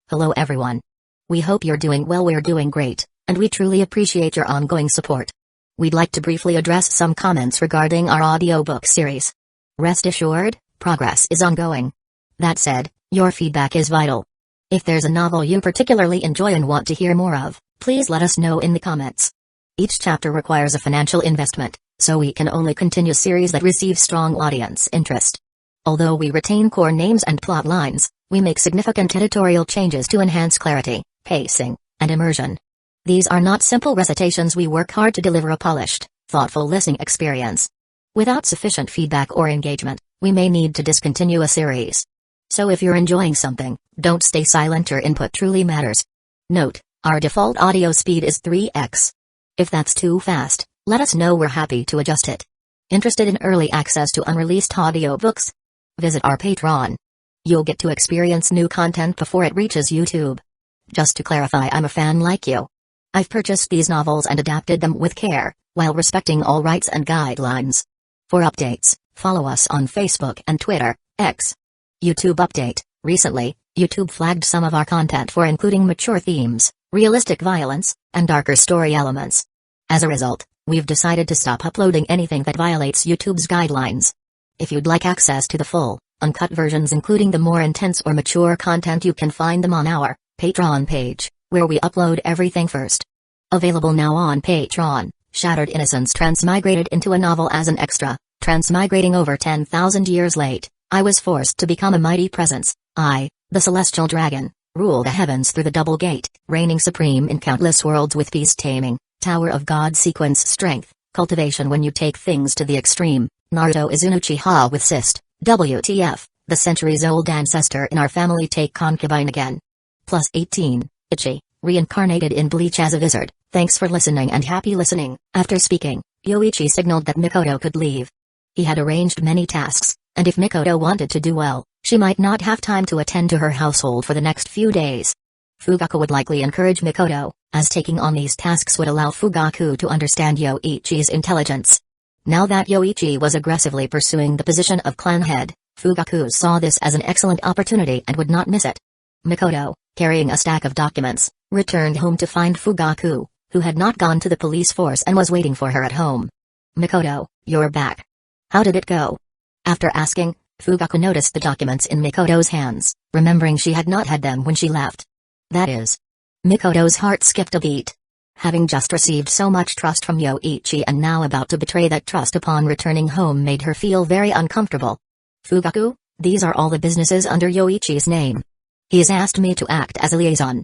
Hello everyone. We hope you're doing well. We're doing great, and we truly appreciate your ongoing support. We'd like to briefly address some comments regarding our audiobook series. Rest assured, progress is ongoing. That said, your feedback is vital. If there's a novel you particularly enjoy and want to hear more of, please let us know in the comments. Each chapter requires a financial investment, so we can only continue series that receive strong audience interest. Although we retain core names and plot lines, we make significant editorial changes to enhance clarity, pacing, and immersion. These are not simple recitations. We work hard to deliver a polished, thoughtful listening experience. Without sufficient feedback or engagement, we may need to discontinue a series. So if you're enjoying something, don't stay silent. Your input truly matters. Note, our default audio speed is 3x. If that's too fast, let us know. We're happy to adjust it. Interested in early access to unreleased audiobooks? Visit our Patreon. You'll get to experience new content before it reaches YouTube. Just to clarify, I'm a fan like you. I've purchased these novels and adapted them with care, while respecting all rights and guidelines. For updates, follow us on Facebook and Twitter, X. YouTube update: recently, YouTube flagged some of our content for including mature themes, realistic violence, and darker story elements. As a result, we've decided to stop uploading anything that violates YouTube's guidelines. If you'd like access to the full, uncut versions including the more intense or mature content, you can find them on our Patreon page, where we upload everything first. Available now on Patreon: Shattered Innocence transmigrated into a novel as an extra. Transmigrating over 10,000 years late, I was forced to become a mighty presence. I, the celestial dragon, rule the heavens through the double gate, reigning supreme in countless worlds with peace taming, Tower of God sequence strength, cultivation when you take things to the extreme. Naruto is an Uchiha with cyst. WTF, the centuries-old ancestor in our family take concubine again. Plus 18, Ichi, reincarnated in Bleach as a wizard. Thanks for listening and happy listening. After speaking, Yoichi signaled that Mikoto could leave. He had arranged many tasks, and if Mikoto wanted to do well, she might not have time to attend to her household for the next few days. Fugaku would likely encourage Mikoto, as taking on these tasks would allow Fugaku to understand Yoichi's intelligence. Now that Yoichi was aggressively pursuing the position of clan head, Fugaku saw this as an excellent opportunity and would not miss it. Mikoto, carrying a stack of documents, returned home to find Fugaku, who had not gone to the police force and was waiting for her at home. "Mikoto, you're back. How did it go?" After asking, Fugaku noticed the documents in Mikoto's hands, remembering she had not had them when she left. That is. Mikoto's heart skipped a beat. Having just received so much trust from Yoichi and now about to betray that trust upon returning home made her feel very uncomfortable. "Fugaku, these are all the businesses under Yoichi's name. He has asked me to act as a liaison.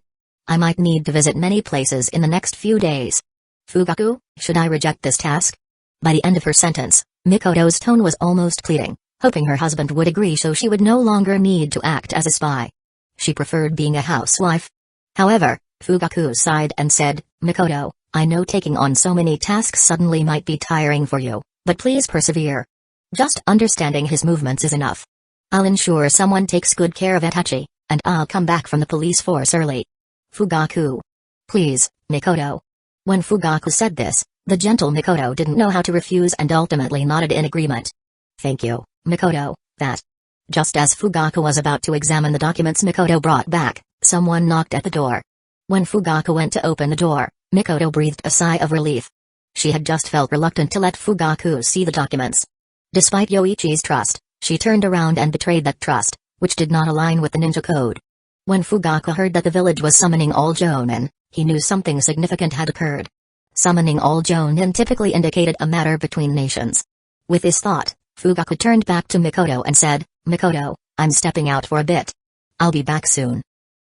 I might need to visit many places in the next few days. Fugaku, should I reject this task?" By the end of her sentence, Mikoto's tone was almost pleading, hoping her husband would agree so she would no longer need to act as a spy. She preferred being a housewife. However, Fugaku sighed and said, "Mikoto, I know taking on so many tasks suddenly might be tiring for you, but please persevere. Just understanding his movements is enough. I'll ensure someone takes good care of Itachi, and I'll come back from the police force early." Fugaku. "Please, Mikoto." When Fugaku said this, the gentle Mikoto didn't know how to refuse and ultimately nodded in agreement. "Thank you, Mikoto, that." Just as Fugaku was about to examine the documents Mikoto brought back, someone knocked at the door. When Fugaku went to open the door, Mikoto breathed a sigh of relief. She had just felt reluctant to let Fugaku see the documents. Despite Yoichi's trust, she turned around and betrayed that trust, which did not align with the ninja code. When Fugaku heard that the village was summoning all jonin, he knew something significant had occurred. Summoning all jonin typically indicated a matter between nations. With this thought, Fugaku turned back to Mikoto and said, "Mikoto, I'm stepping out for a bit. I'll be back soon."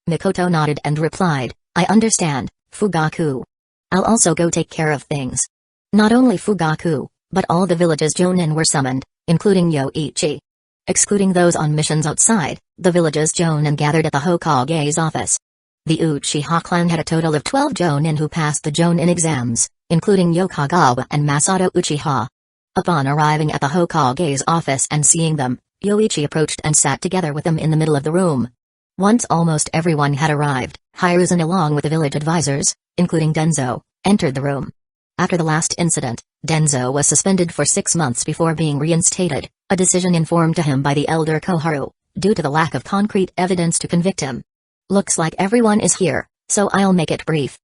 Mikoto nodded and replied, "I understand, Fugaku. I'll also go take care of things." Not only Fugaku, but all the village's jonin were summoned, including Yoichi. Excluding those on missions outside, the village's jonin gathered at the Hokage's office. The Uchiha clan had a total of 12 jonin who passed the jonin exams, including Yokagawa and Masato Uchiha. Upon arriving at the Hokage's office and seeing them, Yoichi approached and sat together with them in the middle of the room. Once almost everyone had arrived, Hiruzen along with the village advisors, including Danzō, entered the room. After the last incident, Danzō was suspended for 6 months before being reinstated, a decision informed to him by the elder Koharu, due to the lack of concrete evidence to convict him. Looks like everyone is here, so I'll make it brief.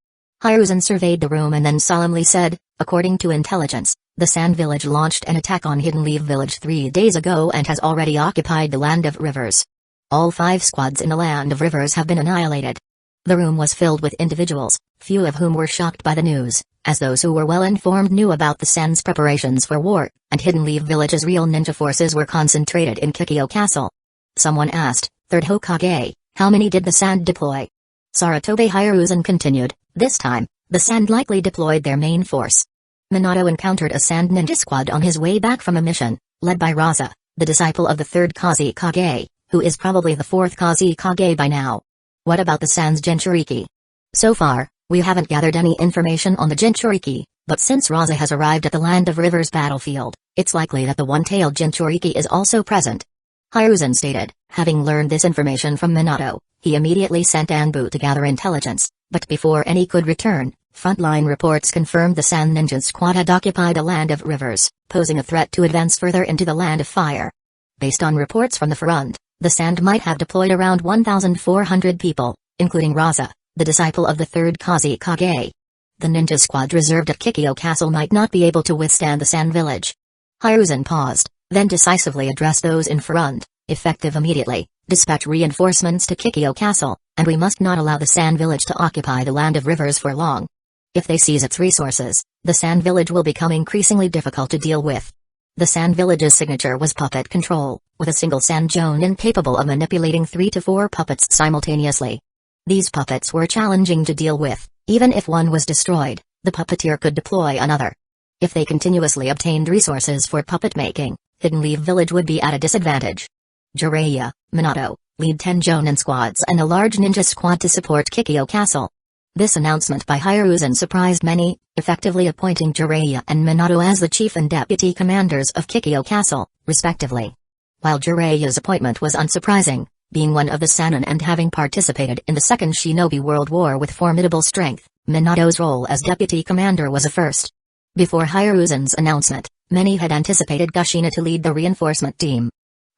Hiruzen surveyed the room and then solemnly said, according to intelligence, the Sand Village launched an attack on Hidden Leaf Village 3 days ago and has already occupied the Land of Rivers. All 5 squads in the Land of Rivers have been annihilated. The room was filled with individuals, few of whom were shocked by the news, as those who were well informed knew about the Sand's preparations for war, and Hidden Leaf Village's real ninja forces were concentrated in Kikyo Castle. Someone asked, Third Hokage, how many did the Sand deploy? Saratobe Hiruzen continued, this time, the Sand likely deployed their main force. Minato encountered a Sand ninja squad on his way back from a mission, led by Raza, the disciple of the 3rd Kusagakure, who is probably the 4th Kusagakure by now. What about the Sand's Jinchuriki? So far, we haven't gathered any information on the Jinchuriki, but since Raza has arrived at the Land of Rivers battlefield, it's likely that the one-tailed Jinchuriki is also present. Hiruzen stated, having learned this information from Minato, he immediately sent Anbu to gather intelligence, but before any could return, frontline reports confirmed the Sand Ninja squad had occupied a Land of Rivers, posing a threat to advance further into the Land of Fire. Based on reports from the front, the Sand might have deployed around 1,400 people, including Raza, the disciple of the 3rd Kusagakure. The ninja squad reserved at Kikyo Castle might not be able to withstand the Sand Village. Hiruzen paused, then decisively addressed those in front, effective immediately, dispatch reinforcements to Kikyo Castle, and we must not allow the Sand Village to occupy the Land of Rivers for long. If they seize its resources, the Sand Village will become increasingly difficult to deal with. The Sand Village's signature was puppet control, with a single Sand Jonin capable of manipulating 3 to 4 puppets simultaneously. These puppets were challenging to deal with, even if one was destroyed, the puppeteer could deploy another. If they continuously obtained resources for puppet making, Hidden Leaf Village would be at a disadvantage. Jiraiya, Minato, lead 10 Jonin squads and a large ninja squad to support Kikyo Castle. This announcement by Hiruzen surprised many, effectively appointing Jiraiya and Minato as the chief and deputy commanders of Kikyo Castle, respectively. While Jiraiya's appointment was unsurprising, being one of the Sannin and having participated in the Second Shinobi World War with formidable strength, Minato's role as deputy commander was a first. Before Hiruzen's announcement, many had anticipated Kushina to lead the reinforcement team.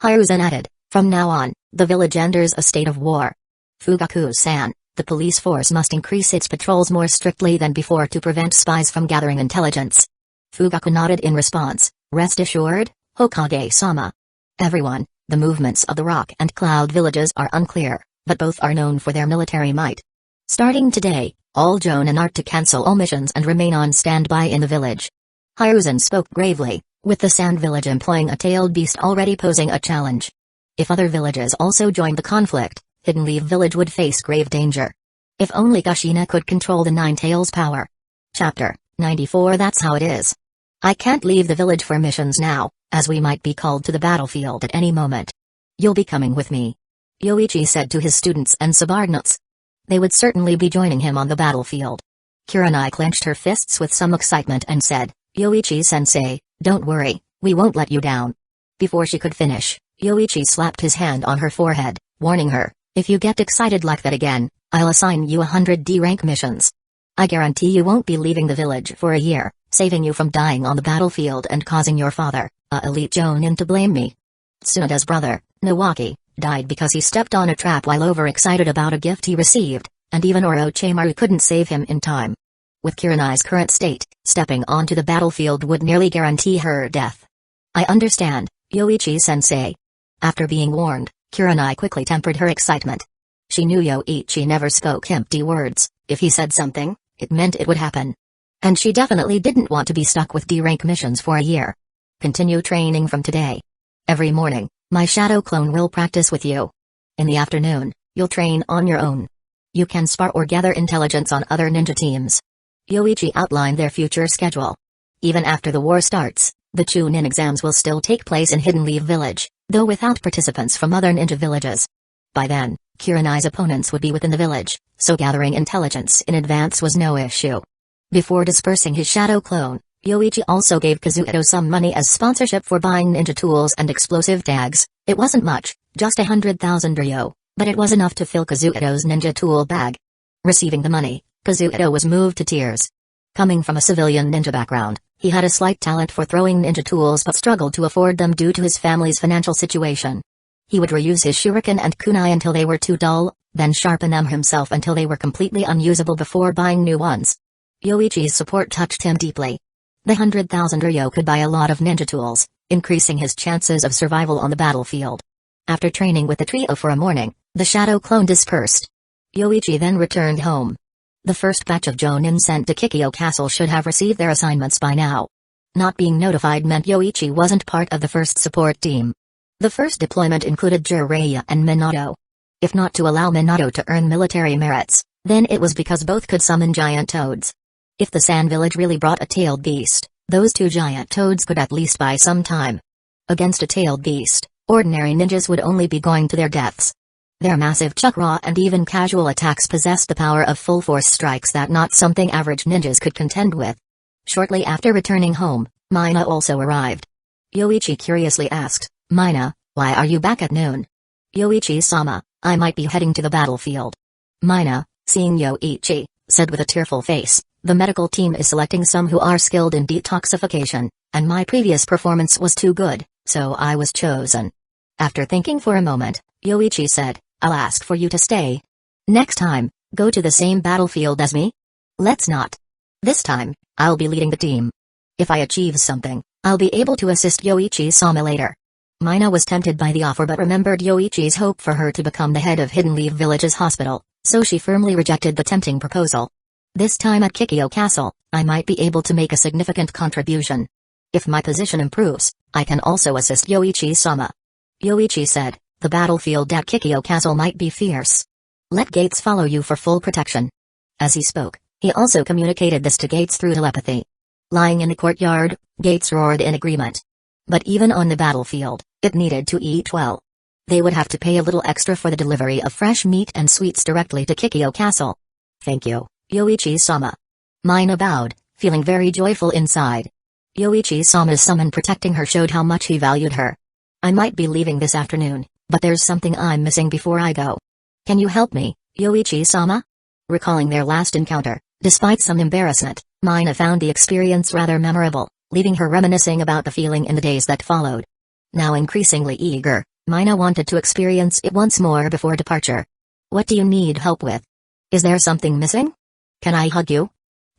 Hiruzen added, from now on, the village enters a state of war. Fugaku-san, the police force must increase its patrols more strictly than before to prevent spies from gathering intelligence. Fugaku nodded in response, rest assured, Hokage-sama. Everyone, the movements of the Rock and Cloud villages are unclear, but both are known for their military might. Starting today, all Jonin are to cancel all missions and remain on standby in the village. Hiruzen spoke gravely, with the Sand Village employing a tailed beast already posing a challenge. If other villages also joined the conflict, Hidden Leaf Village would face grave danger. If only Kushina could control the Nine Tails' power. Chapter 94. That's how it is. I can't leave the village for missions now, as we might be called to the battlefield at any moment. You'll be coming with me, Yoichi said to his students and subordinates. They would certainly be joining him on the battlefield. Kurenai clenched her fists with some excitement and said, Yoichi-sensei, don't worry, we won't let you down. Before she could finish, Yoichi slapped his hand on her forehead, warning her, if you get excited like that again, I'll assign you 100 D-rank missions. I guarantee you won't be leaving the village for a year, saving you from dying on the battlefield and causing your father, elite Jonin, to blame me. Tsunoda's brother, Nawaki, died because he stepped on a trap while overexcited about a gift he received, and even Orochimaru couldn't save him in time. With Kurenai's current state, stepping onto the battlefield would nearly guarantee her death. I understand, Yoichi-sensei. After being warned, Kurenai quickly tempered her excitement. She knew Yoichi never spoke empty words. If he said something, it meant it would happen. And she definitely didn't want to be stuck with D-rank missions for a year. Continue training from today. Every morning, my shadow clone will practice with you. In the afternoon, you'll train on your own. You can spar or gather intelligence on other ninja teams. Yoichi outlined their future schedule. Even after the war starts, the Chunin exams will still take place in Hidden Leaf Village, though without participants from other ninja villages. By then, Kurenai's opponents would be within the village, so gathering intelligence in advance was no issue. Before dispersing his shadow clone, Yoichi also gave Kazuhito some money as sponsorship for buying ninja tools and explosive tags. It wasn't much, just 100,000 ryo, but it was enough to fill Kazuhito's ninja tool bag. Receiving the money, Kazuhito was moved to tears. Coming from a civilian ninja background, he had a slight talent for throwing ninja tools but struggled to afford them due to his family's financial situation. He would reuse his shuriken and kunai until they were too dull, then sharpen them himself until they were completely unusable before buying new ones. Yoichi's support touched him deeply. The 100,000 ryo could buy a lot of ninja tools, increasing his chances of survival on the battlefield. After training with the trio for a morning, the shadow clone dispersed. Yoichi then returned home. The first batch of jonin sent to Kikyo Castle should have received their assignments by now. Not being notified meant Yoichi wasn't part of the first support team. The first deployment included Jiraiya and Minato. If not to allow Minato to earn military merits, then it was because both could summon giant toads. If the Sand Village really brought a tailed beast, those two giant toads could at least buy some time. Against a tailed beast, ordinary ninjas would only be going to their deaths. Their massive chakra and even casual attacks possessed the power of full-force strikes that not something average ninjas could contend with. Shortly after returning home, Mina also arrived. Yoichi curiously asked, "Mina, why are you back at noon?" "Yoichi-sama, I might be heading to the battlefield." Mina, seeing Yoichi, said with a tearful face, "The medical team is selecting some who are skilled in detoxification, and my previous performance was too good, so I was chosen." After thinking for a moment, Yoichi said, "I'll ask for you to stay. Next time, go to the same battlefield as me? Let's not. This time, I'll be leading the team. If I achieve something, I'll be able to assist Yoichi-sama later." Mina was tempted by the offer but remembered Yoichi's hope for her to become the head of Hidden Leaf Village's hospital, so she firmly rejected the tempting proposal. "This time at Kikyo Castle, I might be able to make a significant contribution. If my position improves, I can also assist Yoichi-sama." Yoichi said, "The battlefield at Kikyo Castle might be fierce. Let Gates follow you for full protection." As he spoke, he also communicated this to Gates through telepathy. Lying in the courtyard, Gates roared in agreement. But even on the battlefield, it needed to eat well. They would have to pay a little extra for the delivery of fresh meat and sweets directly to Kikyo Castle. "Thank you, Yoichi-sama." Mina bowed, feeling very joyful inside. Yoichi-sama's summon protecting her showed how much he valued her. "I might be leaving this afternoon, but there's something I'm missing before I go. Can you help me, Yoichi-sama?" Recalling their last encounter, despite some embarrassment, Mina found the experience rather memorable, leaving her reminiscing about the feeling in the days that followed. Now increasingly eager, Mina wanted to experience it once more before departure. "What do you need help with? Is there something missing? Can I hug you?"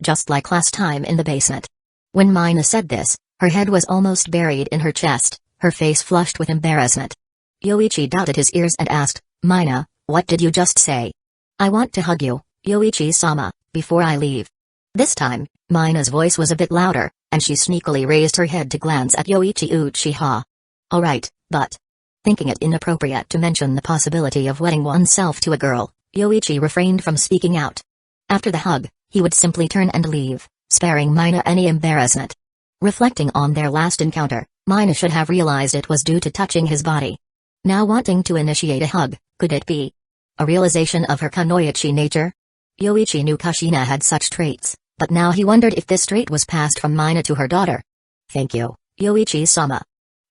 Just like last time in the basement. When Mina said this, her head was almost buried in her chest, her face flushed with embarrassment. Yoichi doubted his ears and asked, "Mina, what did you just say?" "I want to hug you, Yoichi-sama, before I leave." This time, Mina's voice was a bit louder, and she sneakily raised her head to glance at Yoichi Uchiha. "Alright, but..." Thinking it inappropriate to mention the possibility of wedding oneself to a girl, Yoichi refrained from speaking out. After the hug, he would simply turn and leave, sparing Mina any embarrassment. Reflecting on their last encounter, Mina should have realized it was due to touching his body. Now wanting to initiate a hug, could it be a realization of her kunoichi nature? Yoichi knew Kushina had such traits, but now he wondered if this trait was passed from Mina to her daughter. "Thank you, Yoichi-sama."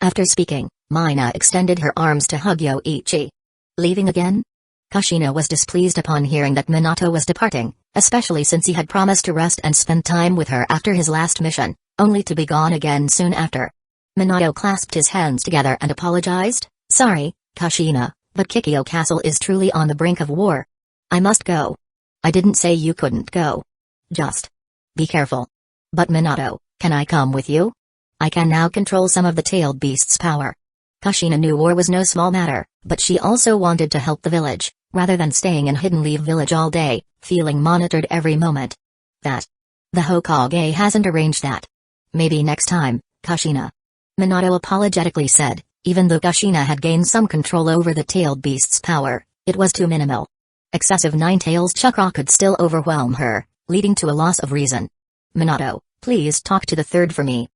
After speaking, Mina extended her arms to hug Yoichi. "Leaving again?" Kushina was displeased upon hearing that Minato was departing, especially since he had promised to rest and spend time with her after his last mission, only to be gone again soon after. Minato clasped his hands together and apologized. "Sorry, Kushina, but Kikyo Castle is truly on the brink of war. I must go." "I didn't say you couldn't go. Just be careful." "But Minato, can I come with you? I can now control some of the tailed beast's power." Kushina knew war was no small matter, but she also wanted to help the village, rather than staying in Hidden Leaf Village all day, feeling monitored every moment. "The Hokage hasn't arranged that. Maybe next time, Kushina." Minato apologetically said, even though Kushina had gained some control over the tailed beast's power, it was too minimal. Excessive Nine-Tails chakra could still overwhelm her, leading to a loss of reason. "Minato, please talk to the third for me."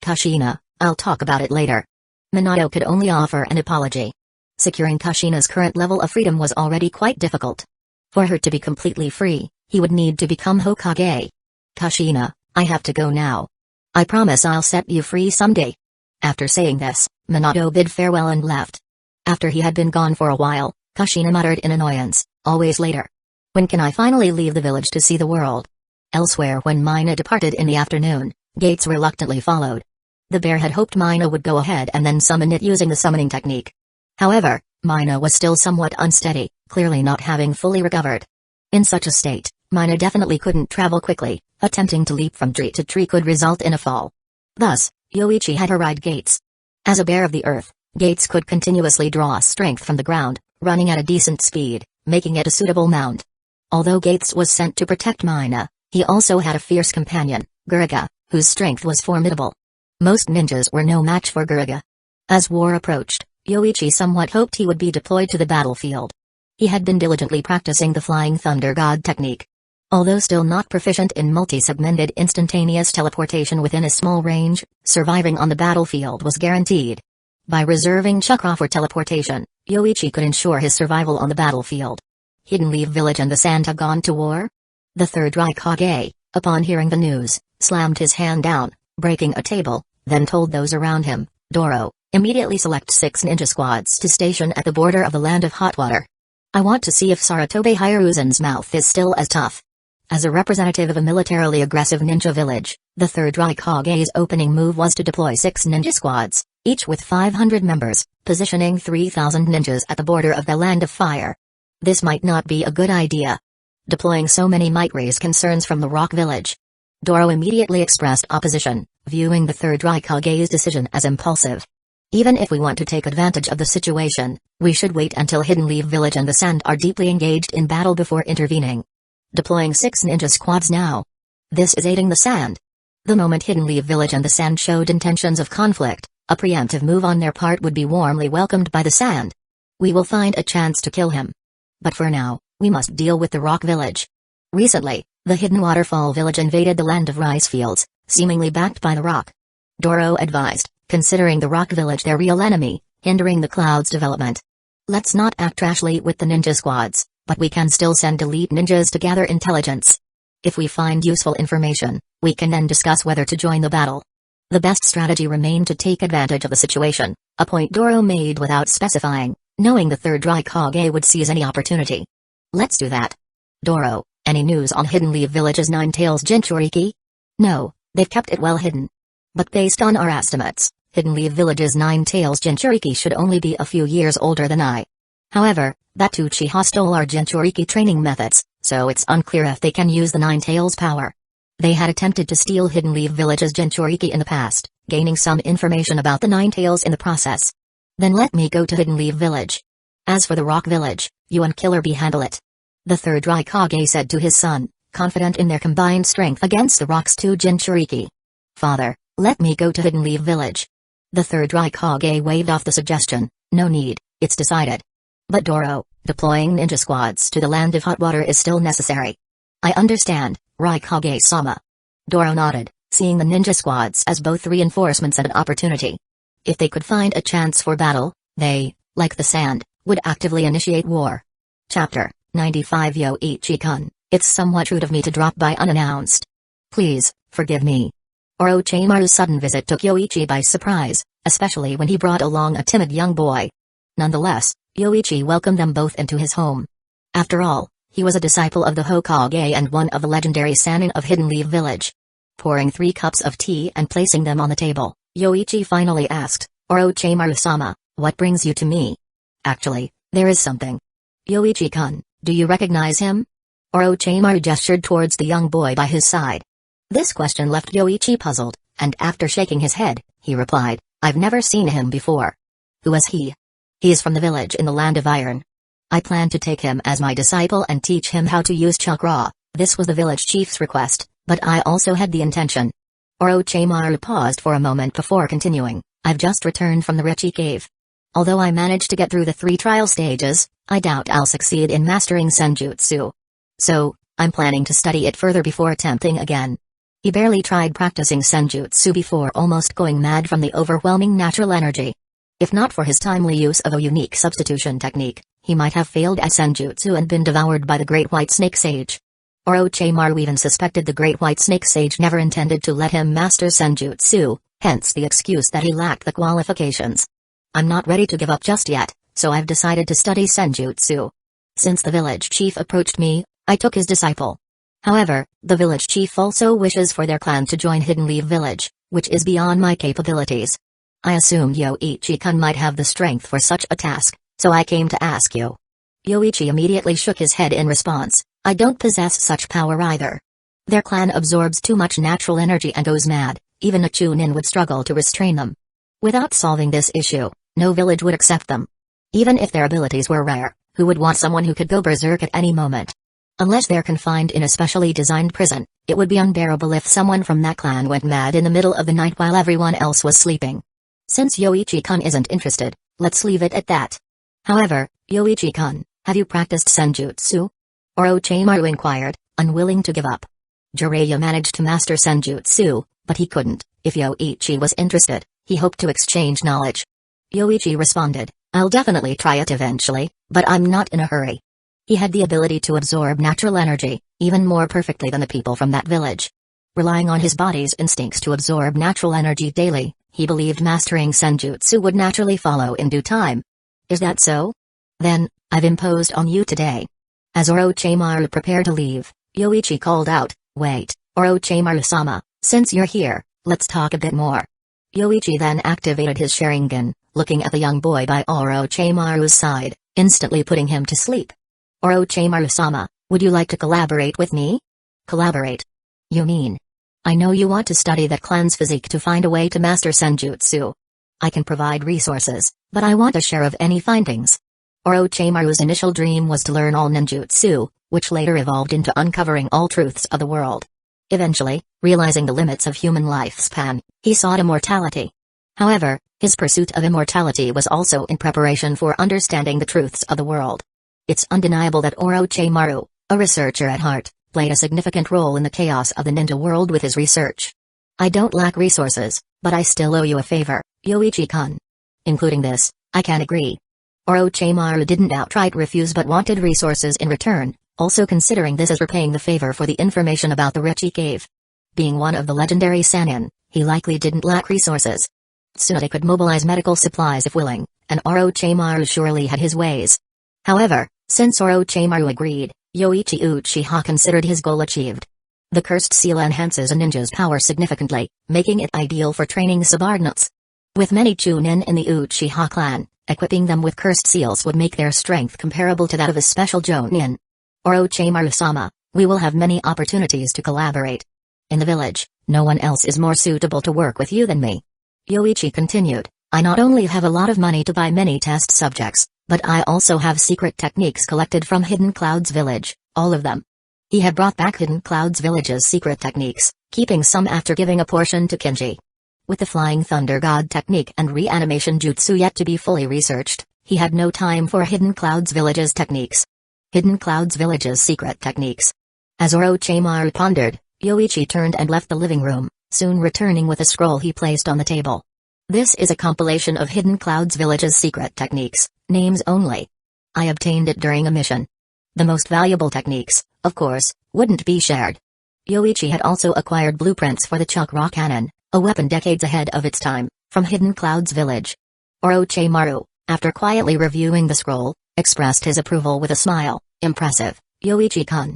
"Kushina, I'll talk about it later." Minato could only offer an apology. Securing Kushina's current level of freedom was already quite difficult. For her to be completely free, he would need to become Hokage. "Kushina, I have to go now. I promise I'll set you free someday." After saying this, Minato bid farewell and left. After he had been gone for a while, Kushina muttered in annoyance, "Always later. When can I finally leave the village to see the world?" Elsewhere, when Mina departed in the afternoon, Gates reluctantly followed. The bear had hoped Mina would go ahead and then summon it using the summoning technique. However, Mina was still somewhat unsteady, clearly not having fully recovered. In such a state, Mina definitely couldn't travel quickly. Attempting to leap from tree to tree could result in a fall. Thus, Yoichi had her ride Gates. As a bear of the earth, Gates could continuously draw strength from the ground, running at a decent speed, making it a suitable mount. Although Gates was sent to protect Mina, he also had a fierce companion, Guruga, whose strength was formidable. Most ninjas were no match for Guruga. As war approached, Yoichi somewhat hoped he would be deployed to the battlefield. He had been diligently practicing the Flying Thunder God technique. Although still not proficient in multi-segmented instantaneous teleportation within a small range, surviving on the battlefield was guaranteed. By reserving chakra for teleportation, Yoichi could ensure his survival on the battlefield. Hidden Leaf Village and the Sand have gone to war? The third Raikage, upon hearing the news, slammed his hand down, breaking a table, then told those around him, Doro, immediately select 6 ninja squads to station at the border of the Land of Hot Water. I want to see if Sarutobi Hiruzen's mouth is still as tough. As a representative of a militarily aggressive ninja village, the third Raikage's opening move was to deploy 6 ninja squads, each with 500 members, positioning 3,000 ninjas at the border of the Land of Fire. This might not be a good idea. Deploying so many might raise concerns from the Rock Village. Doro immediately expressed opposition, viewing the third Raikage's decision as impulsive. Even if we want to take advantage of the situation, we should wait until Hidden Leaf Village and the Sand are deeply engaged in battle before intervening. Deploying 6 ninja squads now. This is aiding the Sand. The moment Hidden Leaf Village and the Sand showed intentions of conflict, a preemptive move on their part would be warmly welcomed by the Sand. We will find a chance to kill him. But for now, we must deal with the Rock Village. Recently, the Hidden Waterfall Village invaded the Land of Rice Fields, seemingly backed by the Rock. Doro advised, considering the Rock Village their real enemy, hindering the Cloud's development. Let's not act rashly with the ninja squads, but we can still send elite ninjas to gather intelligence. If we find useful information, we can then discuss whether to join the battle. The best strategy remained to take advantage of the situation, a point Doro made without specifying, knowing the third Raikage would seize any opportunity. Let's do that. Doro, any news on Hidden Leaf Village's Nine-Tails Jinchuriki? No, they've kept it well hidden. But based on our estimates, Hidden Leaf Village's Nine-Tails Jinchuriki should only be a few years older than I. However, that Uchiha stole our Jinchuriki training methods, so it's unclear if they can use the Nine-Tails power. They had attempted to steal Hidden Leaf Village's Jinchuriki in the past, gaining some information about the Nine-Tails in the process. Then let me go to Hidden Leaf Village. As for the Rock Village, you and Killer Bee handle it. The third Raikage said to his son, confident in their combined strength against the Rock's 2 Jinchuriki. Father, let me go to Hidden Leaf Village. The third Raikage waved off the suggestion, no need, it's decided. But Doro, deploying ninja squads to the Land of Hot Water is still necessary. I understand, Raikage-sama. Doro nodded, seeing the ninja squads as both reinforcements and an opportunity. If they could find a chance for battle, they, like the Sand, would actively initiate war. Chapter 95 Yoichi-kun, it's somewhat rude of me to drop by unannounced. Please, forgive me. Orochimaru's sudden visit took Yoichi by surprise, especially when he brought along a timid young boy. Nonetheless, Yoichi welcomed them both into his home. After all, he was a disciple of the Hokage and one of the legendary Sannin of Hidden Leaf Village. Pouring 3 cups of tea and placing them on the table, Yoichi finally asked, Orochimaru-sama, what brings you to me? Actually, there is something. Yoichi-kun, do you recognize him? Orochimaru gestured towards the young boy by his side. This question left Yoichi puzzled, and after shaking his head, he replied, I've never seen him before. Who is he? He is from the village in the Land of Iron. I plan to take him as my disciple and teach him how to use chakra. This was the village chief's request, but I also had the intention. Orochimaru paused for a moment before continuing, I've just returned from the Rechi Cave. Although I managed to get through the 3 trial stages, I doubt I'll succeed in mastering Senjutsu. So, I'm planning to study it further before attempting again. He barely tried practicing Senjutsu before almost going mad from the overwhelming natural energy. If not for his timely use of a unique substitution technique, he might have failed at Senjutsu and been devoured by the Great White Snake Sage. Orochimaru even suspected the Great White Snake Sage never intended to let him master Senjutsu, hence the excuse that he lacked the qualifications. I'm not ready to give up just yet, so I've decided to study Senjutsu. Since the village chief approached me, I took his disciple. However, the village chief also wishes for their clan to join Hidden Leaf Village, which is beyond my capabilities. I assumed Yoichi-kun might have the strength for such a task, so I came to ask you. Yoichi immediately shook his head in response. I don't possess such power either. Their clan absorbs too much natural energy and goes mad, even a Chunin would struggle to restrain them. Without solving this issue, no village would accept them. Even if their abilities were rare, who would want someone who could go berserk at any moment? Unless they're confined in a specially designed prison, it would be unbearable if someone from that clan went mad in the middle of the night while everyone else was sleeping. Since Yoichi-kun isn't interested, let's leave it at that. However, Yoichi-kun, have you practiced senjutsu? Orochimaru inquired, unwilling to give up. Jiraiya managed to master senjutsu, but he couldn't. If Yoichi was interested, he hoped to exchange knowledge. Yoichi responded, I'll definitely try it eventually, but I'm not in a hurry. He had the ability to absorb natural energy, even more perfectly than the people from that village. Relying on his body's instincts to absorb natural energy daily, he believed mastering senjutsu would naturally follow in due time. Is that so? Then, I've imposed on you today. As Orochimaru prepared to leave, Yoichi called out, Wait, Orochimaru-sama, since you're here, let's talk a bit more. Yoichi then activated his Sharingan, looking at the young boy by Orochimaru's side, instantly putting him to sleep. Orochimaru-sama, would you like to collaborate with me? Collaborate? You mean? I know you want to study that clan's physique to find a way to master senjutsu. I can provide resources, but I want a share of any findings. Orochimaru's initial dream was to learn all ninjutsu, which later evolved into uncovering all truths of the world. Eventually, realizing the limits of human lifespan, he sought immortality. However, his pursuit of immortality was also in preparation for understanding the truths of the world. It's undeniable that Orochimaru, a researcher at heart, played a significant role in the chaos of the ninja world with his research. I don't lack resources, but I still owe you a favor, Yoichi-kun. Including this, I can agree. Orochimaru didn't outright refuse but wanted resources in return, also considering this as repaying the favor for the information about the Rechi Cave. Being one of the legendary Sannin, he likely didn't lack resources. Tsunade could mobilize medical supplies if willing, and Orochimaru surely had his ways. However, since Orochimaru agreed, Yoichi Uchiha considered his goal achieved. The cursed seal enhances a ninja's power significantly, making it ideal for training subordinates. With many Chunin in the Uchiha clan, equipping them with cursed seals would make their strength comparable to that of a special Jonin. Orochimaru-sama, we will have many opportunities to collaborate. In the village, no one else is more suitable to work with you than me. Yoichi continued, I not only have a lot of money to buy many test subjects, but I also have secret techniques collected from Hidden Cloud's village, all of them. He had brought back Hidden Cloud's village's secret techniques, keeping some after giving a portion to Kinji. With the Flying Thunder God technique and reanimation jutsu yet to be fully researched, he had no time for Hidden Cloud's village's techniques. Hidden Cloud's village's secret techniques. As Orochimaru pondered, Yoichi turned and left the living room, soon returning with a scroll he placed on the table. This is a compilation of Hidden Cloud's village's secret techniques, names only. I obtained it during a mission. The most valuable techniques, of course, wouldn't be shared. Yoichi had also acquired blueprints for the Chakra Cannon, a weapon decades ahead of its time, from Hidden Cloud's village. Orochimaru, after quietly reviewing the scroll, expressed his approval with a smile. Impressive, Yoichi-kun.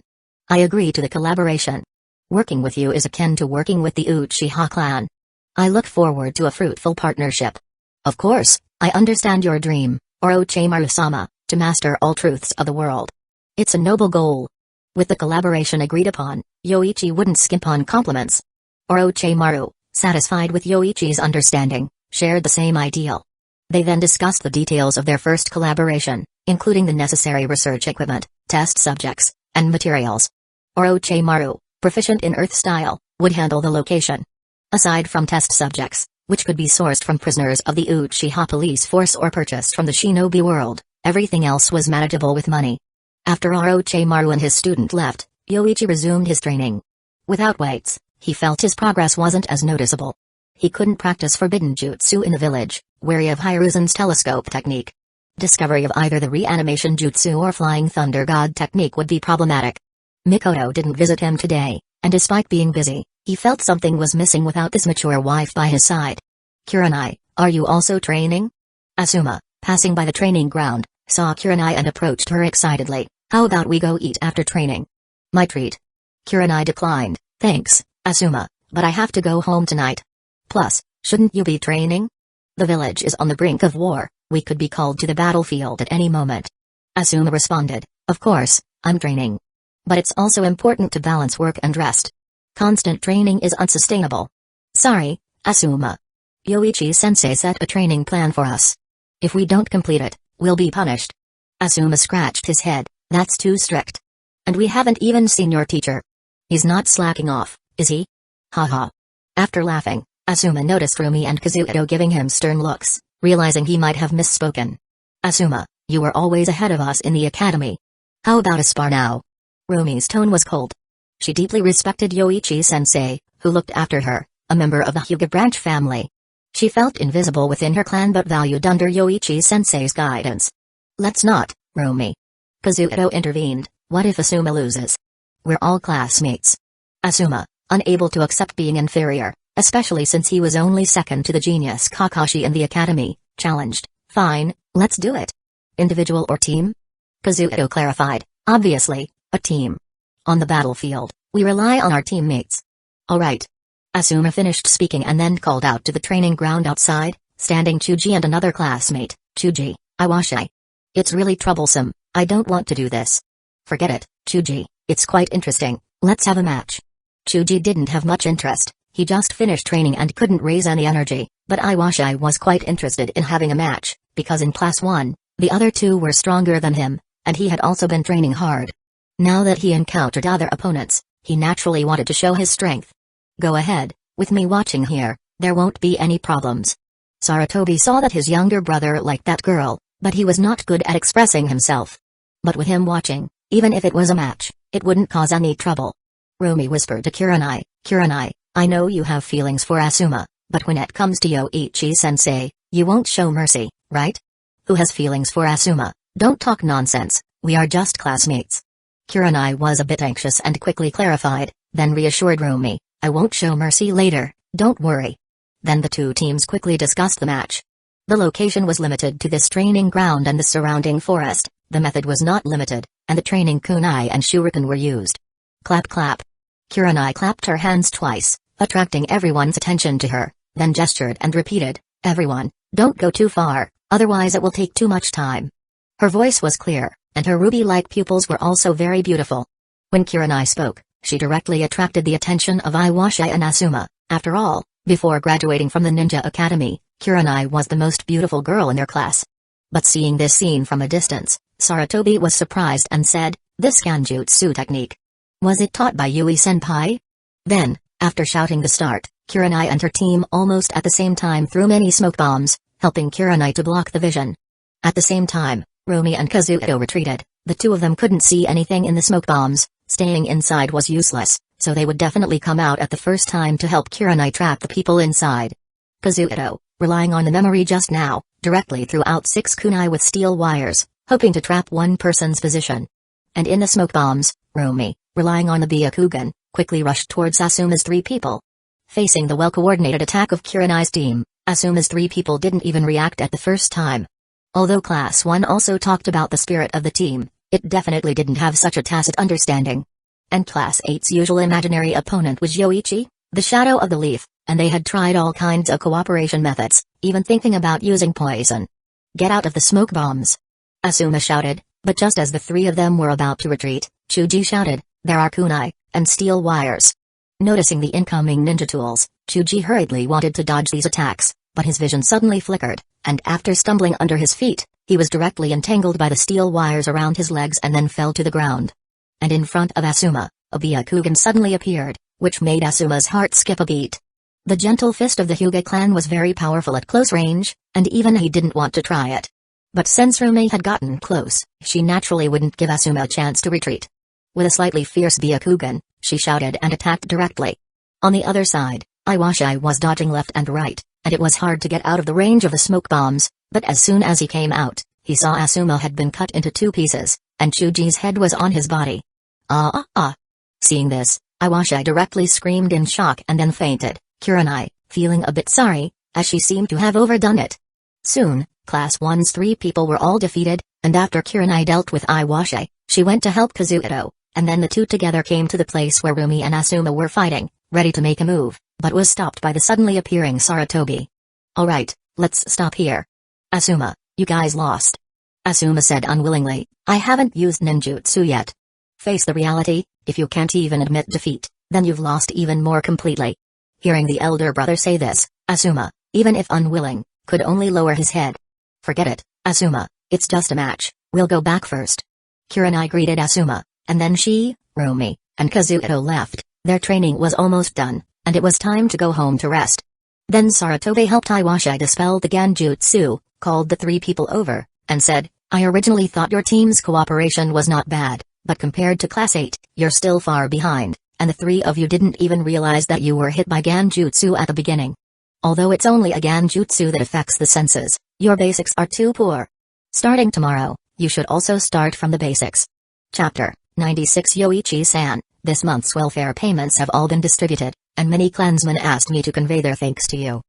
I agree to the collaboration. Working with you is akin to working with the Uchiha clan. I look forward to a fruitful partnership. Of course, I understand your dream, Orochimaru-sama, to master all truths of the world. It's a noble goal. With the collaboration agreed upon, Yoichi wouldn't skimp on compliments. Orochimaru, satisfied with Yoichi's understanding, shared the same ideal. They then discussed the details of their first collaboration, including the necessary research equipment, test subjects, and materials. Orochimaru, proficient in Earth style, would handle the location. Aside from test subjects, which could be sourced from prisoners of the Uchiha police force or purchased from the shinobi world, everything else was manageable with money. After Orochimaru and his student left, Yoichi resumed his training. Without weights, he felt his progress wasn't as noticeable. He couldn't practice forbidden jutsu in the village, wary of Hiruzen's telescope technique. Discovery of either the reanimation jutsu or Flying Thunder God technique would be problematic. Mikoto didn't visit him today, and despite being busy, he felt something was missing without this mature wife by his side. Kurenai, are you also training? Asuma, passing by the training ground, saw Kurenai and approached her excitedly. How about we go eat after training? My treat. Kurenai declined, thanks, Asuma, but I have to go home tonight. Plus, shouldn't you be training? The village is on the brink of war, we could be called to the battlefield at any moment. Asuma responded, "Of course, I'm training. But it's also important to balance work and rest. Constant training is unsustainable." "Sorry, Asuma. Yoichi-sensei set a training plan for us. If we don't complete it, we'll be punished." Asuma scratched his head. "That's too strict. And we haven't even seen your teacher. He's not slacking off, is he?" Haha. After laughing, Asuma noticed Rumi and Kazuto giving him stern looks, realizing he might have misspoken. "Asuma, you were always ahead of us in the academy. How about a spar now?" Rumi's tone was cold. She deeply respected Yoichi-sensei, who looked after her, a member of the Hyuga branch family. She felt invisible within her clan but valued under Yoichi-sensei's guidance. "Let's not, Rumi." Kazuto intervened. "What if Asuma loses? We're all classmates." Asuma, unable to accept being inferior, especially since he was only second to the genius Kakashi in the academy, challenged. "Fine, let's do it. Individual or team?" Kazuto clarified. "Obviously, a team. On the battlefield, we rely on our teammates." "Alright." Asuma finished speaking and then called out to the training ground outside, standing Chuji and another classmate. "Chuji, Iwashi. It's really troublesome, I don't want to do this." "Forget it, Chuji, it's quite interesting, let's have a match." Chuji didn't have much interest, he just finished training and couldn't raise any energy, but Iwashi was quite interested in having a match, because in Class 1, the other two were stronger than him, and he had also been training hard. Now that he encountered other opponents, he naturally wanted to show his strength. "Go ahead, with me watching here, there won't be any problems." Sarutobi saw that his younger brother liked that girl, but he was not good at expressing himself. But with him watching, even if it was a match, it wouldn't cause any trouble. Rumi whispered to Kurenai, "Kurenai, I know you have feelings for Asuma, but when it comes to Yoichi-sensei, you won't show mercy, right?" "Who has feelings for Asuma? Don't talk nonsense, we are just classmates." Kurenai was a bit anxious and quickly clarified, then reassured Rumi, "I won't show mercy later, don't worry." Then the two teams quickly discussed the match. The location was limited to this training ground and the surrounding forest, the method was not limited, and the training kunai and shuriken were used. Clap clap. Kurenai clapped her hands twice, attracting everyone's attention to her, then gestured and repeated, "Everyone, don't go too far, otherwise it will take too much time." Her voice was clear, and her ruby-like pupils were also very beautiful. When Kurenai spoke, she directly attracted the attention of Iwashi and Asuma. After all, before graduating from the ninja academy, Kurenai was the most beautiful girl in their class. But seeing this scene from a distance, Sarutobi was surprised and said, "This Kanjutsu technique. Was it taught by Yui-senpai?" Then, after shouting the start, Kurenai and her team almost at the same time threw many smoke bombs, helping Kurenai to block the vision. At the same time, Rumi and Kazuto retreated. The two of them couldn't see anything in the smoke bombs, staying inside was useless, so they would definitely come out at the first time to help Kurenai trap the people inside. Kazuto, relying on the memory just now, directly threw out 6 kunai with steel wires, hoping to trap one person's position. And in the smoke bombs, Rumi, relying on the Byakugan, quickly rushed towards Asuma's 3 people. Facing the well-coordinated attack of Kurenai's team, Asuma's 3 people didn't even react at the first time. Although Class 1 also talked about the spirit of the team, it definitely didn't have such a tacit understanding. And Class 8's usual imaginary opponent was Yoichi, the shadow of the leaf, and they had tried all kinds of cooperation methods, even thinking about using poison. "Get out of the smoke bombs!" Asuma shouted, but just as the 3 of them were about to retreat, Chuji shouted, "There are kunai, and steel wires." Noticing the incoming ninja tools, Chuji hurriedly wanted to dodge these attacks, but his vision suddenly flickered, and after stumbling under his feet, he was directly entangled by the steel wires around his legs and then fell to the ground. And in front of Asuma, a Byakugan suddenly appeared, which made Asuma's heart skip a beat. The gentle fist of the Hyuga clan was very powerful at close range, and even he didn't want to try it. But since Rumi had gotten close, she naturally wouldn't give Asuma a chance to retreat. With a slightly fierce Byakugan, she shouted and attacked directly. On the other side, Iwashi was dodging left and right, and it was hard to get out of the range of the smoke bombs, but as soon as he came out, he saw Asuma had been cut into 2 pieces, and Chuji's head was on his body. Seeing this, Iwashi directly screamed in shock and then fainted, Kurenai, feeling a bit sorry, as she seemed to have overdone it. Soon, Class 1's 3 people were all defeated, and after Kurenai dealt with Iwashi, she went to help Kazuto, and then the two together came to the place where Rumi and Asuma were fighting, ready to make a move, but was stopped by the suddenly appearing Sarutobi. "Alright, let's stop here. Asuma, you guys lost." Asuma said unwillingly. I haven't used ninjutsu yet. Face the reality, if you can't even admit defeat, then you've lost even more completely. Hearing the elder brother say this, Asuma, even if unwilling, could only lower his head. Forget it, Asuma, it's just a match, we'll go back first. Kurenai greeted Asuma, and then she, Rumi, and Kazuto left. Their training was almost done, and it was time to go home to rest. Then Sarutobe helped Iwashi dispel the Genjutsu, called the three people over, and said, I originally thought your team's cooperation was not bad, but compared to Class 8, you're still far behind, and the three of you didn't even realize that you were hit by Genjutsu at the beginning. Although it's only a Genjutsu that affects the senses, your basics are too poor. Starting tomorrow, you should also start from the basics. Chapter 96 Yoichi-san, this month's welfare payments have all been distributed, and many clansmen asked me to convey their thanks to you.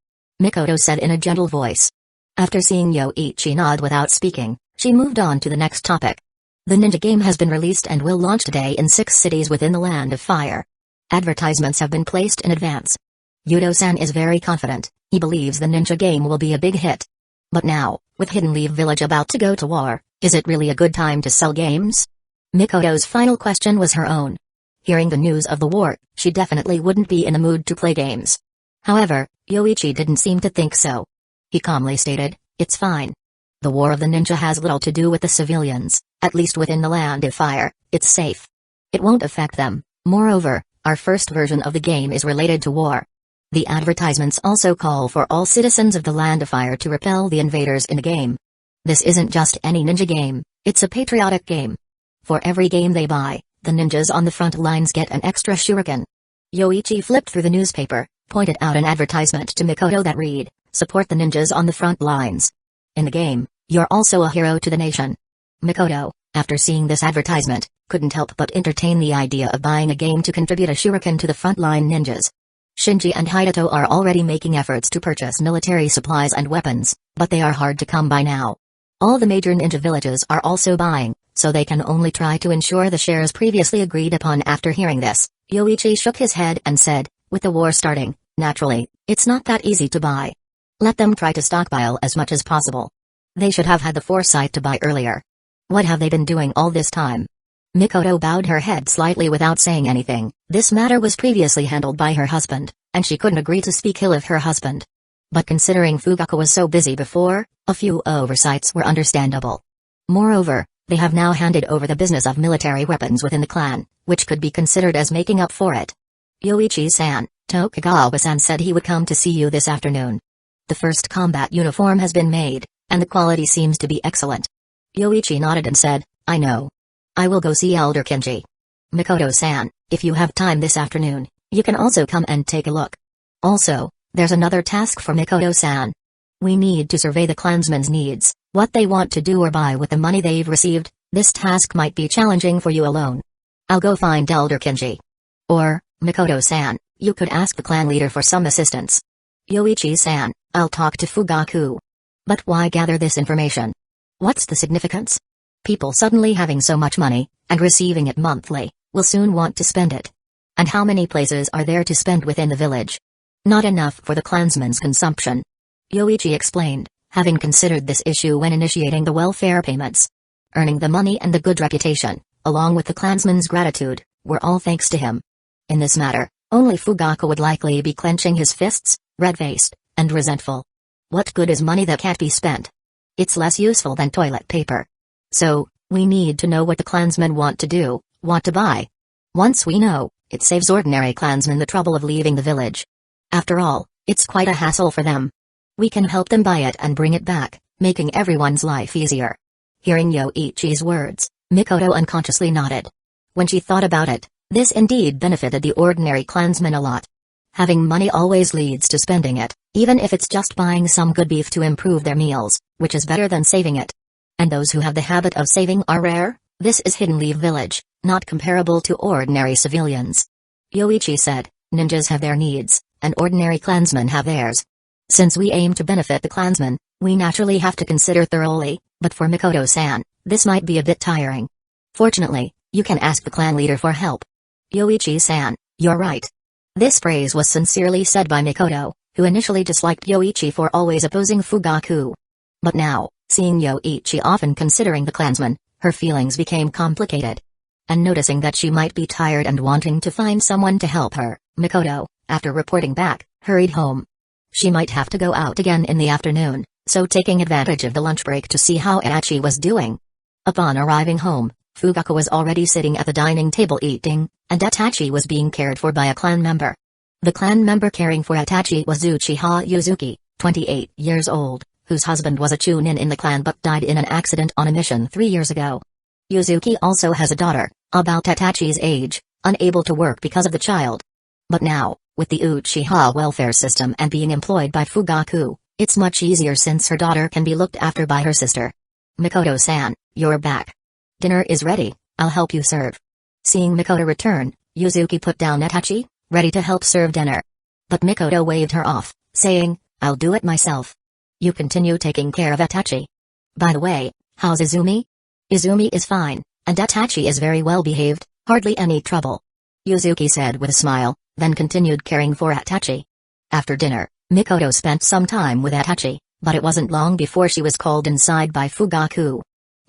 Mikoto said in a gentle voice. After seeing Yoichi nod without speaking, she moved on to the next topic. The ninja game has been released and will launch today in 6 cities within the Land of Fire. Advertisements have been placed in advance. Yudo-san is very confident, he believes the ninja game will be a big hit. But now, with Hidden Leaf Village about to go to war, is it really a good time to sell games? Mikoto's final question was her own. Hearing the news of the war, she definitely wouldn't be in the mood to play games. However, Yoichi didn't seem to think so. He calmly stated, it's fine. The war of the ninja has little to do with the civilians, at least within the Land of Fire, it's safe. It won't affect them. Moreover, our first version of the game is related to war. The advertisements also call for all citizens of the Land of Fire to repel the invaders in the game. This isn't just any ninja game, it's a patriotic game. For every game they buy, the ninjas on the front lines get an extra shuriken. Yoichi flipped through the newspaper, pointed out an advertisement to Mikoto that read, support the ninjas on the front lines. In the game, you're also a hero to the nation. Mikoto, after seeing this advertisement, couldn't help but entertain the idea of buying a game to contribute a shuriken to the frontline ninjas. Shinji and Hidato are already making efforts to purchase military supplies and weapons, but they are hard to come by now. All the major ninja villages are also buying, so they can only try to ensure the shares previously agreed upon. After hearing this, Yoichi shook his head and said, with the war starting, naturally, it's not that easy to buy. Let them try to stockpile as much as possible. They should have had the foresight to buy earlier. What have they been doing all this time? Mikoto bowed her head slightly without saying anything. This matter was previously handled by her husband, and she couldn't agree to speak ill of her husband. But considering Fugaku was so busy before, a few oversights were understandable. Moreover, they have now handed over the business of military weapons within the clan, which could be considered as making up for it. Yoichi-san, Tokugawa-san said he would come to see you this afternoon. The first combat uniform has been made, and the quality seems to be excellent. Yoichi nodded and said, I know. I will go see Elder Kenji. Mikoto-san, if you have time this afternoon, you can also come and take a look. Also, there's another task for Mikoto-san. We need to survey the clansmen's needs, what they want to do or buy with the money they've received. This task might be challenging for you alone. I'll go find Elder Kenji. Or, Mikoto-san, you could ask the clan leader for some assistance. Yoichi-san, I'll talk to Fugaku. But why gather this information? What's the significance? People suddenly having so much money, and receiving it monthly, will soon want to spend it. And how many places are there to spend within the village? Not enough for the clansmen's consumption. Yoichi explained, having considered this issue when initiating the welfare payments. Earning the money and the good reputation, along with the clansmen's gratitude, were all thanks to him. In this matter, only Fugaku would likely be clenching his fists, red-faced, and resentful. What good is money that can't be spent? It's less useful than toilet paper. So, we need to know what the clansmen want to do, want to buy. Once we know, it saves ordinary clansmen the trouble of leaving the village. After all, it's quite a hassle for them. We can help them buy it and bring it back, making everyone's life easier. Hearing Yoichi's words, Mikoto unconsciously nodded. When she thought about it, this indeed benefited the ordinary clansmen a lot. Having money always leads to spending it, even if it's just buying some good beef to improve their meals, which is better than saving it. And those who have the habit of saving are rare. This is Hidden Leaf Village, not comparable to ordinary civilians. Yoichi said, ninjas have their needs, and ordinary clansmen have theirs. Since we aim to benefit the clansmen, we naturally have to consider thoroughly, but for Mikoto-san, this might be a bit tiring. Fortunately, you can ask the clan leader for help. Yoichi-san, you're right. This phrase was sincerely said by Mikoto, who initially disliked Yoichi for always opposing Fugaku. But now, Seeing Yoichi often considering the clansman, her feelings became complicated. And noticing that she might be tired and wanting to find someone to help her, Mikoto, after reporting back, hurried home. She might have to go out again in the afternoon, so taking advantage of the lunch break to see how Itachi was doing. Upon arriving home, Fugaku was already sitting at the dining table eating, and Itachi was being cared for by a clan member. The clan member caring for Itachi was Uchiha Yuzuki, 28 years old, whose husband was a chunin in the clan but died in an accident on a mission 3 years ago. Yuzuki also has a daughter, about Itachi's age, unable to work because of the child. But now, with the Uchiha welfare system and being employed by Fugaku, it's much easier since her daughter can be looked after by her sister. Mikoto-san, you're back. Dinner is ready, I'll help you serve. Seeing Mikoto return, Yuzuki put down Itachi, ready to help serve dinner. But Mikoto waved her off, saying, I'll do it myself. You continue taking care of Itachi. By the way, how's Izumi? Izumi is fine, and Itachi is very well behaved, hardly any trouble. Yuzuki said with a smile, then continued caring for Itachi. After dinner, Mikoto spent some time with Itachi, but it wasn't long before she was called inside by Fugaku.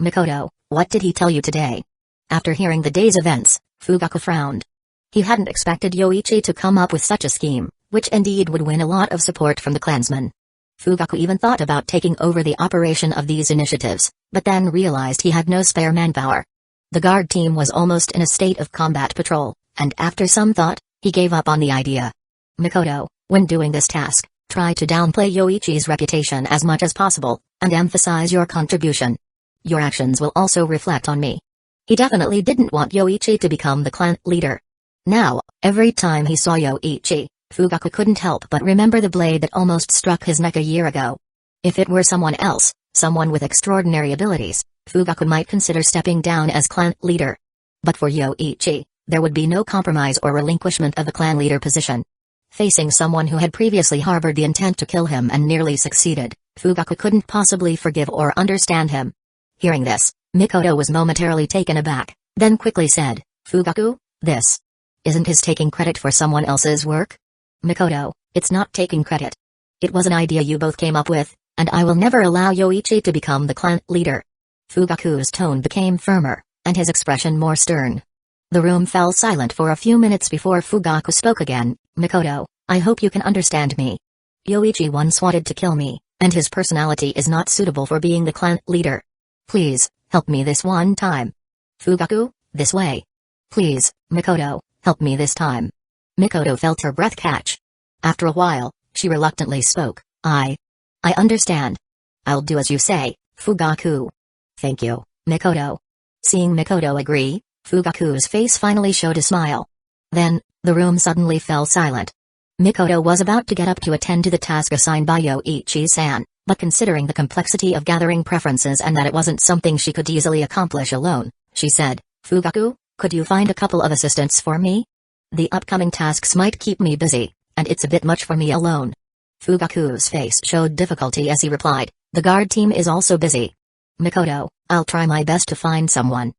Mikoto, what did he tell you today? After hearing the day's events, Fugaku frowned. He hadn't expected Yoichi to come up with such a scheme, which indeed would win a lot of support from the clansmen. Fugaku even thought about taking over the operation of these initiatives, but then realized he had no spare manpower. The guard team was almost in a state of combat patrol, and after some thought, he gave up on the idea. Mikoto, when doing this task, try to downplay Yoichi's reputation as much as possible, and emphasize your contribution. Your actions will also reflect on me. He definitely didn't want Yoichi to become the clan leader. Now, every time he saw Yoichi, Fugaku couldn't help but remember the blade that almost struck his neck a year ago. If it were someone else, someone with extraordinary abilities, Fugaku might consider stepping down as clan leader. But for Yoichi, there would be no compromise or relinquishment of the clan leader position. Facing someone who had previously harbored the intent to kill him and nearly succeeded, Fugaku couldn't possibly forgive or understand him. Hearing this, Mikoto was momentarily taken aback, then quickly said, Fugaku, this isn't his taking credit for someone else's work? Mikoto, it's not taking credit. It was an idea you both came up with, and I will never allow Yoichi to become the clan leader. Fugaku's tone became firmer, and his expression more stern. The room fell silent for a few minutes before Fugaku spoke again. Mikoto, I hope you can understand me. Yoichi once wanted to kill me, and his personality is not suitable for being the clan leader. Please, help me this one time. Fugaku, this way. Please, Mikoto, help me this time. Mikoto felt her breath catch. After a while, she reluctantly spoke, I understand. I'll do as you say, Fugaku. Thank you, Mikoto. Seeing Mikoto agree, Fugaku's face finally showed a smile. Then, the room suddenly fell silent. Mikoto was about to get up to attend to the task assigned by Yoichi-san, but considering the complexity of gathering preferences and that it wasn't something she could easily accomplish alone, she said, Fugaku, could you find a couple of assistants for me? The upcoming tasks might keep me busy, and it's a bit much for me alone. Fugaku's face showed difficulty as he replied, the guard team is also busy. Mikoto, I'll try my best to find someone.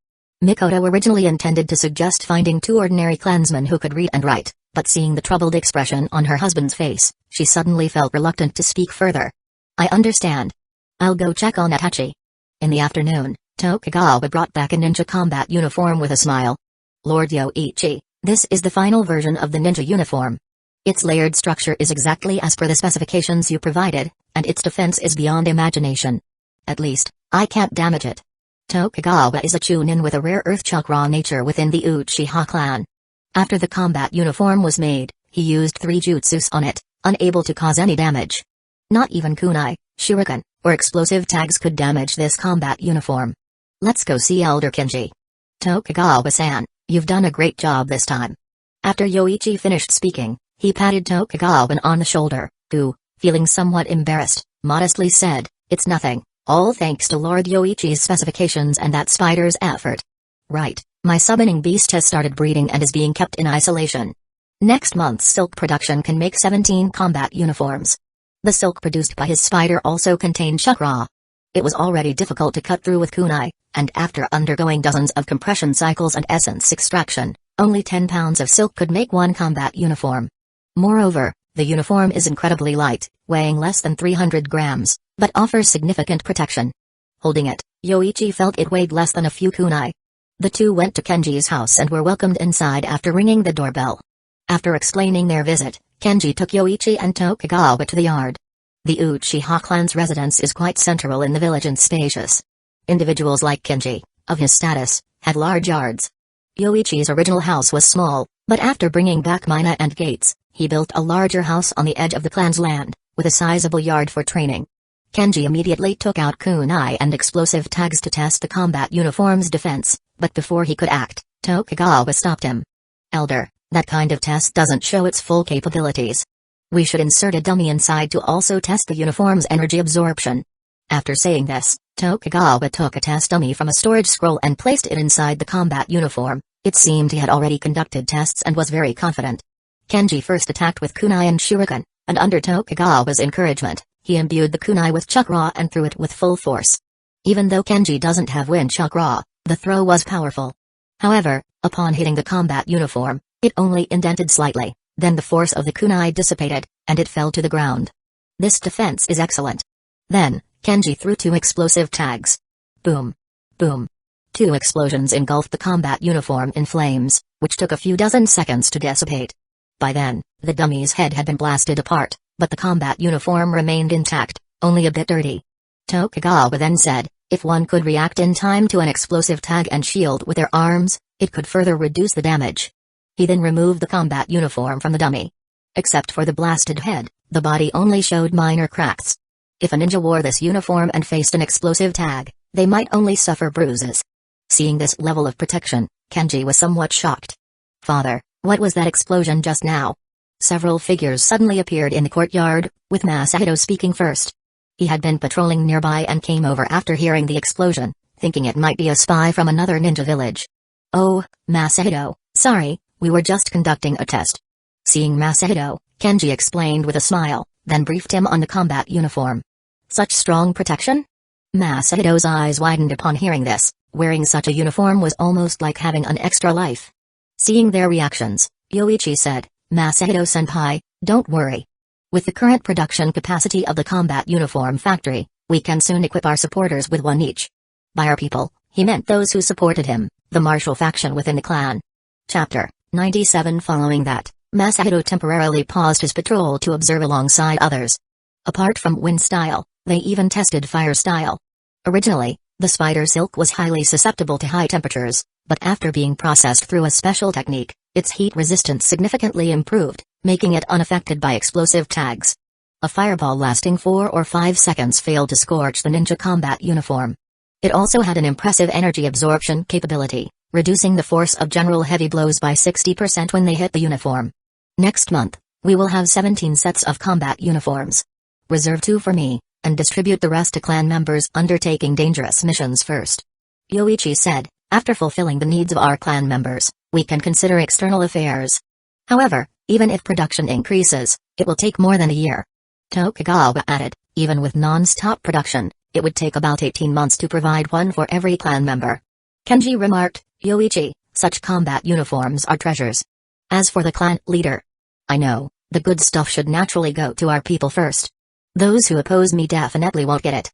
Mikoto originally intended to suggest finding 2 ordinary clansmen who could read and write, but seeing the troubled expression on her husband's face, she suddenly felt reluctant to speak further. I understand. I'll go check on Itachi. In the afternoon, Tokugawa brought back a ninja combat uniform with a smile. Lord Yoichi, this is the final version of the ninja uniform. Its layered structure is exactly as per the specifications you provided, and its defense is beyond imagination. At least, I can't damage it. Tokugawa is a chunin with a rare earth chakra nature within the Uchiha clan. After the combat uniform was made, he used 3 jutsus on it, unable to cause any damage. Not even kunai, shuriken, or explosive tags could damage this combat uniform. Let's go see Elder Kenji. Tokugawa-san, you've done a great job this time. After Yoichi finished speaking, he patted Tokugawa on the shoulder, who, feeling somewhat embarrassed, modestly said, it's nothing, all thanks to Lord Yoichi's specifications and that spider's effort. Right, my summoning beast has started breeding and is being kept in isolation. Next month's silk production can make 17 combat uniforms. The silk produced by his spider also contained chakra. It was already difficult to cut through with kunai, and after undergoing dozens of compression cycles and essence extraction, only 10 pounds of silk could make 1 combat uniform. Moreover, the uniform is incredibly light, weighing less than 300 grams, but offers significant protection. Holding it, Yoichi felt it weighed less than a few kunai. The two went to Kenji's house and were welcomed inside after ringing the doorbell. After explaining their visit, Kenji took Yoichi and Tokugawa to the yard. The Uchiha clan's residence is quite central in the village and spacious. Individuals like Kenji, of his status, had large yards. Yoichi's original house was small, but after bringing back Mina and Gates, he built a larger house on the edge of the clan's land, with a sizable yard for training. Kenji immediately took out kunai and explosive tags to test the combat uniform's defense, but before he could act, Tokugawa stopped him. Elder, that kind of test doesn't show its full capabilities. We should insert a dummy inside to also test the uniform's energy absorption. After saying this, Tokugawa took a test dummy from a storage scroll and placed it inside the combat uniform. It seemed he had already conducted tests and was very confident. Kenji first attacked with kunai and shuriken, and under Tokugawa's encouragement, he imbued the kunai with chakra and threw it with full force. Even though Kenji doesn't have wind chakra, the throw was powerful. However, upon hitting the combat uniform, it only indented slightly, then the force of the kunai dissipated, and it fell to the ground. This defense is excellent. Then, Kenji threw 2 explosive tags. Boom. Boom. 2 explosions engulfed the combat uniform in flames, which took a few dozen seconds to dissipate. By then, the dummy's head had been blasted apart, but the combat uniform remained intact, only a bit dirty. Tokugawa then said, if one could react in time to an explosive tag and shield with their arms, it could further reduce the damage. He then removed the combat uniform from the dummy. Except for the blasted head, the body only showed minor cracks. If a ninja wore this uniform and faced an explosive tag, they might only suffer bruises. Seeing this level of protection, Kenji was somewhat shocked. Father, what was that explosion just now? Several figures suddenly appeared in the courtyard, with Masahito speaking first. He had been patrolling nearby and came over after hearing the explosion, thinking it might be a spy from another ninja village. Oh, Masahito, sorry, we were just conducting a test. Seeing Masahito, Kenji explained with a smile, then briefed him on the combat uniform. Such strong protection? Masahito's eyes widened upon hearing this. Wearing such a uniform was almost like having an extra life. Seeing their reactions, Yoichi said, Masahito-senpai, don't worry. With the current production capacity of the combat uniform factory, we can soon equip our supporters with one each. By our people, he meant those who supported him, the martial faction within the clan. Chapter 97. Following that, Masahito temporarily paused his patrol to observe alongside others. Apart from wind style, they even tested fire style. Originally, the spider silk was highly susceptible to high temperatures, but after being processed through a special technique, its heat resistance significantly improved, making it unaffected by explosive tags. A fireball lasting 4 or 5 seconds failed to scorch the ninja combat uniform. It also had an impressive energy absorption capability, reducing the force of general heavy blows by 60% when they hit the uniform. Next month, we will have 17 sets of combat uniforms. Reserve 2 for me, and distribute the rest to clan members undertaking dangerous missions first. Yoichi said, after fulfilling the needs of our clan members, we can consider external affairs. However, even if production increases, it will take more than a year. Tokugawa added, even with non-stop production, it would take about 18 months to provide one for every clan member. Kenji remarked, Yoichi, such combat uniforms are treasures. As for the clan leader, I know, the good stuff should naturally go to our people first. Those who oppose me definitely won't get it.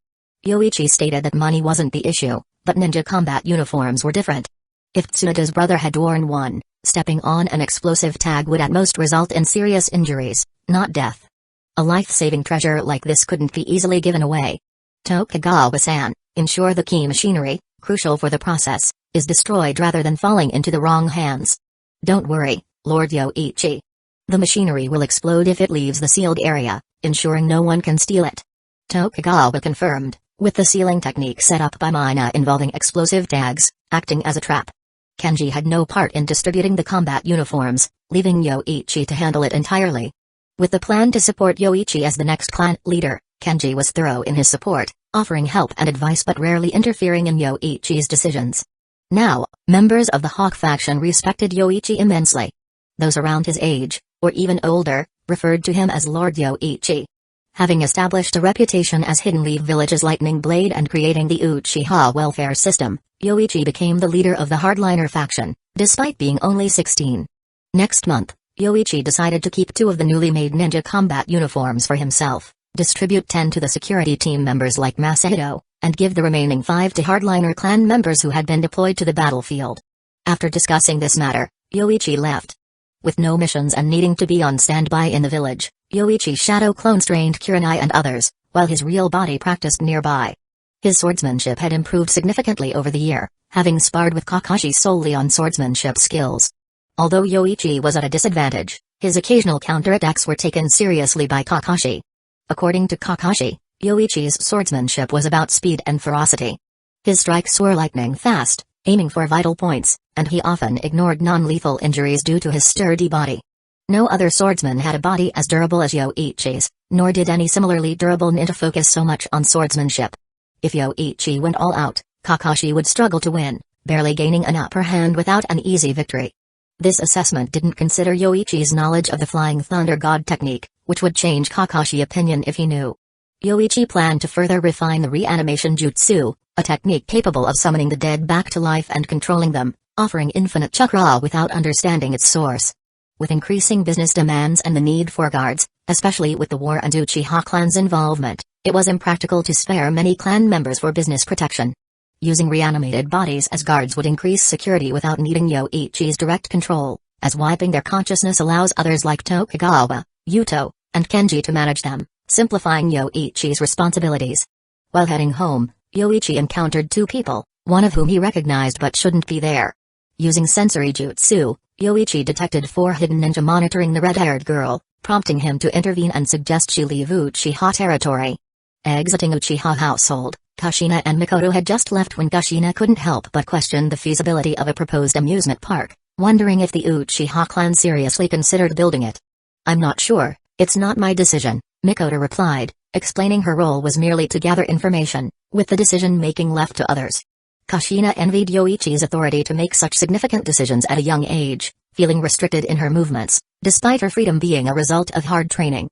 Yoichi stated that money wasn't the issue, but ninja combat uniforms were different. If Tsunada's brother had worn one, stepping on an explosive tag would at most result in serious injuries, not death. A life-saving treasure like this couldn't be easily given away. Tokugawa-san, ensure the key machinery, crucial for the process, is destroyed rather than falling into the wrong hands. Don't worry, Lord Yoichi. The machinery will explode if it leaves the sealed area, ensuring no one can steal it. Tokugawa confirmed, with the sealing technique set up by Mina involving explosive tags, acting as a trap. Kenji had no part in distributing the combat uniforms, leaving Yoichi to handle it entirely. With the plan to support Yoichi as the next clan leader, Kenji was thorough in his support, offering help and advice but rarely interfering in Yoichi's decisions. Now, members of the Hawk faction respected Yoichi immensely. Those around his age, or even older, referred to him as Lord Yoichi. Having established a reputation as Hidden Leaf Village's Lightning Blade and creating the Uchiha welfare system, Yoichi became the leader of the hardliner faction, despite being only 16. Next month, Yoichi decided to keep 2 of the newly made ninja combat uniforms for himself, distribute 10 to the security team members like Masahito, and give the remaining 5 to hardliner clan members who had been deployed to the battlefield. After discussing this matter, Yoichi left. With no missions and needing to be on standby in the village, Yoichi's shadow clones trained Kurenai and others, while his real body practiced nearby. His swordsmanship had improved significantly over the year, having sparred with Kakashi solely on swordsmanship skills. Although Yoichi was at a disadvantage, his occasional counterattacks were taken seriously by Kakashi. According to Kakashi, Yoichi's swordsmanship was about speed and ferocity. His strikes were lightning fast, aiming for vital points, and he often ignored non-lethal injuries due to his sturdy body. No other swordsman had a body as durable as Yoichi's, nor did any similarly durable ninja focus so much on swordsmanship. If Yoichi went all out, Kakashi would struggle to win, barely gaining an upper hand without an easy victory. This assessment didn't consider Yoichi's knowledge of the Flying Thunder God technique, which would change Kakashi's opinion if he knew. Yoichi planned to further refine the reanimation jutsu, a technique capable of summoning the dead back to life and controlling them, offering infinite chakra without understanding its source. With increasing business demands and the need for guards, especially with the war and Uchiha clan's involvement, it was impractical to spare many clan members for business protection. Using reanimated bodies as guards would increase security without needing Yoichi's direct control, as wiping their consciousness allows others like Tokugawa, Yuto, and Kenji to manage them, simplifying Yoichi's responsibilities. While heading home, Yoichi encountered 2 people, one of whom he recognized but shouldn't be there. Using sensory jutsu, Yoichi detected 4 hidden ninja monitoring the red-haired girl, prompting him to intervene and suggest she leave Uchiha territory. Exiting Uchiha household, Kushina and Mikoto had just left when Kushina couldn't help but question the feasibility of a proposed amusement park, wondering if the Uchiha clan seriously considered building it. "I'm not sure, it's not my decision," Mikoto replied, explaining her role was merely to gather information, with the decision-making left to others. Kushina envied Yoichi's authority to make such significant decisions at a young age, feeling restricted in her movements, despite her freedom being a result of hard training.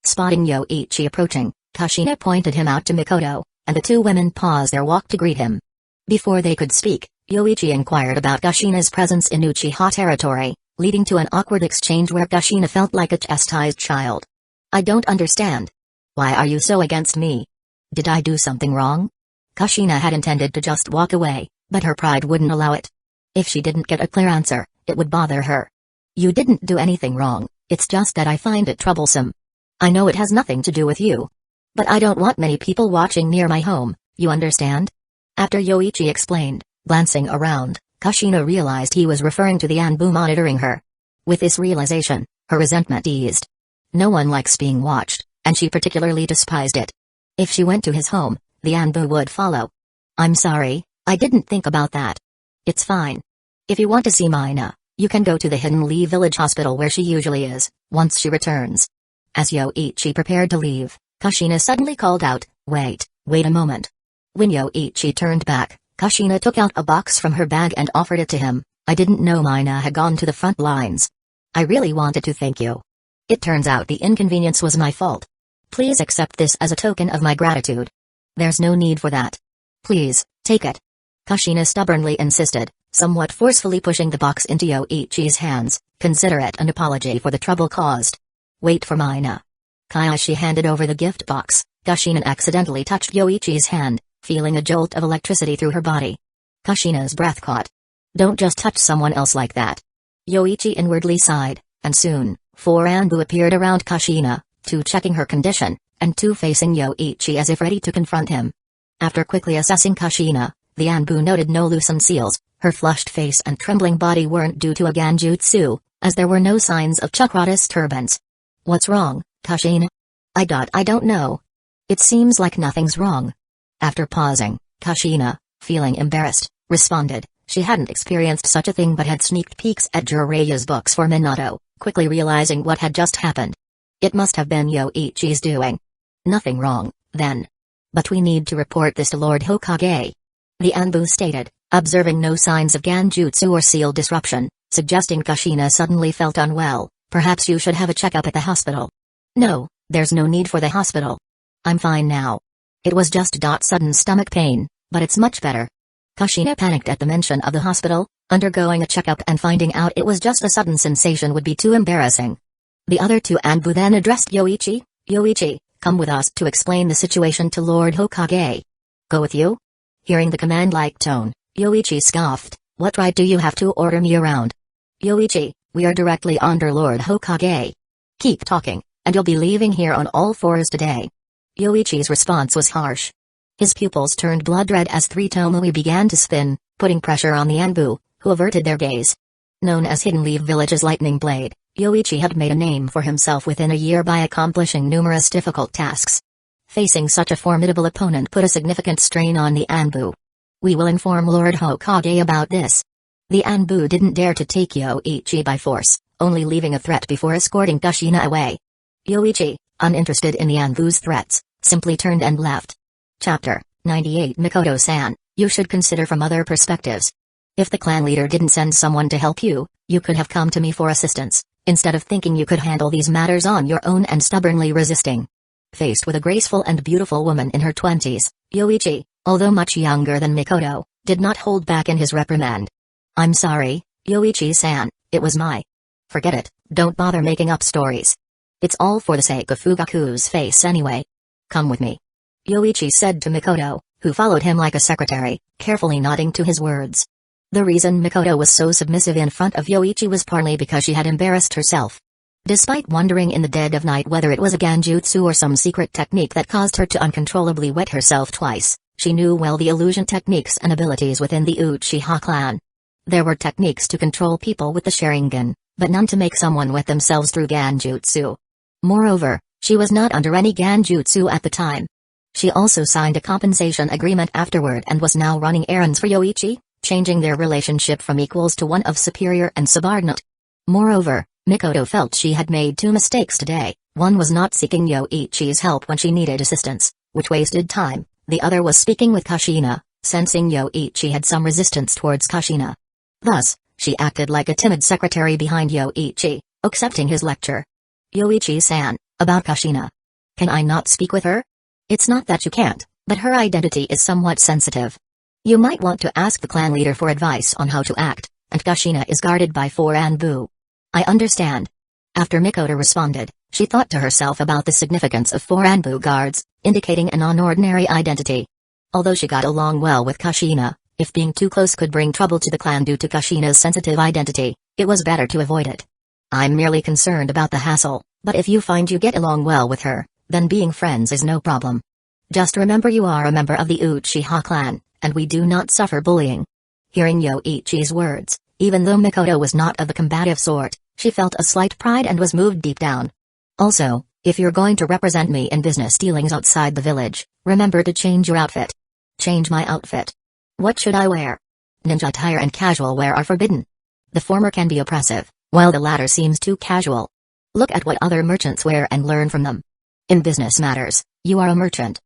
Spotting Yoichi approaching, Kushina pointed him out to Mikoto, and the 2 women paused their walk to greet him. Before they could speak, Yoichi inquired about Kushina's presence in Uchiha territory, leading to an awkward exchange where Kushina felt like a chastised child. "I don't understand. Why are you so against me? Did I do something wrong?" Kushina had intended to just walk away, but her pride wouldn't allow it. If she didn't get a clear answer, it would bother her. "You didn't do anything wrong, it's just that I find it troublesome. I know it has nothing to do with you. But I don't want many people watching near my home, you understand?" After Yoichi explained, glancing around, Kushina realized he was referring to the Anbu monitoring her. With this realization, her resentment eased. No one likes being watched, and she particularly despised it. If she went to his home, the Anbu would follow. "I'm sorry, I didn't think about that. It's fine. If you want to see Mina, you can go to the Hidden Lee Village Hospital where she usually is, once she returns." As Yoichi prepared to leave, Kushina suddenly called out, wait a moment." When Yoichi turned back, Kushina took out a box from her bag and offered it to him. "I didn't know Mina had gone to the front lines. I really wanted to thank you. It turns out the inconvenience was my fault. Please accept this as a token of my gratitude." "There's no need for that. Please, take it." Kushina stubbornly insisted, somewhat forcefully pushing the box into Yoichi's hands. "Consider it an apology for the trouble caused. Wait for Mina." As she handed over the gift box, Kushina accidentally touched Yoichi's hand, feeling a jolt of electricity through her body. Kushina's breath caught. "Don't just touch someone else like that." Yoichi inwardly sighed, and soon, 4 Anbu appeared around Kushina, 2 checking her condition, and 2 facing Yoichi as if ready to confront him. After quickly assessing Kushina, the Anbu noted no loosened seals. Her flushed face and trembling body weren't due to a Ganjutsu, as there were no signs of chakra disturbance. "What's wrong, Kushina?" I don't know. It seems like nothing's wrong." After pausing, Kushina, feeling embarrassed, responded. She hadn't experienced such a thing but had sneaked peeks at Jiraiya's books for Minato, quickly realizing what had just happened. It must have been Yoichi's doing. "Nothing wrong, then. But we need to report this to Lord Hokage," the Anbu stated, observing no signs of Ganjutsu or seal disruption, suggesting Kushina suddenly felt unwell. "Perhaps you should have a checkup at the hospital." "No, there's no need for the hospital. I'm fine now. It was just sudden stomach pain, but it's much better." Kushina panicked at the mention of the hospital. Undergoing a checkup and finding out it was just a sudden sensation would be too embarrassing. The other 2 Anbu then addressed Yoichi. "Yoichi, come with us to explain the situation to Lord Hokage." Go with you? Hearing the command-like tone, Yoichi scoffed. What right do you have to order me around? Yoichi, we are directly under Lord Hokage. Keep talking, and you'll be leaving here on all fours today. Yoichi's response was harsh. His pupils turned blood red as three Tomui began to spin, putting pressure on the Anbu, who averted their gaze. Known as Hidden Leaf Village's lightning blade, Yoichi had made a name for himself within a year by accomplishing numerous difficult tasks. Facing such a formidable opponent put a significant strain on the Anbu. We will inform Lord Hokage about this. The Anbu didn't dare to take Yoichi by force, only leaving a threat before escorting Kushina away. Yoichi, uninterested in the Anbu's threats, simply turned and left. Chapter 98 Mikoto-san, you should consider from other perspectives. If the clan leader didn't send someone to help you, you could have come to me for assistance, instead of thinking you could handle these matters on your own and stubbornly resisting. Faced with a graceful and beautiful woman in her 20s, Yoichi, although much younger than Mikoto, did not hold back in his reprimand. I'm sorry, Yoichi-san, it was my. Forget it, don't bother making up stories. It's all for the sake of Fugaku's face anyway. Come with me. Yoichi said to Mikoto, who followed him like a secretary, carefully nodding to his words. The reason Mikoto was so submissive in front of Yoichi was partly because she had embarrassed herself. Despite wondering in the dead of night whether it was a genjutsu or some secret technique that caused her to uncontrollably wet herself twice, she knew well the illusion techniques and abilities within the Uchiha clan. There were techniques to control people with the Sharingan, but none to make someone wet themselves through genjutsu. Moreover, she was not under any genjutsu at the time. She also signed a compensation agreement afterward and was now running errands for Yoichi, changing their relationship from equals to one of superior and subordinate. Moreover, Mikoto felt she had made two mistakes today. One was not seeking Yoichi's help when she needed assistance, which wasted time. The other was speaking with Kushina, sensing Yoichi had some resistance towards Kushina. Thus, she acted like a timid secretary behind Yoichi, accepting his lecture. Yoichi-san, about Kushina. Can I not speak with her? It's not that you can't, but her identity is somewhat sensitive. You might want to ask the clan leader for advice on how to act, and Kushina is guarded by 4 Anbu. I understand. After Mikoto responded, she thought to herself about the significance of 4 Anbu guards, indicating an unordinary identity. Although she got along well with Kushina, if being too close could bring trouble to the clan due to Kushina's sensitive identity, it was better to avoid it. I'm merely concerned about the hassle, but if you find you get along well with her, then being friends is no problem. Just remember you are a member of the Uchiha clan, and we do not suffer bullying. Hearing Yoichi's words, even though Mikoto was not of the combative sort, she felt a slight pride and was moved deep down. Also, if you're going to represent me in business dealings outside the village, remember to change your outfit. Change my outfit. What should I wear? Ninja attire and casual wear are forbidden. The former can be oppressive, while the latter seems too casual. Look at what other merchants wear and learn from them. In business matters, you are a merchant.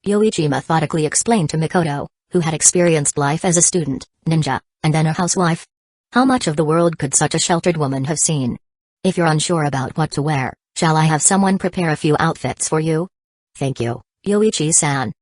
Yoichi methodically explained to Mikoto, who had experienced life as a student, ninja, and then a housewife. How much of the world could such a sheltered woman have seen? If you're unsure about what to wear, shall I have someone prepare a few outfits for you? Thank you, Yoichi-san.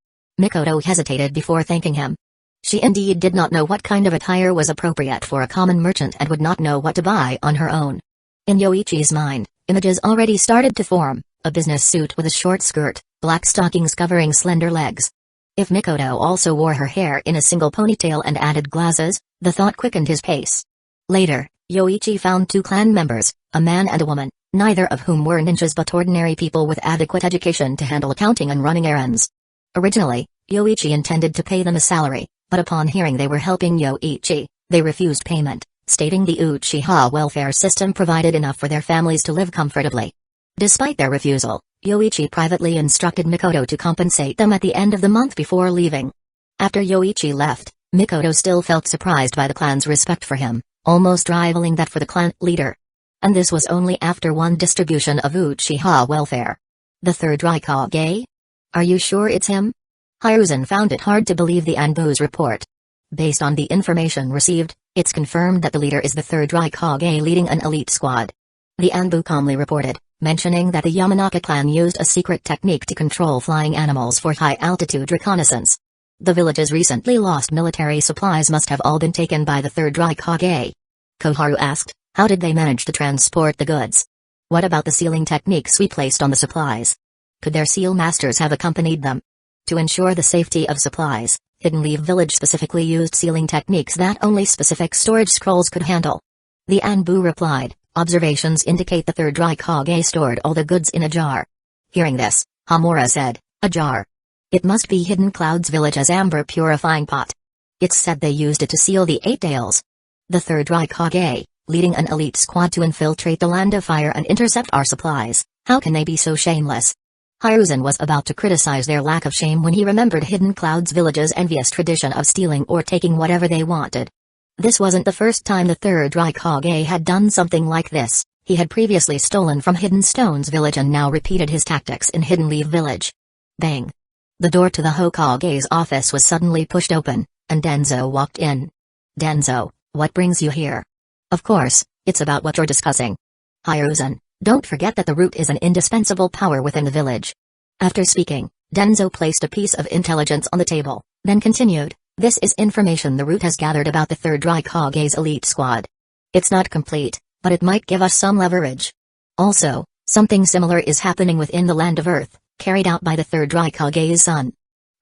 Mikoto hesitated before thanking him. She indeed did not know what kind of attire was appropriate for a common merchant and would not know what to buy on her own. In Yoichi's mind, images already started to form, a business suit with a short skirt, black stockings covering slender legs. If Mikoto also wore her hair in a single ponytail and added glasses, the thought quickened his pace. Later, Yoichi found 2 clan members, a man and a woman, neither of whom were ninjas but ordinary people with adequate education to handle accounting and running errands. Originally, Yoichi intended to pay them a salary, but upon hearing they were helping Yoichi, they refused payment, stating the Uchiha welfare system provided enough for their families to live comfortably. Despite their refusal, Yoichi privately instructed Mikoto to compensate them at the end of the month before leaving. After Yoichi left, Mikoto still felt surprised by the clan's respect for him, almost rivaling that for the clan leader. And this was only after one distribution of Uchiha welfare. The 3rd Raikage? Are you sure it's him? Hiruzen found it hard to believe the Anbu's report. Based on the information received, it's confirmed that the leader is the 3rd Raikage leading an elite squad. The Anbu calmly reported, mentioning that the Yamanaka clan used a secret technique to control flying animals for high-altitude reconnaissance. The village's recently lost military supplies must have all been taken by the 3rd Raikage. Koharu asked, how did they manage to transport the goods? What about the sealing techniques we placed on the supplies? Could their seal masters have accompanied them? To ensure the safety of supplies, Hidden Leaf Village specifically used sealing techniques that only specific storage scrolls could handle. The Anbu replied, observations indicate the third Raikage stored all the goods in a jar. Hearing this, Hamura said, a jar. It must be Hidden Cloud's village's amber purifying pot. It's said they used it to seal the Eight Tails. The third Raikage, leading an elite squad to infiltrate the Land of Fire and intercept our supplies, how can they be so shameless? Hiruzen was about to criticize their lack of shame when he remembered Hidden Cloud's village's envious tradition of stealing or taking whatever they wanted. This wasn't the first time the third Raikage had done something like this. He had previously stolen from Hidden Stone's village and now repeated his tactics in Hidden Leaf Village. Bang! The door to the Hokage's office was suddenly pushed open, and Danzō walked in. Danzō, what brings you here? Of course, it's about what you're discussing. Hiruzen, don't forget that the root is an indispensable power within the village. After speaking, Danzō placed a piece of intelligence on the table, then continued, this is information the root has gathered about the third Raikage's elite squad. It's not complete, but it might give us some leverage. Also, something similar is happening within the Land of Earth, carried out by the third Raikage's son.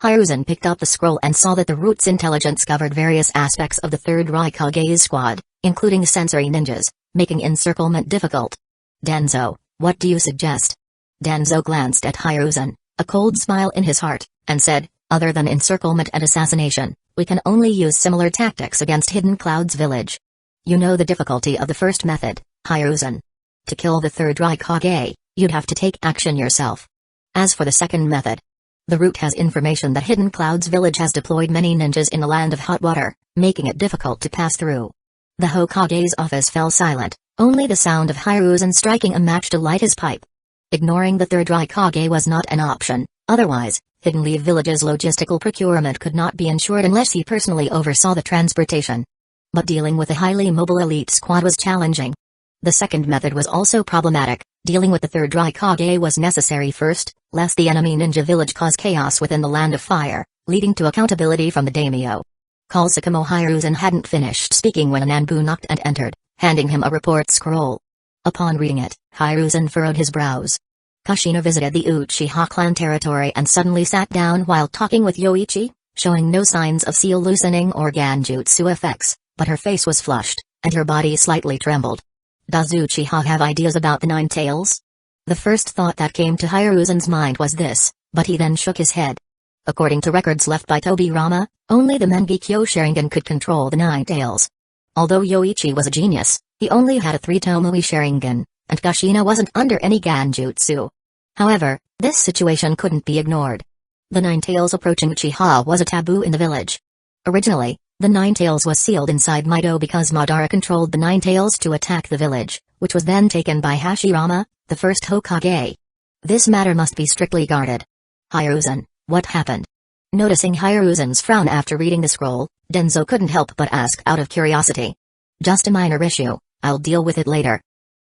Hiruzen picked up the scroll and saw that the root's intelligence covered various aspects of the third Raikage's squad, including sensory ninjas, making encirclement difficult. Danzō, what do you suggest? Danzō glanced at Hiruzen, a cold smile in his heart, and said, other than encirclement and assassination, we can only use similar tactics against Hidden Cloud's village. You know the difficulty of the first method, Hiruzen. To kill the third Raikage, you'd have to take action yourself. As for the second method, the root has information that Hidden Cloud's village has deployed many ninjas in the Land of Hot Water, making it difficult to pass through. The Hokage's office fell silent, only the sound of Hiruzen striking a match to light his pipe. Ignoring the third Raikage was not an option, otherwise, Hidden Leaf Village's logistical procurement could not be ensured unless he personally oversaw the transportation. But dealing with a highly mobile elite squad was challenging. The second method was also problematic. Dealing with the third Raikage was necessary first, lest the enemy ninja village cause chaos within the Land of Fire, leading to accountability from the daimyo. Call Sakamo. Hiruzen hadn't finished speaking when Anbu knocked and entered, handing him a report scroll. Upon reading it, Hiruzen furrowed his brows. Kushina visited the Uchiha clan territory and suddenly sat down while talking with Yoichi, showing no signs of seal loosening or Ganjutsu effects, but her face was flushed, and her body slightly trembled. Does Uchiha have ideas about the Nine Tails? The first thought that came to Hiruzen's mind was this, but he then shook his head. According to records left by Tobirama, only the Mangekyo Sharingan could control the Nine Tails. Although Yoichi was a genius, he only had a 3-Tomoe Sharingan, and Kushina wasn't under any Ganjutsu. However, this situation couldn't be ignored. The Nine Tails approaching Uchiha was a taboo in the village. Originally, the Nine Tails was sealed inside Mundo because Madara controlled the Nine Tails to attack the village, which was then taken by Hashirama, the first Hokage. This matter must be strictly guarded. Hiruzen, what happened? Noticing Hiruzen's frown after reading the scroll, Danzō couldn't help but ask out of curiosity. Just a minor issue, I'll deal with it later.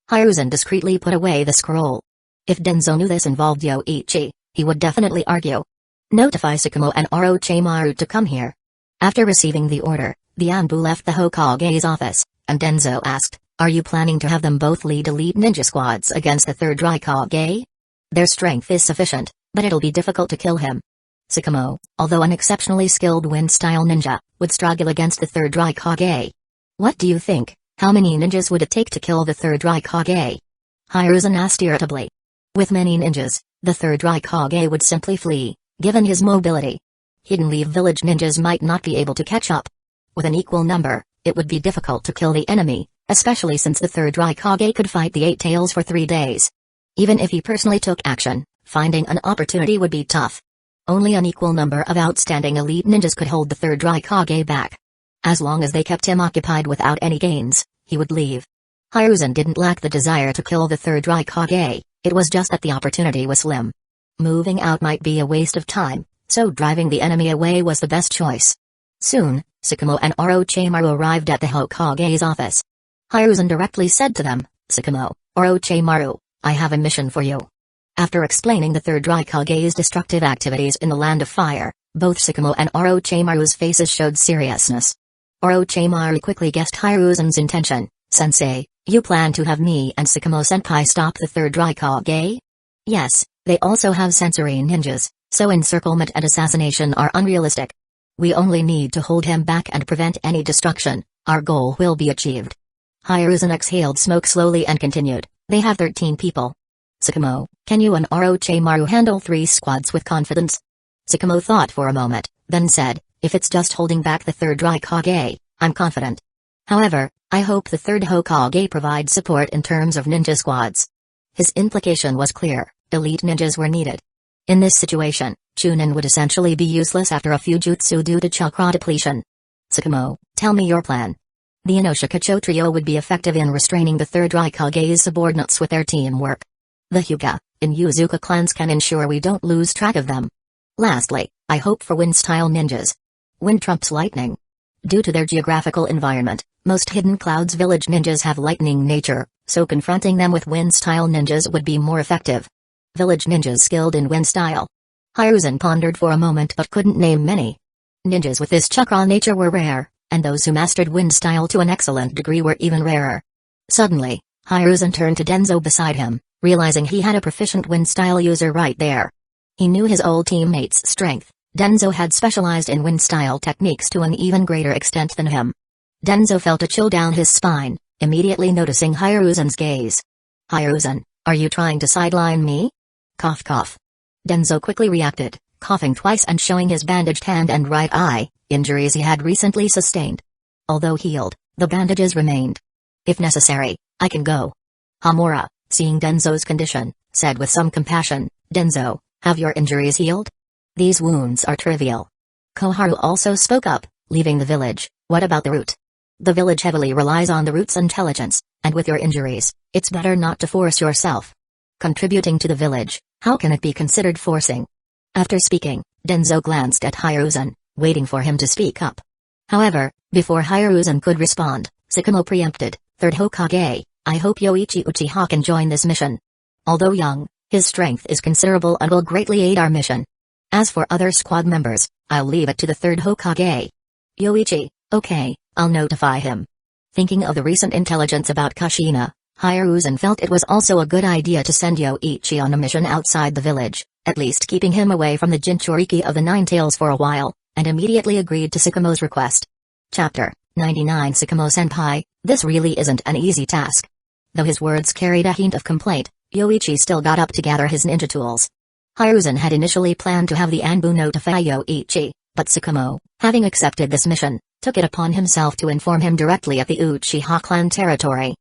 Hiruzen discreetly put away the scroll. If Danzō knew this involved Yoichi, he would definitely argue. Notify Sakamo and Orochimaru to come here. After receiving the order, the Anbu left the Hokage's office, and Danzō asked, are you planning to have them both lead elite ninja squads against the third Raikage? Their strength is sufficient, but it'll be difficult to kill him. Sakamo, although an exceptionally skilled wind-style ninja, would struggle against the third Raikage. What do you think? How many ninjas would it take to kill the third Raikage? Hiruzen asked irritably. With many ninjas, the third Raikage would simply flee, given his mobility. Hidden Leaf Village ninjas might not be able to catch up. With an equal number, it would be difficult to kill the enemy, especially since the third Raikage could fight the Eight Tails for 3 days. Even if he personally took action, finding an opportunity would be tough. Only an equal number of outstanding elite ninjas could hold the third Raikage back. As long as they kept him occupied without any gains, he would leave. Hiruzen didn't lack the desire to kill the third Raikage, it was just that the opportunity was slim. Moving out might be a waste of time, so driving the enemy away was the best choice. Soon, Sakamo and Orochimaru arrived at the Hokage's office. Hiruzen directly said to them, Sakamo, Orochimaru, I have a mission for you. After explaining the third Raikage's destructive activities in the Land of Fire, both Sakamo and Orochimaru's faces showed seriousness. Orochimaru quickly guessed Hiruzen's intention. Sensei, you plan to have me and Sakamo-senpai stop the third Raikage? Yes, they also have sensory ninjas, So encirclement and assassination are unrealistic. We only need to hold him back and prevent any destruction. Our goal will be achieved. Hiruzen exhaled smoke slowly and continued, they have 13 people. Sakamo, can you and Orochimaru handle 3 squads with confidence? Sakamo thought for a moment, then said, if it's just holding back the 3rd Raikage, I'm confident. However, I hope the 3rd Hokage provides support in terms of ninja squads. His implication was clear, elite ninjas were needed. In this situation, Chunin would essentially be useless after a few jutsu due to chakra depletion. Sakamo, tell me your plan. The Inoshikacho trio would be effective in restraining the 3rd Raikage's subordinates with their teamwork. The Hyuga, in Yuzuka clans can ensure we don't lose track of them. Lastly, I hope for wind-style ninjas. Wind trumps lightning. Due to their geographical environment, most Hidden Clouds village ninjas have lightning nature, so confronting them with wind-style ninjas would be more effective. Village ninjas skilled in wind-style. Hiruzen pondered for a moment but couldn't name many. Ninjas with this chakra nature were rare, and those who mastered wind-style to an excellent degree were even rarer. Suddenly, Hiruzen turned to Danzō beside him, realizing he had a proficient wind-style user right there. He knew his old teammate's strength. Danzō had specialized in wind-style techniques to an even greater extent than him. Danzō felt a chill down his spine, immediately noticing Hiruzen's gaze. Hiruzen, are you trying to sideline me? Cough cough. Danzō quickly reacted, coughing twice and showing his bandaged hand and right eye, injuries he had recently sustained. Although healed, the bandages remained. If necessary, I can go. Hamura, seeing Danzō's condition, said with some compassion, Danzō, have your injuries healed? These wounds are trivial. Koharu also spoke up, leaving the village, what about the route? The village heavily relies on the route's intelligence, and with your injuries, it's better not to force yourself. Contributing to the village, how can it be considered forcing? After speaking, Danzō glanced at Hiruzen, waiting for him to speak up. However, before Hiruzen could respond, Sakamo preempted, 3rd Hokage, I hope Yoichi Uchiha can join this mission. Although young, his strength is considerable and will greatly aid our mission. As for other squad members, I'll leave it to the 3rd Hokage. Yoichi, okay, I'll notify him. Thinking of the recent intelligence about Kushina, Hiruzen felt it was also a good idea to send Yoichi on a mission outside the village, at least keeping him away from the Jinchuriki of the Nine Tails for a while, and immediately agreed to Sakamo's request. Chapter 99 Sakamo-senpai, this really isn't an easy task. Though his words carried a hint of complaint, Yoichi still got up to gather his ninja tools. Hiruzen had initially planned to have the Anbu notify Yoichi, but Sakamo, having accepted this mission, took it upon himself to inform him directly at the Uchiha clan territory.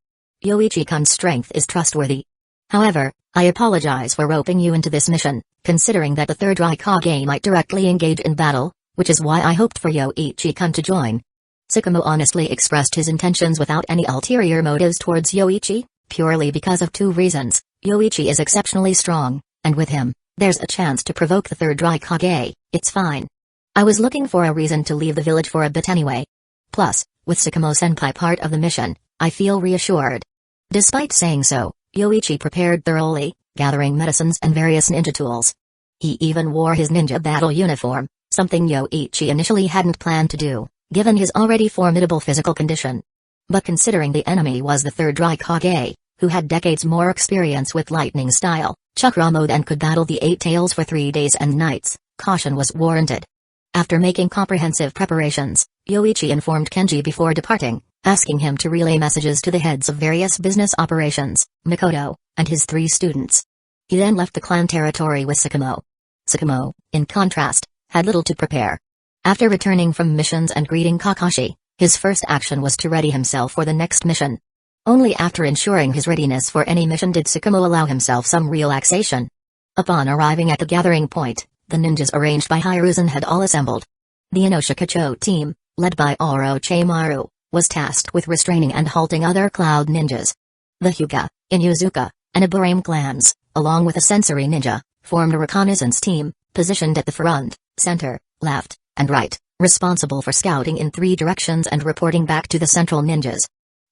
Yoichi-kun's strength is trustworthy. However, I apologize for roping you into this mission, considering that the 3rd Raikage might directly engage in battle, which is why I hoped for Yoichi-kun to join. Sakamo honestly expressed his intentions without any ulterior motives towards Yoichi, purely because of 2 reasons. Yoichi is exceptionally strong, and with him, there's a chance to provoke the 3rd Raikage, it's fine. I was looking for a reason to leave the village for a bit anyway. Plus, with Sakamo-senpai part of the mission, I feel reassured. Despite saying so, Yoichi prepared thoroughly, gathering medicines and various ninja tools. He even wore his ninja battle uniform, something Yoichi initially hadn't planned to do, given his already formidable physical condition. But considering the enemy was the 3rd Raikage, who had decades more experience with lightning style, chakra mode and could battle the 8 tails for 3 days and nights, caution was warranted. After making comprehensive preparations, Yoichi informed Kenji before departing, asking him to relay messages to the heads of various business operations, Mikoto, and his 3 students. He then left the clan territory with Sakamo. Sakamo, in contrast, had little to prepare. After returning from missions and greeting Kakashi, his first action was to ready himself for the next mission. Only after ensuring his readiness for any mission did Sakamo allow himself some relaxation. Upon arriving at the gathering point, the ninjas arranged by Hiruzen had all assembled. The Inoshikacho team, led by Orochimaru, was tasked with restraining and halting other cloud ninjas. The Hyuga, Inuzuka, and Ibarame clans, along with a sensory ninja, formed a reconnaissance team, positioned at the front, center, left, and right, responsible for scouting in 3 directions and reporting back to the central ninjas.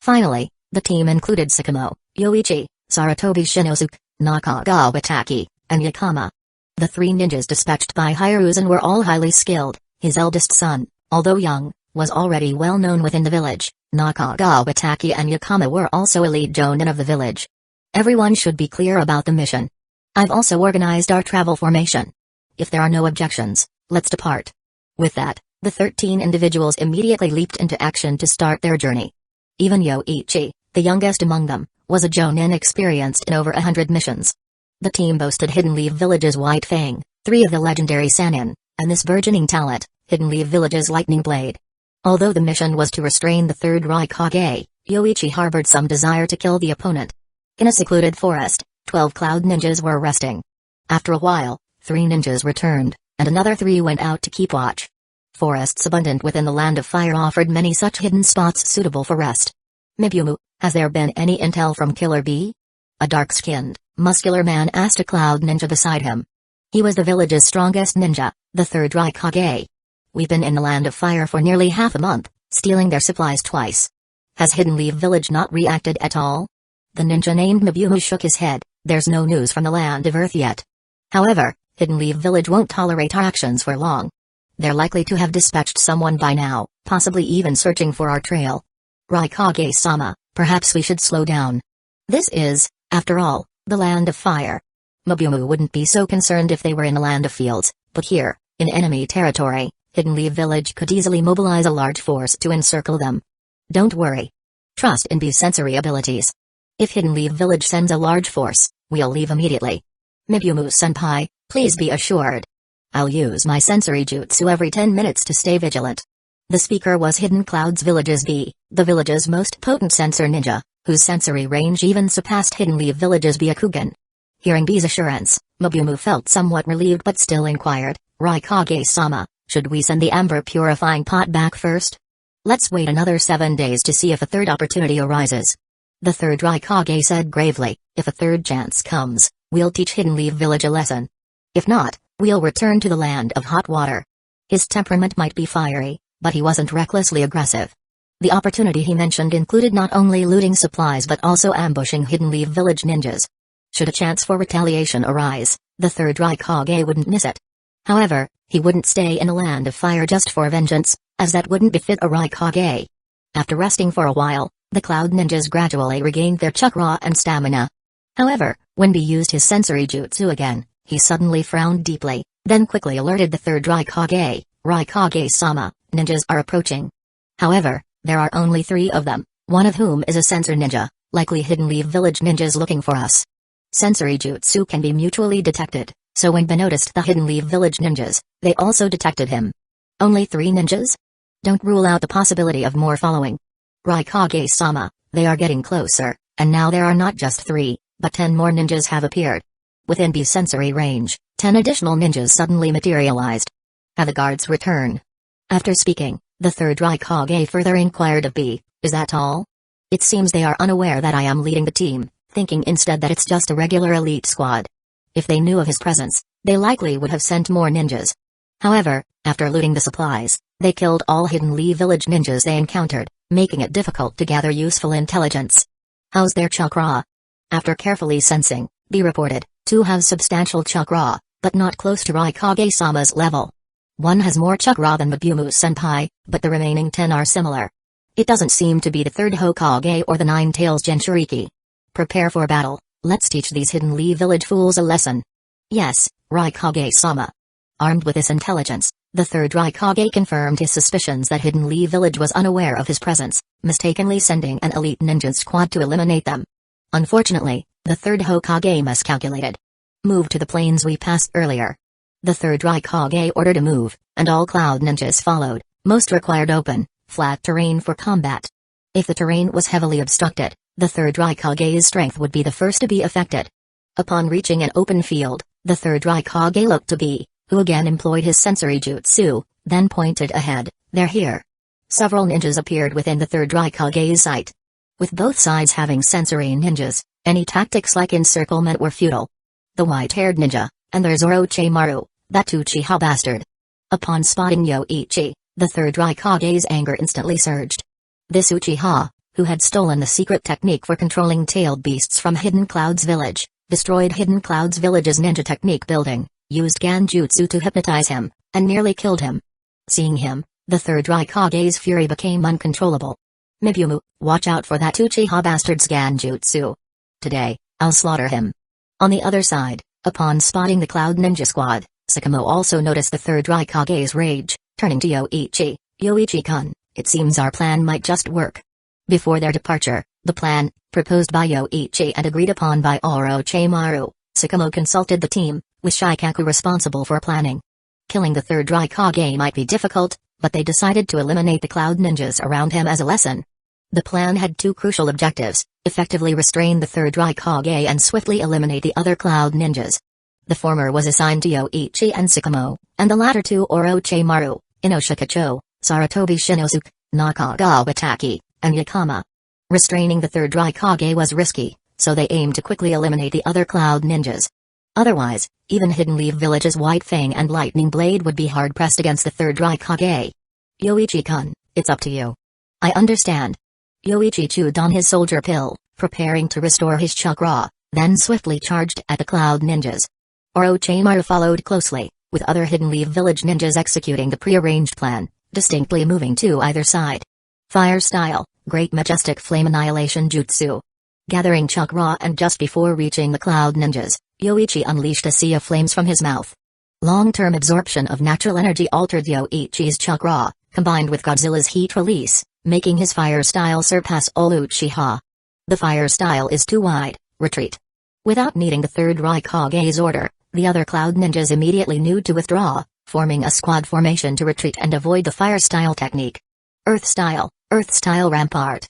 Finally, the team included Sakamo, Yoichi, Sarutobi Shinosuke, Nakagawa Taki, and Yakama. The 3 ninjas dispatched by Hiruzen were all highly skilled. His eldest son, although young, was already well known within the village. Nakagawa Taki and Yakama were also elite jonin of the village. Everyone should be clear about the mission. I've also organized our travel formation. if there are no objections, let's depart." With that, the 13 individuals immediately leaped into action to start their journey. Even Yoichi, the youngest among them, was a jonin experienced in over 100 missions. The team boasted Hidden Leaf Village's White Fang, 3 of the legendary Sannin, and this burgeoning talent, Hidden Leaf Village's Lightning Blade. Although the mission was to restrain the third Raikage, Yoichi harbored some desire to kill the opponent. In a secluded forest, 12 cloud ninjas were resting. After a while, 3 ninjas returned, and another 3 went out to keep watch. Forests abundant within the Land of Fire offered many such hidden spots suitable for rest. "Mibumu, has there been any intel from Killer Bee?" A dark-skinned, muscular man asked a cloud ninja beside him. He was the village's strongest ninja, the third Raikage. "We've been in the Land of Fire for nearly half a month, stealing their supplies twice. Has Hidden Leaf Village not reacted at all?" The ninja named Mibumu shook his head. "There's no news from the Land of Earth yet. However, Hidden Leaf Village won't tolerate our actions for long. They're likely to have dispatched someone by now, possibly even searching for our trail. Raikage-sama, perhaps we should slow down. This is, after all, the Land of Fire." Mibumu wouldn't be so concerned if they were in a land of fields, but here, in enemy territory, Hidden Leaf Village could easily mobilize a large force to encircle them. "Don't worry. Trust in B's sensory abilities. If Hidden Leaf Village sends a large force, we'll leave immediately. Mibumu-senpai, please be assured. I'll use my sensory jutsu every 10 minutes to stay vigilant." The speaker was Hidden Clouds Village's B, the village's most potent sensor ninja, whose sensory range even surpassed Hidden Leaf Village's Byakugan. Hearing B's assurance, Mibumu felt somewhat relieved but still inquired, "Raikage-sama, should we send the amber purifying pot back first? Let's wait another 7 days to see if a third opportunity arises." The third Raikage said gravely, "If a third chance comes, we'll teach Hidden Leaf Village a lesson. If not, we'll return to the Land of Hot Water." His temperament might be fiery, but he wasn't recklessly aggressive. The opportunity he mentioned included not only looting supplies but also ambushing Hidden Leaf Village ninjas. Should a chance for retaliation arise, the third Raikage wouldn't miss it. However, he wouldn't stay in a Land of Fire just for vengeance, as that wouldn't befit a Raikage. After resting for a while, the cloud ninjas gradually regained their chakra and stamina. However, when B used his sensory jutsu again, he suddenly frowned deeply, then quickly alerted the third Raikage, "Raikage-sama, ninjas are approaching. However, there are only 3 of them, one of whom is a sensor ninja, likely Hidden Leaf Village ninjas looking for us." Sensory jutsu can be mutually detected, so when B noticed the Hidden Leaf Village ninjas, they also detected him. "Only 3 ninjas? Don't rule out the possibility of more following. Raikage-sama, they are getting closer, and now there are not just 3, but 10 more ninjas have appeared." Within B's sensory range, 10 additional ninjas suddenly materialized. "Have the guards returned?" After speaking, the third Raikage further inquired of B, "Is that all? It seems they are unaware that I am leading the team, thinking instead that it's just a regular elite squad. If they knew of his presence, they likely would have sent more ninjas. However, after looting the supplies, they killed all Hidden Leaf Village ninjas they encountered, making it difficult to gather useful intelligence. How's their chakra?" After carefully sensing, B reported, 2 have substantial chakra, but not close to Raikage-sama's level. 1 has more chakra than Mibumu-senpai, but the remaining 10 are similar. It doesn't seem to be the third Hokage or the Nine-Tails Jinchuriki. Prepare for battle, let's teach these Hidden Leaf Village fools a lesson. "Yes, Raikage-sama." Armed with this intelligence, the third Raikage confirmed his suspicions that Hidden Leaf Village was unaware of his presence, mistakenly sending an elite ninja squad to eliminate them. Unfortunately, the third Hokage miscalculated. "Move to the plains we passed earlier." The third Raikage ordered a move, and all cloud ninjas followed. Most required open, flat terrain for combat. If the terrain was heavily obstructed, the third Raikage's strength would be the first to be affected. Upon reaching an open field, the third Raikage looked to B, who again employed his sensory jutsu, then pointed ahead, "They're here." Several ninjas appeared within the third Raikage's sight. With both sides having sensory ninjas, any tactics like encirclement were futile. The white-haired ninja, and there's Orochimaru, that Uchiha bastard. Upon spotting Yoichi, the third Raikage's anger instantly surged. This Uchiha, who had stolen the secret technique for controlling tailed beasts from Hidden Clouds Village, destroyed Hidden Clouds Village's ninja technique building, used Ganjutsu to hypnotize him, and nearly killed him. Seeing him, the third Raikage's fury became uncontrollable. "Mibumu, watch out for that Uchiha bastard's Ganjutsu. Today, I'll slaughter him." On the other side, upon spotting the Cloud Ninja Squad, Sakamo also noticed the third Raikage's rage, turning to Yoichi. Yoichi-kun, it seems our plan might just work. Before their departure, the plan, proposed by Yoichi and agreed upon by Orochimaru, Sakamo consulted the team, with Shikaku responsible for planning. Killing the third Raikage might be difficult, but they decided to eliminate the cloud ninjas around him as a lesson. The plan had two crucial objectives: effectively restrain the third Raikage and swiftly eliminate the other cloud ninjas. The former was assigned to Yoichi and Sakamo, and the latter to Orochimaru, Inoshikacho, Sarutobi Shinosuke, Nakagawa Taki, and Yakama. Restraining the third Raikage was risky, so they aimed to quickly eliminate the other cloud ninjas. Otherwise, even Hidden Leaf Village's White Fang and Lightning Blade would be hard-pressed against the third Raikage. Yoichi-kun, it's up to you. I understand. Yoichi chewed on his soldier pill, preparing to restore his chakra, then swiftly charged at the cloud ninjas. Orochimaru followed closely, with other Hidden Leaf Village ninjas executing the prearranged plan, distinctly moving to either side. Fire style, Great Majestic Flame Annihilation Jutsu. Gathering chakra and just before reaching the cloud ninjas, Yoichi unleashed a sea of flames from his mouth. Long-term absorption of natural energy altered Yoichi's chakra, combined with Godzilla's heat release, making his fire style surpass all Uchiha. The fire style is too wide, retreat. Without needing the third Raikage's order, the other cloud ninjas immediately knew to withdraw, forming a squad formation to retreat and avoid the fire style technique. Earth style rampart.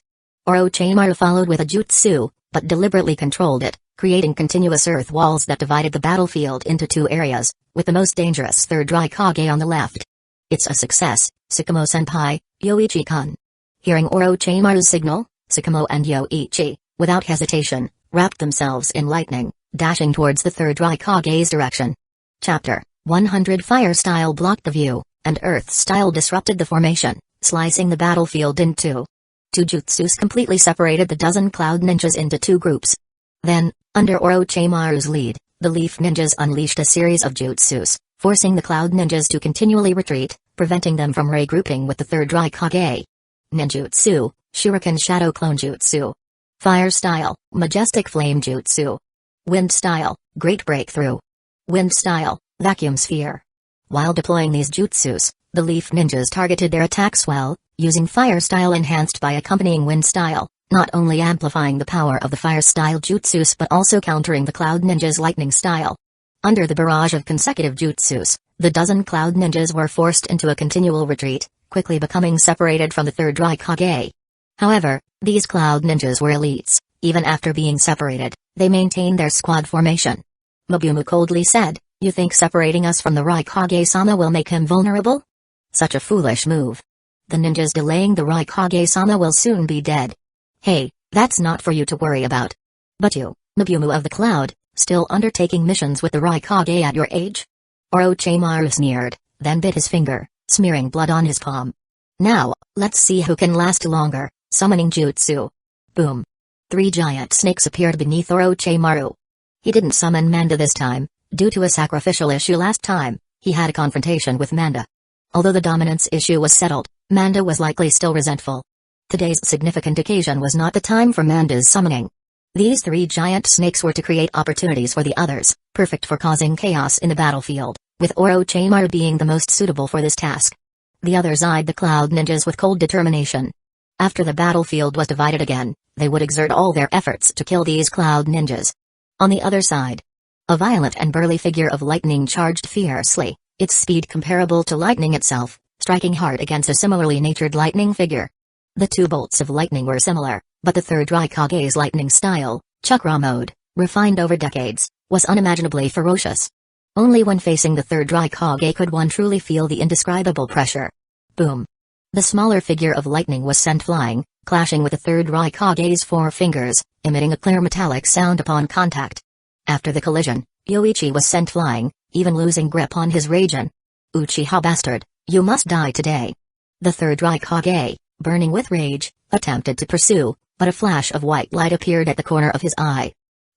Orochimaru followed with a jutsu, but deliberately controlled it, creating continuous earth walls that divided the battlefield into two areas, with the most dangerous third Raikage on the left. It's a success, Sakamo-senpai, Yoichi-kun. Hearing Orochimaru's signal, Sakamo and Yoichi, without hesitation, wrapped themselves in lightning, dashing towards the third Raikage's direction. Chapter 100 Fire style blocked the view, and earth style disrupted the formation, slicing the battlefield in two. Two jutsus completely separated the dozen cloud ninjas into two groups. Then, under Orochimaru's lead, the leaf ninjas unleashed a series of jutsus, forcing the cloud ninjas to continually retreat, preventing them from regrouping with the third Raikage. Ninjutsu, Shuriken Shadow Clone Jutsu. Fire style, Majestic Flame Jutsu. Wind style, Great Breakthrough. Wind style, Vacuum Sphere. While deploying these jutsus, the leaf ninjas targeted their attacks well, using fire style enhanced by accompanying wind style, not only amplifying the power of the fire style jutsus but also countering the cloud ninjas' lightning style. Under the barrage of consecutive jutsus, the dozen cloud ninjas were forced into a continual retreat, quickly becoming separated from the third Raikage. However, these cloud ninjas were elites. Even after being separated, they maintained their squad formation. Mabumu coldly said, "You think separating us from the Raikage-sama will make him vulnerable? Such a foolish move. The ninjas delaying the Raikage-sama will soon be dead. Hey, that's not for you to worry about. But you, Mabumu of the Cloud, still undertaking missions with the Raikage at your age?" Orochimaru sneered, then bit his finger, smearing blood on his palm. "Now, let's see who can last longer." Summoning jutsu. Boom. 3 giant snakes appeared beneath Orochimaru. He didn't summon Manda this time. Due to a sacrificial issue last time, he had a confrontation with Manda. Although the dominance issue was settled, Manda was likely still resentful. Today's significant occasion was not the time for Manda's summoning. These 3 giant snakes were to create opportunities for the others, perfect for causing chaos in the battlefield, with Orochimaru being the most suitable for this task. The others eyed the cloud ninjas with cold determination. After the battlefield was divided again, they would exert all their efforts to kill these cloud ninjas. On the other side, a violent and burly figure of lightning charged fiercely, its speed comparable to lightning itself, striking hard against a similarly natured lightning figure. The 2 bolts of lightning were similar, but the third Raikage's lightning style, chakra mode, refined over decades, was unimaginably ferocious. Only when facing the third Raikage could one truly feel the indescribable pressure. Boom. The smaller figure of lightning was sent flying, clashing with the third Raikage's 4 fingers, emitting a clear metallic sound upon contact. After the collision, Yoichi was sent flying, even losing grip on his Raijin. "Uchiha bastard, you must die today." The third Raikage, burning with rage, attempted to pursue, but a flash of white light appeared at the corner of his eye.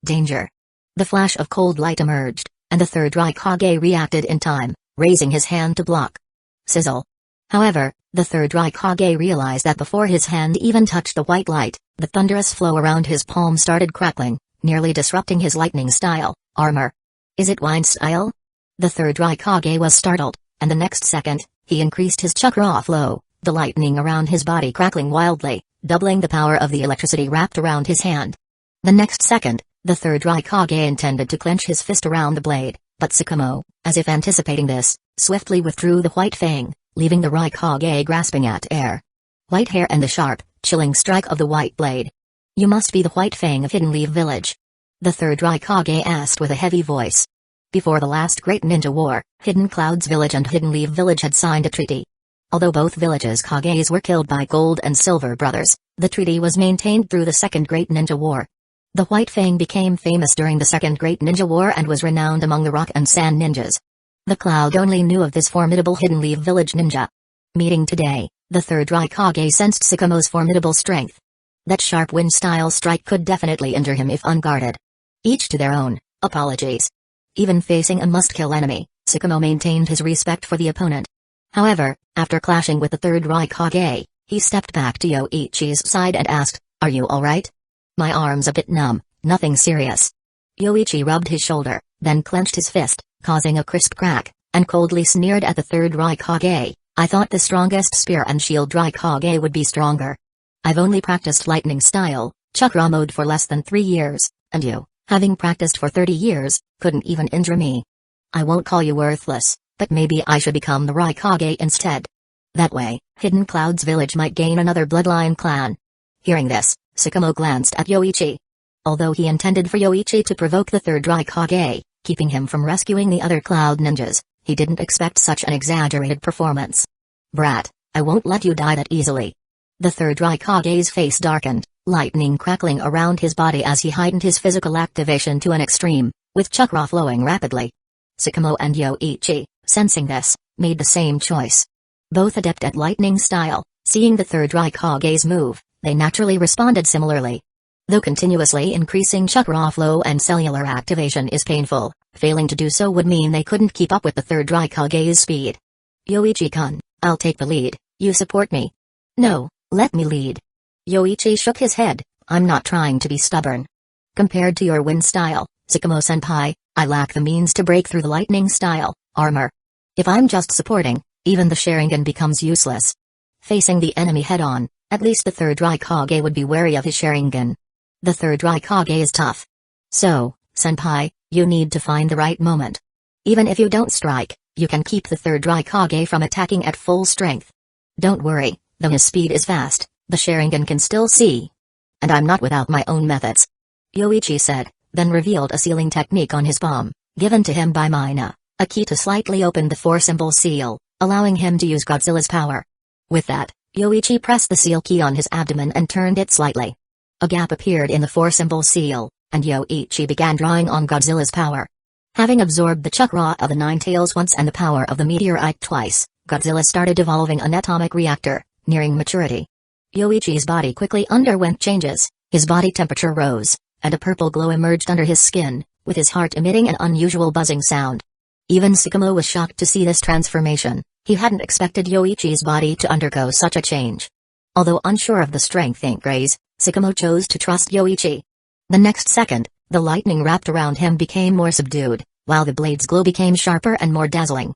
Danger. The flash of cold light emerged, and the third Raikage reacted in time, raising his hand to block. Sizzle. However, the third Raikage realized that before his hand even touched the white light, the thunderous flow around his palm started crackling, nearly disrupting his lightning style armor. Is it wind style? The third Raikage was startled, and the next second, he increased his chakra flow, the lightning around his body crackling wildly, doubling the power of the electricity wrapped around his hand. The next second, the third Raikage intended to clench his fist around the blade, but Tsukumo, as if anticipating this, swiftly withdrew the white fang, leaving the Raikage grasping at air. White hair and the sharp, chilling strike of the white blade. "You must be the White Fang of Hidden Leaf Village?" the third Raikage asked with a heavy voice. Before the last great ninja war, Hidden Clouds Village and Hidden Leaf Village had signed a treaty. Although both villages' Kages were killed by Gold and Silver brothers, the treaty was maintained through the Second Great Ninja War. The White Fang became famous during the Second Great Ninja War and was renowned among the rock and sand ninjas. The Cloud only knew of this formidable Hidden Leaf Village ninja. Meeting today, the third Raikage sensed Tsukumo's formidable strength. That sharp wind-style strike could definitely injure him if unguarded. Each to their own, apologies. Even facing a must-kill enemy, Tsukumo maintained his respect for the opponent. However, after clashing with the third Raikage, he stepped back to Yoichi's side and asked, "Are you alright?" "My arm's a bit numb, nothing serious." Yoichi rubbed his shoulder, then clenched his fist, causing a crisp crack, and coldly sneered at the third Raikage. "I thought the strongest spear and shield Raikage would be stronger. I've only practiced lightning style, chakra mode for less than 3 years, and you, having practiced for 30 years, couldn't even injure me. I won't call you worthless, but maybe I should become the Raikage instead. That way, Hidden Clouds Village might gain another bloodline clan." Hearing this, Tsukumo glanced at Yoichi. Although he intended for Yoichi to provoke the third Raikage, keeping him from rescuing the other Cloud ninjas, he didn't expect such an exaggerated performance. "Brat, I won't let you die that easily." The third Raikage's face darkened, lightning crackling around his body as he heightened his physical activation to an extreme, with chakra flowing rapidly. Tsukumo and Yoichi, sensing this, made the same choice. Both adept at lightning style, seeing the third Raikage's move, they naturally responded similarly. Though continuously increasing chakra flow and cellular activation is painful, failing to do so would mean they couldn't keep up with the third Raikage's speed. "Yoichi-kun, I'll take the lead, you support me." "No, let me lead." Yoichi shook his head, "I'm not trying to be stubborn. Compared to your wind style, Tsukumo-senpai, I lack the means to break through the lightning style armor. If I'm just supporting, even the Sharingan becomes useless." Facing the enemy head-on, at least the third Raikage would be wary of his Sharingan. The third Raikage is tough. "So, senpai, you need to find the right moment. Even if you don't strike, you can keep the third Raikage from attacking at full strength. Don't worry, though his speed is fast, the Sharingan can still see. And I'm not without my own methods," Yoichi said, then revealed a sealing technique on his palm, given to him by Mina, a key to slightly open the 4-symbol seal, allowing him to use Godzilla's power. With that, Yoichi pressed the seal key on his abdomen and turned it slightly. A gap appeared in the 4-symbol seal, and Yoichi began drawing on Godzilla's power. Having absorbed the chakra of the Nine Tails once and the power of the meteorite twice, Godzilla started evolving an atomic reactor, nearing maturity. Yoichi's body quickly underwent changes, his body temperature rose, and a purple glow emerged under his skin, with his heart emitting an unusual buzzing sound. Even Tsukumo was shocked to see this transformation. He hadn't expected Yoichi's body to undergo such a change. Although unsure of the strength increase, Tsukumo chose to trust Yoichi. The next second, the lightning wrapped around him became more subdued, while the blade's glow became sharper and more dazzling.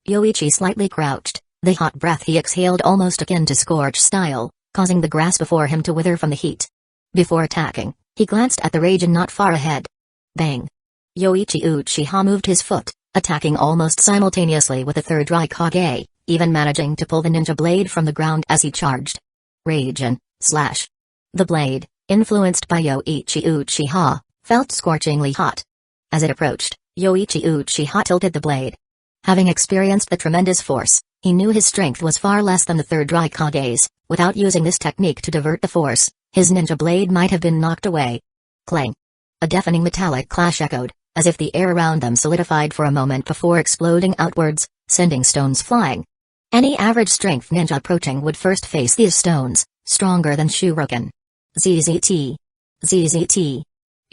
Yoichi slightly crouched, the hot breath he exhaled almost akin to scorch style, causing the grass before him to wither from the heat. Before attacking, he glanced at the region not far ahead. Bang! Yoichi Uchiha moved his foot, attacking almost simultaneously with the third Raikage, even managing to pull the ninja blade from the ground as he charged. Rage and slash. The blade, influenced by Yoichi Uchiha, felt scorchingly hot. As it approached, Yoichi Uchiha tilted the blade. Having experienced the tremendous force, he knew his strength was far less than the third Raikage's. Without using this technique to divert the force, his ninja blade might have been knocked away. Clang! A deafening metallic clash echoed, as if the air around them solidified for a moment before exploding outwards, sending stones flying. Any average strength ninja approaching would first face these stones, stronger than Shuriken. ZZT. ZZT.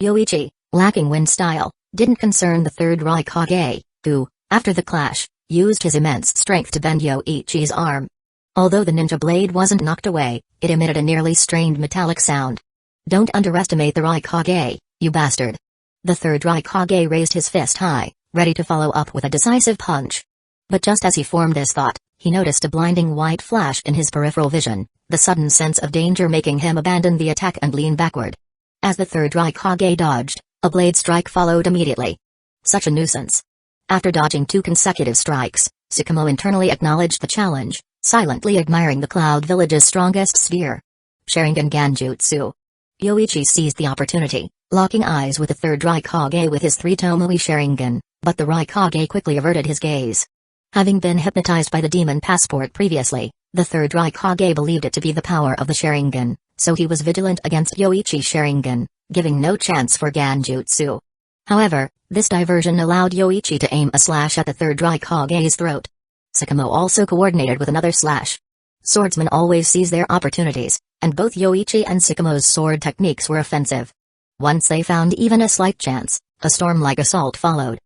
Yoichi, lacking wind style, didn't concern the third Raikage, who, after the clash, used his immense strength to bend Yoichi's arm. Although the ninja blade wasn't knocked away, it emitted a nearly strained metallic sound. "Don't underestimate the Raikage, you bastard." The third Raikage raised his fist high, ready to follow up with a decisive punch. But just as he formed this thought, he noticed a blinding white flash in his peripheral vision, the sudden sense of danger making him abandon the attack and lean backward. As the third Raikage dodged, a blade strike followed immediately. Such a nuisance. After dodging 2 consecutive strikes, Tsukumo internally acknowledged the challenge, silently admiring the Cloud Village's strongest sphere. Sharingan Genjutsu. Yoichi seized the opportunity, locking eyes with the third Raikage with his 3 Tomoe Sharingan, but the Raikage quickly averted his gaze. Having been hypnotized by the demon passport previously, the third Raikage believed it to be the power of the Sharingan, so he was vigilant against Yoichi's Sharingan, giving no chance for Genjutsu. However, this diversion allowed Yoichi to aim a slash at the third Raikage's throat. Tsukumo also coordinated with another slash. Swordsmen always seize their opportunities, and both Yoichi and Tsukumo's sword techniques were offensive. Once they found even a slight chance, a storm-like assault followed.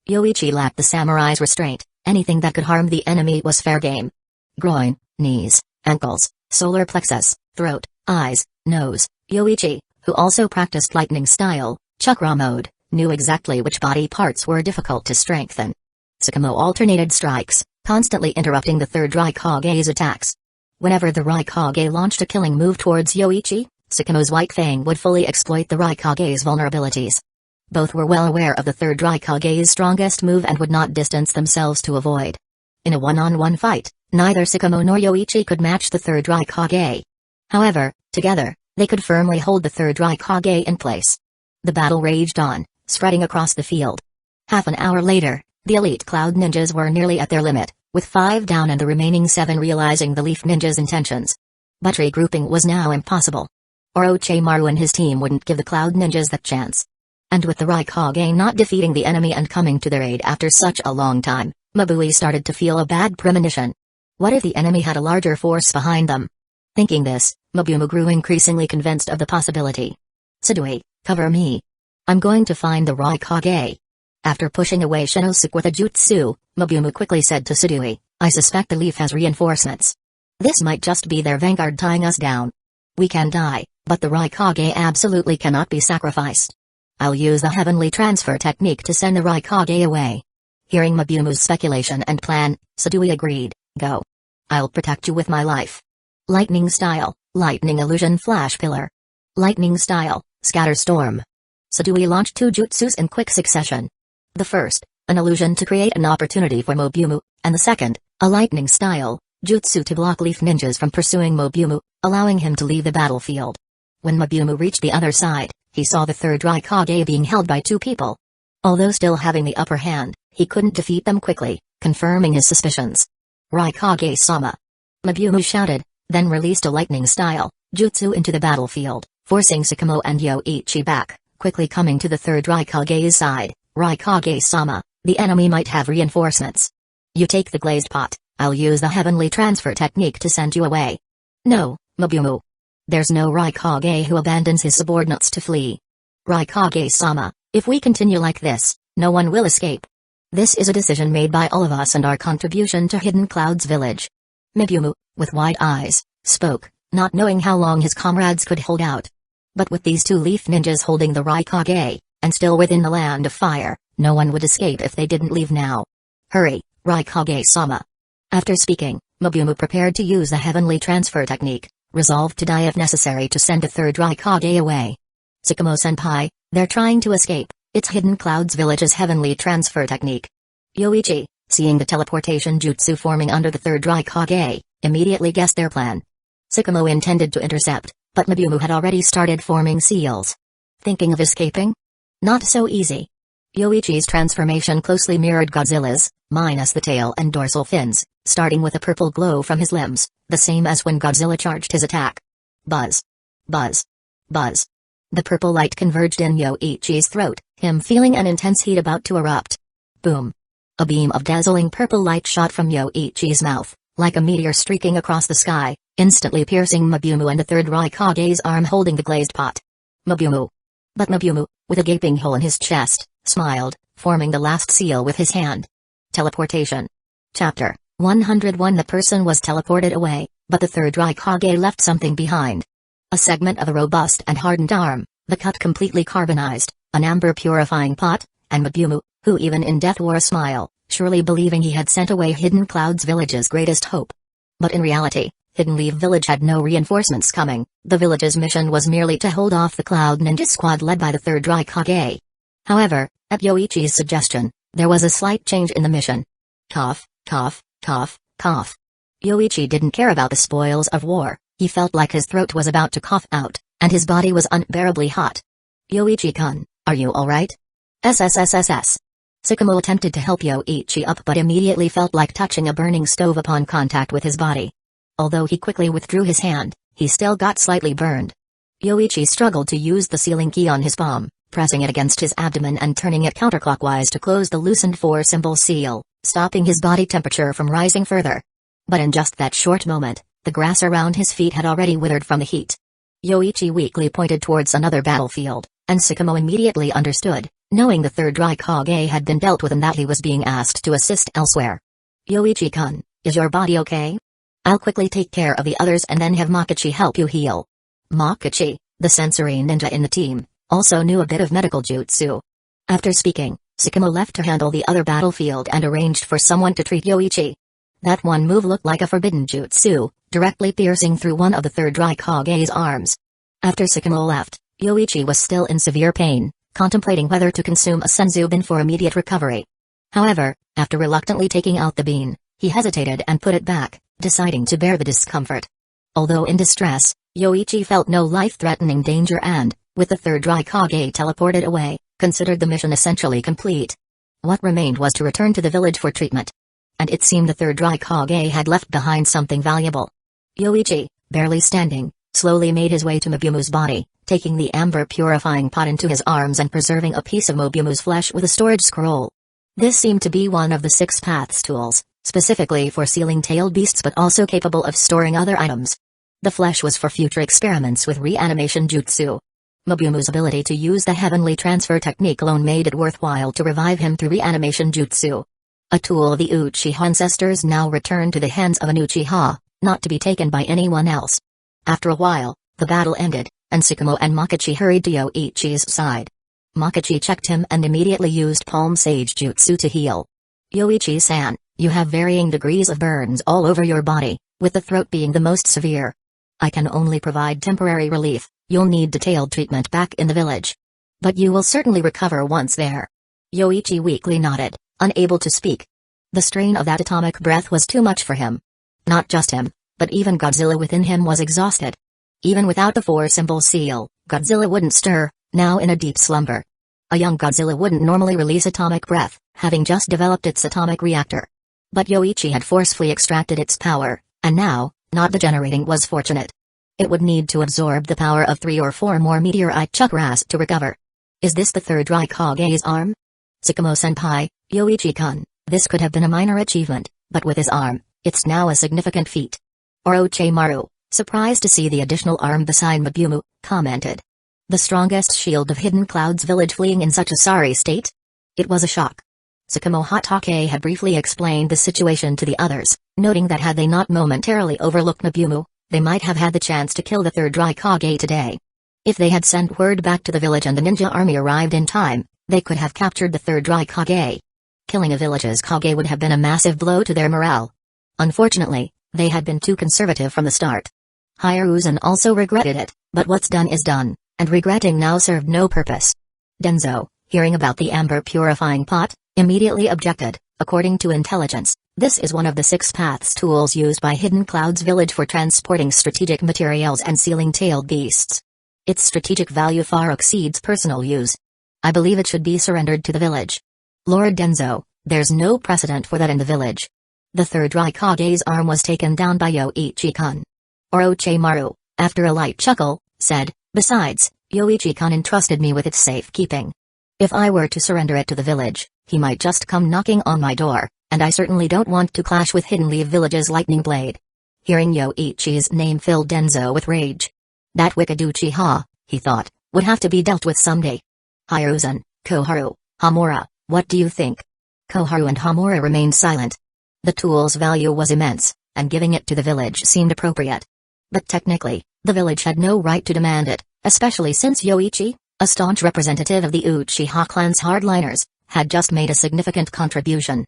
Yoichi lacked the samurai's restraint, anything that could harm the enemy was fair game. Groin, knees, ankles, solar plexus, throat, eyes, nose. Yoichi, who also practiced lightning style, chakra mode, knew exactly which body parts were difficult to strengthen. Tsukumo alternated strikes, constantly interrupting the third Raikage's attacks. Whenever the Raikage launched a killing move towards Yoichi, Tsukumo's White Fang would fully exploit the Raikage's vulnerabilities. Both were well aware of the third Raikage's strongest move and would not distance themselves to avoid. In a one-on-one fight, neither Tsukumo nor Yoichi could match the third Raikage. However, together, they could firmly hold the third Raikage in place. The battle raged on, spreading across the field. Half an hour later, the elite Cloud Ninjas were nearly at their limit, with 5 down and the remaining 7 realizing the Leaf Ninja's intentions. But regrouping was now impossible. Orochimaru and his team wouldn't give the Cloud Ninjas that chance. And with the Raikage not defeating the enemy and coming to their aid after such a long time, Mabui started to feel a bad premonition. What if the enemy had a larger force behind them? Thinking this, Mabumu grew increasingly convinced of the possibility. Sudui, cover me. I'm going to find the Raikage. After pushing away Shinosuke with a jutsu, Mabumu quickly said to Sudui, I suspect the Leaf has reinforcements. This might just be their vanguard tying us down. We can die, but the Raikage absolutely cannot be sacrificed. I'll use the heavenly transfer technique to send the Raikage away. Hearing Mabumu's speculation and plan, Sudui agreed, go. I'll protect you with my life. Lightning style, lightning illusion flash pillar. Lightning style, scatter storm. Sudui launched 2 jutsus in quick succession. The first, an illusion to create an opportunity for Mabumu, and the second, a lightning style, jutsu to block Leaf Ninjas from pursuing Mabumu, allowing him to leave the battlefield. When Mabumu reached the other side, he saw the third Raikage being held by 2 people. Although still having the upper hand, he couldn't defeat them quickly, confirming his suspicions. Raikage-sama. Mabumu shouted, then released a lightning style, jutsu into the battlefield, forcing Tsukumo and Yoichi back, quickly coming to the third Raikage's side. Raikage-sama, the enemy might have reinforcements. You take the glazed pot, I'll use the heavenly transfer technique to send you away. No, Mabumu. There's no Raikage who abandons his subordinates to flee. Raikage-sama, if we continue like this, no one will escape. This is a decision made by all of us and our contribution to Hidden Cloud's village. Mabumu, with wide eyes, spoke, not knowing how long his comrades could hold out. But with these 2 Leaf Ninjas holding the Raikage, and still within the land of fire, no one would escape if they didn't leave now. Hurry, Raikage-sama. After speaking, Mabumu prepared to use the heavenly transfer technique, resolved to die if necessary to send the third Raikage away. Tsukumo-senpai, they're trying to escape, it's Hidden Cloud's village's heavenly transfer technique. Yoichi, seeing the teleportation jutsu forming under the third Raikage, immediately guessed their plan. Tsukumo intended to intercept, but Mabumu had already started forming seals. Thinking of escaping? Not so easy. Yoichi's transformation closely mirrored Godzilla's, minus the tail and dorsal fins, starting with a purple glow from his limbs, the same as when Godzilla charged his attack. Buzz. Buzz. Buzz. The purple light converged in Yoichi's throat, him feeling an intense heat about to erupt. Boom. A beam of dazzling purple light shot from Yoichi's mouth, like a meteor streaking across the sky, instantly piercing Mabumu and the third Raikage's arm holding the glazed pot. Mabumu. But Mabumu, with a gaping hole in his chest, smiled, forming the last seal with his hand. Teleportation. Chapter 101. The person was teleported away, but the third Raikage left something behind. A segment of a robust and hardened arm, the cut completely carbonized, an amber purifying pot, and Mabumu, who even in death wore a smile, surely believing he had sent away Hidden Cloud's village's greatest hope. But in reality, Hidden Leaf Village had no reinforcements coming. The village's mission was merely to hold off the Cloud Ninja Squad led by the Third Raikage. However, at Yoichi's suggestion, there was a slight change in the mission. Cough, cough, cough, cough. Yoichi didn't care about the spoils of war. He felt like his throat was about to cough out, and his body was unbearably hot. Yoichi-kun, are you alright? SSSSS. Sakamo attempted to help Yoichi up but immediately felt like touching a burning stove upon contact with his body. Although he quickly withdrew his hand, he still got slightly burned. Yoichi struggled to use the sealing key on his palm, pressing it against his abdomen and turning it counterclockwise to close the loosened 4-symbol seal, stopping his body temperature from rising further. But in just that short moment, the grass around his feet had already withered from the heat. Yoichi weakly pointed towards another battlefield, and Sakamo immediately understood, knowing the Third Raikage had been dealt with and that he was being asked to assist elsewhere. Yoichi-kun, is your body okay? I'll quickly take care of the others and then have Makachi help you heal. Makachi, the sensory ninja in the team, also knew a bit of medical jutsu. After speaking, Sakamo left to handle the other battlefield and arranged for someone to treat Yoichi. That one move looked like a forbidden jutsu, directly piercing through one of the Third Raikage's arms. After Sakamo left, Yoichi was still in severe pain, contemplating whether to consume a senzu bean for immediate recovery. However, after reluctantly taking out the bean, he hesitated and put it back, deciding to bear the discomfort. Although in distress, Yoichi felt no life-threatening danger and, with the Third Raikage teleported away, considered the mission essentially complete. What remained was to return to the village for treatment. And it seemed the Third Raikage had left behind something valuable. Yoichi, barely standing, slowly made his way to Mabumu's body, taking the amber purifying pot into his arms and preserving a piece of Mabumu's flesh with a storage scroll. This seemed to be one of the 6 paths tools, specifically for sealing tailed beasts but also capable of storing other items. The flesh was for future experiments with reanimation jutsu. Mabumu's ability to use the heavenly transfer technique alone made it worthwhile to revive him through reanimation jutsu. A tool the Uchiha ancestors now returned to the hands of an Uchiha, not to be taken by anyone else. After a while, the battle ended, and Sakamo and Makachi hurried to Yoichi's side. Makachi checked him and immediately used Palm Sage Jutsu to heal. Yoichi-san, you have varying degrees of burns all over your body, with the throat being the most severe. I can only provide temporary relief. You'll need detailed treatment back in the village. But you will certainly recover once there. Yoichi weakly nodded, unable to speak. The strain of that atomic breath was too much for him. Not just him, but even Godzilla within him was exhausted. Even without the 4-symbol seal, Godzilla wouldn't stir, now in a deep slumber. A young Godzilla wouldn't normally release atomic breath, having just developed its atomic reactor. But Yoichi had forcefully extracted its power, and now, not degenerating was fortunate. It would need to absorb the power of 3 or 4 more meteorite chakras to recover. Is this the Third Raikage's arm? Sakamo-senpai, Yoichi-kun, this could have been a minor achievement, but with his arm, it's now a significant feat. Orochimaru, surprised to see the additional arm beside Mabumu, commented. The strongest shield of Hidden Cloud's village fleeing in such a sorry state? It was a shock. Sakamo Hatake had briefly explained the situation to the others, noting that had they not momentarily overlooked Mabumu, they might have had the chance to kill the Third Raikage today. If they had sent word back to the village and the ninja army arrived in time, they could have captured the Third Raikage. Killing a village's Kage would have been a massive blow to their morale. Unfortunately, they had been too conservative from the start. Hiruzen also regretted it, but what's done is done, and regretting now served no purpose. Danzō, hearing about the amber purifying pot, immediately objected. According to intelligence, this is one of the 6 paths tools used by Hidden Cloud's village for transporting strategic materials and sealing tailed beasts. Its strategic value far exceeds personal use. I believe it should be surrendered to the village. Lord Danzō, there's no precedent for that in the village. The Third Raikage's arm was taken down by Yoichi-kun. Orochimaru, after a light chuckle, said, besides, Yoichi-kun entrusted me with its safekeeping. If I were to surrender it to the village, he might just come knocking on my door, and I certainly don't want to clash with Hidden Leaf Village's lightning blade. Hearing Yoichi's name filled Danzō with rage. That wicked Uchiha, he thought, would have to be dealt with someday. Hiruzen, Koharu, Hamura, what do you think? Koharu and Hamura remained silent. The tool's value was immense, and giving it to the village seemed appropriate. But technically, the village had no right to demand it, especially since Yoichi, a staunch representative of the Uchiha clan's hardliners, had just made a significant contribution.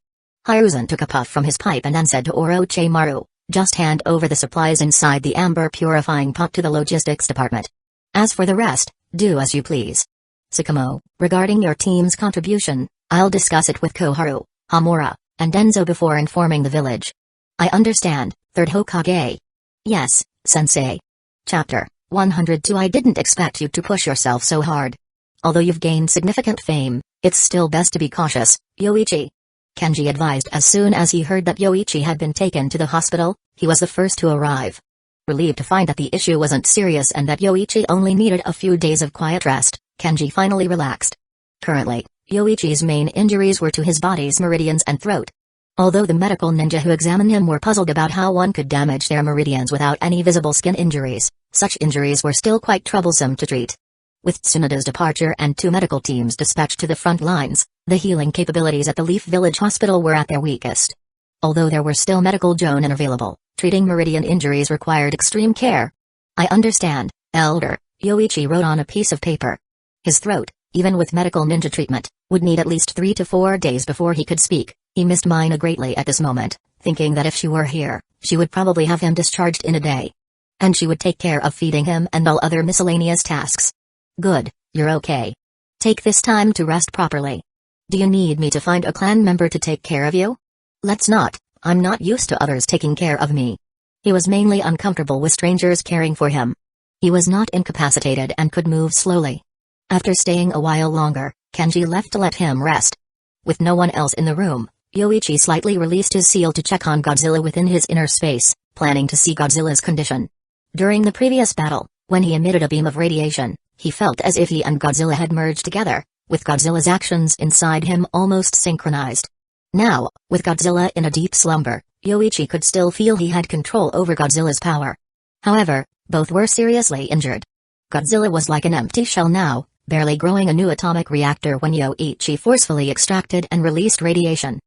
Hiruzen took a puff from his pipe and then said to Orochimaru, "Just hand over the supplies inside the amber purifying pot to the logistics department. As for the rest, do as you please. Sakamo, regarding your team's contribution, I'll discuss it with Koharu, Hamura, and Danzō before informing the village." "I understand, Third Hokage." "Yes, Sensei." Chapter 102. I didn't expect you to push yourself so hard. Although you've gained significant fame, it's still best to be cautious, Yoichi. Kenji advised as soon as he heard that Yoichi had been taken to the hospital. He was the first to arrive. Relieved to find that the issue wasn't serious and that Yoichi only needed a few days of quiet rest, Kenji finally relaxed. Currently, Yoichi's main injuries were to his body's meridians and throat. Although the medical ninja who examined him were puzzled about how one could damage their meridians without any visible skin injuries, such injuries were still quite troublesome to treat. With Tsunada's departure and 2 medical teams dispatched to the front lines, the healing capabilities at the Leaf Village Hospital were at their weakest. Although there were still medical jonin available, treating meridian injuries required extreme care. "I understand, Elder," Yoichi wrote on a piece of paper. His throat, even with medical ninja treatment, would need at least 3 to 4 days before he could speak. He missed Mina greatly at this moment, thinking that if she were here, she would probably have him discharged in a day. And she would take care of feeding him and all other miscellaneous tasks. "Good, you're okay. Take this time to rest properly. Do you need me to find a clan member to take care of you?" "Let's not, I'm not used to others taking care of me." He was mainly uncomfortable with strangers caring for him. He was not incapacitated and could move slowly. After staying a while longer, Kenji left to let him rest. With no one else in the room, Yoichi slightly released his seal to check on Godzilla within his inner space, planning to see Godzilla's condition. During the previous battle, when he emitted a beam of radiation, he felt as if he and Godzilla had merged together, with Godzilla's actions inside him almost synchronized. Now, with Godzilla in a deep slumber, Yoichi could still feel he had control over Godzilla's power. However, both were seriously injured. Godzilla was like an empty shell now, barely growing a new atomic reactor when Yoichi forcefully extracted and released radiation.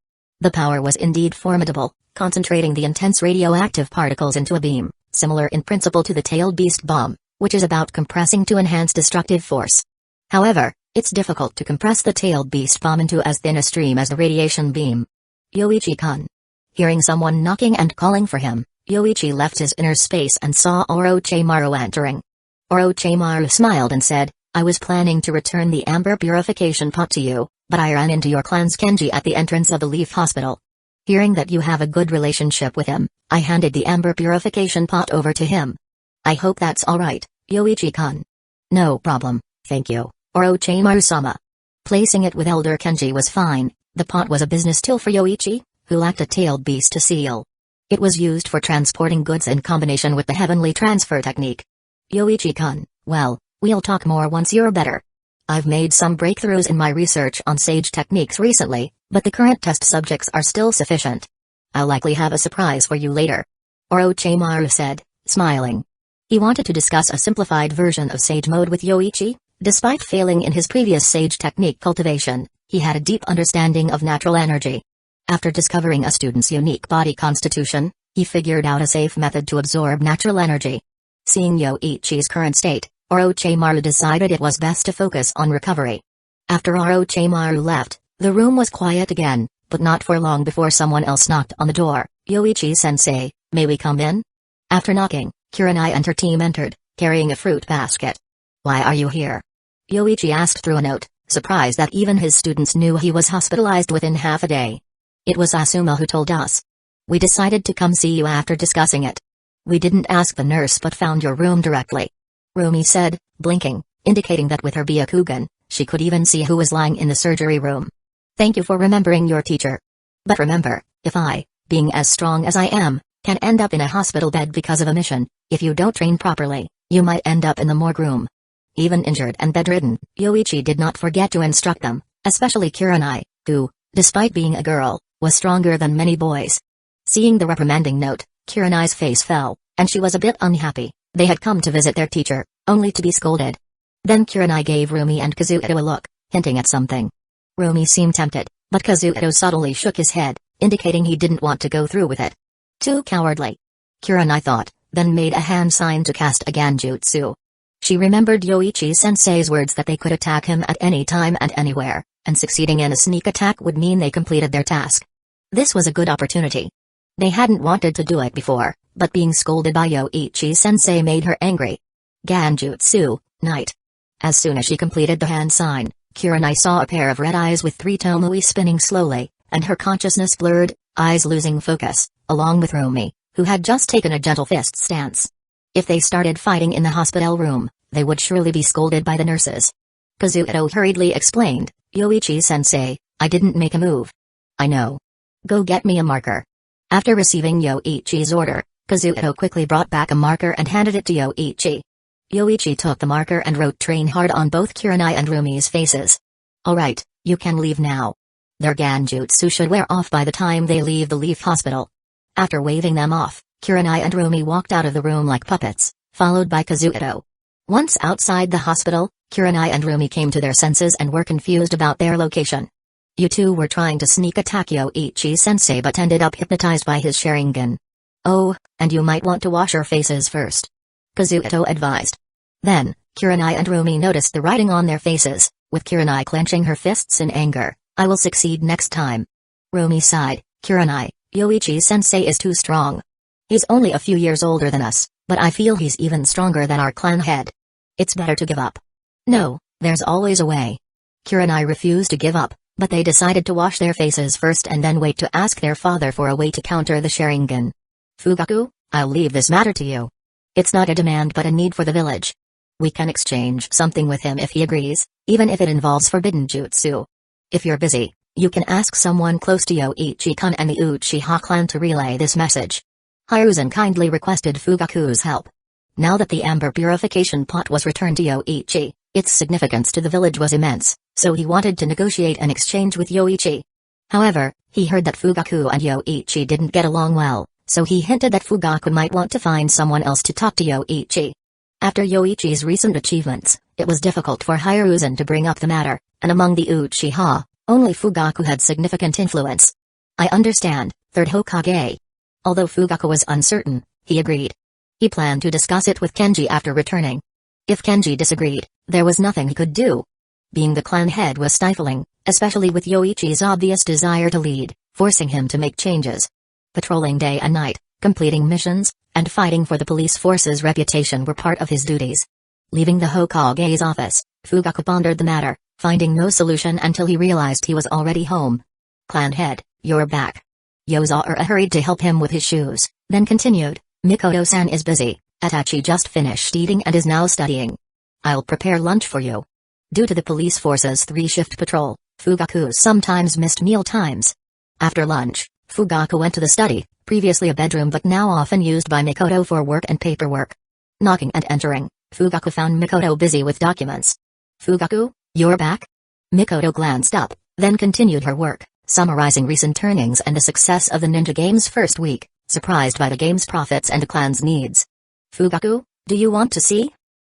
The power was indeed formidable, concentrating the intense radioactive particles into a beam, similar in principle to the tailed beast bomb, which is about compressing to enhance destructive force. However, it's difficult to compress the tailed beast bomb into as thin a stream as the radiation beam. "Yoichi-kun." Hearing someone knocking and calling for him, Yoichi left his inner space and saw Orochimaru entering. Orochimaru smiled and said, "I was planning to return the amber purification pot to you, but I ran into your clan's Kenji at the entrance of the Leaf Hospital. Hearing that you have a good relationship with him, I handed the amber purification pot over to him. I hope that's alright, Yoichi-kun." "No problem, thank you, Orochimaru-sama." Placing it with Elder Kenji was fine. The pot was a business tool for Yoichi, who lacked a tailed beast to seal. It was used for transporting goods in combination with the heavenly transfer technique. "Yoichi-kun, well, we'll talk more once you're better. I've made some breakthroughs in my research on sage techniques recently, but the current test subjects are still sufficient. I'll likely have a surprise for you later," Orochimaru said, smiling. He wanted to discuss a simplified version of sage mode with Yoichi. Despite failing in his previous sage technique cultivation, he had a deep understanding of natural energy. After discovering a student's unique body constitution, he figured out a safe method to absorb natural energy. Seeing Yoichi's current state, Orochimaru decided it was best to focus on recovery. After Orochimaru left, the room was quiet again, but not for long before someone else knocked on the door. "Yoichi-sensei, may we come in?" After knocking, Kurenai and her team entered, carrying a fruit basket. "Why are you here?" Yoichi asked through a note, surprised that even his students knew he was hospitalized within half a day. "It was Asuma who told us. We decided to come see you after discussing it. We didn't ask the nurse but found your room directly," Rumi said, blinking, indicating that with her Byakugan, she could even see who was lying in the surgery room. "Thank you for remembering your teacher. But remember, if I, being as strong as I am, can end up in a hospital bed because of a mission, if you don't train properly, you might end up in the morgue room." Even injured and bedridden, Yoichi did not forget to instruct them, especially Kurenai, who, despite being a girl, was stronger than many boys. Seeing the reprimanding note, Kurenai's face fell, and she was a bit unhappy. They had come to visit their teacher, only to be scolded. Then Kurenai gave Rumi and Kazuto a look, hinting at something. Rumi seemed tempted, but Kazuto subtly shook his head, indicating he didn't want to go through with it. Too cowardly. Kurenai thought, then made a hand sign to cast a Ganjutsu. She remembered Yoichi-sensei's words that they could attack him at any time and anywhere, and succeeding in a sneak attack would mean they completed their task. This was a good opportunity. They hadn't wanted to do it before, but being scolded by Yoichi-sensei made her angry. Ganjutsu, night. As soon as she completed the hand sign, Kurenai saw a pair of red eyes with 3 Tomui spinning slowly, and her consciousness blurred, eyes losing focus, along with Rumi, who had just taken a gentle fist stance. If they started fighting in the hospital room, they would surely be scolded by the nurses. Kazuto hurriedly explained, Yoichi-sensei, I didn't make a move. I know. Go get me a marker. After receiving Yoichi's order, Kazuto quickly brought back a marker and handed it to Yoichi. Yoichi took the marker and wrote train hard on both Kurenai and Rumi's faces. Alright, you can leave now. Their Ganjutsu should wear off by the time they leave the Leaf Hospital. After waving them off, Kurenai and Rumi walked out of the room like puppets, followed by Kazuto. Once outside the hospital, Kurenai and Rumi came to their senses and were confused about their location. You two were trying to sneak attack Yoichi-sensei but ended up hypnotized by his Sharingan. Oh, and you might want to wash your faces first. Kazuto advised. Then, Kurenai and Rumi noticed the writing on their faces, with Kurenai clenching her fists in anger. I will succeed next time. Rumi sighed. Kurenai, Yoichi-sensei is too strong. He's only a few years older than us, but I feel he's even stronger than our clan head. It's better to give up. No, there's always a way. Kurenai refused to give up, but they decided to wash their faces first and then wait to ask their father for a way to counter the Sharingan. Fugaku, I'll leave this matter to you. It's not a demand but a need for the village. We can exchange something with him if he agrees, even if it involves forbidden jutsu. If you're busy, you can ask someone close to Yoichi-kun and the Uchiha clan to relay this message. Hiruzen kindly requested Fugaku's help. Now that the amber purification pot was returned to Yoichi, its significance to the village was immense, so he wanted to negotiate an exchange with Yoichi. However, he heard that Fugaku and Yoichi didn't get along well, so he hinted that Fugaku might want to find someone else to talk to Yoichi. After Yoichi's recent achievements, it was difficult for Hiruzen to bring up the matter, and among the Uchiha, only Fugaku had significant influence. I understand, Third Hokage. Although Fugaku was uncertain, he agreed. He planned to discuss it with Kenji after returning. If Kenji disagreed, there was nothing he could do. Being the clan head was stifling, especially with Yoichi's obvious desire to lead, forcing him to make changes. Patrolling day and night, completing missions, and fighting for the police force's reputation were part of his duties. Leaving the Hokage's office, Fugaku pondered the matter, finding no solution until he realized he was already home. Clan head, you're back. Yozora hurried to help him with his shoes, then continued, Mikoto-san is busy, Itachi just finished eating and is now studying. I'll prepare lunch for you. Due to the police force's 3-shift patrol, Fugaku sometimes missed meal times. After lunch, Fugaku went to the study, previously a bedroom but now often used by Mikoto for work and paperwork. Knocking and entering, Fugaku found Mikoto busy with documents. Fugaku, you're back? Mikoto glanced up, then continued her work, summarizing recent earnings and the success of the ninja game's first week, surprised by the game's profits and the clan's needs. Fugaku, do you want to see?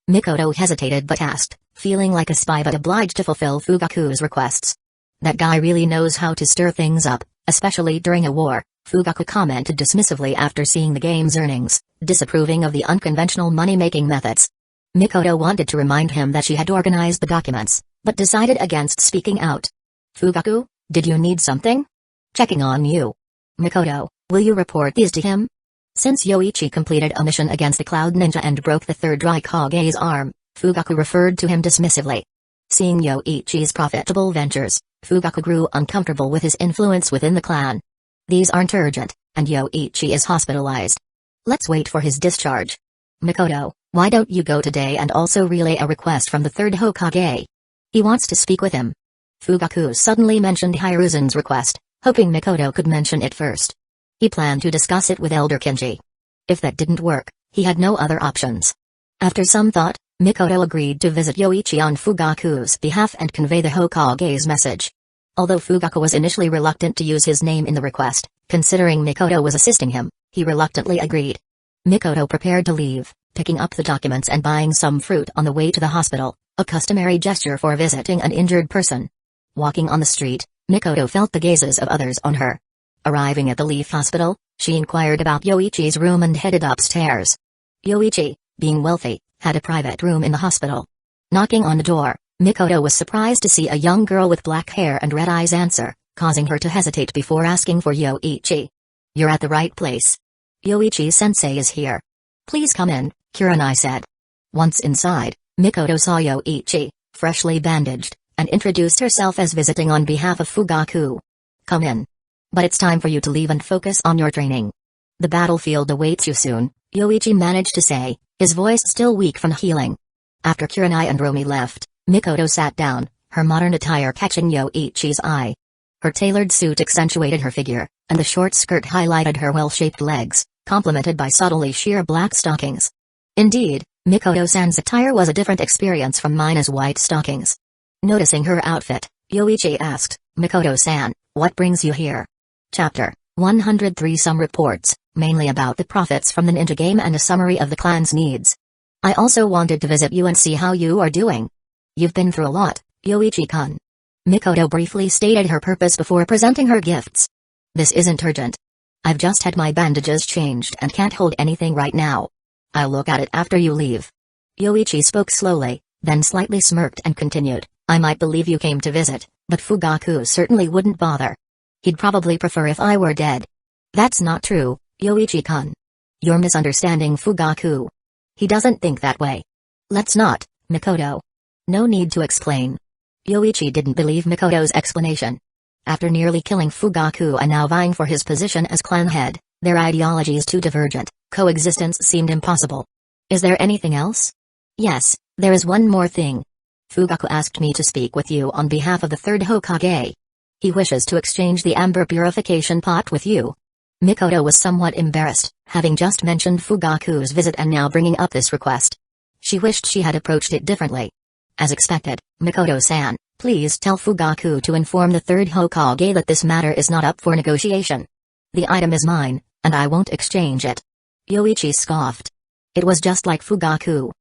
Mikoto hesitated but asked, feeling like a spy but obliged to fulfill Fugaku's requests. That guy really knows how to stir things up, especially during a war, Fugaku commented dismissively after seeing the game's earnings, disapproving of the unconventional money-making methods. Mikoto wanted to remind him that she had organized the documents, but decided against speaking out. Fugaku, did you need something? Checking on you. Mikoto, will you report these to him? Since Yoichi completed a mission against the Cloud Ninja and broke the third Raikage's arm, Fugaku referred to him dismissively. Seeing Yoichi's profitable ventures, Fugaku grew uncomfortable with his influence within the clan. These aren't urgent, and Yoichi is hospitalized. Let's wait for his discharge. Mikoto, why don't you go today and also relay a request from the third Hokage? He wants to speak with him. Fugaku suddenly mentioned Hiruzen's request, hoping Mikoto could mention it first. He planned to discuss it with Elder Kenji. If that didn't work, he had no other options. After some thought, Mikoto agreed to visit Yoichi on Fugaku's behalf and convey the Hokage's message. Although Fugaku was initially reluctant to use his name in the request, considering Mikoto was assisting him, he reluctantly agreed. Mikoto prepared to leave, picking up the documents and buying some fruit on the way to the hospital, a customary gesture for visiting an injured person. Walking on the street, Mikoto felt the gazes of others on her. Arriving at the Leaf Hospital, she inquired about Yoichi's room and headed upstairs. Yoichi, being wealthy, had a private room in the hospital. Knocking on the door, Mikoto was surprised to see a young girl with black hair and red eyes answer, causing her to hesitate before asking for Yoichi. "You're at the right place. Yoichi-sensei is here. Please come in," Kurenai said. Once inside, Mikoto saw Yoichi, freshly bandaged, and introduced herself as visiting on behalf of Fugaku. "Come in. But it's time for you to leave and focus on your training. The battlefield awaits you soon," Yoichi managed to say, his voice still weak from healing. After Kurenai and Romi left, Mikoto sat down, her modern attire catching Yoichi's eye. Her tailored suit accentuated her figure, and the short skirt highlighted her well-shaped legs, complemented by subtly sheer black stockings. Indeed, Mikoto-san's attire was a different experience from Mina's white stockings. Noticing her outfit, Yoichi asked, "Mikoto-san, what brings you here?" Chapter 103. Some reports, mainly about the profits from the ninja game and a summary of the clan's needs. "I also wanted to visit you and see how you are doing. You've been through a lot, Yoichi-kun." Mikoto briefly stated her purpose before presenting her gifts. "This isn't urgent. I've just had my bandages changed and can't hold anything right now. I'll look at it after you leave." Yoichi spoke slowly, then slightly smirked and continued, "I might believe you came to visit, but Fugaku certainly wouldn't bother. He'd probably prefer if I were dead." "That's not true, Yoichi-kun. You're misunderstanding Fugaku. He doesn't think that way." "Let's not, Mikoto. No need to explain." Yoichi didn't believe Mikoto's explanation. After nearly killing Fugaku and now vying for his position as clan head, their ideologies too divergent, coexistence seemed impossible. "Is there anything else?" "Yes, there is one more thing. Fugaku asked me to speak with you on behalf of the third Hokage. He wishes to exchange the amber purification pot with you." Mikoto was somewhat embarrassed, having just mentioned Fugaku's visit and now bringing up this request. She wished she had approached it differently. "As expected, Mikoto-san, please tell Fugaku to inform the third Hokage that this matter is not up for negotiation. The item is mine, and I won't exchange it." Yoichi scoffed. It was just like Fugaku.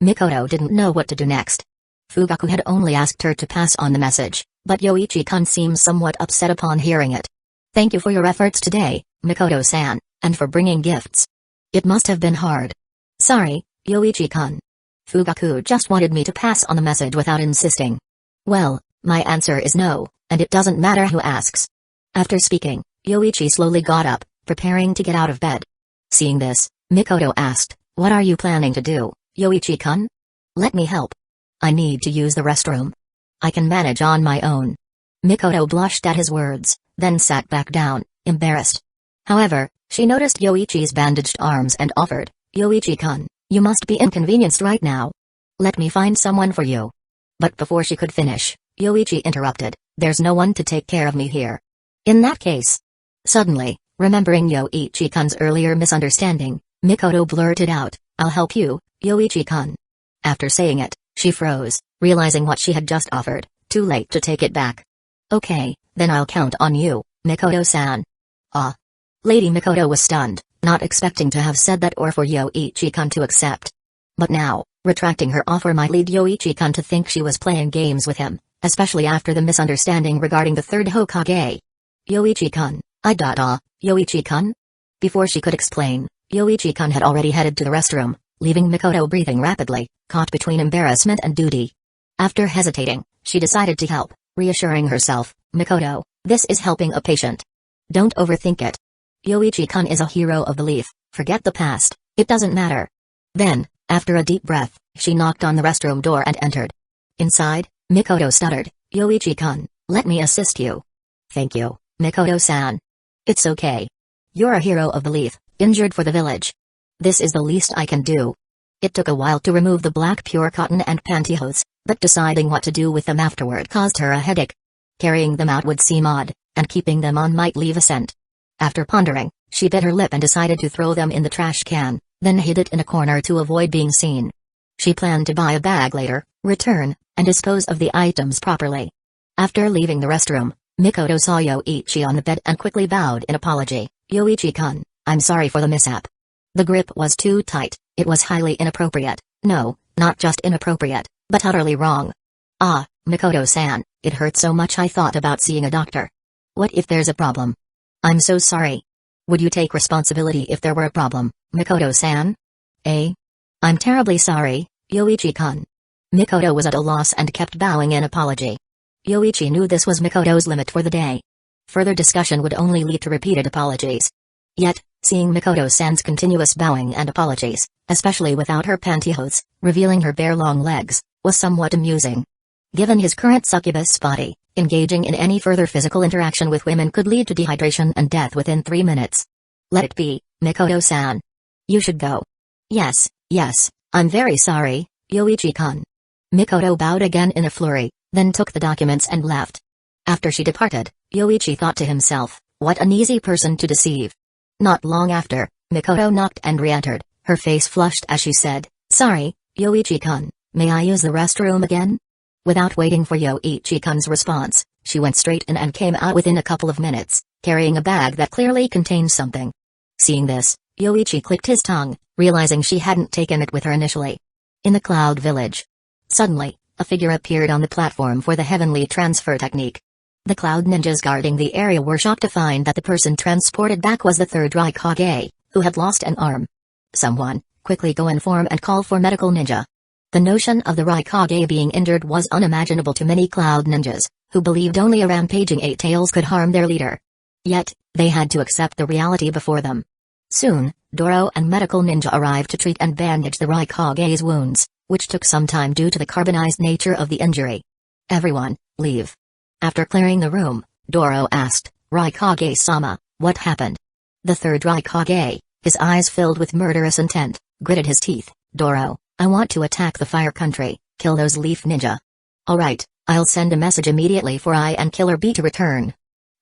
Mikoto didn't know what to do next. Fugaku had only asked her to pass on the message, but Yoichi-kun seemed somewhat upset upon hearing it. "Thank you for your efforts today, Mikoto-san, and for bringing gifts. It must have been hard." "Sorry, Yoichi-kun. Fugaku just wanted me to pass on the message without insisting." "Well, my answer is no, and it doesn't matter who asks." After speaking, Yoichi slowly got up, preparing to get out of bed. Seeing this, Mikoto asked, "What are you planning to do, Yoichi-kun?" "Let me help. I need to use the restroom. I can manage on my own." Mikoto blushed at his words, then sat back down, embarrassed. However, she noticed Yoichi's bandaged arms and offered, "Yoichi-kun, you must be inconvenienced right now. Let me find someone for you." But before she could finish, Yoichi interrupted, "There's no one to take care of me here." "In that case." Suddenly, remembering Yoichi-kun's earlier misunderstanding, Mikoto blurted out, "I'll help you, Yoichi-kun." After saying it, she froze, realizing what she had just offered, too late to take it back. "Okay, then I'll count on you, Mikoto-san." "Ah." Lady Mikoto was stunned, not expecting to have said that or for Yoichi-kun to accept. But now, retracting her offer might lead Yoichi-kun to think she was playing games with him, especially after the misunderstanding regarding the third Hokage. "Yoichi-kun, Yoichi-kun?" Before she could explain, Yoichi-kun had already headed to the restroom, leaving Mikoto breathing rapidly, caught between embarrassment and duty. After hesitating, she decided to help, reassuring herself, "Mikoto, this is helping a patient. Don't overthink it. Yoichi-kun is a hero of belief, forget the past, it doesn't matter." Then, after a deep breath, she knocked on the restroom door and entered. Inside, Mikoto stuttered, "Yoichi-kun, let me assist you." "Thank you, Mikoto-san." "It's okay. You're a hero of belief, injured for the village. This is the least I can do." It took a while to remove the black pure cotton and pantyhose, but deciding what to do with them afterward caused her a headache. Carrying them out would seem odd, and keeping them on might leave a scent. After pondering, she bit her lip and decided to throw them in the trash can, then hid it in a corner to avoid being seen. She planned to buy a bag later, return, and dispose of the items properly. After leaving the restroom, Mikoto saw Yoichi on the bed and quickly bowed in apology. "Yoichi-kun, I'm sorry for the mishap. The grip was too tight, it was highly inappropriate, no, not just inappropriate, but utterly wrong." "Ah, Mikoto-san, it hurt so much I thought about seeing a doctor. What if there's a problem?" "I'm so sorry. Would you take responsibility if there were a problem, Mikoto-san?" "Eh? I'm terribly sorry, Yoichi-kun." Mikoto was at a loss and kept bowing in apology. Yoichi knew this was Mikoto's limit for the day. Further discussion would only lead to repeated apologies. Yet, seeing Mikoto-san's continuous bowing and apologies, especially without her pantyhose, revealing her bare long legs, was somewhat amusing. Given his current succubus body, engaging in any further physical interaction with women could lead to dehydration and death within 3 minutes. Let it be, Mikoto-san. You should go. Yes, I'm very sorry, Yoichi-kun. Mikoto bowed again in a flurry, then took the documents and left. After she departed, Yoichi thought to himself, what an easy person to deceive. Not long after, Mikoto knocked and re-entered, her face flushed as she said, sorry, Yoichi-kun, may I use the restroom again? Without waiting for Yoichi-kun's response, she went straight in and came out within a couple of minutes, carrying a bag that clearly contained something. Seeing this, Yoichi clicked his tongue, realizing she hadn't taken it with her initially. In the Cloud Village. Suddenly, a figure appeared on the platform for the heavenly transfer technique. The Cloud Ninjas guarding the area were shocked to find that the person transported back was the third Raikage, who had lost an arm. Someone, quickly go inform and call for medical ninja. The notion of the Raikage being injured was unimaginable to many Cloud Ninjas, who believed only a rampaging Eight Tails could harm their leader. Yet, they had to accept the reality before them. Soon, Doro and medical ninja arrived to treat and bandage the Raikage's wounds, which took some time due to the carbonized nature of the injury. Everyone, leave. After clearing the room, Doro asked, Raikage-sama, what happened? The third Raikage, his eyes filled with murderous intent, gritted his teeth, Doro, I want to attack the Fire Country, kill those leaf ninja. Alright, I'll send a message immediately for I and Killer B to return.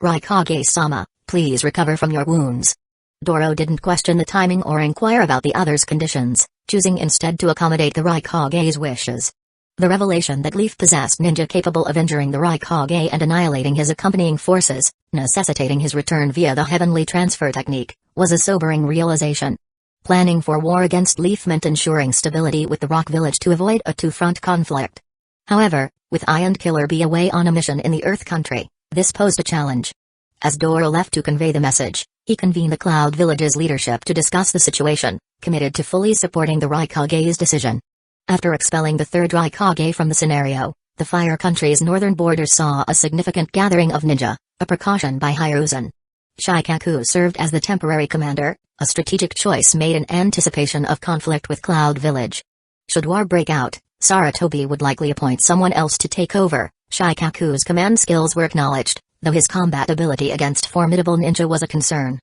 Raikage-sama, please recover from your wounds. Doro didn't question the timing or inquire about the other's conditions, choosing instead to accommodate the Raikage's wishes. The revelation that Leaf possessed ninja capable of injuring the Raikage and annihilating his accompanying forces, necessitating his return via the heavenly transfer technique, was a sobering realization. Planning for war against Leaf meant ensuring stability with the Rock Village to avoid a two-front conflict. However, with I and Killer B away on a mission in the Earth Country, this posed a challenge. As Doro left to convey the message, he convened the Cloud Village's leadership to discuss the situation, committed to fully supporting the Raikage's decision. After expelling the third Raikage from the scenario, the Fire Country's northern borders saw a significant gathering of ninja, a precaution by Hiruzen. Shikaku served as the temporary commander, a strategic choice made in anticipation of conflict with Cloud Village. Should war break out, Sarutobi would likely appoint someone else to take over. Shikaku's command skills were acknowledged, though his combat ability against formidable ninja was a concern.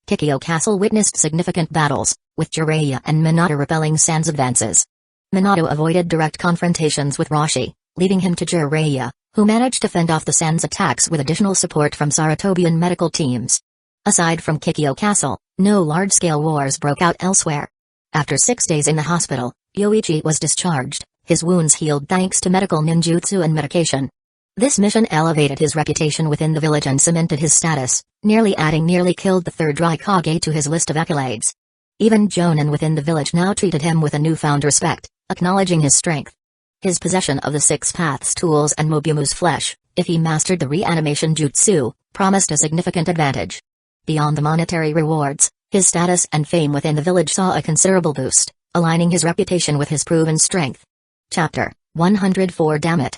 Kikyo Castle witnessed significant battles, with Jiraiya and Minato repelling Sans advances. Minato avoided direct confrontations with Roshi, leaving him to Jiraiya, who managed to fend off the Sans attacks with additional support from Sarutobian medical teams. Aside from Kikyo Castle, no large-scale wars broke out elsewhere. After 6 days in the hospital, Yoichi was discharged, his wounds healed thanks to medical ninjutsu and medication. This mission elevated his reputation within the village and cemented his status, nearly killed the third Raikage to his list of accolades. Even Jonin within the village now treated him with a newfound respect, acknowledging his strength. His possession of the Six Paths tools and Mobumu's flesh, if he mastered the reanimation jutsu, promised a significant advantage. Beyond the monetary rewards, his status and fame within the village saw a considerable boost, aligning his reputation with his proven strength. Chapter 104 Damn it!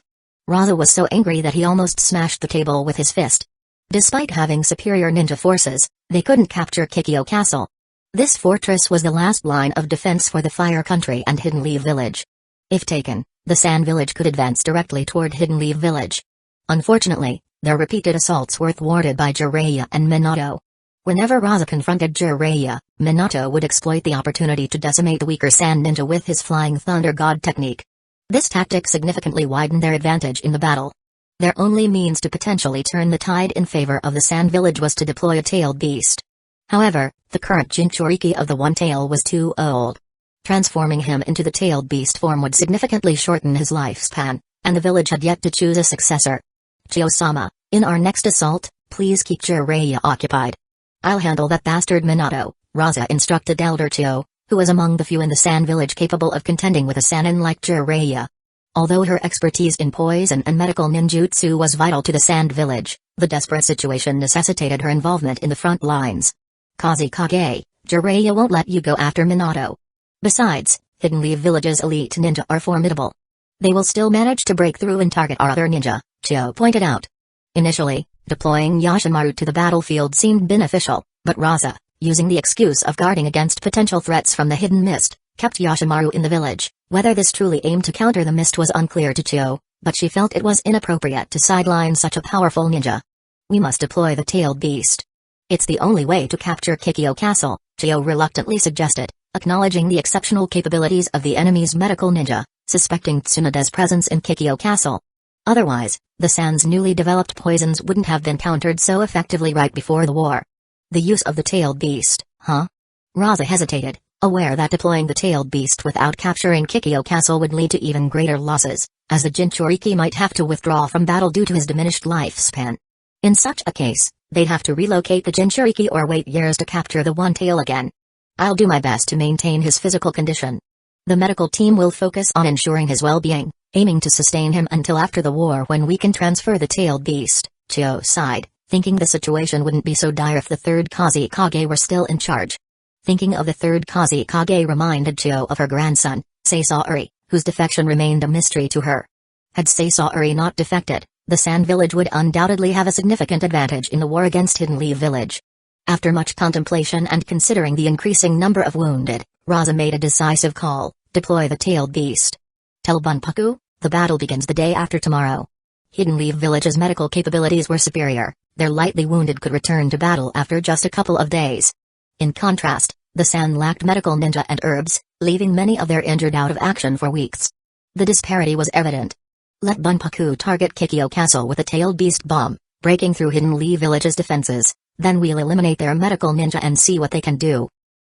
Raza was so angry that he almost smashed the table with his fist. Despite having superior ninja forces, they couldn't capture Kikyo Castle. This fortress was the last line of defense for the Fire Country and Hidden Leaf Village. If taken, the Sand Village could advance directly toward Hidden Leaf Village. Unfortunately, their repeated assaults were thwarted by Jiraiya and Minato. Whenever Raza confronted Jiraiya, Minato would exploit the opportunity to decimate the weaker Sand Ninja with his Flying Thunder God technique. This tactic significantly widened their advantage in the battle. Their only means to potentially turn the tide in favor of the Sand Village was to deploy a tailed beast. However, the current Jinchuriki of the One Tail was too old. Transforming him into the tailed beast form would significantly shorten his lifespan, and the village had yet to choose a successor. Chio-sama, in our next assault, please keep Jiraiya occupied. I'll handle that bastard Minato, Raza instructed Elder Chio, who was among the few in the Sand Village capable of contending with a Sannin like Jiraiya. Although her expertise in poison and medical ninjutsu was vital to the Sand Village, the desperate situation necessitated her involvement in the front lines. Kazekage, Jiraiya won't let you go after Minato. Besides, Hidden Leaf Village's elite ninja are formidable. They will still manage to break through and target our other ninja, Chio pointed out. Initially, deploying Yoshimaru to the battlefield seemed beneficial, but Raza, using the excuse of guarding against potential threats from the hidden mist, kept Yoshimaru in the village. Whether this truly aimed to counter the mist was unclear to Chio, but she felt it was inappropriate to sideline such a powerful ninja. We must deploy the tailed beast. It's the only way to capture Kikyo Castle, Chio reluctantly suggested, acknowledging the exceptional capabilities of the enemy's medical ninja, suspecting Tsunoda's presence in Kikyo Castle. Otherwise, the Sand's newly developed poisons wouldn't have been countered so effectively right before the war. The use of the tailed beast, huh? Raza hesitated, aware that deploying the tailed beast without capturing Kikyo Castle would lead to even greater losses, as the Jinchuriki might have to withdraw from battle due to his diminished lifespan. In such a case, they'd have to relocate the Jinchuriki or wait years to capture the One Tail again. I'll do my best to maintain his physical condition. The medical team will focus on ensuring his well-being, aiming to sustain him until after the war when we can transfer the tailed beast, Chio sighed, thinking the situation wouldn't be so dire if the third Kazekage were still in charge. Thinking of the third Kazekage reminded Chio of her grandson, Sasori, whose defection remained a mystery to her. Had Sasori not defected, the Sand Village would undoubtedly have a significant advantage in the war against Hidden Leaf Village. After much contemplation and considering the increasing number of wounded, Raza made a decisive call: deploy the tailed beast. Tell Bunpaku, the battle begins the day after tomorrow. Hidden Leaf Village's medical capabilities were superior, their lightly wounded could return to battle after just a couple of days. In contrast, the Sand lacked medical ninja and herbs, leaving many of their injured out of action for weeks. The disparity was evident. Let Bunpaku target Kikyo Castle with a tailed beast bomb, breaking through Hidden Leaf Village's defenses, then we'll eliminate their medical ninja and see what they can do.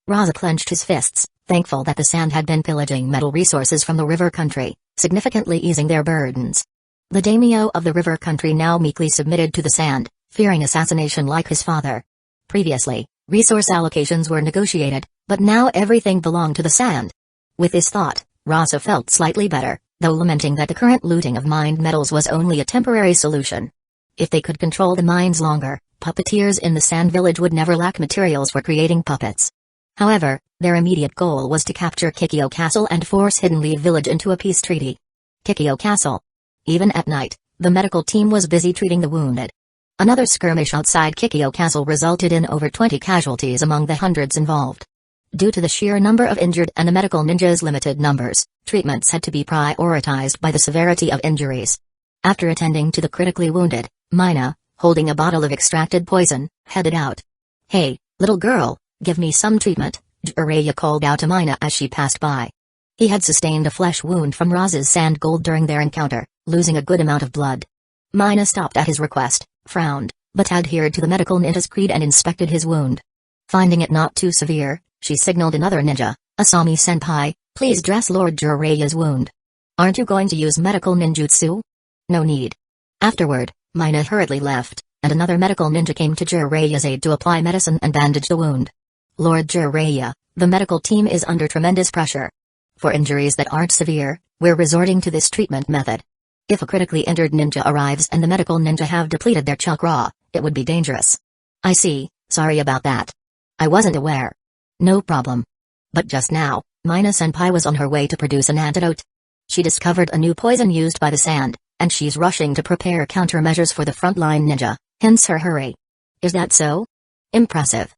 Raza clenched his fists, thankful that the Sand had been pillaging metal resources from the river country, significantly easing their burdens. The daimyo of the river country now meekly submitted to the Sand, fearing assassination like his father. Previously, resource allocations were negotiated, but now everything belonged to the Sand. With this thought, Raza felt slightly better, though lamenting that the current looting of mined metals was only a temporary solution. If they could control the mines longer, puppeteers in the Sand Village would never lack materials for creating puppets. However, their immediate goal was to capture Kikyo Castle and force Hidden Leaf Village into a peace treaty. Kikyo Castle. Even at night, the medical team was busy treating the wounded. Another skirmish outside Kikyo Castle resulted in over 20 casualties among the hundreds involved. Due to the sheer number of injured and the medical ninjas' limited numbers, treatments had to be prioritized by the severity of injuries. After attending to the critically wounded, Mina, holding a bottle of extracted poison, headed out. "Hey, little girl, give me some treatment," Jiraiya called out to Mina as she passed by. He had sustained a flesh wound from Raza's sand gold during their encounter, losing a good amount of blood. Mina stopped at his request, frowned, but adhered to the medical ninja's creed and inspected his wound. Finding it not too severe, she signaled another ninja, Asami-senpai, "Please dress Lord Jiraiya's wound." "Aren't you going to use medical ninjutsu?" "No need." Afterward, Mina hurriedly left, and another medical ninja came to Jiraiya's aid to apply medicine and bandage the wound. "Lord Jiraiya, the medical team is under tremendous pressure. For injuries that aren't severe, we're resorting to this treatment method. If a critically injured ninja arrives and the medical ninja have depleted their chakra, it would be dangerous." "I see, sorry about that. I wasn't aware." "No problem. But just now, Mina-senpai was on her way to produce an antidote. She discovered a new poison used by the Sand, and she's rushing to prepare countermeasures for the frontline ninja, hence her hurry." "Is that so? Impressive."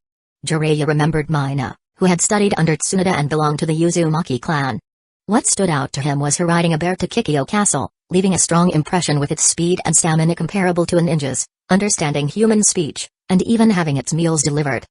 Jiraiya remembered Mina, who had studied under Tsunoda and belonged to the Uzumaki clan. What stood out to him was her riding a bear to Kikyo Castle, leaving a strong impression with its speed and stamina comparable to a ninja's, understanding human speech, and even having its meals delivered.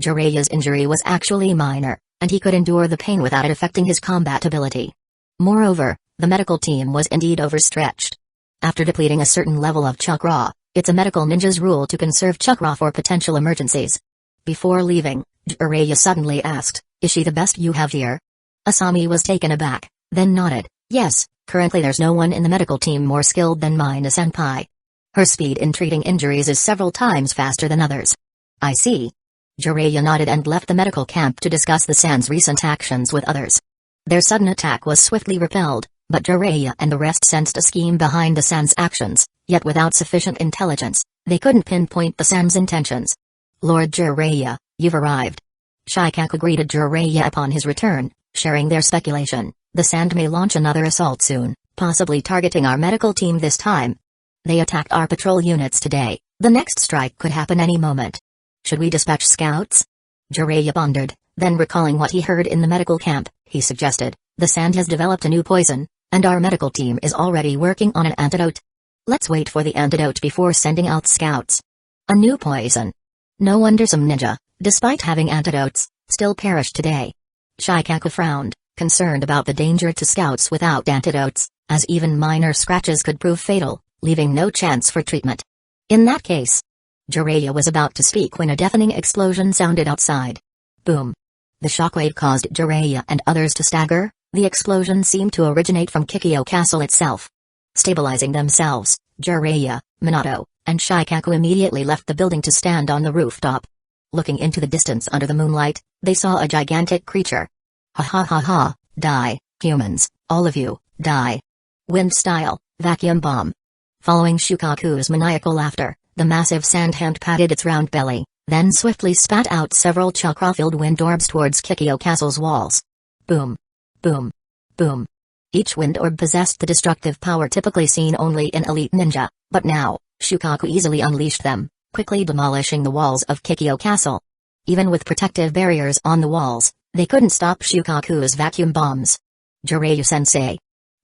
Jiraiya's injury was actually minor, and he could endure the pain without it affecting his combat ability. Moreover, the medical team was indeed overstretched. After depleting a certain level of chakra, it's a medical ninja's rule to conserve chakra for potential emergencies. Before leaving, Jiraiya suddenly asked, "Is she the best you have here?" Asami was taken aback, then nodded, "Yes, currently there's no one in the medical team more skilled than Mina-senpai. Her speed in treating injuries is several times faster than others." "I see." Jiraiya nodded and left the medical camp to discuss the Sand's recent actions with others. Their sudden attack was swiftly repelled, but Jiraiya and the rest sensed a scheme behind the Sand's actions, yet without sufficient intelligence, they couldn't pinpoint the Sand's intentions. "Lord Jiraiya, you've arrived." Shikaku greeted Jiraiya upon his return, sharing their speculation. The Sand may launch another assault soon, possibly targeting our medical team this time. They attacked our patrol units today. The next strike could happen any moment. Should we dispatch scouts? Jiraiya pondered, then recalling what he heard in the medical camp, he suggested, the sand has developed a new poison, and our medical team is already working on an antidote. Let's wait for the antidote before sending out scouts. A new poison. No wonder some ninja, despite having antidotes, still perished today. Shikaku frowned, concerned about the danger to scouts without antidotes, as even minor scratches could prove fatal, leaving no chance for treatment. In that case, Jiraiya was about to speak when a deafening explosion sounded outside. Boom. The shockwave caused Jiraiya and others to stagger. The explosion seemed to originate from Kikyo Castle itself. Stabilizing themselves, Jiraiya, Minato, and Shikaku immediately left the building to stand on the rooftop. Looking into the distance under the moonlight, they saw a gigantic creature. Ha ha ha ha, die, humans, all of you, die. Wind style, vacuum bomb. Following Shikaku's maniacal laughter, the massive sand hand patted its round belly, then swiftly spat out several chakra-filled wind orbs towards Kikyo Castle's walls. Boom. Boom. Boom. Each wind orb possessed the destructive power typically seen only in elite ninja, but now, Shikaku easily unleashed them, quickly demolishing the walls of Kikyo Castle. Even with protective barriers on the walls, they couldn't stop Shikaku's vacuum bombs. Jiraiya-sensei.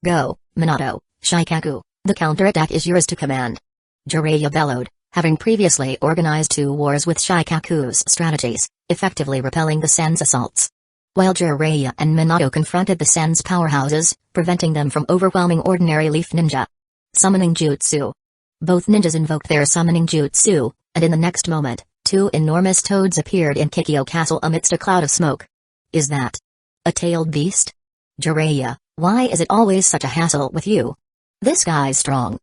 Go, Minato, Shikaku, the counterattack is yours to command. Jiraiya bellowed, having previously organized 2 wars with Shikaku's strategies, effectively repelling the Sen's assaults. While Jiraiya and Minato confronted the Sen's powerhouses, preventing them from overwhelming ordinary leaf ninja. Summoning Jutsu. Both ninjas invoked their summoning jutsu, and in the next moment, 2 enormous toads appeared in Kikyo Castle amidst a cloud of smoke. Is that a tailed beast? Jiraiya, why is it always such a hassle with you? This guy's strong.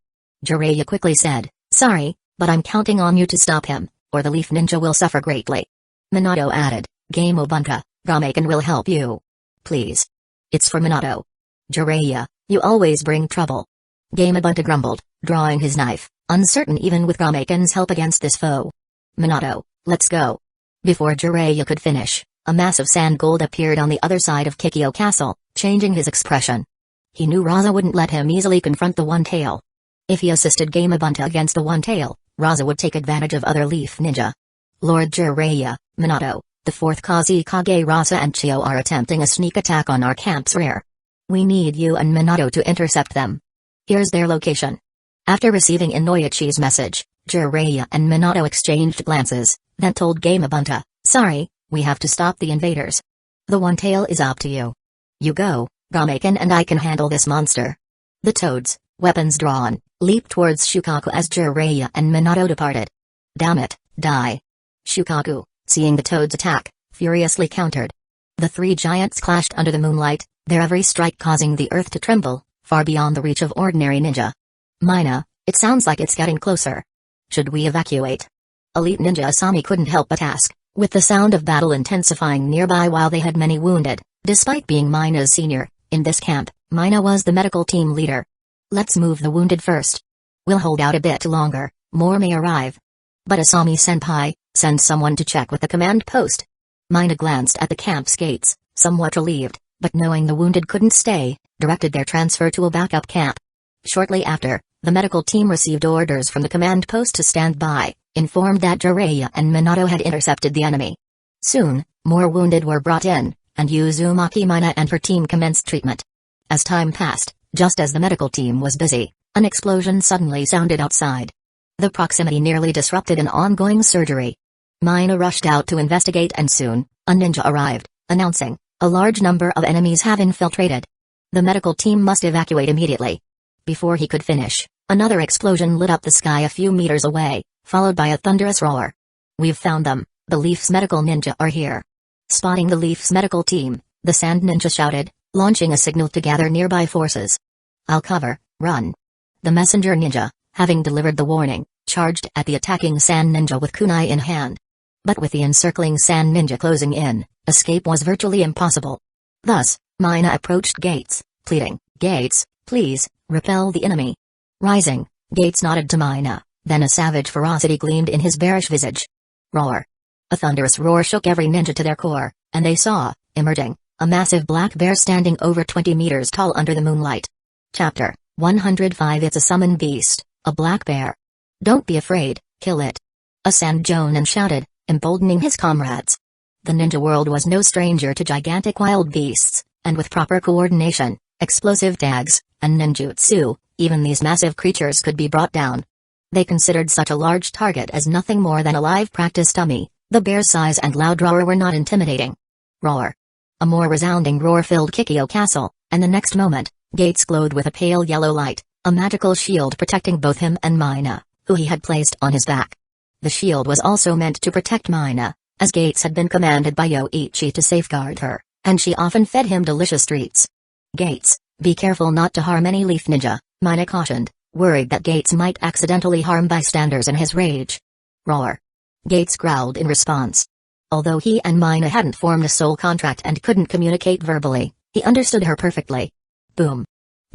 Jiraiya quickly said, sorry, but I'm counting on you to stop him, or the leaf ninja will suffer greatly. Minato added, Game Obunka, Ramekin will help you. Please. It's for Minato. Jiraiya, you always bring trouble. Game Obunka grumbled, drawing his knife, uncertain even with Ramekin's help against this foe. Minato, let's go. Before Jiraiya could finish, a massive sand gold appeared on the other side of Kikyo Castle, changing his expression. He knew Raza wouldn't let him easily confront the One Tail. If he assisted Game Obunka against the One Tail, Raza would take advantage of other leaf ninja. Lord Jiraiya, Minato, the 4th Kazekage Raza and Chio are attempting a sneak attack on our camp's rear. We need you and Minato to intercept them. Here's their location. After receiving Inoichi's message, Jiraiya and Minato exchanged glances, then told Game Obunka, sorry, we have to stop the invaders. The One Tail is up to you. You go, Ramekin and I can handle this monster. The toads, weapons drawn, leaped towards Shikaku as Jiraiya and Minato departed. Damn it, die. Shikaku, seeing the toads attack, furiously countered. The 3 giants clashed under the moonlight, their every strike causing the earth to tremble, far beyond the reach of ordinary ninja. Mina, it sounds like it's getting closer. Should we evacuate? Elite Ninja Asami couldn't help but ask, with the sound of battle intensifying nearby while they had many wounded. Despite being Mina's senior, in this camp, Mina was the medical team leader. Let's move the wounded first. We'll hold out a bit longer, more may arrive. But Asami-senpai, send someone to check with the command post. Mina glanced at the camp's gates, somewhat relieved, but knowing the wounded couldn't stay, directed their transfer to a backup camp. Shortly after, the medical team received orders from the command post to stand by, informed that Jiraiya and Minato had intercepted the enemy. Soon, more wounded were brought in, and Uzumaki Mina and her team commenced treatment. As time passed, just as the medical team was busy, an explosion suddenly sounded outside. The proximity nearly disrupted an ongoing surgery. Mina rushed out to investigate and soon, a ninja arrived, announcing, a large number of enemies have infiltrated. The medical team must evacuate immediately. Before he could finish, another explosion lit up the sky a few meters away, followed by a thunderous roar. We've found them, the Leaf's medical ninja are here. Spotting the Leaf's medical team, the Sand Ninja shouted, launching a signal to gather nearby forces. I'll cover, run. The messenger ninja, having delivered the warning, charged at the attacking Sand Ninja with kunai in hand. But with the encircling Sand Ninja closing in, escape was virtually impossible. Thus, Mina approached Gates, pleading, Gates, please, repel the enemy. Rising, Gates nodded to Mina, then a savage ferocity gleamed in his bearish visage. Roar. A thunderous roar shook every ninja to their core, and they saw, emerging, a massive black bear standing over 20 meters tall under the moonlight. Chapter 105 It's a summoned beast, a black bear. Don't be afraid, kill it. A sand jonin shouted, emboldening his comrades. The ninja world was no stranger to gigantic wild beasts, and with proper coordination, explosive tags, and ninjutsu, even these massive creatures could be brought down. They considered such a large target as nothing more than a live practice dummy. The bear's size and loud roar were not intimidating. Roar. A more resounding roar filled Kikyo Castle, and the next moment, Gates glowed with a pale yellow light, a magical shield protecting both him and Mina, who he had placed on his back. The shield was also meant to protect Mina, as Gates had been commanded by Yoichi to safeguard her, and she often fed him delicious treats. Gates, be careful not to harm any leaf ninja, Mina cautioned, worried that Gates might accidentally harm bystanders in his rage. Roar. Gates growled in response. Although he and Mina hadn't formed a soul contract and couldn't communicate verbally, he understood her perfectly. Boom.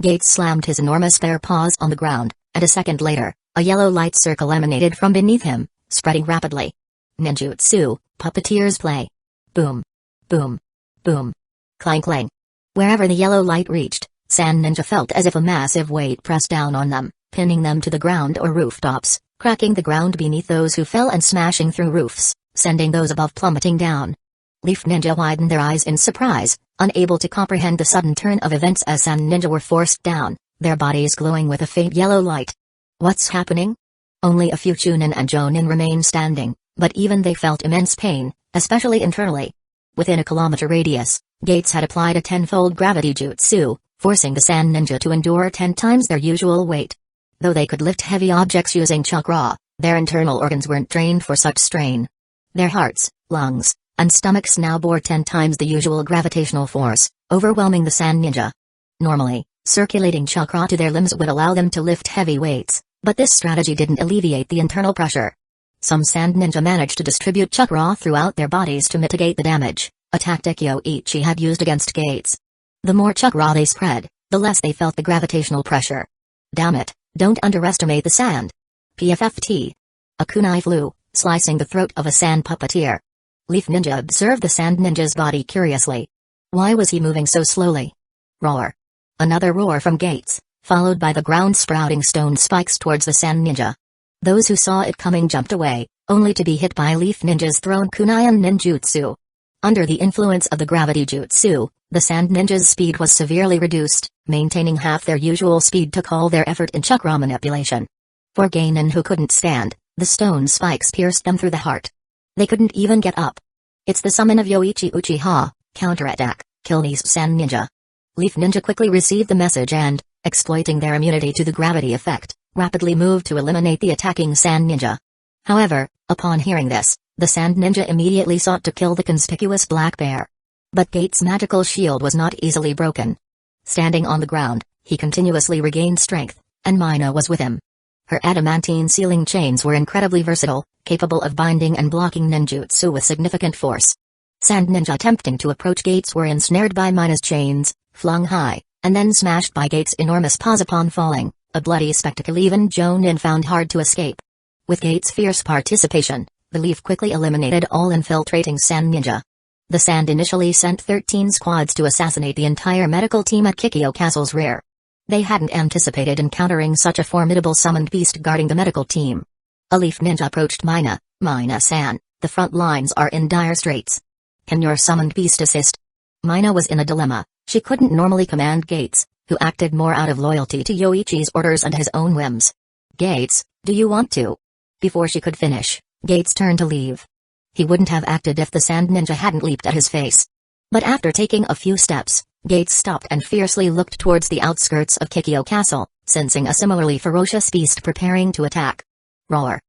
Gates slammed his enormous bare paws on the ground, and a second later, a yellow light circle emanated from beneath him, spreading rapidly. Ninjutsu, puppeteer's play. Boom. Boom. Boom. Clang clang. Wherever the yellow light reached, Sand Ninja felt as if a massive weight pressed down on them, pinning them to the ground or rooftops, cracking the ground beneath those who fell and smashing through roofs, sending those above plummeting down. Leaf Ninja widened their eyes in surprise, unable to comprehend the sudden turn of events as Sand Ninja were forced down, their bodies glowing with a faint yellow light. What's happening? Only a few Chunin and Jonin remained standing, but even they felt immense pain, especially internally. Within a kilometer radius, Gates had applied a 10-fold gravity jutsu, forcing the Sand Ninja to endure 10 times their usual weight. Though they could lift heavy objects using chakra, their internal organs weren't trained for such strain. Their hearts, lungs, and stomachs now bore 10 times the usual gravitational force, overwhelming the Sand Ninja. Normally, circulating chakra to their limbs would allow them to lift heavy weights, but this strategy didn't alleviate the internal pressure. Some Sand Ninja managed to distribute chakra throughout their bodies to mitigate the damage, a tactic Yoichi had used against Gates. The more chakra they spread, the less they felt the gravitational pressure. Damn it, don't underestimate the sand. PFFT. A kunai flew, slicing the throat of a sand puppeteer. Leaf Ninja observed the Sand Ninja's body curiously. Why was he moving so slowly? Roar. Another roar from Gates, followed by the ground sprouting stone spikes towards the Sand Ninja. Those who saw it coming jumped away, only to be hit by Leaf Ninja's thrown kunai and ninjutsu. Under the influence of the gravity jutsu, the Sand Ninja's speed was severely reduced, maintaining half their usual speed took all their effort in chakra manipulation. For Genin who couldn't stand, the stone spikes pierced them through the heart. They couldn't even get up. It's the summon of Yoichi Uchiha, counterattack, kill these Sand Ninja. Leaf Ninja quickly received the message and, exploiting their immunity to the gravity effect, rapidly moved to eliminate the attacking Sand Ninja. However, upon hearing this, the Sand Ninja immediately sought to kill the conspicuous black bear. But Gates' magical shield was not easily broken. Standing on the ground, he continuously regained strength, and Mina was with him. Her adamantine sealing chains were incredibly versatile, capable of binding and blocking ninjutsu with significant force. Sand Ninja attempting to approach Gates were ensnared by Mina's chains, flung high, and then smashed by Gates' enormous paws upon falling, a bloody spectacle even Jonin found hard to escape. With Gates' fierce participation, the Leaf quickly eliminated all infiltrating Sand Ninja. The Sand initially sent 13 squads to assassinate the entire medical team at Kikyo Castle's rear. They hadn't anticipated encountering such a formidable summoned beast guarding the medical team. A Leaf Ninja approached Mina. Mina-san, the front lines are in dire straits. Can your summoned beast assist? Mina was in a dilemma. She couldn't normally command Gates, who acted more out of loyalty to Yoichi's orders and his own whims. Gates, do you want to? Before she could finish, Gates turned to leave. He wouldn't have acted if the Sand Ninja hadn't leaped at his face. But after taking a few steps, Gates stopped and fiercely looked towards the outskirts of Kikyo Castle, sensing a similarly ferocious beast preparing to attack. Roar.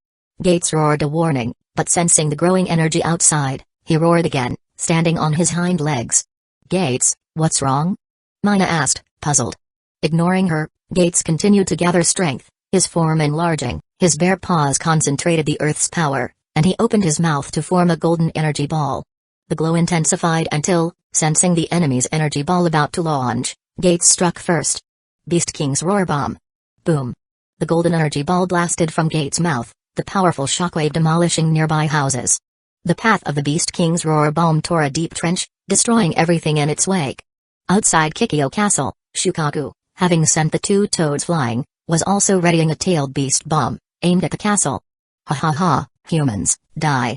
Gates roared a warning, but sensing the growing energy outside, he roared again, standing on his hind legs. Gates, what's wrong? Mina asked, puzzled. Ignoring her, Gates continued to gather strength, his form enlarging, his bare paws concentrated the Earth's power, and he opened his mouth to form a golden energy ball. The glow intensified until, sensing the enemy's energy ball about to launch, Gates struck first. Beast King's Roar Bomb. Boom. The golden energy ball blasted from Gates' mouth, the powerful shockwave demolishing nearby houses. The path of the Beast King's Roar Bomb tore a deep trench, destroying everything in its wake. Outside Kikyo Castle, Shukaku, having sent the two toads flying, was also readying a tailed beast bomb, aimed at the castle. Ha ha ha, humans, die.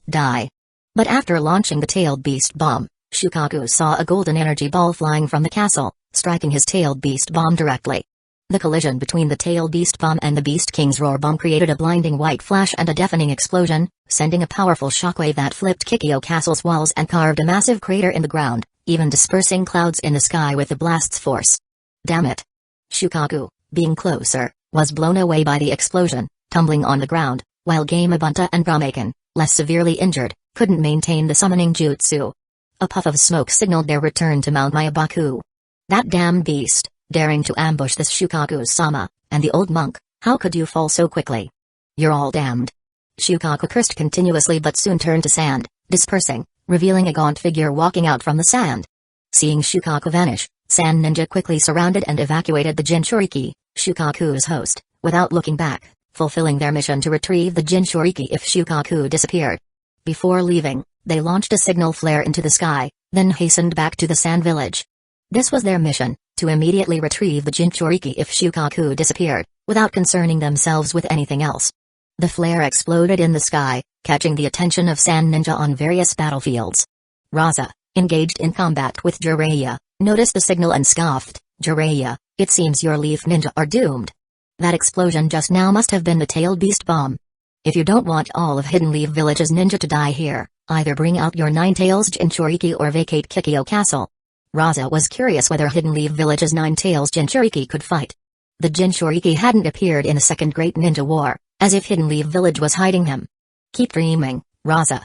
Die. But after launching the tailed beast bomb, Shukaku saw a golden energy ball flying from the castle, striking his tailed beast bomb directly. The collision between the tailed beast bomb and the Beast King's roar bomb created a blinding white flash and a deafening explosion, sending a powerful shockwave that flipped Kikyo Castle's walls and carved a massive crater in the ground, even dispersing clouds in the sky with the blast's force. Damn it! Shukaku, being closer, was blown away by the explosion, tumbling on the ground, while Gamabunta and Ramekin, less severely injured, couldn't maintain the summoning jutsu. A puff of smoke signaled their return to Mount Mayabaku. That damn beast, daring to ambush this Shukaku-sama, and the old monk, how could you fall so quickly? You're all damned. Shukaku cursed continuously but soon turned to sand, dispersing, revealing a gaunt figure walking out from the sand. Seeing Shukaku vanish, Sand Ninja quickly surrounded and evacuated the Jinchuriki, Shukaku's host, without looking back, fulfilling their mission to retrieve the Jinchuriki if Shukaku disappeared. Before leaving, they launched a signal flare into the sky, then hastened back to the sand village. This was their mission, to immediately retrieve the Jinchuriki if Shukaku disappeared, without concerning themselves with anything else. The flare exploded in the sky, catching the attention of Sand Ninja on various battlefields. Raza, engaged in combat with Jiraiya, noticed the signal and scoffed, "Jiraiya, it seems your Leaf Ninja are doomed. That explosion just now must have been the tailed beast bomb. If you don't want all of Hidden Leaf Village's ninja to die here, either bring out your Nine Tails Jinchuriki or vacate Kikyo Castle." Raza was curious whether Hidden Leaf Village's Nine Tails Jinchuriki could fight. The Jinchuriki hadn't appeared in a second Great Ninja War, as if Hidden Leaf Village was hiding him. Keep dreaming, Raza.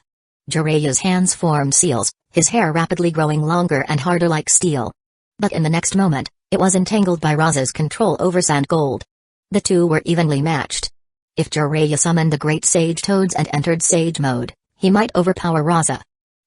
Jiraiya's hands formed seals, his hair rapidly growing longer and harder like steel. But in the next moment, it was entangled by Raza's control over Sand Gold. The two were evenly matched. If Jiraiya summoned the Great Sage Toads and entered Sage Mode, he might overpower Raza.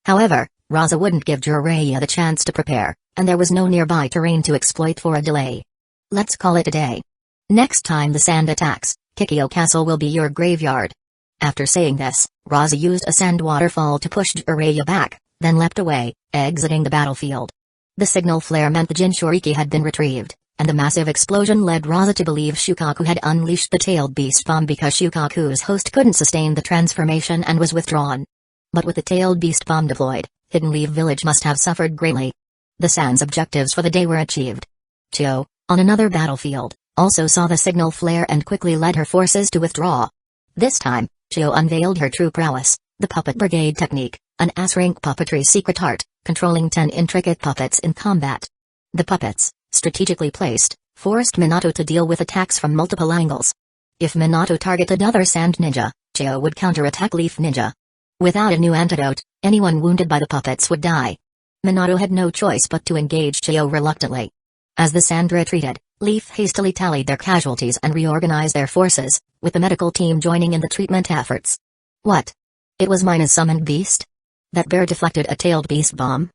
However, Raza wouldn't give Jiraiya the chance to prepare, and there was no nearby terrain to exploit for a delay. Let's call it a day. Next time the sand attacks, Kikyo Castle will be your graveyard. After saying this, Raza used a sand waterfall to push Jiraiya back, then leapt away, exiting the battlefield. The signal flare meant the Jinchuriki had been retrieved, and the massive explosion led Raza to believe Shukaku had unleashed the tailed beast bomb because Shukaku's host couldn't sustain the transformation and was withdrawn. But with the tailed beast bomb deployed, Hidden Leaf Village must have suffered greatly. The Sand's objectives for the day were achieved. Chio, on another battlefield, also saw the signal flare and quickly led her forces to withdraw. This time, Chio unveiled her true prowess, the Puppet Brigade technique, an S-rank puppetry secret art, controlling 10 intricate puppets in combat. The puppets, strategically placed, forced Minato to deal with attacks from multiple angles. If Minato targeted other Sand Ninja, Chio would counterattack Leaf Ninja. Without a new antidote, anyone wounded by the puppets would die. Minato had no choice but to engage Chio reluctantly. As the Sand retreated, Leaf hastily tallied their casualties and reorganized their forces, with the medical team joining in the treatment efforts. What? It was Mina's summoned beast? That bear deflected a tailed beast bomb?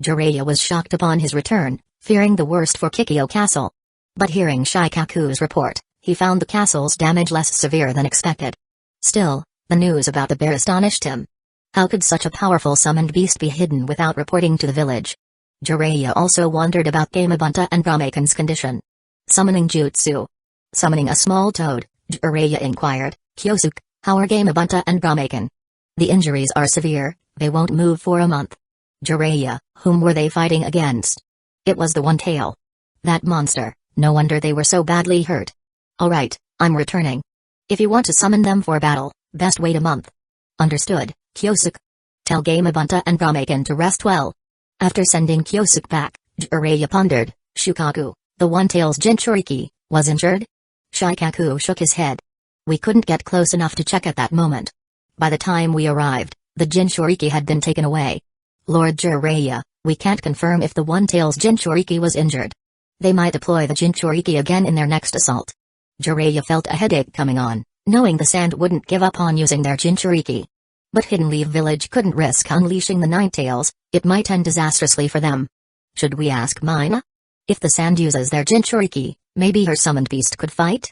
Jiraiya was shocked upon his return, fearing the worst for Kikyo Castle. But hearing Shikaku's report, he found the castle's damage less severe than expected. Still, the news about the bear astonished him. How could such a powerful summoned beast be hidden without reporting to the village? Jiraiya also wondered about Gamabunta and Ramekin's condition. Summoning jutsu. Summoning a small toad, Jiraiya inquired, "Kyosuke, how are Gamabunta and Ramekin?" "The injuries are severe, they won't move for a month." Jiraiya, whom were they fighting against? It was the One Tail. That monster, no wonder they were so badly hurt. "Alright, I'm returning. If you want to summon them for battle, best wait a month." "Understood, Kyosuke. Tell Gamabunta and Ramekin to rest well." After sending Kyosuke back, Jiraiya pondered, Shukaku, the One-Tail's Jinchuriki, was injured? Shikaku shook his head. "We couldn't get close enough to check at that moment. By the time we arrived, the Jinchuriki had been taken away. Lord Jiraiya, we can't confirm if the One-Tail's Jinchuriki was injured. They might deploy the Jinchuriki again in their next assault." Jiraiya felt a headache coming on, knowing the Sand wouldn't give up on using their Jinchuriki. But Hidden Leaf Village couldn't risk unleashing the Nine Tails, it might end disastrously for them. "Should we ask Mina? If the Sand uses their Jinchuriki, maybe her summoned beast could fight?"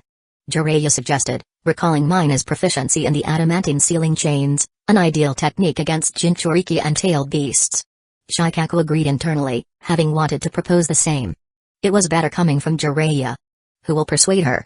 Jiraiya suggested, recalling Mina's proficiency in the adamantine sealing chains, an ideal technique against Jinchuriki and tailed beasts. Shikaku agreed internally, having wanted to propose the same. It was better coming from Jiraiya. Who will persuade her?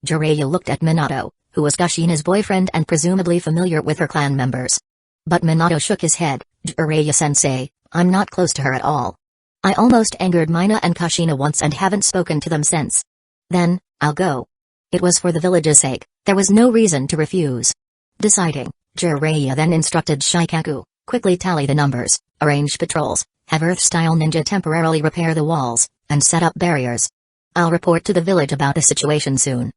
Jiraiya looked at Minato, who was Kushina's boyfriend and presumably familiar with her clan members. But Minato shook his head. Jiraiya-sensei, I'm not close to her at all. I almost angered Mina and Kushina once and haven't spoken to them since. Then, I'll go. It was for the village's sake, there was no reason to refuse. Deciding, Jiraiya then instructed Shikaku, quickly tally the numbers, arrange patrols, have Earth-style ninja temporarily repair the walls, and set up barriers. I'll report to the village about the situation soon.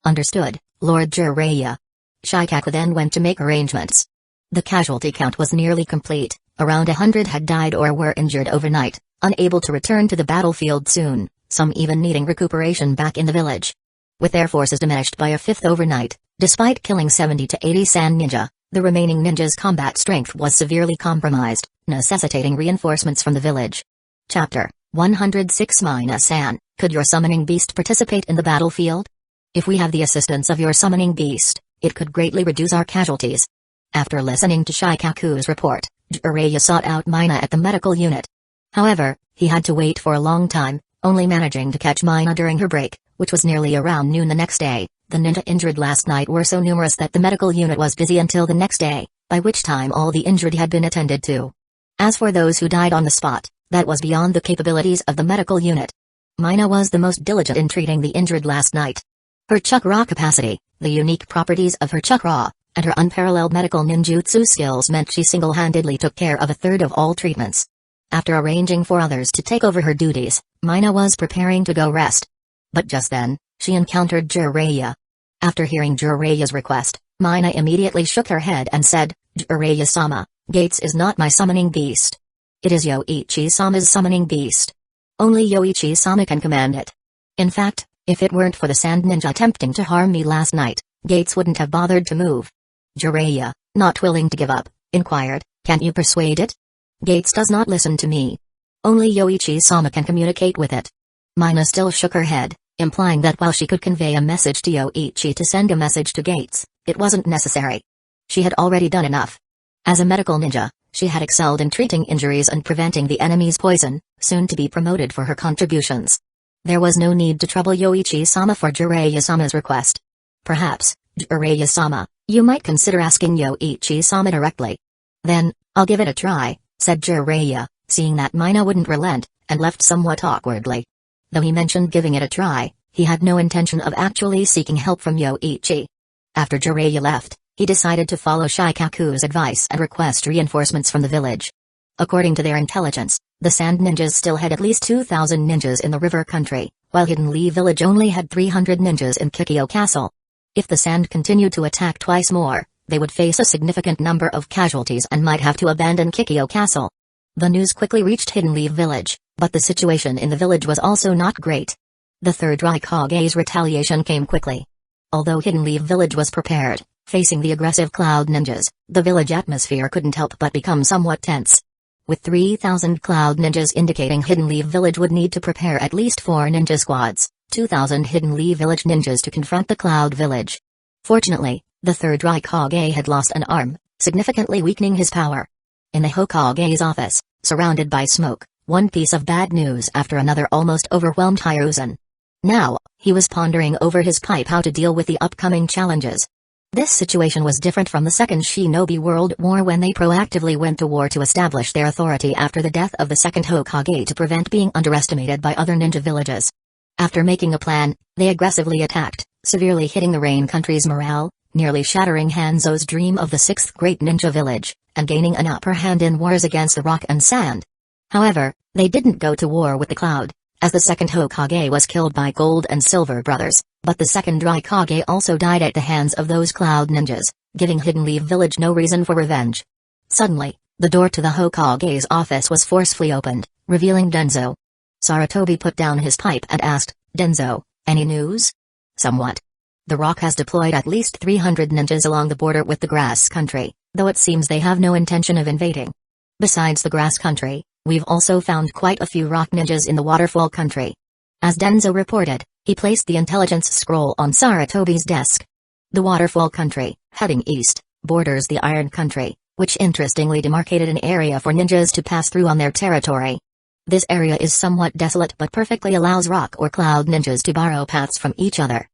Understood, Lord Jiraiya. Shikaku then went to make arrangements. The casualty count was nearly complete, around 100 had died or were injured overnight, unable to return to the battlefield soon, some even needing recuperation back in the village. With their forces diminished by a fifth overnight, despite killing 70 to 80 Sand Ninja, the remaining ninjas' combat strength was severely compromised, necessitating reinforcements from the village. Chapter 106-San, could your summoning beast participate in the battlefield? If we have the assistance of your summoning beast, it could greatly reduce our casualties. After listening to Shikaku's report, Jiraiya sought out Mina at the medical unit. However, he had to wait for a long time, only managing to catch Mina during her break, which was nearly around noon the next day. The ninja injured last night were so numerous that the medical unit was busy until the next day, by which time all the injured had been attended to. As for those who died on the spot, that was beyond the capabilities of the medical unit. Mina was the most diligent in treating the injured last night. Her chakra capacity, the unique properties of her chakra, and her unparalleled medical ninjutsu skills meant she single-handedly took care of a third of all treatments. After arranging for others to take over her duties, Mina was preparing to go rest. But just then, she encountered Jiraiya. After hearing Jiraiya's request, Mina immediately shook her head and said, Jiraiya-sama, Gates is not my summoning beast. It is Yoichi-sama's summoning beast. Only Yoichi-sama can command it. In fact, if it weren't for the Sand Ninja attempting to harm me last night, Gates wouldn't have bothered to move. Jiraiya, not willing to give up, inquired, can't you persuade it? Gates does not listen to me. Only Yoichi-sama can communicate with it. Mina still shook her head, implying that while she could convey a message to Yoichi to send a message to Gates, it wasn't necessary. She had already done enough. As a medical ninja, she had excelled in treating injuries and preventing the enemy's poison, soon to be promoted for her contributions. There was no need to trouble Yoichi-sama for Jiraiya-sama's request. Perhaps, Jiraiya-sama, you might consider asking Yoichi-sama directly. Then, I'll give it a try, said Jiraiya, seeing that Mina wouldn't relent, and left somewhat awkwardly. Though he mentioned giving it a try, he had no intention of actually seeking help from Yoichi. After Jiraiya left, he decided to follow Shikaku's advice and request reinforcements from the village. According to their intelligence, the Sand Ninjas still had at least 2,000 ninjas in the river country, while Hidden Leaf Village only had 300 ninjas in Kikyo Castle. If the Sand continued to attack twice more, they would face a significant number of casualties and might have to abandon Kikyo Castle. The news quickly reached Hidden Leaf Village, but the situation in the village was also not great. The third Raikage's retaliation came quickly. Although Hidden Leaf Village was prepared, facing the aggressive Cloud Ninjas, the village atmosphere couldn't help but become somewhat tense. With 3,000 Cloud Ninjas indicating Hidden Leaf Village would need to prepare at least 4 ninja squads, 2,000 Hidden Leaf Village ninjas to confront the Cloud Village. Fortunately, the third Raikage had lost an arm, significantly weakening his power. In the Hokage's office, surrounded by smoke, one piece of bad news after another almost overwhelmed Hiruzen. Now, he was pondering over his pipe how to deal with the upcoming challenges. This situation was different from the Second Shinobi World War when they proactively went to war to establish their authority after the death of the second Hokage to prevent being underestimated by other ninja villages. After making a plan, they aggressively attacked, severely hitting the Rain Country's morale, nearly shattering Hanzo's dream of the sixth great ninja village, and gaining an upper hand in wars against the rock and sand. However, they didn't go to war with the Cloud, as the second Hokage was killed by Gold and Silver brothers, but the second Raikage also died at the hands of those Cloud ninjas, giving Hidden Leaf Village no reason for revenge. Suddenly, the door to the Hokage's office was forcefully opened, revealing Danzō. Sarutobi put down his pipe and asked, Danzō, any news? Somewhat. The Rock has deployed at least 300 ninjas along the border with the Grass Country, though it seems they have no intention of invading. Besides the Grass Country, we've also found quite a few rock ninjas in the Waterfall Country. As Danzō reported, he placed the intelligence scroll on Sarutobi's desk. The Waterfall Country, heading east, borders the Iron Country, which interestingly demarcated an area for ninjas to pass through on their territory. This area is somewhat desolate but perfectly allows rock or cloud ninjas to borrow paths from each other.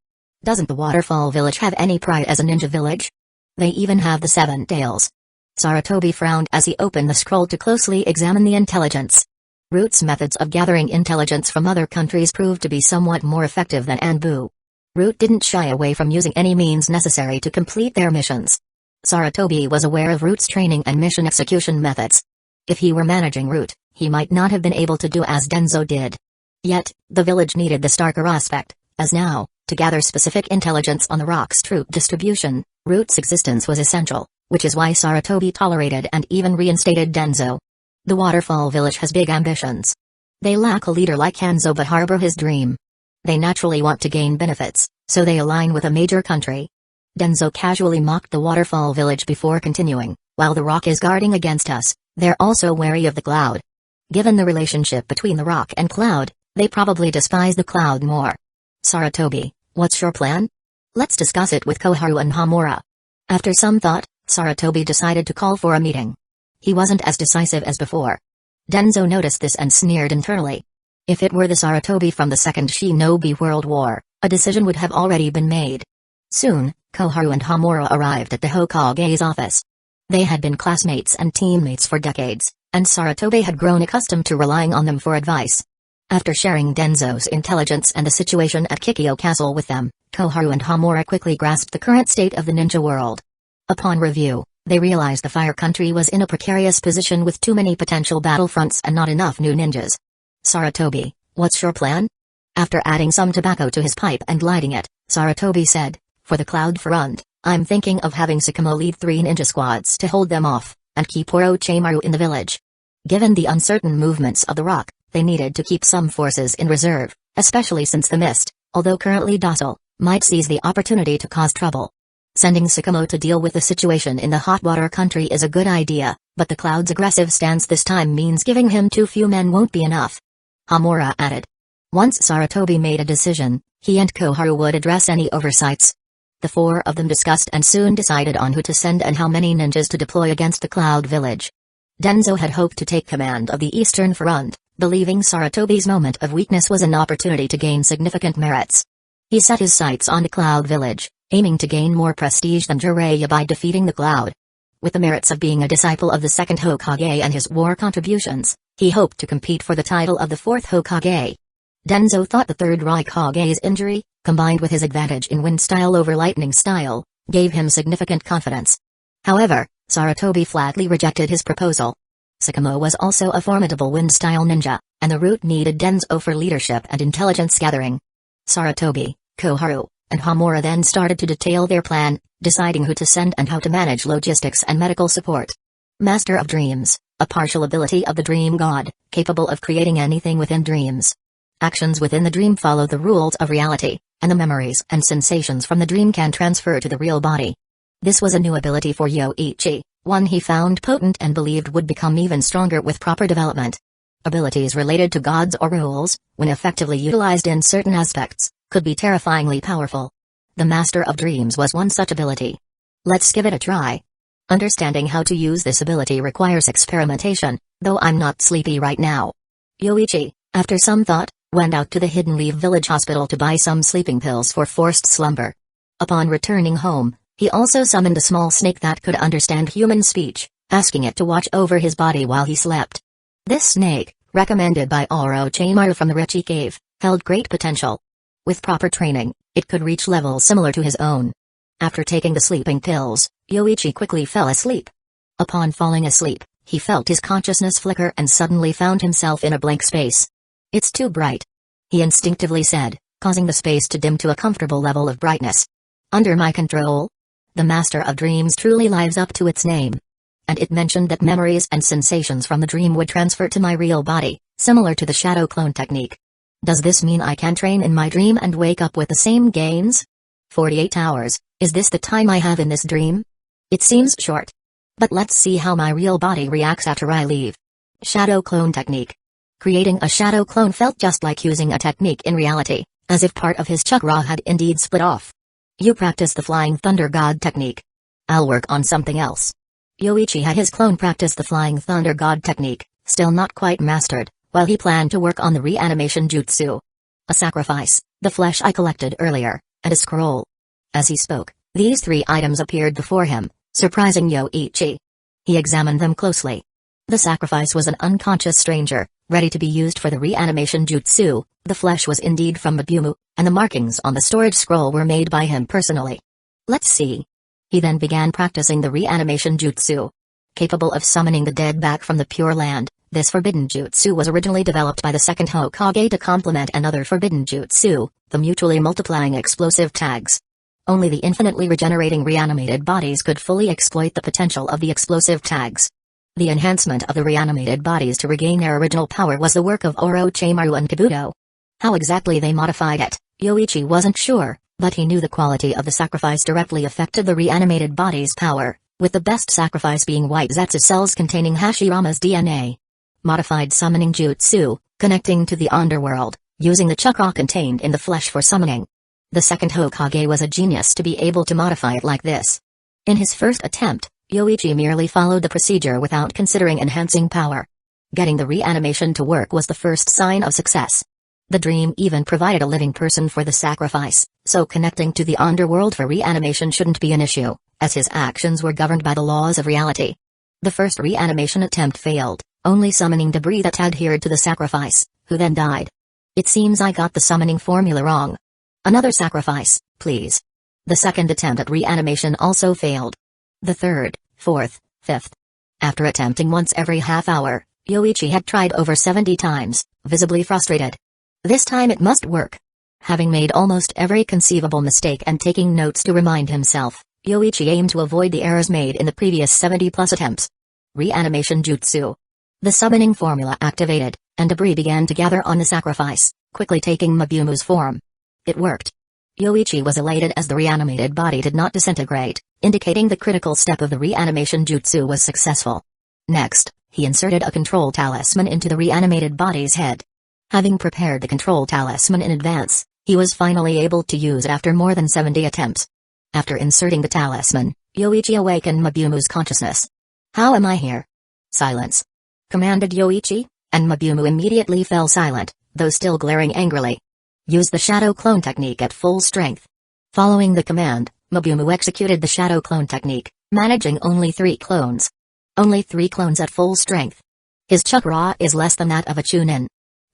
Doesn't the Waterfall Village have any pride as a ninja village? They even have the 7 tails. Sarutobi frowned as he opened the scroll to closely examine the intelligence. Root's methods of gathering intelligence from other countries proved to be somewhat more effective than Anbu. Root didn't shy away from using any means necessary to complete their missions. Sarutobi was aware of Root's training and mission execution methods. If he were managing Root, he might not have been able to do as Danzō did. Yet, the village needed the starker aspect, as now, to gather specific intelligence on the rock's troop distribution, Root's existence was essential, which is why Sarutobi tolerated and even reinstated Danzō. The Waterfall Village has big ambitions. They lack a leader like Hanzo but harbor his dream. They naturally want to gain benefits, so they align with a major country. Danzō casually mocked the Waterfall Village before continuing, while the rock is guarding against us, they're also wary of the cloud. Given the relationship between the rock and cloud, they probably despise the cloud more. Sarutobi, what's your plan? Let's discuss it with Koharu and Hamura. After some thought, Sarutobi decided to call for a meeting. He wasn't as decisive as before. Danzō noticed this and sneered internally. If it were the Sarutobi from the Second Shinobi World War, a decision would have already been made. Soon, Koharu and Hamura arrived at the Hokage's office. They had been classmates and teammates for decades, and Sarutobi had grown accustomed to relying on them for advice. After sharing Danzō's intelligence and the situation at Kikyo Castle with them, Koharu and Hamura quickly grasped the current state of the ninja world. Upon review, they realized the Fire Country was in a precarious position with too many potential battlefronts and not enough new ninjas. Sarutobi, what's your plan? After adding some tobacco to his pipe and lighting it, Sarutobi said, for the Cloud Front, I'm thinking of having Sakamo lead 3 ninja squads to hold them off, and keep Orochimaru in the village. Given the uncertain movements of the rock, they needed to keep some forces in reserve, especially since the mist, although currently docile, might seize the opportunity to cause trouble. Sending Sakamo to deal with the situation in the hot water country is a good idea, but the cloud's aggressive stance this time means giving him too few men won't be enough. Hamura added. Once Sarutobi made a decision, he and Koharu would address any oversights. The 4 of them discussed and soon decided on who to send and how many ninjas to deploy against the Cloud Village. Danzō had hoped to take command of the Eastern Front, believing Sarutobi's moment of weakness was an opportunity to gain significant merits. He set his sights on the Cloud Village, aiming to gain more prestige than Jiraiya by defeating the Cloud. With the merits of being a disciple of the second Hokage and his war contributions, he hoped to compete for the title of the 4th Hokage. Danzō thought the 3rd Raikage's injury, combined with his advantage in wind style over lightning style, gave him significant confidence. However, Sarutobi flatly rejected his proposal. Sakamo was also a formidable wind style ninja, and the route needed Danzō for leadership and intelligence gathering. Sarutobi, Koharu, and Hamura then started to detail their plan, deciding who to send and how to manage logistics and medical support. Master of Dreams, a partial ability of the Dream God, capable of creating anything within dreams. Actions within the dream follow the rules of reality, and the memories and sensations from the dream can transfer to the real body. This was a new ability for Yoichi, one he found potent and believed would become even stronger with proper development. Abilities related to gods or rules, when effectively utilized in certain aspects, could be terrifyingly powerful. The Master of Dreams was one such ability. Let's give it a try. Understanding how to use this ability requires experimentation, though I'm not sleepy right now. Yoichi, after some thought, went out to the Hidden Leaf Village Hospital to buy some sleeping pills for forced slumber. Upon returning home, he also summoned a small snake that could understand human speech, asking it to watch over his body while he slept. This snake, recommended by Orochimaru from the Rechi Cave, held great potential. With proper training, it could reach levels similar to his own. After taking the sleeping pills, Yoichi quickly fell asleep. Upon falling asleep, he felt his consciousness flicker and suddenly found himself in a blank space. It's too bright, he instinctively said, causing the space to dim to a comfortable level of brightness. Under my control? The Master of Dreams truly lives up to its name. And it mentioned that memories and sensations from the dream would transfer to my real body, similar to the shadow clone technique. Does this mean I can train in my dream and wake up with the same gains? 48 hours, is this the time I have in this dream? It seems short. But let's see how my real body reacts after I leave. Shadow clone technique. Creating a shadow clone felt just like using a technique in reality, as if part of his chakra had indeed split off. You practice the Flying Thunder God technique. I'll work on something else. Yoichi had his clone practice the Flying Thunder God technique, still not quite mastered, while he planned to work on the reanimation jutsu. A sacrifice, the flesh I collected earlier, and a scroll. As he spoke, these 3 items appeared before him, surprising Yoichi. He examined them closely. The sacrifice was an unconscious stranger, ready to be used for the reanimation jutsu. The flesh was indeed from Mabumu, and the markings on the storage scroll were made by him personally. Let's see. He then began practicing the reanimation jutsu. Capable of summoning the dead back from the Pure Land, this forbidden jutsu was originally developed by the second Hokage to complement another forbidden jutsu, the mutually multiplying explosive tags. Only the infinitely regenerating reanimated bodies could fully exploit the potential of the explosive tags. The enhancement of the reanimated bodies to regain their original power was the work of Orochimaru and Kabuto. How exactly they modified it, Yoichi wasn't sure, but he knew the quality of the sacrifice directly affected the reanimated body's power, with the best sacrifice being white Zetsu cells containing Hashirama's DNA. Modified summoning jutsu, connecting to the underworld, using the chakra contained in the flesh for summoning. The second Hokage was a genius to be able to modify it like this. In his first attempt, Yoichi merely followed the procedure without considering enhancing power. Getting the reanimation to work was the first sign of success. The dream even provided a living person for the sacrifice, so connecting to the underworld for reanimation shouldn't be an issue, as his actions were governed by the laws of reality. The first reanimation attempt failed, only summoning debris that adhered to the sacrifice, who then died. It seems I got the summoning formula wrong. Another sacrifice, please. The second attempt at reanimation also failed. The third, fourth, fifth. After attempting once every half hour, Yoichi had tried over 70 times, visibly frustrated. This time it must work. Having made almost every conceivable mistake and taking notes to remind himself, Yoichi aimed to avoid the errors made in the previous 70+ attempts. Reanimation jutsu. The summoning formula activated, and debris began to gather on the sacrifice, quickly taking Mabumu's form. It worked. Yoichi was elated as the reanimated body did not disintegrate, indicating the critical step of the reanimation jutsu was successful. Next, he inserted a control talisman into the reanimated body's head. Having prepared the control talisman in advance, he was finally able to use it after more than 70 attempts. After inserting the talisman, Yoichi awakened Mabumu's consciousness. "How am I here?" "Silence," commanded Yoichi, and Mabumu immediately fell silent, though still glaring angrily. "Use the shadow clone technique at full strength." Following the command, Mabumu executed the shadow clone technique, managing only 3 clones. Only 3 clones at full strength. His chakra is less than that of a chunin.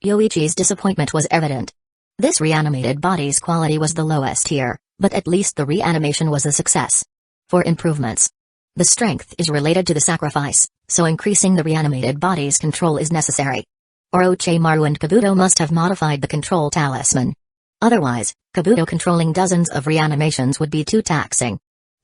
Yoichi's disappointment was evident. This reanimated body's quality was the lowest here, but at least the reanimation was a success. For improvements. The strength is related to the sacrifice, so increasing the reanimated body's control is necessary. Orochimaru and Kabuto must have modified the control talisman. Otherwise, Kabuto controlling dozens of reanimations would be too taxing.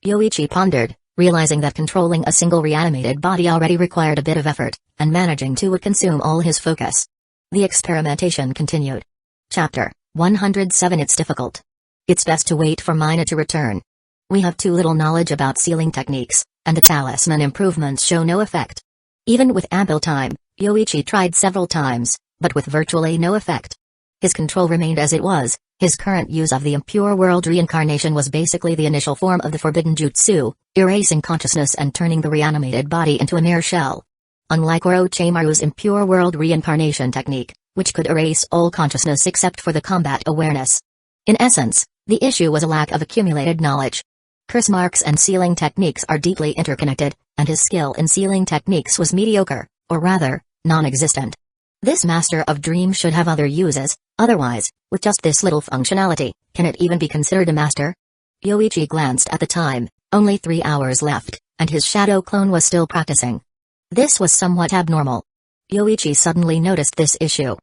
Yoichi pondered, realizing that controlling a single reanimated body already required a bit of effort, and managing 2 would consume all his focus. The experimentation continued. Chapter 107. It's difficult. It's best to wait for Mina to return. We have too little knowledge about sealing techniques, and the talisman improvements show no effect. Even with ample time, Yoichi tried several times, but with virtually no effect. His control remained as it was. His current use of the impure world reincarnation was basically the initial form of the forbidden jutsu, erasing consciousness and turning the reanimated body into a mere shell. Unlike Orochimaru's impure world reincarnation technique, which could erase all consciousness except for the combat awareness. In essence, the issue was a lack of accumulated knowledge. Curse marks and sealing techniques are deeply interconnected, and his skill in sealing techniques was mediocre, or rather, non-existent. This Master of Dreams should have other uses, otherwise, with just this little functionality, can it even be considered a master? Yoichi glanced at the time, only 3 hours left, and his shadow clone was still practicing. This was somewhat abnormal. Yoichi suddenly noticed this issue.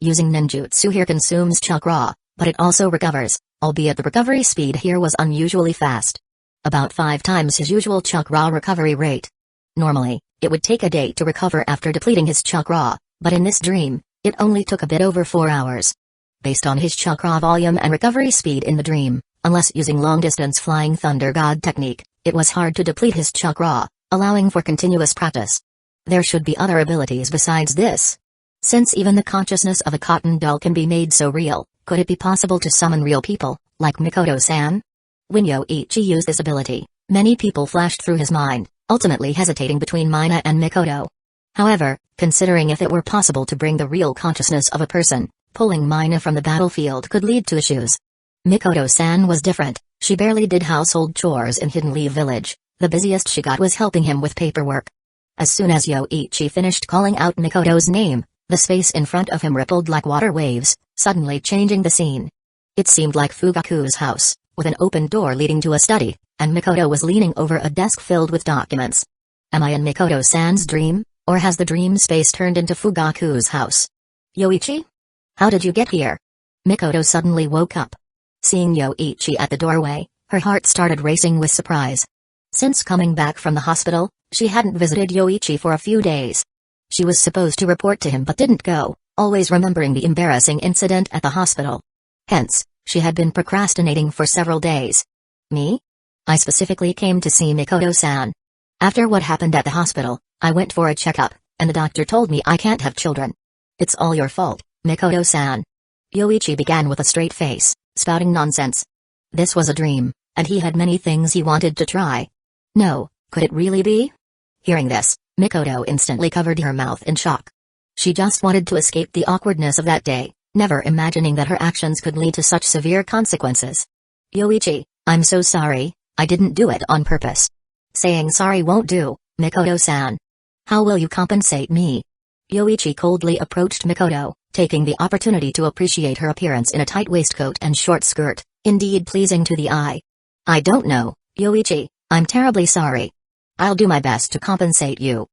Using ninjutsu here consumes chakra, but it also recovers, albeit the recovery speed here was unusually fast. About 5 times his usual chakra recovery rate. Normally, it would take a day to recover after depleting his chakra, but in this dream, it only took a bit over 4 hours. Based on his chakra volume and recovery speed in the dream, unless using long-distance flying thunder god technique, it was hard to deplete his chakra, allowing for continuous practice. There should be other abilities besides this. Since even the consciousness of a cotton doll can be made so real, could it be possible to summon real people, like Mikoto-san? When Yoichi used this ability, many people flashed through his mind, ultimately hesitating between Mina and Mikoto. However, considering if it were possible to bring the real consciousness of a person, pulling Mina from the battlefield could lead to issues. Mikoto-san was different. She barely did household chores in Hidden Leaf Village. The busiest she got was helping him with paperwork. As soon as Yoichi finished calling out Mikoto's name, the space in front of him rippled like water waves, suddenly changing the scene. It seemed like Fugaku's house, with an open door leading to a study, and Mikoto was leaning over a desk filled with documents. Am I in Mikoto-san's dream, or has the dream space turned into Fugaku's house? Yoichi? How did you get here? Mikoto suddenly woke up. Seeing Yoichi at the doorway, her heart started racing with surprise. Since coming back from the hospital, she hadn't visited Yoichi for a few days. She was supposed to report to him but didn't go, always remembering the embarrassing incident at the hospital. Hence, she had been procrastinating for several days. Me? I specifically came to see Mikoto-san. After what happened at the hospital, I went for a checkup, and the doctor told me I can't have children. It's all your fault, Mikoto-san. Yoichi began with a straight face, spouting nonsense. This was a dream, and he had many things he wanted to try. No, could it really be? Hearing this, Mikoto instantly covered her mouth in shock. She just wanted to escape the awkwardness of that day, never imagining that her actions could lead to such severe consequences. Yoichi, I'm so sorry, I didn't do it on purpose. Saying sorry won't do, Mikoto-san. How will you compensate me? Yoichi coldly approached Mikoto, taking the opportunity to appreciate her appearance in a tight waistcoat and short skirt, indeed pleasing to the eye. I don't know, Yoichi, I'm terribly sorry. I'll do my best to compensate you.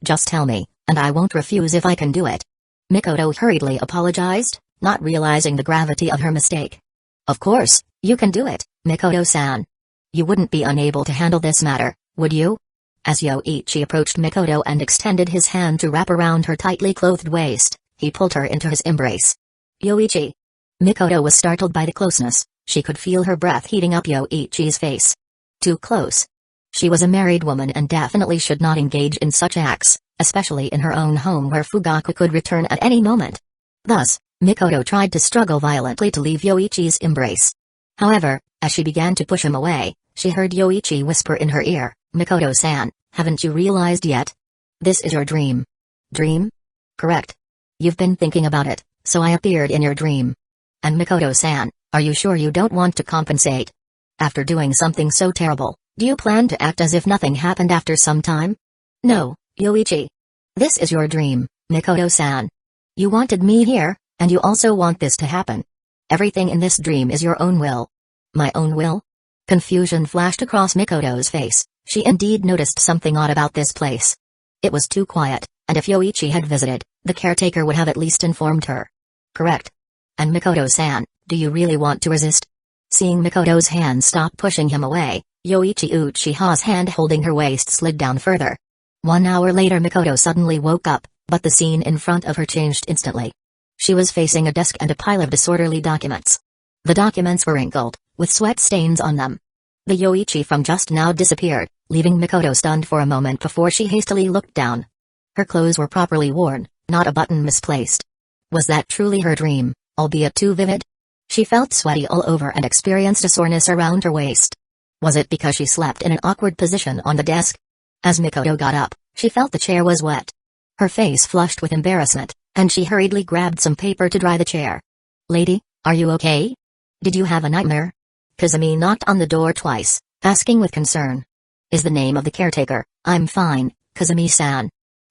Just tell me, and I won't refuse if I can do it. Mikoto hurriedly apologized, not realizing the gravity of her mistake. Of course, you can do it, Mikoto-san. You wouldn't be unable to handle this matter, would you? As Yoichi approached Mikoto and extended his hand to wrap around her tightly clothed waist, he pulled her into his embrace. Yoichi. Mikoto was startled by the closeness. She could feel her breath heating up Yoichi's face. Too close. She was a married woman and definitely should not engage in such acts, especially in her own home where Fugaku could return at any moment. Thus, Mikoto tried to struggle violently to leave Yoichi's embrace. However, as she began to push him away, she heard Yoichi whisper in her ear, Mikoto-san, haven't you realized yet? This is your dream. Dream? Correct. You've been thinking about it, so I appeared in your dream. And Mikoto-san, are you sure you don't want to compensate? After doing something so terrible, do you plan to act as if nothing happened after some time? No, Yoichi. This is your dream, Mikoto-san. You wanted me here, and you also want this to happen. Everything in this dream is your own will. My own will? Confusion flashed across Mikoto's face. She indeed noticed something odd about this place. It was too quiet, and if Yoichi had visited, the caretaker would have at least informed her. Correct. And Mikoto-san, do you really want to resist? Seeing Mikoto's hand stop pushing him away, Yoichi Uchiha's hand holding her waist slid down further. 1 hour later Mikoto suddenly woke up, but the scene in front of her changed instantly. She was facing a desk and a pile of disorderly documents. The documents were wrinkled, with sweat stains on them. The Yoichi from just now disappeared, leaving Mikoto stunned for a moment before she hastily looked down. Her clothes were properly worn, not a button misplaced. Was that truly her dream, albeit too vivid? She felt sweaty all over and experienced a soreness around her waist. Was it because she slept in an awkward position on the desk? As Mikoto got up, she felt the chair was wet. Her face flushed with embarrassment, and she hurriedly grabbed some paper to dry the chair. Lady, are you okay? Did you have a nightmare? Kazumi knocked on the door twice, asking with concern. Is the name of the caretaker? I'm fine, Kazumi-san.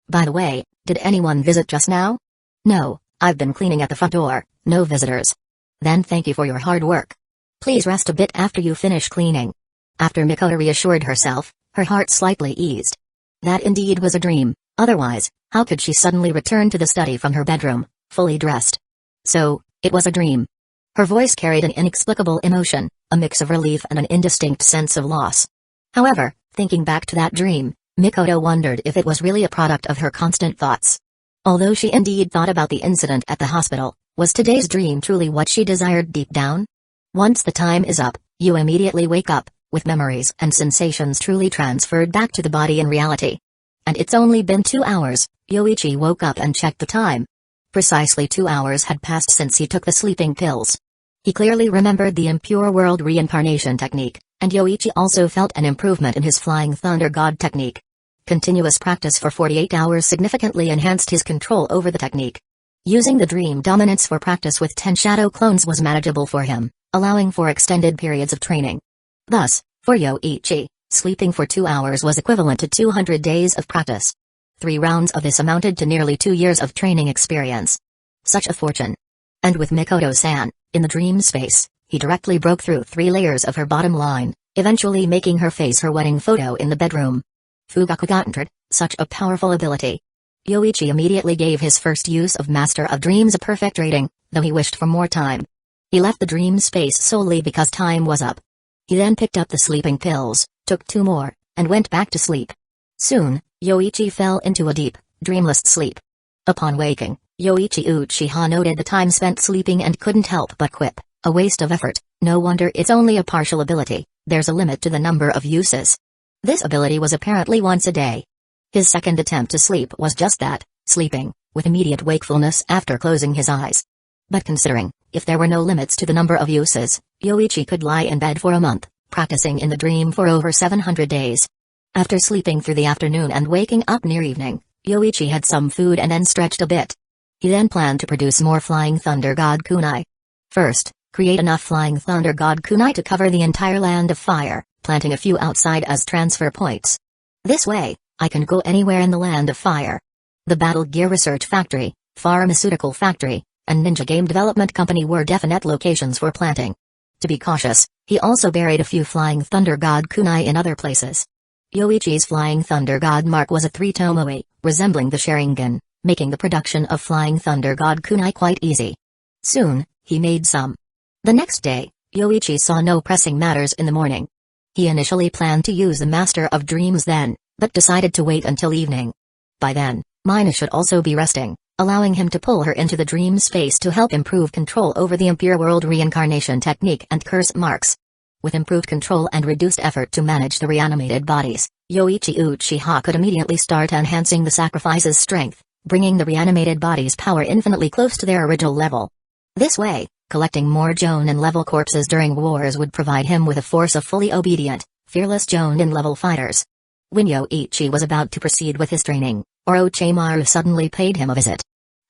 By the way, did anyone visit just now? No, I've been cleaning at the front door, no visitors. Then thank you for your hard work. Please rest a bit after you finish cleaning. After Mikoto reassured herself, her heart slightly eased. That indeed was a dream, otherwise, how could she suddenly return to the study from her bedroom, fully dressed? So, it was a dream. Her voice carried an inexplicable emotion, a mix of relief and an indistinct sense of loss. However, thinking back to that dream, Mikoto wondered if it was really a product of her constant thoughts. Although she indeed thought about the incident at the hospital, was today's dream truly what she desired deep down? Once the time is up, you immediately wake up, with memories and sensations truly transferred back to the body in reality. And it's only been 2 hours, Yoichi woke up and checked the time. Precisely 2 hours had passed since he took the sleeping pills. He clearly remembered the impure world reincarnation technique, and Yoichi also felt an improvement in his Flying Thunder God technique. Continuous practice for 48 hours significantly enhanced his control over the technique. Using the dream dominance for practice with 10 shadow clones was manageable for him, allowing for extended periods of training. Thus, for Yoichi, sleeping for 2 hours was equivalent to 200 days of practice. 3 rounds of this amounted to nearly 2 years of training experience. Such a fortune. And with Mikoto-san, in the dream space, he directly broke through 3 layers of her bottom line, eventually making her face her wedding photo in the bedroom. Fugakuga, such a powerful ability. Yoichi immediately gave his first use of Master of Dreams a perfect rating, though he wished for more time. He left the dream space solely because time was up. He then picked up the sleeping pills, took 2 more, and went back to sleep. Soon, Yoichi fell into a deep, dreamless sleep. Upon waking, Yoichi Uchiha noted the time spent sleeping and couldn't help but quip, a waste of effort, no wonder it's only a partial ability, there's a limit to the number of uses. This ability was apparently once a day. His second attempt to sleep was just that, sleeping, with immediate wakefulness after closing his eyes. But considering, if there were no limits to the number of uses, Yoichi could lie in bed for a month, practicing in the dream for over 700 days. After sleeping through the afternoon and waking up near evening, Yoichi had some food and then stretched a bit. He then planned to produce more Flying Thunder God Kunai. First, create enough Flying Thunder God Kunai to cover the entire land of fire, planting a few outside as transfer points. This way, I can go anywhere in the land of fire. The Battle Gear Research Factory, Pharmaceutical Factory, and Ninja Game Development Company were definite locations for planting. To be cautious, he also buried a few Flying Thunder God Kunai in other places. Yoichi's Flying Thunder God mark was a 3 tomoe, resembling the Sharingan, making the production of Flying Thunder God Kunai quite easy. Soon, he made some. The next day, Yoichi saw no pressing matters in the morning. He initially planned to use the Master of Dreams then, but decided to wait until evening. By then, Mina should also be resting, allowing him to pull her into the dream space to help improve control over the Impure World reincarnation technique and curse marks. With improved control and reduced effort to manage the reanimated bodies, Yoichi Uchiha could immediately start enhancing the sacrifice's strength, bringing the reanimated bodies' power infinitely close to their original level. This way, collecting more Jonin-level corpses during wars would provide him with a force of fully obedient, fearless Jonin-level fighters. When Yoichi was about to proceed with his training, Orochimaru suddenly paid him a visit.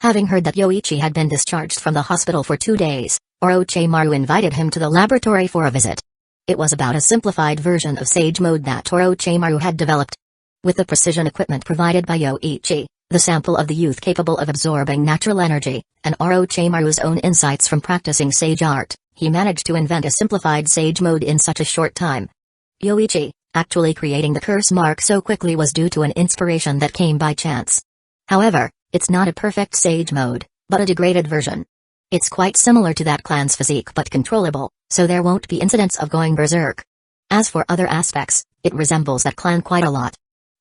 Having heard that Yoichi had been discharged from the hospital for 2 days, Orochimaru invited him to the laboratory for a visit. It was about a simplified version of Sage Mode that Orochimaru had developed. With the precision equipment provided by Yoichi, the sample of the youth capable of absorbing natural energy, and Orochimaru's own insights from practicing sage art, he managed to invent a simplified Sage Mode in such a short time. Yoichi, actually creating the curse mark so quickly was due to an inspiration that came by chance. However, it's not a perfect Sage Mode, but a degraded version. It's quite similar to that clan's physique but controllable, so there won't be incidents of going berserk. As for other aspects, it resembles that clan quite a lot.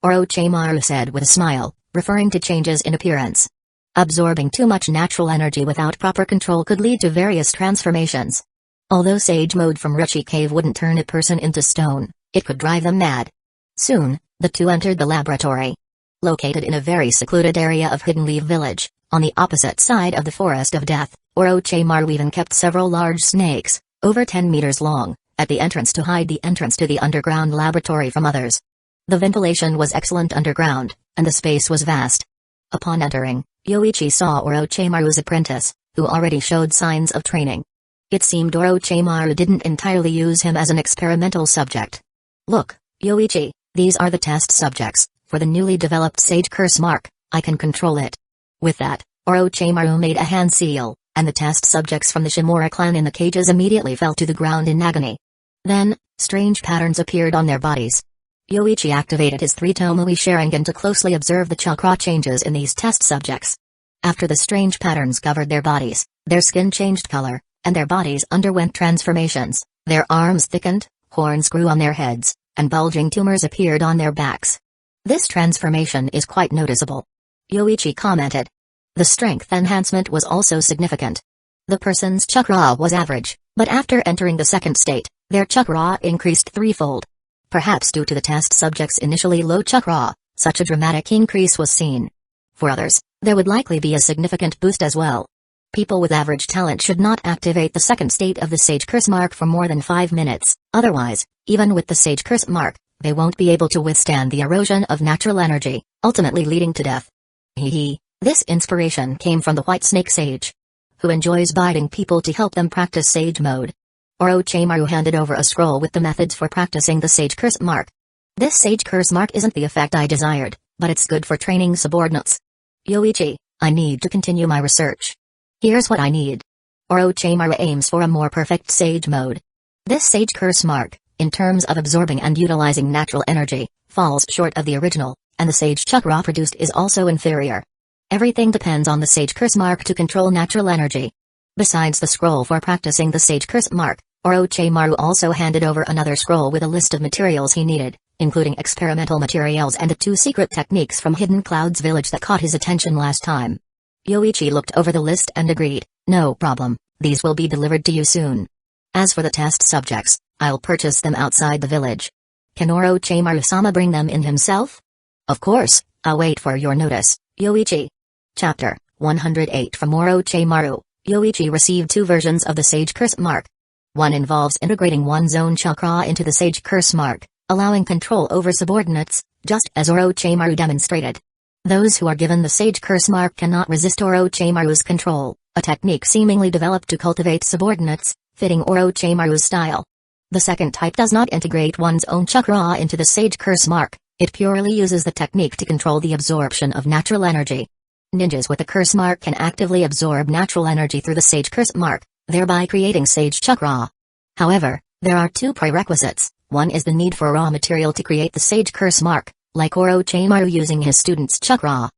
Orochimaru said with a smile, referring to changes in appearance. Absorbing too much natural energy without proper control could lead to various transformations. Although Sage Mode from Ruchi Cave wouldn't turn a person into stone, it could drive them mad. Soon, the two entered the laboratory. Located in a very secluded area of Hidden Leaf Village, on the opposite side of the Forest of Death, Orochimaru even kept several large snakes, over 10 meters long, at the entrance to hide the entrance to the underground laboratory from others. The ventilation was excellent underground, and the space was vast. Upon entering, Yoichi saw Orochimaru's apprentice, who already showed signs of training. It seemed Orochimaru didn't entirely use him as an experimental subject. Look, Yoichi, these are the test subjects. For the newly developed Sage Curse Mark, I can control it. With that, Orochimaru made a hand seal, and the test subjects from the Shimura clan in the cages immediately fell to the ground in agony. Then, strange patterns appeared on their bodies. Yoichi activated his 3 tomoe Sharingan to closely observe the chakra changes in these test subjects. After the strange patterns covered their bodies, their skin changed color, and their bodies underwent transformations. Their arms thickened, horns grew on their heads, and bulging tumors appeared on their backs. This transformation is quite noticeable. Yoichi commented. The strength enhancement was also significant. The person's chakra was average, but after entering the second state, their chakra increased threefold. Perhaps due to the test subject's initially low chakra, such a dramatic increase was seen. For others, there would likely be a significant boost as well. People with average talent should not activate the second state of the Sage Curse Mark for more than 5 minutes, otherwise, even with the Sage Curse Mark, They won't be able to withstand the erosion of natural energy, ultimately leading to death. This inspiration came from the White Snake Sage, who enjoys biting people to help them practice Sage mode. Orochimaru handed over a scroll with the methods for practicing the Sage Curse Mark. This Sage Curse Mark isn't the effect I desired, but it's good for training subordinates. Yoichi, I need to continue my research. Here's what I need. Orochimaru aims for a more perfect Sage mode. This Sage Curse Mark, in terms of absorbing and utilizing natural energy, falls short of the original, and the Sage Chakra produced is also inferior. Everything depends on the Sage Curse Mark to control natural energy. Besides the scroll for practicing the Sage Curse Mark, Orochimaru also handed over another scroll with a list of materials he needed, including experimental materials and the 2 secret techniques from Hidden Cloud's village that caught his attention last time. Yoichi looked over the list and agreed, no problem, these will be delivered to you soon. As for the test subjects, I'll purchase them outside the village. Can Orochimaru-sama bring them in himself? Of course, I'll wait for your notice, Yoichi. Chapter 108 From Orochimaru, Yoichi received 2 versions of the Sage Curse Mark. One involves integrating one's own chakra into the Sage Curse Mark, allowing control over subordinates, just as Orochimaru demonstrated. Those who are given the Sage Curse Mark cannot resist Orochimaru's control, a technique seemingly developed to cultivate subordinates, fitting Orochimaru's style. The second type does not integrate one's own chakra into the Sage Curse Mark, it purely uses the technique to control the absorption of natural energy. Ninjas with the Curse Mark can actively absorb natural energy through the Sage Curse Mark, thereby creating Sage Chakra. However, there are 2 prerequisites. One is the need for raw material to create the Sage Curse Mark, like Orochimaru using his student's chakra.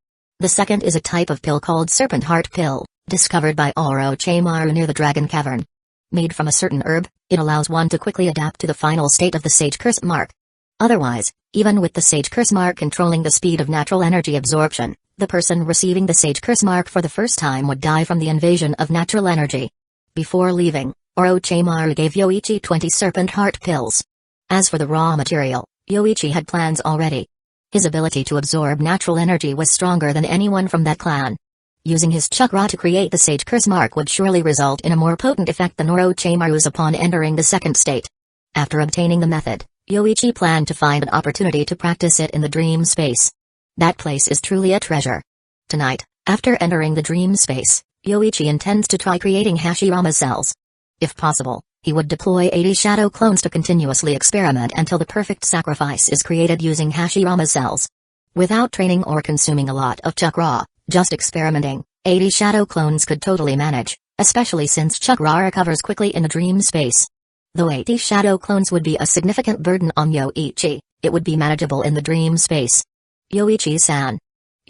The second is a type of pill called Serpent Heart Pill, discovered by Orochimaru near the Dragon Cavern. Made from a certain herb, it allows one to quickly adapt to the final state of the Sage Curse Mark. Otherwise, even with the Sage Curse Mark controlling the speed of natural energy absorption, the person receiving the Sage Curse Mark for the first time would die from the invasion of natural energy. Before leaving, Orochimaru gave Yoichi 20 Serpent Heart Pills. As for the raw material, Yoichi had plans already. His ability to absorb natural energy was stronger than anyone from that clan. Using his chakra to create the Sage Curse Mark would surely result in a more potent effect than Orochimaru's upon entering the second state. After obtaining the method, Yoichi planned to find an opportunity to practice it in the dream space. That place is truly a treasure. Tonight, after entering the dream space, Yoichi intends to try creating Hashirama cells. If possible, he would deploy 80 shadow clones to continuously experiment until the perfect sacrifice is created using Hashirama cells. Without training or consuming a lot of chakra, just experimenting, 80 shadow clones could totally manage, especially since chakra recovers quickly in the dream space. Though 80 shadow clones would be a significant burden on Yoichi, it would be manageable in the dream space. Yoichi-san.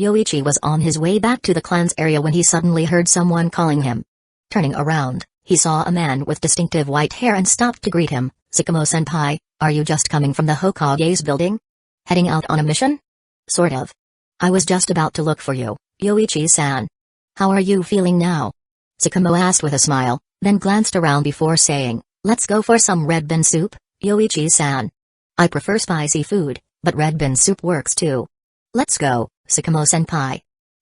Yoichi was on his way back to the clan's area when he suddenly heard someone calling him. Turning around, he saw a man with distinctive white hair and stopped to greet him. Sakamo-senpai, are you just coming from the Hokage's building? Heading out on a mission? Sort of. I was just about to look for you, Yoichi-san. How are you feeling now? Sakamo asked with a smile, then glanced around before saying, let's go for some red bean soup, Yoichi-san. I prefer spicy food, but red bean soup works too. Let's go, Sakamo-senpai.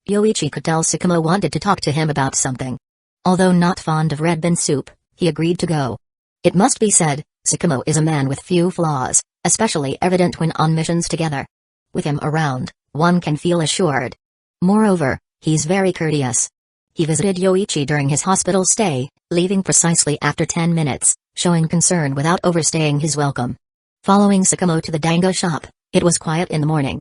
Yoichi could tell Sakamo wanted to talk to him about something. Although not fond of red bean soup, he agreed to go. It must be said, Sakamo is a man with few flaws, especially evident when on missions together. With him around, one can feel assured. Moreover, he's very courteous. He visited Yoichi during his hospital stay, leaving precisely after 10 minutes, showing concern without overstaying his welcome. Following Sakamo to the dango shop, it was quiet in the morning.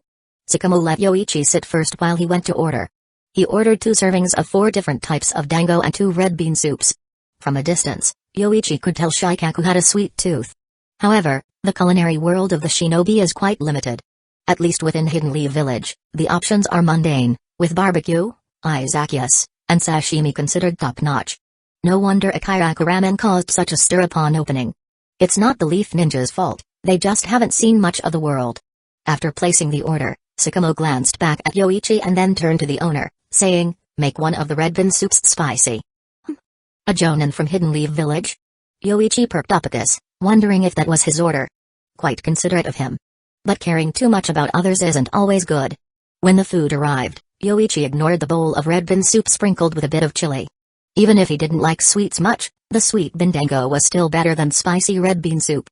Sakamo let Yoichi sit first while he went to order. He ordered 2 servings of 4 different types of dango and 2 red bean soups. From a distance, Yoichi could tell Shikaku had a sweet tooth. However, the culinary world of the shinobi is quite limited. At least within Hidden Leaf Village, the options are mundane, with barbecue, izakayas, and sashimi considered top-notch. No wonder Akiraku Ramen caused such a stir upon opening. It's not the Leaf Ninja's fault, they just haven't seen much of the world. After placing the order, Sakamo glanced back at Yoichi and then turned to the owner, saying, make one of the red bean soups spicy. A jonin from Hidden Leaf Village? Yoichi perked up at this, wondering if that was his order. Quite considerate of him. But caring too much about others isn't always good. When the food arrived, Yoichi ignored the bowl of red bean soup sprinkled with a bit of chili. Even if he didn't like sweets much, the sweet bean dango was still better than spicy red bean soup.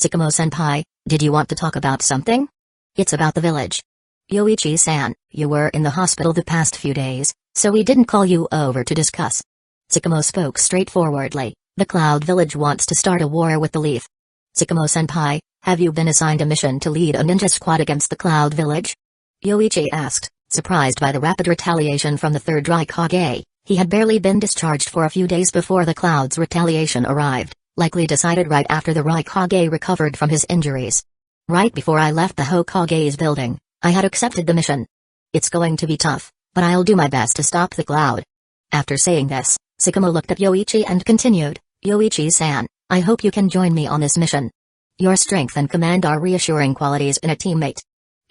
Tsukumo-senpai, did you want to talk about something? It's about the village. Yoichi-san, you were in the hospital the past few days, so we didn't call you over to discuss. Tsukumo spoke straightforwardly. The Cloud Village wants to start a war with the Leaf. Tsukumo-senpai, have you been assigned a mission to lead a ninja squad against the Cloud Village? Yoichi asked, surprised by the rapid retaliation from the third Raikage. He had barely been discharged for a few days before the Cloud's retaliation arrived, likely decided right after the Raikage recovered from his injuries. Right before I left the Hokage's building, I had accepted the mission. It's going to be tough, but I'll do my best to stop the Cloud. After saying this, Tsukumo looked at Yoichi and continued, Yoichi-san, I hope you can join me on this mission. Your strength and command are reassuring qualities in a teammate.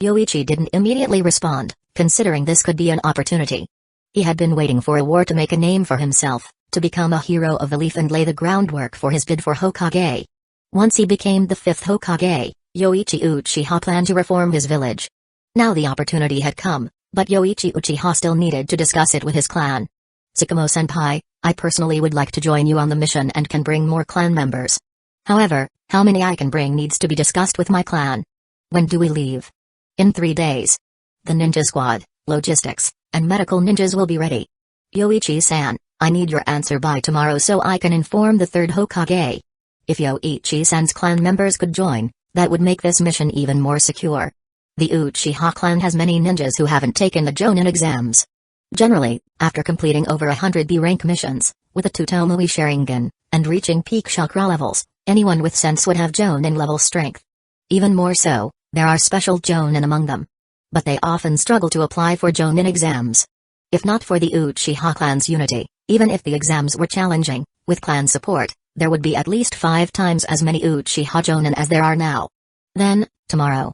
Yoichi didn't immediately respond, considering this could be an opportunity. He had been waiting for a war to make a name for himself, to become a hero of the Leaf and lay the groundwork for his bid for Hokage. Once he became the 5th Hokage, Yoichi Uchiha planned to reform his village. Now the opportunity had come, but Yoichi Uchiha still needed to discuss it with his clan. Tsukumo-senpai, I personally would like to join you on the mission and can bring more clan members. However, how many I can bring needs to be discussed with my clan. When do we leave? In 3 days. The ninja squad, logistics, and medical ninjas will be ready. Yoichi-san, I need your answer by tomorrow so I can inform the 3rd Hokage. If Yoichi-san's clan members could join, that would make this mission even more secure. The Uchiha clan has many ninjas who haven't taken the Jonin exams. Generally, after completing over 100 B-rank missions, with a Tutomui Sharingan, and reaching peak chakra levels, anyone with sense would have Jonin level strength. Even more so, there are special Jonin among them. But they often struggle to apply for Jonin exams. If not for the Uchiha clan's unity, even if the exams were challenging, with clan support, there would be at least 5 times as many Uchiha Jonin as there are now. Then, tomorrow.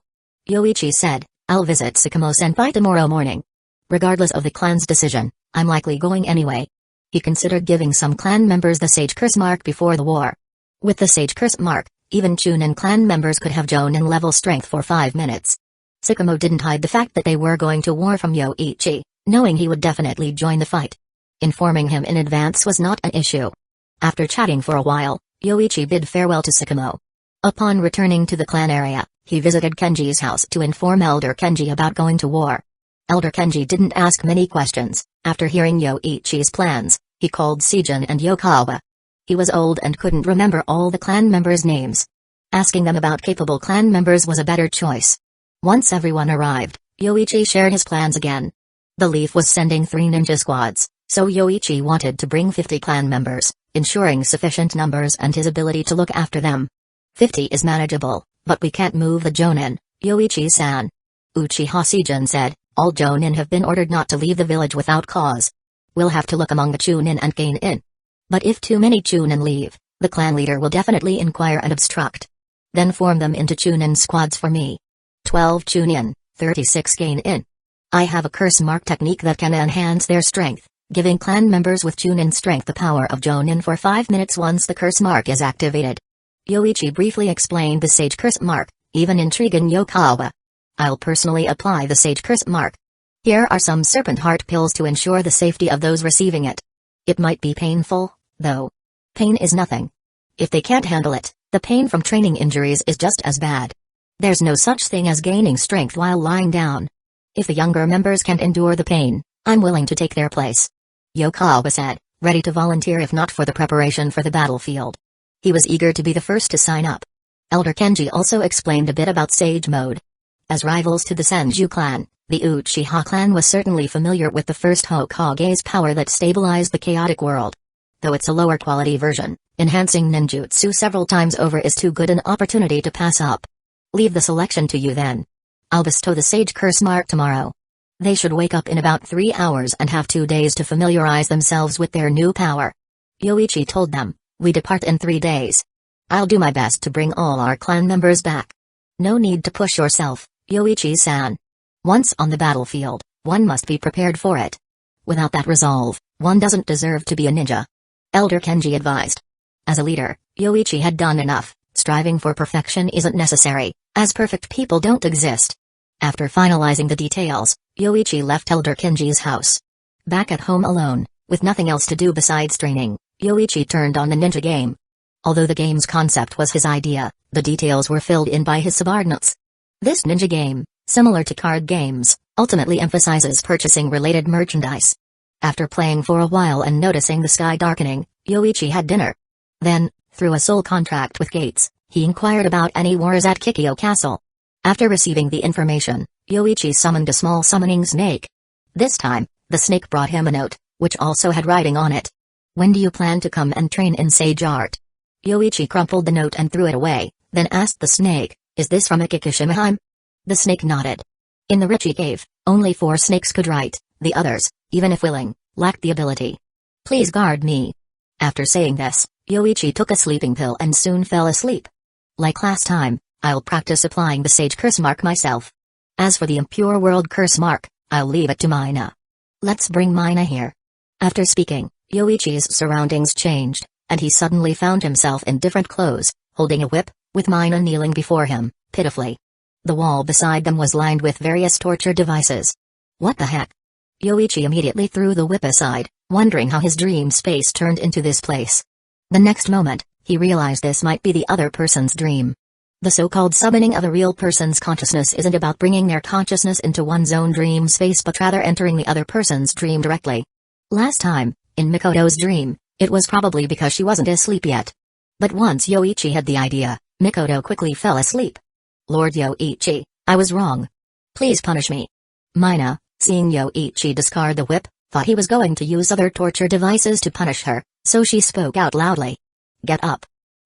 Yoichi said, I'll visit Tsukumo-senpai tomorrow morning. Regardless of the clan's decision, I'm likely going anyway. He considered giving some clan members the Sage Curse mark before the war. With the Sage Curse mark, even Chunin clan members could have Jonin level strength for 5 minutes. Tsukumo didn't hide the fact that they were going to war from Yoichi, knowing he would definitely join the fight. Informing him in advance was not an issue. After chatting for a while, Yoichi bid farewell to Tsukumo. Upon returning to the clan area, he visited Kenji's house to inform Elder Kenji about going to war. Elder Kenji didn't ask many questions. After hearing Yoichi's plans, he called Seijun and Yokawa. He was old and couldn't remember all the clan members' names. Asking them about capable clan members was a better choice. Once everyone arrived, Yoichi shared his plans again. The Leaf was sending 3 ninja squads, so Yoichi wanted to bring 50 clan members, ensuring sufficient numbers and his ability to look after them. 50 is manageable, but we can't move the Jonin, Yoichi-san. Uchiha Seijun said, all Jonin have been ordered not to leave the village without cause. We'll have to look among the Chunin and gain in. But if too many Chunin leave, the clan leader will definitely inquire and obstruct. Then form them into Chunin squads for me. 12 Chunin, 36 gain in. I have a curse mark technique that can enhance their strength, giving clan members with Chunin strength the power of Jonin for 5 minutes once the curse mark is activated. Yoichi briefly explained the Sage Curse mark, even intriguing Yokawa. I'll personally apply the Sage Curse mark. Here are some serpent heart pills to ensure the safety of those receiving it. It might be painful, though. Pain is nothing. If they can't handle it, the pain from training injuries is just as bad. There's no such thing as gaining strength while lying down. If the younger members can't endure the pain, I'm willing to take their place. Yokawa said, ready to volunteer if not for the preparation for the battlefield. He was eager to be the first to sign up. Elder Kenji also explained a bit about Sage Mode. As rivals to the Senju clan, the Uchiha clan was certainly familiar with the first Hokage's power that stabilized the chaotic world. Though it's a lower quality version, enhancing ninjutsu several times over is too good an opportunity to pass up. Leave the selection to you then. I'll bestow the Sage Curse mark tomorrow. They should wake up in about 3 hours and have 2 days to familiarize themselves with their new power. Yoichi told them, we depart in 3 days. I'll do my best to bring all our clan members back. No need to push yourself, Yoichi-san. Once on the battlefield, one must be prepared for it. Without that resolve, one doesn't deserve to be a ninja. Elder Kenji advised. As a leader, Yoichi had done enough. Striving for perfection isn't necessary, as perfect people don't exist. After finalizing the details, Yoichi left Elder Kenji's house. Back at home alone, with nothing else to do besides training, Yoichi turned on the ninja game. Although the game's concept was his idea, the details were filled in by his subordinates. This ninja game, similar to card games, ultimately emphasizes purchasing related merchandise. After playing for a while and noticing the sky darkening, Yoichi had dinner. Then, through a soul contract with Gates, he inquired about any wars at Kikyo Castle. After receiving the information, Yoichi summoned a small summoning snake. This time, the snake brought him a note, which also had writing on it. "When do you plan to come and train in sage art?" Yoichi crumpled the note and threw it away, then asked the snake, "Is this from Akikishimaheim?" The snake nodded. In the Richie cave, only 4 snakes could write, the others, even if willing, lacked the ability. "Please guard me." After saying this, Yoichi took a sleeping pill and soon fell asleep. Like last time, I'll practice applying the sage curse mark myself. As for the impure world curse mark, I'll leave it to Mina. Let's bring Mina here. After speaking, Yoichi's surroundings changed, and he suddenly found himself in different clothes, holding a whip, with Mina kneeling before him, pitifully. The wall beside them was lined with various torture devices. What the heck? Yoichi immediately threw the whip aside, wondering how his dream space turned into this place. The next moment, he realized this might be the other person's dream. The so-called summoning of a real person's consciousness isn't about bringing their consciousness into one's own dream space but rather entering the other person's dream directly. Last time, in Mikoto's dream, it was probably because she wasn't asleep yet. But once Yoichi had the idea, Mikoto quickly fell asleep. "Lord Yoichi, I was wrong. Please punish me." Mina, seeing Yoichi discard the whip, thought he was going to use other torture devices to punish her, so she spoke out loudly. "Get up."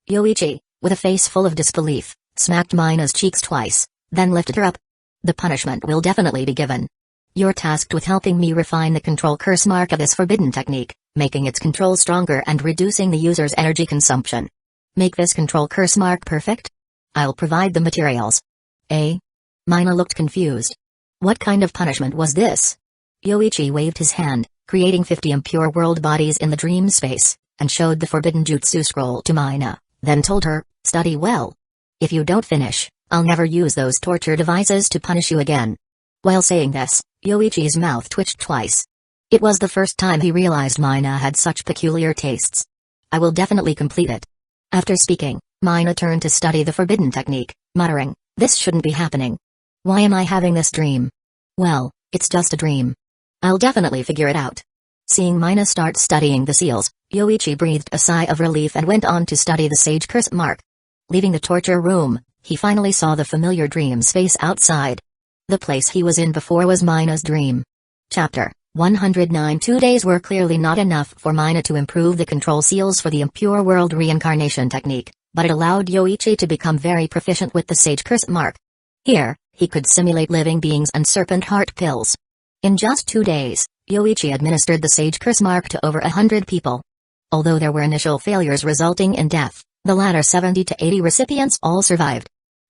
Yoichi, with a face full of disbelief, smacked Mina's cheeks twice, then lifted her up. "The punishment will definitely be given. You're tasked with helping me refine the control curse mark of this forbidden technique, making its control stronger and reducing the user's energy consumption. Make this control curse mark perfect? I'll provide the materials." "Eh?" Mina looked confused. What kind of punishment was this? Yoichi waved his hand, creating 50 impure world bodies in the dream space, and showed the forbidden jutsu scroll to Mina, then told her, "Study well. If you don't finish, I'll never use those torture devices to punish you again." While saying this, Yoichi's mouth twitched twice. It was the first time he realized Mina had such peculiar tastes. "I will definitely complete it." After speaking, Mina turned to study the forbidden technique, muttering, "This shouldn't be happening. Why am I having this dream? Well, it's just a dream. I'll definitely figure it out." Seeing Mina start studying the seals, Yoichi breathed a sigh of relief and went on to study the sage curse mark. Leaving the torture room, he finally saw the familiar dream space outside. The place he was in before was Mina's dream. Chapter 109. 2 days were clearly not enough for Mina to improve the control seals for the impure world reincarnation technique, but it allowed Yoichi to become very proficient with the sage curse mark. Here, he could simulate living beings and serpent heart pills. In just 2 days, Yoichi administered the sage curse mark to over 100 people. Although there were initial failures resulting in death, the latter 70 to 80 recipients all survived.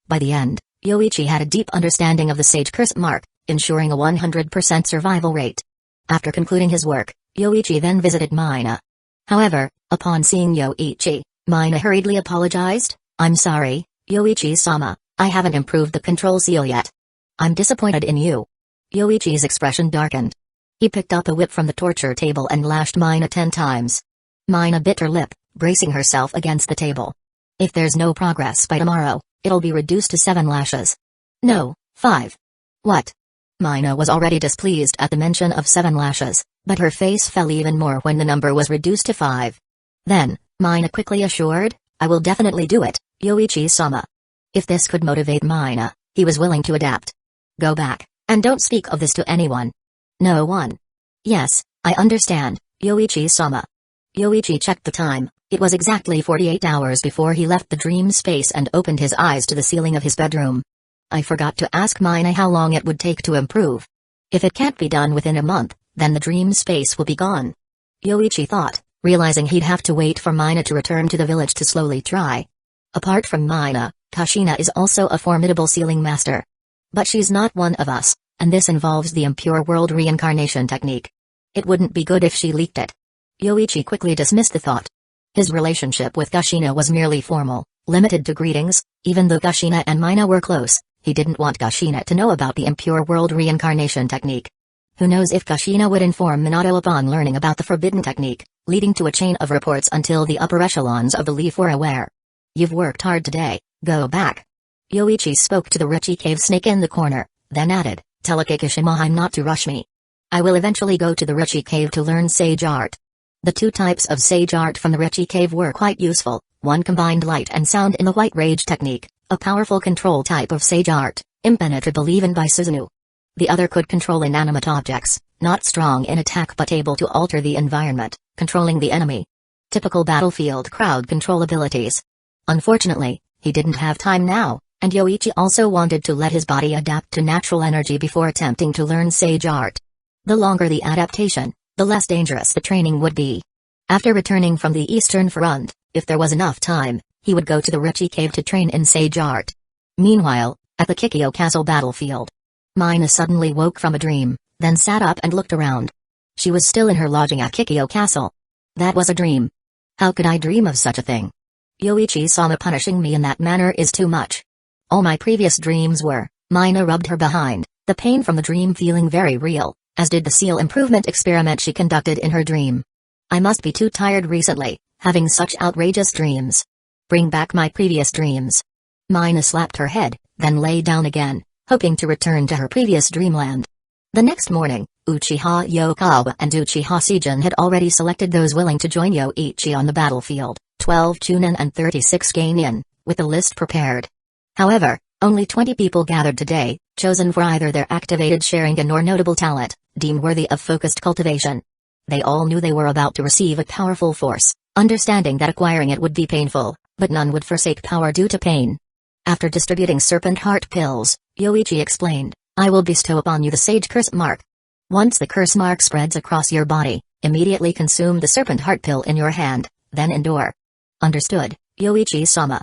By the end, Yoichi had a deep understanding of the sage curse mark, ensuring a 100% survival rate. After concluding his work, Yoichi then visited Mina. However, upon seeing Yoichi, Mina hurriedly apologized. "I'm sorry, Yoichi-sama, I haven't improved the control seal yet. I'm disappointed in you." Yoichi's expression darkened. He picked up a whip from the torture table and lashed Mina 10 times. Mina bit her lip, bracing herself against the table. "If there's no progress by tomorrow, it'll be reduced to 7 lashes. No, 5. What?" Mina was already displeased at the mention of 7 lashes, but her face fell even more when the number was reduced to 5. Then, Mina quickly assured, "I will definitely do it, Yoichi-sama." If this could motivate Mina, he was willing to adapt. "Go back, and don't speak of this to anyone." "No one." "Yes, I understand, Yoichi-sama." Yoichi checked the time. It was exactly 48 hours before he left the dream space and opened his eyes to the ceiling of his bedroom. "I forgot to ask Mina how long it would take to improve. If it can't be done within a month, then the dream space will be gone." Yoichi thought, realizing he'd have to wait for Mina to return to the village to slowly try. Apart from Mina, Kushina is also a formidable sealing master. But she's not one of us, and this involves the impure world reincarnation technique. It wouldn't be good if she leaked it. Yoichi quickly dismissed the thought. His relationship with Kushina was merely formal, limited to greetings. Even though Kushina and Mina were close, he didn't want Kushina to know about the impure world reincarnation technique. Who knows if Kushina would inform Minato upon learning about the forbidden technique, leading to a chain of reports until the upper echelons of the Leaf were aware. "You've worked hard today, go back." Yoichi spoke to the Richie Cave snake in the corner, then added, "Tell Akikishima not to rush me. I will eventually go to the Richie Cave to learn sage art." The two types of sage art from the Richie Cave were quite useful. One combined light and sound in the White Rage technique, a powerful control type of sage art, impenetrable even by Susanoo. The other could control inanimate objects, not strong in attack but able to alter the environment, controlling the enemy. Typical battlefield crowd control abilities. Unfortunately, he didn't have time now, and Yoichi also wanted to let his body adapt to natural energy before attempting to learn sage art. The longer the adaptation, the less dangerous the training would be. After returning from the Eastern Front, if there was enough time, he would go to the Richie Cave to train in sage art. Meanwhile, at the Kikyo Castle battlefield, Mina suddenly woke from a dream, then sat up and looked around. She was still in her lodging at Kikyo Castle. That was a dream. How could I dream of such a thing? Yoichi-sama punishing me in that manner is too much. All my previous dreams were. Mina rubbed her behind, the pain from the dream feeling very real, as did the seal improvement experiment she conducted in her dream. I must be too tired recently, having such outrageous dreams. Bring back my previous dreams. Mina slapped her head, then lay down again, hoping to return to her previous dreamland. The next morning, Uchiha Yokawa and Uchiha Seijin had already selected those willing to join Yoichi on the battlefield, 12 Chunin and 36 Geinin, with a list prepared. However, only 20 people gathered today, chosen for either their activated Sharingan or notable talent, deemed worthy of focused cultivation. They all knew they were about to receive a powerful force, understanding that acquiring it would be painful, but none would forsake power due to pain. After distributing Serpent Heart pills, Yoichi explained, "I will bestow upon you the Sage Curse Mark. Once the curse mark spreads across your body, immediately consume the Serpent Heart pill in your hand, then endure." "Understood, Yoichi-sama."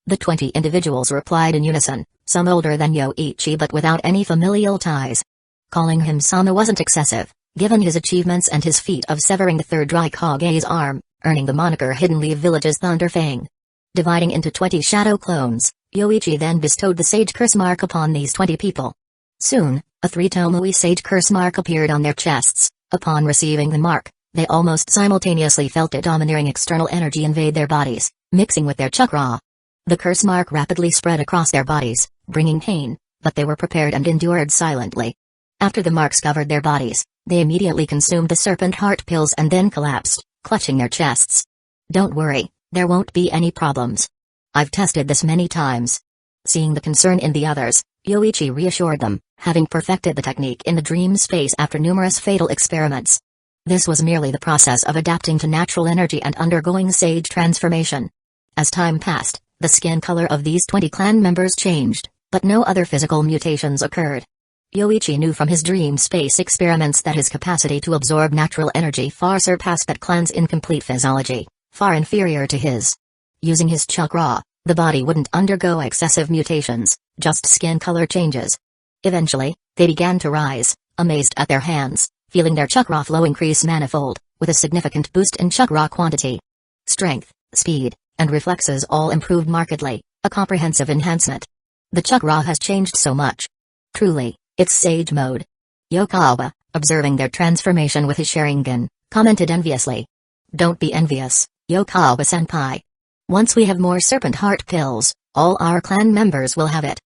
The 20 individuals replied in unison, some older than Yoichi but without any familial ties. Calling him Sama wasn't excessive, given his achievements and his feat of severing the third Raikage's arm, earning the moniker Hidden Leaf Village's Thunder Fang. Dividing into 20 shadow clones, Yoichi then bestowed the Sage Curse Mark upon these 20 people. Soon, a 3 Tomoe Sage Curse Mark appeared on their chests. Upon receiving the mark, they almost simultaneously felt a domineering external energy invade their bodies, mixing with their chakra. The curse mark rapidly spread across their bodies, bringing pain, but they were prepared and endured silently. After the marks covered their bodies, they immediately consumed the Serpent Heart pills and then collapsed, clutching their chests. "Don't worry, there won't be any problems. I've tested this many times." Seeing the concern in the others, Yoichi reassured them, having perfected the technique in the dream space after numerous fatal experiments. This was merely the process of adapting to natural energy and undergoing sage transformation. As time passed, the skin color of these 20 clan members changed, but no other physical mutations occurred. Yoichi knew from his dream space experiments that his capacity to absorb natural energy far surpassed that clan's incomplete physiology, far inferior to his. Using his chakra, the body wouldn't undergo excessive mutations, just skin color changes. Eventually, they began to rise, amazed at their hands, feeling their chakra flow increase manifold, with a significant boost in chakra quantity. Strength, speed, and reflexes all improved markedly, a comprehensive enhancement. The chakra has changed so much. Truly, it's sage mode. Yokawa, observing their transformation with his Sharingan, commented enviously. "Don't be envious, Yokawa-senpai. Once we have more Serpent Heart pills, all our clan members will have it.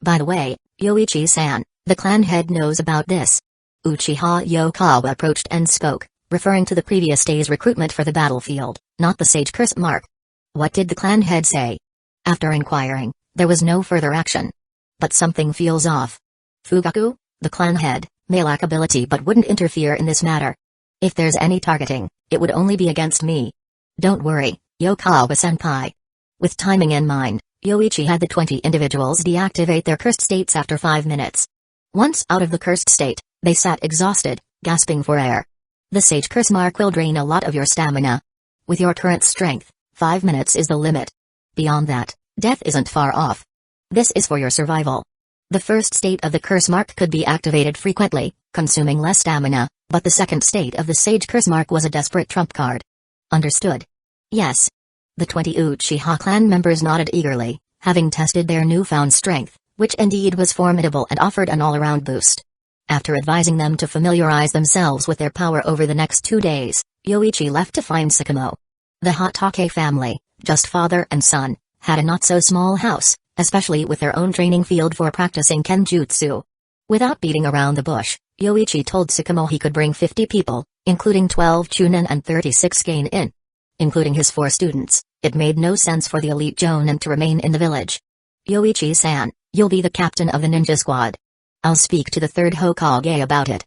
By the way, Yoichi-san, the clan head knows about this." Uchiha Yokawa approached and spoke, referring to the previous day's recruitment for the battlefield, not the Sage Curse Mark. What did the clan head say? After inquiring, there was no further action. But something feels off. Fugaku, the clan head, may lack ability but wouldn't interfere in this matter. If there's any targeting, it would only be against me. Don't worry, Yokawa-senpai. With timing in mind, Yoichi had the 20 individuals deactivate their cursed states after 5 minutes. Once out of the cursed state, they sat exhausted, gasping for air. The Sage Curse Mark will drain a lot of your stamina. With your current strength, 5 minutes is the limit. Beyond that, death isn't far off. This is for your survival. The first state of the curse mark could be activated frequently, consuming less stamina, but the second state of the Sage Curse Mark was a desperate trump card. Understood? Yes. The 20 Uchiha clan members nodded eagerly, having tested their newfound strength, which indeed was formidable and offered an all-around boost. After advising them to familiarize themselves with their power over the next 2 days, Yoichi left to find Sakamo. The Hatake family, just father and son, had a not-so-small house, especially with their own training field for practicing kenjutsu. Without beating around the bush, Yoichi told Sakamo he could bring 50 people, including 12 chunin and 36 genin. Including his 4 students, it made no sense for the elite jonin to remain in the village. Yoichi-san, you'll be the captain of the ninja squad. I'll speak to the 3rd Hokage about it.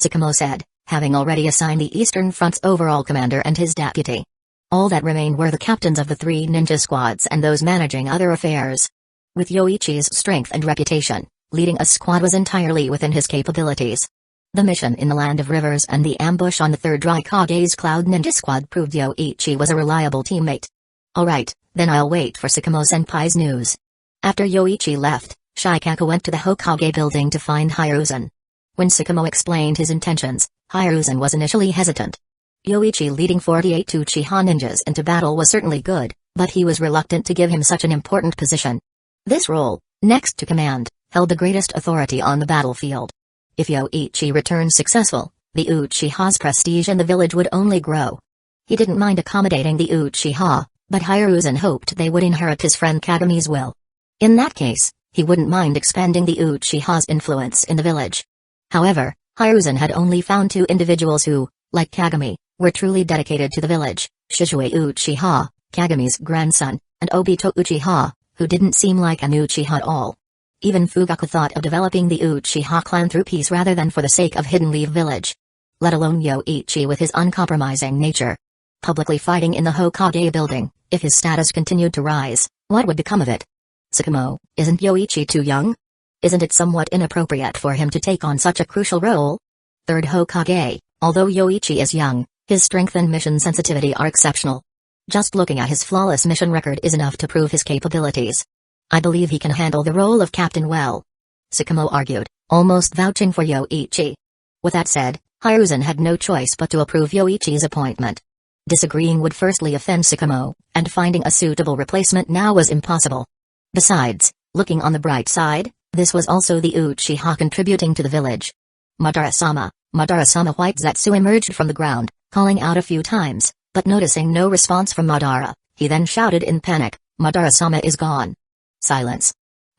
Sakamo said, having already assigned the Eastern Front's overall commander and his deputy. All that remained were the captains of the 3 ninja squads and those managing other affairs. With Yoichi's strength and reputation, leading a squad was entirely within his capabilities. The mission in the Land of Rivers and the ambush on the 3rd Raikage's Cloud Ninja Squad proved Yoichi was a reliable teammate. Alright, then I'll wait for Sakamo-senpai's news. After Yoichi left, Shikaku went to the Hokage building to find Hiruzen. When Sakamo explained his intentions, Hiruzen was initially hesitant. Yoichi leading 48 Uchiha ninjas into battle was certainly good, but he was reluctant to give him such an important position. This role, next to command, held the greatest authority on the battlefield. If Yoichi returned successful, the Uchiha's prestige in the village would only grow. He didn't mind accommodating the Uchiha, but Hiruzen hoped they would inherit his friend Kagami's will. In that case, he wouldn't mind expanding the Uchiha's influence in the village. However, Hiruzen had only found 2 individuals who, like Kagami, were truly dedicated to the village, Shizue Uchiha, Kagami's grandson, and Obito Uchiha, who didn't seem like an Uchiha at all. Even Fugaku thought of developing the Uchiha clan through peace rather than for the sake of Hidden Leaf Village. Let alone Yoichi with his uncompromising nature. Publicly fighting in the Hokage building, if his status continued to rise, what would become of it? Sakamo, isn't Yoichi too young? Isn't it somewhat inappropriate for him to take on such a crucial role? 3rd Hokage, although Yoichi is young, his strength and mission sensitivity are exceptional. Just looking at his flawless mission record is enough to prove his capabilities. I believe he can handle the role of captain well. Sakamo argued, almost vouching for Yoichi. With that said, Hiruzen had no choice but to approve Yoichi's appointment. Disagreeing would firstly offend Sakamo, and finding a suitable replacement now was impossible. Besides, looking on the bright side, this was also the Uchiha contributing to the village. Madara-sama, Madara-sama. White Zetsu emerged from the ground, calling out a few times, but noticing no response from Madara, he then shouted in panic, Madara-sama is gone. Silence.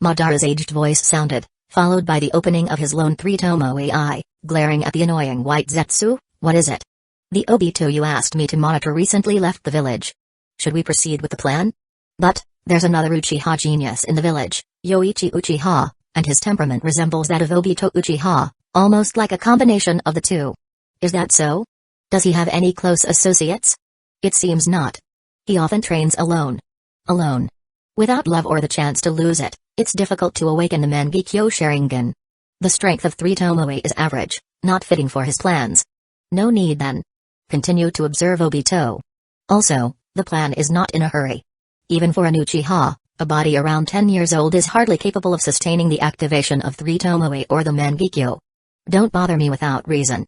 Madara's aged voice sounded, followed by the opening of his lone 3-tomoe eye, glaring at the annoying White Zetsu. What is it? The Obito you asked me to monitor recently left the village. Should we proceed with the plan? But, there's another Uchiha genius in the village, Yoichi Uchiha, and his temperament resembles that of Obito Uchiha, almost like a combination of the two. Is that so? Does he have any close associates? It seems not. He often trains alone. Alone. Without love or the chance to lose it, it's difficult to awaken the Mangekyo Sharingan. The strength of 3-tomoe is average, not fitting for his plans. No need then. Continue to observe Obito. Also, the plan is not in a hurry. Even for an Uchiha, a body around 10 years old is hardly capable of sustaining the activation of 3-tomoe or the Mangekyo. Don't bother me without reason.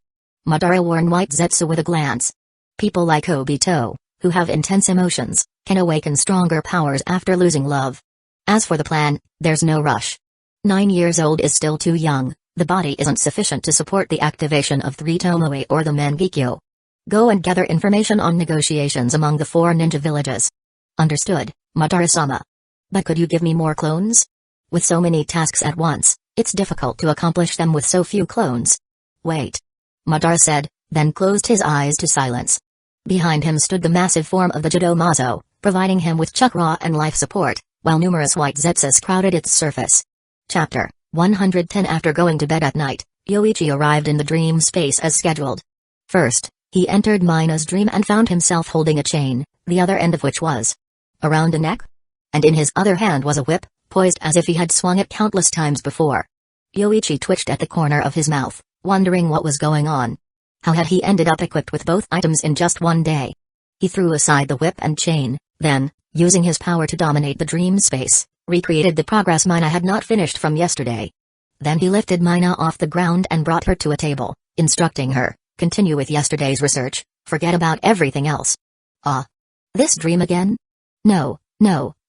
Madara warned White Zetsu with a glance. People like Obito, who have intense emotions, can awaken stronger powers after losing love. As for the plan, there's no rush. 9 years old is still too young, the body isn't sufficient to support the activation of 3-tomoe or the Mangekyo. Go and gather information on negotiations among the 4 ninja villages. Understood, Madara-sama. But could you give me more clones? With so many tasks at once, it's difficult to accomplish them with so few clones. Wait. Madara said, then closed his eyes to silence. Behind him stood the massive form of the Judomazo, providing him with chakra and life support, while numerous white zetsus crowded its surface. Chapter 110. After going to bed at night, Yoichi arrived in the dream space as scheduled. First, he entered Mina's dream and found himself holding a chain, the other end of which was around a neck? And in his other hand was a whip, poised as if he had swung it countless times before. Yoichi twitched at the corner of his mouth, wondering what was going on. How had he ended up equipped with both items in just one day? He threw aside the whip and chain, then, using his power to dominate the dream space, recreated the progress Mina had not finished from yesterday. Then he lifted Mina off the ground and brought her to a table, instructing her, continue with yesterday's research, forget about everything else. Ah. This dream again? No,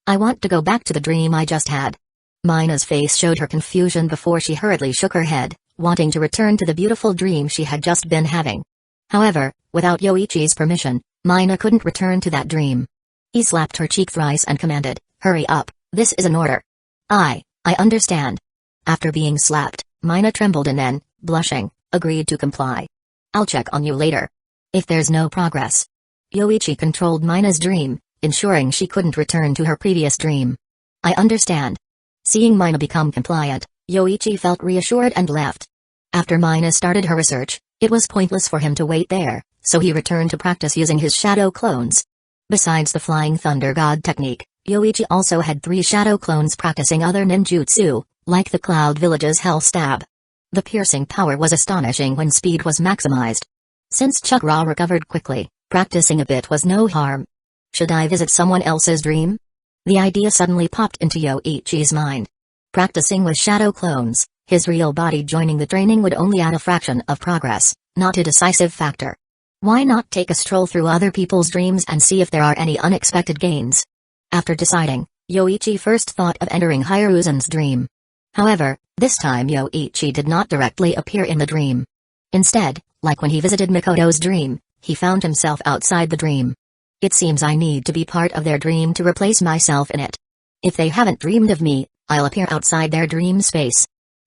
I want to go back to the dream I just had. Mina's face showed her confusion before she hurriedly shook her head, wanting to return to the beautiful dream she had just been having. However, without Yoichi's permission, Mina couldn't return to that dream. He slapped her cheek thrice and commanded, "Hurry up, this is an order." I understand." After being slapped, Mina trembled and then, blushing, agreed to comply. "I'll check on you later. If there's no progress." Yoichi controlled Mina's dream, ensuring she couldn't return to her previous dream. "I understand." Seeing Mina become compliant, Yoichi felt reassured and left. After Mina started her research, it was pointless for him to wait there, so he returned to practice using his shadow clones. Besides the Flying Thunder God technique, Yoichi also had 3 shadow clones practicing other ninjutsu, like the Cloud Village's Hell Stab. The piercing power was astonishing when speed was maximized. Since Chakra recovered quickly, practicing a bit was no harm. Should I visit someone else's dream? The idea suddenly popped into Yoichi's mind. Practicing with shadow clones, his real body joining the training would only add a fraction of progress, not a decisive factor. Why not take a stroll through other people's dreams and see if there are any unexpected gains? After deciding, Yoichi first thought of entering Hiruzen's dream. However, this time Yoichi did not directly appear in the dream. Instead, like when he visited Mikoto's dream, he found himself outside the dream. It seems I need to be part of their dream to replace myself in it. If they haven't dreamed of me, I'll appear outside their dream space.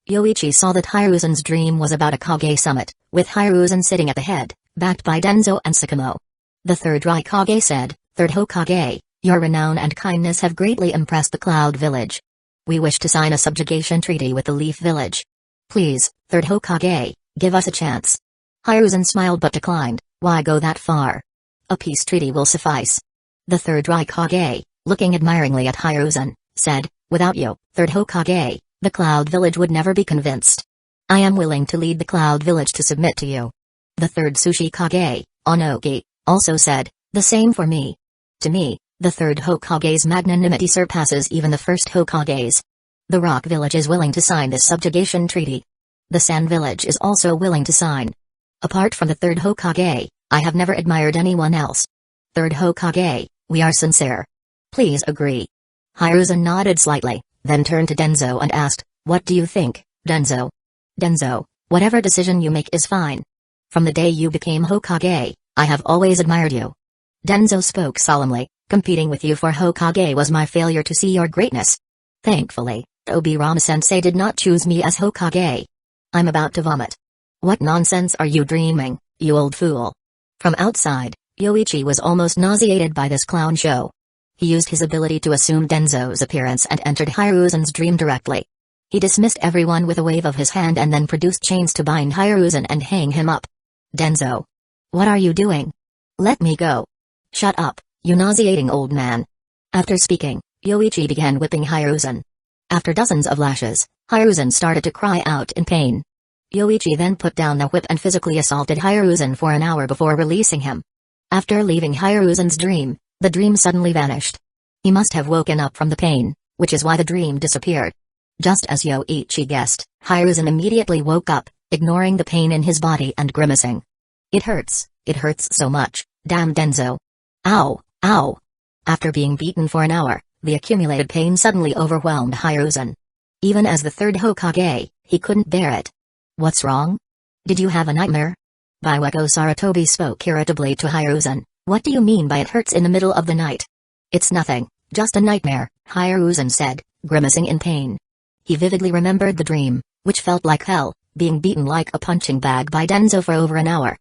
Yoichi saw that Hiruzen's dream was about a Kage summit, with Hiruzen sitting at the head, backed by Danzō and Tsukumo. The third Raikage said, "Third Hokage, your renown and kindness have greatly impressed the Cloud Village. We wish to sign a subjugation treaty with the Leaf Village. Please, Third Hokage, give us a chance." Hiruzen smiled but declined. "Why go that far? A peace treaty will suffice." The third Raikage, looking admiringly at Hiruzen, said, "Without you, Third Hokage, the Cloud Village would never be convinced. I am willing to lead the Cloud Village to submit to you." The third Tsuchikage, Onoki, also said, "The same for me. To me, the third Hokage's magnanimity surpasses even the first Hokage's. The Rock Village is willing to sign this subjugation treaty. The Sand Village is also willing to sign. Apart from the third Hokage, I have never admired anyone else. Third Hokage, we are sincere. Please agree." Hiruzen nodded slightly, then turned to Danzō and asked, "What do you think, Danzō?" "Danzō, whatever decision you make is fine. From the day you became Hokage, I have always admired you." Danzō spoke solemnly, "Competing with you for Hokage was my failure to see your greatness. Thankfully, Obirama-sensei did not choose me as Hokage. I'm about to vomit. What nonsense are you dreaming, you old fool?" From outside, Yoichi was almost nauseated by this clown show. He used his ability to assume Danzō's appearance and entered Hiruzen's dream directly. He dismissed everyone with a wave of his hand and then produced chains to bind Hiruzen and hang him up. "Danzō! What are you doing? Let me go." "Shut up, you nauseating old man." After speaking, Yoichi began whipping Hiruzen. After dozens of lashes, Hiruzen started to cry out in pain. Yoichi then put down the whip and physically assaulted Hiruzen for an hour before releasing him. After leaving Hiruzen's dream, the dream suddenly vanished. He must have woken up from the pain, which is why the dream disappeared. Just as Yoichi guessed, Hiruzen immediately woke up, ignoring the pain in his body and grimacing. It hurts so much, damn Danzō. Ow, ow." After being beaten for an hour, the accumulated pain suddenly overwhelmed Hiruzen. Even as the third Hokage, he couldn't bear it. "What's wrong? Did you have a nightmare?" Hueco Saratobi spoke irritably to Hiruzen. "What do you mean by it hurts in the middle of the night?" "It's nothing, just a nightmare," Hiruzen said, grimacing in pain. He vividly remembered the dream, which felt like hell, being beaten like a punching bag by Danzō for over an hour.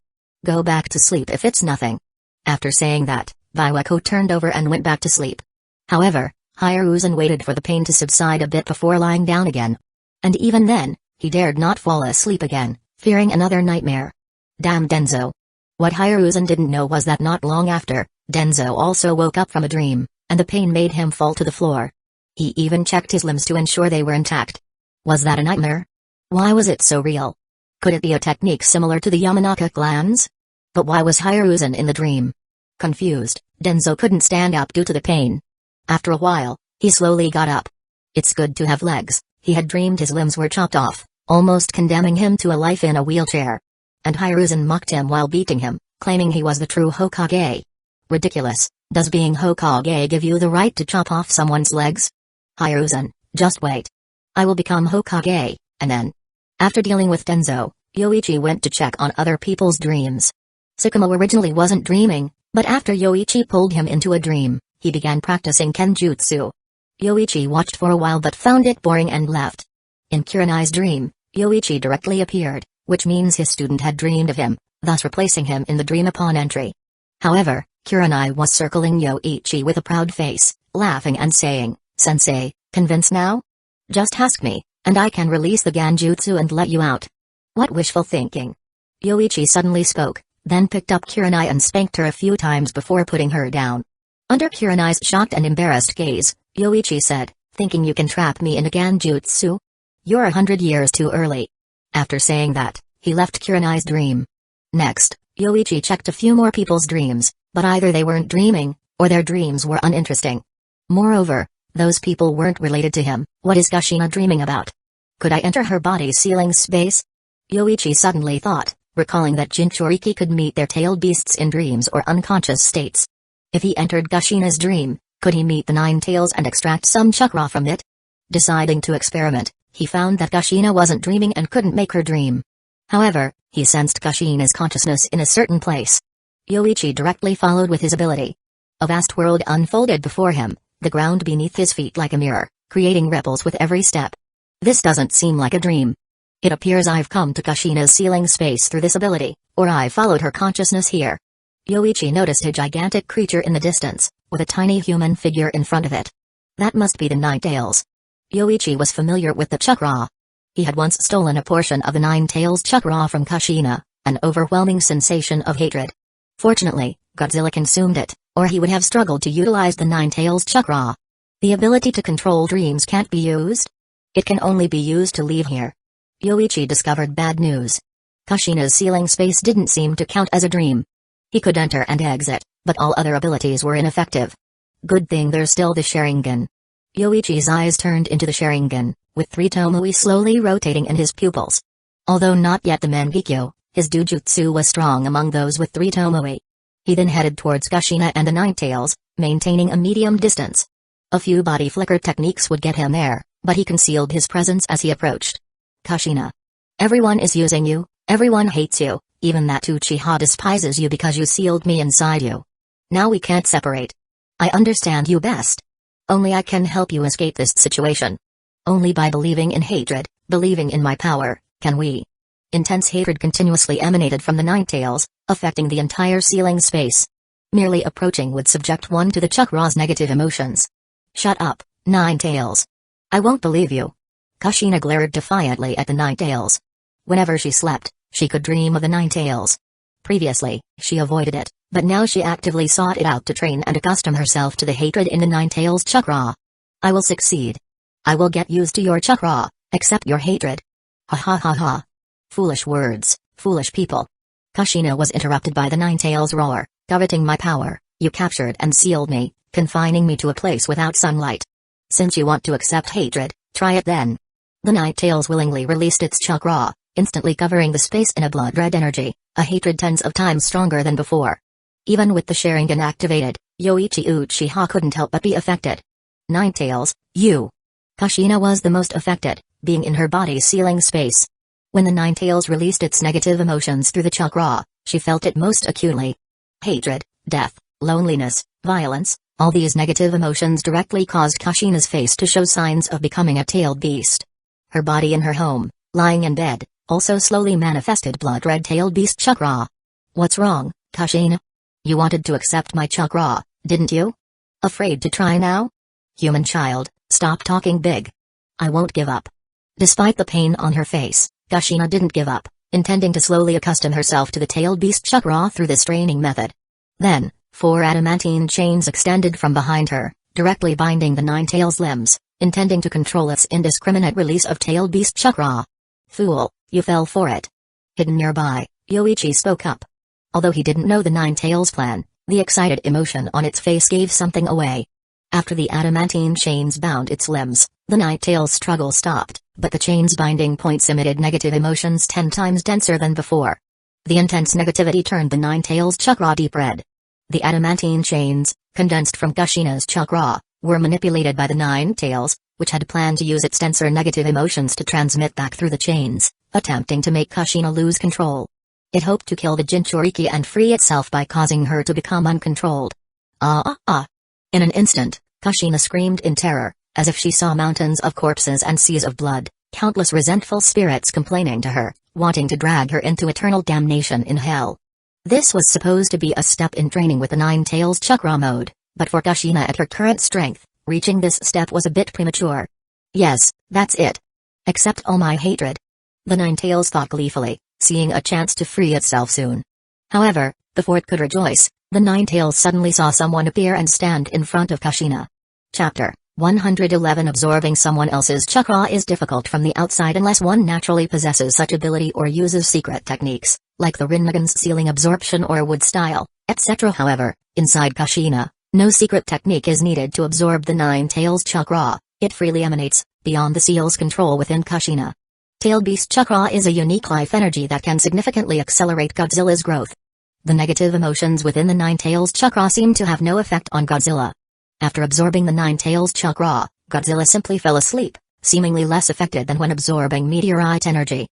"Go back to sleep if it's nothing." After saying that, Hueco turned over and went back to sleep. However, Hiruzen waited for the pain to subside a bit before lying down again. And even then, he dared not fall asleep again, fearing another nightmare. Damn Danzō. What Hiruzen didn't know was that not long after, Danzō also woke up from a dream, and the pain made him fall to the floor. He even checked his limbs to ensure they were intact. Was that a nightmare? Why was it so real? Could it be a technique similar to the Yamanaka glands? But why was Hiruzen in the dream? Confused, Danzō couldn't stand up due to the pain. After a while, he slowly got up. It's good to have legs, he had dreamed his limbs were chopped off, almost condemning him to a life in a wheelchair. And Hiruzen mocked him while beating him, claiming he was the true Hokage. Ridiculous, does being Hokage give you the right to chop off someone's legs? Hiruzen, just wait. I will become Hokage, and then... After dealing with Danzō, Yoichi went to check on other people's dreams. Tsukumo originally wasn't dreaming, but after Yoichi pulled him into a dream, he began practicing kenjutsu. Yoichi watched for a while but found it boring and left. In Kurenai's dream, Yoichi directly appeared, which means his student had dreamed of him, thus replacing him in the dream upon entry. However, Kurenai was circling Yoichi with a proud face, laughing and saying, "Sensei, convinced now? Just ask me, and I can release the Genjutsu and let you out." What wishful thinking. Yoichi suddenly spoke, then picked up Kurenai and spanked her a few times before putting her down. Under Kurenai's shocked and embarrassed gaze, Yoichi said, "Thinking you can trap me in a Genjutsu? You're 100 years too early." After saying that, he left Kurenai's dream. Next, Yoichi checked a few more people's dreams, but either they weren't dreaming, or their dreams were uninteresting. Moreover, those people weren't related to him. What is Kushina dreaming about? Could I enter her body's ceiling space? Yoichi suddenly thought, recalling that Jinchuriki could meet their tailed beasts in dreams or unconscious states. If he entered Kushina's dream, could he meet the Nine Tails and extract some chakra from it? Deciding to experiment, he found that Kushina wasn't dreaming and couldn't make her dream. However, he sensed Kushina's consciousness in a certain place. Yoichi directly followed with his ability. A vast world unfolded before him, the ground beneath his feet like a mirror, creating ripples with every step. This doesn't seem like a dream. It appears I've come to Kushina's ceiling space through this ability, or I followed her consciousness here. Yoichi noticed a gigantic creature in the distance, with a tiny human figure in front of it. That must be the Nine Tails. Yoichi was familiar with the chakra. He had once stolen a portion of the Nine Tails chakra from Kushina, an overwhelming sensation of hatred. Fortunately, Godzilla consumed it, or he would have struggled to utilize the Nine Tails chakra. The ability to control dreams can't be used? It can only be used to leave here. Yoichi discovered bad news. Kushina's ceiling space didn't seem to count as a dream. He could enter and exit, but all other abilities were ineffective. Good thing there's still the Sharingan. Yoichi's eyes turned into the Sharingan, with 3 Tomoe slowly rotating in his pupils. Although not yet the Mangekyo, his Dujutsu was strong among those with 3 Tomoe. He then headed towards Kushina and the Nine Tails, maintaining a medium distance. A few body flicker techniques would get him there, but he concealed his presence as he approached. Kushina. Everyone is using you, everyone hates you, even that Uchiha despises you because you sealed me inside you. Now we can't separate. I understand you best. Only I can help you escape this situation. Only by believing in hatred, believing in my power, can we. Intense hatred continuously emanated from the Nine Tails, affecting the entire ceiling space. Merely approaching would subject one to the chakra's negative emotions. Shut up, Nine Tails. I won't believe you. Kushina glared defiantly at the Nine Tails. Whenever she slept, she could dream of the Nine Tails. Previously, she avoided it, but now she actively sought it out to train and accustom herself to the hatred in the Nine Tails chakra. I will succeed. I will get used to your chakra, accept your hatred. Ha ha ha ha. Foolish words, foolish people. Kushina was interrupted by the Nine Tails' roar, coveting my power. You captured and sealed me, confining me to a place without sunlight. Since you want to accept hatred, try it then. The Nine Tails willingly released its chakra, instantly covering the space in a blood-red energy, a hatred tens of times stronger than before. Even with the Sharingan activated, Yoichi Uchiha couldn't help but be affected. Nine Tails, you. Kushina was the most affected, being in her body's ceiling space. When the Nine Tails released its negative emotions through the chakra, she felt it most acutely. Hatred, death, loneliness, violence, all these negative emotions directly caused Kushina's face to show signs of becoming a tailed beast. Her body in her home, lying in bed, also slowly manifested blood-red tailed beast chakra. What's wrong, Kushina? You wanted to accept my chakra, didn't you? Afraid to try now? Human child, stop talking big. I won't give up. Despite the pain on her face, Kushina didn't give up, intending to slowly accustom herself to the tailed beast chakra through this training method. Then, 4 adamantine chains extended from behind her, directly binding the Nine Tails' limbs, intending to control its indiscriminate release of tailed beast chakra. Fool, you fell for it. Hidden nearby, Yoichi spoke up. Although he didn't know the Nine Tails' plan, the excited emotion on its face gave something away. After the adamantine chains bound its limbs, the Nine Tails' struggle stopped, but the chains' binding points emitted negative emotions 10 times denser than before. The intense negativity turned the Nine Tails' chakra deep red. The adamantine chains, condensed from Kushina's chakra, were manipulated by the Nine Tails, which had planned to use its denser negative emotions to transmit back through the chains, attempting to make Kushina lose control. It hoped to kill the Jinchuriki and free itself by causing her to become uncontrolled. In an instant, Kushina screamed in terror, as if she saw mountains of corpses and seas of blood, countless resentful spirits complaining to her, wanting to drag her into eternal damnation in hell. This was supposed to be a step in training with the Nine Tails Chakra mode, but for Kushina at her current strength, reaching this step was a bit premature. Yes, that's it. Accept all my hatred. The Nine Tails thought gleefully, seeing a chance to free itself soon. However, before it could rejoice, the Nine Tails suddenly saw someone appear and stand in front of Kushina. Chapter 111. Absorbing someone else's chakra is difficult from the outside unless one naturally possesses such ability or uses secret techniques, like the Rinnegan's sealing absorption or wood style, etc. However, inside Kushina, no secret technique is needed to absorb the Nine Tails chakra, it freely emanates, beyond the seal's control within Kushina. Tail Beast chakra is a unique life energy that can significantly accelerate Godzilla's growth. The negative emotions within the Nine Tails chakra seem to have no effect on Godzilla. After absorbing the Nine Tails chakra, Godzilla simply fell asleep, seemingly less affected than when absorbing meteorite energy.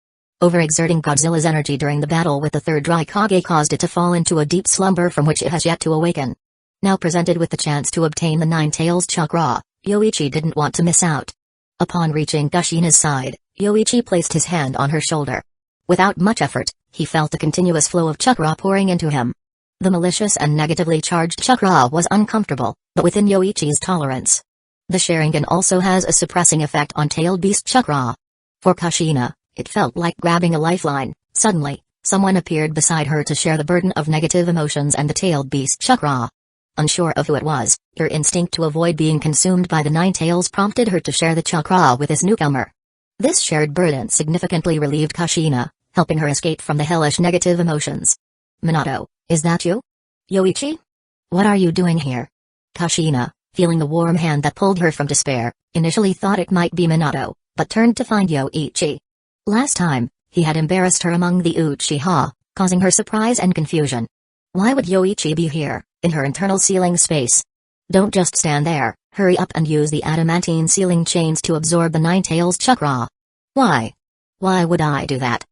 Overexerting Godzilla's energy during the battle with the third Raikage caused it to fall into a deep slumber from which it has yet to awaken. Now presented with the chance to obtain the Nine Tails chakra, Yoichi didn't want to miss out. Upon reaching Kushina's side, Yoichi placed his hand on her shoulder. Without much effort, he felt a continuous flow of chakra pouring into him. The malicious and negatively charged chakra was uncomfortable, but within Yoichi's tolerance. The Sharingan also has a suppressing effect on Tailed Beast chakra. For Kushina, it felt like grabbing a lifeline. Suddenly, someone appeared beside her to share the burden of negative emotions and the Tailed Beast chakra. Unsure of who it was, her instinct to avoid being consumed by the Nine Tails prompted her to share the chakra with this newcomer. This shared burden significantly relieved Kushina, helping her escape from the hellish negative emotions. Minato, is that you? Yoichi? What are you doing here? Kushina, feeling the warm hand that pulled her from despair, initially thought it might be Minato, but turned to find Yoichi. Last time, he had embarrassed her among the Uchiha, causing her surprise and confusion. Why would Yoichi be here, in her internal sealing space? Don't just stand there, hurry up and use the adamantine sealing chains to absorb the Nine Tails chakra. Why? Why would I do that?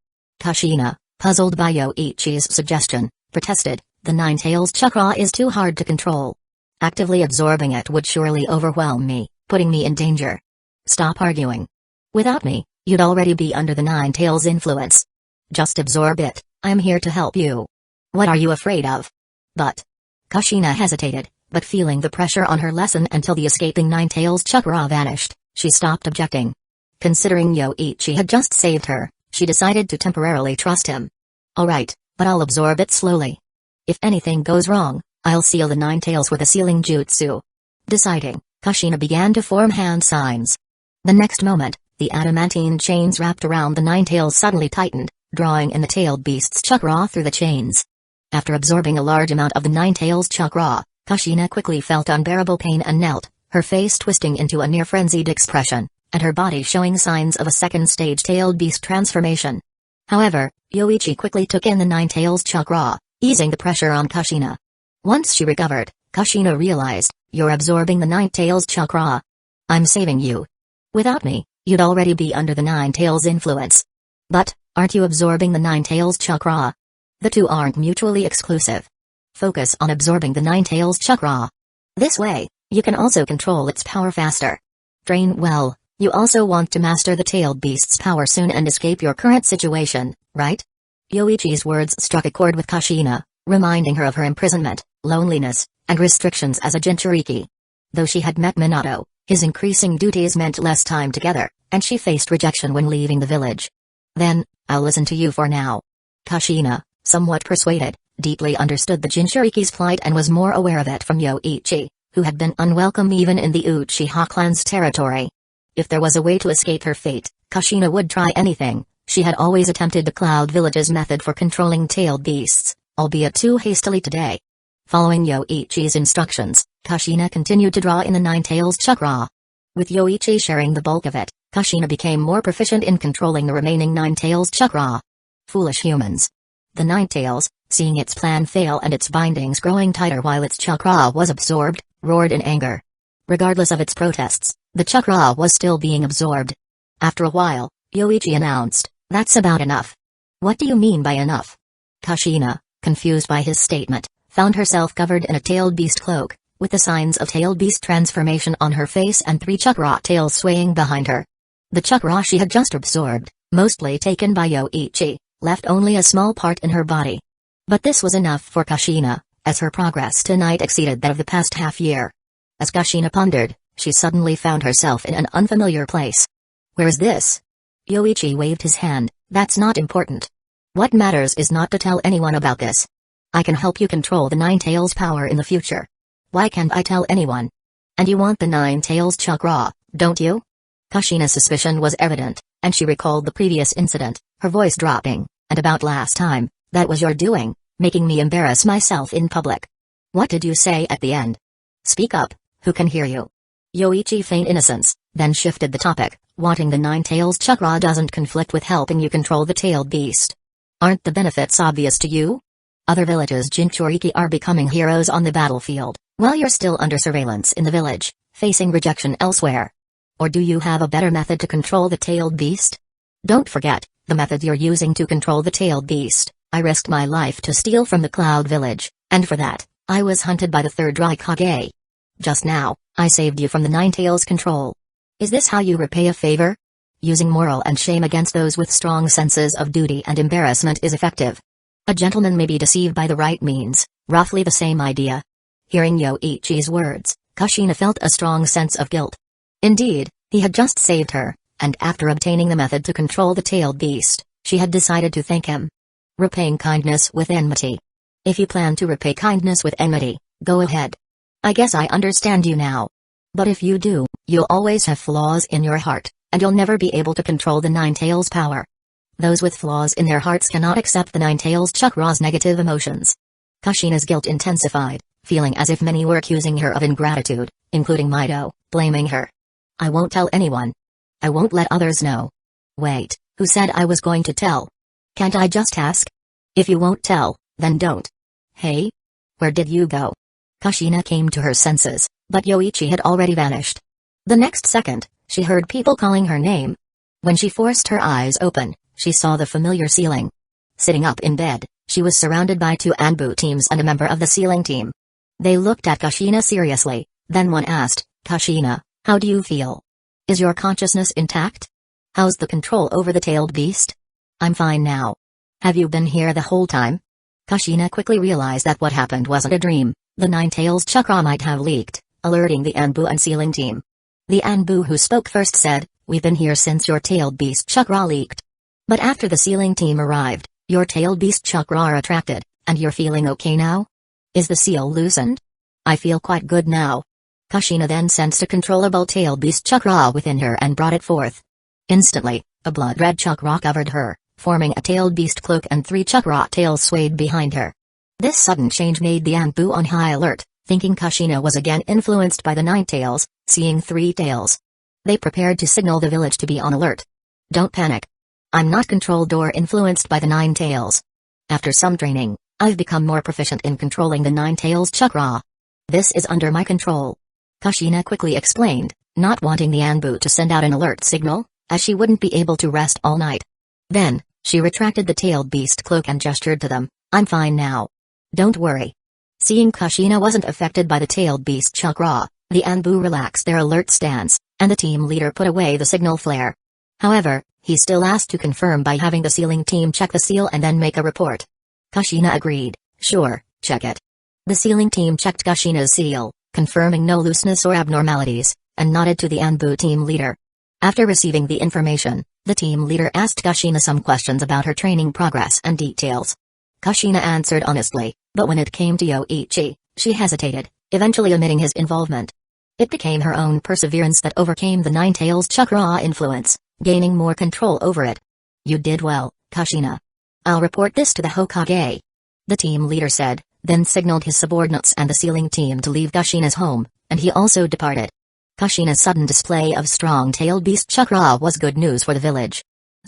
Kushina, puzzled by Yoichi's suggestion, protested, the Nine Tails chakra is too hard to control. Actively absorbing it would surely overwhelm me, putting me in danger. Stop arguing. Without me, you'd already be under the Nine Tails influence. Just absorb it, I'm here to help you. What are you afraid of? But Kushina hesitated, but feeling the pressure on her lessened until the escaping Nine Tails chakra vanished, she stopped objecting. Considering Yoichi had just saved her, she decided to temporarily trust him. Alright, but I'll absorb it slowly. If anything goes wrong, I'll seal the Nine Tails with a sealing jutsu. Deciding, Kushina began to form hand signs. The next moment, the adamantine chains wrapped around the Nine Tails suddenly tightened, drawing in the Tailed Beast's chakra through the chains. After absorbing a large amount of the Nine Tails chakra, Kushina quickly felt unbearable pain and knelt, her face twisting into a near-frenzied expression, and her body showing signs of a second-stage Tailed Beast transformation. However, Yoichi quickly took in the Nine Tails chakra, easing the pressure on Kushina. Once she recovered, Kushina realized, you're absorbing the Nine Tails chakra. I'm saving you. Without me, you'd already be under the Nine Tails influence. But, aren't you absorbing the Nine Tails chakra? The two aren't mutually exclusive. Focus on absorbing the Nine Tails chakra. This way, you can also control its power faster. Train well, you also want to master the Tailed Beast's power soon and escape your current situation, right? Yoichi's words struck a chord with Kushina, reminding her of her imprisonment, loneliness, and restrictions as a Jinchuriki. Though she had met Minato, his increasing duties meant less time together, and she faced rejection when leaving the village. Then, I'll listen to you for now. Kushina, somewhat persuaded, deeply understood the Jinchuriki's plight and was more aware of it from Yoichi, who had been unwelcome even in the Uchiha clan's territory. If there was a way to escape her fate, Kushina would try anything. She had always attempted the Cloud Village's method for controlling tailed beasts, albeit too hastily today. Following Yoichi's instructions, Kushina continued to draw in the Nine Tails chakra. With Yoichi sharing the bulk of it, Kushina became more proficient in controlling the remaining Nine Tails chakra. Foolish humans. The Nine Tails, seeing its plan fail and its bindings growing tighter while its chakra was absorbed, roared in anger. Regardless of its protests, the chakra was still being absorbed. After a while, Yoichi announced, That's about enough. What do you mean by enough? Kushina, confused by his statement, found herself covered in a tailed beast cloak, with the signs of tailed beast transformation on her face and 3 chakra tails swaying behind her. The chakra she had just absorbed, mostly taken by Yoichi, left only a small part in her body. But this was enough for Kushina, as her progress tonight exceeded that of the past half-year. As Kushina pondered, she suddenly found herself in an unfamiliar place. Where is this? Yoichi waved his hand. That's not important. What matters is not to tell anyone about this. I can help you control the Nine Tails power in the future. Why can't I tell anyone? And you want the Nine Tails chakra, don't you? Kushina's suspicion was evident, and she recalled the previous incident, her voice dropping. And about last time, that was your doing, making me embarrass myself in public. What did you say at the end? Speak up, who can hear you? Yoichi feigned innocence, then shifted the topic. Wanting the Nine Tails chakra doesn't conflict with helping you control the tailed beast. Aren't the benefits obvious to you? Other villages Jinchuriki are becoming heroes on the battlefield, while you're still under surveillance in the village, facing rejection elsewhere. Or do you have a better method to control the tailed beast? Don't forget, the method you're using to control the tailed beast. I risked my life to steal from the Cloud Village, and for that, I was hunted by the third Raikage. Just now, I saved you from the Nine Tails control. Is this how you repay a favor? Using moral and shame against those with strong senses of duty and embarrassment is effective. A gentleman may be deceived by the right means, roughly the same idea. Hearing Yoichi's words, Kushina felt a strong sense of guilt. Indeed, he had just saved her, and after obtaining the method to control the tailed beast, she had decided to thank him. Repaying kindness with enmity. If you plan to repay kindness with enmity, go ahead. I guess I understand you now. But if you do, you'll always have flaws in your heart, and you'll never be able to control the Nine Tails power. Those with flaws in their hearts cannot accept the Nine Tails chakra's negative emotions. Kushina's guilt intensified, feeling as if many were accusing her of ingratitude, including Mundo, blaming her. I won't tell anyone. I won't let others know. Wait, who said I was going to tell? Can't I just ask? If you won't tell, then don't. Hey? Where did you go? Kushina came to her senses, but Yoichi had already vanished. The next second, she heard people calling her name. When she forced her eyes open, she saw the familiar ceiling. Sitting up in bed, she was surrounded by 2 Anbu teams and a member of the ceiling team. They looked at Kushina seriously, then one asked, Kushina, how do you feel? Is your consciousness intact? How's the control over the tailed beast? I'm fine now. Have you been here the whole time? Kushina quickly realized that what happened wasn't a dream. The Nine Tails chakra might have leaked, alerting the Anbu and ceiling team. The Anbu who spoke first said, we've been here since your tailed beast chakra leaked. But after the ceiling team arrived, your tailed beast chakra are attracted, and you're feeling okay now? Is the seal loosened? I feel quite good now. Kushina then sensed a controllable tailed beast chakra within her and brought it forth. Instantly, a blood-red chakra covered her, forming a tailed beast cloak, and 3 chakra tails swayed behind her. This sudden change made the Anbu on high alert, thinking Kushina was again influenced by the Nine Tails, seeing 3 tails. They prepared to signal the village to be on alert. Don't panic. I'm not controlled or influenced by the Nine Tails. After some training, I've become more proficient in controlling the Nine Tails chakra. This is under my control. Kushina quickly explained, not wanting the Anbu to send out an alert signal, as she wouldn't be able to rest all night. Then, she retracted the tailed beast cloak and gestured to them, I'm fine now. Don't worry. Seeing Kushina wasn't affected by the tailed beast chakra, the Anbu relaxed their alert stance, and the team leader put away the signal flare. However, he still asked to confirm by having the sealing team check the seal and then make a report. Kushina agreed, sure, check it. The sealing team checked Kushina's seal, confirming no looseness or abnormalities, and nodded to the Anbu team leader. After receiving the information, the team leader asked Kushina some questions about her training progress and details. Kushina answered honestly, but when it came to Yoichi, she hesitated, eventually omitting his involvement. It became her own perseverance that overcame the Nine Tails chakra influence, gaining more control over it. You did well, Kushina. I'll report this to the Hokage. The team leader said, then signaled his subordinates and the sealing team to leave Kushina's home, and he also departed. Kushina's sudden display of strong tailed beast chakra was good news for the village.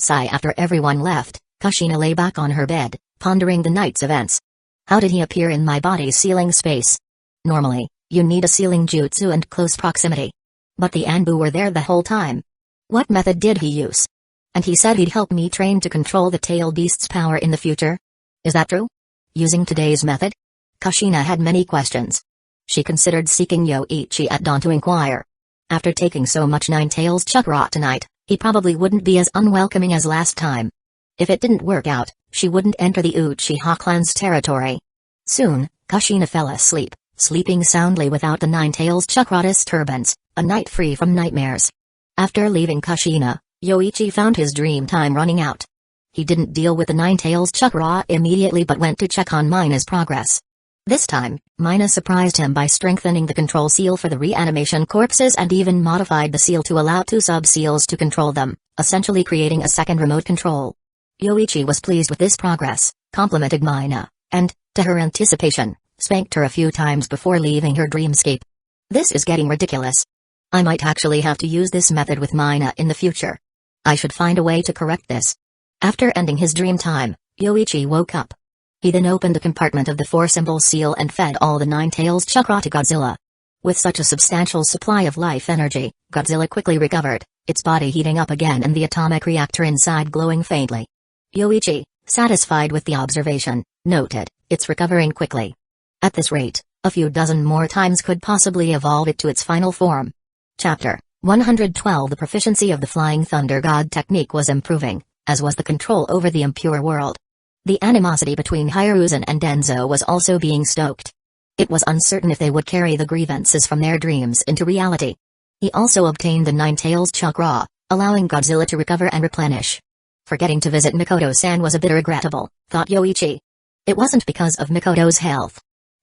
After everyone left, Kushina lay back on her bed, pondering the night's events. How did he appear in my body's sealing space? Normally, you need a sealing jutsu and close proximity. But the Anbu were there the whole time. What method did he use? And he said he'd help me train to control the tail beast's power in the future? Is that true? Using today's method? Kushina had many questions. She considered seeking Yoichi at dawn to inquire. After taking so much Nine-Tails chakra tonight, he probably wouldn't be as unwelcoming as last time. If it didn't work out, she wouldn't enter the Uchiha clan's territory. Soon, Kushina fell asleep, sleeping soundly without the Nine-Tails chakra disturbance, a night free from nightmares. After leaving Kushina, Yoichi found his dream time running out. He didn't deal with the Nine-Tails chakra immediately but went to check on Mina's progress. This time, Mina surprised him by strengthening the control seal for the reanimation corpses and even modified the seal to allow 2 sub-seals to control them, essentially creating a second remote control. Yoichi was pleased with this progress, complimented Mina, and, to her anticipation, spanked her a few times before leaving her dreamscape. This is getting ridiculous. I might actually have to use this method with Mina in the future. I should find a way to correct this. After ending his dream time, Yoichi woke up. He then opened a compartment of the 4-symbol seal and fed all the Nine-Tails chakra to Godzilla. With such a substantial supply of life energy, Godzilla quickly recovered, its body heating up again and the atomic reactor inside glowing faintly. Yoichi, satisfied with the observation, noted, "It's recovering quickly. At this rate, a few dozen more times could possibly evolve it to its final form." Chapter 112. The proficiency of the Flying Thunder God technique was improving, as was the control over the impure world. The animosity between Hiruzen and Danzō was also being stoked. It was uncertain if they would carry the grievances from their dreams into reality. He also obtained the Nine-Tails chakra, allowing Godzilla to recover and replenish. Forgetting to visit Mikoto-san was a bit regrettable, thought Yoichi. It wasn't because of Mikoto's health.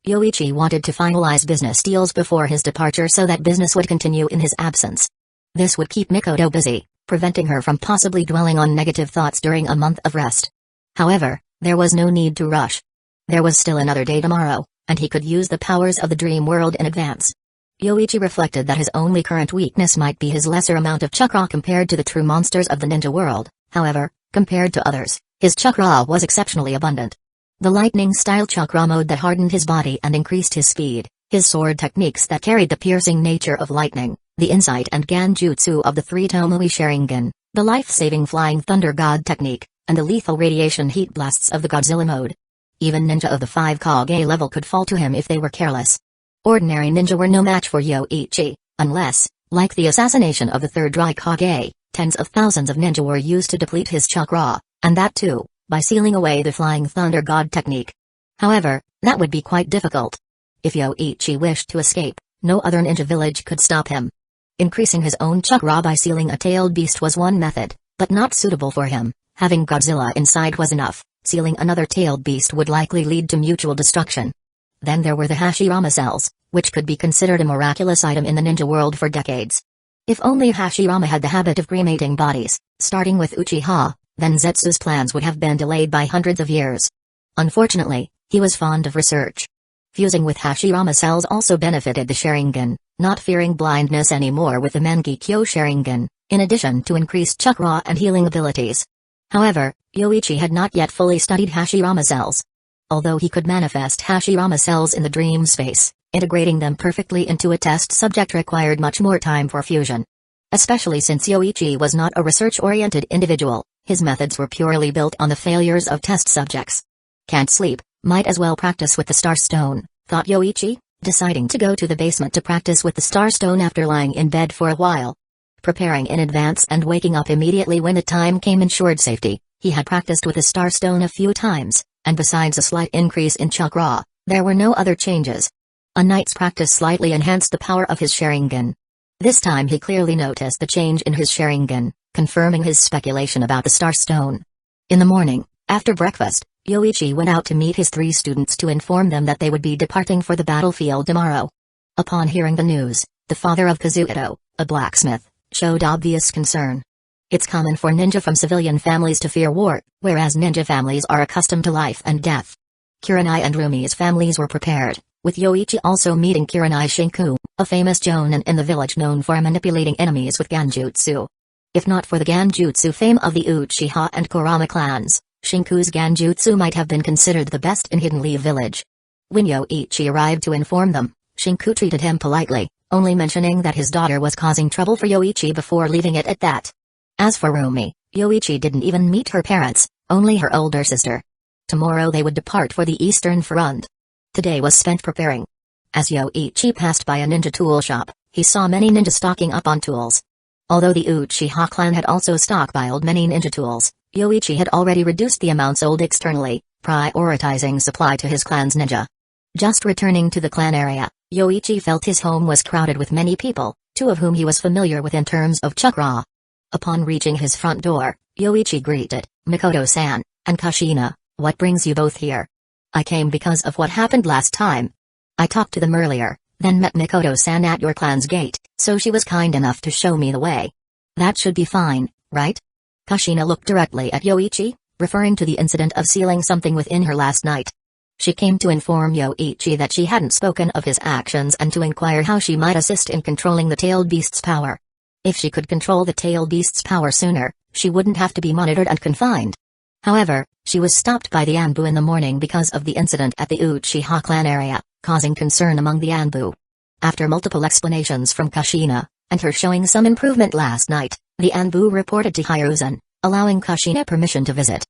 Yoichi wanted to finalize business deals before his departure so that business would continue in his absence. This would keep Mikoto busy, preventing her from possibly dwelling on negative thoughts during a month of rest. However, there was no need to rush. There was still another day tomorrow, and he could use the powers of the dream world in advance. Yoichi reflected that his only current weakness might be his lesser amount of chakra compared to the true monsters of the ninja world. However, compared to others, his chakra was exceptionally abundant. The lightning-style chakra mode that hardened his body and increased his speed, his sword techniques that carried the piercing nature of lightning, the insight and ganjutsu of the 3 Tomoe Sharingan, the life-saving Flying Thunder God technique, and the lethal radiation heat blasts of the Godzilla mode. Even ninja of the 5 Kage level could fall to him if they were careless. Ordinary ninja were no match for Yoichi, unless, like the assassination of the 3rd Raikage, tens of thousands of ninja were used to deplete his chakra, and that too, by sealing away the Flying Thunder God technique. However, that would be quite difficult. If Yoichi wished to escape, no other ninja village could stop him. Increasing his own chakra by sealing a tailed beast was one method, but not suitable for him. Having Godzilla inside was enough, sealing another tailed beast would likely lead to mutual destruction. Then there were the Hashirama cells, which could be considered a miraculous item in the ninja world for decades. If only Hashirama had the habit of cremating bodies, starting with Uchiha, then Zetsu's plans would have been delayed by hundreds of years. Unfortunately, he was fond of research. Fusing with Hashirama cells also benefited the Sharingan, not fearing blindness anymore with the Mangekyo Sharingan, in addition to increased chakra and healing abilities. However, Yoichi had not yet fully studied Hashirama cells. Although he could manifest Hashirama cells in the dream space, integrating them perfectly into a test subject required much more time for fusion. Especially since Yoichi was not a research-oriented individual, his methods were purely built on the failures of test subjects. Can't sleep, might as well practice with the Star Stone, thought Yoichi, deciding to go to the basement to practice with the Star Stone after lying in bed for a while. Preparing in advance and waking up immediately when the time came ensured safety. He had practiced with the Star Stone a few times, and besides a slight increase in chakra, there were no other changes. A night's practice slightly enhanced the power of his Sharingan. This time he clearly noticed the change in his Sharingan, confirming his speculation about the Star Stone. In the morning, after breakfast, Yoichi went out to meet his 3 students to inform them that they would be departing for the battlefield tomorrow. Upon hearing the news, the father of Kazuhito, a blacksmith, showed obvious concern. It's common for ninja from civilian families to fear war, whereas ninja families are accustomed to life and death. Kurenai and Rumi's families were prepared, with Yoichi also meeting Kurenai Shinku, a famous jonin in the village known for manipulating enemies with ganjutsu. If not for the ganjutsu fame of the Uchiha and Kurama clans, Shinku's ganjutsu might have been considered the best in Hidden Leaf village. When Yoichi arrived to inform them, Shinku treated him politely, only mentioning that his daughter was causing trouble for Yoichi before leaving it at that. As for Rumi, Yoichi didn't even meet her parents, only her older sister. Tomorrow they would depart for the Eastern Front. Today was spent preparing. As Yoichi passed by a ninja tool shop, he saw many ninjas stocking up on tools. Although the Uchiha clan had also stockpiled many ninja tools, Yoichi had already reduced the amount sold externally, prioritizing supply to his clan's ninja. Just returning to the clan area, Yoichi felt his home was crowded with many people, two of whom he was familiar with in terms of chakra. Upon reaching his front door, Yoichi greeted Mikoto-san and Kushina. "What brings you both here?" "I came because of what happened last time. I talked to them earlier, then met Mikoto-san at your clan's gate, so she was kind enough to show me the way." "That should be fine, right?" Kushina looked directly at Yoichi, referring to the incident of sealing something within her last night. She came to inform Yoichi that she hadn't spoken of his actions and to inquire how she might assist in controlling the tailed beast's power. If she could control the tailed beast's power sooner, she wouldn't have to be monitored and confined. However, she was stopped by the Anbu in the morning because of the incident at the Uchiha clan area, causing concern among the Anbu. After multiple explanations from Kushina, and her showing some improvement last night, the Anbu reported to Hiruzen, allowing Kushina permission to visit.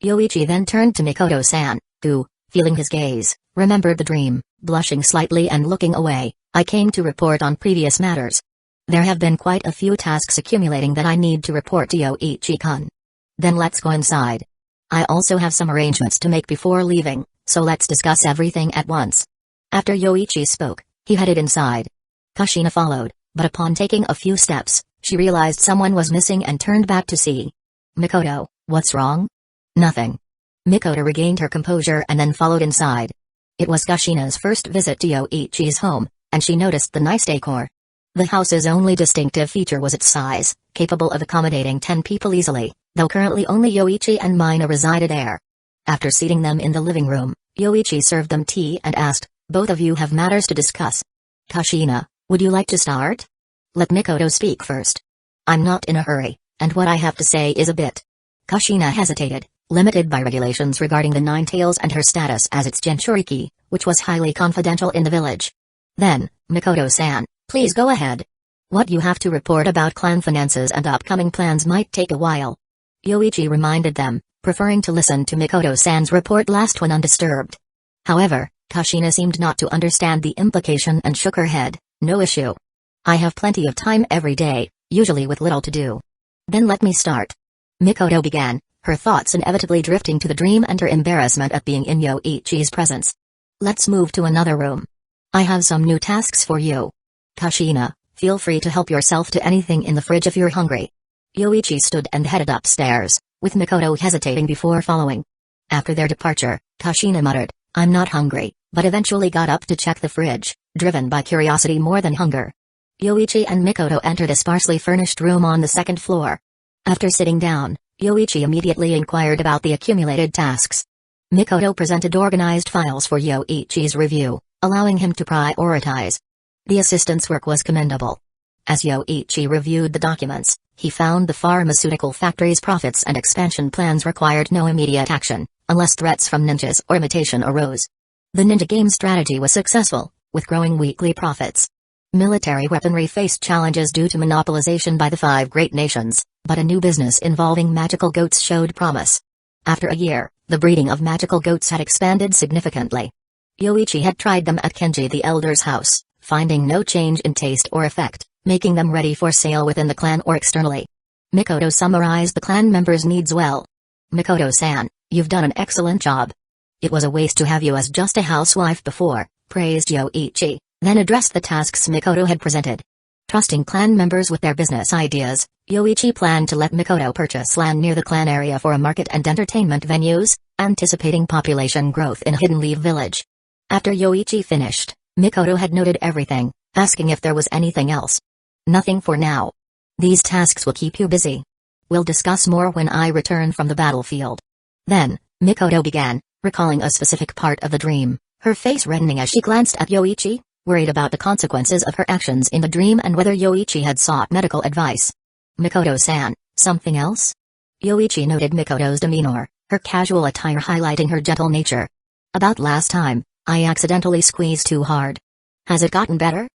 Yoichi then turned to Mikoto-san, who, feeling his gaze, remembered the dream, blushing slightly and looking away. "I came to report on previous matters. There have been quite a few tasks accumulating that I need to report to Yoichi-kun." "Then let's go inside. I also have some arrangements to make before leaving, so let's discuss everything at once." After Yoichi spoke, he headed inside. Kushina followed, but upon taking a few steps, she realized someone was missing and turned back to see. "Mikoto, what's wrong?" "Nothing." Mikoto regained her composure and then followed inside. It was Kushina's first visit to Yoichi's home, and she noticed the nice decor. The house's only distinctive feature was its size, capable of accommodating 10 people easily, though currently only Yoichi and Mina resided there. After seating them in the living room, Yoichi served them tea and asked, "Both of you have matters to discuss. Kushina, would you like to start?" "Let Mikoto speak first. I'm not in a hurry, and what I have to say is a bit." Kushina hesitated, limited by regulations regarding the Nine Tails and her status as its Jinchuriki, which was highly confidential in the village. Then, "Mikoto-san, please go ahead. What you have to report about clan finances and upcoming plans might take a while." Yoichi reminded them, preferring to listen to Mikoto-san's report last when undisturbed. However, Kushina seemed not to understand the implication and shook her head. "No issue. I have plenty of time every day, usually with little to do." "Then let me start." Mikoto began, her thoughts inevitably drifting to the dream and her embarrassment at being in Yoichi's presence. "Let's move to another room. I have some new tasks for you. Kushina, feel free to help yourself to anything in the fridge if you're hungry." Yoichi stood and headed upstairs, with Mikoto hesitating before following. After their departure, Kushina muttered, "I'm not hungry," but eventually got up to check the fridge, driven by curiosity more than hunger. Yoichi and Mikoto entered a sparsely furnished room on the second floor. After sitting down, Yoichi immediately inquired about the accumulated tasks. Mikoto presented organized files for Yoichi's review, allowing him to prioritize. The assistant's work was commendable. As Yoichi reviewed the documents, he found the pharmaceutical factory's profits and expansion plans required no immediate action, unless threats from ninjas or imitation arose. The ninja game strategy was successful, with growing weekly profits. Military weaponry faced challenges due to monopolization by the 5 great nations, but a new business involving magical goats showed promise. After a year, the breeding of magical goats had expanded significantly. Yoichi had tried them at Kenji the Elder's house, finding no change in taste or effect, making them ready for sale within the clan or externally. Mikoto summarized the clan members' needs well. "Mikoto-san, you've done an excellent job. It was a waste to have you as just a housewife before," praised Yoichi, then addressed the tasks Mikoto had presented. Trusting clan members with their business ideas, Yoichi planned to let Mikoto purchase land near the clan area for a market and entertainment venues, anticipating population growth in Hidden Leaf Village. After Yoichi finished, Mikoto had noted everything, asking if there was anything else. "Nothing for now. These tasks will keep you busy. We'll discuss more when I return from the battlefield." Then, Mikoto began, recalling a specific part of the dream, her face reddening as she glanced at Yoichi, worried about the consequences of her actions in the dream and whether Yoichi had sought medical advice. "Mikoto-san, something else?" Yoichi noted Mikoto's demeanor, her casual attire highlighting her gentle nature. "About last time, I accidentally squeezed too hard. Has it gotten better?"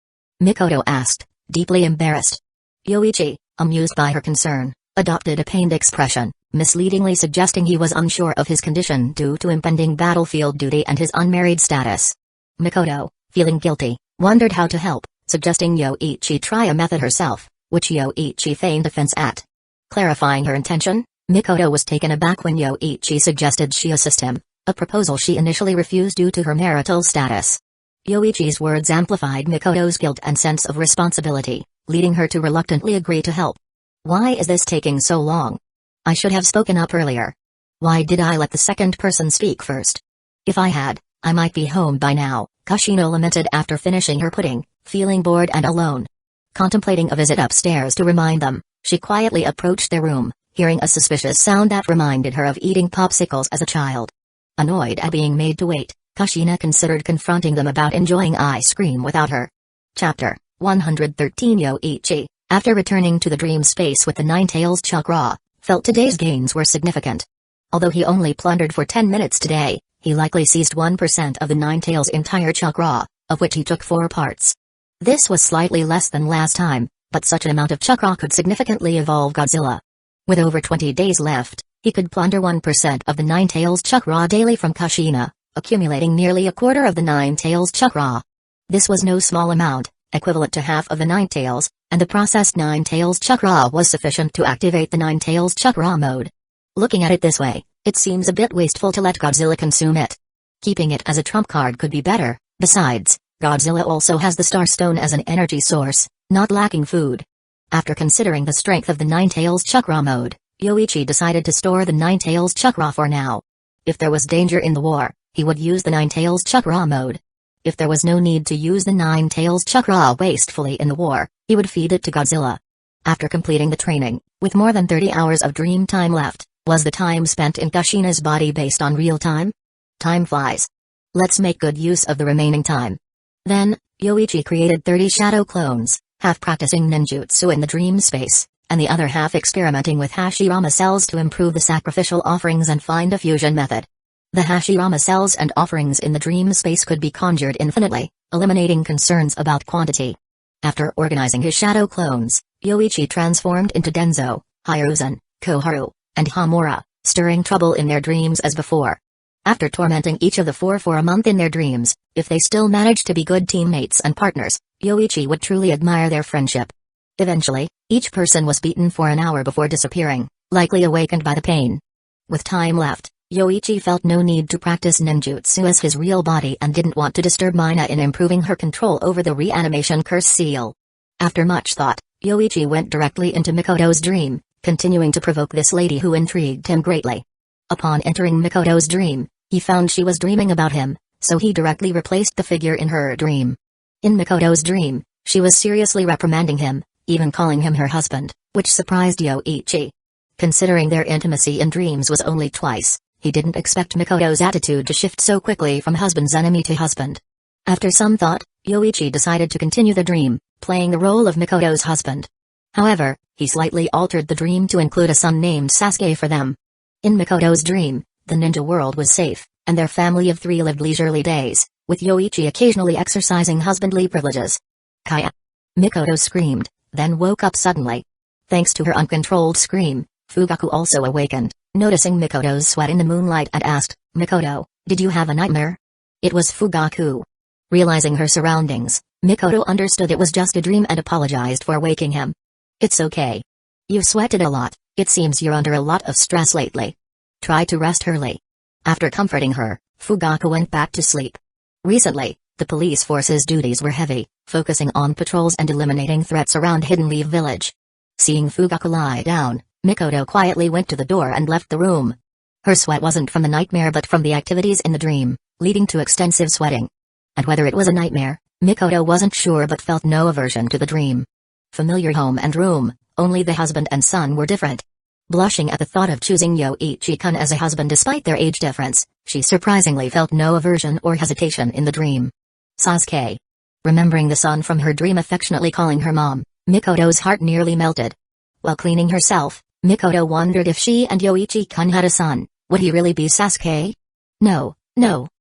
Mikoto asked, deeply embarrassed. Yoichi, amused by her concern, adopted a pained expression, misleadingly suggesting he was unsure of his condition due to impending battlefield duty and his unmarried status. Mikoto, feeling guilty, wondered how to help, suggesting Yoichi try a method herself, which Yoichi feigned offense at. Clarifying her intention, Mikoto was taken aback when Yoichi suggested she assist him, a proposal she initially refused due to her marital status. Yoichi's words amplified Mikoto's guilt and sense of responsibility, leading her to reluctantly agree to help. Why is this taking so long? I should have spoken up earlier. Why did I let the second person speak first? If I had, I might be home by now, Kushina lamented after finishing her pudding, feeling bored and alone. Contemplating a visit upstairs to remind them, she quietly approached their room, hearing a suspicious sound that reminded her of eating popsicles as a child. Annoyed at being made to wait, Kushina considered confronting them about enjoying ice cream without her. Chapter 113 Yoichi, after returning to the dream space with the Nine-Tails chakra, felt today's gains were significant. Although he only plundered for 10 minutes today, he likely seized 1% of the Nine-Tails' entire chakra, of which he took 4 parts. This was slightly less than last time, but such an amount of chakra could significantly evolve Godzilla. With over 20 days left, he could plunder 1% of the Nine-Tails chakra daily from Kushina, accumulating nearly a quarter of the Nine-Tails chakra. This was no small amount, equivalent to half of the Nine-Tails, and the processed Nine-Tails chakra was sufficient to activate the Nine-Tails chakra mode. Looking at it this way, it seems a bit wasteful to let Godzilla consume it. Keeping it as a trump card could be better. Besides, Godzilla also has the Star Stone as an energy source, not lacking food. After considering the strength of the Nine-Tails chakra mode, Yoichi decided to store the Nine-Tails chakra for now. If there was danger in the war, he would use the Nine-Tails chakra mode. If there was no need to use the Nine-Tails chakra wastefully in the war, he would feed it to Godzilla. After completing the training, with more than 30 hours of dream time left, was the time spent in Kushina's body based on real time? Time flies. Let's make good use of the remaining time. Then, Yoichi created 30 shadow clones, half practicing ninjutsu in the dream space, and the other half experimenting with Hashirama cells to improve the sacrificial offerings and find a fusion method. The Hashirama cells and offerings in the dream space could be conjured infinitely, eliminating concerns about quantity. After organizing his shadow clones, Yoichi transformed into Danzō, Hiruzen, Koharu, and Hamura, stirring trouble in their dreams as before. After tormenting each of the 4 for a month in their dreams, if they still managed to be good teammates and partners, Yoichi would truly admire their friendship. Eventually, each person was beaten for an hour before disappearing, likely awakened by the pain. With time left, Yoichi felt no need to practice ninjutsu as his real body and didn't want to disturb Mina in improving her control over the reanimation curse seal. After much thought, Yoichi went directly into Mikoto's dream, continuing to provoke this lady who intrigued him greatly. Upon entering Mikoto's dream, he found she was dreaming about him, so he directly replaced the figure in her dream. In Mikoto's dream, she was seriously reprimanding him, even calling him her husband, which surprised Yoichi. Considering their intimacy in dreams was only twice, he didn't expect Mikoto's attitude to shift so quickly from husband's enemy to husband. After some thought, Yoichi decided to continue the dream, playing the role of Mikoto's husband. However, he slightly altered the dream to include a son named Sasuke for them. In Mikoto's dream, the ninja world was safe, and their family of 3 lived leisurely days, with Yoichi occasionally exercising husbandly privileges. Kaya! Mikoto screamed, then woke up suddenly. Thanks to her uncontrolled scream, Fugaku also awakened, noticing Mikoto's sweat in the moonlight and asked, "Mikoto, did you have a nightmare?" It was Fugaku. Realizing her surroundings, Mikoto understood it was just a dream and apologized for waking him. "It's okay. You've sweated a lot, it seems you're under a lot of stress lately. Try to rest early." After comforting her, Fugaku went back to sleep. Recently, the police force's duties were heavy, focusing on patrols and eliminating threats around Hidden Leaf Village. Seeing Fugaku lie down, Mikoto quietly went to the door and left the room. Her sweat wasn't from the nightmare but from the activities in the dream, leading to extensive sweating. And whether it was a nightmare, Mikoto wasn't sure but felt no aversion to the dream. Familiar home and room, only the husband and son were different. Blushing at the thought of choosing Yoichi-kun as a husband despite their age difference, she surprisingly felt no aversion or hesitation in the dream. Sasuke. Remembering the son from her dream affectionately calling her mom, Mikoto's heart nearly melted. While cleaning herself, Mikoto wondered if she and Yoichi-kun had a son, would he really be Sasuke? No,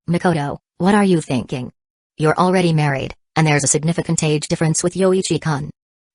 Mikoto, what are you thinking? You're already married, and there's a significant age difference with Yoichi-kun.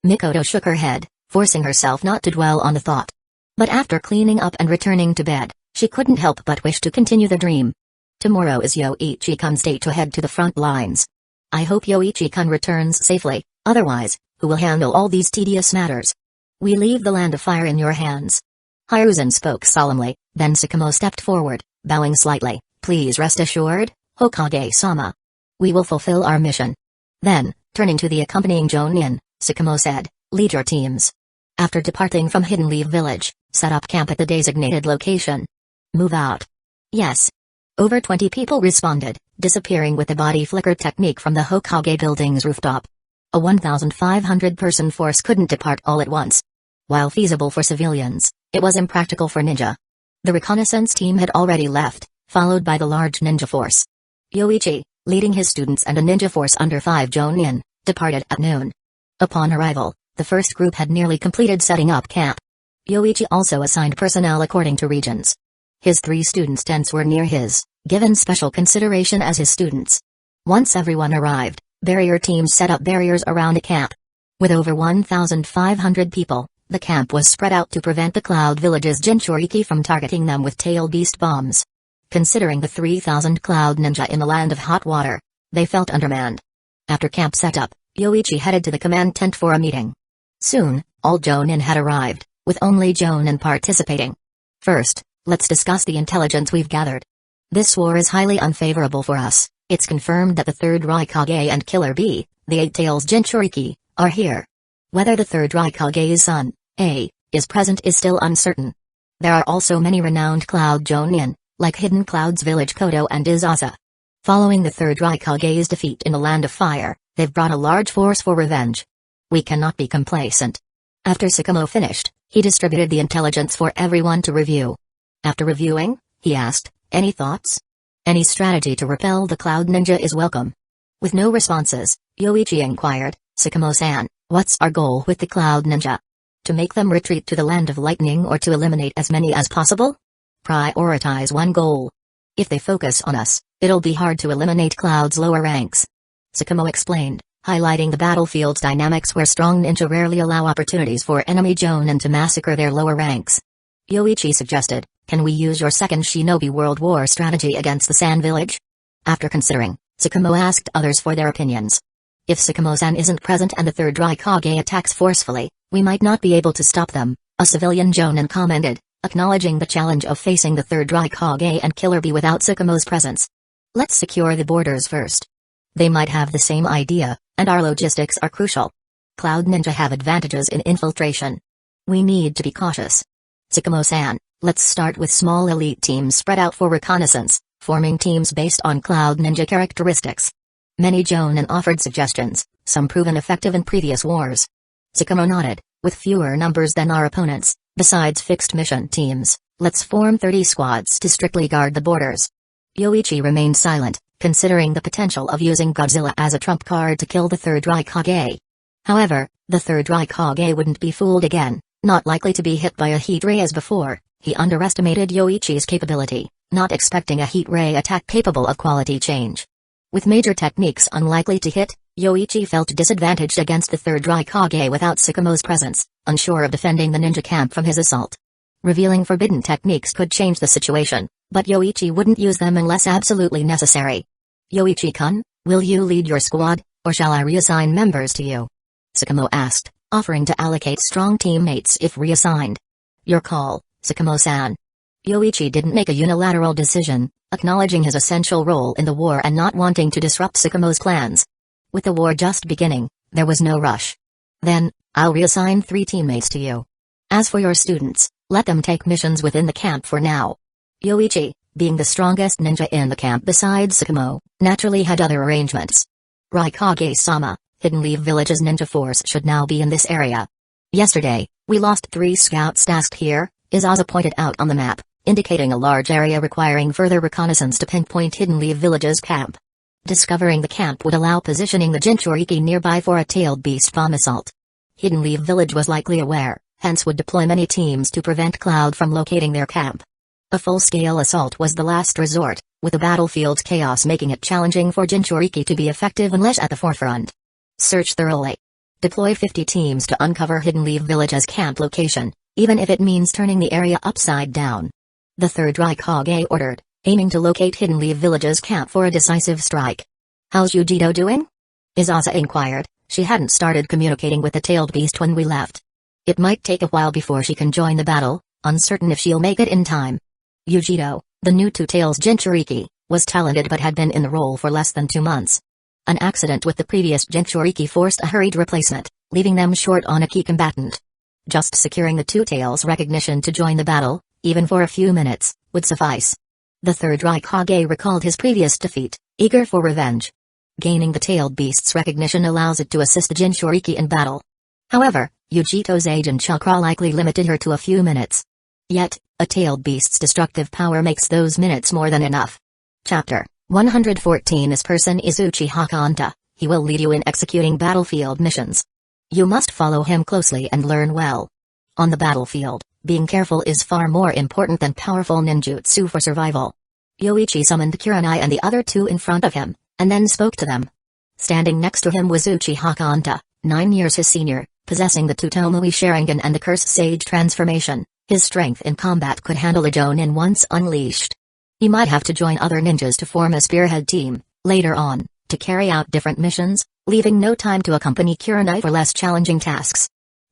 Mikoto shook her head, forcing herself not to dwell on the thought. But after cleaning up and returning to bed, she couldn't help but wish to continue the dream. Tomorrow is Yoichi-kun's day to head to the front lines. I hope Yoichi-kun returns safely, otherwise, who will handle all these tedious matters? We leave the land of fire in your hands. Hiruzen spoke solemnly, then Sakamo stepped forward, bowing slightly. Please rest assured, Hokage-sama. We will fulfill our mission. Then, turning to the accompanying Jonin, Sakamo said, lead your teams. After departing from Hidden Leaf Village, set up camp at the designated location. Move out. Yes. Over 20 people responded, disappearing with the body flicker technique from the Hokage building's rooftop. A 1,500-person force couldn't depart all at once. While feasible for civilians, it was impractical for ninja. The reconnaissance team had already left, followed by the large ninja force. Yoichi, leading his students and a ninja force under 5 Jonin, departed at noon. Upon arrival, the first group had nearly completed setting up camp. Yoichi also assigned personnel according to regions. His 3 students' tents were near his, given special consideration as his students. Once everyone arrived, barrier teams set up barriers around the camp. With over 1,500 people, the camp was spread out to prevent the Cloud Village's Jinchuriki from targeting them with tail beast bombs. Considering the 3,000 Cloud Ninja in the land of hot water, they felt undermanned. After camp setup, Yoichi headed to the command tent for a meeting. Soon, all Jonin had arrived, with only Jonin participating. First, let's discuss the intelligence we've gathered. This war is highly unfavorable for us. It's confirmed that the 3rd Raikage and Killer Bee, the 8 Tails Jinchuriki, are here. Whether the 3rd Raikage's son, A, is present is still uncertain. There are also many renowned Cloud Jonin, like Hidden Cloud's village Kodo and Izaza. Following the 3rd Raikage's defeat in the Land of Fire, they've brought a large force for revenge. We cannot be complacent. After Sakamo finished, he distributed the intelligence for everyone to review. After reviewing, he asked, any thoughts? Any strategy to repel the Cloud Ninja is welcome. With no responses, Yoichi inquired, Sakamo-san, what's our goal with the Cloud Ninja? To make them retreat to the Land of Lightning or to eliminate as many as possible? Prioritize one goal. If they focus on us, it'll be hard to eliminate Cloud's lower ranks. Sakamo explained, highlighting the battlefield's dynamics where strong ninja rarely allow opportunities for enemy Jonin to massacre their lower ranks. Yoichi suggested, can we use your second Shinobi World War strategy against the Sand Village? After considering, Sakamo asked others for their opinions. If Sakamo-san isn't present and the 3rd Raikage attacks forcefully, we might not be able to stop them, a civilian Jonin commented, acknowledging the challenge of facing the 3rd Raikage and Killer Bee without Sakamo's presence. Let's secure the borders first. They might have the same idea, and our logistics are crucial. Cloud Ninja have advantages in infiltration. We need to be cautious. Sakamo-san, let's start with small elite teams spread out for reconnaissance, forming teams based on Cloud Ninja characteristics. Many Jonin offered suggestions, some proven effective in previous wars. Sakamo nodded, with fewer numbers than our opponents, besides fixed mission teams, let's form 30 squads to strictly guard the borders. Yoichi remained silent, considering the potential of using Godzilla as a trump card to kill the 3rd Raikage. However, the 3rd Raikage wouldn't be fooled again, not likely to be hit by a heat ray as before. He underestimated Yoichi's capability, not expecting a heat ray attack capable of quality change. With major techniques unlikely to hit, Yoichi felt disadvantaged against the 3rd Raikage without Sakamo's presence, unsure of defending the ninja camp from his assault. Revealing forbidden techniques could change the situation, but Yoichi wouldn't use them unless absolutely necessary. Yoichi-kun, will you lead your squad, or shall I reassign members to you? Sakamo asked, offering to allocate strong teammates if reassigned. Your call, Sakamo-san. Yoichi didn't make a unilateral decision, acknowledging his essential role in the war and not wanting to disrupt Sakamo's plans. With the war just beginning, there was no rush. Then, I'll reassign 3 teammates to you. As for your students, let them take missions within the camp for now. Yoichi, being the strongest ninja in the camp besides Sakamo, naturally had other arrangements. Raikage-sama, Hidden Leaf Village's ninja force should now be in this area. Yesterday, we lost 3 scouts tasked here, Izaza pointed out on the map, indicating a large area requiring further reconnaissance to pinpoint Hidden Leaf Village's camp. Discovering the camp would allow positioning the Jinchuriki nearby for a tailed beast bomb assault. Hidden Leaf Village was likely aware, hence would deploy many teams to prevent Cloud from locating their camp. A full-scale assault was the last resort, with the battlefield's chaos making it challenging for Jinchuriki to be effective unless at the forefront. Search thoroughly. Deploy 50 teams to uncover Hidden Leaf Village's camp location, even if it means turning the area upside down. The third Raikage ordered, aiming to locate Hidden Leaf Village's camp for a decisive strike. "How's Yujito doing?" Isaza inquired. She hadn't started communicating with the tailed beast when we left. "It might take a while before she can join the battle, uncertain if she'll make it in time." Yujito, the new Two Tails Jinchuriki, was talented but had been in the role for less than 2 months. An accident with the previous Jinchuriki forced a hurried replacement, leaving them short on a key combatant. Just securing the Two Tails' recognition to join the battle, even for a few minutes, would suffice. The third Raikage recalled his previous defeat, eager for revenge. Gaining the tailed beast's recognition allows it to assist the Jinchuriki in battle. However, Yujito's age and chakra likely limited her to a few minutes. Yet, a tailed beast's destructive power makes those minutes more than enough. Chapter 114. This person is Uchiha Kanta. He will lead you in executing battlefield missions. You must follow him closely and learn well. On the battlefield, being careful is far more important than powerful ninjutsu for survival. Yoichi summoned Kurenai and the other two in front of him, and then spoke to them. Standing next to him was Uchiha Kanta, 9 years his senior, possessing the Tutomui Sharingan and the Curse Sage transformation. His strength in combat could handle a Jonin once unleashed. He might have to join other ninjas to form a spearhead team, later on, to carry out different missions, leaving no time to accompany Kurenai for less challenging tasks.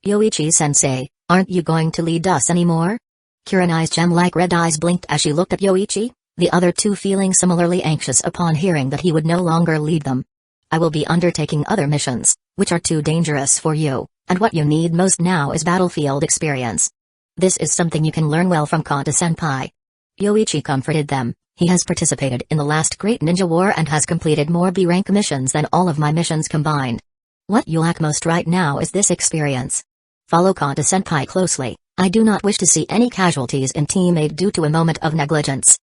"Yoichi-sensei, aren't you going to lead us anymore?" Kurenai's gem-like red eyes blinked as she looked at Yoichi, the other two feeling similarly anxious upon hearing that he would no longer lead them. "I will be undertaking other missions, which are too dangerous for you, and what you need most now is battlefield experience. This is something you can learn well from Kanta-senpai." Yoichi comforted them. "He has participated in the last Great Ninja War and has completed more B-rank missions than all of my missions combined. What you lack most right now is this experience. Follow Kanta-senpai closely. I do not wish to see any casualties in Team 8 due to a moment of negligence.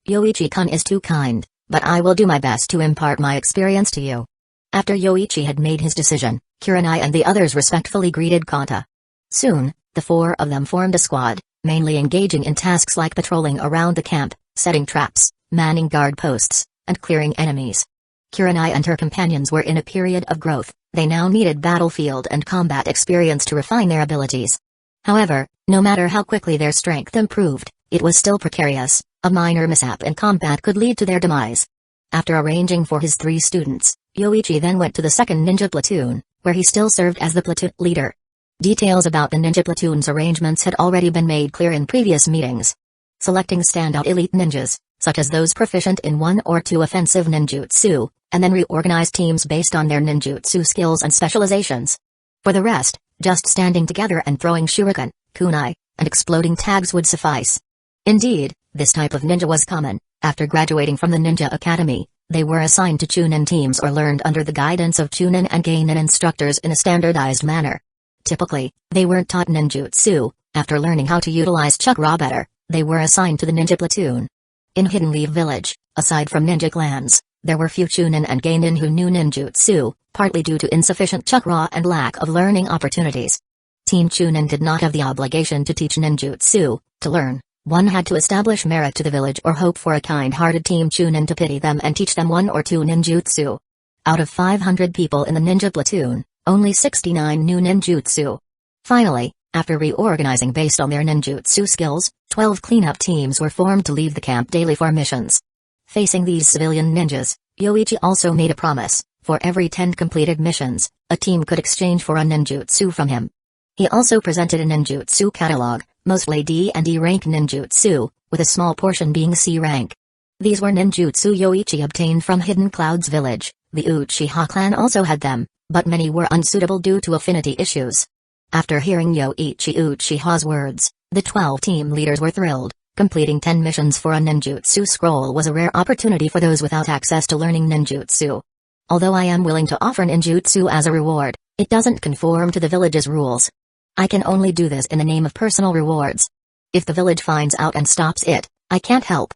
Yoichi-kun is too kind, but I will do my best to impart my experience to you." After Yoichi had made his decision, Kurenai and the others respectfully greeted Kanta. Soon, the four of them formed a squad, mainly engaging in tasks like patrolling around the camp, setting traps, manning guard posts, and clearing enemies. Kurenai and her companions were in a period of growth. They now needed battlefield and combat experience to refine their abilities. However, no matter how quickly their strength improved, it was still precarious. A minor mishap in combat could lead to their demise. After arranging for his 3 students, Yoichi then went to the second ninja platoon, where he still served as the platoon leader. Details about the ninja platoon's arrangements had already been made clear in previous meetings. Selecting standout elite ninjas, such as those proficient in 1 or 2 offensive ninjutsu, and then reorganize teams based on their ninjutsu skills and specializations. For the rest, just standing together and throwing shuriken, kunai, and exploding tags would suffice. Indeed, this type of ninja was common. After graduating from the Ninja Academy, they were assigned to Chunin teams or learned under the guidance of Chunin and Geinin instructors in a standardized manner. Typically, they weren't taught ninjutsu. After learning how to utilize chakra better, they were assigned to the ninja platoon. In Hidden Leaf Village, aside from ninja clans, there were few Chunin and Geinin who knew ninjutsu, partly due to insufficient chakra and lack of learning opportunities. Team Chunin did not have the obligation to teach ninjutsu. To learn, one had to establish merit to the village or hope for a kind-hearted Team Chunin to pity them and teach them 1 or 2 ninjutsu. Out of 500 people in the ninja platoon, only 69 knew ninjutsu. Finally, after reorganizing based on their ninjutsu skills, 12 cleanup teams were formed to leave the camp daily for missions. Facing these civilian ninjas, Yoichi also made a promise: for every 10 completed missions, a team could exchange for a ninjutsu from him. He also presented a ninjutsu catalog, mostly D and E rank ninjutsu, with a small portion being C rank. These were ninjutsu Yoichi obtained from Hidden Cloud's village. The Uchiha clan also had them, but many were unsuitable due to affinity issues. After hearing Yoichi Uchiha's words, the 12 team leaders were thrilled. Completing 10 missions for a ninjutsu scroll was a rare opportunity for those without access to learning ninjutsu. Although I am willing to offer ninjutsu as a reward, it doesn't conform to the village's rules. I can only do this in the name of personal rewards. If the village finds out and stops it, I can't help.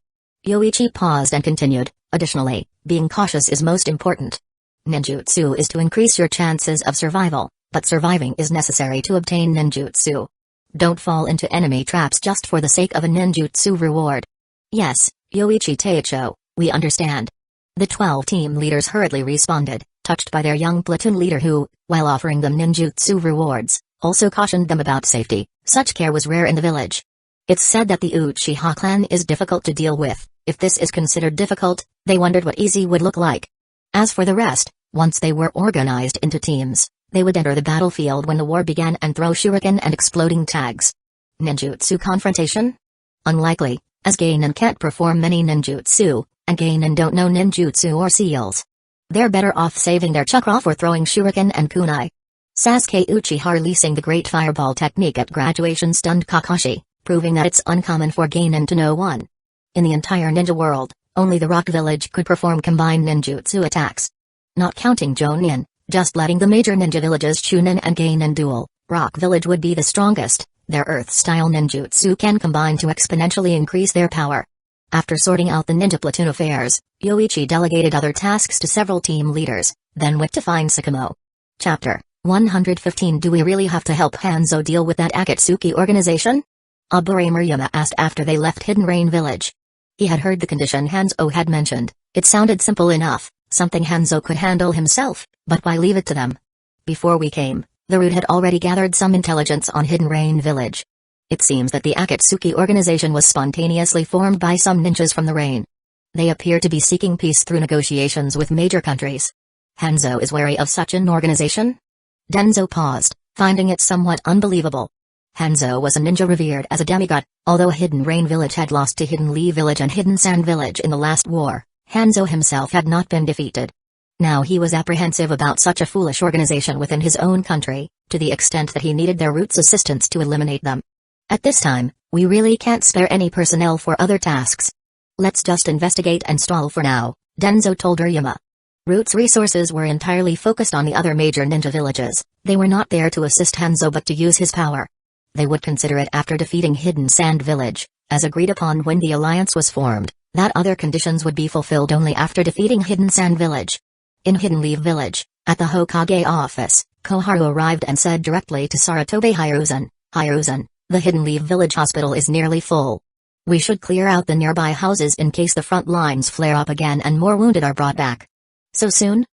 Yoichi paused and continued, additionally, being cautious is most important. Ninjutsu is to increase your chances of survival, but surviving is necessary to obtain ninjutsu. Don't fall into enemy traps just for the sake of a ninjutsu reward. Yes, Yoichi Teicho, we understand. The 12 team leaders hurriedly responded, touched by their young platoon leader who, while offering them ninjutsu rewards, also cautioned them about safety. Such care was rare in the village. It's said that the Uchiha clan is difficult to deal with. If this is considered difficult, they wondered what easy would look like. As for the rest, once they were organized into teams, they would enter the battlefield when the war began and throw shuriken and exploding tags. Ninjutsu confrontation? Unlikely, as Geinin can't perform many ninjutsu, and Geinin don't know ninjutsu or seals. They're better off saving their chakra for throwing shuriken and kunai. Sasuke Uchiha releasing the Great Fireball technique at graduation stunned Kakashi, proving that it's uncommon for Geinin to know one. In the entire ninja world, only the Rock Village could perform combined ninjutsu attacks. Not counting Jonin, just letting the major ninja villages Chunin and Geinin duel, Rock Village would be the strongest. Their Earth-style ninjutsu can combine to exponentially increase their power. After sorting out the ninja platoon affairs, Yoichi delegated other tasks to several team leaders, then went to find Sakamo. Chapter 115. Do we really have to help Hanzo deal with that Akatsuki organization? Abure Murayama asked after they left Hidden Rain Village. He had heard the condition Hanzo had mentioned. It sounded simple enough, something Hanzo could handle himself, but why leave it to them? Before we came, the Root had already gathered some intelligence on Hidden Rain Village. It seems that the Akatsuki organization was spontaneously formed by some ninjas from the Rain. They appear to be seeking peace through negotiations with major countries. Hanzo is wary of such an organization? Danzō paused, finding it somewhat unbelievable. Hanzo was a ninja revered as a demigod, although Hidden Rain Village had lost to Hidden Lee Village and Hidden Sand Village in the last war. Hanzo himself had not been defeated. Now he was apprehensive about such a foolish organization within his own country, to the extent that he needed their Root's assistance to eliminate them. At this time, we really can't spare any personnel for other tasks. Let's just investigate and stall for now, Danzō told Murayama. Root's resources were entirely focused on the other major ninja villages. They were not there to assist Hanzo but to use his power. They would consider it after defeating Hidden Sand Village, as agreed upon when the alliance was formed, that other conditions would be fulfilled only after defeating Hidden Sand Village. In Hidden Leaf Village, at the Hokage office, Koharu arrived and said directly to Sarutobi Hiruzen, "Hiruzen, the Hidden Leaf Village hospital is nearly full. We should clear out the nearby houses in case the front lines flare up again and more wounded are brought back." So soon?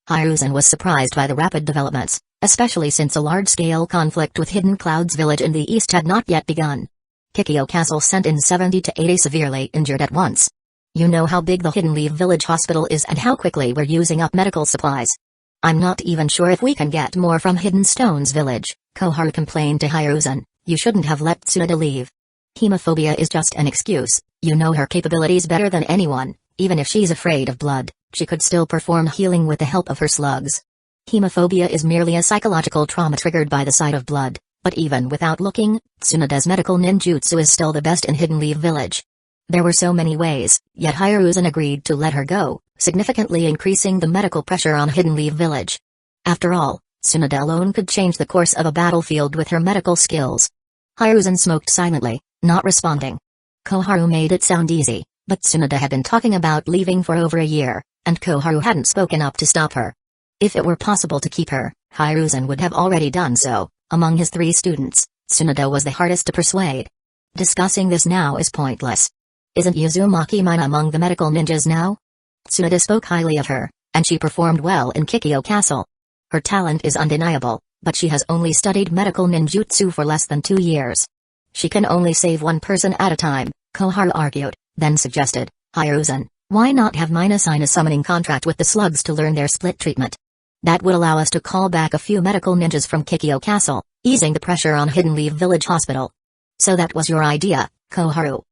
Hiruzen was surprised by the rapid developments, especially since a large-scale conflict with Hidden Clouds Village in the east had not yet begun. Kikyo Castle sent in 70 to 80 severely injured at once. You know how big the Hidden Leaf Village hospital is and how quickly we're using up medical supplies. I'm not even sure if we can get more from Hidden Stones Village, Koharu complained to Hiruzen. You shouldn't have let Tsunade leave. Hemophobia is just an excuse. You know her capabilities better than anyone. Even if she's afraid of blood, she could still perform healing with the help of her slugs. Hemophobia is merely a psychological trauma triggered by the sight of blood, but even without looking, Tsunade's medical ninjutsu is still the best in Hidden Leaf Village. There were so many ways, yet Hiruzen agreed to let her go, significantly increasing the medical pressure on Hidden Leaf Village. After all, Tsunade alone could change the course of a battlefield with her medical skills. Hiruzen smoked silently, not responding. Koharu made it sound easy, but Tsunade had been talking about leaving for over a year, and Koharu hadn't spoken up to stop her. If it were possible to keep her, Hiruzen would have already done so. Among his 3 students, Tsunade was the hardest to persuade. Discussing this now is pointless. Isn't Uzumaki Mina among the medical ninjas now? Tsunade spoke highly of her, and she performed well in Kikyo Castle. Her talent is undeniable, but she has only studied medical ninjutsu for less than 2 years. She can only save one person at a time, Koharu argued, then suggested, Hiruzen, why not have Mina sign a summoning contract with the slugs to learn their split treatment? That would allow us to call back a few medical ninjas from Kikyo Castle, easing the pressure on Hidden Leaf Village Hospital. So that was your idea, Koharu?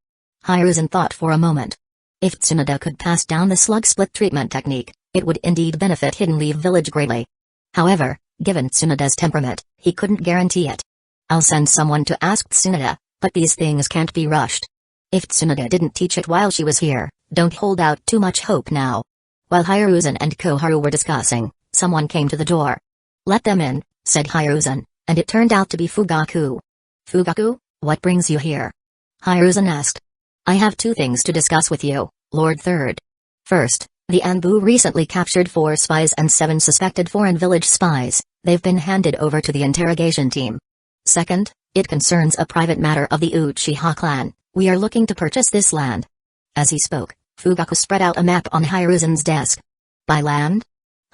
Hiruzen thought for a moment. If Tsunade could pass down the slug split treatment technique, it would indeed benefit Hidden Leaf Village greatly. However, given Tsunade's temperament, he couldn't guarantee it. I'll send someone to ask Tsunade, but these things can't be rushed. If Tsunade didn't teach it while she was here, don't hold out too much hope now. While Hiruzen and Koharu were discussing, someone came to the door. Let them in, said Hiruzen, and it turned out to be Fugaku. Fugaku, what brings you here? Hiruzen asked. I have 2 things to discuss with you, Lord Third. First, the Anbu recently captured 4 spies and 7 suspected foreign village spies. They've been handed over to the interrogation team. Second, it concerns a private matter of the Uchiha clan. We are looking to purchase this land. As he spoke, Fugaku spread out a map on Hiruzen's desk. By land?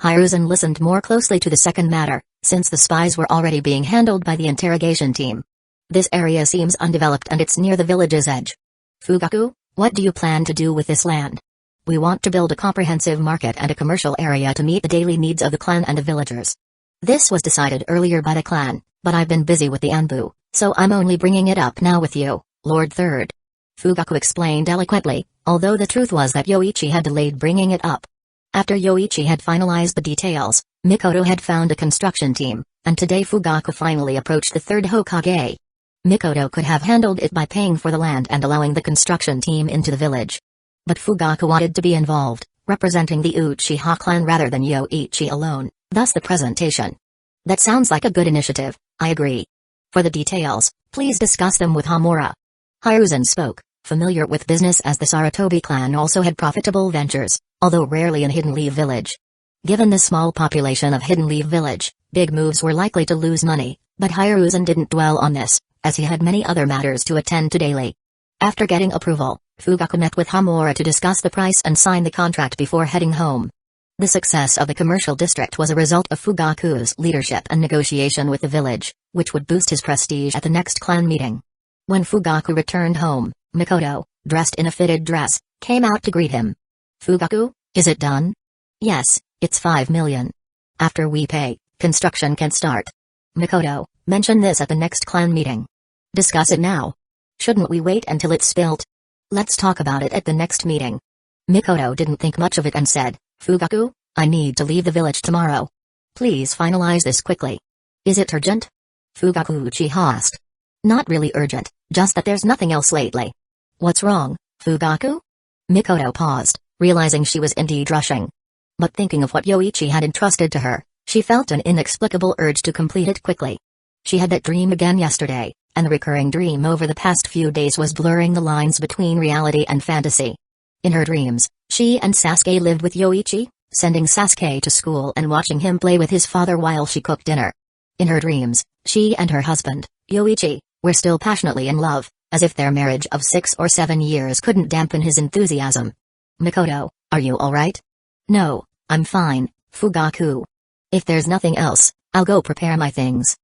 Hiruzen listened more closely to the second matter, since the spies were already being handled by the interrogation team. This area seems undeveloped and it's near the village's edge. Fugaku, what do you plan to do with this land? We want to build a comprehensive market and a commercial area to meet the daily needs of the clan and the villagers. This was decided earlier by the clan, but I've been busy with the Anbu, so I'm only bringing it up now with you, Lord Third. Fugaku explained eloquently, although the truth was that Yoichi had delayed bringing it up. After Yoichi had finalized the details, Mikoto had found a construction team, and today Fugaku finally approached the third Hokage. Mikoto could have handled it by paying for the land and allowing the construction team into the village. But Fugaku wanted to be involved, representing the Uchiha clan rather than Yoichi alone, thus the presentation. That sounds like a good initiative, I agree. For the details, please discuss them with Hamura. Hiruzen spoke, familiar with business as the Sarutobi clan also had profitable ventures, although rarely in Hidden Leaf Village. Given the small population of Hidden Leaf Village, big moves were likely to lose money, but Hiruzen didn't dwell on this, as he had many other matters to attend to daily. After getting approval, Fugaku met with Hamura to discuss the price and sign the contract before heading home. The success of the commercial district was a result of Fugaku's leadership and negotiation with the village, which would boost his prestige at the next clan meeting. When Fugaku returned home, Mikoto, dressed in a fitted dress, came out to greet him. Fugaku, is it done? Yes, it's 5 million. After we pay, construction can start. Mikoto, mention this at the next clan meeting. Discuss it now. Shouldn't we wait until it's spilt? Let's talk about it at the next meeting. Mikoto didn't think much of it and said, Fugaku, I need to leave the village tomorrow. Please finalize this quickly. Is it urgent? Fugaku Uchiha asked. Not really urgent, just that there's nothing else lately. What's wrong, Fugaku? Mikoto paused, realizing she was indeed rushing. But thinking of what Yoichi had entrusted to her, she felt an inexplicable urge to complete it quickly. She had that dream again yesterday, and the recurring dream over the past few days was blurring the lines between reality and fantasy. In her dreams, she and Sasuke lived with Yoichi, sending Sasuke to school and watching him play with his father while she cooked dinner. In her dreams, she and her husband, Yoichi, were still passionately in love, as if their marriage of 6 or 7 years couldn't dampen his enthusiasm. Mikoto, are you alright? No, I'm fine, Fugaku. If there's nothing else, I'll go prepare my things.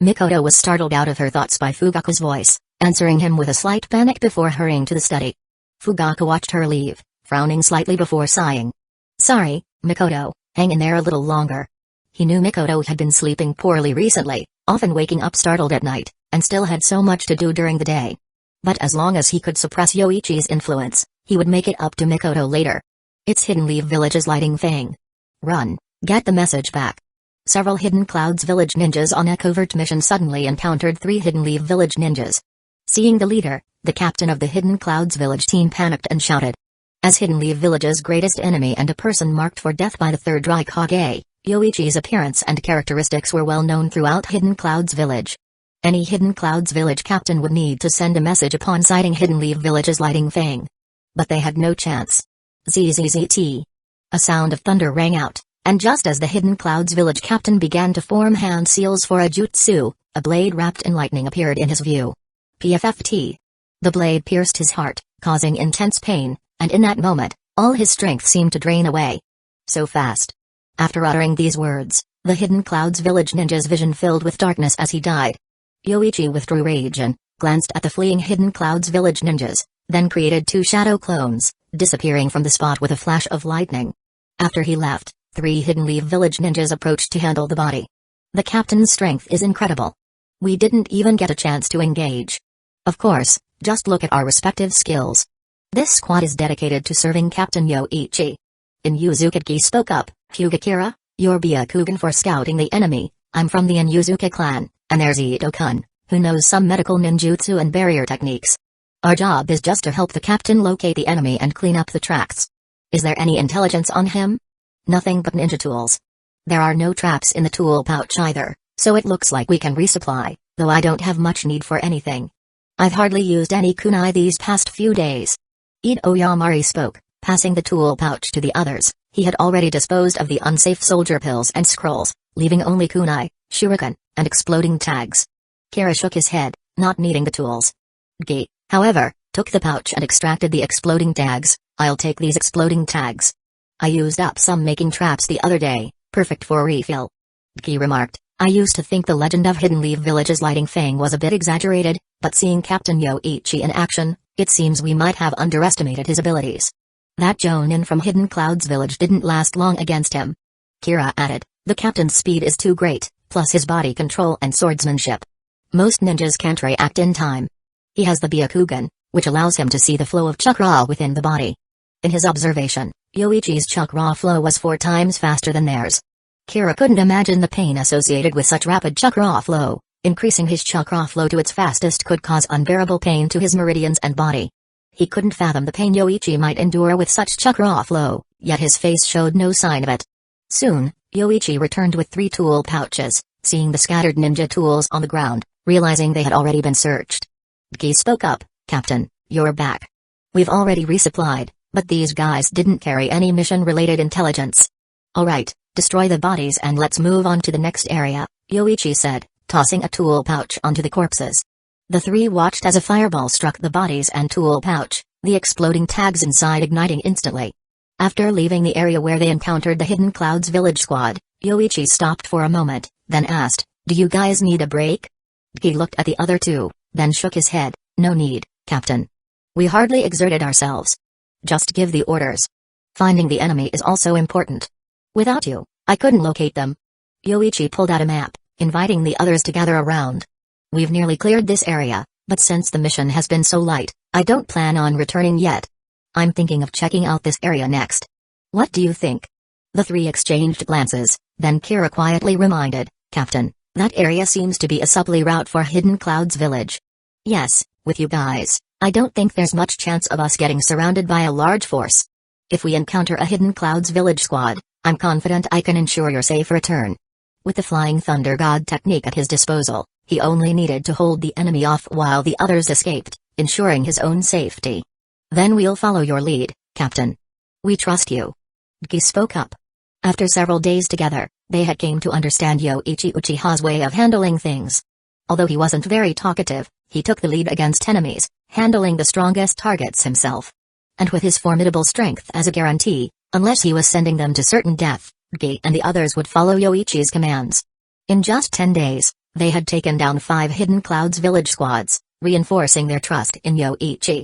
Mikoto was startled out of her thoughts by Fugaku's voice, answering him with a slight panic before hurrying to the study. Fugaku watched her leave, frowning slightly before sighing. Sorry, Mikoto, hang in there a little longer. He knew Mikoto had been sleeping poorly recently, often waking up startled at night, and still had so much to do during the day. But as long as he could suppress Yoichi's influence, he would make it up to Mikoto later. It's Hidden Leaf Village's lighting thing. Run, get the message back. Several Hidden Clouds Village ninjas on a covert mission suddenly encountered 3 Hidden Leaf Village ninjas. Seeing the leader, the captain of the Hidden Clouds Village team panicked and shouted. As Hidden Leaf Village's greatest enemy and a person marked for death by the Third Raikage, Yoichi's appearance and characteristics were well known throughout Hidden Clouds Village. Any Hidden Clouds Village captain would need to send a message upon sighting Hidden Leaf Village's lighting fang. But they had no chance. ZZZT. A sound of thunder rang out, and just as the Hidden Clouds Village captain began to form hand seals for a jutsu, a blade wrapped in lightning appeared in his view. PFFT. The blade pierced his heart, causing intense pain, and in that moment, all his strength seemed to drain away. So fast. After uttering these words, the Hidden Clouds Village ninja's vision filled with darkness as he died. Yoichi withdrew rage and glanced at the fleeing Hidden Clouds Village ninjas, then created 2 shadow clones, disappearing from the spot with a flash of lightning. After he left, 3 Hidden Leaf Village ninjas approached to handle the body. The captain's strength is incredible. We didn't even get a chance to engage. Of course, just look at our respective skills. This squad is dedicated to serving Captain Yoichi. Inyuzukagi spoke up, Hugakira, you're Byakugan for scouting the enemy. I'm from the Inyuzuka clan, and there's Ito-kun, who knows some medical ninjutsu and barrier techniques. Our job is just to help the captain locate the enemy and clean up the tracks. Is there any intelligence on him? Nothing but ninja tools. There are no traps in the tool pouch either, so it looks like we can resupply, though I don't have much need for anything. I've hardly used any kunai these past few days. Ito Yamari spoke, passing the tool pouch to the others. He had already disposed of the unsafe soldier pills and scrolls, leaving only kunai, shuriken, and exploding tags. Kira shook his head, not needing the tools. Gi, however, took the pouch and extracted the exploding tags. I'll take these exploding tags. I used up some making traps the other day, Perfect for refill. Ki remarked, I used to think the legend of Hidden Leaf Village's lighting fang was a bit exaggerated, but seeing Captain Yoichi in action, it seems we might have underestimated his abilities. That Jonin from Hidden Clouds Village didn't last long against him. Kira added, the captain's speed is too great, plus his body control and swordsmanship. Most ninjas can't react in time. He has the Byakugan, which allows him to see the flow of chakra within the body. In his observation, Yoichi's chakra flow was 4 times faster than theirs. Kira couldn't imagine the pain associated with such rapid chakra flow. Increasing his chakra flow to its fastest could cause unbearable pain to his meridians and body. He couldn't fathom the pain Yoichi might endure with such chakra flow, yet his face showed no sign of it. Soon, Yoichi returned with 3 tool pouches, seeing the scattered ninja tools on the ground, realizing they had already been searched. Ki spoke up, Captain, you're back. We've already resupplied, but these guys didn't carry any mission-related intelligence. Alright, destroy the bodies and let's move on to the next area, Yoichi said, tossing a tool pouch onto the corpses. The 3 watched as a fireball struck the bodies and tool pouch, the exploding tags inside igniting instantly. After leaving the area where they encountered the Hidden Clouds Village squad, Yoichi stopped for a moment, then asked, do you guys need a break? He looked at the other 2, then shook his head, no need, Captain. We hardly exerted ourselves. Just give the orders. Finding the enemy is also important. Without you, I couldn't locate them. Yoichi pulled out a map, inviting the others to gather around. We've nearly cleared this area, but since the mission has been so light, I don't plan on returning yet. I'm thinking of checking out this area next. What do you think? The 3 exchanged glances, then Kira quietly reminded, Captain, that area seems to be a supply route for Hidden Clouds Village. Yes, with you guys, I don't think there's much chance of us getting surrounded by a large force. If we encounter a Hidden Clouds Village squad, I'm confident I can ensure your safe return. With the Flying Thunder God technique at his disposal, he only needed to hold the enemy off while the others escaped, ensuring his own safety. Then we'll follow your lead, Captain. We trust you. Ki spoke up. After several days together, they had came to understand Yoichi Uchiha's way of handling things. Although he wasn't very talkative, he took the lead against enemies, handling the strongest targets himself. And with his formidable strength as a guarantee, unless he was sending them to certain death, Ki and the others would follow Yoichi's commands. In just 10 days, they had taken down 5 Hidden Clouds Village squads, reinforcing their trust in Yoichi.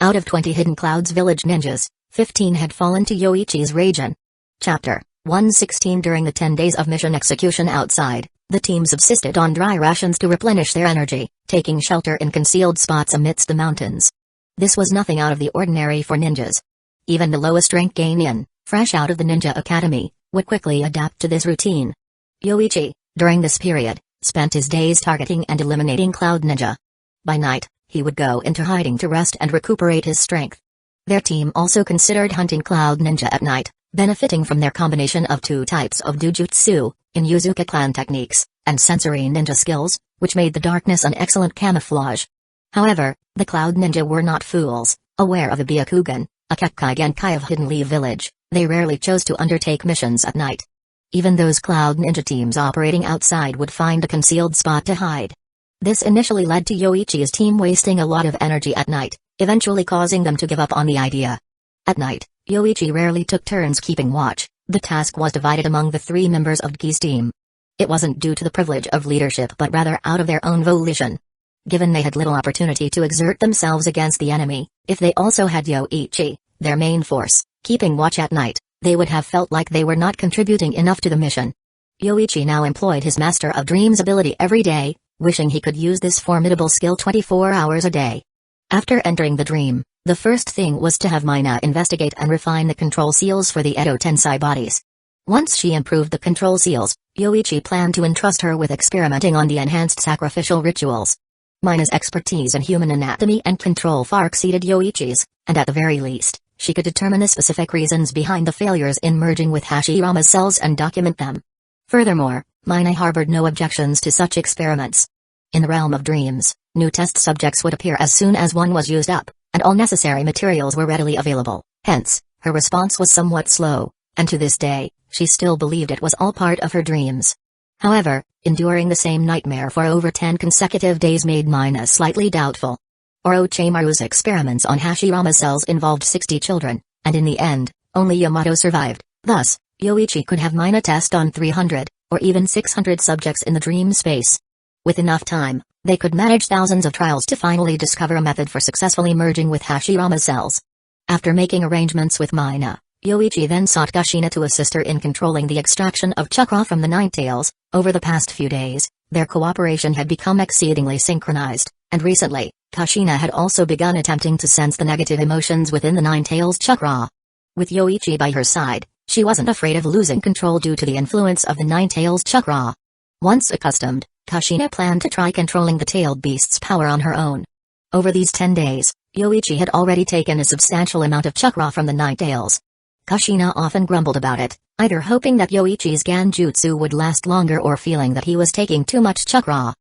Out of 20 Hidden Clouds Village ninjas, 15 had fallen to Yoichi's region. Chapter 116. During the 10 days of mission execution outside, the team subsisted on dry rations to replenish their energy, taking shelter in concealed spots amidst the mountains. This was nothing out of the ordinary for ninjas. Even the lowest rank Genin, fresh out of the ninja academy, would quickly adapt to this routine. Yoichi, during this period, spent his days targeting and eliminating Cloud Ninja. By night, he would go into hiding to rest and recuperate his strength. Their team also considered hunting Cloud Ninja at night, benefiting from their combination of 2 types of Dujutsu, in Yuzuka clan techniques, and sensory ninja skills, which made the darkness an excellent camouflage. However, the Cloud Ninja were not fools, aware of the Byakugan, a Kekkai Genkai of Hidden Leaf Village, they rarely chose to undertake missions at night. Even those Cloud Ninja teams operating outside would find a concealed spot to hide. This initially led to Yoichi's team wasting a lot of energy at night, eventually causing them to give up on the idea. At night, Yoichi rarely took turns keeping watch. The task was divided among the 3 members of Ki's team. It wasn't due to the privilege of leadership but rather out of their own volition. Given they had little opportunity to exert themselves against the enemy, if they also had Yoichi, their main force, keeping watch at night, they would have felt like they were not contributing enough to the mission. Yoichi now employed his Master of Dreams ability every day, wishing he could use this formidable skill 24 hours a day. After entering the dream, the first thing was to have Mina investigate and refine the control seals for the Edo Tensei bodies. Once she improved the control seals, Yoichi planned to entrust her with experimenting on the enhanced sacrificial rituals. Mina's expertise in human anatomy and control far exceeded Yoichi's, and at the very least, she could determine the specific reasons behind the failures in merging with Hashirama's cells and document them. Furthermore, Mina harbored no objections to such experiments. In the realm of dreams, new test subjects would appear as soon as one was used up, and all necessary materials were readily available. Hence, her response was somewhat slow, and to this day, she still believed it was all part of her dreams. However, enduring the same nightmare for over 10 consecutive days made Mina slightly doubtful. Orochimaru's experiments on Hashirama cells involved 60 children, and in the end, only Yamato survived. Thus, Yoichi could have minor test on 300, or even 600 subjects in the dream space. With enough time, they could manage thousands of trials to finally discover a method for successfully merging with Hashirama cells. After making arrangements with Mina, Yoichi then sought Kushina to assist her in controlling the extraction of chakra from the Ninetales. Over the past few days, their cooperation had become exceedingly synchronized, and recently, Kushina had also begun attempting to sense the negative emotions within the Ninetales chakra. With Yoichi by her side, she wasn't afraid of losing control due to the influence of the Ninetales chakra. Once accustomed, Kushina planned to try controlling the tailed beast's power on her own. Over these 10 days, Yoichi had already taken a substantial amount of chakra from the Ninetales. Kushina often grumbled about it, either hoping that Yoichi's Genjutsu would last longer or feeling that he was taking too much chakra.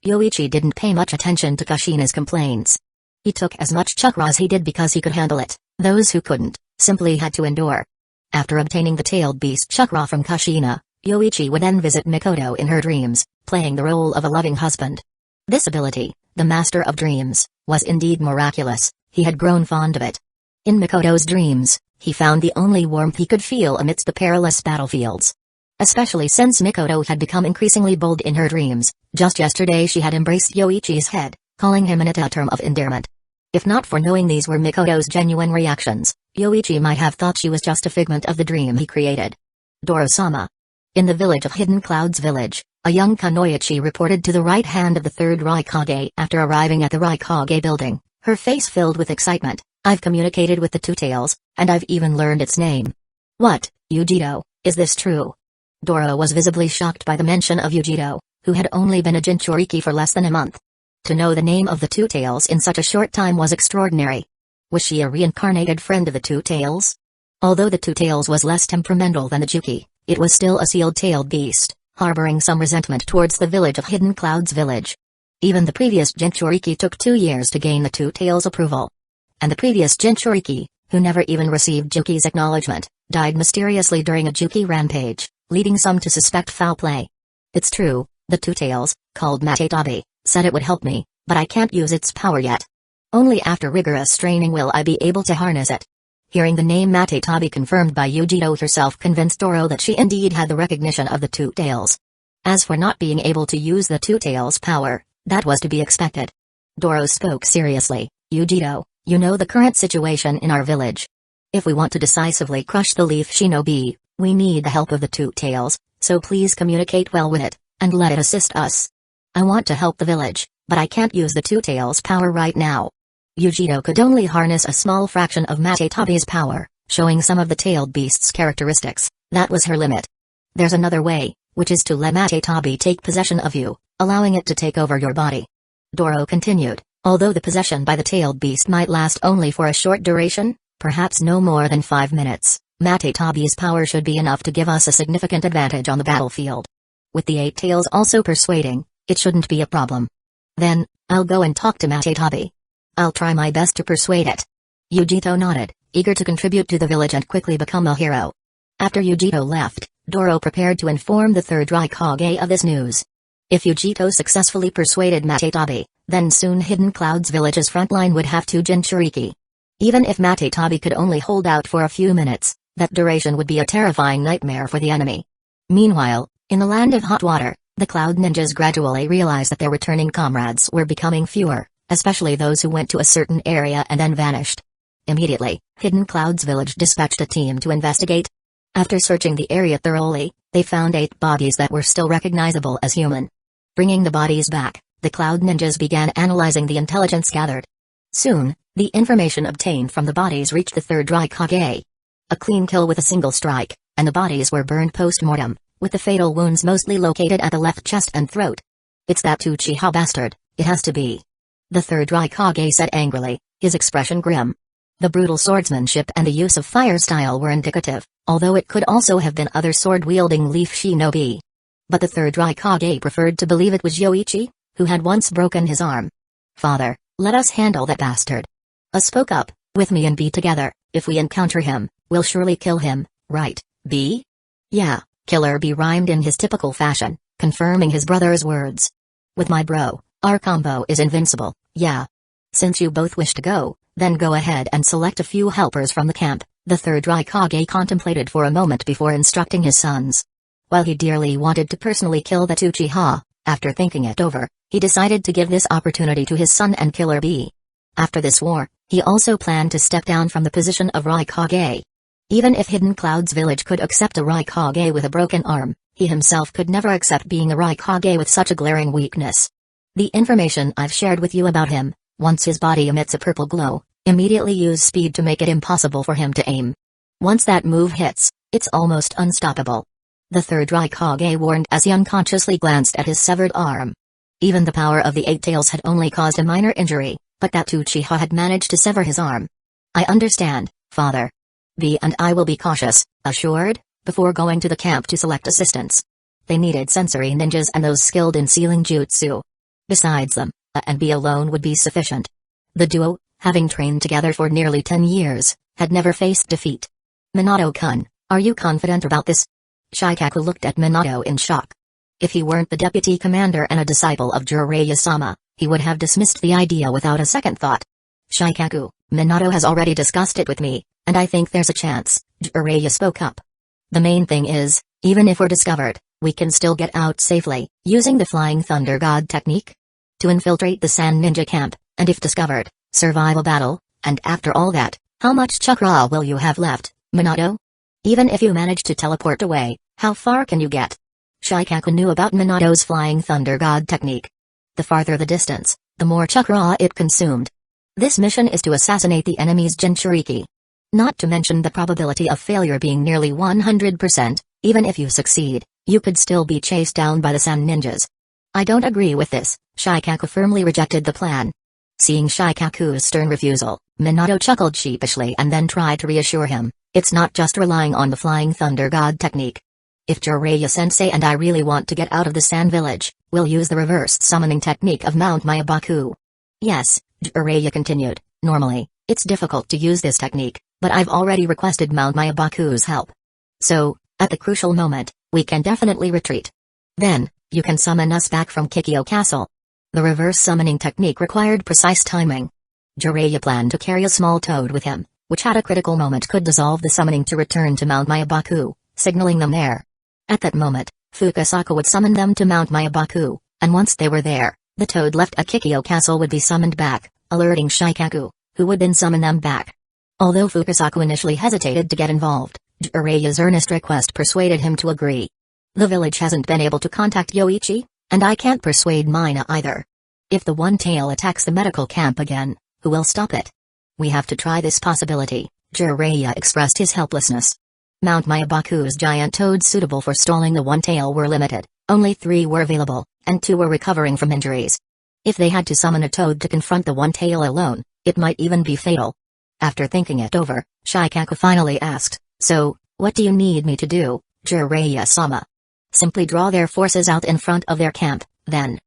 Yoichi didn't pay much attention to Kushina's complaints. He took as much chakra as he did because he could handle it. Those who couldn't, simply had to endure. After obtaining the tailed beast chakra from Kushina, Yoichi would then visit Mikoto in her dreams, playing the role of a loving husband. This ability, the Master of Dreams, was indeed miraculous. He had grown fond of it. In Mikoto's dreams, he found the only warmth he could feel amidst the perilous battlefields. Especially since Mikoto had become increasingly bold in her dreams. Just yesterday she had embraced Yoichi's head, calling him in a term of endearment. If not for knowing these were Mikoto's genuine reactions, Yoichi might have thought she was just a figment of the dream he created. Doro-sama. In the village of Hidden Clouds Village, a young Kunoichi reported to the right hand of the third Raikage after arriving at the Raikage building, her face filled with excitement. I've communicated with the Two Tails, and I've even learned its name. What, Yujiro, is this true? Doro was visibly shocked by the mention of Yujiro, who had only been a Jinchuriki for less than a month. To know the name of the Two Tails in such a short time was extraordinary. Was she a reincarnated friend of the Two Tails? Although the Two Tails was less temperamental than the Juki, it was still a sealed-tailed beast, harboring some resentment towards the village of Hidden Clouds Village. Even the previous Jinchuriki took 2 years to gain the Two Tails' approval. And the previous Jinchuriki, who never even received Juki's acknowledgement, died mysteriously during a Juki rampage, leading some to suspect foul play. It's true, the Two Tails, called Matetabi, said it would help me, but I can't use its power yet. Only after rigorous training will I be able to harness it. Hearing the name Matetabi confirmed by Yujiro herself convinced Doro that she indeed had the recognition of the Two Tails. As for not being able to use the Two Tails' power, that was to be expected. Doro spoke seriously. Yujiro, you know the current situation in our village. If we want to decisively crush the Leaf Shinobi, we need the help of the Two Tails, so please communicate well with it, and let it assist us. I want to help the village, but I can't use the Two Tails' power right now. Yujiro could only harness a small fraction of Matetabi's power, showing some of the tailed beast's characteristics. That was her limit. There's another way, which is to let Matetabi take possession of you, allowing it to take over your body. Doro continued. Although the possession by the tailed beast might last only for a short duration, perhaps no more than 5 minutes, Matetabi's power should be enough to give us a significant advantage on the battlefield. With the 8 tails also persuading, it shouldn't be a problem. Then, I'll go and talk to Matetabi. I'll try my best to persuade it. Yujito nodded, eager to contribute to the village and quickly become a hero. After Yujito left, Doro prepared to inform the third Raikage of this news. If Yujito successfully persuaded Matetabi, then soon Hidden Clouds Village's frontline would have 2 Jinchuriki. Even if Matetabi could only hold out for a few minutes, that duration would be a terrifying nightmare for the enemy. Meanwhile, in the land of hot water, the Cloud Ninjas gradually realized that their returning comrades were becoming fewer, especially those who went to a certain area and then vanished. Immediately, Hidden Clouds Village dispatched a team to investigate. After searching the area thoroughly, they found 8 bodies that were still recognizable as human. Bringing the bodies back, the Cloud Ninjas began analyzing the intelligence gathered. Soon, the information obtained from the bodies reached the third Raikage. A clean kill with a single strike, and the bodies were burned post-mortem, with the fatal wounds mostly located at the left chest and throat. It's that Uchiha bastard, it has to be. The third Raikage said angrily, his expression grim. The brutal swordsmanship and the use of fire style were indicative, although it could also have been other sword-wielding Leaf Shinobi. But the third Raikage preferred to believe it was Yoichi, who had once broken his arm. Father, let us handle that bastard. Spoke up, with me and B together. If we encounter him, we'll surely kill him, right, B? Yeah, Killer B rhymed in his typical fashion, confirming his brother's words. With my bro, our combo is invincible, yeah. Since you both wish to go, then go ahead and select a few helpers from the camp, The third Raikage contemplated for a moment before instructing his sons. While he dearly wanted to personally kill that Uchiha, after thinking it over, he decided to give this opportunity to his son and Killer Bee. After this war, he also planned to step down from the position of Raikage. Even if Hidden Cloud's village could accept a Raikage with a broken arm, he himself could never accept being a Raikage with such a glaring weakness. The information I've shared with you about him, once his body emits a purple glow, immediately use speed to make it impossible for him to aim. Once that move hits, it's almost unstoppable. The third Raikage warned as he unconsciously glanced at his severed arm. Even the power of the Eight Tails had only caused a minor injury, but that Uchiha had managed to sever his arm. I understand, father. V and I will be cautious, assured, before going to the camp to select assistants. They needed sensory ninjas and those skilled in sealing jutsu. Besides them, A and B alone would be sufficient. The duo, having trained together for nearly 10 years, had never faced defeat. Minato-kun, are you confident about this? Shikaku looked at Minato in shock. If he weren't the deputy commander and a disciple of Jiraiya-sama, he would have dismissed the idea without a second thought. Shikaku, Minato has already discussed it with me, and I think there's a chance, Jiraiya spoke up. The main thing is, even if we're discovered, we can still get out safely, using the Flying Thunder God technique? To infiltrate the Sand Ninja camp, and if discovered, survive a battle, and after all that, how much chakra will you have left, Minato? Even if you manage to teleport away, how far can you get? Shikaku knew about Minato's Flying Thunder God technique. The farther the distance, the more chakra it consumed. This mission is to assassinate the enemy's Jinchuriki. Not to mention the probability of failure being nearly 100%, even if you succeed, you could still be chased down by the Sand Ninjas. I don't agree with this, Shikaku firmly rejected the plan. Seeing Shikaku's stern refusal, Minato chuckled sheepishly and then tried to reassure him, it's not just relying on the Flying Thunder God technique. If Jiraiya-sensei and I really want to get out of the Sand Village, we'll use the reverse summoning technique of Mount Mayabaku. Yes, Jiraiya continued, normally, it's difficult to use this technique, but I've already requested Mount Mayabaku's help. So, at the crucial moment, we can definitely retreat. Then, you can summon us back from Kikyo Castle. The reverse summoning technique required precise timing. Jiraiya planned to carry a small toad with him, which at a critical moment could dissolve the summoning to return to Mount Mayabaku, signaling them there. At that moment, Fukasaku would summon them to Mount Mayabaku, and once they were there, the toad left at Kikyo Castle would be summoned back, alerting Shikaku, who would then summon them back. Although Fukasaku initially hesitated to get involved, Jiraiya's earnest request persuaded him to agree. The village hasn't been able to contact Yoichi, and I can't persuade Mina either. If the One Tail attacks the medical camp again, who will stop it? We have to try this possibility, Jiraiya expressed his helplessness. Mount Mayabaku's giant toads suitable for stalling the One Tail were limited, only 3 were available, and 2 were recovering from injuries. If they had to summon a toad to confront the One Tail alone, it might even be fatal. After thinking it over, Shikaku finally asked, so, what do you need me to do, Jiraiya-sama? Simply draw their forces out in front of their camp, then.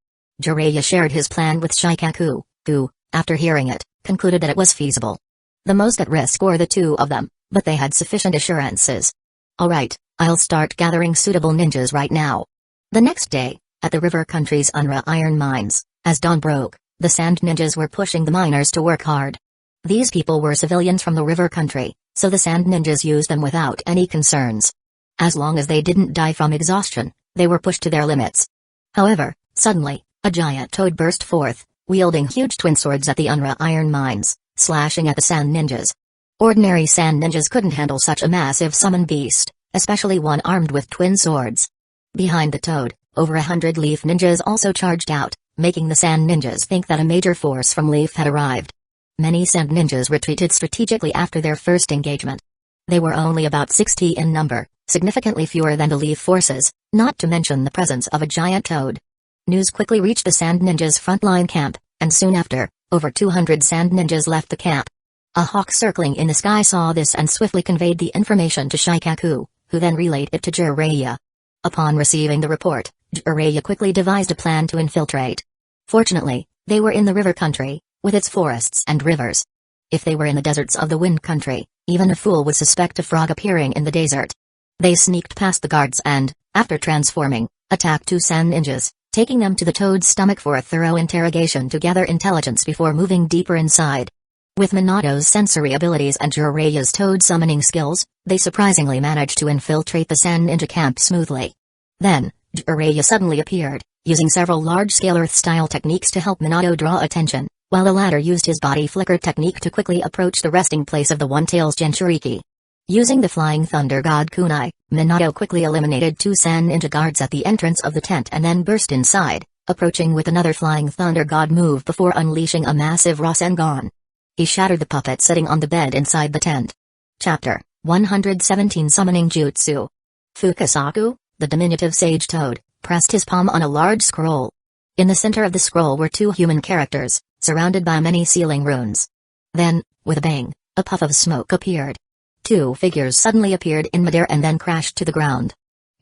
Jiraiya shared his plan with Shikaku, who, after hearing it, concluded that it was feasible. The most at risk were the 2 of them, but they had sufficient assurances. Alright, I'll start gathering suitable ninjas right now. The next day, at the river country's Unra iron mines, as dawn broke, the Sand Ninjas were pushing the miners to work hard. These people were civilians from the river country, so the Sand Ninjas used them without any concerns. As long as they didn't die from exhaustion, they were pushed to their limits. However, suddenly, a giant toad burst forth, wielding huge twin swords at the Unra iron mines, slashing at the Sand Ninjas. Ordinary Sand Ninjas couldn't handle such a massive summon beast, especially one armed with twin swords. Behind the toad, over 100 Leaf Ninjas also charged out, making the Sand Ninjas think that a major force from Leaf had arrived. Many Sand Ninjas retreated strategically after their first engagement. They were only about 60 in number, significantly fewer than the Leaf forces, not to mention the presence of a giant toad. News quickly reached the Sand Ninjas' frontline camp, and soon after, over 200 Sand Ninjas left the camp. A hawk circling in the sky saw this and swiftly conveyed the information to Shikaku, who then relayed it to Jiraiya. Upon receiving the report, Jiraiya quickly devised a plan to infiltrate. Fortunately, they were in the river country, with its forests and rivers. If they were in the deserts of the wind country, even a fool would suspect a frog appearing in the desert. They sneaked past the guards and, after transforming, attacked 2 Sand Ninjas, taking them to the toad's stomach for a thorough interrogation to gather intelligence before moving deeper inside. With Minato's sensory abilities and Jiraiya's toad summoning skills, they surprisingly managed to infiltrate the Sand Ninja camp smoothly. Then, Jiraiya suddenly appeared, using several large-scale Earth-style techniques to help Minato draw attention, while the latter used his body flicker technique to quickly approach the resting place of the One-Tails Jinchuriki. Using the Flying Thunder God Kunai, Minato quickly eliminated 2 Sand Ninja guards at the entrance of the tent and then burst inside, approaching with another Flying Thunder God move before unleashing a massive Rasengan. He shattered the puppet sitting on the bed inside the tent. Chapter 117 Summoning Jutsu. Fukasaku, the diminutive sage toad, pressed his palm on a large scroll. In the center of the scroll were 2 human characters, surrounded by many sealing runes. Then, with a bang, a puff of smoke appeared. 2 figures suddenly appeared in midair and then crashed to the ground.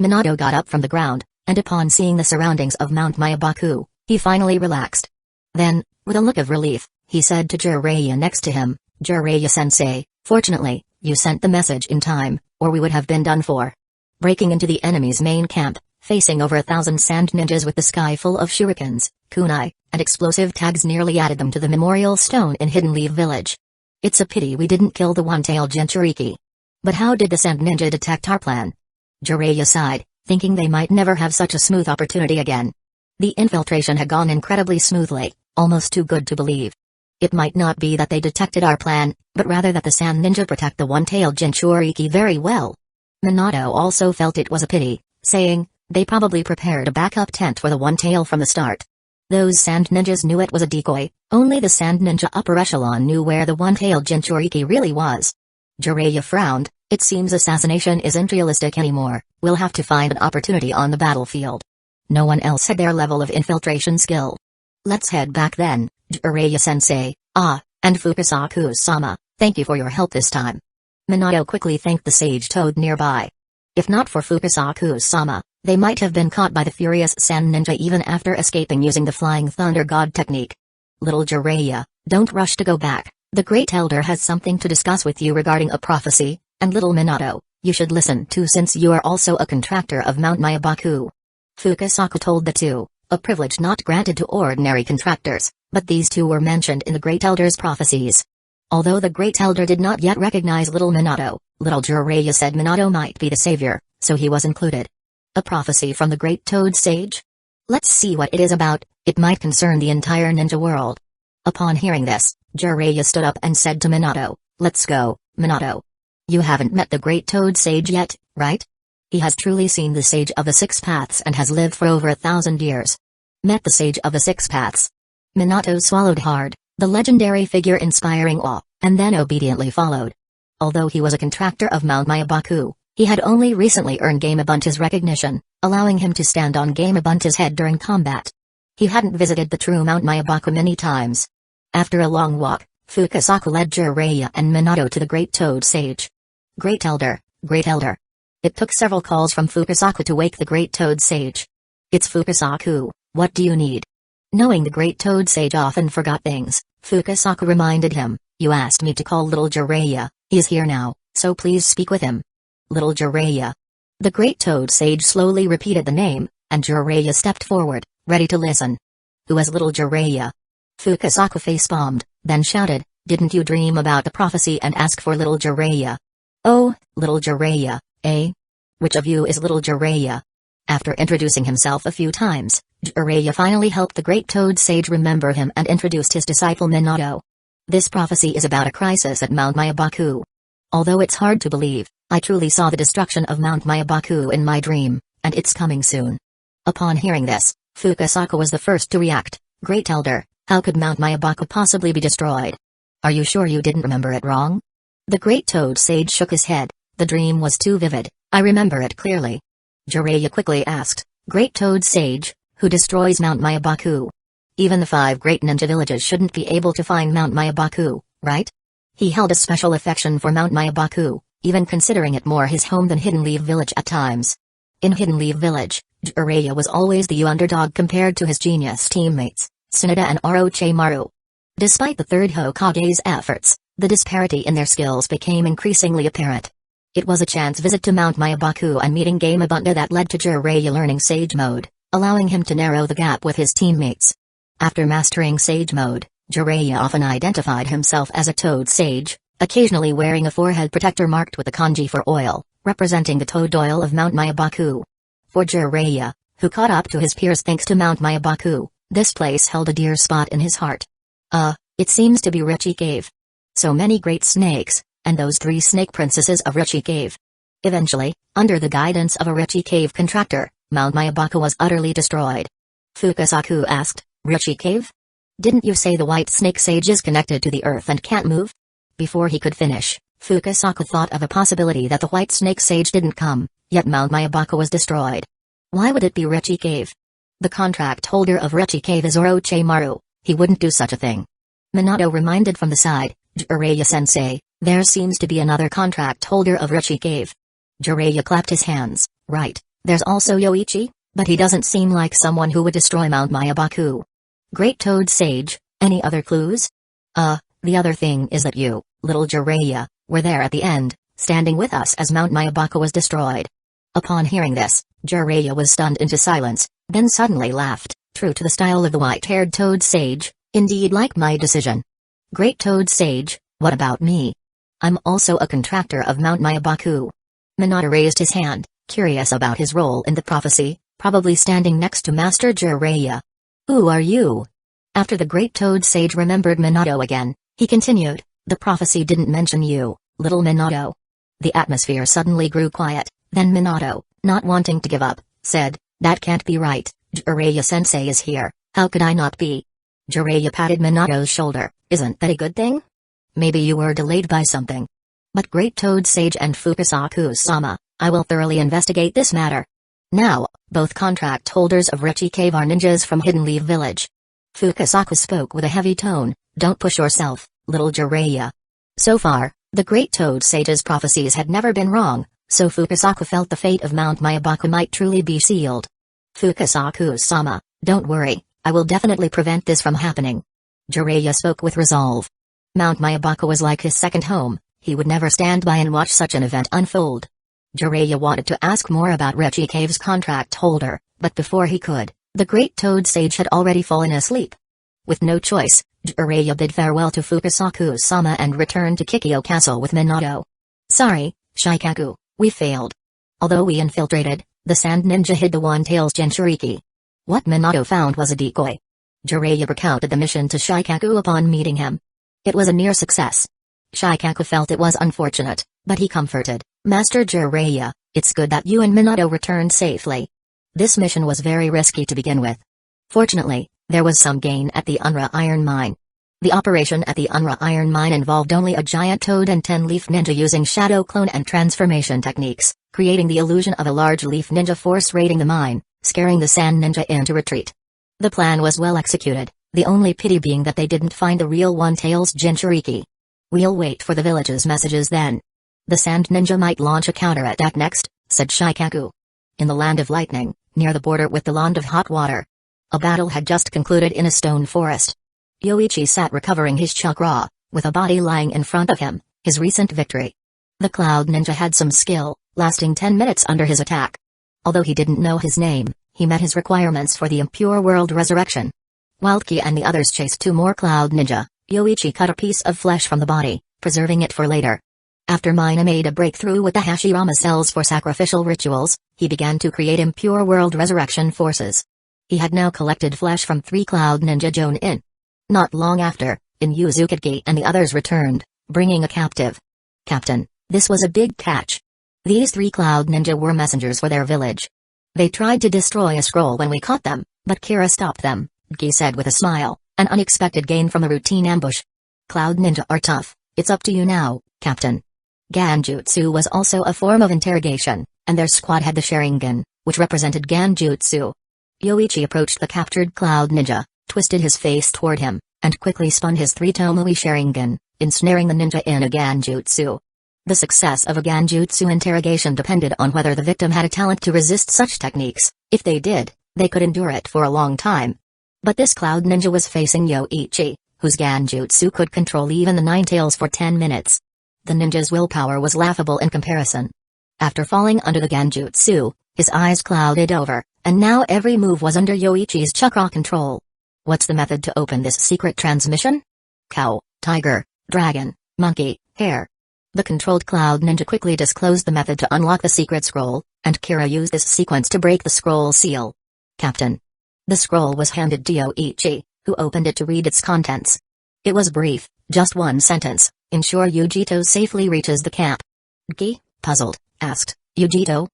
Minato got up from the ground, and upon seeing the surroundings of Mount Mayabaku, he finally relaxed. Then, with a look of relief, he said to Jiraiya next to him, "Jiraiya-sensei, fortunately, you sent the message in time, or we would have been done for." Breaking into the enemy's main camp, facing over 1,000 sand ninjas with the sky full of shurikens, kunai, and explosive tags nearly added them to the memorial stone in Hidden Leaf Village. It's a pity we didn't kill the One-Tailed Jinchuriki. But how did the sand ninja detect our plan? Jiraiya sighed, thinking they might never have such a smooth opportunity again. The infiltration had gone incredibly smoothly, almost too good to believe. It might not be that they detected our plan, but rather that the sand ninja protect the One-Tailed Jinchuriki very well. Minato also felt it was a pity, saying, they probably prepared a backup tent for the One-Tail from the start. Those sand ninjas knew it was a decoy, only the sand ninja upper echelon knew where the One-Tailed Jinchuriki really was. Jiraiya frowned, it seems assassination isn't realistic anymore, we'll have to find an opportunity on the battlefield. No one else had their level of infiltration skill. Let's head back then, Jiraiya-sensei, and Fukasaku-sama, thank you for your help this time. Minato quickly thanked the sage toad nearby. If not for Fukasaku-sama, they might have been caught by the furious sand ninja even after escaping using the Flying Thunder God technique. Little Jiraiya, don't rush to go back, the Great Elder has something to discuss with you regarding a prophecy, and little Minato, you should listen too since you are also a contractor of Mount Mayabaku. Fukasaku told the 2, a privilege not granted to ordinary contractors, but these 2 were mentioned in the Great Elder's prophecies. Although the Great Elder did not yet recognize little Minato, little Jiraiya said Minato might be the savior, so he was included. A prophecy from the Great Toad Sage? Let's see what it is about, it might concern the entire ninja world. Upon hearing this, Jiraiya stood up and said to Minato, let's go, Minato. You haven't met the Great Toad Sage yet, right? He has truly seen the Sage of the 6 Paths and has lived for over 1,000 years. Met the Sage of the 6 Paths. Minato swallowed hard, the legendary figure inspiring awe, and then obediently followed. Although he was a contractor of Mount Mayabaku, he had only recently earned Gamabunta's recognition, allowing him to stand on Gamabunta's head during combat. He hadn't visited the true Mount Mayabaku many times. After a long walk, Fukasaku led Jiraiya and Minato to the Great Toad Sage. Great Elder, Great Elder. It took several calls from Fukasaku to wake the Great Toad Sage. It's Fukasaku, what do you need? Knowing the Great Toad Sage often forgot things, Fukasaku reminded him, you asked me to call little Jiraiya, he is here now, so please speak with him. Little Jiraiya. The Great Toad Sage slowly repeated the name, and Jiraiya stepped forward, ready to listen. Who is little Jiraiya? Fukasaku face-palmed, then shouted, didn't you dream about the prophecy and ask for little Jiraiya? Oh, little Jiraiya, eh? Which of you is little Jiraiya? After introducing himself a few times, Jiraiya finally helped the Great Toad Sage remember him and introduced his disciple Minato. This prophecy is about a crisis at Mount Mayabaku. Although it's hard to believe, I truly saw the destruction of Mount Mayabaku in my dream, and it's coming soon. Upon hearing this, Fukasaku was the first to react. Great Elder, how could Mount Mayabaku possibly be destroyed? Are you sure you didn't remember it wrong? The Great Toad Sage shook his head, the dream was too vivid, I remember it clearly. Jiraiya quickly asked, Great Toad Sage, who destroys Mount Mayabaku? Even the 5 great ninja villages shouldn't be able to find Mount Mayabaku, right? He held a special affection for Mount Mayabaku, even considering it more his home than Hidden Leaf Village at times. In Hidden Leaf Village, Jiraiya was always the underdog compared to his genius teammates, Tsunade and Orochimaru. Despite the third Hokage's efforts, the disparity in their skills became increasingly apparent. It was a chance visit to Mount Mayabaku and meeting Gamabunta that led to Jiraiya learning Sage Mode, allowing him to narrow the gap with his teammates. After mastering Sage Mode, Jiraiya often identified himself as a toad sage, occasionally wearing a forehead protector marked with a kanji for oil, representing the toad oil of Mount Myabaku. For Jiraiya, who caught up to his peers thanks to Mount Myabaku, this place held a dear spot in his heart. It seems to be Richie Cave. So many great snakes, and those 3 snake princesses of Richie Cave. Eventually, under the guidance of a Richie Cave contractor, Mount Myabaku was utterly destroyed. Fukasaku asked, Richie Cave? Didn't you say the white snake sage is connected to the earth and can't move? Before he could finish, Fukasaku thought of a possibility that the white snake sage didn't come, yet Mount Myabaku was destroyed. Why would it be Richie Cave? The contract holder of Richie Cave is Orochimaru. He wouldn't do such a thing. Minato reminded from the side, Jiraiya-sensei, there seems to be another contract holder of Richie Cave. Jiraiya clapped his hands. Right, there's also Yoichi, but he doesn't seem like someone who would destroy Mount Myabaku. Great Toad Sage, any other clues? The other thing is that you, little Jiraiya, were there at the end, standing with us as Mount Myabaku was destroyed. Upon hearing this, Jiraiya was stunned into silence, then suddenly laughed, true to the style of the white-haired Toad Sage. Indeed, like my decision. Great Toad Sage, what about me? I'm also a contractor of Mount Myabaku. Minato raised his hand, curious about his role in the prophecy, probably standing next to Master Jiraiya. Who are you? After the Great Toad Sage remembered Minato again, he continued, the prophecy didn't mention you, little Minato. The atmosphere suddenly grew quiet, then Minato, not wanting to give up, said, that can't be right, Jiraiya-sensei is here, how could I not be? Jiraiya patted Minato's shoulder, isn't that a good thing? Maybe you were delayed by something. But Great Toad Sage and Fukasaku-sama, I will thoroughly investigate this matter. Now, both contract holders of Richie Cave are ninjas from Hidden Leaf Village. Fukasaku spoke with a heavy tone, don't push yourself, little Jiraiya. So far, the Great Toad Sage's prophecies had never been wrong, so Fukasaku felt the fate of Mount Myabaku might truly be sealed. Fukasaku-sama, don't worry. I will definitely prevent this from happening. Jiraiya spoke with resolve. Mount Myabaku was like his second home, he would never stand by and watch such an event unfold. Jiraiya wanted to ask more about Richie Cave's contract holder, but before he could, the Great Toad Sage had already fallen asleep. With no choice, Jiraiya bid farewell to Fukasaku-sama and returned to Kikyo Castle with Minato. Sorry, Shikaku, we failed. Although we infiltrated, the Sand Ninja hid the One-Tails Jinchuriki. What Minato found was a decoy. Jiraiya recounted the mission to Shikaku upon meeting him. It was a near success. Shikaku felt it was unfortunate, but he comforted, Master Jiraiya, it's good that you and Minato returned safely. This mission was very risky to begin with. Fortunately, there was some gain at the Unra Iron Mine. The operation at the Unra Iron Mine involved only a giant toad and 10 leaf ninja using shadow clone and transformation techniques, creating the illusion of a large leaf ninja force raiding the mine, scaring the Sand Ninja into retreat. The plan was well executed, the only pity being that they didn't find the real One-Tails Jinchuriki. We'll wait for the village's messages then. The Sand Ninja might launch a counterattack next, said Shikaku. In the Land of Lightning, near the border with the Land of Hot Water, a battle had just concluded in a stone forest. Yoichi sat recovering his chakra, with a body lying in front of him, his recent victory. The Cloud Ninja had some skill, lasting 10 minutes under his attack. Although he didn't know his name, he met his requirements for the impure world resurrection. While Ki and the others chased 2 more Cloud Ninja, Yoichi cut a piece of flesh from the body, preserving it for later. After Mina made a breakthrough with the Hashirama cells for sacrificial rituals, he began to create impure world resurrection forces. He had now collected flesh from 3 Cloud Ninja Jonin. Not long after, Inuzukatsuki and the others returned, bringing a captive. Captain, this was a big catch. These 3 Cloud Ninja were messengers for their village. They tried to destroy a scroll when we caught them, but Kira stopped them, Gi said with a smile, an unexpected gain from a routine ambush. Cloud Ninja are tough, it's up to you now, Captain. Ganjutsu was also a form of interrogation, and their squad had the Sharingan, which represented Ganjutsu. Yoichi approached the captured Cloud Ninja, twisted his face toward him, and quickly spun his 3 Tomoe Sharingan, ensnaring the ninja in a Ganjutsu. The success of a Ganjutsu interrogation depended on whether the victim had a talent to resist such techniques. If they did, they could endure it for a long time. But this Cloud Ninja was facing Yoichi, whose Ganjutsu could control even the 9 tails for 10 minutes. The ninja's willpower was laughable in comparison. After falling under the Ganjutsu, his eyes clouded over, and now every move was under Yoichi's chakra control. What's the method to open this secret transmission? Cow, tiger, dragon, monkey, hare. The controlled cloud ninja quickly disclosed the method to unlock the secret scroll, and Kira used this sequence to break the scroll seal. Captain. The scroll was handed to Yoichi, who opened it to read its contents. It was brief, just one sentence: ensure Yujito safely reaches the camp. Gi, puzzled, asked, Yujito?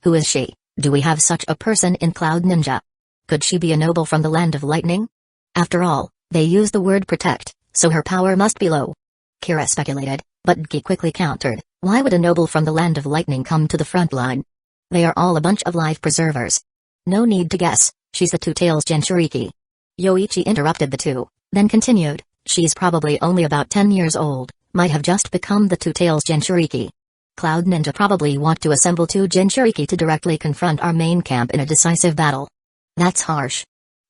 Who is she? Do we have such a person in Cloud Ninja? Could she be a noble from the land of lightning? After all, they use the word protect, so her power must be low. Kira speculated, but Gi quickly countered, why would a noble from the land of lightning come to the front line? They are all a bunch of life preservers. No need to guess, she's the Two-Tails Jinchuriki. Yoichi interrupted the two, then continued, she's probably only about 10 years old, might have just become the Two-Tails Jinchuriki. Cloud Ninja probably want to assemble 2 Jinchuriki to directly confront our main camp in a decisive battle. That's harsh.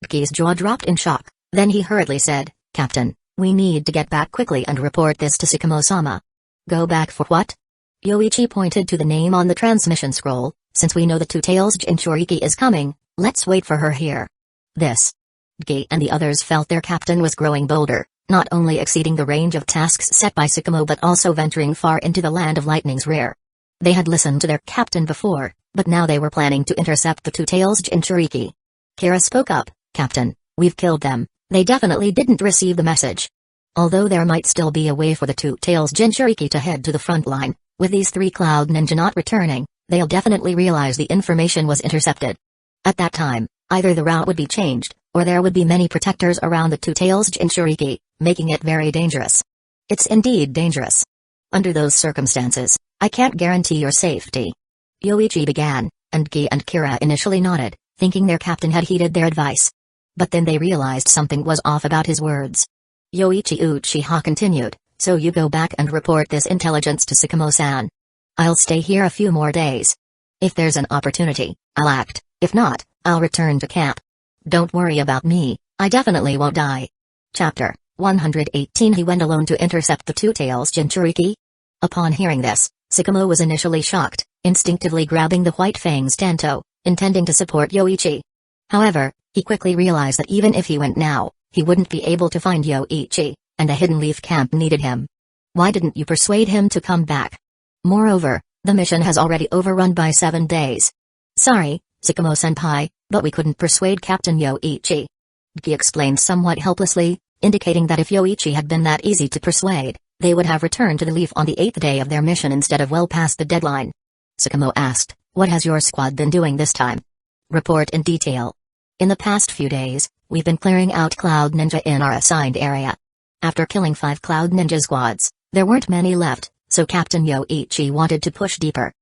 Gi's jaw dropped in shock, then he hurriedly said, Captain, we need to get back quickly and report this to Tsukumo-sama. Go back for what? Yoichi pointed to the name on the transmission scroll, since we know the Two-Tails Jinchuriki is coming, let's wait for her here. This. Gi and the others felt their captain was growing bolder, not only exceeding the range of tasks set by Tsukumo but also venturing far into the land of lightning's rear. They had listened to their captain before, but now they were planning to intercept the Two-Tails Jinchuriki. Kira spoke up, Captain, we've killed them, they definitely didn't receive the message. Although there might still be a way for the Two-Tails Jinchuriki to head to the front line, with these 3 Cloud Ninja not returning, they'll definitely realize the information was intercepted. At that time, either the route would be changed, or there would be many protectors around the Two-Tails Jinchuriki, making it very dangerous. It's indeed dangerous. Under those circumstances, I can't guarantee your safety. Yoichi began, and Gi and Kira initially nodded, thinking their captain had heeded their advice. But then they realized something was off about his words. Yoichi Uchiha continued, so you go back and report this intelligence to Tsukumo-san. I'll stay here a few more days. If there's an opportunity, I'll act, if not, I'll return to camp. Don't worry about me, I definitely won't die. Chapter 118 He went alone to intercept the Two-Tails Jinchuriki? Upon hearing this, Tsukumo was initially shocked, instinctively grabbing the White Fang's Tanto, intending to support Yoichi. However, he quickly realized that even if he went now, he wouldn't be able to find Yoichi, and the Hidden Leaf camp needed him. Why didn't you persuade him to come back? Moreover, the mission has already overrun by 7 days. Sorry, Tsukumo-senpai, but we couldn't persuade Captain Yoichi. Gi explained somewhat helplessly, indicating that if Yoichi had been that easy to persuade, they would have returned to the Leaf on the 8th day of their mission instead of well past the deadline. Tsukumo asked, what has your squad been doing this time? Report in detail. In the past few days, we've been clearing out Cloud Ninja in our assigned area. After killing 5 Cloud Ninja squads, there weren't many left, so Captain Yoichi wanted to push deeper.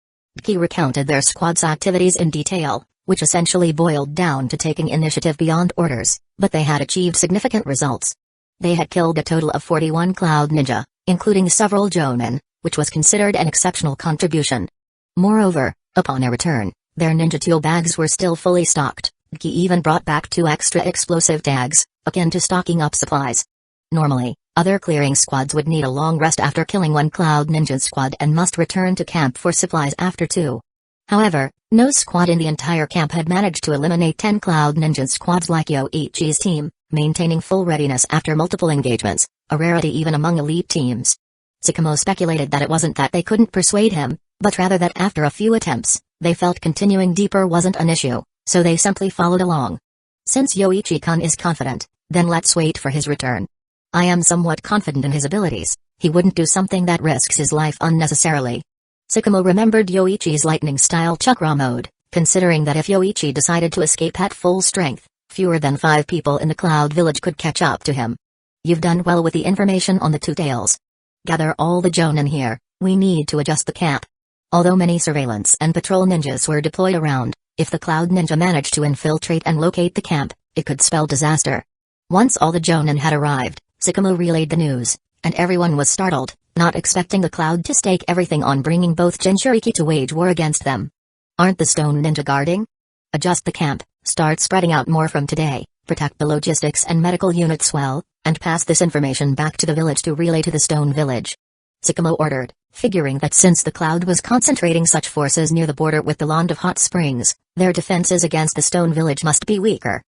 Gi recounted their squad's activities in detail, which essentially boiled down to taking initiative beyond orders, but they had achieved significant results. They had killed a total of 41 Cloud Ninja, including several Jonin, which was considered an exceptional contribution. Moreover, upon their return, their ninja tool bags were still fully stocked. Gi even brought back 2 extra explosive tags, akin to stocking up supplies. Normally, other clearing squads would need a long rest after killing 1 Cloud Ninja squad and must return to camp for supplies after 2. However, no squad in the entire camp had managed to eliminate 10 Cloud Ninja squads like Yoichi's team, maintaining full readiness after multiple engagements, a rarity even among elite teams. Tsukumo speculated that it wasn't that they couldn't persuade him, but rather that after a few attempts, they felt continuing deeper wasn't an issue, so they simply followed along. Since Yoichi-kun is confident, then let's wait for his return. I am somewhat confident in his abilities, he wouldn't do something that risks his life unnecessarily. Tsukumo remembered Yoichi's lightning-style chakra mode, considering that if Yoichi decided to escape at full strength, fewer than 5 people in the Cloud Village could catch up to him. You've done well with the information on the Two-Tails. Gather all the Jonin here, we need to adjust the camp. Although many surveillance and patrol ninjas were deployed around, if the Cloud Ninja managed to infiltrate and locate the camp, it could spell disaster. Once all the Jonin had arrived, Tsukumo relayed the news, and everyone was startled, not expecting the Cloud to stake everything on bringing both Jinchuriki to wage war against them. Aren't the Stone Ninja guarding? Adjust the camp, start spreading out more from today, protect the logistics and medical units well, and pass this information back to the village to relay to the Stone Village. Tsukumo ordered, figuring that since the Cloud was concentrating such forces near the border with the Land of Hot Springs, their defenses against the Stone Village must be weaker.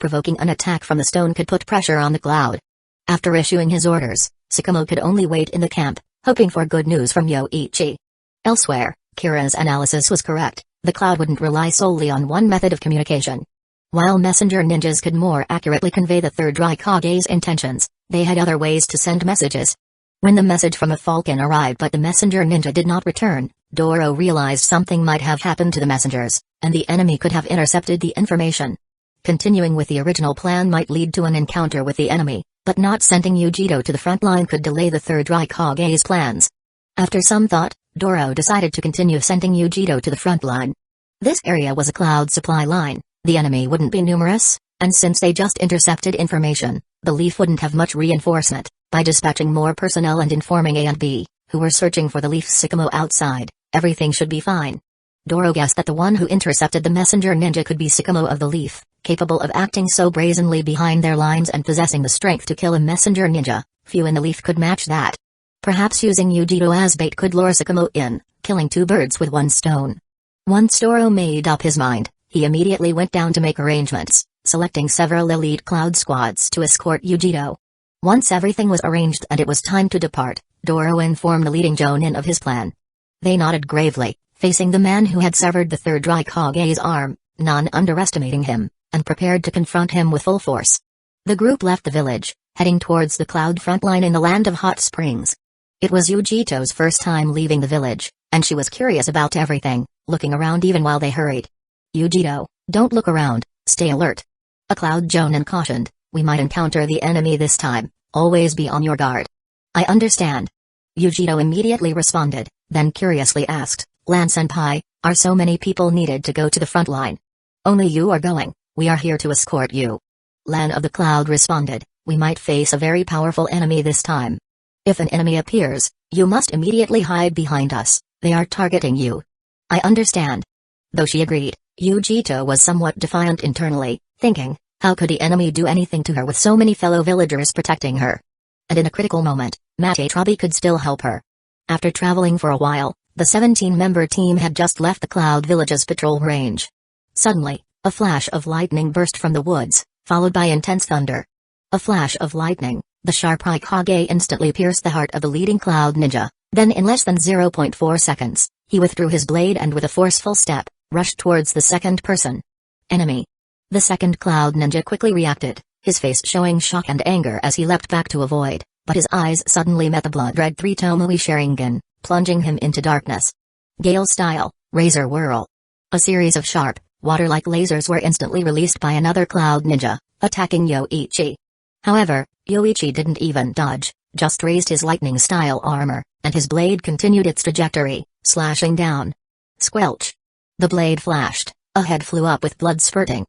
provoking an attack from the stone could put pressure on the cloud. After issuing his orders, Sakamo could only wait in the camp, hoping for good news from Yoichi. Elsewhere, Kira's analysis was correct. The cloud wouldn't rely solely on one method of communication. While messenger ninjas could more accurately convey the third Raikage's intentions, they had other ways to send messages. When the message from a falcon arrived but the messenger ninja did not return, Doro realized something might have happened to the messengers, and the enemy could have intercepted the information. Continuing with the original plan might lead to an encounter with the enemy, but not sending Yujito to the front line could delay the third Raikage's plans. After some thought, Doro decided to continue sending Yujito to the front line. This area was a cloud supply line, the enemy wouldn't be numerous, and since they just intercepted information, the Leaf wouldn't have much reinforcement. By dispatching more personnel and informing A and B, who were searching for the Leaf Sakamo outside, everything should be fine. Doro guessed that the one who intercepted the messenger ninja could be Sakamo of the Leaf, capable of acting so brazenly behind their lines and possessing the strength to kill a messenger ninja. Few in the Leaf could match that. Perhaps using Yujito as bait could lure Sakamo in, killing two birds with one stone. Once Doro made up his mind, he immediately went down to make arrangements, selecting several elite cloud squads to escort Yujito. Once everything was arranged and it was time to depart, Doro informed the leading Jonin of his plan. They nodded gravely, facing the man who had severed the third Raikage's arm, none underestimating him, and prepared to confront him with full force. The group left the village, heading towards the cloud front line in the land of hot springs. It was Yujito's first time leaving the village, and she was curious about everything, looking around even while they hurried. Yujito, don't look around, stay alert. A cloud Jonin cautioned. We might encounter the enemy this time, always be on your guard. I understand. Yujito immediately responded, then curiously asked, Lan-senpai, are so many people needed to go to the front line? Only you are going, we are here to escort you. Lan of the Cloud responded, we might face a very powerful enemy this time. If an enemy appears, you must immediately hide behind us, they are targeting you. I understand. Though she agreed, Yujito was somewhat defiant internally, thinking, how could the enemy do anything to her with so many fellow villagers protecting her? And in a critical moment, Mate could still help her. After traveling for a while, the 17-member team had just left the Cloud Village's patrol range. Suddenly, a flash of lightning burst from the woods, followed by intense thunder. A flash of lightning, the sharp Raikage instantly pierced the heart of the leading Cloud Ninja, then in less than 0.4 seconds, he withdrew his blade and with a forceful step, rushed towards the second person. Enemy. The second Cloud Ninja quickly reacted, his face showing shock and anger as he leapt back to avoid, but his eyes suddenly met the blood-red 3 Tomoe Sharingan, plunging him into darkness. Gale style, Razor Whirl. A series of sharp, water-like lasers were instantly released by another Cloud Ninja, attacking Yoichi. However, Yoichi didn't even dodge, just raised his lightning-style armor, and his blade continued its trajectory, slashing down. Squelch. The blade flashed, a head flew up with blood spurting.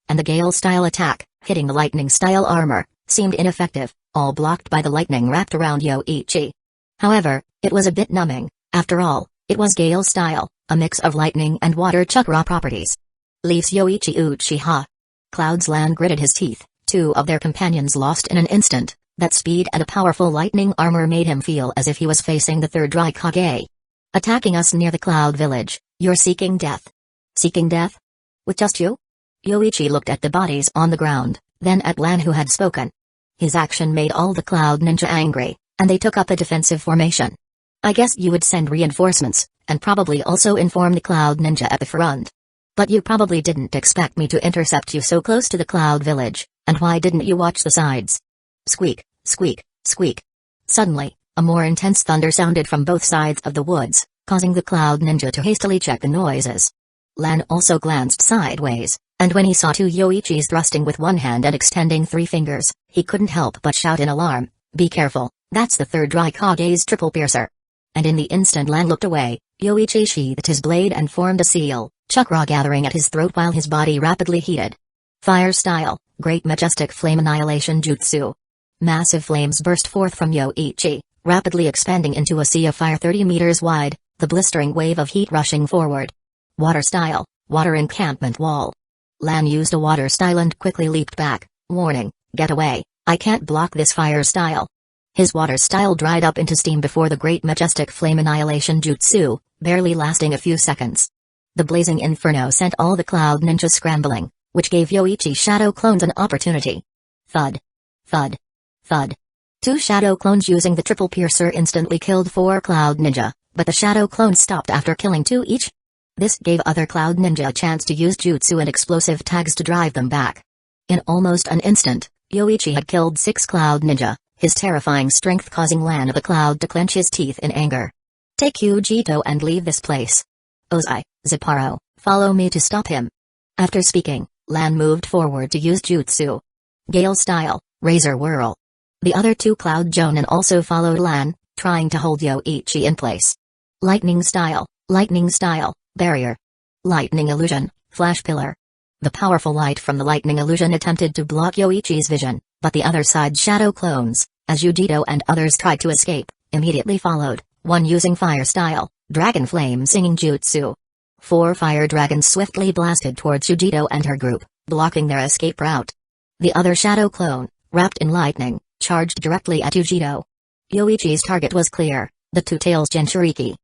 And the Gale-style attack, hitting the lightning-style armor, seemed ineffective, all blocked by the lightning wrapped around Yoichi. However, it was a bit numbing, after all, it was Gale-style, a mix of lightning and water chakra properties. Leaves Yoichi Uchiha. Cloud's Land gritted his teeth, 2 of their companions lost in an instant, that speed and a powerful lightning armor made him feel as if he was facing the third Raikage. Attacking us near the Cloud Village, you're seeking death. Seeking death? With just you? Yoichi looked at the bodies on the ground, then at Lan who had spoken. His action made all the Cloud Ninja angry, and they took up a defensive formation. I guess you would send reinforcements, and probably also inform the Cloud Ninja at the front. But you probably didn't expect me to intercept you so close to the Cloud Village, and why didn't you watch the sides? Squeak, squeak, squeak. Suddenly, a more intense thunder sounded from both sides of the woods, causing the Cloud Ninja to hastily check the noises. Lan also glanced sideways, and when he saw 2 Yoichis thrusting with one hand and extending 3 fingers, he couldn't help but shout in alarm, be careful, that's the third Raikage's triple piercer. And in the instant Lan looked away, Yoichi sheathed his blade and formed a seal, chakra gathering at his throat while his body rapidly heated. Fire style, Great Majestic Flame Annihilation Jutsu. Massive flames burst forth from Yoichi, rapidly expanding into a sea of fire 30 meters wide, the blistering wave of heat rushing forward. Water style, Water Encampment Wall. Lan used a water style and quickly leaped back, warning, get away, I can't block this fire style. His water style dried up into steam before the Great Majestic Flame Annihilation Jutsu, barely lasting a few seconds. The blazing inferno sent all the Cloud Ninjas scrambling, which gave Yoichi shadow clones an opportunity. Thud. Thud. Thud. 2 shadow clones using the triple piercer instantly killed 4 cloud ninja, but the shadow clones stopped after killing 2 each. This gave other cloud ninja a chance to use jutsu and explosive tags to drive them back. In almost an instant, Yoichi had killed 6 cloud ninja, his terrifying strength causing Lan of the Cloud to clench his teeth in anger. Take Yujito and leave this place. Ozai, Ziparo, follow me to stop him. After speaking, Lan moved forward to use jutsu. Gale style, Razor Whirl. The other 2 cloud jonin also followed Lan, trying to hold Yoichi in place. Lightning style, Barrier. Lightning illusion, Flash Pillar. The powerful light from the lightning illusion attempted to block Yoichi's vision, but the other side's shadow clones, as Yujito and others tried to escape, immediately followed, one using fire style, Dragon Flame Singing Jutsu. 4 fire dragons swiftly blasted towards Yujito and her group, blocking their escape route. The other shadow clone, wrapped in lightning, charged directly at Yujito. Yoichi's target was clear, the Two-Tails Jinchuriki.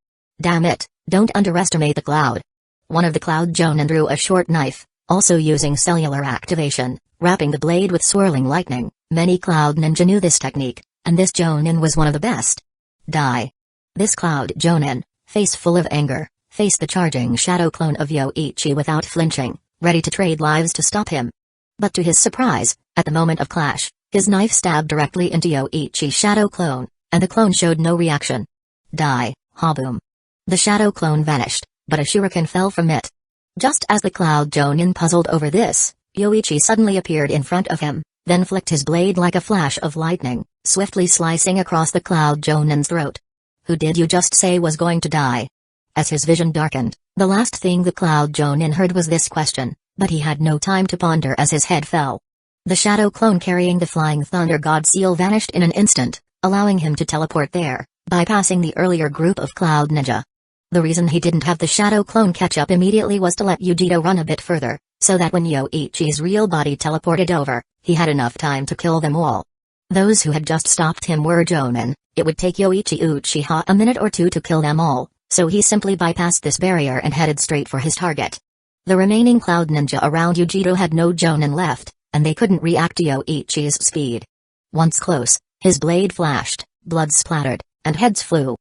Damn it, don't underestimate the cloud. One of the cloud jonin drew a short knife, also using cellular activation, wrapping the blade with swirling lightning. Many cloud ninja knew this technique, and this jonin was one of the best. Die. This cloud jonin, face full of anger, faced the charging shadow clone of Yoichi without flinching, ready to trade lives to stop him. But to his surprise, at the moment of clash, his knife stabbed directly into Yoichi's shadow clone, and the clone showed no reaction. Die, Haboom. The shadow clone vanished, but a shuriken fell from it. Just as the cloud jonin puzzled over this, Yoichi suddenly appeared in front of him, then flicked his blade like a flash of lightning, swiftly slicing across the cloud jonin's throat. Who did you just say was going to die? As his vision darkened, the last thing the cloud jonin heard was this question, but he had no time to ponder as his head fell. The shadow clone carrying the flying thunder god seal vanished in an instant, allowing him to teleport there, bypassing the earlier group of cloud ninja. The reason he didn't have the shadow clone catch up immediately was to let Yujito run a bit further, so that when Yoichi's real body teleported over, he had enough time to kill them all. Those who had just stopped him were jonin. It would take Yoichi Uchiha a minute or two to kill them all, so he simply bypassed this barrier and headed straight for his target. The remaining cloud ninja around Yujito had no jonin left, and they couldn't react to Yoichi's speed. Once close, his blade flashed, blood splattered, and heads flew.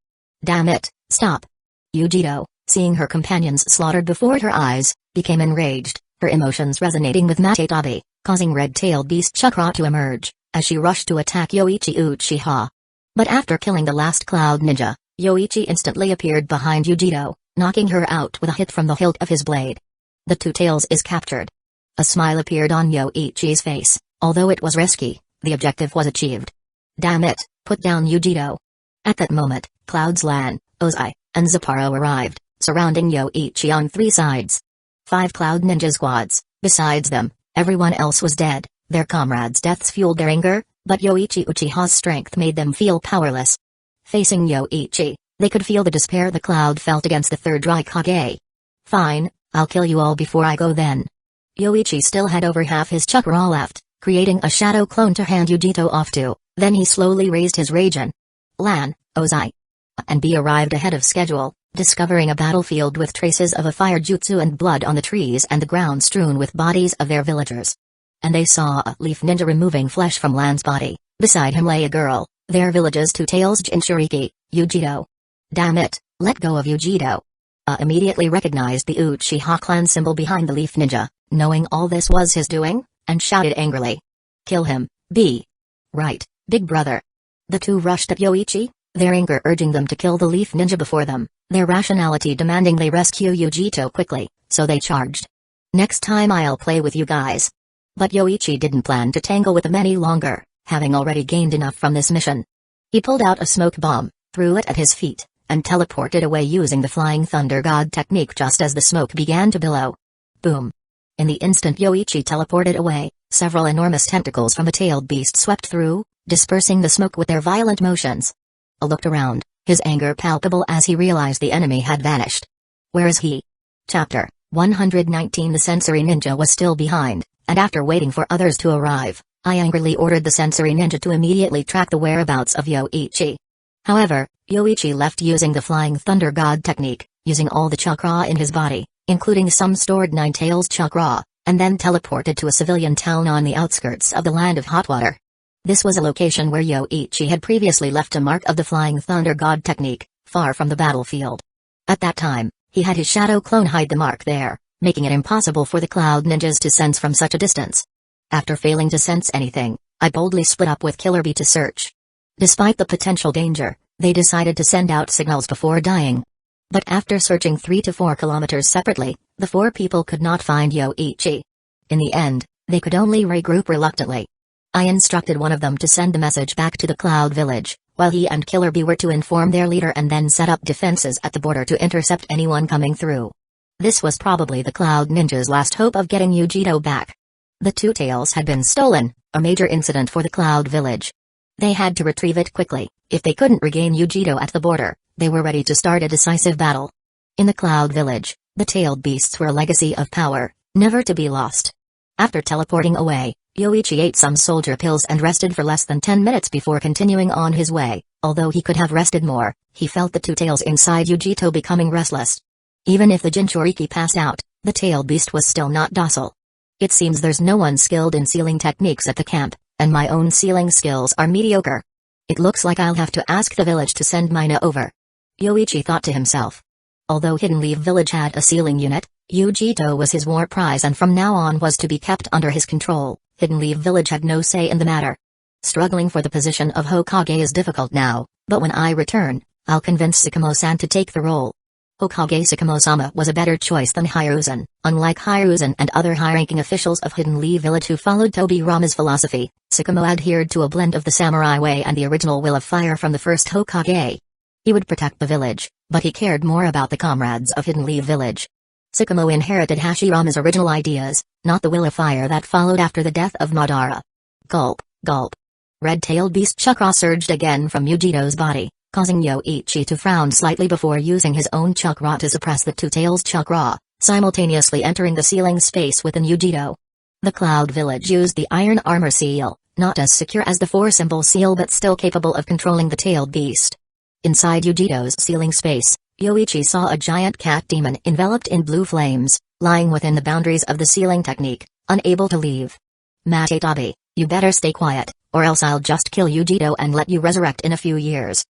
Damn it, stop. Yujito, seeing her companions slaughtered before her eyes, became enraged, her emotions resonating with Matatabi, causing red-tailed beast chakra to emerge, as she rushed to attack Yoichi Uchiha. But after killing the last cloud ninja, Yoichi instantly appeared behind Yujito, knocking her out with a hit from the hilt of his blade. The Two-Tails is captured. A smile appeared on Yoichi's face, although it was risky, the objective was achieved. Damn it, put down Yujito. At that moment, Cloud's Lan, Ozai, and Ziparo arrived, surrounding Yoichi on 3 sides. 5 cloud ninja squads, besides them, everyone else was dead. Their comrades' deaths fueled their anger, but Yoichi Uchiha's strength made them feel powerless. Facing Yoichi, they could feel the despair the cloud felt against the third Raikage. Fine, I'll kill you all before I go then. Yoichi still had over half his chakra left, creating a shadow clone to hand Yujito off to, then he slowly raised his Raijin. Lan, Ozai, and B arrived ahead of schedule, discovering a battlefield with traces of a fire jutsu and blood on the trees and the ground strewn with bodies of their villagers. And they saw a leaf ninja removing flesh from Lan's body. Beside him lay a girl, their village's Two-Tails Jinchuriki, Yujito. Damn it, let go of Yujito. Immediately recognized the Uchiha clan symbol behind the leaf ninja, knowing all this was his doing, and shouted angrily. Kill him, B. Right, big brother. The two rushed at Yoichi, their anger urging them to kill the leaf ninja before them, their rationality demanding they rescue Yujito quickly, so they charged. Next time I'll play with you guys. But Yoichi didn't plan to tangle with them any longer, having already gained enough from this mission. He pulled out a smoke bomb, threw it at his feet, and teleported away using the flying thunder god technique just as the smoke began to billow. Boom. In the instant Yoichi teleported away, several enormous tentacles from a tailed beast swept through, dispersing the smoke with their violent motions. Looked around, his anger palpable as he realized the enemy had vanished. Where is he? Chapter 119. The sensory ninja was still behind, and after waiting for others to arrive, I angrily ordered the sensory ninja to immediately track the whereabouts of Yoichi. However, Yoichi left using the flying thunder god technique, using all the chakra in his body, including some stored Nine-Tails chakra, and then teleported to a civilian town on the outskirts of the Land of Hot Water. This was a location where Yoichi had previously left a mark of the Flying Thunder God technique, far from the battlefield. At that time, he had his shadow clone hide the mark there, making it impossible for the Cloud Ninjas to sense from such a distance. After failing to sense anything, I boldly split up with Killer Bee to search. Despite the potential danger, they decided to send out signals before dying. But after searching 3 to 4 kilometers separately, the 4 people could not find Yoichi. In the end, they could only regroup reluctantly. I instructed one of them to send a message back to the Cloud Village, while he and Killer Bee were to inform their leader and then set up defenses at the border to intercept anyone coming through. This was probably the Cloud Ninja's last hope of getting Yujito back. The 2 tails had been stolen, a major incident for the Cloud Village. They had to retrieve it quickly. If they couldn't regain Yujito at the border, they were ready to start a decisive battle. In the Cloud Village, the tailed beasts were a legacy of power, never to be lost. After teleporting away, Yoichi ate some soldier pills and rested for less than 10 minutes before continuing on his way. Although he could have rested more, he felt the 2 tails inside Yujito becoming restless. Even if the Jinchuriki passed out, the tailed beast was still not docile. It seems there's no one skilled in sealing techniques at the camp, and my own sealing skills are mediocre. It looks like I'll have to ask the village to send Mina over. Yoichi thought to himself. Although Hidden Leaf Village had a sealing unit, Yujito was his war prize and from now on was to be kept under his control. Hidden Leaf Village had no say in the matter. Struggling for the position of Hokage is difficult now, but when I return, I'll convince Sakamo-san to take the role. Hokage Sakamo-sama was a better choice than Hiruzen. Unlike Hiruzen and other high-ranking officials of Hidden Leaf Village who followed Tobirama's philosophy, Sakamo adhered to a blend of the samurai way and the original will of fire from the first Hokage. He would protect the village, but he cared more about the comrades of Hidden Leaf Village. Sakamo inherited Hashirama's original ideas, not the will of fire that followed after the death of Madara. Gulp, gulp. Red-tailed beast chakra surged again from Yujito's body, causing Yoichi to frown slightly before using his own chakra to suppress the 2 tails chakra, simultaneously entering the sealing space within Yujito. The Cloud Village used the iron armor seal, not as secure as the 4-symbol seal but still capable of controlling the tailed beast. Inside Yujito's sealing space, Yoichi saw a giant cat demon enveloped in blue flames, lying within the boundaries of the sealing technique, unable to leave. Matatabi, you better stay quiet, or else I'll just kill Yujito and let you resurrect in a few years.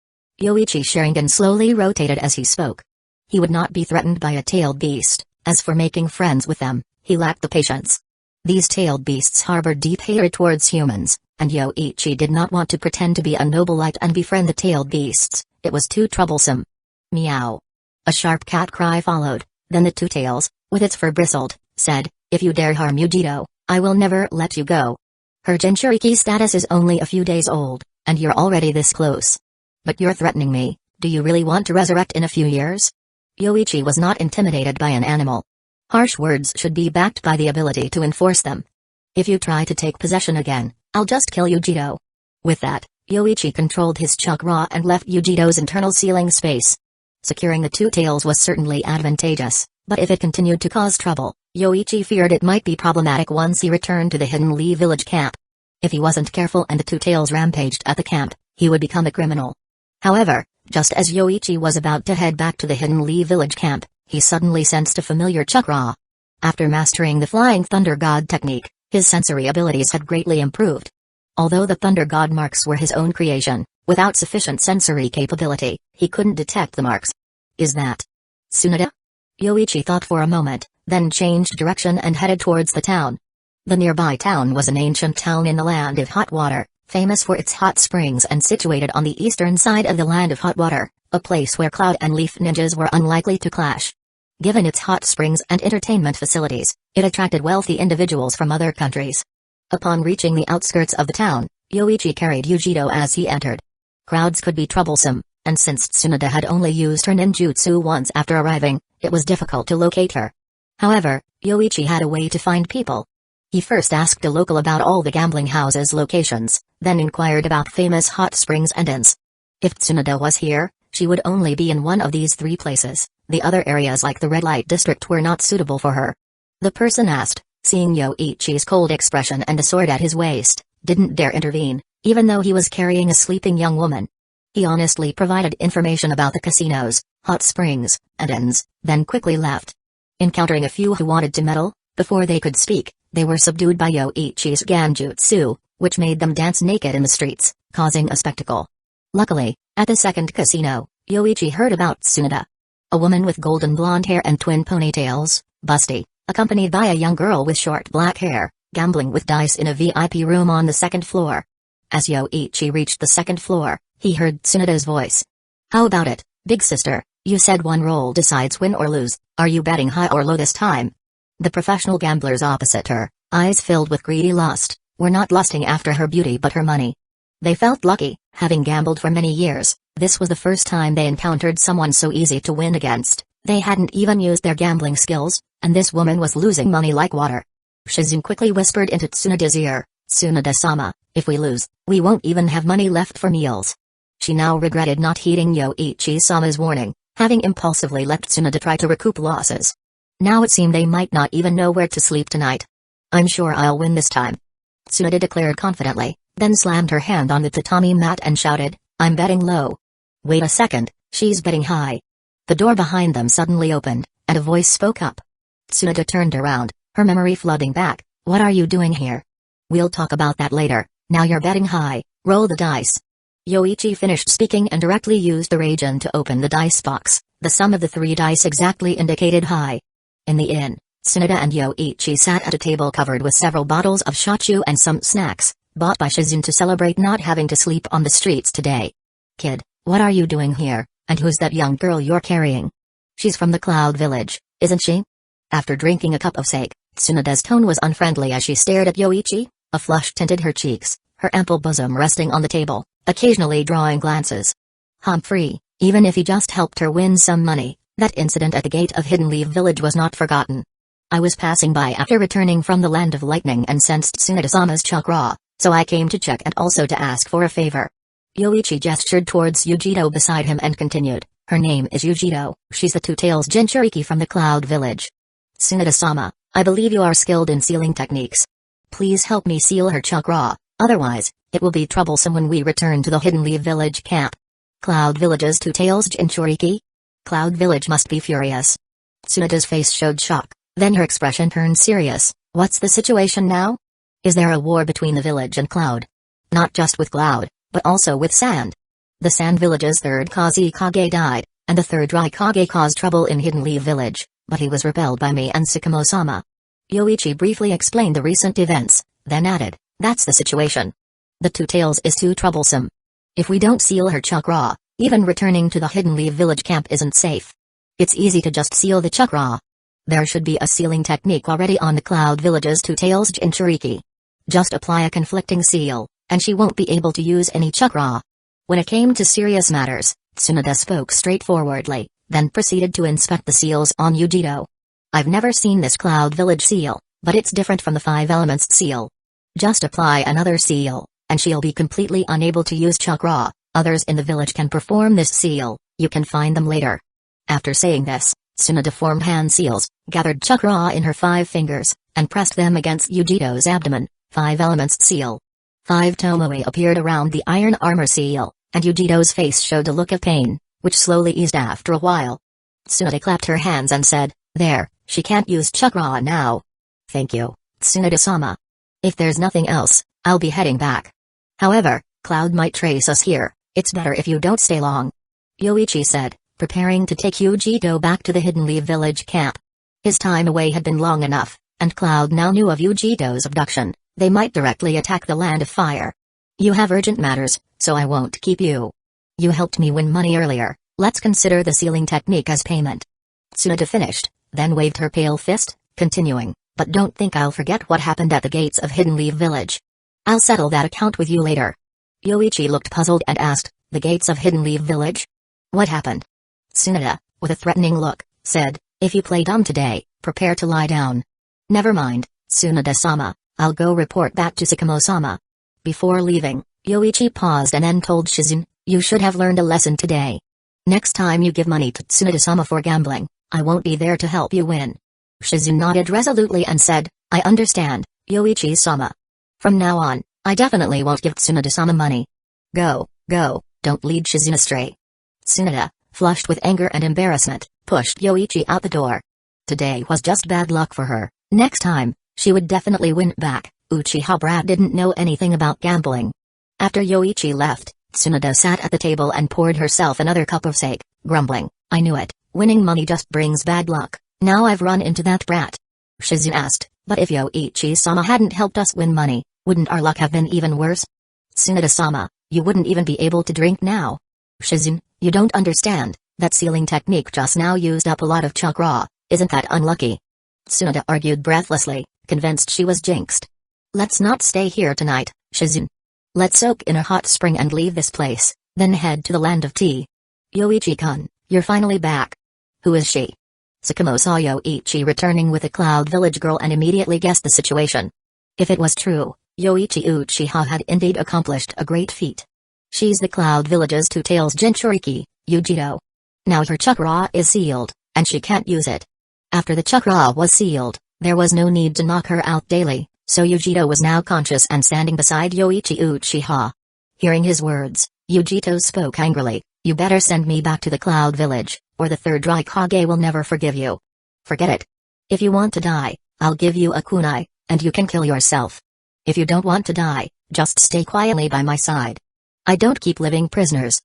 Yoichi Sharingan slowly rotated as he spoke. He would not be threatened by a tailed beast. As for making friends with them, he lacked the patience. These tailed beasts harbored deep hatred towards humans, and Yoichi did not want to pretend to be a noble light and befriend the tailed beasts. It was too troublesome. Meow. A sharp cat cry followed, then the 2 tails, with its fur bristled, said, "If you dare harm Yujito, I will never let you go. Her Jinchuriki status is only a few days old, and you're already this close. But you're threatening me. Do you really want to resurrect in a few years?" Yoichi was not intimidated by an animal. Harsh words should be backed by the ability to enforce them. "If you try to take possession again, I'll just kill Yujito." With that, Yoichi controlled his chakra and left Yujito's internal sealing space. Securing the 2 tails was certainly advantageous, but if it continued to cause trouble, Yoichi feared it might be problematic once he returned to the Hidden Leaf Village camp. If he wasn't careful and the 2 tails rampaged at the camp, he would become a criminal. However, just as Yoichi was about to head back to the Hidden Leaf Village camp, he suddenly sensed a familiar chakra. After mastering the Flying Thunder God technique, his sensory abilities had greatly improved. Although the Thunder God marks were his own creation, without sufficient sensory capability, he couldn't detect the marks. Is that Tsunade? Yoichi thought for a moment, then changed direction and headed towards the town. The nearby town was an ancient town in the Land of Hot Water, famous for its hot springs and situated on the eastern side of the Land of Hot Water, a place where Cloud and Leaf ninjas were unlikely to clash. Given its hot springs and entertainment facilities, it attracted wealthy individuals from other countries. Upon reaching the outskirts of the town, Yoichi carried Yujito as he entered. Crowds could be troublesome, and since Tsunade had only used her ninjutsu once after arriving, it was difficult to locate her. However, Yoichi had a way to find people. He first asked a local about all the gambling houses' locations, then inquired about famous hot springs and inns. If Tsunade was here, she would only be in one of these 3 places. The other areas like the red light district were not suitable for her. The person asked, seeing Yoichi's cold expression and the sword at his waist, didn't dare intervene, even though he was carrying a sleeping young woman. He honestly provided information about the casinos, hot springs, and inns, then quickly left. Encountering a few who wanted to meddle, Before they could speak, they were subdued by Yoichi's Genjutsu, which made them dance naked in the streets, causing a spectacle. Luckily, at the second casino, Yoichi heard about Tsunade. A woman with golden blonde hair and twin ponytails, busty, accompanied by a young girl with short black hair, gambling with dice in a VIP room on the second floor. As Yoichi reached the second floor, he heard Tsunade's voice. "How about it, big sister? You said one roll decides win or lose. Are you betting high or low this time?" The professional gamblers opposite her, eyes filled with greedy lust, were not lusting after her beauty but her money. They felt lucky, having gambled for many years. This was the first time they encountered someone so easy to win against. They hadn't even used their gambling skills, and this woman was losing money like water. Shizune quickly whispered into Tsunade's ear, "Tsunade-sama, if we lose, we won't even have money left for meals." She now regretted not heeding Yoichi-sama's warning, having impulsively let Tsunade try to recoup losses. Now it seemed they might not even know where to sleep tonight. "I'm sure I'll win this time," Tsunade declared confidently, then slammed her hand on the tatami mat and shouted, "I'm betting low." "Wait a second, she's betting high." The door behind them suddenly opened, and a voice spoke up. Tsunade turned around, her memory flooding back. "What are you doing here?" "We'll talk about that later, now you're betting high, roll the dice." Yoichi finished speaking and directly used the Raijin to open the dice box. The sum of the 3 dice exactly indicated high. In the inn, Tsunade and Yoichi sat at a table covered with several bottles of shochu and some snacks, bought by Shizune to celebrate not having to sleep on the streets today. "Kid, what are you doing here, and who's that young girl you're carrying?" "She's from the Cloud Village, isn't she?" After drinking a cup of sake, Tsunade's tone was unfriendly as she stared at Yoichi. A flush tinted her cheeks, her ample bosom resting on the table, occasionally drawing glances. Humphrey, even if he just helped her win some money, that incident at the gate of Hidden Leaf Village was not forgotten. "I was passing by after returning from the Land of Lightning and sensed Tsunade-sama's chakra, so I came to check and also to ask for a favor." Yoichi gestured towards Yujito beside him and continued, "Her name is Yujito, she's the Two-Tails Jinchuriki from the Cloud Village. Tsunade-sama, I believe you are skilled in sealing techniques. Please help me seal her chakra, otherwise, it will be troublesome when we return to the Hidden Leaf Village camp." "Cloud Village's Two-Tails Jinchuriki? Cloud Village must be furious." Tsunade's face showed shock, then her expression turned serious. "What's the situation now? Is there a war between the village and Cloud? Not just with Cloud, but also with Sand. The Sand Village's 3rd Kazekage died, and the 3rd Raikage caused trouble in Hidden Leaf Village, but he was repelled by me and Sakamo-sama." Yoichi briefly explained the recent events, then added, "That's the situation. The Two-Tails is too troublesome. If we don't seal her chakra, even returning to the Hidden Leaf Village camp isn't safe. It's easy to just seal the chakra. There should be a sealing technique already on the Cloud Village's Two-Tails Jinchuriki. Just apply a conflicting seal, and she won't be able to use any chakra." When it came to serious matters, Tsunade spoke straightforwardly, then proceeded to inspect the seals on Yujito. "I've never seen this Cloud Village seal, but it's different from the 5 elements seal. Just apply another seal, and she'll be completely unable to use chakra. Others in the village can perform this seal, you can find them later." After saying this, Tsunade formed hand seals, gathered chakra in her 5 fingers, and pressed them against Yujito's abdomen. 5 elements seal. 5 tomoe appeared around the iron armor seal, and Yujito's face showed a look of pain, which slowly eased after a while. Tsunade clapped her hands and said, "There, she can't use chakra now." "Thank you, Tsunade-sama. If there's nothing else, I'll be heading back. However, Cloud might trace us here, it's better if you don't stay long," Yoichi said, preparing to take Yujito back to the Hidden Leaf Village camp. His time away had been long enough, and Cloud now knew of Yujito's abduction. They might directly attack the Land of Fire. "You have urgent matters, so I won't keep you. You helped me win money earlier, let's consider the sealing technique as payment." Tsunade finished, then waved her pale fist, continuing, "But don't think I'll forget what happened at the gates of Hidden Leaf Village. I'll settle that account with you later." Yoichi looked puzzled and asked, "The gates of Hidden Leaf Village? What happened?" Tsunade, with a threatening look, said, "If you play dumb today, prepare to lie down." "Never mind, Tsunade-sama, I'll go report back to Sakamo-sama." Before leaving, Yoichi paused and then told Shizune, "You should have learned a lesson today. Next time you give money to Tsunade-sama for gambling, I won't be there to help you win." Shizune nodded resolutely and said, "I understand, Yoichi-sama. From now on, I definitely won't give Tsunade-sama money. Go, don't lead Shizune astray." Tsunade, flushed with anger and embarrassment, pushed Yoichi out the door. Today was just bad luck for her, Next time, she would definitely win back. Uchiha brat didn't know anything about gambling. After Yoichi left, Tsunade sat at the table and poured herself another cup of sake, grumbling, "I knew it, winning money just brings bad luck, now I've run into that brat." Shizune asked, "But if Yoichi-sama hadn't helped us win money, wouldn't our luck have been even worse?" "Tsunade-sama, you wouldn't even be able to drink now." "Shizune, you don't understand, that sealing technique just now used up a lot of chakra, isn't that unlucky?" Tsunade argued breathlessly, convinced she was jinxed. "Let's not stay here tonight, Shizune. Let's soak in a hot spring and leave this place, then head to the land of tea." "Yoichi-kun, you're finally back. Who is she?" Sakamo saw Yoichi returning with a Cloud Village girl and immediately guessed the situation. If it was true, Yoichi Uchiha had indeed accomplished a great feat. She's the Cloud Village's Two-Tails Jinchuriki, Yujito. Now her chakra is sealed, and she can't use it. After the chakra was sealed, there was no need to knock her out daily, so Yujito was now conscious and standing beside Yoichi Uchiha. Hearing his words, Yujito spoke angrily, "You better send me back to the Cloud Village, or the Third Raikage will never forgive you." "Forget it. If you want to die, I'll give you a kunai, and you can kill yourself. If you don't want to die, just stay quietly by my side. I don't keep living prisoners."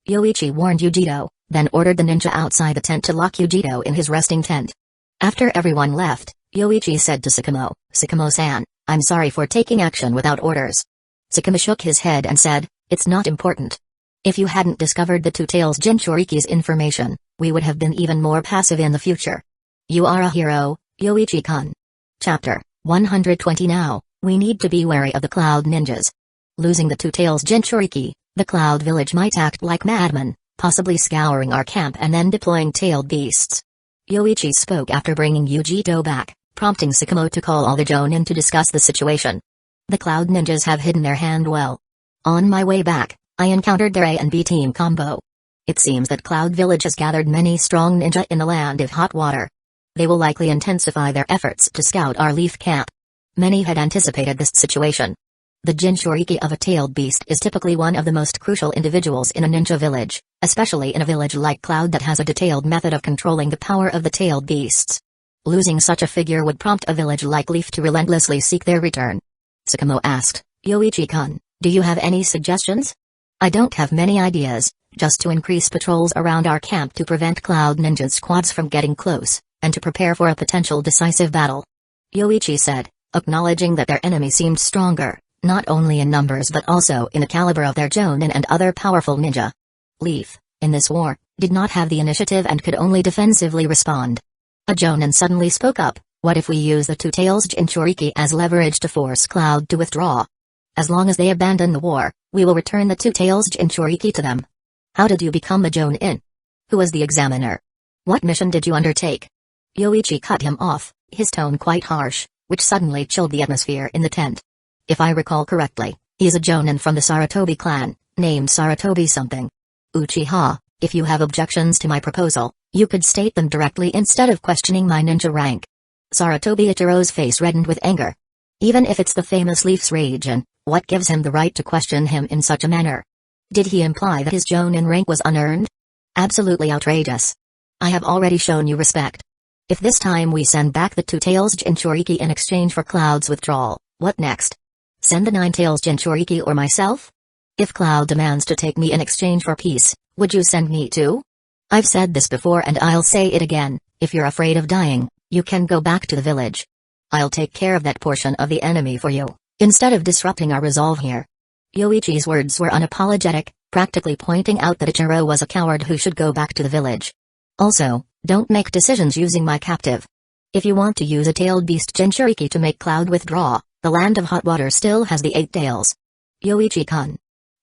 Yoichi warned Yujito, then ordered the ninja outside the tent to lock Yujito in his resting tent. After everyone left, Yoichi said to Sakamo, "Sakamo-san, I'm sorry for taking action without orders." Sakamo shook his head and said, "It's not important. If you hadn't discovered the Two-Tails Jinchuriki's information, we would have been even more passive in the future. You are a hero, Yoichi-kun." Chapter 120. Now, we need to be wary of the Cloud Ninjas. Losing the Two-Tails Jinchuriki, the Cloud Village might act like madmen, possibly scouring our camp and then deploying tailed beasts. Yoichi spoke after bringing Yujito back, prompting Sakamo to call all the Jonin to discuss the situation. The Cloud Ninjas have hidden their hand well. On my way back, I encountered their A and B team combo. It seems that Cloud Village has gathered many strong ninja in the land of hot water. They will likely intensify their efforts to scout our leaf camp. Many had anticipated this situation. The Jinchuriki of a tailed beast is typically one of the most crucial individuals in a ninja village, especially in a village like Cloud that has a detailed method of controlling the power of the tailed beasts. Losing such a figure would prompt a village like Leaf to relentlessly seek their return. Sakamo asked, "Yoichi-kun, do you have any suggestions?" "I don't have many ideas, just to increase patrols around our camp to prevent Cloud Ninja squads from getting close, and to prepare for a potential decisive battle," Yoichi said, acknowledging that their enemy seemed stronger, not only in numbers but also in the caliber of their Jonin and other powerful ninja. Leaf, in this war, did not have the initiative and could only defensively respond. A Jonin suddenly spoke up, "What if we use the Two-Tails Jinchuriki as leverage to force Cloud to withdraw? As long as they abandon the war, we will return the Two-Tails Jinchuriki to them." "How did you become a Jonin? Who was the examiner? What mission did you undertake?" Yoichi cut him off, his tone quite harsh, which suddenly chilled the atmosphere in the tent. "If I recall correctly, he is a Jonin from the Sarutobi clan, named Sarutobi something. Uchiha, if you have objections to my proposal, you could state them directly instead of questioning my ninja rank." Sarutobi Ichiro's face reddened with anger. Even if it's the famous Leaf's region, what gives him the right to question him in such a manner? Did he imply that his Jonin rank was unearned? Absolutely outrageous. "I have already shown you respect. If this time we send back the Two-Tails Jinchuriki in exchange for Cloud's withdrawal, what next? Send the Nine-Tails Jinchuriki or myself? If Cloud demands to take me in exchange for peace, would you send me too? I've said this before and I'll say it again, if you're afraid of dying, you can go back to the village. I'll take care of that portion of the enemy for you, instead of disrupting our resolve here." Yoichi's words were unapologetic, practically pointing out that Ichiro was a coward who should go back to the village. "Also, don't make decisions using my captive. If you want to use a tailed beast Jinchuriki to make Cloud withdraw, the land of hot water still has the 8 tails." "Yoichi-kun."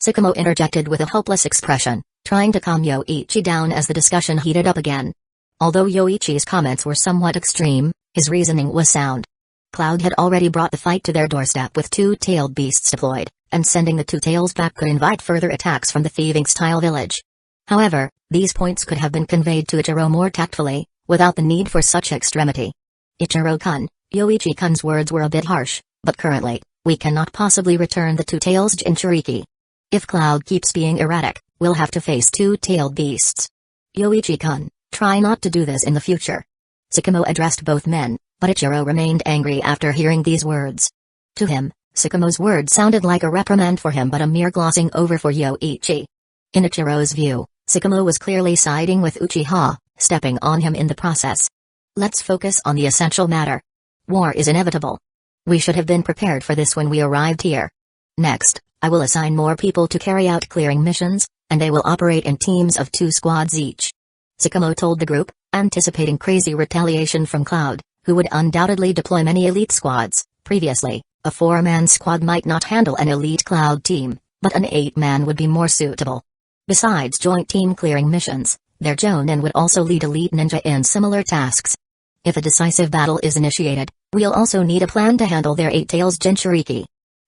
Sakamo interjected with a hopeless expression, trying to calm Yoichi down as the discussion heated up again. Although Yoichi's comments were somewhat extreme, his reasoning was sound. Cloud had already brought the fight to their doorstep with 2-tailed beasts deployed, and sending the 2 tails back could invite further attacks from the thieving-style village. However, these points could have been conveyed to Ichiro more tactfully, without the need for such extremity. "Ichiro-kun, Yoichi-kun's words were a bit harsh, but currently, we cannot possibly return the 2 tails Jinchuriki. If Cloud keeps being erratic, we'll have to face 2-tailed beasts. Yoichi-kun, try not to do this in the future." Sakamo addressed both men, But Ichiro remained angry after hearing these words. To him, Tsukumo's words sounded like a reprimand for him but a mere glossing over for Yoichi. In Ichiro's view, Tsukumo was clearly siding with Uchiha, stepping on him in the process. Let's focus on the essential matter. War is inevitable. We should have been prepared for this when we arrived here. Next, I will assign more people to carry out clearing missions, and they will operate in teams of 2 squads each. Tsukumo told the group, anticipating crazy retaliation from Cloud, who would undoubtedly deploy many elite squads. Previously, a 4-man squad might not handle an elite Cloud team, but an 8-man would be more suitable. Besides joint team clearing missions, their Jonin would also lead elite ninja in similar tasks. If a decisive battle is initiated, we'll also need a plan to handle their 8-tails Jinchuriki.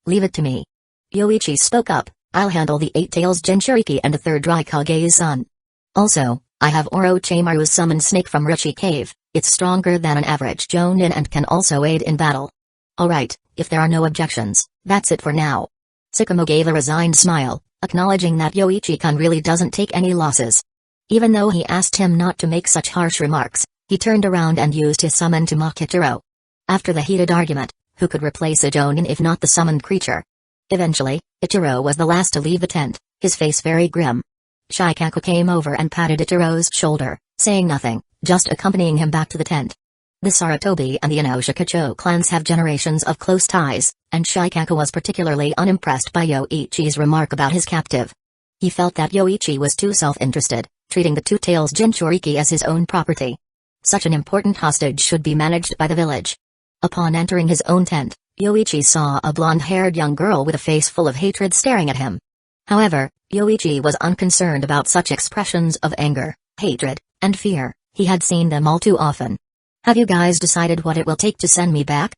Leave it to me. Yoichi spoke up, I'll handle the 8-tails Jinchuriki and the 3rd Raikage's son. Also, I have Orochimaru's summoned snake from Rishi Cave. It's stronger than an average Jonin and can also aid in battle. Alright, if there are no objections, that's it for now. Tsukumo gave a resigned smile, acknowledging that Yoichi-kun really doesn't take any losses. Even though he asked him not to make such harsh remarks, he turned around and used his summon to mock Ichiro. After the heated argument, who could replace a Jonin if not the summoned creature? Eventually, Ichiro was the last to leave the tent, his face very grim. Shikaku came over and patted Ichiro's shoulder, saying nothing, just accompanying him back to the tent. The Sarutobi and the Inoshikacho clans have generations of close ties, and Shikaku was particularly unimpressed by Yoichi's remark about his captive. He felt that Yoichi was too self-interested, treating the 2-tails Jinchuriki as his own property. Such an important hostage should be managed by the village. Upon entering his own tent, Yoichi saw a blonde-haired young girl with a face full of hatred staring at him. However, Yoichi was unconcerned about such expressions of anger, hatred, and fear. He had seen them all too often. Have you guys decided what it will take to send me back?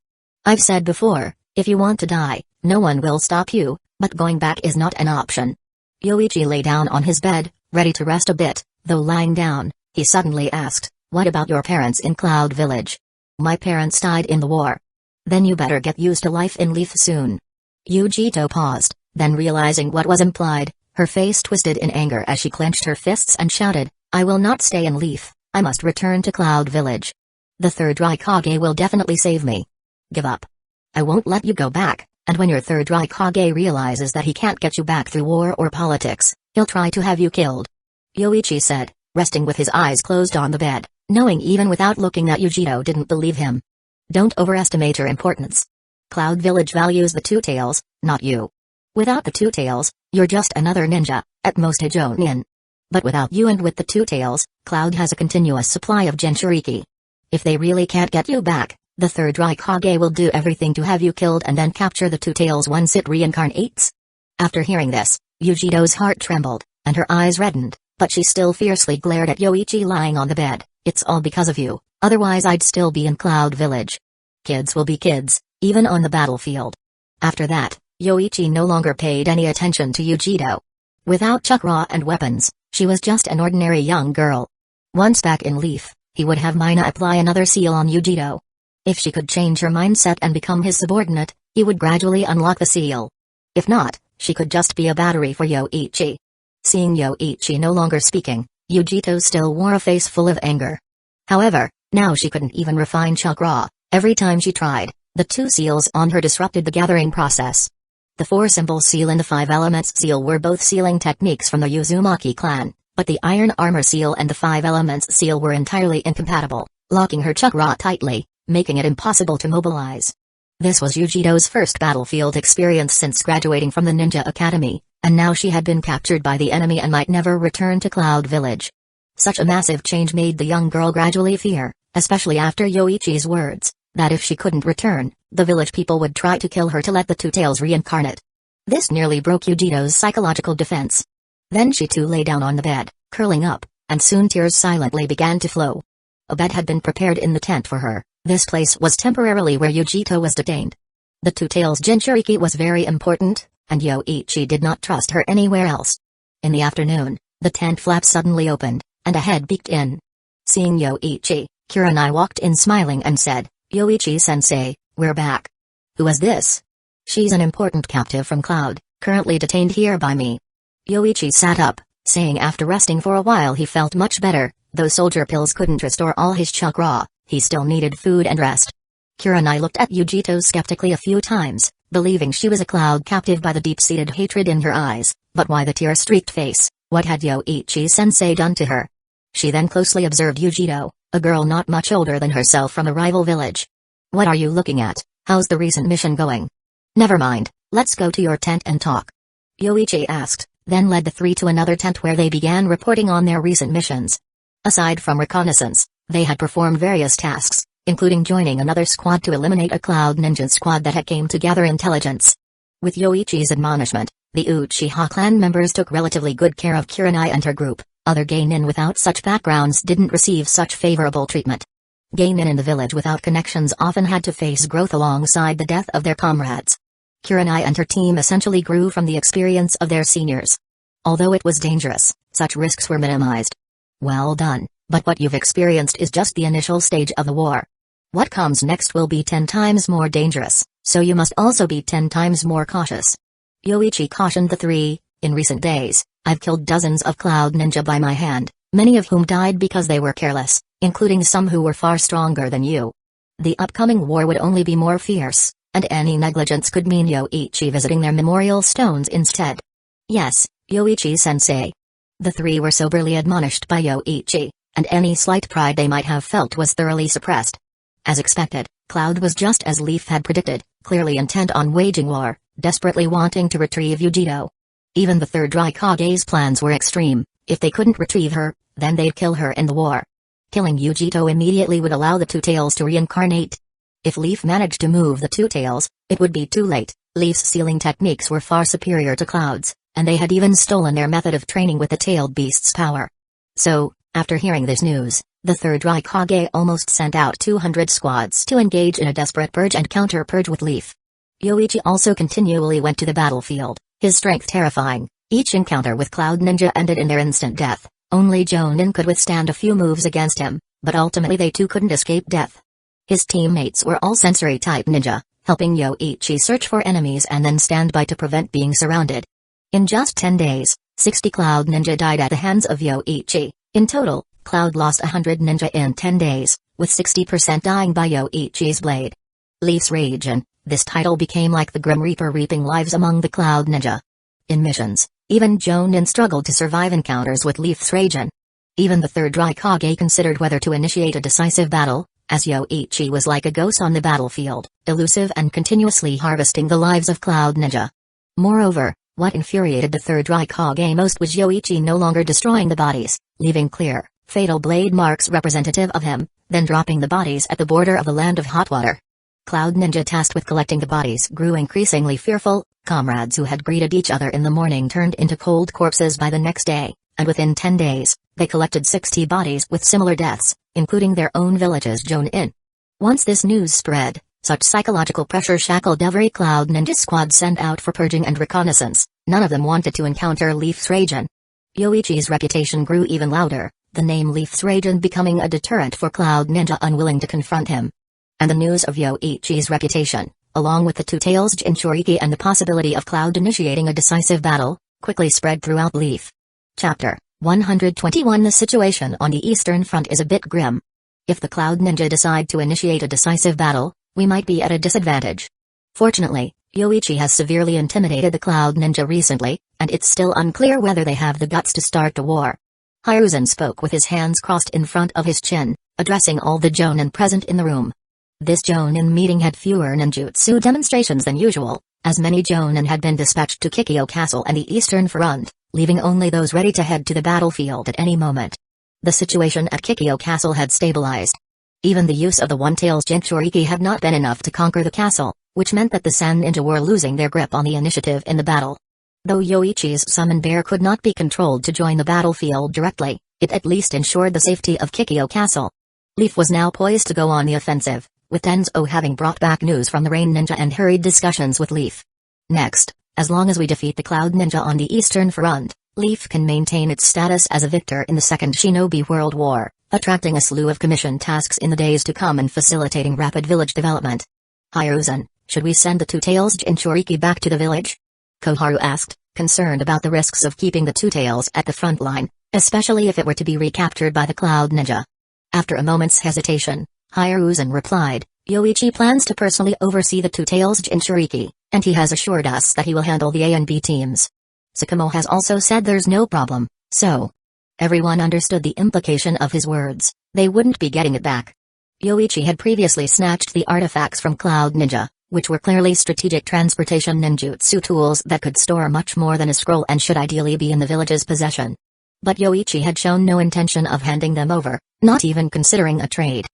I've said before, if you want to die, no one will stop you, but going back is not an option. Yoichi lay down on his bed, ready to rest a bit, though lying down, he suddenly asked, what about your parents in Cloud Village? My parents died in the war. Then you better get used to life in Leaf soon. Yujito paused, then realizing what was implied, her face twisted in anger as she clenched her fists and shouted, I will not stay in Leaf, I must return to Cloud Village. The 3rd Raikage will definitely save me. Give up. I won't let you go back, and when your 3rd Raikage realizes that he can't get you back through war or politics, he'll try to have you killed. Yoichi said, resting with his eyes closed on the bed, knowing even without looking that Yujito didn't believe him. Don't overestimate your importance. Cloud Village values the 2-tails, not you. Without the 2-tails, you're just another ninja, at most a Jonin. But without you and with the 2-tails, Cloud has a continuous supply of Jinchuriki. If they really can't get you back, the 3rd Raikage will do everything to have you killed and then capture the 2-tails once it reincarnates. After hearing this, Yujito's heart trembled, and her eyes reddened, but she still fiercely glared at Yoichi lying on the bed. It's all because of you, otherwise I'd still be in Cloud Village. Kids will be kids, even on the battlefield. After that, Yoichi no longer paid any attention to Yujito. Without chakra and weapons, she was just an ordinary young girl. Once back in Leaf, he would have Mina apply another seal on Yujito. If she could change her mindset and become his subordinate, he would gradually unlock the seal. If not, she could just be a battery for Yoichi. Seeing Yoichi no longer speaking, Yujito still wore a face full of anger. However, now she couldn't even refine chakra. Every time she tried, the 2 seals on her disrupted the gathering process. The 4-symbol seal and the 5 elements seal were both sealing techniques from the Uzumaki clan, but the iron armor seal and the 5 elements seal were entirely incompatible, locking her chakra tightly, making it impossible to mobilize. This was Yujito's first battlefield experience since graduating from the Ninja Academy, and now she had been captured by the enemy and might never return to Cloud Village. Such a massive change made the young girl gradually fear, especially after Yoichi's words, that if she couldn't return, the village people would try to kill her to let the 2-tails reincarnate. This nearly broke Yujito's psychological defense. Then she too lay down on the bed, curling up, and soon tears silently began to flow. A bed had been prepared in the tent for her. This place was temporarily where Yujito was detained. The 2-tails Jinchuriki was very important, and Yoichi did not trust her anywhere else. In the afternoon, the tent flap suddenly opened, and a head peeked in. Seeing Yoichi, Kurenai walked in smiling and said, Yoichi-sensei, we're back. Who is this? She's an important captive from Cloud, currently detained here by me. Yoichi sat up, saying after resting for a while he felt much better, though soldier pills couldn't restore all his chakra, he still needed food and rest. Kurenai looked at Yujito skeptically a few times, believing she was a cloud captive by the deep-seated hatred in her eyes. But why the tear-streaked face? What had Yoichi-sensei done to her? She then closely observed Yujito, a girl not much older than herself from a rival village. What are you looking at? How's the recent mission going? Never mind, let's go to your tent and talk. Yoichi asked, then led the three to another tent where they began reporting on their recent missions. Aside from reconnaissance, they had performed various tasks, including joining another squad to eliminate a cloud ninja squad that had came to gather intelligence. With Yoichi's admonishment, the Uchiha clan members took relatively good care of Kurenai and her group. Other geinin without such backgrounds didn't receive such favorable treatment. Geinin in the village without connections often had to face growth alongside the death of their comrades. Kurenai and her team essentially grew from the experience of their seniors. Although it was dangerous, such risks were minimized. Well done, but what you've experienced is just the initial stage of the war. What comes next will be 10 times more dangerous, so you must also be 10 times more cautious. Yoichi cautioned the three. In recent days, I've killed dozens of cloud ninja by my hand, many of whom died because they were careless, including some who were far stronger than you. The upcoming war would only be more fierce, and any negligence could mean Yoichi visiting their memorial stones instead. Yes, Yoichi-sensei. The three were soberly admonished by Yoichi, and any slight pride they might have felt was thoroughly suppressed. As expected, Cloud was just as Leaf had predicted, clearly intent on waging war, desperately wanting to retrieve Yujito. Even the third Raikage's plans were extreme. If they couldn't retrieve her, then they'd kill her in the war. Killing Yujito immediately would allow the Two Tails to reincarnate. If Leaf managed to move the Two Tails, it would be too late. Leaf's sealing techniques were far superior to Cloud's, and they had even stolen their method of training with the tailed beast's power. So, after hearing this news, the third Raikage almost sent out 200 squads to engage in a desperate purge and counter-purge with Leaf. Yoichi also continually went to the battlefield, his strength terrifying. Each encounter with Cloud Ninja ended in their instant death. Only Jonin could withstand a few moves against him, but ultimately they too couldn't escape death. His teammates were all sensory-type ninja, helping Yoichi search for enemies and then stand by to prevent being surrounded. In just 10 days, 60 Cloud Ninja died at the hands of Yoichi. In total, Cloud lost 100 ninja in 10 days, with 60% dying by Yoichi's blade. Leaf's Rage, and this title became like the Grim Reaper reaping lives among the Cloud Ninja. In missions, even Jonin struggled to survive encounters with Leaf's Raijin. Even the third Raikage considered whether to initiate a decisive battle, as Yoichi was like a ghost on the battlefield, elusive and continuously harvesting the lives of Cloud Ninja. Moreover, what infuriated the third Raikage most was Yoichi no longer destroying the bodies, leaving clear, fatal blade marks representative of him, then dropping the bodies at the border of the land of hot water. Cloud Ninja tasked with collecting the bodies grew increasingly fearful. Comrades who had greeted each other in the morning turned into cold corpses by the next day, and within 10 days, they collected 60 bodies with similar deaths, including their own village's Jonin. Once this news spread, such psychological pressure shackled every Cloud Ninja squad sent out for purging and reconnaissance. None of them wanted to encounter Leaf's Raijin. Yoichi's reputation grew even louder, the name Leaf's Raijin becoming a deterrent for Cloud Ninja unwilling to confront him. And the news of Yoichi's reputation, along with the Two Tails Jinchuriki and the possibility of Cloud initiating a decisive battle, quickly spread throughout Leaf. Chapter 121. The situation on the Eastern Front is a bit grim. If the Cloud Ninja decide to initiate a decisive battle, we might be at a disadvantage. Fortunately, Yoichi has severely intimidated the Cloud Ninja recently, and it's still unclear whether they have the guts to start the war. Hiruzen spoke with his hands crossed in front of his chin, addressing all the Jonin present in the room. This Jonin meeting had fewer ninjutsu demonstrations than usual, as many Jonin had been dispatched to Kikyo Castle and the Eastern Front, leaving only those ready to head to the battlefield at any moment. The situation at Kikyo Castle had stabilized. Even the use of the One-Tails Jinchuriki had not been enough to conquer the castle, which meant that the San Ninja were losing their grip on the initiative in the battle. Though Yoichi's summon bear could not be controlled to join the battlefield directly, it at least ensured the safety of Kikyo Castle. Leaf was now poised to go on the offensive, with Danzō having brought back news from the Rain Ninja and hurried discussions with Leaf. Next, as long as we defeat the Cloud Ninja on the Eastern Front, Leaf can maintain its status as a victor in the Second Shinobi World War, attracting a slew of commission tasks in the days to come and facilitating rapid village development. Hiruzen, should we send the Two Tails Jinchuriki back to the village? Koharu asked, concerned about the risks of keeping the Two Tails at the front line, especially if it were to be recaptured by the Cloud Ninja. After a moment's hesitation, Hiruzen replied, Yoichi plans to personally oversee the Two-Tails Jinchuriki, and he has assured us that he will handle the A and B teams. Tsukumo has also said there's no problem, so... Everyone understood the implication of his words, they wouldn't be getting it back. Yoichi had previously snatched the artifacts from Cloud Ninja, which were clearly strategic transportation ninjutsu tools that could store much more than a scroll and should ideally be in the village's possession. But Yoichi had shown no intention of handing them over, not even considering a trade.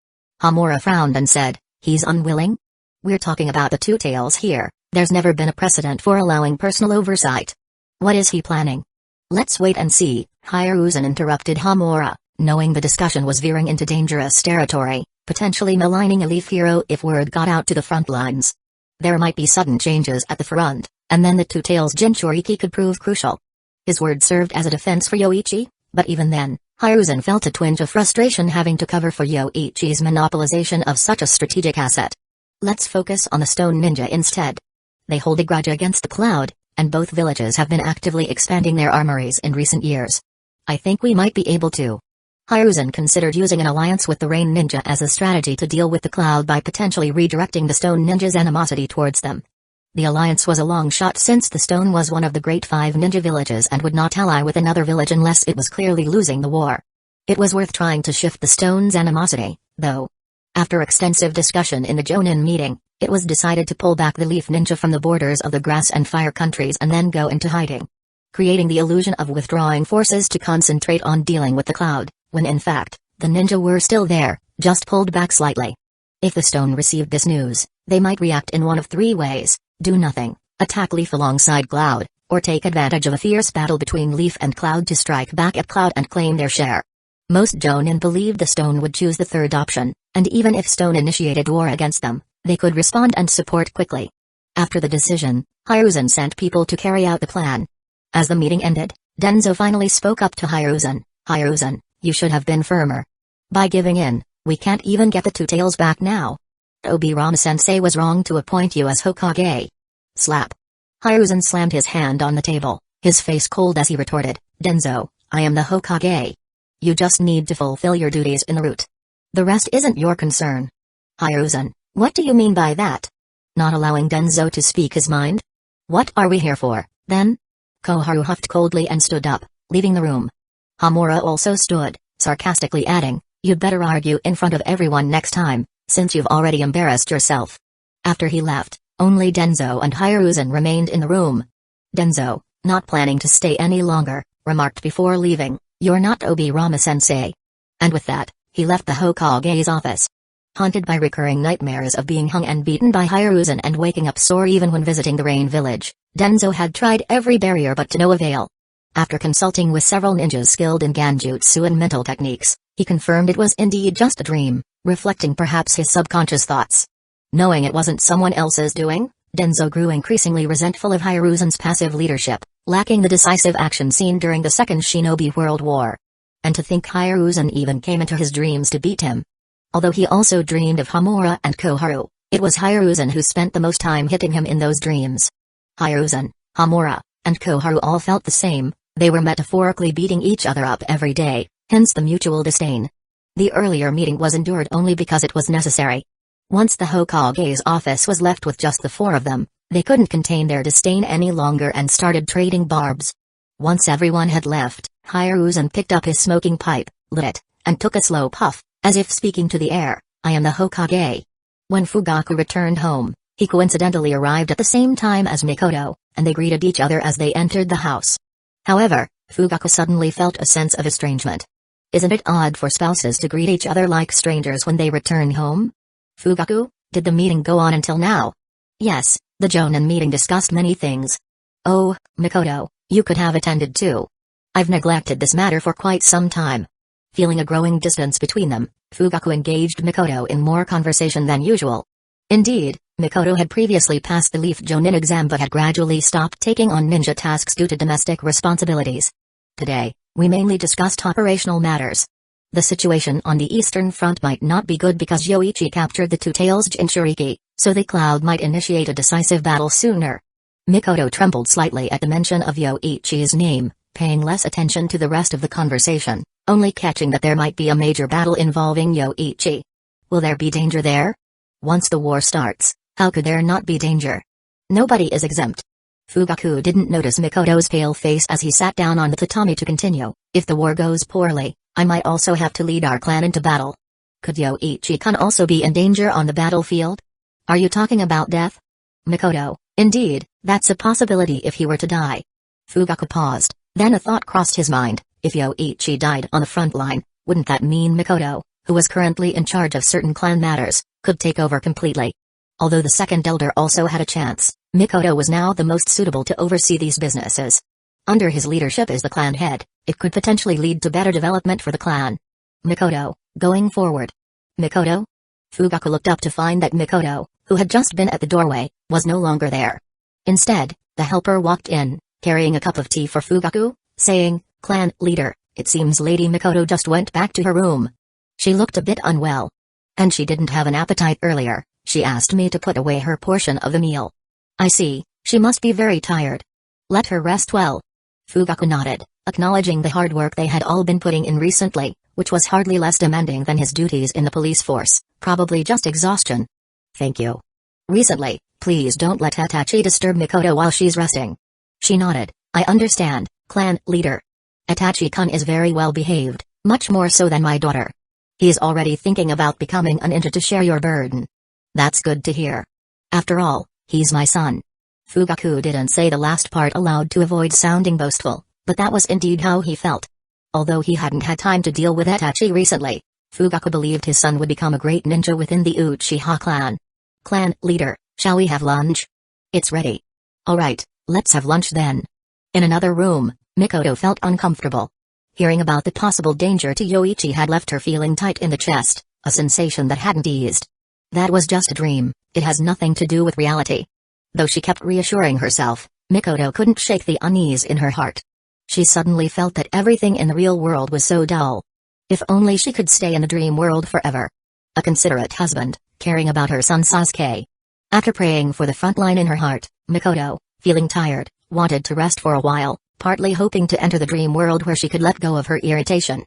Hamura frowned and said, he's unwilling? We're talking about the Two-Tails here, there's never been a precedent for allowing personal oversight. What is he planning? Let's wait and see, Hiruzen interrupted Hamura, knowing the discussion was veering into dangerous territory, potentially maligning a Leaf hero if word got out to the front lines. There might be sudden changes at the front, and then the Two-Tails Jinchuriki could prove crucial. His words served as a defense for Yoichi, but even then, Hiruzen felt a twinge of frustration having to cover for Yoichi's monopolization of such a strategic asset. Let's focus on the Stone Ninja instead. They hold a grudge against the Cloud, and both villages have been actively expanding their armories in recent years. I think we might be able to. Hiruzen considered using an alliance with the Rain Ninja as a strategy to deal with the Cloud by potentially redirecting the Stone Ninja's animosity towards them. The alliance was a long shot since the Stone was one of the Great Five ninja villages and would not ally with another village unless it was clearly losing the war. It was worth trying to shift the Stone's animosity, though. After extensive discussion in the Jonin meeting, it was decided to pull back the Leaf Ninja from the borders of the Grass and Fire countries and then go into hiding. Creating the illusion of withdrawing forces to concentrate on dealing with the Cloud, when in fact, the ninja were still there, just pulled back slightly. If the Stone received this news, they might react in one of three ways: do nothing, attack Leaf alongside Cloud, or take advantage of a fierce battle between Leaf and Cloud to strike back at Cloud and claim their share. Most Jonin believed the Stone would choose the third option, and even if Stone initiated war against them, they could respond and support quickly. After the decision, Hiruzen sent people to carry out the plan. As the meeting ended, Danzō finally spoke up to Hiruzen. Hiruzen, you should have been firmer. By giving in, we can't even get the Two-Tails back now. Obirama-sensei was wrong to appoint you as Hokage. Slap. Hiruzen slammed his hand on the table, his face cold as he retorted, Danzō, I am the Hokage. You just need to fulfill your duties in the route. The rest isn't your concern. Hiruzen, what do you mean by that? Not allowing Danzō to speak his mind? What are we here for, then? Koharu huffed coldly and stood up, leaving the room. Hamura also stood, sarcastically adding, you'd better argue in front of everyone next time, since you've already embarrassed yourself. After he left, only Danzō and Hiruzen remained in the room. Danzō, not planning to stay any longer, remarked before leaving, you're not Obirama-sensei. And with that, he left the Hokage's office. Haunted by recurring nightmares of being hung and beaten by Hiruzen and waking up sore even when visiting the Rain Village, Danzō had tried every barrier but to no avail. After consulting with several ninjas skilled in Ganjutsu and mental techniques, he confirmed it was indeed just a dream, reflecting perhaps his subconscious thoughts. Knowing it wasn't someone else's doing, Danzō grew increasingly resentful of Hiruzen's passive leadership, lacking the decisive action seen during the Second Shinobi World War. And to think Hiruzen even came into his dreams to beat him. Although he also dreamed of Hamura and Koharu, it was Hiruzen who spent the most time hitting him in those dreams. Hiruzen, Hamura, and Koharu all felt the same, they were metaphorically beating each other up every day, hence the mutual disdain. The earlier meeting was endured only because it was necessary. Once the Hokage's office was left with just the four of them, they couldn't contain their disdain any longer and started trading barbs. Once everyone had left, Hiruzen picked up his smoking pipe, lit it, and took a slow puff, as if speaking to the air, I am the Hokage. When Fugaku returned home, he coincidentally arrived at the same time as Mikoto, and they greeted each other as they entered the house. However, Fugaku suddenly felt a sense of estrangement. Isn't it odd for spouses to greet each other like strangers when they return home? Fugaku, did the meeting go on until now? Yes, the Jonin meeting discussed many things. Oh, Mikoto, you could have attended too. I've neglected this matter for quite some time. Feeling a growing distance between them, Fugaku engaged Mikoto in more conversation than usual. Indeed, Mikoto had previously passed the Leaf Jonin exam but had gradually stopped taking on ninja tasks due to domestic responsibilities. Today, we mainly discussed operational matters. The situation on the Eastern Front might not be good because Yoichi captured the Two-Tails Jinchuriki, so the Cloud might initiate a decisive battle sooner. Mikoto trembled slightly at the mention of Yoichi's name, paying less attention to the rest of the conversation, only catching that there might be a major battle involving Yoichi. Will there be danger there? Once the war starts, how could there not be danger? Nobody is exempt. Fugaku didn't notice Mikoto's pale face as he sat down on the tatami to continue. If the war goes poorly, I might also have to lead our clan into battle. Could Yoichi-kun also be in danger on the battlefield? Are you talking about death? Mikoto, indeed, that's a possibility if he were to die. Fugaku paused, then a thought crossed his mind. If Yoichi died on the front line, wouldn't that mean Mikoto, who was currently in charge of certain clan matters, could take over completely? Although the second elder also had a chance, Mikoto was now the most suitable to oversee these businesses. Under his leadership as the clan head, it could potentially lead to better development for the clan. Mikoto, going forward. Mikoto? Fugaku looked up to find that Mikoto, who had just been at the doorway, was no longer there. Instead, the helper walked in, carrying a cup of tea for Fugaku, saying, "Clan leader, it seems Lady Mikoto just went back to her room. She looked a bit unwell. And she didn't have an appetite earlier. She asked me to put away her portion of the meal." "I see, she must be very tired. Let her rest well." Fugaku nodded, acknowledging the hard work they had all been putting in recently, which was hardly less demanding than his duties in the police force, probably just exhaustion. "Thank you. Recently, please don't let Itachi disturb Mikoto while she's resting." She nodded. "I understand, clan leader. Itachi-kun is very well behaved, much more so than my daughter. He's already thinking about becoming a ninja to share your burden." "That's good to hear. After all, he's my son." Fugaku didn't say the last part aloud to avoid sounding boastful, but that was indeed how he felt. Although he hadn't had time to deal with Itachi recently, Fugaku believed his son would become a great ninja within the Uchiha clan. "Clan leader, shall we have lunch?" "It's ready." "Alright, let's have lunch then." In another room, Mikoto felt uncomfortable. Hearing about the possible danger to Yoichi had left her feeling tight in the chest, a sensation that hadn't eased. That was just a dream, it has nothing to do with reality. Though she kept reassuring herself, Mikoto couldn't shake the unease in her heart. She suddenly felt that everything in the real world was so dull. If only she could stay in the dream world forever. A considerate husband, caring about her son Sasuke. After praying for the front line in her heart, Mikoto, feeling tired, wanted to rest for a while, partly hoping to enter the dream world where she could let go of her irritation.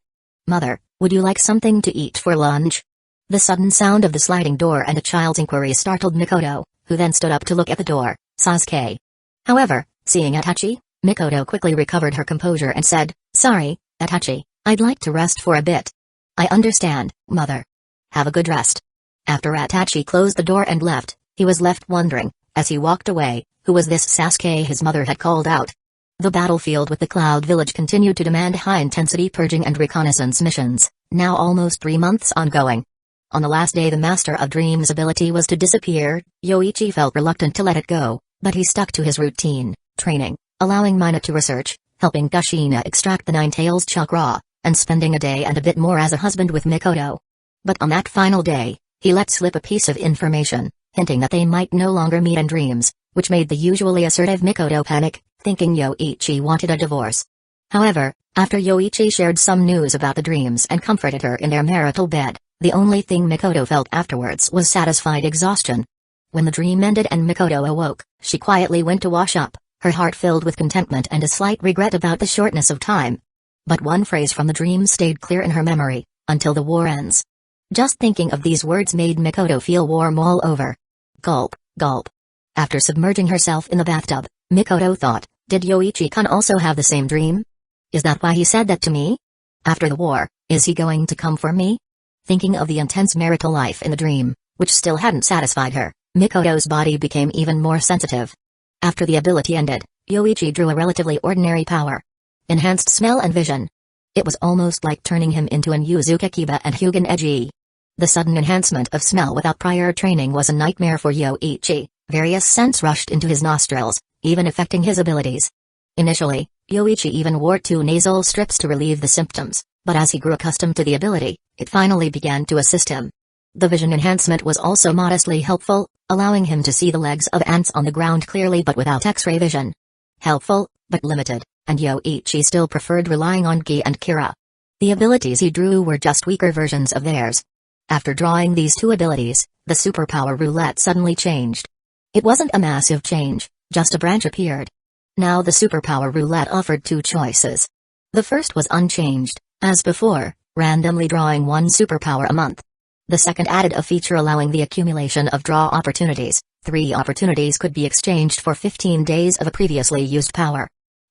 "Mother, would you like something to eat for lunch?" The sudden sound of the sliding door and a child's inquiry startled Mikoto, who then stood up to look at the door. Sasuke. However, seeing Itachi, Mikoto quickly recovered her composure and said, "Sorry, Itachi, I'd like to rest for a bit." "I understand, mother. Have a good rest." After Itachi closed the door and left, he was left wondering, as he walked away, who was this Sasuke his mother had called out. The battlefield with the Cloud Village continued to demand high-intensity purging and reconnaissance missions, now almost 3 months ongoing. On the last day the Master of Dreams' ability was to disappear, Yoichi felt reluctant to let it go, but he stuck to his routine, training, allowing Mina to research, helping Kushina extract the Nine-Tails chakra, and spending a day and a bit more as a husband with Mikoto. But on that final day, he let slip a piece of information, hinting that they might no longer meet in dreams, which made the usually assertive Mikoto panic, thinking Yoichi wanted a divorce. However, after Yoichi shared some news about the dreams and comforted her in their marital bed, the only thing Mikoto felt afterwards was satisfied exhaustion. When the dream ended and Mikoto awoke, she quietly went to wash up, her heart filled with contentment and a slight regret about the shortness of time. But one phrase from the dream stayed clear in her memory: "Until the war ends." Just thinking of these words made Mikoto feel warm all over. Gulp, gulp. After submerging herself in the bathtub, Mikoto thought, did Yoichi-kun also have the same dream? Is that why he said that to me? After the war, is he going to come for me? Thinking of the intense marital life in the dream, which still hadn't satisfied her, Mikoto's body became even more sensitive. After the ability ended, Yoichi drew a relatively ordinary power. Enhanced smell and vision. It was almost like turning him into an Yuzuka Kiba and Hyugen Eiji. The sudden enhancement of smell without prior training was a nightmare for Yoichi. Various scents rushed into his nostrils, even affecting his abilities. Initially, Yoichi even wore 2 nasal strips to relieve the symptoms, but as he grew accustomed to the ability, it finally began to assist him. The vision enhancement was also modestly helpful, allowing him to see the legs of ants on the ground clearly but without X-ray vision. Helpful, but limited, and Yoichi still preferred relying on Gi and Kira. The abilities he drew were just weaker versions of theirs. After drawing these 2 abilities, the superpower Roulette suddenly changed. It wasn't a massive change, just a branch appeared. Now the superpower Roulette offered 2 choices. The first was unchanged, as before, randomly drawing 1 superpower a month. The second added a feature allowing the accumulation of draw opportunities. 3 opportunities could be exchanged for 15 days of a previously used power.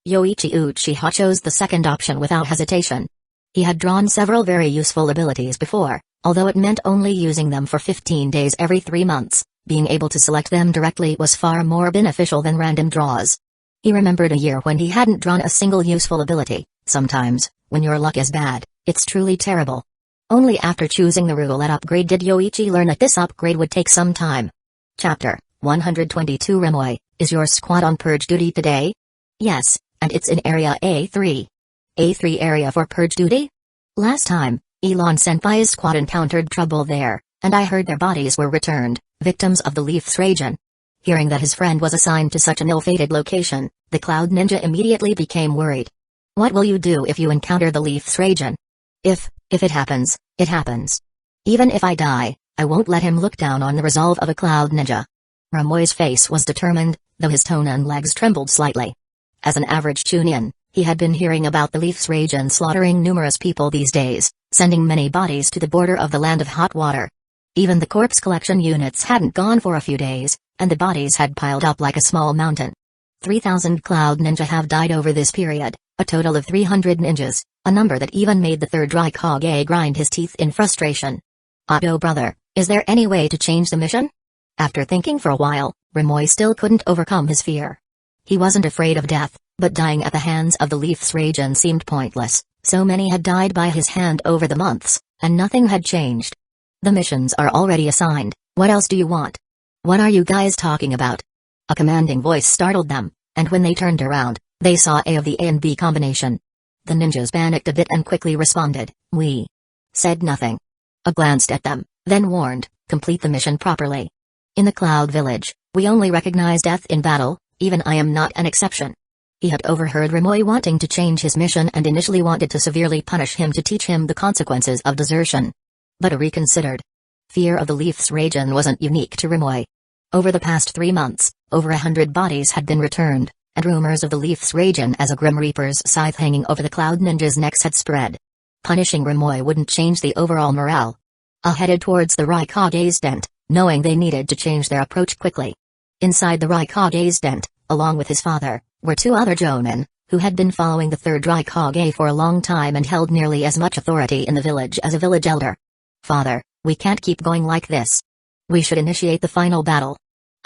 Yoichi Uchiha chose the second option without hesitation. He had drawn several very useful abilities before, although it meant only using them for 15 days every 3 months. Being able to select them directly was far more beneficial than random draws. He remembered a year when he hadn't drawn a single useful ability. Sometimes, when your luck is bad, it's truly terrible. Only after choosing the Roulette upgrade did Yoichi learn that this upgrade would take some time. Chapter 122 Remoy, is your squad on purge duty today? Yes, and it's in Area A3. A3 area for purge duty? Last time, Elon Senpai's squad encountered trouble there, and I heard their bodies were returned, victims of the Leaf's Ragin. Hearing that his friend was assigned to such an ill-fated location, the Cloud Ninja immediately became worried. What will you do if you encounter the Leaf's Ragin? If it happens, it happens. Even if I die, I won't let him look down on the resolve of a Cloud Ninja. Ramoy's face was determined, though his tone and legs trembled slightly. As an average Chunin, he had been hearing about the Leaf's Ragin slaughtering numerous people these days, sending many bodies to the border of the land of hot water. Even the corpse collection units hadn't gone for a few days, and the bodies had piled up like a small mountain. 3,000 Cloud Ninja have died over this period, a total of 300 ninjas, a number that even made the third Raikage grind his teeth in frustration. Otto brother, is there any way to change the mission? After thinking for a while, Remoy still couldn't overcome his fear. He wasn't afraid of death, but dying at the hands of the Leaf's Ragin seemed pointless. So many had died by his hand over the months, and nothing had changed. The missions are already assigned, what else do you want? What are you guys talking about? A commanding voice startled them, and when they turned around, they saw A of the A and B combination. The ninjas panicked a bit and quickly responded, we said nothing. A glanced at them, then warned, complete the mission properly. In the Cloud Village, we only recognize death in battle, even I am not an exception. He had overheard Remoy wanting to change his mission and initially wanted to severely punish him to teach him the consequences of desertion. But he reconsidered. Fear of the Leaf's Ragin wasn't unique to Remoy. Over the past 3 months, over 100 bodies had been returned, and rumors of the Leaf's Ragin as a Grim Reaper's scythe hanging over the Cloud Ninjas' necks had spread. Punishing Remoy wouldn't change the overall morale. Headed towards the Raikage's tent, knowing they needed to change their approach quickly. Inside the Raikage's tent, along with his father, were 2 other Jonin, who had been following the third Raikage for a long time and held nearly as much authority in the village as a village elder. Father, we can't keep going like this. We should initiate the final battle.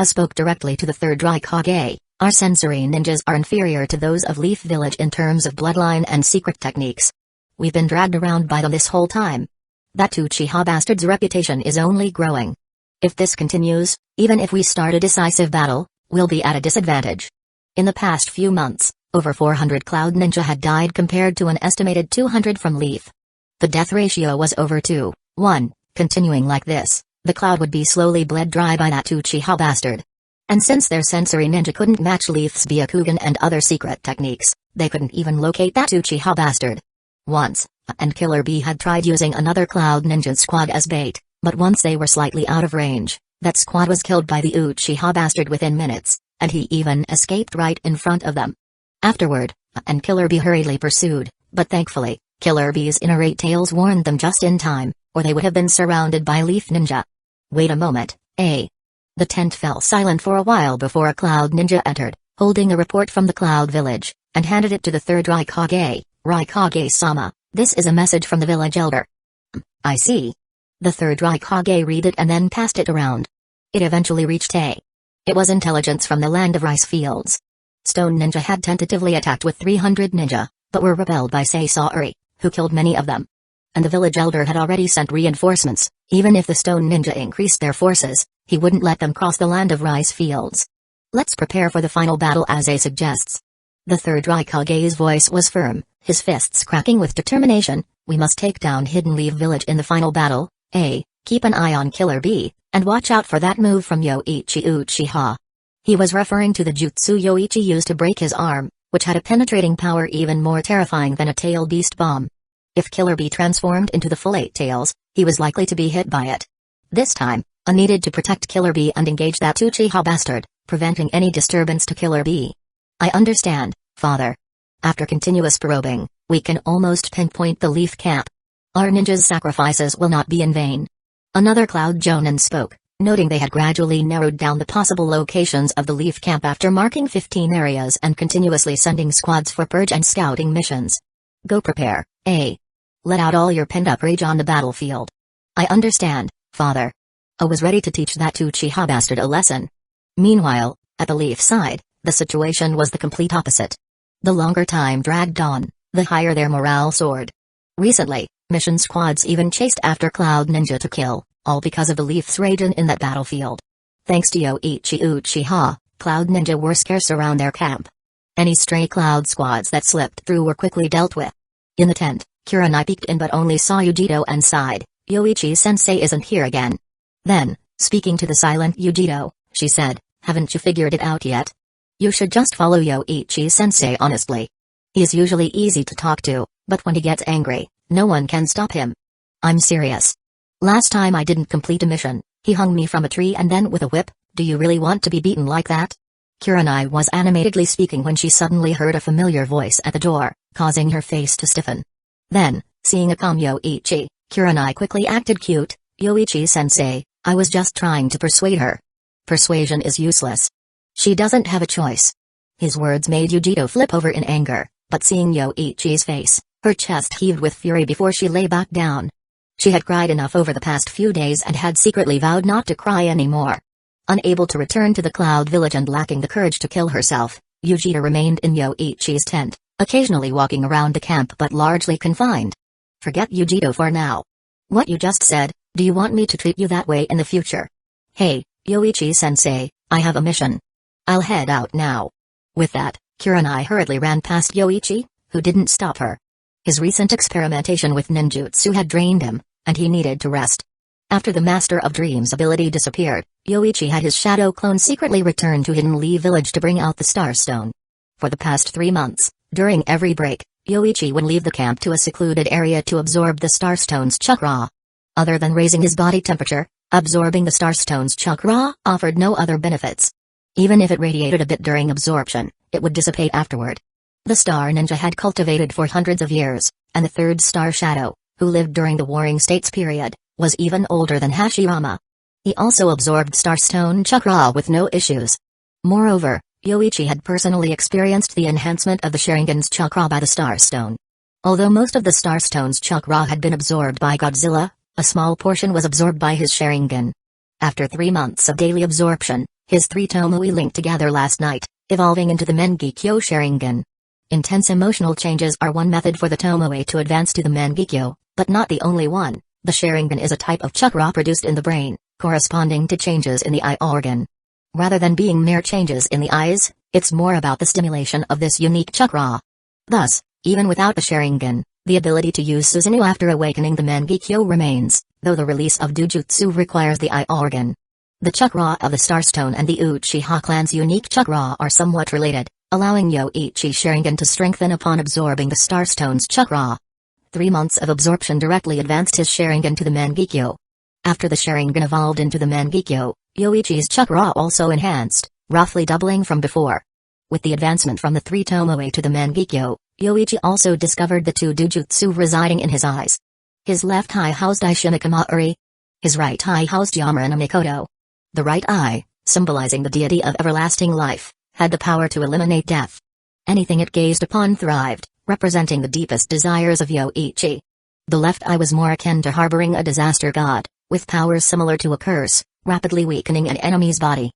Spoke directly to the third Raikage. Our sensory ninjas are inferior to those of Leaf Village in terms of bloodline and secret techniques. We've been dragged around by them this whole time. That Uchiha bastard's reputation is only growing. If this continues, even if we start a decisive battle, we'll be at a disadvantage. In the past few months, over 400 Cloud Ninja had died compared to an estimated 200 from Leaf. The death ratio was over 2-1, continuing like this, the cloud would be slowly bled dry by that Uchiha bastard. And since their sensory ninja couldn't match Leaf's Byakugan and other secret techniques, they couldn't even locate that Uchiha bastard. Once, and Killer Bee had tried using another Cloud Ninja squad as bait, but once they were slightly out of range, that squad was killed by the Uchiha bastard within minutes, and he even escaped right in front of them. Afterward, and Killer Bee hurriedly pursued, but thankfully, Killer Bee's inner tails warned them just in time, or they would have been surrounded by Leaf Ninja. Wait a moment, eh? The tent fell silent for a while before a Cloud Ninja entered, holding a report from the Cloud Village, and handed it to the third Raikage. Raikage-sama, this is a message from the village elder. I see. The third Raikage read it and then passed it around. It eventually reached A. It was intelligence from the land of rice fields. Stone Ninja had tentatively attacked with 300 ninja, but were repelled by Saori, who killed many of them. And the village elder had already sent reinforcements. Even if the Stone Ninja increased their forces, he wouldn't let them cross the land of rice fields. Let's prepare for the final battle as A suggests. The third Raikage's voice was firm, his fists cracking with determination. We must take down Hidden Leaf Village in the final battle. A, keep an eye on Killer Bee, and watch out for that move from Yoichi Uchiha. He was referring to the jutsu Yoichi used to break his arm, which had a penetrating power even more terrifying than a tail beast bomb. If Killer Bee transformed into the full 8 tails, he was likely to be hit by it. This time, I needed to protect Killer Bee and engage that Uchiha bastard, preventing any disturbance to Killer Bee. I understand, father. After continuous probing, we can almost pinpoint the Leaf camp. Our ninjas' sacrifices will not be in vain. Another Cloud Jonin spoke, noting they had gradually narrowed down the possible locations of the Leaf Camp after marking 15 areas and continuously sending squads for purge and scouting missions. Go prepare, A. Let out all your pent-up rage on the battlefield. I understand, father. I was ready to teach that Uchiha bastard a lesson. Meanwhile, at the Leaf side, the situation was the complete opposite. The longer time dragged on, the higher their morale soared. Recently, mission squads even chased after Cloud Ninja to kill, all because of the Leaf's rage in that battlefield. Thanks to Yoichi Uchiha, Cloud Ninja were scarce around their camp. Any stray Cloud squads that slipped through were quickly dealt with. In the tent, Kurenai peeked in but only saw Yujito and sighed, Yoichi-sensei isn't here again. Then, speaking to the silent Yujito, she said, haven't you figured it out yet? You should just follow Yoichi-sensei honestly. He's usually easy to talk to, but when he gets angry, no one can stop him. I'm serious. Last time I didn't complete a mission, he hung me from a tree and then with a whip. Do you really want to be beaten like that? Kurenai was animatedly speaking when she suddenly heard a familiar voice at the door, causing her face to stiffen. Then, seeing a calm Yoichi, Kurenai quickly acted cute. Yoichi-sensei, I was just trying to persuade her. Persuasion is useless. She doesn't have a choice. His words made Yujito flip over in anger, but seeing Yoichi's face, her chest heaved with fury before she lay back down. She had cried enough over the past few days and had secretly vowed not to cry anymore. Unable to return to the Cloud Village and lacking the courage to kill herself, Yujito remained in Yoichi's tent, occasionally walking around the camp but largely confined. Forget Yujito for now. What you just said, do you want me to treat you that way in the future? Hey, Yoichi-sensei, I have a mission. I'll head out now. With that, Kurenai hurriedly ran past Yoichi, who didn't stop her. His recent experimentation with ninjutsu had drained him, and he needed to rest. After the Master of Dreams ability disappeared, Yoichi had his shadow clone secretly return to Hidden Lee Village to bring out the Starstone. For the past 3 months, during every break, Yoichi would leave the camp to a secluded area to absorb the Starstone's chakra. Other than raising his body temperature, absorbing the Starstone's chakra offered no other benefits. Even if it radiated a bit during absorption, it would dissipate afterward. The Star Ninja had cultivated for hundreds of years, and the third Star Shadow, who lived during the Warring States period, was even older than Hashirama. He also absorbed Starstone chakra with no issues. Moreover, Yoichi had personally experienced the enhancement of the Sharingan's chakra by the Starstone. Although most of the Starstone's chakra had been absorbed by Godzilla, a small portion was absorbed by his Sharingan. After 3 months of daily absorption, his 3 Tomoe linked together last night, evolving into the Mengekyo Sharingan. Intense emotional changes are one method for the Tomoe to advance to the Mengekyo, but not the only one. The Sharingan is a type of chakra produced in the brain, corresponding to changes in the eye organ. Rather than being mere changes in the eyes, it's more about the stimulation of this unique chakra. Thus, even without the Sharingan, the ability to use Susanoo after awakening the Mengekyo remains, though the release of Dujutsu requires the eye organ. The chakra of the Starstone and the Uchiha clan's unique chakra are somewhat related, allowing Yoichi Sharingan to strengthen upon absorbing the Starstone's chakra. 3 months of absorption directly advanced his Sharingan to the Mengekyo. After the Sharingan evolved into the Mengekyo, Yoichi's chakra also enhanced, roughly doubling from before. With the advancement from the 3 Tomoe to the Mengekyo, Yoichi also discovered the 2 Dujutsu residing in his eyes. His left eye housed Ishinikamauri. His right eye housed Yamaruna Mikoto. The right eye, symbolizing the deity of everlasting life, had the power to eliminate death. Anything it gazed upon thrived, representing the deepest desires of Yoichi. The left eye was more akin to harboring a disaster god, with powers similar to a curse, rapidly weakening an enemy's body.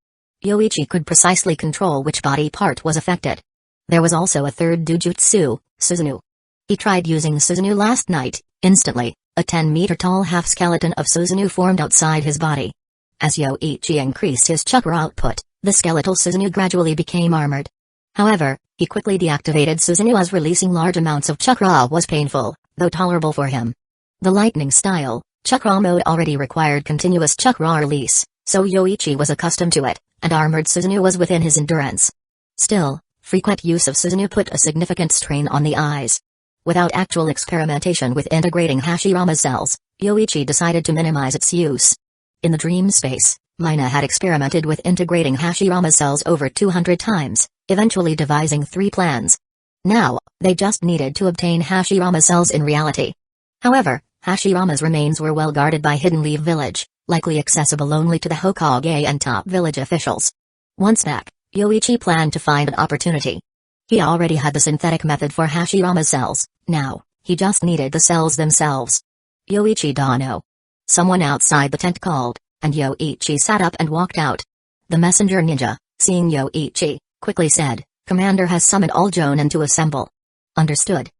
Yoichi could precisely control which body part was affected. There was also a third Dujutsu, Susanoo. He tried using Susanoo last night. Instantly, a 10-meter-tall half-skeleton of Susanoo formed outside his body. As Yoichi increased his chakra output, the skeletal Susanoo gradually became armored. However, he quickly deactivated Susanoo as releasing large amounts of chakra was painful, though tolerable for him. The lightning style, chakra mode already required continuous chakra release, so Yoichi was accustomed to it, and armored Susanoo was within his endurance. Still, frequent use of Susanoo put a significant strain on the eyes. Without actual experimentation with integrating Hashirama cells, Yoichi decided to minimize its use. In the dream space, Mina had experimented with integrating Hashirama cells over 200 times, eventually devising 3 plans. Now, they just needed to obtain Hashirama cells in reality. However, Hashirama's remains were well guarded by Hidden Leaf Village, likely accessible only to the Hokage and top village officials. Once back, Yoichi planned to find an opportunity. He already had the synthetic method for Hashirama cells, now, he just needed the cells themselves. Yoichi Dano. Someone outside the tent called, and Yoichi sat up and walked out. The messenger ninja, seeing Yoichi, quickly said, "Commander has summoned all Jonin to assemble." "Understood."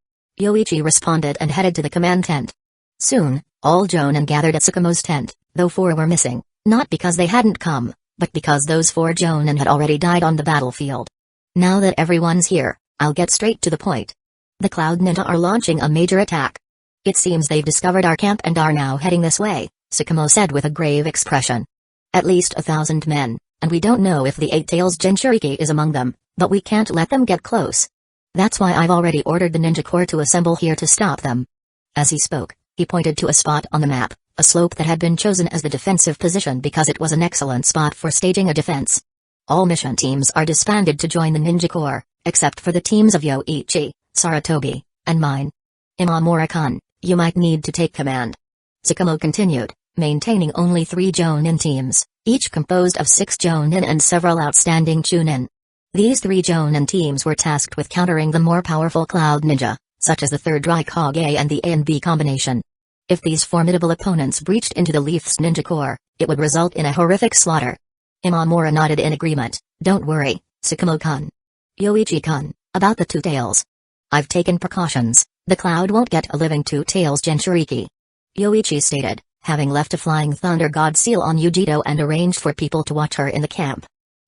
Yoichi responded and headed to the command tent. Soon, all Jonin gathered at Tsukumo's tent, though 4 were missing, not because they hadn't come, but because those 4 Jonin had already died on the battlefield. "Now that everyone's here, I'll get straight to the point. The Cloud Ninja are launching a major attack. It seems they've discovered our camp and are now heading this way," Tsukumo said with a grave expression. "At least 1,000 men, and we don't know if the Eight Tails Jinchuriki is among them, but we can't let them get close. That's why I've already ordered the Ninja Corps to assemble here to stop them." As he spoke, he pointed to a spot on the map, a slope that had been chosen as the defensive position because it was an excellent spot for staging a defense. All mission teams are disbanded to join the Ninja Corps, except for the teams of Yoichi, Saratobi, and mine. "Imamura-kun, you might need to take command." Tsukumo continued, maintaining only 3 Jonin teams, each composed of 6 Jonin and several outstanding Chunin. These 3 Jonin teams were tasked with countering the more powerful Cloud Ninja, such as the Third Raikage and the A and B combination. If these formidable opponents breached into the Leaf's Ninja Corps, it would result in a horrific slaughter. Imamura nodded in agreement. "Don't worry, Tsukumo-kun. Yoichi-kun, about the Two Tails. I've taken precautions, the Cloud won't get a living Two Tails Jinchuriki," Yoichi stated, having left a Flying Thunder God seal on Yujito and arranged for people to watch her in the camp.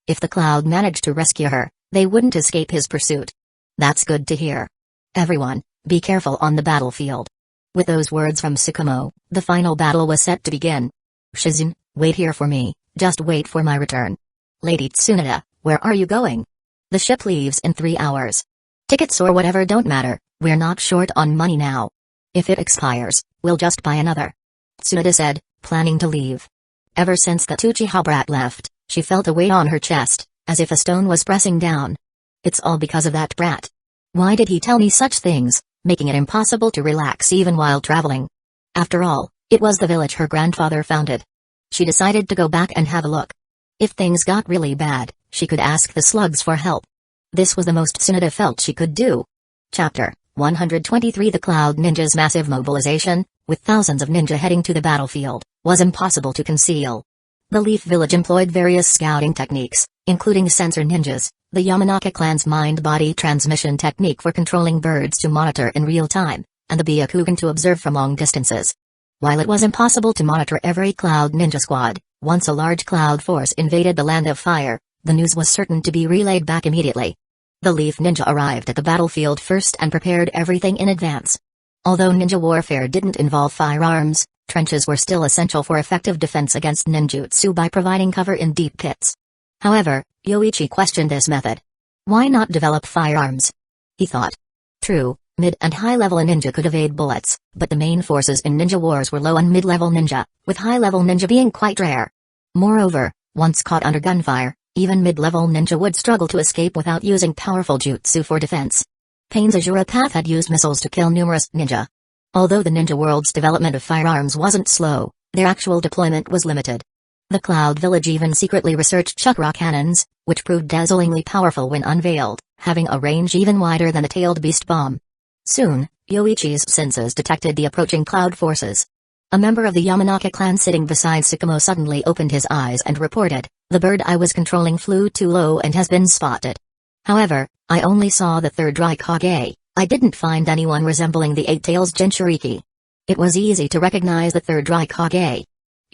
If the Cloud managed to rescue her, they wouldn't escape his pursuit. "That's good to hear. Everyone, be careful on the battlefield." With those words from Tsukumo, the final battle was set to begin. "Shizune, wait here for me, just wait for my return." "Lady Tsunade, where are you going?" "The ship leaves in 3 hours. Tickets or whatever don't matter, we're not short on money now. If it expires, we'll just buy another," Tsunade said, planning to leave. Ever since that Uchiha brat left, she felt a weight on her chest, as if a stone was pressing down. It's all because of that brat. Why did he tell me such things, making it impossible to relax even while traveling? After all, it was the village her grandfather founded. She decided to go back and have a look. If things got really bad, she could ask the slugs for help. This was the most Tsunade felt she could do. Chapter 123 The Cloud Ninja's massive mobilization, with thousands of ninja heading to the battlefield, was impossible to conceal. The Leaf Village employed various scouting techniques, including sensor ninjas, the Yamanaka clan's mind-body transmission technique for controlling birds to monitor in real time, and the Byakugan to observe from long distances. While it was impossible to monitor every Cloud Ninja squad, once a large cloud force invaded the Land of Fire, the news was certain to be relayed back immediately. The Leaf Ninja arrived at the battlefield first and prepared everything in advance. Although ninja warfare didn't involve firearms, trenches were still essential for effective defense against ninjutsu by providing cover in deep pits. However, Yoichi questioned this method. Why not develop firearms? He thought. True, mid- and high-level ninja could evade bullets, but the main forces in ninja wars were low- and mid-level ninja, with high-level ninja being quite rare. Moreover, once caught under gunfire, even mid-level ninja would struggle to escape without using powerful jutsu for defense. Pain's Azura Path had used missiles to kill numerous ninja. Although the ninja world's development of firearms wasn't slow, their actual deployment was limited. The Cloud Village even secretly researched chakra cannons, which proved dazzlingly powerful when unveiled, having a range even wider than a tailed beast bomb. Soon, Yoichi's senses detected the approaching cloud forces. A member of the Yamanaka clan sitting beside Tsukumo suddenly opened his eyes and reported, "The bird I was controlling flew too low and has been spotted. However, I only saw the third Raikage, I didn't find anyone resembling the Eight Tails Jinchuriki." It was easy to recognize the third Raikage.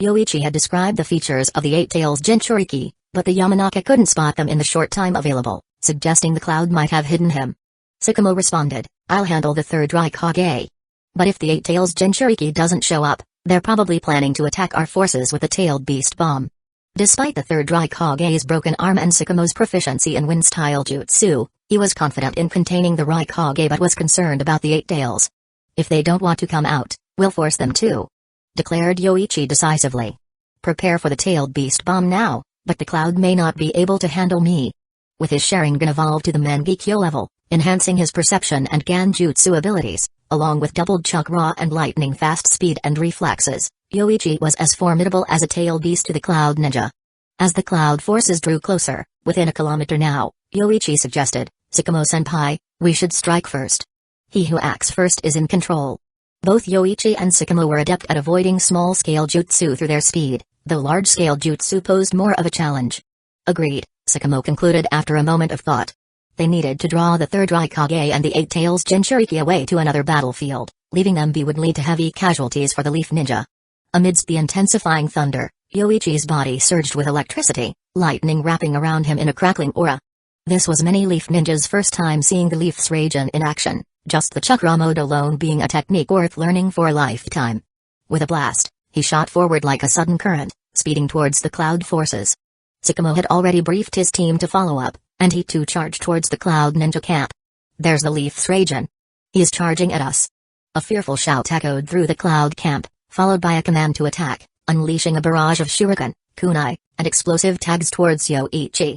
Yoichi had described the features of the Eight Tails Jinchuriki, but the Yamanaka couldn't spot them in the short time available, suggesting the cloud might have hidden him. Tsukumo responded, "I'll handle the third Raikage. But if the Eight Tails Jinchuriki doesn't show up, they're probably planning to attack our forces with a tailed beast bomb." Despite the third Raikage's broken arm and Tsukumo's proficiency in wind-style jutsu, he was confident in containing the Raikage but was concerned about the Eight Tails. "If they don't want to come out, we'll force them to," declared Yoichi decisively. "Prepare for the tailed beast bomb now, but the cloud may not be able to handle me." With his Sharingan evolved to the Mangekyo level, enhancing his perception and Ganjutsu abilities, along with doubled chakra and lightning-fast speed and reflexes, Yoichi was as formidable as a tailed beast to the Cloud Ninja. As the Cloud forces drew closer, within a kilometer now, Yoichi suggested, "Sakamo-senpai, we should strike first. He who acts first is in control." Both Yoichi and Sakamo were adept at avoiding small-scale jutsu through their speed, though large-scale jutsu posed more of a challenge. "Agreed," Sakamo concluded after a moment of thought. They needed to draw the third Raikage and the Eight Tails Jinchuriki away to another battlefield. Leaving them be would lead to heavy casualties for the Leaf Ninja. Amidst the intensifying thunder, Yoichi's body surged with electricity, lightning wrapping around him in a crackling aura. This was many Leaf Ninjas' first time seeing the Leaf's Raijin in action, just the chakra mode alone being a technique worth learning for a lifetime. With a blast, he shot forward like a sudden current, speeding towards the Cloud forces. Sakamo had already briefed his team to follow up, and he too charged towards the Cloud Ninja camp. "There's the Leaf's Raijin. He is charging at us." A fearful shout echoed through the Cloud camp, followed by a command to attack, unleashing a barrage of shuriken, kunai, and explosive tags towards Yoichi.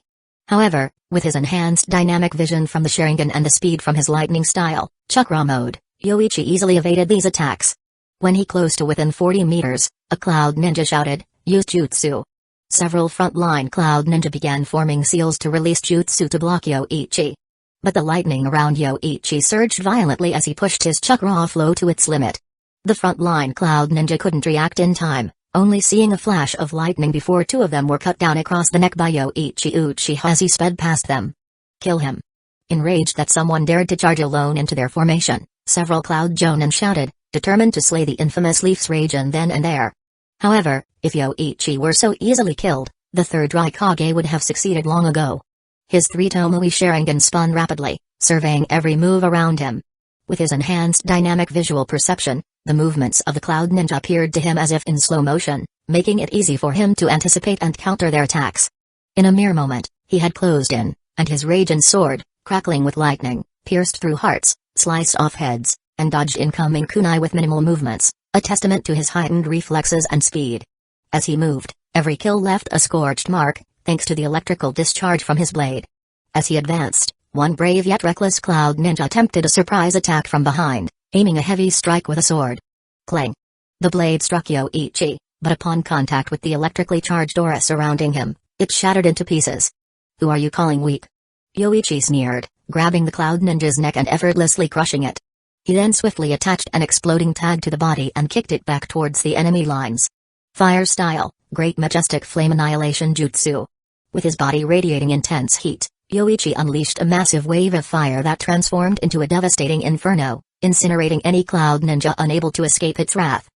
However, with his enhanced dynamic vision from the Sharingan and the speed from his lightning style, chakra mode, Yoichi easily evaded these attacks. When he closed to within 40 meters, a Cloud Ninja shouted, "Use jutsu." Several front-line Cloud Ninja began forming seals to release jutsu to block Yoichi. But the lightning around Yoichi surged violently as he pushed his chakra flow to its limit. The front-line Cloud Ninja couldn't react in time, only seeing a flash of lightning before two of them were cut down across the neck by Yoichi Uchiha as he sped past them. "Kill him." Enraged that someone dared to charge alone into their formation, several Cloud Jonin shouted, determined to slay the infamous Leaf's Raijin then and there. However, if Yoichi were so easily killed, the third Raikage would have succeeded long ago. His three Tomoe Sharingan spun rapidly, surveying every move around him. With his enhanced dynamic visual perception, the movements of the Cloud Ninja appeared to him as if in slow motion, making it easy for him to anticipate and counter their attacks. In a mere moment, he had closed in, and his Raijin sword, crackling with lightning, pierced through hearts, sliced off heads, and dodged incoming kunai with minimal movements, a testament to his heightened reflexes and speed. As he moved, every kill left a scorched mark, thanks to the electrical discharge from his blade. As he advanced, one brave yet reckless Cloud Ninja attempted a surprise attack from behind, aiming a heavy strike with a sword. Clang! The blade struck Yoichi, but upon contact with the electrically charged aura surrounding him, it shattered into pieces. "Who are you calling weak?" Yoichi sneered, grabbing the Cloud Ninja's neck and effortlessly crushing it. He then swiftly attached an exploding tag to the body and kicked it back towards the enemy lines. Fire style, Great Majestic Flame Annihilation Jutsu. With his body radiating intense heat, Yoichi unleashed a massive wave of fire that transformed into a devastating inferno, incinerating any Cloud Ninja unable to escape its wrath.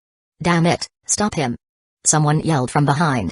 "Damn it, stop him!" someone yelled from behind.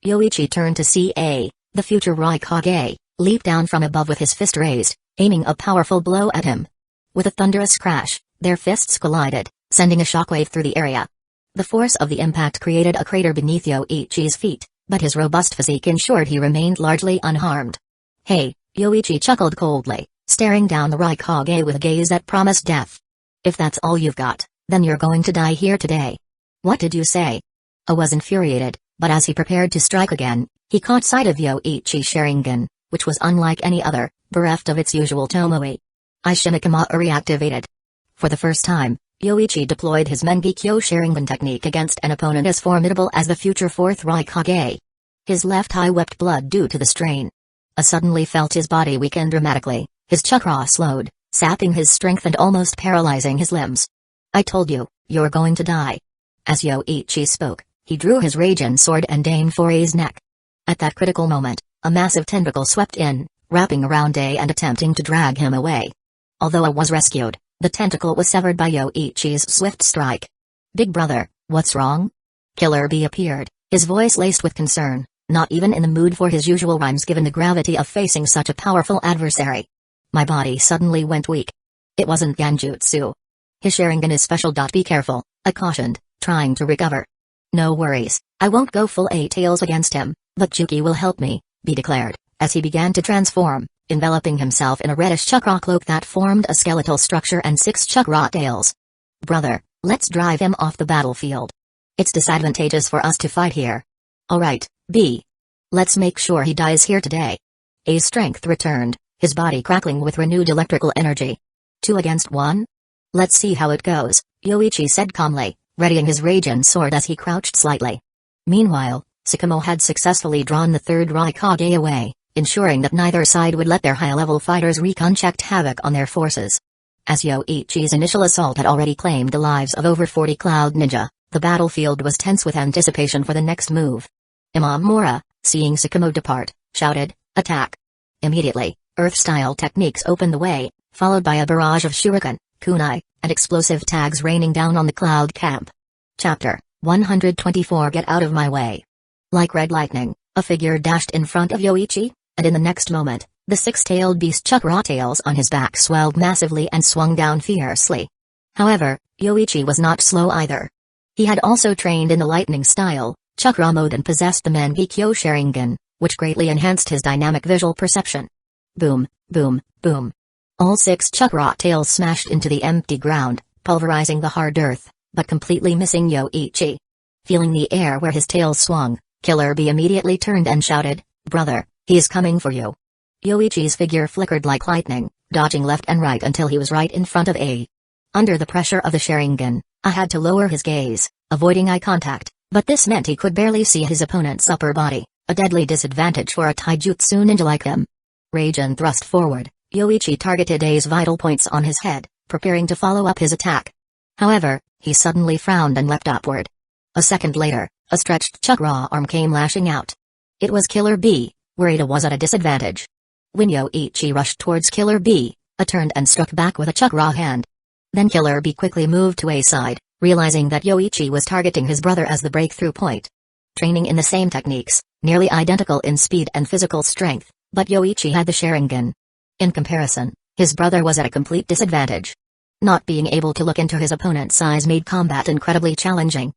Yoichi turned to see the future Raikage, leap down from above with his fist raised, aiming a powerful blow at him. With a thunderous crash, their fists collided, sending a shockwave through the area. The force of the impact created a crater beneath Yoichi's feet, but his robust physique ensured he remained largely unharmed. "Hey," Yoichi chuckled coldly, staring down the Raikage with a gaze that promised death. "If that's all you've got, then you're going to die here today." "What did you say?" I was infuriated, but as he prepared to strike again, he caught sight of Yoichi's Sharingan, which was unlike any other, bereft of its usual Tomoe. Ishimikama reactivated. For the first time, Yoichi deployed his Mengekyo Sharingan technique against an opponent as formidable as the future fourth Raikage. His left eye wept blood due to the strain. I suddenly felt his body weaken dramatically, his chakra slowed, sapping his strength and almost paralyzing his limbs. "I told you, you're going to die." As Yoichi spoke, he drew his Raijin sword and aimed for A's neck. At that critical moment, a massive tentacle swept in, wrapping around A and attempting to drag him away. Although A was rescued, the tentacle was severed by Yoichi's swift strike. "Big brother, what's wrong?" Killer B appeared, his voice laced with concern, not even in the mood for his usual rhymes given the gravity of facing such a powerful adversary. My body suddenly went weak. It wasn't Genjutsu. His Sharingan is special. Be careful, I cautioned, trying to recover. "No worries, I won't go full Eight Tails against him, but Juki will help me," B declared, as he began to transform, enveloping himself in a reddish chakra cloak that formed a skeletal structure and 6 chakra tails. "Brother, let's drive him off the battlefield. It's disadvantageous for us to fight here." "Alright, B. Let's make sure he dies here today." A's strength returned, his body crackling with renewed electrical energy. 2 against 1? "Let's see how it goes," Yoichi said calmly, readying his Raijin sword as he crouched slightly. Meanwhile, Sakamo had successfully drawn the third Raikage away, ensuring that neither side would let their high-level fighters wreak unchecked havoc on their forces. As Yoichi's initial assault had already claimed the lives of over 40 Cloud Ninja, the battlefield was tense with anticipation for the next move. Imamura, seeing Sakamo depart, shouted, "Attack!" Immediately, Earth-style techniques opened the way, followed by a barrage of shuriken, kunai, and explosive tags raining down on the Cloud camp. Chapter 124 Get Out of My Way. Like red lightning, a figure dashed in front of Yoichi, and in the next moment, the six-tailed beast chakra tails on his back swelled massively and swung down fiercely. However, Yoichi was not slow either. He had also trained in the lightning style, chakra mode, and possessed the Mangekyo Sharingan, which greatly enhanced his dynamic visual perception. Boom, boom, boom. All six chakra tails smashed into the empty ground, pulverizing the hard earth, but completely missing Yoichi. Feeling the air where his tails swung, Killer Bee immediately turned and shouted, "Brother, he's coming for you." Yoichi's figure flickered like lightning, dodging left and right until he was right in front of A. Under the pressure of the Sharingan, A had to lower his gaze, avoiding eye contact, but this meant he could barely see his opponent's upper body, a deadly disadvantage for a taijutsu ninja like him. Raijin thrust forward, Yoichi targeted A's vital points on his head, preparing to follow up his attack. However, he suddenly frowned and leapt upward. A second later, a stretched chakra arm came lashing out. It was Killer Bee, where Ada was at a disadvantage. When Yoichi rushed towards Killer Bee, A turned and struck back with a chakra hand. Then Killer Bee quickly moved to A side, realizing that Yoichi was targeting his brother as the breakthrough point. Training in the same techniques, nearly identical in speed and physical strength, but Yoichi had the Sharingan. In comparison, his brother was at a complete disadvantage. Not being able to look into his opponent's eyes made combat incredibly challenging.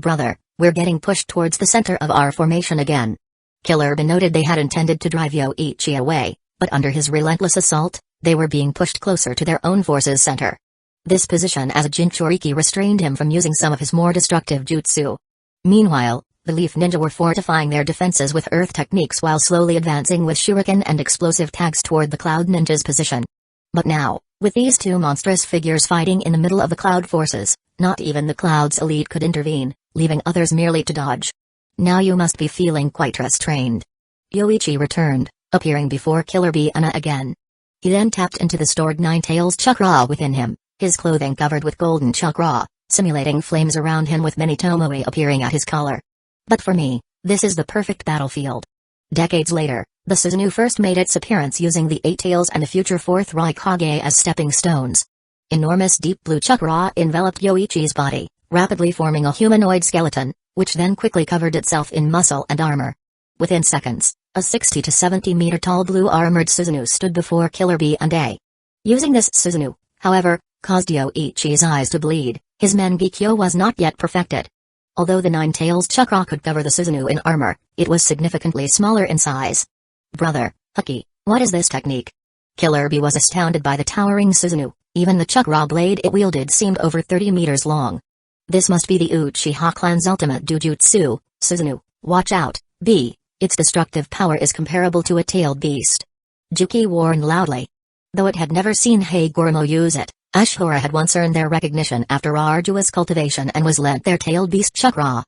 "Brother, we're getting pushed towards the center of our formation again." Killer Bee noted they had intended to drive Yoichi away, but under his relentless assault, they were being pushed closer to their own forces' center. This position as a Jinchuriki restrained him from using some of his more destructive jutsu. Meanwhile, the Leaf Ninja were fortifying their defenses with earth techniques while slowly advancing with shuriken and explosive tags toward the Cloud Ninja's position. But now, with these two monstrous figures fighting in the middle of the Cloud forces, not even the Cloud's elite could intervene, leaving others merely to dodge. "Now you must be feeling quite restrained." Yoichi returned, appearing before Killer Bee and A again. He then tapped into the stored Nine Tails chakra within him, his clothing covered with golden chakra, simulating flames around him with many tomoe appearing at his collar. "But for me, this is the perfect battlefield." Decades later, the Susanoo first made its appearance using the Eight Tails and the future Fourth Raikage as stepping stones. Enormous deep blue chakra enveloped Yoichi's body, rapidly forming a humanoid skeleton, which then quickly covered itself in muscle and armor. Within seconds, a 60 to 70 meter tall blue armored Susanoo stood before Killer Bee and A. Using this Susanoo, however, caused Yoichi's eyes to bleed. His Mangekyo was not yet perfected. Although the Nine Tails chakra could cover the Susanoo in armor, it was significantly smaller in size. "Brother, Hucky, what is this technique?" Killer Bee was astounded by the towering Susanoo. Even the chakra blade it wielded seemed over 30 meters long. "This must be the Uchiha clan's ultimate dojutsu, Susanoo. Watch out, B. Its destructive power is comparable to a tailed beast." Juki warned loudly. Though it had never seen Hagoromo use it, Ashura had once earned their recognition after arduous cultivation and was lent their tailed beast chakra.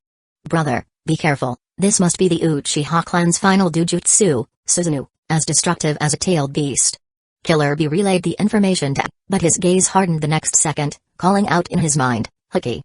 "Brother, be careful, this must be the Uchiha clan's final dojutsu, Susanoo, as destructive as a tailed beast." Killer Bee relayed the information to, but his gaze hardened the next second, calling out in his mind, "Hucky."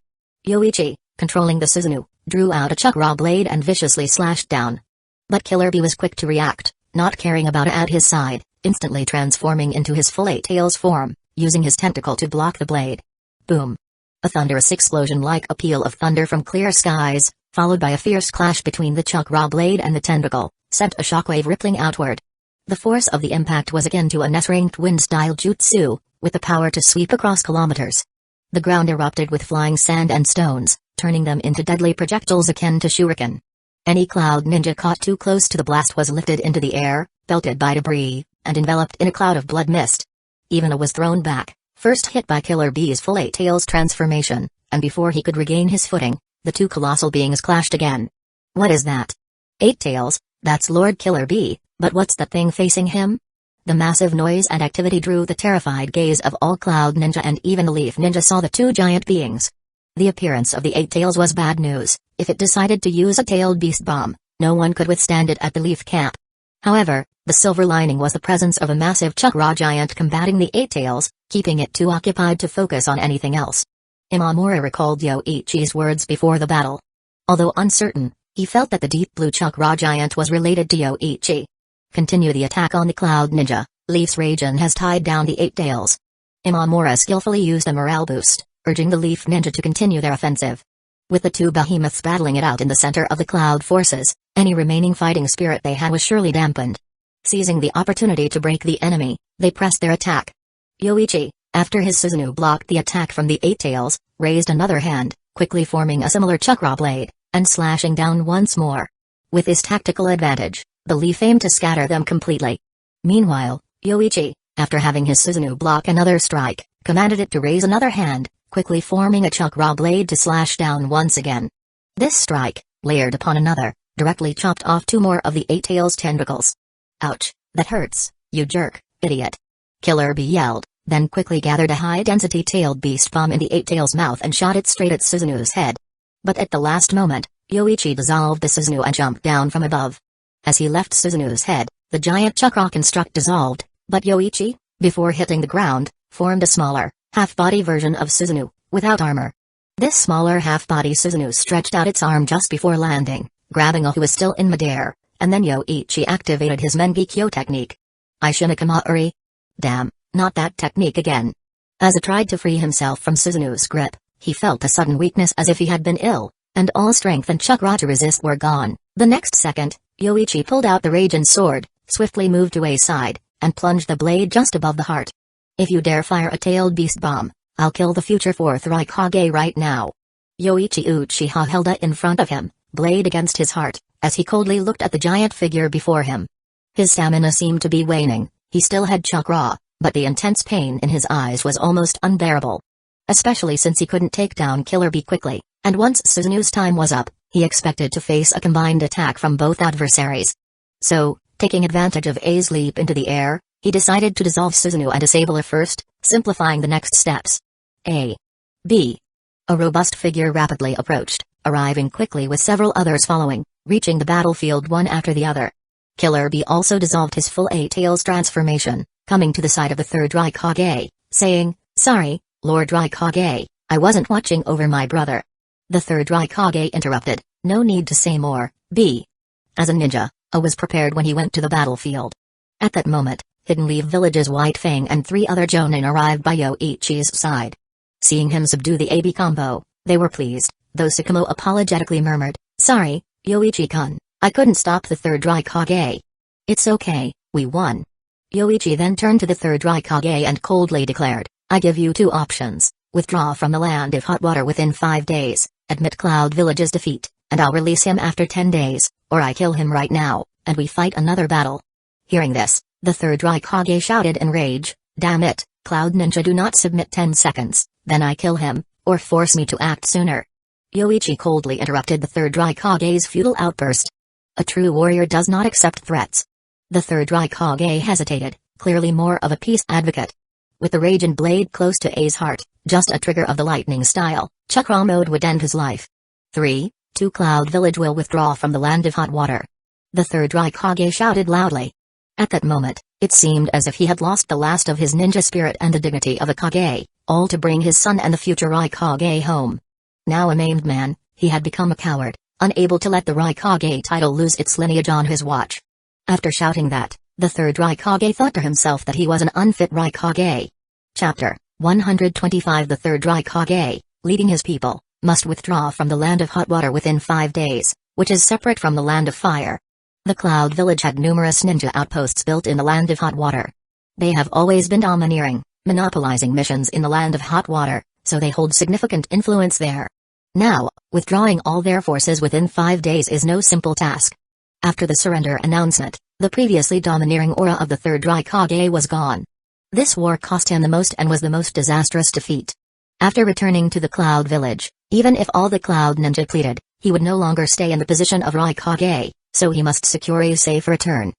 Yoichi, controlling the Susanoo, drew out a chakra blade and viciously slashed down. But Killer Bee was quick to react, not caring about it at his side, instantly transforming into his full Eight Tails form, using his tentacle to block the blade. Boom! A thunderous explosion like a peal of thunder from clear skies, followed by a fierce clash between the chakra blade and the tentacle, sent a shockwave rippling outward. The force of the impact was akin to a net-ranked wind-style jutsu, with the power to sweep across kilometers. The ground erupted with flying sand and stones, turning them into deadly projectiles akin to shuriken. Any Cloud Ninja caught too close to the blast was lifted into the air, belted by debris, and enveloped in a cloud of blood mist. Even A was thrown back, first hit by Killer Bee's full Eight Tails transformation, and before he could regain his footing, the two colossal beings clashed again. "What is that?" "Eight Tails, that's Lord Killer Bee, but what's that thing facing him?" The massive noise and activity drew the terrified gaze of all Cloud Ninja, and even the Leaf Ninja saw the two giant beings. The appearance of the Eight Tails was bad news. If it decided to use a tailed beast bomb, no one could withstand it at the leaf camp. However, the silver lining was the presence of a massive chakra giant combating the Eight Tails, keeping it too occupied to focus on anything else. Imamura recalled Yoichi's words before the battle. Although uncertain, he felt that the deep blue chakra giant was related to Yoichi. Continue the attack on the Cloud Ninja. Leaf's Raijin has tied down the Eight Tails. Imamura skillfully used a morale boost, urging the Leaf Ninja to continue their offensive. With the two behemoths battling it out in the center of the Cloud forces, any remaining fighting spirit they had was surely dampened. Seizing the opportunity to break the enemy, they pressed their attack. Yoichi, after his Susanoo blocked the attack from the Eight Tails, raised another hand, quickly forming a similar chakra blade, and slashing down once more. With his tactical advantage, the Leaf aimed to scatter them completely. Meanwhile, Yoichi, after having his Susanoo block another strike, commanded it to raise another hand, quickly forming a chakra blade to slash down once again. This strike, layered upon another, directly chopped off two more of the Eight Tails' tentacles. Ouch, that hurts, you jerk, idiot. Killer Bee yelled, then quickly gathered a high-density tailed beast bomb in the Eight Tails' mouth and shot it straight at Susanoo's head. But at the last moment, Yoichi dissolved the Susanoo and jumped down from above. As he left Susanoo's head, the giant chakra construct dissolved, but Yoichi, before hitting the ground, formed a smaller, half-body version of Susanoo, without armor. This smaller half-body Susanoo stretched out its arm just before landing, grabbing a who was still in midair, and then Yoichi activated his Mengekyo technique. Ishinikamauri? Damn, not that technique again. As he tried to free himself from Susanoo's grip, he felt a sudden weakness as if he had been ill, and all strength and chakra to resist were gone. The next second, Yoichi pulled out the Raijin sword, swiftly moved to a side, and plunged the blade just above the heart. If you dare fire a tailed beast bomb, I'll kill the future fourth Raikage right now. Yoichi Uchiha held it in front of him, blade against his heart, as he coldly looked at the giant figure before him. His stamina seemed to be waning, he still had chakra, but the intense pain in his eyes was almost unbearable. Especially since he couldn't take down Killer Bee quickly, and once Susanoo's time was up, he expected to face a combined attack from both adversaries. So, taking advantage of A's leap into the air, he decided to dissolve Susanoo and disable her first, simplifying the next steps. A. B. A robust figure rapidly approached, arriving quickly with several others following, reaching the battlefield one after the other. Killer Bee also dissolved his full Eight Tails transformation, coming to the side of the third Raikage, saying, "Sorry, Lord Raikage, I wasn't watching over my brother." The third Raikage interrupted, "No need to say more, B." As a ninja, A was prepared when he went to the battlefield. At that moment, Hidden Leaf Village's White Fang and three other Jonin arrived by Yoichi's side. Seeing him subdue the AB combo, they were pleased, though Sakamo apologetically murmured, "Sorry, Yoichi-kun, I couldn't stop the third Raikage." "It's okay, we won." Yoichi then turned to the third Raikage and coldly declared, "I give you two options, withdraw from the land of hot water within 5 days, admit Cloud Village's defeat, and I'll release him after 10 days, or I kill him right now, and we fight another battle." Hearing this, the third Raikage shouted in rage, "Damn it, Cloud Ninja, do not submit 10 seconds, then I kill him, or force me to act sooner." Yoichi coldly interrupted the third Raikage's futile outburst. A true warrior does not accept threats. The third Raikage hesitated, clearly more of a peace advocate. With the Raijin blade close to A's heart, just a trigger of the lightning style, chakra mode would end his life. 3-2 Cloud Village will withdraw from the land of hot water. The third Raikage shouted loudly. At that moment, it seemed as if he had lost the last of his ninja spirit and the dignity of a Kage, all to bring his son and the future Raikage home. Now a maimed man, he had become a coward, unable to let the Raikage title lose its lineage on his watch. After shouting that, the third Raikage thought to himself that he was an unfit Raikage. Chapter 125 The third Raikage, leading his people, must withdraw from the land of hot water within 5 days, which is separate from the land of fire. The Cloud Village had numerous ninja outposts built in the land of hot water. They have always been domineering, monopolizing missions in the land of hot water, so they hold significant influence there. Now, withdrawing all their forces within 5 days is no simple task. After the surrender announcement, the previously domineering aura of the third Raikage was gone. This war cost him the most and was the most disastrous defeat. After returning to the Cloud Village, even if all the Cloud Ninja pleaded, he would no longer stay in the position of Raikage, so he must secure a safe return.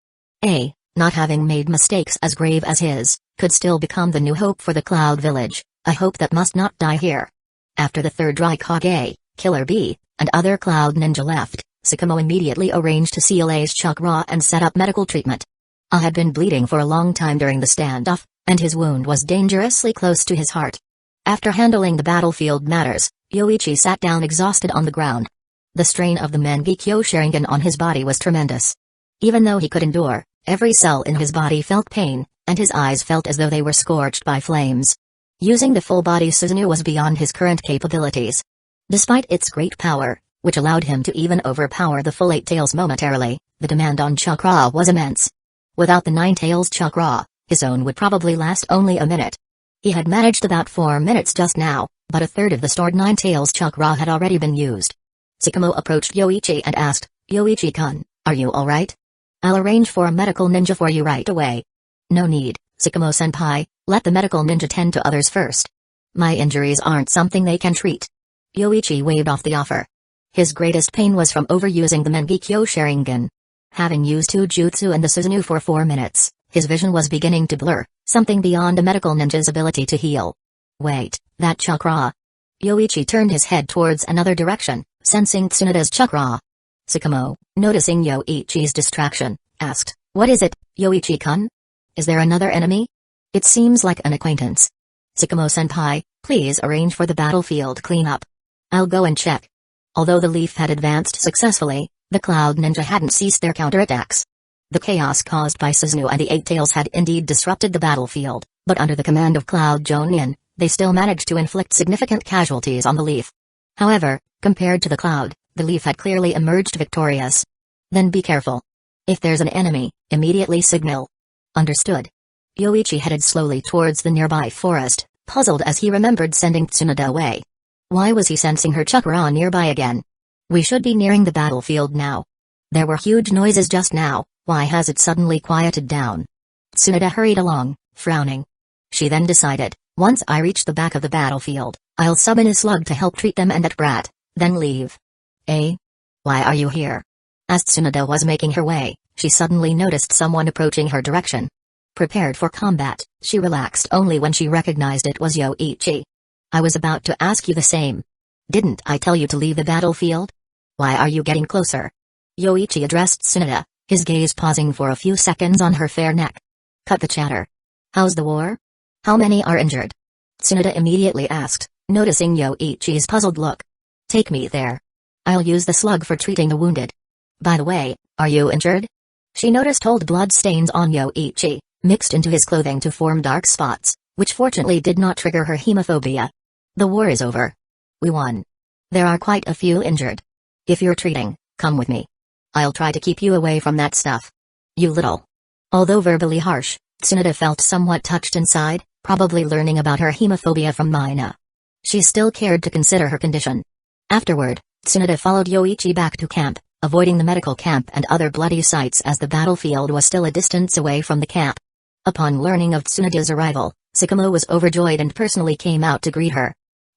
A, not having made mistakes as grave as his, could still become the new hope for the Cloud Village, a hope that must not die here. After the third Raikage, Killer Bee, and other Cloud Ninja left, Sakamo immediately arranged to seal A's chakra and set up medical treatment. A had been bleeding for a long time during the standoff, and his wound was dangerously close to his heart. After handling the battlefield matters, Yoichi sat down exhausted on the ground. The strain of the Mangekyo Sharingan on his body was tremendous. Even though he could endure, every cell in his body felt pain, and his eyes felt as though they were scorched by flames. Using the full-body Susanoo was beyond his current capabilities. Despite its great power, which allowed him to even overpower the full 8 tails momentarily, the demand on chakra was immense. Without the 9 tails chakra, his own would probably last only a minute. He had managed about 4 minutes just now, but a third of the stored 9 tails chakra had already been used. Sakamo approached Yoichi and asked, "Yoichi-kun, are you alright? I'll arrange for a medical ninja for you right away." "No need, Sakamo-senpai, let the medical ninja tend to others first. My injuries aren't something they can treat." Yoichi waved off the offer. His greatest pain was from overusing the Mangekyo Sharingan. Having used 2 jutsu and the Susanoo for 4 minutes, his vision was beginning to blur, something beyond a medical ninja's ability to heal. "Wait, that chakra." Yoichi turned his head towards another direction, sensing Tsunoda's chakra. Sakamo, noticing Yoichi's distraction, asked, "What is it, Yoichi-kun? Is there another enemy? It seems like an acquaintance." "Sakamo-senpai, please arrange for the battlefield cleanup. I'll go and check." Although the leaf had advanced successfully, the Cloud Ninja hadn't ceased their counterattacks. The chaos caused by Susanoo and the 8 tails had indeed disrupted the battlefield, but under the command of Cloud Jonin, they still managed to inflict significant casualties on the leaf. However, compared to the cloud, the leaf had clearly emerged victorious. "Then be careful. If there's an enemy, immediately signal." "Understood." Yoichi headed slowly towards the nearby forest, puzzled as he remembered sending Tsunoda away. Why was he sensing her chakra nearby again? "We should be nearing the battlefield now. There were huge noises just now, why has it suddenly quieted down?" Tsunoda hurried along, frowning. She then decided, "Once I reach the back of the battlefield, I'll summon a slug to help treat them and that brat, then leave." "Eh? Why are you here?" As Tsunoda was making her way, she suddenly noticed someone approaching her direction. Prepared for combat, she relaxed only when she recognized it was Yoichi. "I was about to ask you the same. Didn't I tell you to leave the battlefield? Why are you getting closer?" Yoichi addressed Tsunoda, his gaze pausing for a few seconds on her fair neck. "Cut the chatter. How's the war? How many are injured?" Tsunoda immediately asked, noticing Yoichi's puzzled look. "Take me there. I'll use the slug for treating the wounded. By the way, are you injured?" She noticed old blood stains on Yoichi, mixed into his clothing to form dark spots, which fortunately did not trigger her hemophobia. "The war is over. We won. There are quite a few injured. If you're treating, come with me. I'll try to keep you away from that stuff. You little." Although verbally harsh, Tsunoda felt somewhat touched inside, probably learning about her hemophobia from Mina. She still cared to consider her condition. Afterward, Tsunoda followed Yoichi back to camp, avoiding the medical camp and other bloody sites as the battlefield was still a distance away from the camp. Upon learning of Tsunoda's arrival, Sakamo was overjoyed and personally came out to greet her.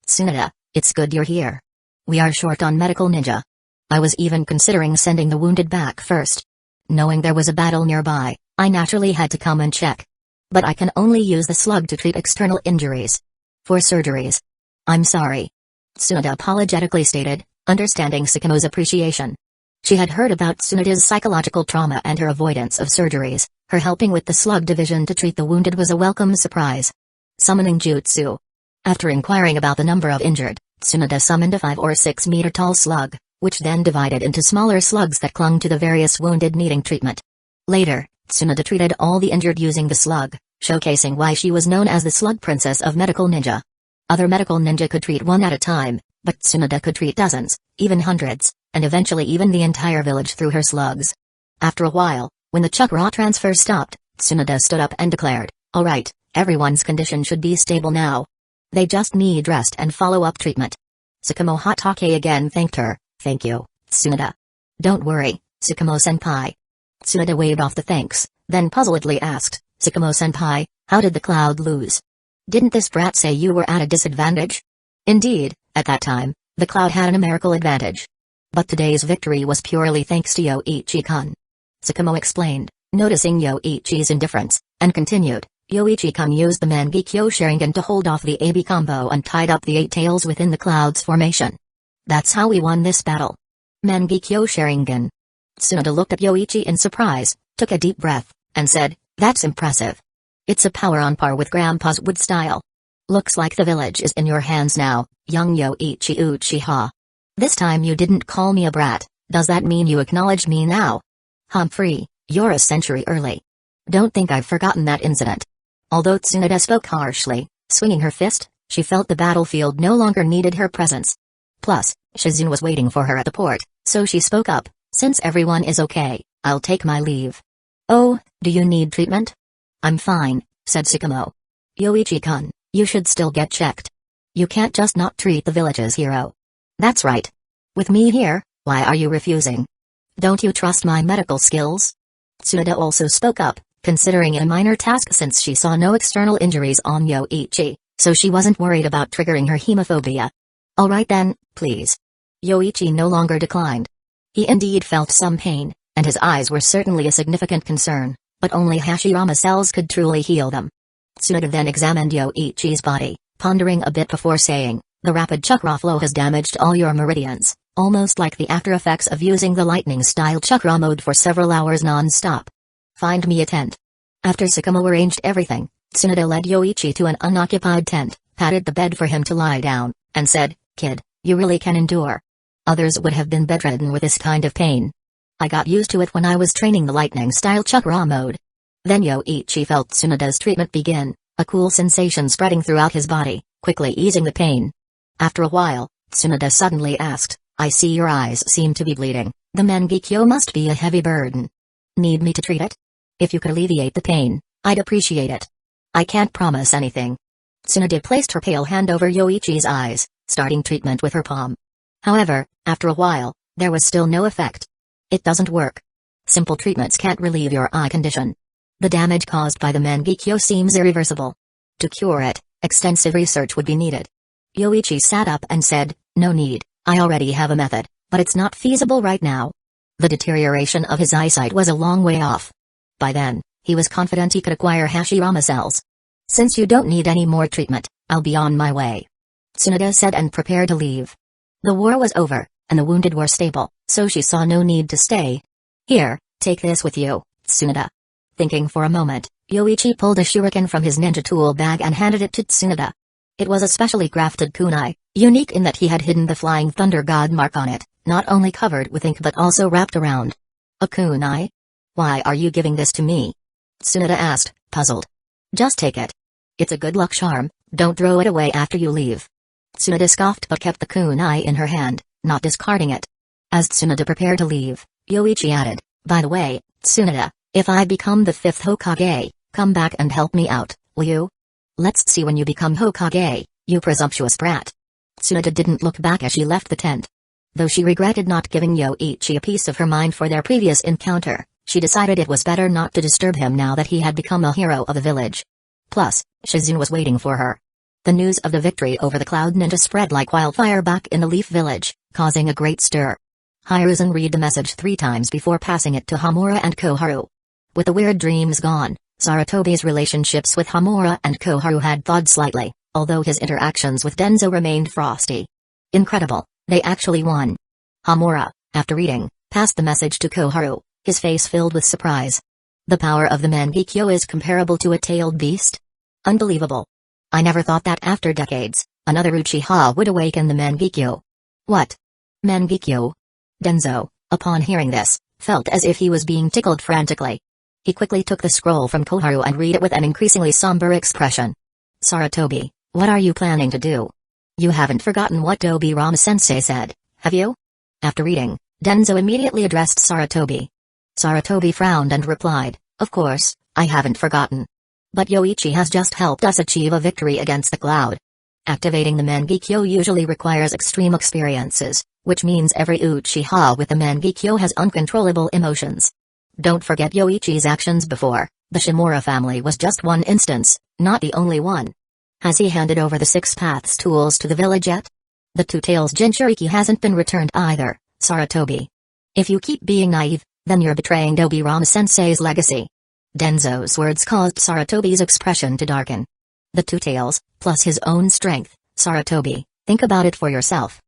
"Tsunoda, it's good you're here. We are short on medical ninja. I was even considering sending the wounded back first. Knowing there was a battle nearby, I naturally had to come and check. But I can only use the slug to treat external injuries. For surgeries. I'm sorry." Tsunoda apologetically stated, understanding Sakamo's appreciation. She had heard about Tsunoda's psychological trauma and her avoidance of surgeries. Her helping with the slug division to treat the wounded was a welcome surprise. Summoning jutsu. After inquiring about the number of injured, Tsunoda summoned a 5 or 6 meter tall slug, which then divided into smaller slugs that clung to the various wounded needing treatment. Later, Tsunoda treated all the injured using the slug, showcasing why she was known as the Slug Princess of Medical Ninja. Other medical ninja could treat one at a time, but Tsunoda could treat dozens, even hundreds, and eventually even the entire village through her slugs. After a while, when the chakra transfer stopped, Tsunoda stood up and declared, "Alright, everyone's condition should be stable now. They just need rest and follow-up treatment." Sakamo Hatake again thanked her. "Thank you, Tsunoda." "Don't worry, Sakamo-senpai." Tsunoda waved off the thanks, then puzzledly asked, "Sakamo-senpai, how did the cloud lose? Didn't this brat say you were at a disadvantage?" Indeed, at that time, the cloud had a numerical advantage. But today's victory was purely thanks to Yoichi-kun. Sakamo explained, noticing Yoichi's indifference, and continued, Yoichi-kun used the Mangekyo Sharingan to hold off the AB combo and tied up the 8 tails within the cloud's formation. That's how we won this battle. Mangekyo Sharingan. Tsunade looked at Yoichi in surprise, took a deep breath, and said, "That's impressive. It's a power on par with Grandpa's wood style. Looks like the village is in your hands now, young Yoichi Uchiha. This time you didn't call me a brat, does that mean you acknowledge me now? Humphrey, you're a century early. Don't think I've forgotten that incident." Although Tsunade spoke harshly, swinging her fist, she felt the battlefield no longer needed her presence. Plus, Shizune was waiting for her at the port, so she spoke up, "Since everyone is okay, I'll take my leave." "Oh, do you need treatment?" "I'm fine," said Sakamo. "Yoichi-kun, you should still get checked. You can't just not treat the village's hero." "That's right. With me here, why are you refusing? Don't you trust my medical skills?" Tsunade also spoke up, considering it a minor task since she saw no external injuries on Yoichi, so she wasn't worried about triggering her hemophobia. "Alright then, please." Yoichi no longer declined. He indeed felt some pain, and his eyes were certainly a significant concern, but only Hashirama cells could truly heal them. Tsunade then examined Yoichi's body, pondering a bit before saying, "The rapid chakra flow has damaged all your meridians, almost like the after effects of using the lightning-style chakra mode for several hours non-stop. Find me a tent." After Sakamo arranged everything, Tsunade led Yoichi to an unoccupied tent, patted the bed for him to lie down, and said, "Kid, you really can endure. Others would have been bedridden with this kind of pain. I got used to it when I was training the lightning-style chakra mode." Then Yoichi felt Tsunade's treatment begin, a cool sensation spreading throughout his body, quickly easing the pain. After a while, Tsunade suddenly asked, "I see your eyes seem to be bleeding, the Mangekyo must be a heavy burden. Need me to treat it? If you could alleviate the pain, I'd appreciate it." "I can't promise anything." Tsunade placed her pale hand over Yoichi's eyes, starting treatment with her palm. However, after a while, there was still no effect. "It doesn't work. Simple treatments can't relieve your eye condition. The damage caused by the Mangekyo seems irreversible. To cure it, extensive research would be needed." Yoichi sat up and said, "No need, I already have a method, but it's not feasible right now." The deterioration of his eyesight was a long way off. By then, he was confident he could acquire Hashirama cells. "Since you don't need any more treatment, I'll be on my way," Tsunade said and prepared to leave. The war was over, and the wounded were stable, so she saw no need to stay. "Here, take this with you, Tsunade." Thinking for a moment, Yoichi pulled a shuriken from his ninja tool bag and handed it to Tsunade. It was a specially crafted kunai, unique in that he had hidden the flying thunder god mark on it, not only covered with ink but also wrapped around. "A kunai? Why are you giving this to me?" Tsunade asked, puzzled. "Just take it. It's a good luck charm, don't throw it away after you leave." Tsunade scoffed but kept the kunai in her hand, not discarding it. As Tsunade prepared to leave, Yoichi added, "By the way, Tsunade, if I become the 5th Hokage, come back and help me out, will you? Let's see when you become Hokage, you presumptuous brat." Tsunade didn't look back as she left the tent. Though she regretted not giving Yoichi a piece of her mind for their previous encounter, she decided it was better not to disturb him now that he had become a hero of the village. Plus, Shizune was waiting for her. The news of the victory over the Cloud Ninja spread like wildfire back in the Leaf Village, causing a great stir. Hiruzen read the message 3 times before passing it to Hamura and Koharu. With the weird dreams gone, Saratobi's relationships with Hamura and Koharu had thawed slightly, although his interactions with Danzō remained frosty. Incredible, they actually won. Hamura, after reading, passed the message to Koharu, his face filled with surprise. "The power of the Mangekyo is comparable to a tailed beast? Unbelievable. I never thought that after decades, another Uchiha would awaken the Mangekyo." "What? Mangekyo?" Danzō, upon hearing this, felt as if he was being tickled frantically. He quickly took the scroll from Koharu and read it with an increasingly somber expression. "Saratobi, what are you planning to do? You haven't forgotten what Dobirama-sensei said, have you?" After reading, Danzō immediately addressed Saratobi. Saratobi frowned and replied, "Of course, I haven't forgotten. But Yoichi has just helped us achieve a victory against the Cloud. Activating the Mangekyo usually requires extreme experiences, which means every Uchiha with the Mangekyo has uncontrollable emotions. Don't forget Yoichi's actions before, the Shimura family was just one instance, not the only one. Has he handed over the 6 Paths tools to the village yet? The 2 Tails Jinchuriki hasn't been returned either, Saratobi. If you keep being naive, then you're betraying Dobirama-sensei's legacy." Danzō's words caused Sarutobi's expression to darken. The two tails, plus his own strength, Sarutobi, think about it for yourself.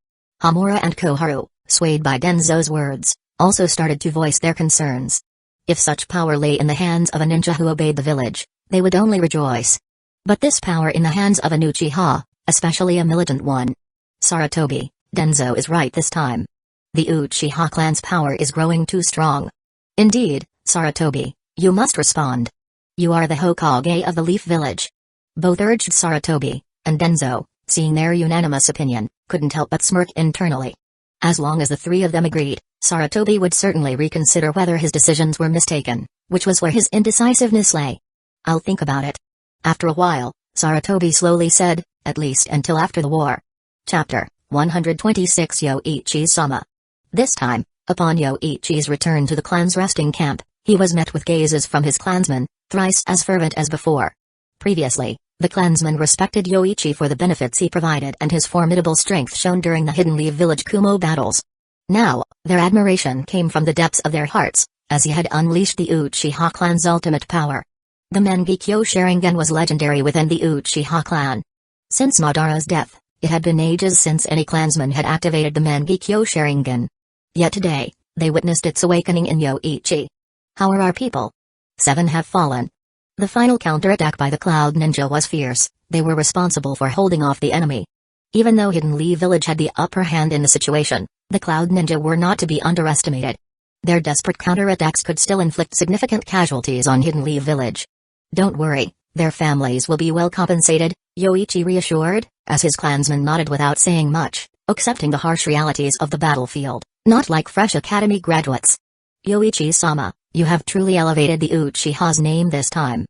Hamura and Koharu, swayed by Danzō's words, also started to voice their concerns. If such power lay in the hands of a ninja who obeyed the village, they would only rejoice. But this power in the hands of an Uchiha, especially a militant one. Sarutobi, Danzō is right this time. The Uchiha clan's power is growing too strong. Indeed, Sarutobi, you must respond. You are the Hokage of the Leaf Village. Both urged Sarutobi, and Danzō, seeing their unanimous opinion, couldn't help but smirk internally. As long as the three of them agreed, Sarutobi would certainly reconsider whether his decisions were mistaken, which was where his indecisiveness lay. I'll think about it. After a while, Sarutobi slowly said, at least until after the war. Chapter 126 Yoichi-sama. This time, upon Yoichi's return to the clan's resting camp, he was met with gazes from his clansmen, thrice as fervent as before. Previously, the clansmen respected Yoichi for the benefits he provided and his formidable strength shown during the Hidden Leaf Village Kumo battles. Now, their admiration came from the depths of their hearts, as he had unleashed the Uchiha clan's ultimate power. The Mangekyo Sharingan was legendary within the Uchiha clan. Since Madara's death, it had been ages since any clansman had activated the Mangekyo Sharingan. Yet today, they witnessed its awakening in Yoichi. How are our people? 7 have fallen. The final counterattack by the Cloud Ninja was fierce. They were responsible for holding off the enemy. Even though Hidden Leaf Village had the upper hand in the situation, the Cloud Ninja were not to be underestimated. Their desperate counterattacks could still inflict significant casualties on Hidden Leaf Village. Don't worry, their families will be well compensated, Yoichi reassured, as his clansmen nodded without saying much, accepting the harsh realities of the battlefield, not like fresh academy graduates. Yoichi-sama, you have truly elevated the Uchiha's name this time.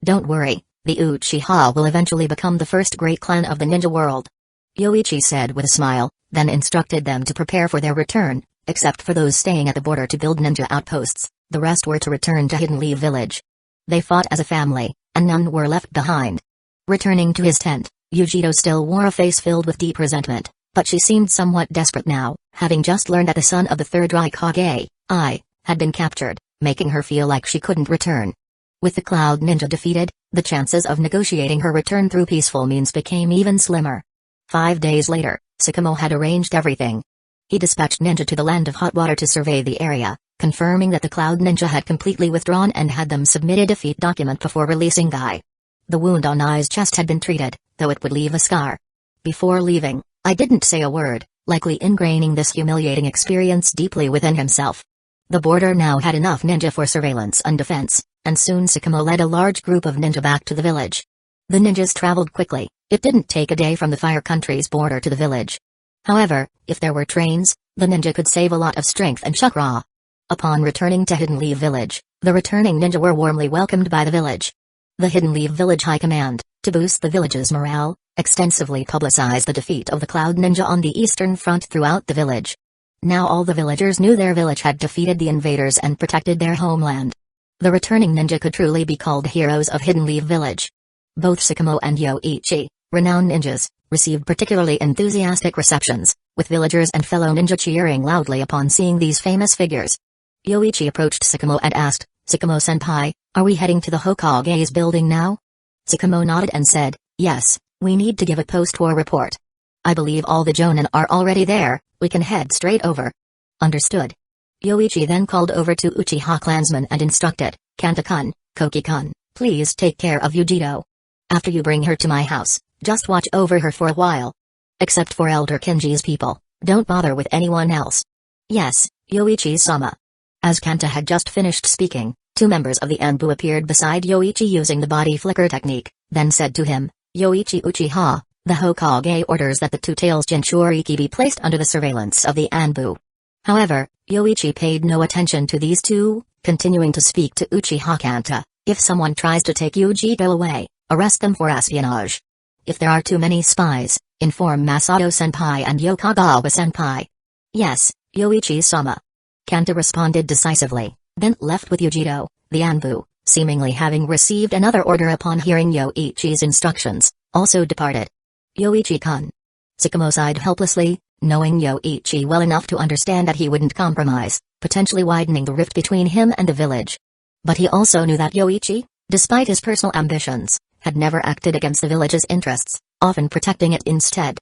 Don't worry, the Uchiha will eventually become the first great clan of the ninja world. Yoichi said with a smile, then instructed them to prepare for their return, except for those staying at the border to build ninja outposts. The rest were to return to Hidden Leaf Village. They fought as a family, and none were left behind. Returning to his tent, Yujiro still wore a face filled with deep resentment, but she seemed somewhat desperate now, having just learned that the son of the third Raikage, had been captured, making her feel like she couldn't return. With the Cloud Ninja defeated, the chances of negotiating her return through peaceful means became even slimmer. 5 days later, Sakamo had arranged everything. He dispatched ninja to the Land of Hot Water to survey the area, confirming that the Cloud Ninja had completely withdrawn and had them submit a defeat document before releasing Guy. The wound on Ai's chest had been treated, though it would leave a scar. Before leaving, I didn't say a word, likely ingraining this humiliating experience deeply within himself. The border now had enough ninja for surveillance and defense, and soon Sakamo led a large group of ninja back to the village. The ninjas traveled quickly. It didn't take a day from the Fire Country's border to the village. However, if there were trains, the ninja could save a lot of strength and chakra. Upon returning to Hidden Leaf Village, the returning ninja were warmly welcomed by the village. The Hidden Leaf Village High Command, to boost the village's morale, extensively publicized the defeat of the Cloud Ninja on the Eastern Front throughout the village. Now all the villagers knew their village had defeated the invaders and protected their homeland. The returning ninja could truly be called heroes of Hidden Leaf Village. Both Sakamo and Yoichi, renowned ninjas, received particularly enthusiastic receptions, with villagers and fellow ninja cheering loudly upon seeing these famous figures. Yoichi approached Sakamo and asked, "Sakamo-senpai, are we heading to the Hokage's building now?" Sakamo nodded and said, "Yes, we need to give a post-war report. I believe all the Jonin are already there, we can head straight over." Understood. Yoichi then called over to Uchiha clansmen and instructed, "Kanta-kun, Koki-kun, please take care of Yujiro. After you bring her to my house, just watch over her for a while. Except for Elder Kinji's people, don't bother with anyone else." "Yes, Yoichi-sama." As Kanta had just finished speaking, 2 members of the Anbu appeared beside Yoichi using the body flicker technique, then said to him, "Yoichi Uchiha, the Hokage orders that the 2 tails Jinchuriki be placed under the surveillance of the Anbu." However, Yoichi paid no attention to these 2, continuing to speak to Uchiha Kanta, "If someone tries to take Yujiro away, arrest them for espionage. If there are too many spies, inform Masato-senpai and Yokagawa-senpai." "Yes, Yoichi-sama." Kanta responded decisively, then left with Yujiro, the Anbu, seemingly having received another order upon hearing Yoichi's instructions, also departed. "Yoichi-kun." Sakamo sighed helplessly, knowing Yoichi well enough to understand that he wouldn't compromise, potentially widening the rift between him and the village. But he also knew that Yoichi, despite his personal ambitions, had never acted against the village's interests, often protecting it instead.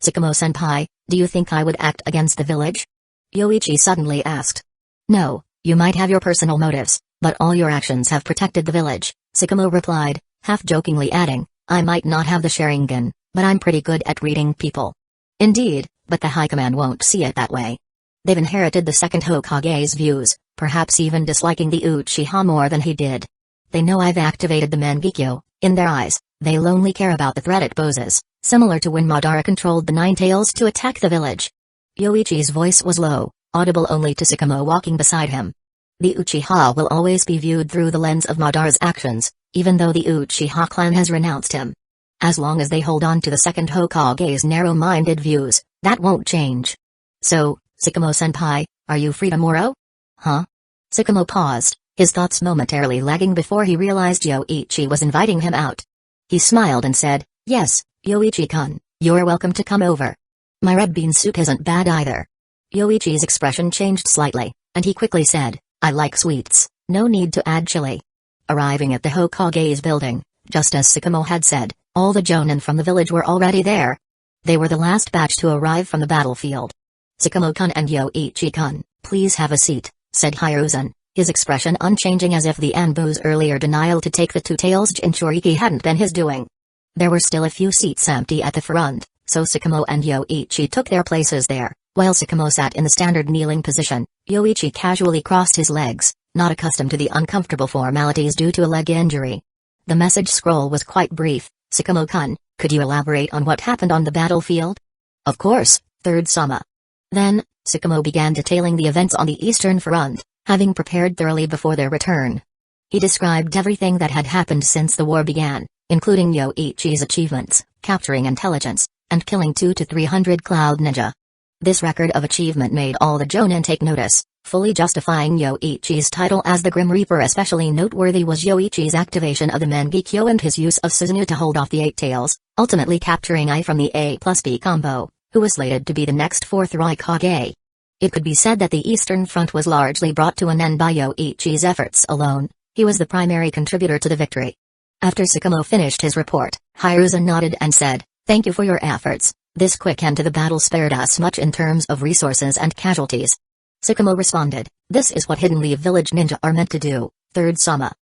"Tsukumo-senpai, do you think I would act against the village?" Yoichi suddenly asked. "No, you might have your personal motives, but all your actions have protected the village," Tsukumo replied, half-jokingly adding, "I might not have the Sharingan, but I'm pretty good at reading people." "Indeed, but the High Command won't see it that way. They've inherited the second Hokage's views, perhaps even disliking the Uchiha more than he did. They know I've activated the Mangekyo. In their eyes, they'll only care about the threat it poses, similar to when Madara controlled the Nine Tails to attack the village." Yoichi's voice was low, audible only to Tsukumo walking beside him. "The Uchiha will always be viewed through the lens of Madara's actions, even though the Uchiha clan has renounced him. As long as they hold on to the second Hokage's narrow-minded views, that won't change. So, Tsukumo-senpai, are you free tomorrow?" "Huh?" Tsukumo paused, his thoughts momentarily lagging before he realized Yoichi was inviting him out. He smiled and said, "Yes, Yoichi-kun, you're welcome to come over. My red bean soup isn't bad either." Yoichi's expression changed slightly, and he quickly said, "I like sweets, no need to add chili." Arriving at the Hokage's building, just as Tsukumo had said, all the jonin from the village were already there. They were the last batch to arrive from the battlefield. "Tsukumo-kun and Yoichi-kun, please have a seat," said Hiruzen, his expression unchanging as if the Anbu's earlier denial to take the two-tails Jinchuriki hadn't been his doing. There were still a few seats empty at the front, so Tsukumo and Yoichi took their places there. While Tsukumo sat in the standard kneeling position, Yoichi casually crossed his legs, not accustomed to the uncomfortable formalities due to a leg injury. The message scroll was quite brief. "Tsukumo-kun, could you elaborate on what happened on the battlefield?" "Of course, Third Sama." Then, Tsukumo began detailing the events on the Eastern Front, having prepared thoroughly before their return. He described everything that had happened since the war began, including Yoichi's achievements, capturing intelligence, and killing 200 to 300 Cloud Ninja. This record of achievement made all the jonin take notice, fully justifying Yoichi's title as the Grim Reaper. Especially noteworthy was Yoichi's activation of the Mangekyo and his use of Susanoo to hold off the Eight Tails, ultimately capturing I from the A+B combo, who was slated to be the next fourth Raikage. It could be said that the Eastern Front was largely brought to an end by Yoichi's efforts alone. He was the primary contributor to the victory. After Tsukumo finished his report, Hiruzen nodded and said, "Thank you for your efforts. This quick end to the battle spared us much in terms of resources and casualties." Tsukumo responded, "This is what Hidden Leaf Village Ninja are meant to do, Third Sama."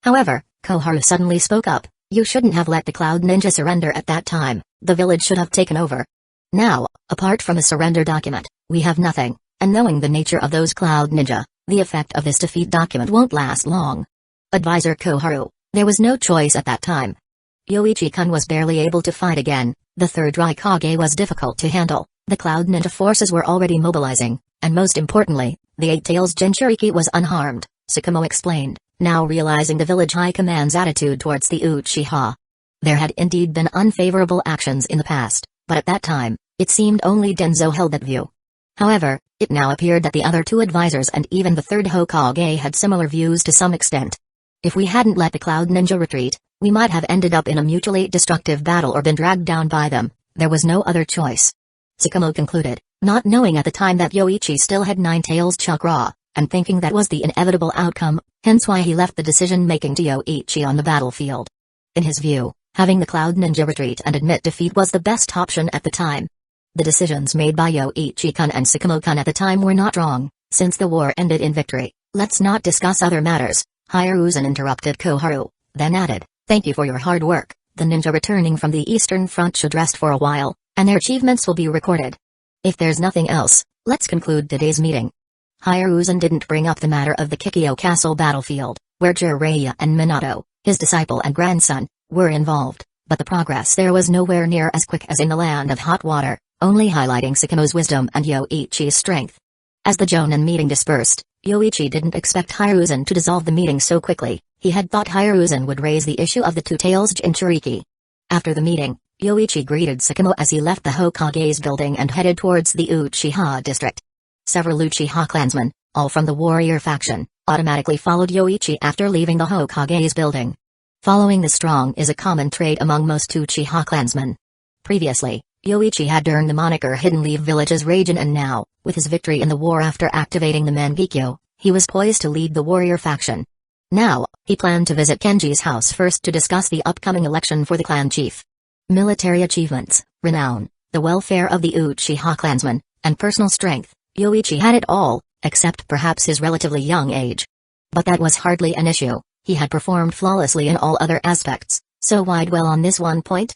However, Koharu suddenly spoke up, "You shouldn't have let the Cloud Ninja surrender at that time. The village should have taken over. Now, apart from a surrender document, we have nothing, and knowing the nature of those Cloud Ninja, the effect of this defeat document won't last long." Advisor Koharu, there was no choice at that time. Yoichi-kun was barely able to fight again, the third Raikage was difficult to handle, the Cloud Ninja forces were already mobilizing, and most importantly, the Eight Tails Jinchuriki was unharmed, Tsukumo explained, now realizing the village high command's attitude towards the Uchiha. There had indeed been unfavorable actions in the past, but at that time, it seemed only Danzō held that view. However, it now appeared that the other two advisors and even the third Hokage had similar views to some extent. If we hadn't let the Cloud Ninja retreat, we might have ended up in a mutually destructive battle or been dragged down by them. There was no other choice. Tsukumo concluded, not knowing at the time that Yoichi still had Nine Tails chakra, and thinking that was the inevitable outcome, hence why he left the decision-making to Yoichi on the battlefield. In his view, having the Cloud Ninja retreat and admit defeat was the best option at the time. The decisions made by Yoichi-kun and Tsukumo-kun at the time were not wrong, since the war ended in victory. "Let's not discuss other matters," Hiruzen interrupted Koharu, then added, "Thank you for your hard work. The ninja returning from the Eastern Front should rest for a while, and their achievements will be recorded. If there's nothing else, let's conclude today's meeting." Hiruzen didn't bring up the matter of the Kikyo Castle battlefield, where Jiraiya and Minato, his disciple and grandson, were involved, but the progress there was nowhere near as quick as in the Land of Hot Water, only highlighting Tsukumo's wisdom and Yoichi's strength. As the jonin meeting dispersed, Yoichi didn't expect Hiruzen to dissolve the meeting so quickly. He had thought Hiruzen would raise the issue of the Two Tails Jinchuriki. After the meeting, Yoichi greeted Tsukumo as he left the Hokage's building and headed towards the Uchiha district. Several Uchiha clansmen, all from the warrior faction, automatically followed Yoichi after leaving the Hokage's building. Following the strong is a common trait among most Uchiha clansmen. Previously, Yoichi had earned the moniker Hidden Leaf Village's Raijin, and now, with his victory in the war after activating the Mangekyo, he was poised to lead the warrior faction. Now, he planned to visit Kenji's house first to discuss the upcoming election for the clan chief. Military achievements, renown, the welfare of the Uchiha clansmen, and personal strength, Yoichi had it all, except perhaps his relatively young age. But that was hardly an issue. He had performed flawlessly in all other aspects, so why dwell on this one point?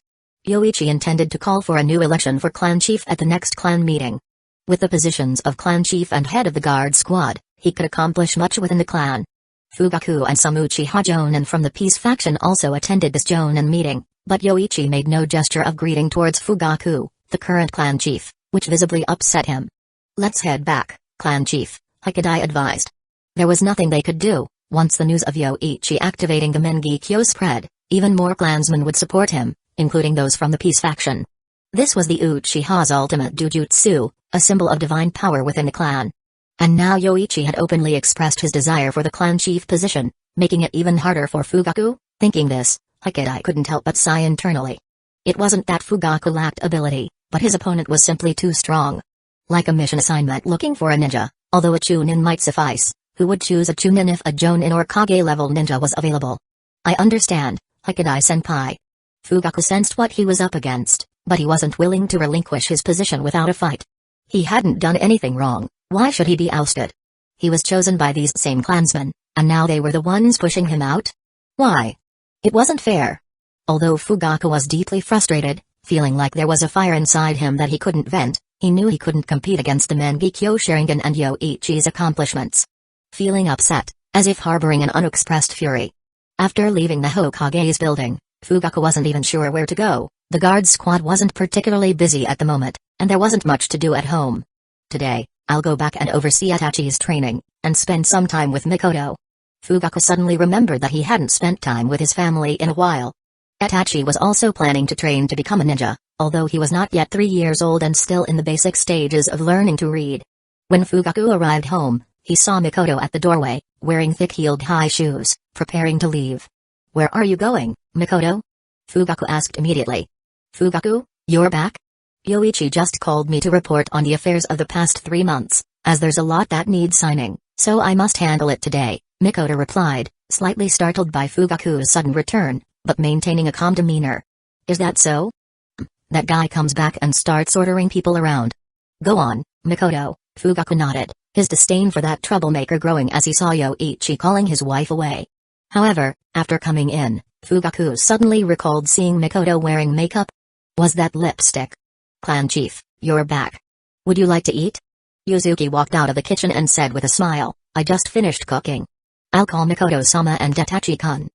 Yoichi intended to call for a new election for clan chief at the next clan meeting. With the positions of clan chief and head of the guard squad, he could accomplish much within the clan. Fugaku and some Uchiha Jonin from the peace faction also attended this Jonin meeting, but Yoichi made no gesture of greeting towards Fugaku, the current clan chief, which visibly upset him. "Let's head back, clan chief," Hikadai advised. There was nothing they could do. Once the news of Yoichi activating the Mengekyo spread, even more clansmen would support him, including those from the peace faction. This was the Uchiha's ultimate Jujutsu, a symbol of divine power within the clan. And now Yoichi had openly expressed his desire for the clan chief position, making it even harder for Fugaku. Thinking this, Hikadai couldn't help but sigh internally. It wasn't that Fugaku lacked ability, but his opponent was simply too strong. Like a mission assignment looking for a ninja, although a Chunin might suffice, who would choose a Chunin if a Jonin or Kage-level ninja was available? I understand, Hikadai-senpai. Fugaku sensed what he was up against, but he wasn't willing to relinquish his position without a fight. He hadn't done anything wrong, why should he be ousted? He was chosen by these same clansmen, and now they were the ones pushing him out? Why? It wasn't fair. Although Fugaku was deeply frustrated, feeling like there was a fire inside him that he couldn't vent, he knew he couldn't compete against the Mengekyo Sharingan and Yoichi's accomplishments. Feeling upset, as if harboring an unexpressed fury. After leaving the Hokage's building, Fugaku wasn't even sure where to go. The guard squad wasn't particularly busy at the moment, and there wasn't much to do at home. Today, I'll go back and oversee Itachi's training, and spend some time with Mikoto. Fugaku suddenly remembered that he hadn't spent time with his family in a while. Itachi was also planning to train to become a ninja, although he was not yet 3 years old and still in the basic stages of learning to read. When Fugaku arrived home, he saw Mikoto at the doorway, wearing thick-heeled high shoes, preparing to leave. "Where are you going, Mikoto?" Fugaku asked immediately. "Fugaku, you're back? Yoichi just called me to report on the affairs of the past 3 months, as there's a lot that needs signing, so I must handle it today," Mikoto replied, slightly startled by Fugaku's sudden return, but maintaining a calm demeanor. "Is that so? That guy comes back and starts ordering people around. Go on, Mikoto." Fugaku nodded, his disdain for that troublemaker growing as he saw Yoichi calling his wife away. However, after coming in, Fugaku suddenly recalled seeing Mikoto wearing makeup. Was that lipstick? "Clan chief, you're back. Would you like to eat?" Yuzuki walked out of the kitchen and said with a smile, "I just finished cooking. I'll call Mikoto-sama and Itachi-kun."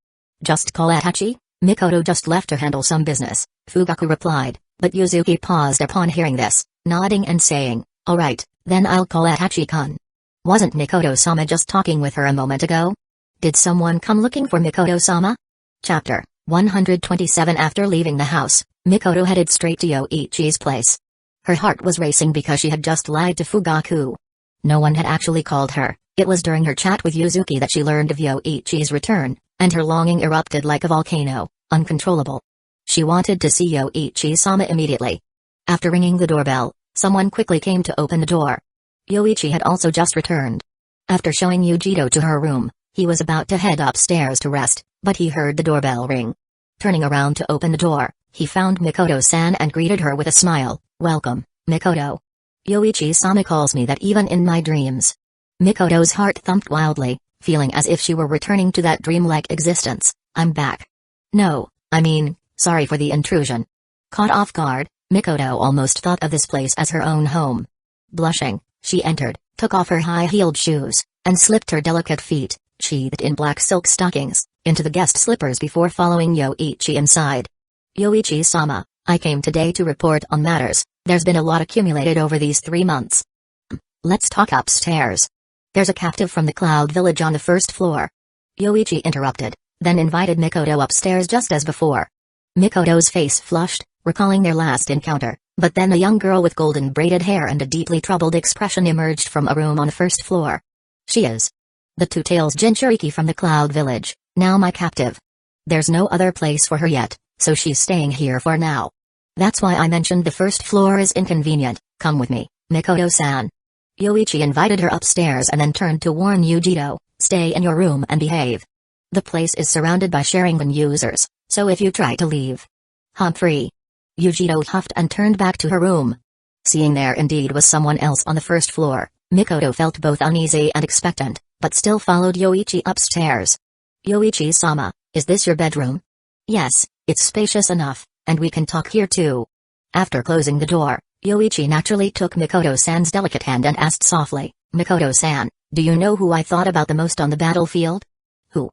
"Just call Itachi? Mikoto just left to handle some business," Fugaku replied, but Yuzuki paused upon hearing this, nodding and saying, "All right, then I'll call Itachi-kun." Wasn't Mikoto-sama just talking with her a moment ago? Did someone come looking for Mikoto-sama? Chapter 127. After leaving the house, Mikoto headed straight to Yoichi's place. Her heart was racing because she had just lied to Fugaku. No one had actually called her. It was during her chat with Yuzuki that she learned of Yoichi's return, and her longing erupted like a volcano, uncontrollable. She wanted to see Yoichi-sama immediately. After ringing the doorbell, someone quickly came to open the door. Yoichi had also just returned. After showing Yujiro to her room, he was about to head upstairs to rest, but he heard the doorbell ring. Turning around to open the door, he found Mikoto-san and greeted her with a smile. "Welcome, Mikoto. Yoichi-sama calls me that even in my dreams." Mikoto's heart thumped wildly, feeling as if she were returning to that dreamlike existence. "I'm back." "No, I mean, sorry for the intrusion." Caught off guard, Mikoto almost thought of this place as her own home. Blushing, she entered, took off her high-heeled shoes, and slipped her delicate feet, sheathed in black silk stockings, into the guest slippers before following Yoichi inside. "Yoichi-sama, I came today to report on matters. There's been a lot accumulated over these 3 months. Let's talk upstairs. There's a captive from the Cloud Village on the first floor." Yoichi interrupted, then invited Mikoto upstairs just as before. Mikoto's face flushed, recalling their last encounter, but then a young girl with golden braided hair and a deeply troubled expression emerged from a room on the first floor. "She is the Two-Tails Jinchuriki from the Cloud Village, now my captive. There's no other place for her yet, so she's staying here for now. That's why I mentioned the first floor is inconvenient. Come with me, Mikoto-san." Yoichi invited her upstairs and then turned to warn Yujiro, "Stay in your room and behave." The place is surrounded by Sharingan users, so if you try to leave, Humphrey. Yujito huffed and turned back to her room. Seeing there indeed was someone else on the first floor, Mikoto felt both uneasy and expectant, but still followed Yoichi upstairs. Yoichi-sama, is this your bedroom? Yes, it's spacious enough, and we can talk here too. After closing the door, Yoichi naturally took Mikoto-san's delicate hand and asked softly, Mikoto-san, do you know who I thought about the most on the battlefield? Who?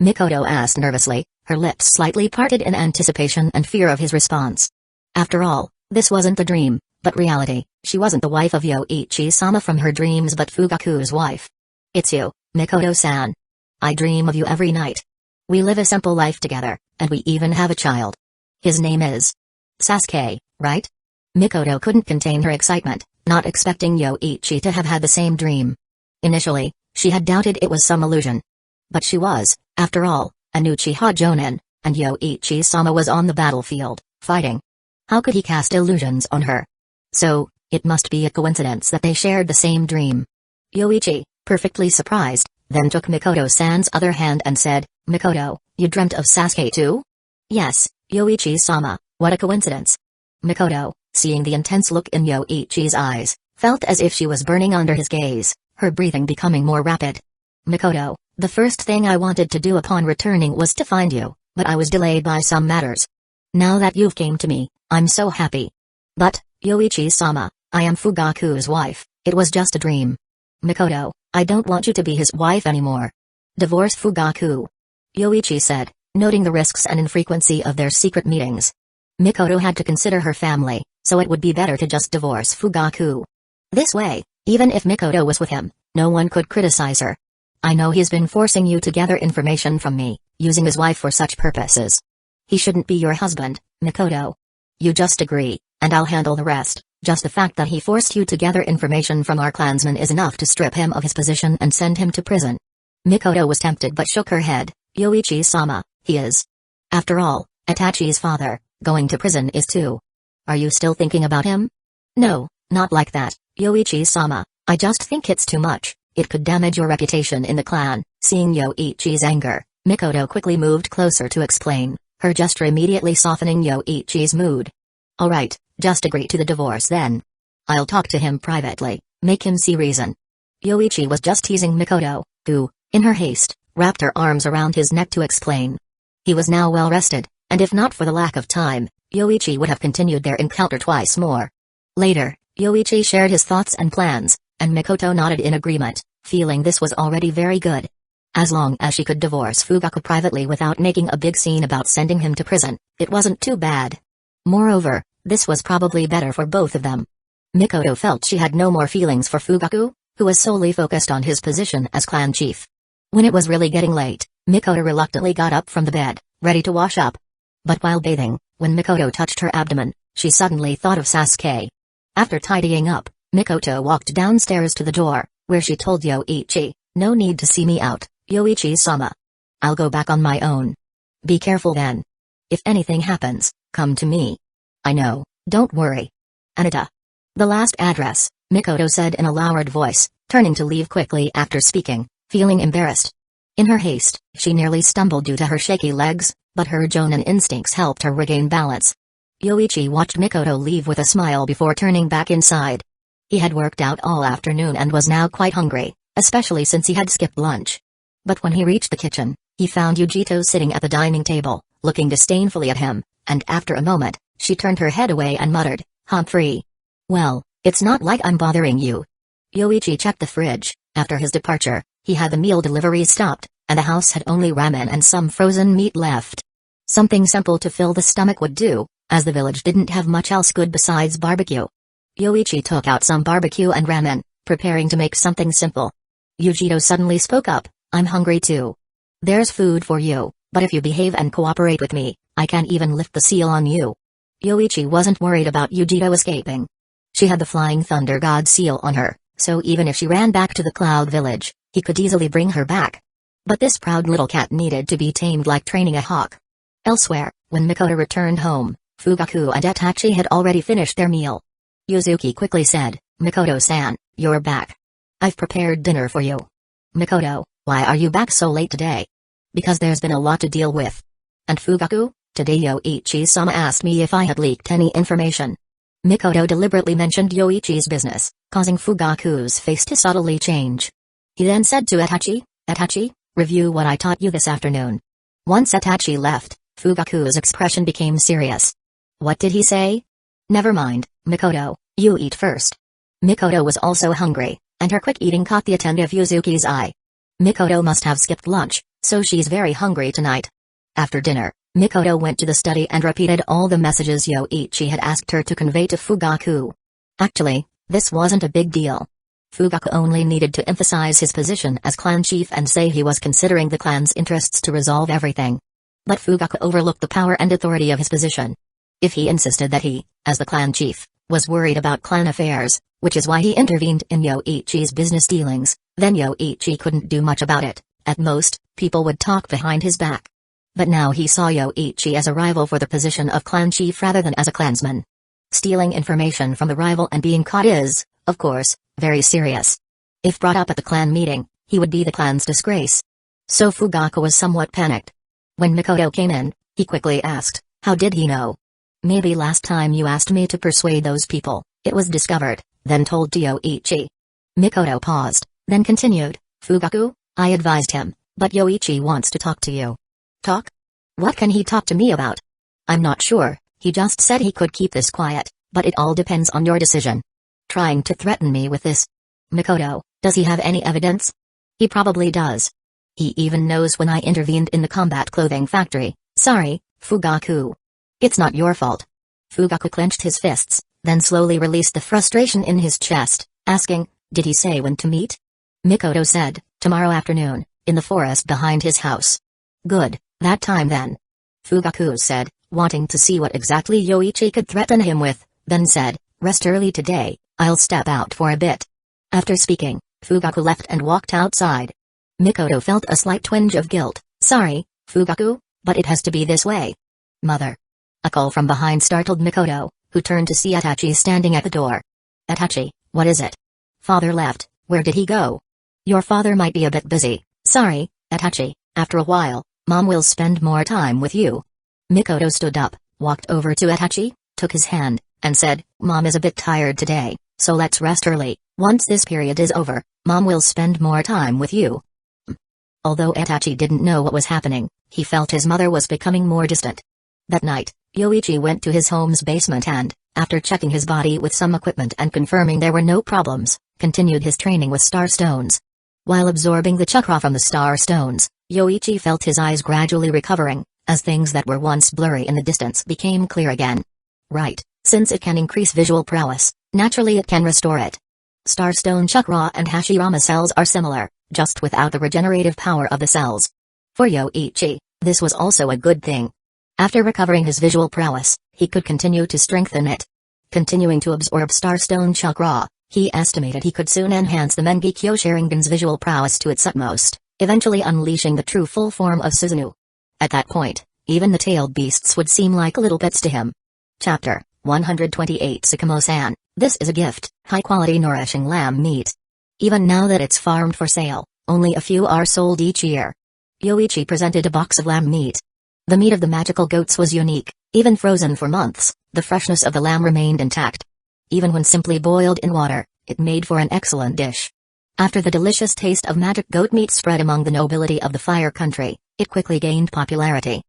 Mikoto asked nervously, her lips slightly parted in anticipation and fear of his response. After all, this wasn't the dream, but reality. She wasn't the wife of Yoichi-sama from her dreams but Fugaku's wife. It's you, Mikoto-san. I dream of you every night. We live a simple life together, and we even have a child. His name is Sasuke, right? Mikoto couldn't contain her excitement, not expecting Yoichi to have had the same dream. Initially, she had doubted it was some illusion. But she was, after all, an Uchiha Jonin, and Yoichi-sama was on the battlefield, fighting. How could he cast illusions on her? So, it must be a coincidence that they shared the same dream. Yoichi, perfectly surprised, then took Mikoto-san's other hand and said, Mikoto, you dreamt of Sasuke too? Yes, Yoichi-sama, what a coincidence. Mikoto, seeing the intense look in Yoichi's eyes, felt as if she was burning under his gaze, her breathing becoming more rapid. Mikoto, the first thing I wanted to do upon returning was to find you, but I was delayed by some matters. Now that you've came to me, I'm so happy. But, Yoichi-sama, I am Fugaku's wife, it was just a dream. Mikoto, I don't want you to be his wife anymore. Divorce Fugaku. Yoichi said, noting the risks and infrequency of their secret meetings. Mikoto had to consider her family, so it would be better to just divorce Fugaku. This way, even if Mikoto was with him, no one could criticize her. I know he's been forcing you to gather information from me, using his wife for such purposes. He shouldn't be your husband, Mikoto. You just agree, and I'll handle the rest. Just the fact that he forced you to gather information from our clansmen is enough to strip him of his position and send him to prison. Mikoto was tempted but shook her head. Yoichi-sama, he is. After all, Itachi's father, going to prison is too. Are you still thinking about him? No, not like that, Yoichi-sama, I just think it's too much. It could damage your reputation in the clan. Seeing Yoichi's anger, Mikoto quickly moved closer to explain, her gesture immediately softening Yoichi's mood. Alright, just agree to the divorce then. I'll talk to him privately, make him see reason. Yoichi was just teasing Mikoto, who, in her haste, wrapped her arms around his neck to explain. He was now well rested, and if not for the lack of time, Yoichi would have continued their encounter twice more. Later, Yoichi shared his thoughts and plans, and Mikoto nodded in agreement, feeling this was already very good. As long as she could divorce Fugaku privately without making a big scene about sending him to prison, it wasn't too bad. Moreover, this was probably better for both of them. Mikoto felt she had no more feelings for Fugaku, who was solely focused on his position as clan chief. When it was really getting late, Mikoto reluctantly got up from the bed, ready to wash up. But while bathing, when Mikoto touched her abdomen, she suddenly thought of Sasuke. After tidying up, Mikoto walked downstairs to the door, where she told Yoichi, no need to see me out, Yoichi-sama. I'll go back on my own. Be careful then. If anything happens, come to me. I know, don't worry. Anita. The last address, Mikoto said in a lowered voice, turning to leave quickly after speaking, feeling embarrassed. In her haste, she nearly stumbled due to her shaky legs, but her Jonin instincts helped her regain balance. Yoichi watched Mikoto leave with a smile before turning back inside. He had worked out all afternoon and was now quite hungry, especially since he had skipped lunch. But when he reached the kitchen, he found Yujito sitting at the dining table, looking disdainfully at him, and after a moment, she turned her head away and muttered, Humphrey. Well, it's not like I'm bothering you. Yoichi checked the fridge. After his departure, he had the meal deliveries stopped, and the house had only ramen and some frozen meat left. Something simple to fill the stomach would do, as the village didn't have much else good besides barbecue. Yoichi took out some barbecue and ramen, preparing to make something simple. Yujito suddenly spoke up, I'm hungry too. There's food for you, but if you behave and cooperate with me, I can't even lift the seal on you. Yoichi wasn't worried about Yujito escaping. She had the Flying Thunder God seal on her, so even if she ran back to the Cloud Village, he could easily bring her back. But this proud little cat needed to be tamed like training a hawk. Elsewhere, when Mikoto returned home, Fugaku and Itachi had already finished their meal. Yuzuki quickly said, Mikoto-san, you're back. I've prepared dinner for you. Mikoto, why are you back so late today? because there's been a lot to deal with. And Fugaku, today Yoichi-sama asked me if I had leaked any information. Mikoto deliberately mentioned Yoichi's business, causing Fugaku's face to subtly change. He then said to Itachi, review what I taught you this afternoon. Once Itachi left, Fugaku's expression became serious. What did he say? Never mind, Mikoto, you eat first. Mikoto was also hungry, and her quick eating caught the attentive Yuzuki's eye. Mikoto must have skipped lunch, so she's very hungry tonight. After dinner, Mikoto went to the study and repeated all the messages Yoichi had asked her to convey to Fugaku. Actually, this wasn't a big deal. Fugaku only needed to emphasize his position as clan chief and say he was considering the clan's interests to resolve everything. But Fugaku overlooked the power and authority of his position. If he insisted that he, as the clan chief, was worried about clan affairs, which is why he intervened in Yoichi's business dealings, then Yoichi couldn't do much about it. At most, people would talk behind his back. But now he saw Yoichi as a rival for the position of clan chief rather than as a clansman. Stealing information from the rival and being caught is, of course, very serious. If brought up at the clan meeting, he would be the clan's disgrace. So Fugaku was somewhat panicked. When Mikoto came in, he quickly asked, how did he know? Maybe last time you asked me to persuade those people, it was discovered, then told to Yoichi. Mikoto paused, then continued, Fugaku, I advised him, but Yoichi wants to talk to you. Talk? What can he talk to me about? I'm not sure, he just said he could keep this quiet, but it all depends on your decision. Trying to threaten me with this. Mikoto, does he have any evidence? He probably does. He even knows when I intervened in the combat clothing factory. Sorry, Fugaku. It's not your fault. Fugaku clenched his fists, then slowly released the frustration in his chest, asking, did he say when to meet? Mikoto said, tomorrow afternoon, in the forest behind his house. Good, that time then. Fugaku said, wanting to see what exactly Yoichi could threaten him with, then said, rest early today, I'll step out for a bit. After speaking, Fugaku left and walked outside. Mikoto felt a slight twinge of guilt. Sorry, Fugaku, but it has to be this way. Mother. A call from behind startled Mikoto, who turned to see Itachi standing at the door. Itachi, what is it? Father left, where did he go? Your father might be a bit busy. Sorry, Itachi, after a while, Mom will spend more time with you. Mikoto stood up, walked over to Itachi, took his hand, and said, Mom is a bit tired today, so let's rest early. Once this period is over, Mom will spend more time with you. Although Itachi didn't know what was happening, he felt his mother was becoming more distant. That night, Yoichi went to his home's basement and, after checking his body with some equipment and confirming there were no problems, continued his training with star stones. While absorbing the chakra from the star stones, Yoichi felt his eyes gradually recovering, as things that were once blurry in the distance became clear again. Right, since it can increase visual prowess, naturally it can restore it. Starstone chakra and Hashirama cells are similar, just without the regenerative power of the cells. For Yoichi, this was also a good thing. After recovering his visual prowess, he could continue to strengthen it. Continuing to absorb Starstone chakra, he estimated he could soon enhance the Mangekyo Sharingan's visual prowess to its utmost, eventually unleashing the true full form of Susanoo. At that point, even the tailed beasts would seem like little pets to him. Chapter 128 Sakamo-san, this is a gift, high-quality nourishing lamb meat. Even now that it's farmed for sale, only a few are sold each year. Yoichi presented a box of lamb meat. The meat of the magical goats was unique, even frozen for months, the freshness of the lamb remained intact. Even when simply boiled in water, it made for an excellent dish. After the delicious taste of magic goat meat spread among the nobility of the Fire Country, it quickly gained popularity.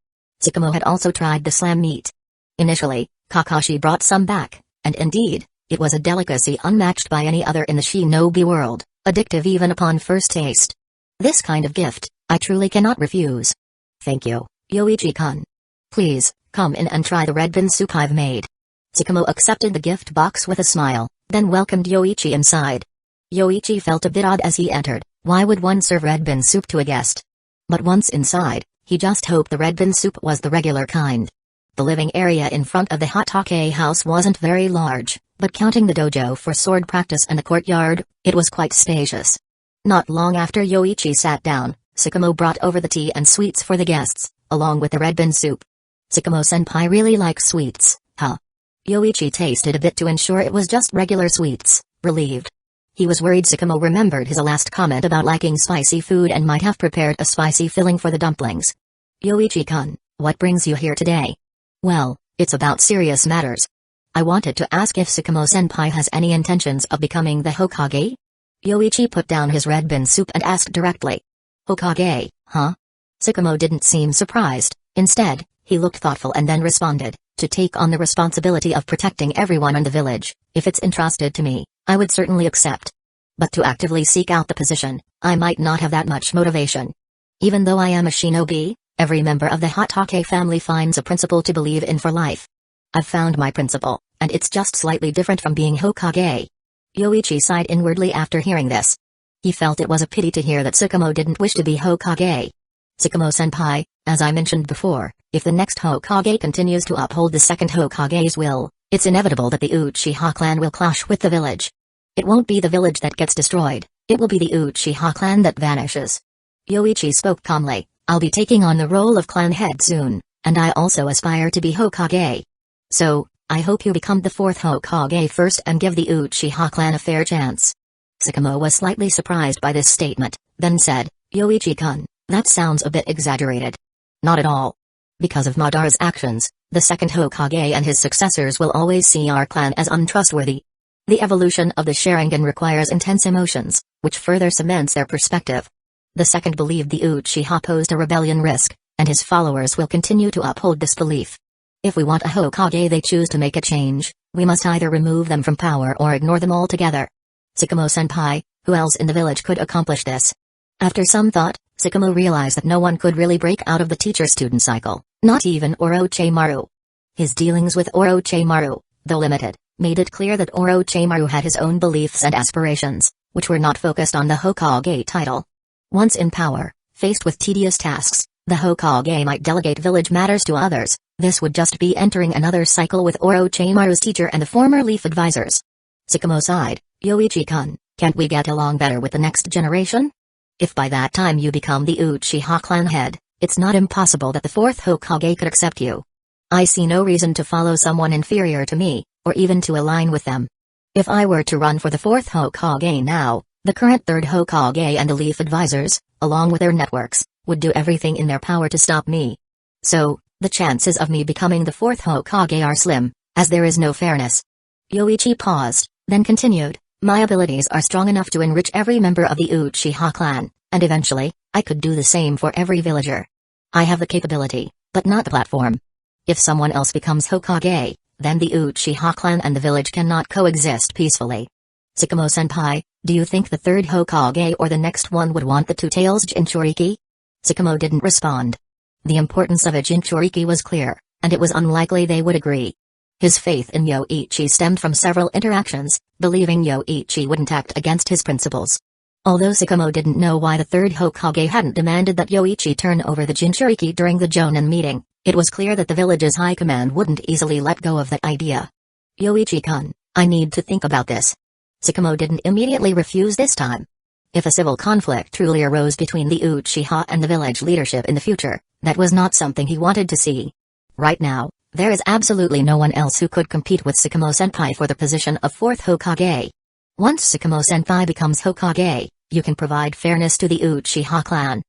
Sakamo had also tried the lamb meat. Initially, Kakashi brought some back, and indeed, it was a delicacy unmatched by any other in the shinobi world, addictive even upon first taste. This kind of gift, I truly cannot refuse. Thank you, Yoichi-kun. Please, come in and try the red bean soup I've made. Sakamo accepted the gift box with a smile, then welcomed Yoichi inside. Yoichi felt a bit odd as he entered. Why would one serve red bean soup to a guest? But once inside, he just hoped the red bean soup was the regular kind. The living area in front of the Hatake house wasn't very large, but counting the dojo for sword practice and the courtyard, it was quite spacious. Not long after Yoichi sat down, Sakamo brought over the tea and sweets for the guests, along with the red bean soup. Sakamo-senpai really likes sweets, huh? Yoichi tasted a bit to ensure it was just regular sweets, relieved. He was worried Sakamo remembered his last comment about liking spicy food and might have prepared a spicy filling for the dumplings. Yoichi-kun, what brings you here today? Well, it's about serious matters. I wanted to ask if Sakamo-senpai has any intentions of becoming the Hokage? Yoichi put down his red bean soup and asked directly. Hokage, huh? Sakamo didn't seem surprised. Instead, he looked thoughtful and then responded, to take on the responsibility of protecting everyone in the village. If it's entrusted to me, I would certainly accept. But to actively seek out the position, I might not have that much motivation. Even though I am a shinobi, every member of the Hotake family finds a principle to believe in for life. I've found my principle, and it's just slightly different from being Hokage. Yoichi sighed inwardly after hearing this. He felt it was a pity to hear that Sakamo didn't wish to be Hokage. Sakamo-senpai, as I mentioned before, if the next Hokage continues to uphold the second Hokage's will, it's inevitable that the Uchiha clan will clash with the village. It won't be the village that gets destroyed, it will be the Uchiha clan that vanishes. Yoichi spoke calmly, I'll be taking on the role of clan head soon, and I also aspire to be Hokage. So, I hope you become the fourth Hokage first and give the Uchiha clan a fair chance. Sakamo was slightly surprised by this statement, then said, Yoichi-kun, that sounds a bit exaggerated. Not at all. Because of Madara's actions, the second Hokage and his successors will always see our clan as untrustworthy. The evolution of the Sharingan requires intense emotions, which further cements their perspective. The second believed the Uchiha posed a rebellion risk, and his followers will continue to uphold this belief. If we want a Hokage they choose to make a change, we must either remove them from power or ignore them altogether. Sakamo-senpai, who else in the village could accomplish this? After some thought, Sakamo realized that no one could really break out of the teacher-student cycle, not even Orochimaru. His dealings with Orochimaru, though limited, made it clear that Orochimaru had his own beliefs and aspirations, which were not focused on the Hokage title. Once in power, faced with tedious tasks, the Hokage might delegate village matters to others. This would just be entering another cycle with Orochimaru's teacher and the former leaf advisors. Sakamo sighed, Yoichi-kun, can't we get along better with the next generation? If by that time you become the Uchiha clan head, it's not impossible that the fourth Hokage could accept you. I see no reason to follow someone inferior to me, or even to align with them. If I were to run for the fourth Hokage now, the current third Hokage and the leaf advisors, along with their networks, would do everything in their power to stop me. So, the chances of me becoming the fourth Hokage are slim, as there is no fairness. Yoichi paused, then continued, my abilities are strong enough to enrich every member of the Uchiha clan, and eventually, I could do the same for every villager. I have the capability, but not the platform. If someone else becomes Hokage, then the Uchiha clan and the village cannot coexist peacefully. Sakamo-senpai, do you think the third Hokage or the next one would want the two-tails Jinchuriki? Sakamo didn't respond. The importance of a Jinchuriki was clear, and it was unlikely they would agree. His faith in Yoichi stemmed from several interactions, believing Yoichi wouldn't act against his principles. Although Sakamo didn't know why the third Hokage hadn't demanded that Yoichi turn over the Jinchuriki during the Jonin meeting, it was clear that the village's high command wouldn't easily let go of that idea. Yoichi-kun, I need to think about this. Sakamo didn't immediately refuse this time. If a civil conflict truly arose between the Uchiha and the village leadership in the future, that was not something he wanted to see. Right now, there is absolutely no one else who could compete with Sakamo-senpai for the position of fourth Hokage. Once Sakamo-senpai becomes Hokage, you can provide fairness to the Uchiha clan.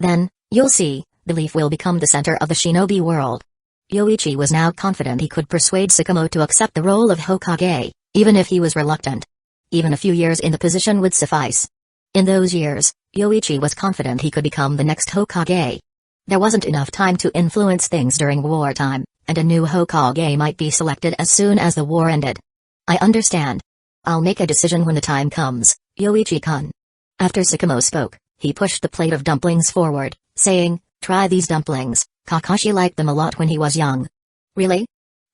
Then, you'll see, the leaf will become the center of the shinobi world. Yoichi was now confident he could persuade Sakamo to accept the role of Hokage, even if he was reluctant. Even a few years in the position would suffice. In those years, Yoichi was confident he could become the next Hokage. There wasn't enough time to influence things during wartime, and a new Hokage might be selected as soon as the war ended. I understand. I'll make a decision when the time comes, Yoichi-kun. After Sakamo spoke, he pushed the plate of dumplings forward, saying, try these dumplings, Kakashi liked them a lot when he was young. Really?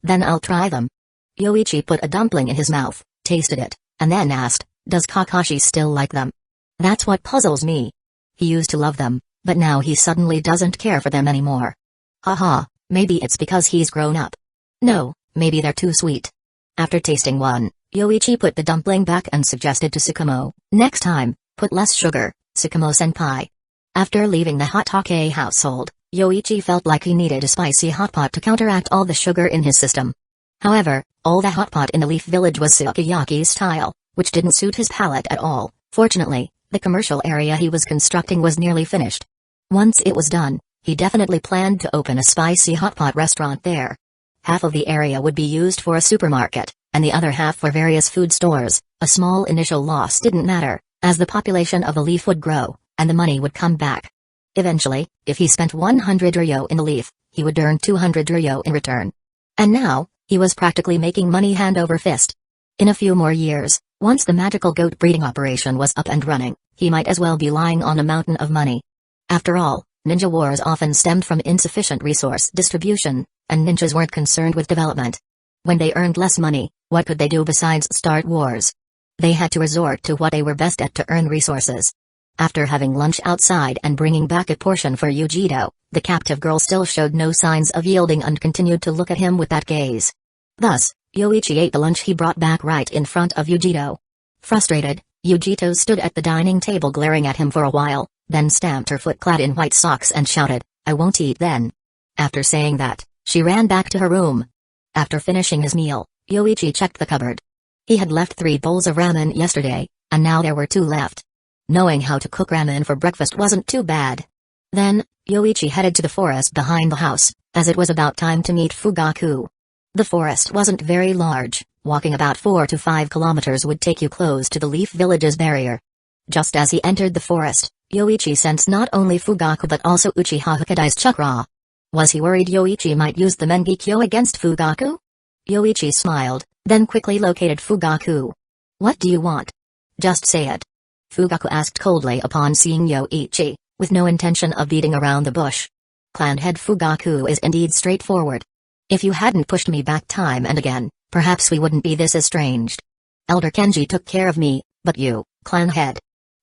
Then I'll try them. Yoichi put a dumpling in his mouth, tasted it, and then asked, does Kakashi still like them? That's what puzzles me. He used to love them, but now he suddenly doesn't care for them anymore. Haha, maybe it's because he's grown up. No, maybe they're too sweet. After tasting one, Yoichi put the dumpling back and suggested to Sakamo, next time, put less sugar, Sakamo-senpai. After leaving the Hotake household, Yoichi felt like he needed a spicy hot pot to counteract all the sugar in his system. However, all the hot pot in the Leaf Village was sukiyaki style, which didn't suit his palate at all. Fortunately, the commercial area he was constructing was nearly finished. Once it was done, he definitely planned to open a spicy hotpot restaurant there. Half of the area would be used for a supermarket, and the other half for various food stores. A small initial loss didn't matter, as the population of the leaf would grow, and the money would come back. Eventually, if he spent 100 ryo in the leaf, he would earn 200 ryo in return. And now, he was practically making money hand over fist. In a few more years, once the magical goat breeding operation was up and running, he might as well be lying on a mountain of money. After all, ninja wars often stemmed from insufficient resource distribution, and ninjas weren't concerned with development. When they earned less money, what could they do besides start wars? They had to resort to what they were best at to earn resources. After having lunch outside and bringing back a portion for Yujito, the captive girl still showed no signs of yielding and continued to look at him with that gaze. Thus, Yoichi ate the lunch he brought back right in front of Yujito. Frustrated, Yujito stood at the dining table glaring at him for a while, then stamped her foot clad in white socks and shouted, "I won't eat then." After saying that, she ran back to her room. After finishing his meal, Yoichi checked the cupboard. He had left 3 bowls of ramen yesterday, and now there were 2 left. Knowing how to cook ramen for breakfast wasn't too bad. Then, Yoichi headed to the forest behind the house, as it was about time to meet Fugaku. The forest wasn't very large, walking about 4 to 5 kilometers would take you close to the Leaf Village's barrier. Just as he entered the forest, Yoichi sensed not only Fugaku but also Uchiha Hokudai's chakra. Was he worried Yoichi might use the Mengekyo against Fugaku? Yoichi smiled, then quickly located Fugaku. "What do you want? Just say it." Fugaku asked coldly upon seeing Yoichi, with no intention of beating around the bush. Clan head Fugaku is indeed straightforward. "If you hadn't pushed me back time and again, perhaps we wouldn't be this estranged. Elder Kenji took care of me, but you, clan head."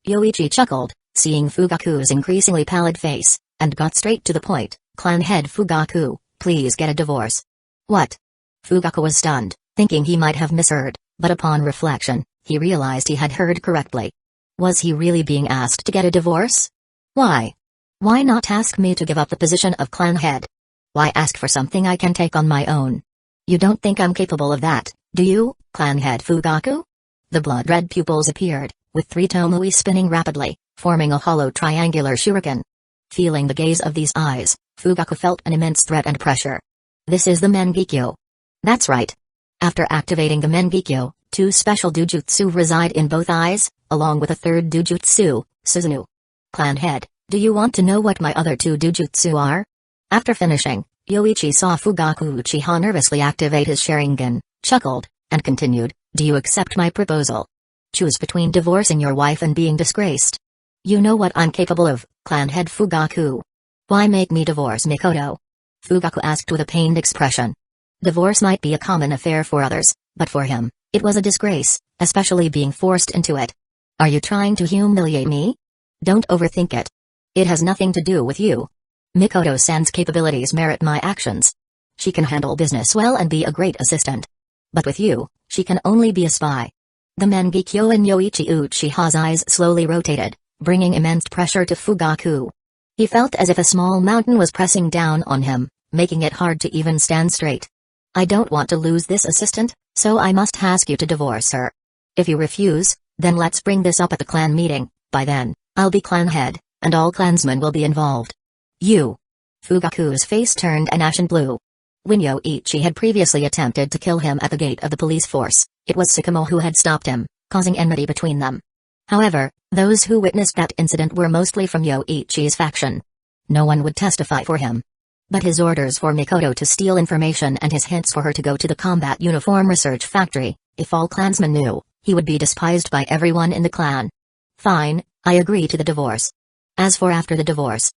Yoichi chuckled, seeing Fugaku's increasingly pallid face, and got straight to the point. "Clan head Fugaku, please get a divorce." "What?" Fugaku was stunned, thinking he might have misheard, but upon reflection, he realized he had heard correctly. Was he really being asked to get a divorce? Why? Why not ask me to give up the position of clan head? Why ask for something I can take on my own? You don't think I'm capable of that, do you, clan head Fugaku? The blood-red pupils appeared, with 3 tomui spinning rapidly, forming a hollow triangular shuriken. Feeling the gaze of these eyes, Fugaku felt an immense threat and pressure. This is the Mengekyo. That's right. After activating the Mengekyo, 2 special dujutsu reside in both eyes, along with a 3rd dujutsu, Suzuno. Clan head, do you want to know what my other 2 dujutsu are? After finishing, Yoichi saw Fugaku Uchiha nervously activate his Sharingan, chuckled, and continued, "Do you accept my proposal? Choose between divorcing your wife and being disgraced. You know what I'm capable of, clan head Fugaku. Why make me divorce Mikoto?" Fugaku asked with a pained expression. Divorce might be a common affair for others, but for him, it was a disgrace, especially being forced into it. Are you trying to humiliate me? Don't overthink it. It has nothing to do with you. Mikoto-san's capabilities merit my actions. She can handle business well and be a great assistant. But with you, she can only be a spy. The Mengekyo in Yoichi Uchiha's eyes slowly rotated, bringing immense pressure to Fugaku. He felt as if a small mountain was pressing down on him, making it hard to even stand straight. "I don't want to lose this assistant, so I must ask you to divorce her. If you refuse, then let's bring this up at the clan meeting. By then, I'll be clan head, and all clansmen will be involved." "You." Fugaku's face turned an ashen blue. When Yoichi had previously attempted to kill him at the gate of the police force, it was Tsukumo who had stopped him, causing enmity between them. However, those who witnessed that incident were mostly from Yoichi's faction. No one would testify for him. But his orders for Mikoto to steal information and his hints for her to go to the combat uniform research factory, if all clansmen knew, he would be despised by everyone in the clan. "Fine, I agree to the divorce. As for after the divorce..."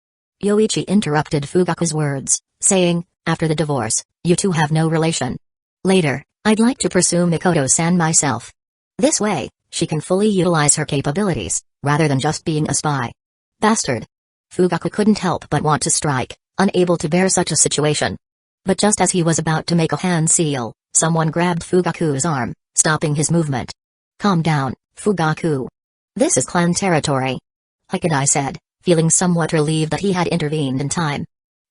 Yoichi interrupted Fugaku's words, saying, "After the divorce, you two have no relation. Later, I'd like to pursue Mikoto-san myself. This way, she can fully utilize her capabilities, rather than just being a spy." Bastard! Fugaku couldn't help but want to strike, unable to bear such a situation. But just as he was about to make a hand seal, someone grabbed Fugaku's arm, stopping his movement. "Calm down, Fugaku. This is clan territory," Hokudai said, feeling somewhat relieved that he had intervened in time.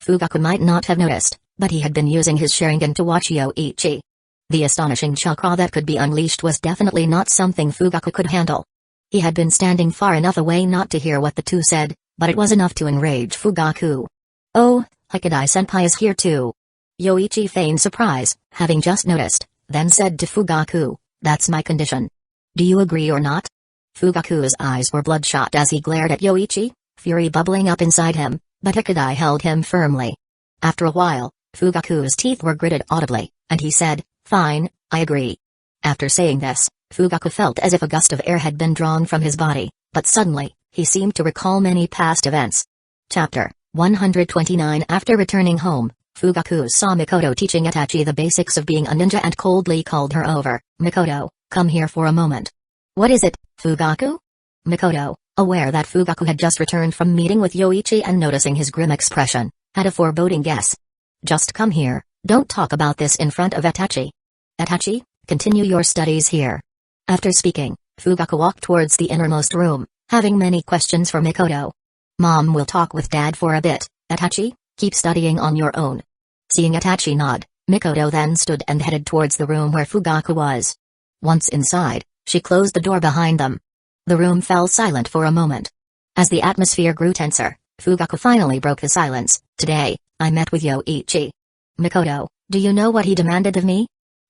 Fugaku might not have noticed, but he had been using his Sharingan to watch Yoichi. The astonishing chakra that could be unleashed was definitely not something Fugaku could handle. He had been standing far enough away not to hear what the two said, but it was enough to enrage Fugaku. "Oh, Hikadai-senpai is here too." Yoichi feigned surprise, having just noticed, then said to Fugaku, "That's my condition. Do you agree or not?" Fugaku's eyes were bloodshot as he glared at Yoichi, fury bubbling up inside him, but Hikadai held him firmly. After a while, Fugaku's teeth were gritted audibly, and he said, "Fine, I agree." After saying this, Fugaku felt as if a gust of air had been drawn from his body, but suddenly, he seemed to recall many past events. Chapter 129. After returning home, Fugaku saw Mikoto teaching Itachi the basics of being a ninja and coldly called her over. "Mikoto, come here for a moment." "What is it, Fugaku?" Mikoto, aware that Fugaku had just returned from meeting with Yoichi and noticing his grim expression, had a foreboding guess. "Just come here, don't talk about this in front of Itachi. Itachi, continue your studies here." After speaking, Fugaku walked towards the innermost room, having many questions for Mikoto. "Mom will talk with Dad for a bit, Itachi, keep studying on your own." Seeing Itachi nod, Mikoto then stood and headed towards the room where Fugaku was. Once inside, she closed the door behind them. The room fell silent for a moment. As the atmosphere grew tenser, Fugaku finally broke the silence. "Today, I met with Yoichi. Mikoto, do you know what he demanded of me?"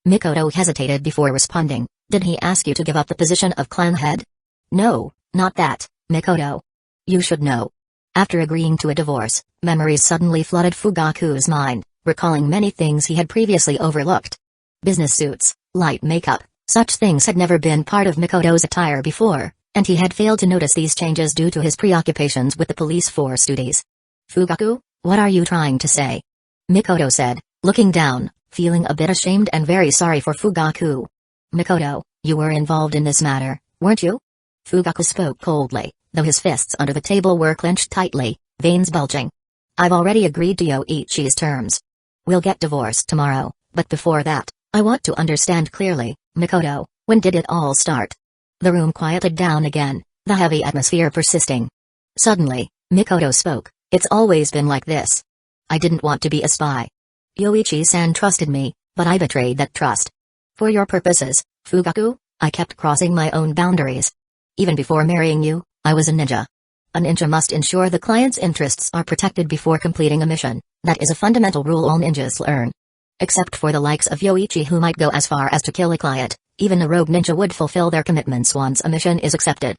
Mikoto hesitated before responding. "Did he ask you to give up the position of clan head?" "No, not that, Mikoto. You should know." After agreeing to a divorce, memories suddenly flooded Fugaku's mind, recalling many things he had previously overlooked. Business suits, light makeup, such things had never been part of Mikoto's attire before, and he had failed to notice these changes due to his preoccupations with the police force duties. "Fugaku, what are you trying to say?" Mikoto said, looking down, feeling a bit ashamed and very sorry for Fugaku. "Mikoto, you were involved in this matter, weren't you?" Fugaku spoke coldly, though his fists under the table were clenched tightly, veins bulging. "I've already agreed to Yoichi's terms. We'll get divorced tomorrow, but before that, I want to understand clearly, Mikoto, when did it all start?" The room quieted down again, the heavy atmosphere persisting. Suddenly, Mikoto spoke, "It's always been like this. I didn't want to be a spy. Yoichi-san trusted me, but I betrayed that trust. For your purposes, Fugaku, I kept crossing my own boundaries. Even before marrying you, I was a ninja. A ninja must ensure the client's interests are protected before completing a mission. That is a fundamental rule all ninjas learn. Except for the likes of Yoichi who might go as far as to kill a client, even a rogue ninja would fulfill their commitments once a mission is accepted.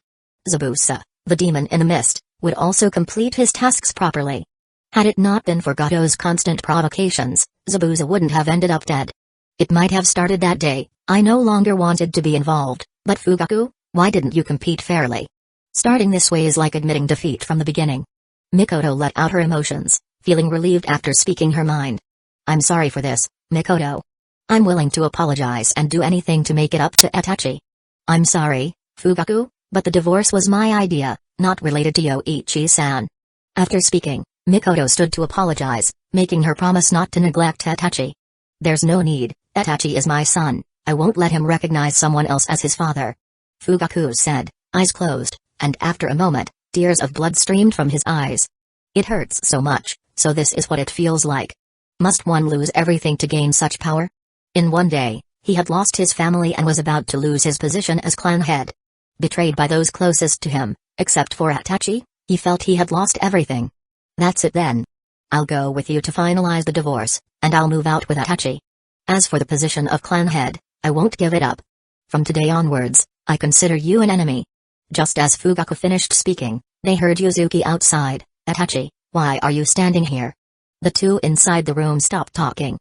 Zabuza, the demon in the mist, would also complete his tasks properly. Had it not been for Gato's constant provocations, Zabuza wouldn't have ended up dead. It might have started that day. I no longer wanted to be involved, but Fugaku, why didn't you compete fairly? Starting this way is like admitting defeat from the beginning." Mikoto let out her emotions, feeling relieved after speaking her mind. "I'm sorry for this, Mikoto. I'm willing to apologize and do anything to make it up to Itachi." "I'm sorry, Fugaku, but the divorce was my idea, not related to Yoichi-san." After speaking, Mikoto stood to apologize, making her promise not to neglect Itachi. "There's no need, Itachi is my son, I won't let him recognize someone else as his father." Fugaku said, eyes closed, and after a moment, tears of blood streamed from his eyes. "It hurts so much, so this is what it feels like. Must one lose everything to gain such power?" In one day, he had lost his family and was about to lose his position as clan head. Betrayed by those closest to him, except for Itachi, he felt he had lost everything. "That's it then. I'll go with you to finalize the divorce, and I'll move out with Itachi. As for the position of clan head, I won't give it up. From today onwards, I consider you an enemy." Just as Fugaku finished speaking, they heard Yuzuki outside. "Itachi, why are you standing here?" The two inside the room stopped talking.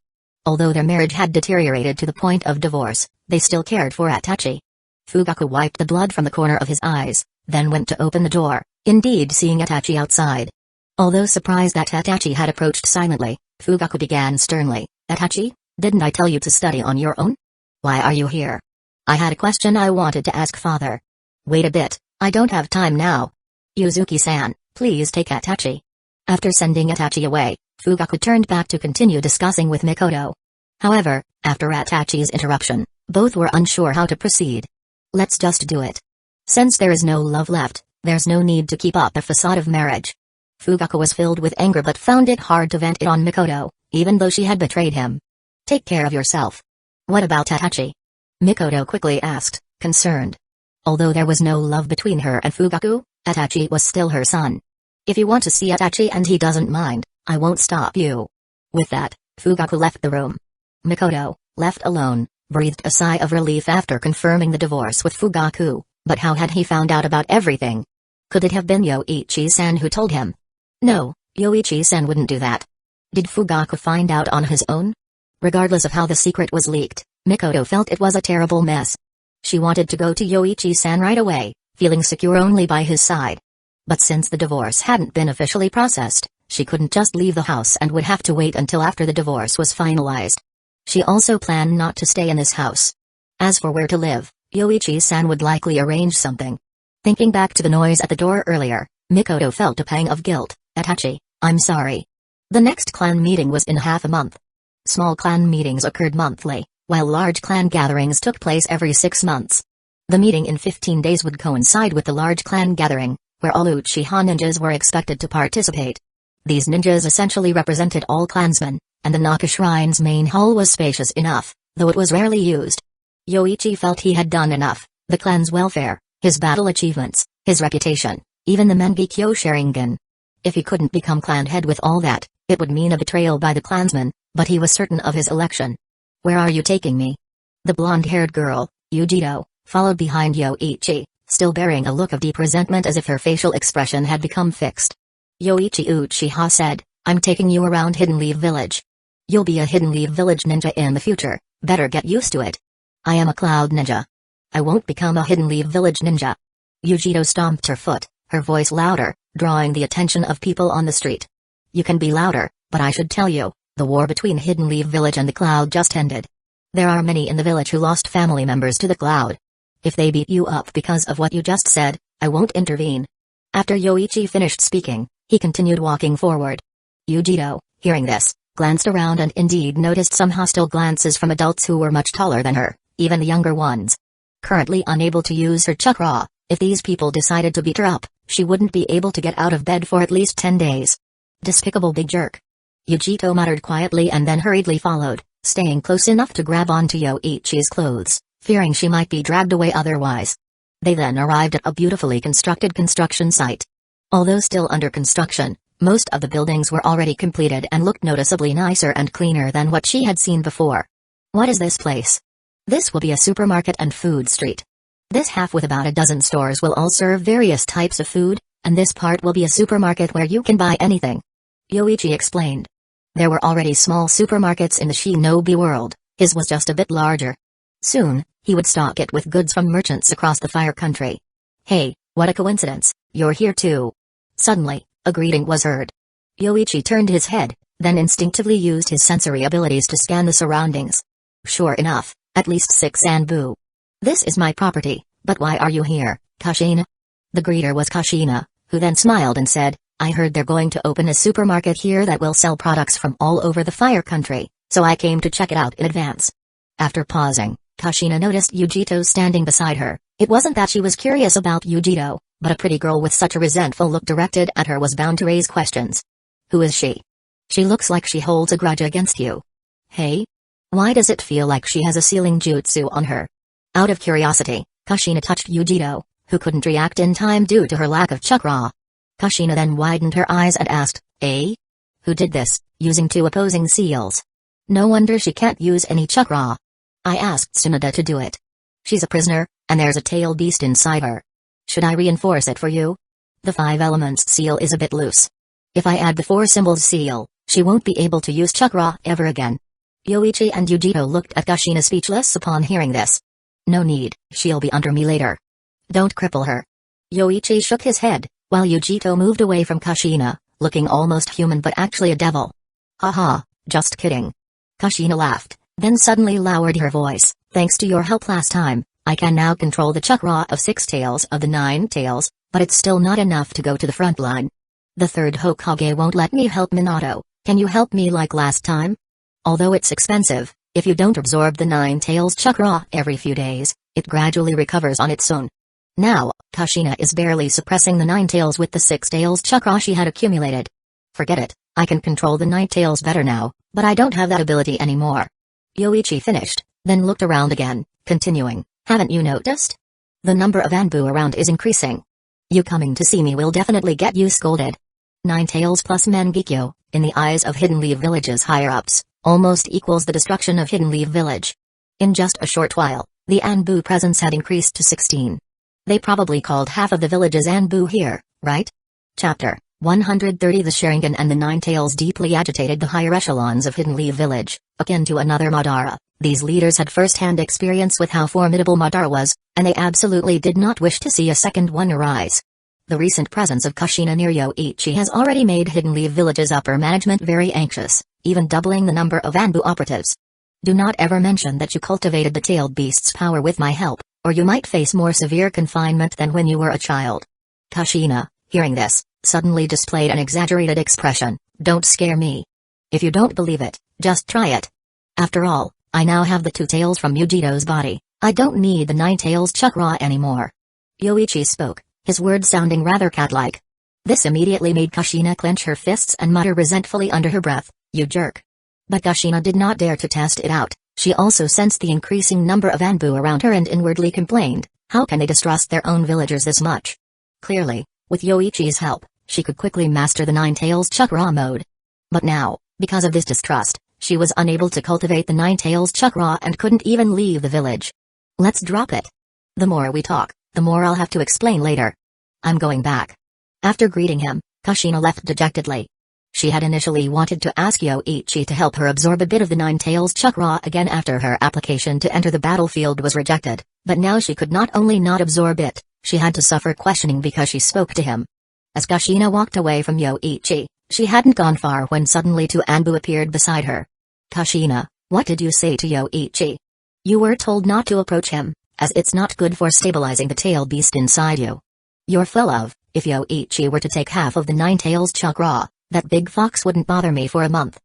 Although their marriage had deteriorated to the point of divorce, they still cared for Itachi. Fugaku wiped the blood from the corner of his eyes, then went to open the door, indeed seeing Itachi outside. Although surprised that Itachi had approached silently, Fugaku began sternly, "Itachi, didn't I tell you to study on your own? Why are you here?" "I had a question I wanted to ask father." "Wait a bit, I don't have time now. Yuzuki-san, please take Itachi." After sending Itachi away, Fugaku turned back to continue discussing with Mikoto. However, after Itachi's interruption, both were unsure how to proceed. "Let's just do it. Since there is no love left, there's no need to keep up a facade of marriage." Fugaku was filled with anger but found it hard to vent it on Mikoto, even though she had betrayed him. "Take care of yourself." What about Itachi? Mikoto quickly asked, concerned. Although there was no love between her and Fugaku, Itachi was still her son. If you want to see Itachi and he doesn't mind, I won't stop you. With that, Fugaku left the room. Mikoto, left alone, breathed a sigh of relief after confirming the divorce with Fugaku, but how had he found out about everything? Could it have been Yoichi-san who told him? No, Yoichi-san wouldn't do that. Did Fugaku find out on his own? Regardless of how the secret was leaked, Mikoto felt it was a terrible mess. She wanted to go to Yoichi-san right away, feeling secure only by his side. But since the divorce hadn't been officially processed, she couldn't just leave the house and would have to wait until after the divorce was finalized. She also planned not to stay in this house. As for where to live, Yoichi-san would likely arrange something. Thinking back to the noise at the door earlier, Mikoto felt a pang of guilt. Itachi, I'm sorry. The next clan meeting was in half a month. Small clan meetings occurred monthly, while large clan gatherings took place every 6 months. The meeting in 15 days would coincide with the large clan gathering, where all Uchiha ninjas were expected to participate. These ninjas essentially represented all clansmen, and the Naka Shrine's main hall was spacious enough, though it was rarely used. Yoichi felt he had done enough: the clan's welfare, his battle achievements, his reputation, even the Mangekyo Sharingan. If he couldn't become clan head with all that, it would mean a betrayal by the clansmen, but he was certain of his election. Where are you taking me? The blonde-haired girl, Yujito, followed behind Yoichi, still bearing a look of deep resentment as if her facial expression had become fixed. Yoichi Uchiha said, I'm taking you around Hidden Leaf Village. You'll be a Hidden Leaf Village ninja in the future, better get used to it. I am a cloud ninja. I won't become a Hidden Leaf Village ninja. Yujito stomped her foot, her voice louder, drawing the attention of people on the street. You can be louder, but I should tell you, the war between Hidden Leaf Village and the Cloud just ended. There are many in the village who lost family members to the Cloud. If they beat you up because of what you just said, I won't intervene. After Yoichi finished speaking, he continued walking forward. Yujito, hearing this, glanced around and indeed noticed some hostile glances from adults who were much taller than her, even the younger ones. Currently unable to use her chakra, if these people decided to beat her up, she wouldn't be able to get out of bed for at least 10 days. Despicable big jerk. Yujito muttered quietly and then hurriedly followed, staying close enough to grab onto Yoichi's clothes, fearing she might be dragged away otherwise. They then arrived at a beautifully constructed construction site. Although still under construction, most of the buildings were already completed and looked noticeably nicer and cleaner than what she had seen before. What is this place? This will be a supermarket and food street. This half with about a dozen stores will all serve various types of food, and this part will be a supermarket where you can buy anything. Yoichi explained. There were already small supermarkets in the shinobi world, his was just a bit larger. Soon, he would stock it with goods from merchants across the Fire Country. Hey, what a coincidence, you're here too. Suddenly, a greeting was heard. Yoichi turned his head, then instinctively used his sensory abilities to scan the surroundings. Sure enough, at least 6 Anbu. This is my property, but why are you here, Kashina? The greeter was Kashina, who then smiled and said, I heard they're going to open a supermarket here that will sell products from all over the Fire Country, so I came to check it out in advance. After pausing, Kashina noticed Yujito standing beside her. It wasn't that she was curious about Yujito, but a pretty girl with such a resentful look directed at her was bound to raise questions. Who is she? She looks like she holds a grudge against you. Hey? Why does it feel like she has a sealing jutsu on her? Out of curiosity, Kashina touched Yujito, who couldn't react in time due to her lack of chakra. Kashina then widened her eyes and asked, Eh? Who did this, using 2 opposing seals? No wonder she can't use any chakra. I asked Tsunade to do it. She's a prisoner, and there's a tail beast inside her. Should I reinforce it for you? The 5 elements seal is a bit loose. If I add the 4 symbols seal, she won't be able to use chakra ever again. Yoichi and Yujito looked at Kashina speechless upon hearing this. No need, she'll be under me later. Don't cripple her. Yoichi shook his head, while Yujito moved away from Kashina, looking almost human but actually a devil. Haha, just kidding. Kashina laughed, then suddenly lowered her voice. Thanks to your help last time, I can now control the chakra of 6 tails of the 9 tails, but it's still not enough to go to the front line. The 3rd Hokage won't let me help Minato. Can you help me like last time? Although it's expensive, if you don't absorb the 9 tails chakra every few days, it gradually recovers on its own. Now, Kashina is barely suppressing the 9 tails with the 6 tails chakra she had accumulated. Forget it, I can control the 9 tails better now, but I don't have that ability anymore. Yoichi finished, then looked around again, continuing, "Haven't you noticed? The number of Anbu around is increasing. You coming to see me will definitely get you scolded." Nine tails plus Mangekyo, in the eyes of Hidden Leaf Village's higher-ups, almost equals the destruction of Hidden Leaf Village. In just a short while, the Anbu presence had increased to 16. They probably called half of the village's Anbu here, right? Chapter 130. The Sharingan and the Nine Tails deeply agitated the higher echelons of Hidden Leaf Village, akin to another Madara. These leaders had first-hand experience with how formidable Madara was, and they absolutely did not wish to see a second one arise. The recent presence of Kushina near Yoichi has already made Hidden Leaf Village's upper management very anxious, even doubling the number of Anbu operatives. Do not ever mention that you cultivated the tailed beast's power with my help, or you might face more severe confinement than when you were a child. Kushina, hearing this, suddenly displayed an exaggerated expression. "Don't scare me. If you don't believe it, just try it. After all, I now have the two tails from Yujito's body. I don't need the nine tails chakra anymore." Yoichi spoke, his words sounding rather cat-like. This immediately made Kushina clench her fists and mutter resentfully under her breath, "You jerk." But Kushina did not dare to test it out. She also sensed the increasing number of Anbu around her and inwardly complained, how can they distrust their own villagers this much? Clearly, with Yoichi's help, she could quickly master the Nine Tails chakra mode. But now, because of this distrust, she was unable to cultivate the Nine Tails chakra and couldn't even leave the village. "Let's drop it. The more we talk, the more I'll have to explain later. I'm going back." After greeting him, Kushina left dejectedly. She had initially wanted to ask Yoichi to help her absorb a bit of the Nine Tails chakra again after her application to enter the battlefield was rejected, but now she could not only not absorb it, she had to suffer questioning because she spoke to him. As Kushina walked away from Yoichi, she hadn't gone far when suddenly two Anbu appeared beside her. "Kushina, what did you say to Yoichi?" "You were told not to approach him, as it's not good for stabilizing the tail beast inside you. You're full of, if Yoichi were to take half of the Nine Tails chakra, that big fox wouldn't bother me for a month."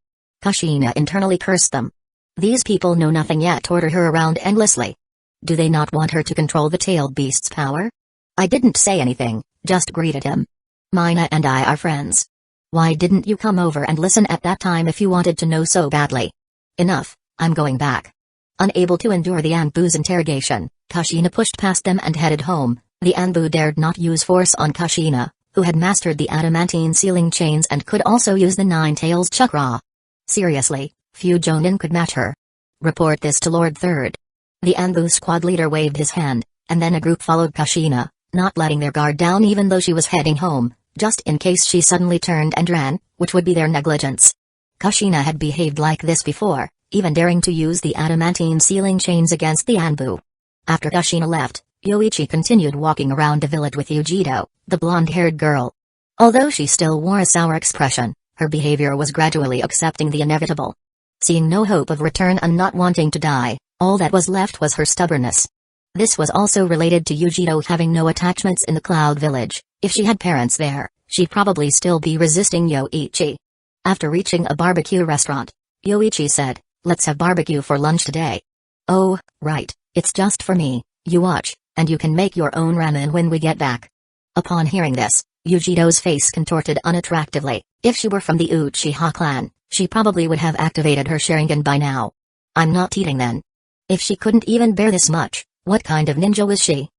Kushina internally cursed them. These people know nothing yet order her around endlessly. Do they not want her to control the tailed beast's power? "I didn't say anything, just greeted him. Mina and I are friends. Why didn't you come over and listen at that time if you wanted to know so badly? Enough, I'm going back." Unable to endure the Anbu's interrogation, Kushina pushed past them and headed home. The Anbu dared not use force on Kushina, who had mastered the adamantine sealing chains and could also use the Nine Tails chakra. Seriously, few Jonin could match her. "Report this to Lord Third." The Anbu squad leader waved his hand, and then a group followed Kushina, not letting their guard down even though she was heading home, just in case she suddenly turned and ran, which would be their negligence. Kushina had behaved like this before, even daring to use the adamantine sealing chains against the Anbu. After Kushina left, Yoichi continued walking around the village with Yujito, the blonde-haired girl. Although she still wore a sour expression, her behavior was gradually accepting the inevitable. Seeing no hope of return and not wanting to die, all that was left was her stubbornness. This was also related to Yujito having no attachments in the Cloud Village. If she had parents there, she'd probably still be resisting Yoichi. After reaching a barbecue restaurant, Yoichi said, "Let's have barbecue for lunch today." "Oh, right, it's just for me, you watch, and you can make your own ramen when we get back." Upon hearing this, Yujito's face contorted unattractively. If she were from the Uchiha clan, she probably would have activated her Sharingan by now. "I'm not eating then." If she couldn't even bear this much, what kind of ninja was she?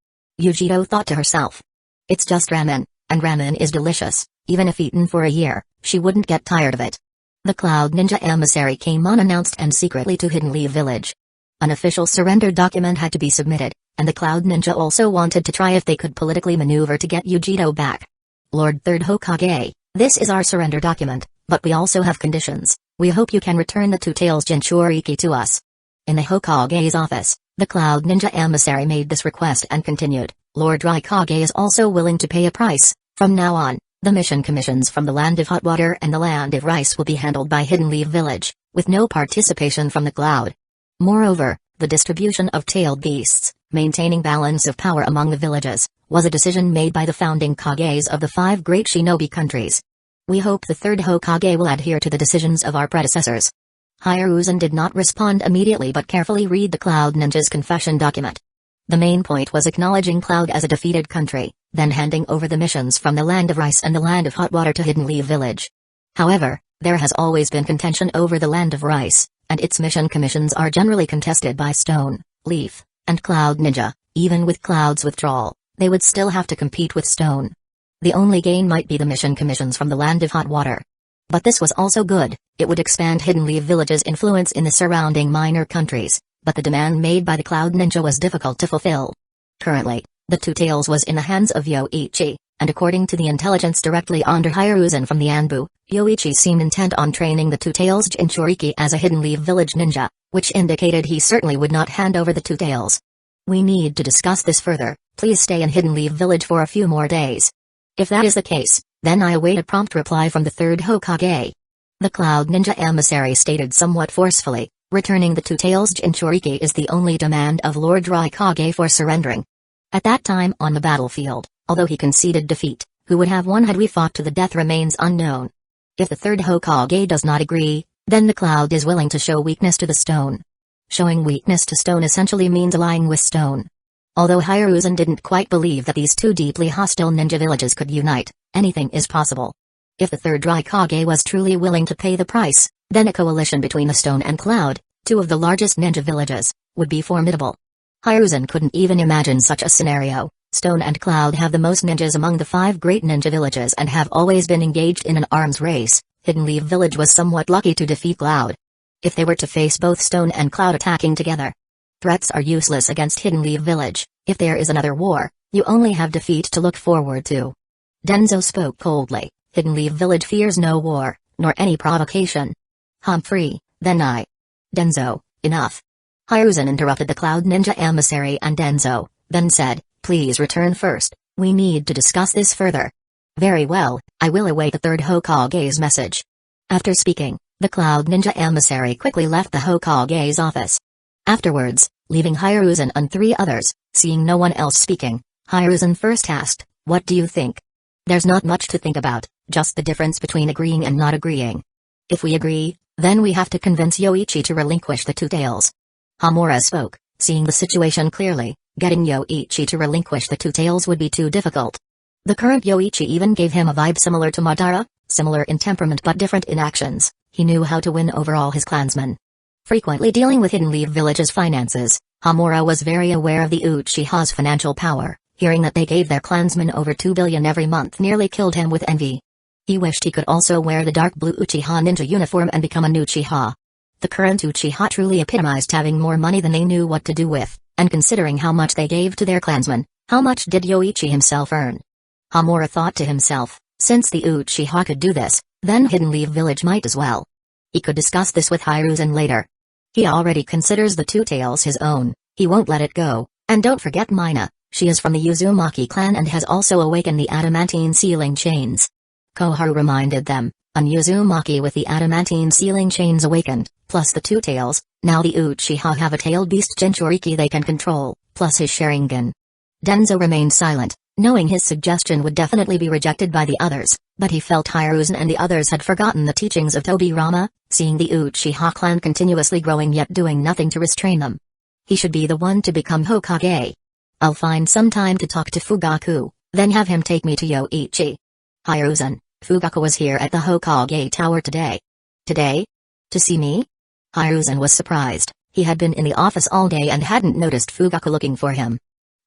Yujito thought to herself. It's just ramen, and ramen is delicious. Even if eaten for a year, she wouldn't get tired of it. The Cloud Ninja emissary came unannounced and secretly to Hidden Leaf Village. An official surrender document had to be submitted, and the Cloud Ninja also wanted to try if they could politically maneuver to get Yujito back. "Lord Third Hokage, this is our surrender document, but we also have conditions. We hope you can return the two tails Jinchuriki to us." In the Hokage's office, the Cloud Ninja emissary made this request and continued, "Lord Raikage is also willing to pay a price. From now on, the mission commissions from the Land of Hot Water and the Land of Rice will be handled by Hidden Leaf Village, with no participation from the Cloud. Moreover, the distribution of tailed beasts, maintaining balance of power among the villages, was a decision made by the founding Kages of the 5 great shinobi countries. We hope the third Hokage will adhere to the decisions of our predecessors." Hiruzen did not respond immediately but carefully read the Cloud Ninja's confession document. The main point was acknowledging Cloud as a defeated country, then handing over the missions from the Land of Rice and the Land of Hot Water to Hidden Leaf Village. However, there has always been contention over the Land of Rice, and its mission commissions are generally contested by Stone, Leaf, and Cloud Ninja. Even with Cloud's withdrawal, they would still have to compete with Stone. The only gain might be the mission commissions from the Land of Hot Water. But this was also good. It would expand Hidden Leaf Village's influence in the surrounding minor countries, but the demand made by the Cloud Ninja was difficult to fulfill. Currently, the Two Tails was in the hands of Yoichi, and according to the intelligence directly under Hiruzen from the Anbu, Yoichi seemed intent on training the Two Tails Jinchuriki as a Hidden Leaf Village ninja, which indicated he certainly would not hand over the Two Tails. We need to discuss this further. Please stay in Hidden Leaf Village for a few more days. If that is the case, then I await a prompt reply from the third Hokage. The Cloud Ninja emissary stated somewhat forcefully, returning the Two Tails Jinchuriki is the only demand of Lord Raikage for surrendering. At that time on the battlefield, although he conceded defeat, who would have won had we fought to the death remains unknown. If the third Hokage does not agree, then the Cloud is willing to show weakness to the Stone. Showing weakness to Stone essentially means allying with Stone. Although Hiruzen didn't quite believe that these two deeply hostile ninja villages could unite, anything is possible. If the third Raikage was truly willing to pay the price, then a coalition between the Stone and Cloud, two of the largest ninja villages, would be formidable. Hiruzen couldn't even imagine such a scenario. Stone and Cloud have the most ninjas among the 5 great ninja villages and have always been engaged in an arms race. Hidden Leaf Village was somewhat lucky to defeat Cloud. If they were to face both Stone and Cloud attacking together, threats are useless against Hidden Leaf Village. If there is another war, you only have defeat to look forward to. Danzō spoke coldly. Hidden Leaf Village fears no war, nor any provocation. Humphrey, then I. Danzō, enough. Hiruzen interrupted the Cloud Ninja emissary and Danzō, then said, please return first, we need to discuss this further. Very well, I will await the third Hokage's message. After speaking, the Cloud Ninja emissary quickly left the Hokage's office. Afterwards, leaving Hiruzen and 3 others, seeing no one else speaking, Hiruzen first asked, what do you think? There's not much to think about, just the difference between agreeing and not agreeing. If we agree, then we have to convince Yoichi to relinquish the Two Tails. Hamura spoke, seeing the situation clearly. Getting Yoichi to relinquish the Two Tails would be too difficult. The current Yoichi even gave him a vibe similar to Madara, similar in temperament but different in actions. He knew how to win over all his clansmen. Frequently dealing with Hidden Leaf Village's finances, Hamura was very aware of the Uchiha's financial power. Hearing that they gave their clansmen over 2 billion every month nearly killed him with envy. He wished he could also wear the dark blue Uchiha ninja uniform and become an Uchiha. The current Uchiha truly epitomized having more money than they knew what to do with, and considering how much they gave to their clansmen, how much did Yoichi himself earn? Hamura thought to himself, since the Uchiha could do this, then Hidden Leaf Village might as well. He could discuss this with Hiruzen later. He already considers the Two Tails his own, he won't let it go, and don't forget Mina. She is from the Uzumaki clan and has also awakened the adamantine sealing chains. Koharu reminded them, an Uzumaki with the adamantine sealing chains awakened, plus the Two Tails, now the Uchiha have a tailed beast Jinchuriki they can control, plus his Sharingan. Danzō remained silent, knowing his suggestion would definitely be rejected by the others, but he felt Hiruzen and the others had forgotten the teachings of Tobirama, seeing the Uchiha clan continuously growing yet doing nothing to restrain them. He should be the one to become Hokage. I'll find some time to talk to Fugaku, then have him take me to Yoichi. Hiruzen, Fugaku was here at the Hokage Tower today. Today? To see me? Hiruzen was surprised. He had been in the office all day and hadn't noticed Fugaku looking for him.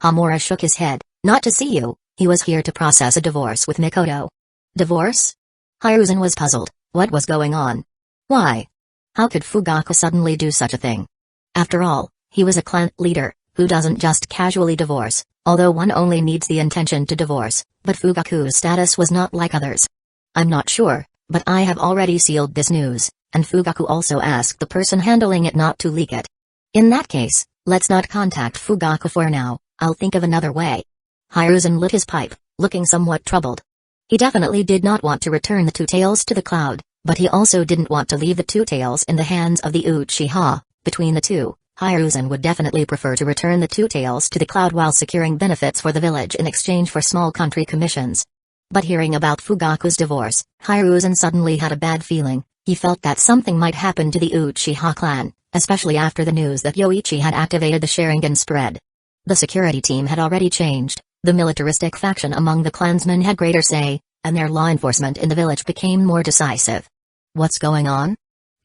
Hamura shook his head. Not to see you, he was here to process a divorce with Mikoto. Divorce? Hiruzen was puzzled. What was going on? Why? How could Fugaku suddenly do such a thing? After all, he was a clan leader, who doesn't just casually divorce, although one only needs the intention to divorce, but Fugaku's status was not like others. I'm not sure, but I have already sealed this news, and Fugaku also asked the person handling it not to leak it. In that case, let's not contact Fugaku for now, I'll think of another way. Hiruzen lit his pipe, looking somewhat troubled. He definitely did not want to return the Two Tails to the Cloud, but he also didn't want to leave the Two Tails in the hands of the Uchiha. Between the two, Hiruzen would definitely prefer to return the Two Tails to the Cloud while securing benefits for the village in exchange for small country commissions. But hearing about Fugaku's divorce, Hiruzen suddenly had a bad feeling. He felt that something might happen to the Uchiha clan, especially after the news that Yoichi had activated the Sharingan spread. The security team had already changed, the militaristic faction among the clansmen had greater say, and their law enforcement in the village became more decisive. What's going on?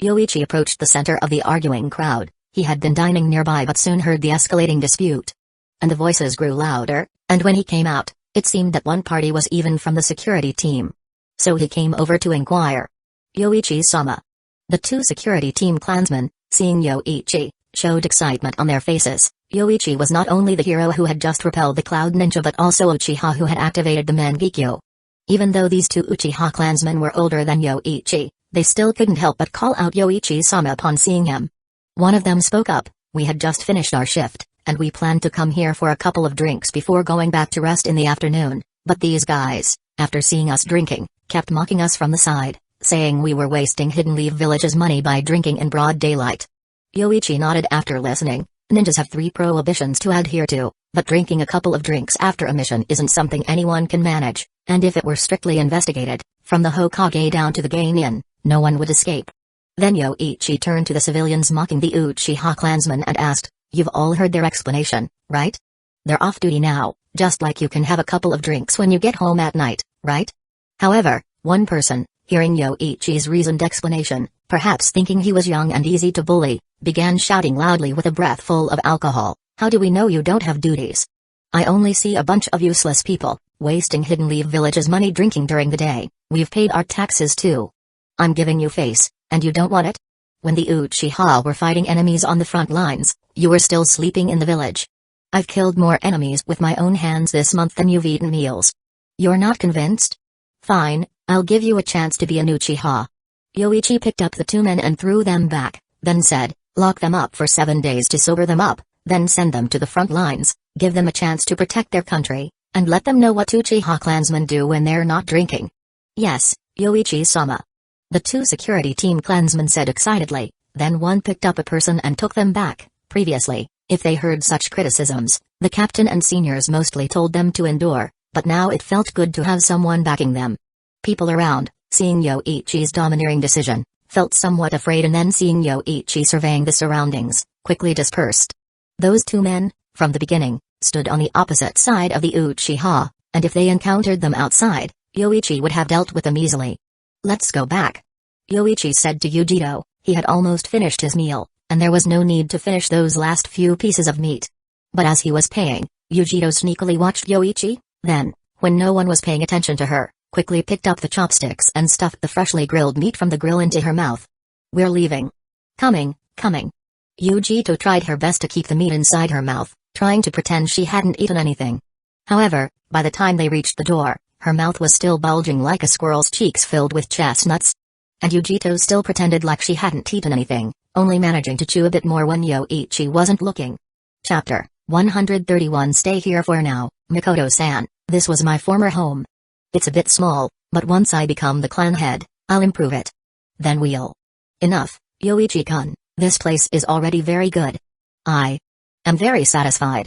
Yoichi approached the center of the arguing crowd. He had been dining nearby but soon heard the escalating dispute. And the voices grew louder, and when he came out, it seemed that one party was even from the security team. So he came over to inquire. Yoichi-sama. The two security team clansmen, seeing Yoichi, showed excitement on their faces. Yoichi was not only the hero who had just repelled the Cloud Ninja but also Uchiha who had activated the Mangekyo. Even though these two Uchiha clansmen were older than Yoichi, they still couldn't help but call out Yoichi-sama upon seeing him. One of them spoke up, "We had just finished our shift, and we planned to come here for a couple of drinks before going back to rest in the afternoon, but these guys, after seeing us drinking, kept mocking us from the side, saying we were wasting Hidden Leaf Village's money by drinking in broad daylight." Yoichi nodded after listening. Ninjas have 3 prohibitions to adhere to, but drinking a couple of drinks after a mission isn't something anyone can manage, and if it were strictly investigated, from the Hokage down to the Geinin, no one would escape. Then Yoichi turned to the civilians mocking the Uchiha clansmen and asked, "You've all heard their explanation, right? They're off duty now, just like you can have a couple of drinks when you get home at night, right?" However, one person, hearing Yoichi's reasoned explanation, perhaps thinking he was young and easy to bully, began shouting loudly with a breath full of alcohol, "How do we know you don't have duties? I only see a bunch of useless people, wasting Hidden Leaf Village's money drinking during the day. We've paid our taxes too. I'm giving you face, and you don't want it? When the Uchiha were fighting enemies on the front lines, you were still sleeping in the village. I've killed more enemies with my own hands this month than you've eaten meals. You're not convinced? Fine, I'll give you a chance to be an Uchiha." Yoichi picked up the 2 men and threw them back, then said, "Lock them up for 7 days to sober them up, then send them to the front lines, give them a chance to protect their country, and let them know what Uchiha clansmen do when they're not drinking." "Yes, Yoichi-sama." The 2 security team clansmen said excitedly, then one picked up a person and took them back. Previously, if they heard such criticisms, the captain and seniors mostly told them to endure, but now it felt good to have someone backing them. People around, seeing Yoichi's domineering decision, felt somewhat afraid and then seeing Yoichi surveying the surroundings, quickly dispersed. Those 2 men, from the beginning, stood on the opposite side of the Uchiha, and if they encountered them outside, Yoichi would have dealt with them easily. "Let's go back," Yoichi said to Yujito. He had almost finished his meal, and there was no need to finish those last few pieces of meat. But as he was paying, Yujito sneakily watched Yoichi, then, when no one was paying attention to her, quickly picked up the chopsticks and stuffed the freshly grilled meat from the grill into her mouth. "We're leaving." Coming. Yujito tried her best to keep the meat inside her mouth, trying to pretend she hadn't eaten anything. However, by the time they reached the door, her mouth was still bulging like a squirrel's cheeks filled with chestnuts. And Yujito still pretended like she hadn't eaten anything, only managing to chew a bit more when Yoichi wasn't looking. Chapter 131. Stay here for now, Mikoto-san. This was my former home. It's a bit small, but once I become the clan head, I'll improve it. Then we'll. Enough, Yoichi-kun, this place is already very good. I am very satisfied.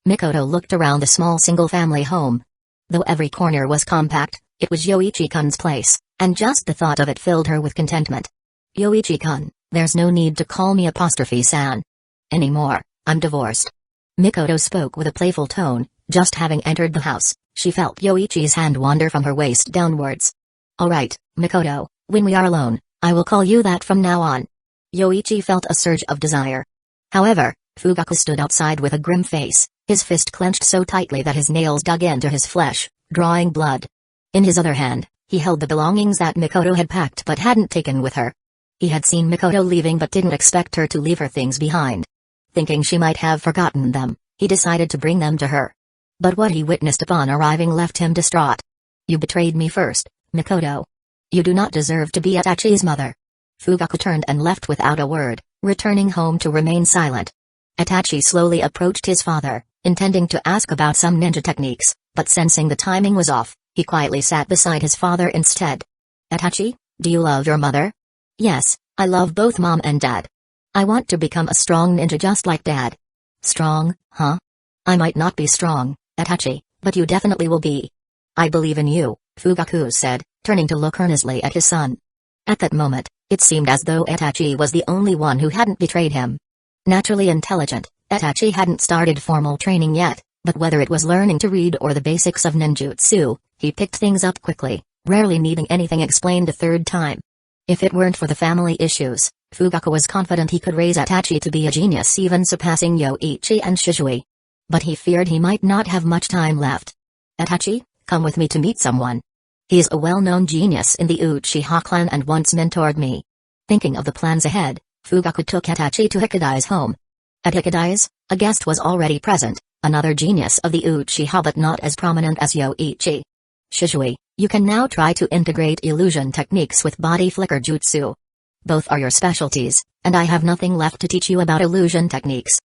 Mikoto looked around the small single-family home. Though every corner was compact, it was Yoichi-kun's place, and just the thought of it filled her with contentment. "Yoichi-kun, there's no need to call me apostrophe-san anymore, I'm divorced." Mikoto spoke with a playful tone. Just having entered the house, she felt Yoichi's hand wander from her waist downwards. "Alright, Mikoto, when we are alone, I will call you that from now on." Yoichi felt a surge of desire. However, Fugaku stood outside with a grim face, his fist clenched so tightly that his nails dug into his flesh, drawing blood. In his other hand, he held the belongings that Mikoto had packed but hadn't taken with her. He had seen Mikoto leaving but didn't expect her to leave her things behind. Thinking she might have forgotten them, he decided to bring them to her. But what he witnessed upon arriving left him distraught. "You betrayed me first, Mikoto. You do not deserve to be Itachi's mother." Fugaku turned and left without a word, returning home to remain silent. Itachi slowly approached his father, intending to ask about some ninja techniques, but sensing the timing was off, he quietly sat beside his father instead. "Itachi, do you love your mother?" "Yes, I love both mom and dad. I want to become a strong ninja just like dad." "Strong, huh? I might not be strong, Itachi, but you definitely will be. I believe in you," Fugaku said, turning to look earnestly at his son. At that moment, it seemed as though Itachi was the only one who hadn't betrayed him. Naturally intelligent, Itachi hadn't started formal training yet, but whether it was learning to read or the basics of ninjutsu, he picked things up quickly, rarely needing anything explained a third time. If it weren't for the family issues, Fugaku was confident he could raise Itachi to be a genius, even surpassing Yoichi and Shisui. But he feared he might not have much time left. "Itachi, come with me to meet someone. He's a well-known genius in the Uchiha clan and once mentored me." Thinking of the plans ahead, Fugaku took Itachi to Hikadai's home. At Hikadai's, a guest was already present, another genius of the Uchiha but not as prominent as Yoichi. "Shisui, you can now try to integrate illusion techniques with body flicker jutsu. Both are your specialties, and I have nothing left to teach you about illusion techniques.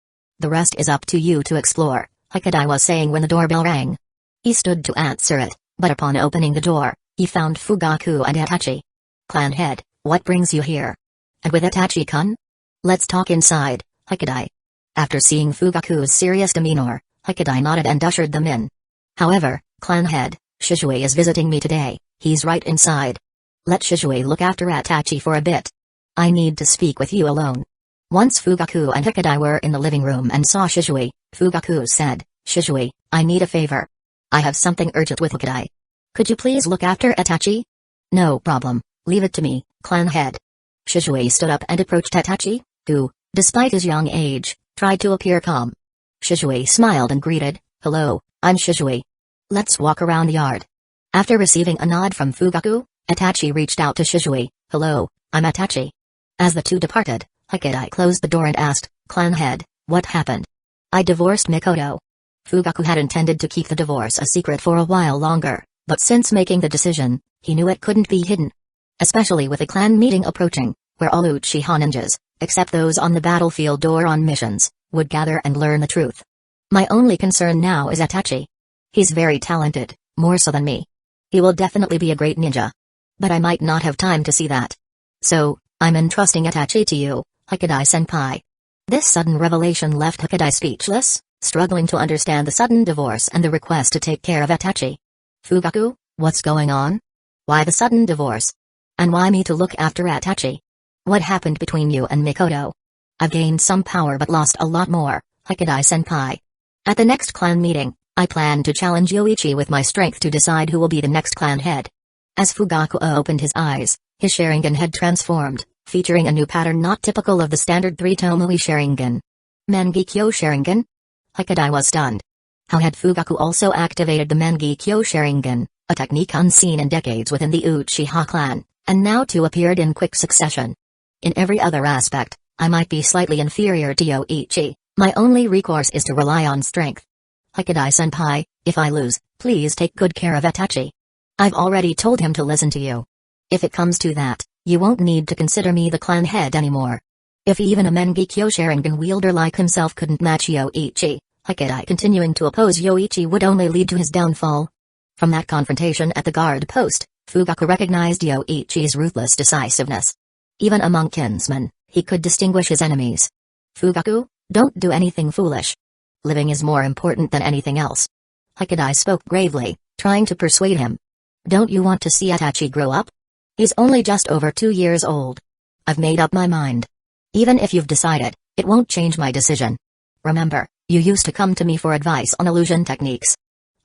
The rest is up to you to explore," Hikadai was saying when the doorbell rang. He stood to answer it, but upon opening the door, he found Fugaku and Itachi. "Clan head, what brings you here? And with Itachi-kun? Let's talk inside, Hikadai." After seeing Fugaku's serious demeanor, Hikadai nodded and ushered them in. "However, clan head, Shisui is visiting me today, he's right inside. Let Shisui look after Itachi for a bit. I need to speak with you alone." Once Fugaku and Hikadai were in the living room and saw Shisui, Fugaku said, "Shisui, I need a favor. I have something urgent with Hikadai. Could you please look after Itachi?" "No problem, leave it to me, clan head." Shisui stood up and approached Itachi, who, despite his young age, tried to appear calm. Shisui smiled and greeted, "Hello, I'm Shisui. Let's walk around the yard." After receiving a nod from Fugaku, Itachi reached out to Shisui, "Hello, I'm Itachi." As the two departed, Hikadai closed the door and asked, "Clan head, what happened?" "I divorced Mikoto." Fugaku had intended to keep the divorce a secret for a while longer, but since making the decision, he knew it couldn't be hidden. Especially with a clan meeting approaching, where all Uchiha ninjas, except those on the battlefield or on missions, would gather and learn the truth. "My only concern now is Itachi. He's very talented, more so than me. He will definitely be a great ninja. But I might not have time to see that. So, I'm entrusting Itachi to you, Hikadai-senpai." This sudden revelation left Hikadai speechless, struggling to understand the sudden divorce and the request to take care of Itachi. "Fugaku, what's going on? Why the sudden divorce? And why me to look after Itachi? What happened between you and Mikoto?" "I've gained some power but lost a lot more, Hikadai-senpai. At the next clan meeting, I plan to challenge Yoichi with my strength to decide who will be the next clan head." As Fugaku opened his eyes, his Sharingan had transformed, featuring a new pattern not typical of the standard 3 Tomoe Sharingan. Mangekyo Sharingan? Hikadai was stunned. How had Fugaku also activated the Mangekyo Sharingan, a technique unseen in decades within the Uchiha clan, and now two appeared in quick succession? "In every other aspect, I might be slightly inferior to Yoichi, my only recourse is to rely on strength. Hikadai-senpai, if I lose, please take good care of Itachi. I've already told him to listen to you. If it comes to that, you won't need to consider me the clan head anymore." If even a Mangekyo Sharingan wielder like himself couldn't match Yoichi, Hikadai continuing to oppose Yoichi would only lead to his downfall. From that confrontation at the guard post, Fugaku recognized Yoichi's ruthless decisiveness. Even among kinsmen, he could distinguish his enemies. "Fugaku, don't do anything foolish. Living is more important than anything else." Hikadai spoke gravely, trying to persuade him. "Don't you want to see Itachi grow up? He's only just over 2 years old. I've made up my mind. Even if you've decided, it won't change my decision. Remember, you used to come to me for advice on illusion techniques."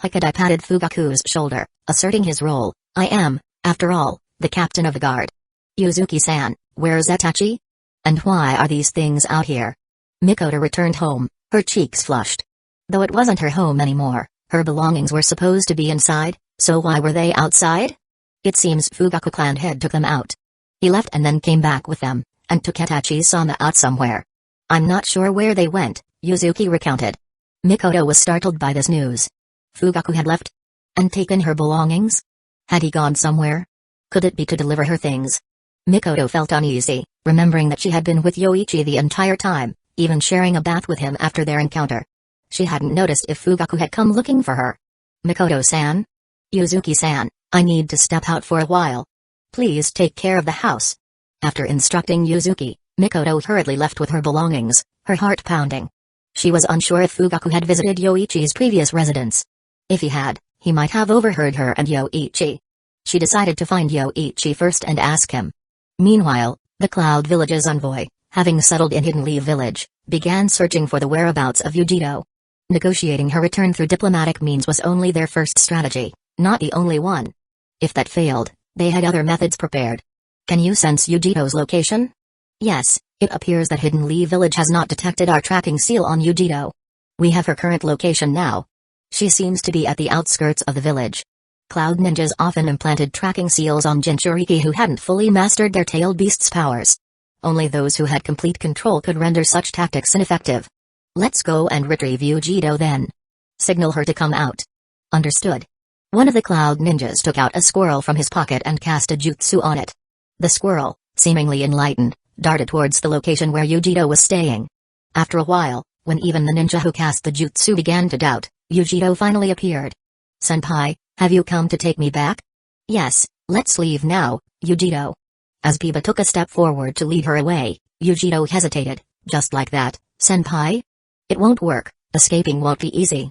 Hikadai patted Fugaku's shoulder, asserting his role. "I am, after all, the captain of the guard. Yuzuki-san, where's Itachi? And why are these things out here?" Mikoto returned home, her cheeks flushed. Though it wasn't her home anymore, her belongings were supposed to be inside, so why were they outside? It seems Fugaku clan head took them out. He left and then came back with them, and took Itachi-sama out somewhere. "I'm not sure where they went," Yuzuki recounted. Mikoto was startled by this news. Fugaku had left? And taken her belongings? Had he gone somewhere? Could it be to deliver her things? Mikoto felt uneasy, remembering that she had been with Yoichi the entire time, even sharing a bath with him after their encounter. She hadn't noticed if Fugaku had come looking for her. "Mikoto-san? Yuzuki-san, I need to step out for a while. Please take care of the house." After instructing Yuzuki, Mikoto hurriedly left with her belongings, her heart pounding. She was unsure if Fugaku had visited Yoichi's previous residence. If he had, he might have overheard her and Yoichi. She decided to find Yoichi first and ask him. Meanwhile, the Cloud Village's envoy, having settled in Hidden Leaf Village, began searching for the whereabouts of Yujiro. Negotiating her return through diplomatic means was only their first strategy, not the only one. If that failed, they had other methods prepared. "Can you sense Yujiro's location?" Yes, it appears that Hidden Leaf Village has not detected our tracking seal on Yujiro. We have her current location now. She seems to be at the outskirts of the village. Cloud ninjas often implanted tracking seals on Jinchuriki who hadn't fully mastered their tailed beast's powers. Only those who had complete control could render such tactics ineffective. Let's go and retrieve Yujiro then. Signal her to come out. Understood. One of the cloud ninjas took out a squirrel from his pocket and cast a jutsu on it. The squirrel, seemingly enlightened, darted towards the location where Yujiro was staying. After a while, when even the ninja who cast the jutsu began to doubt, Yujiro finally appeared. Senpai, have you come to take me back? Yes, let's leave now, Yujiro. As Biba took a step forward to lead her away, Yujiro hesitated. Just like that, Senpai? It won't work, escaping won't be easy.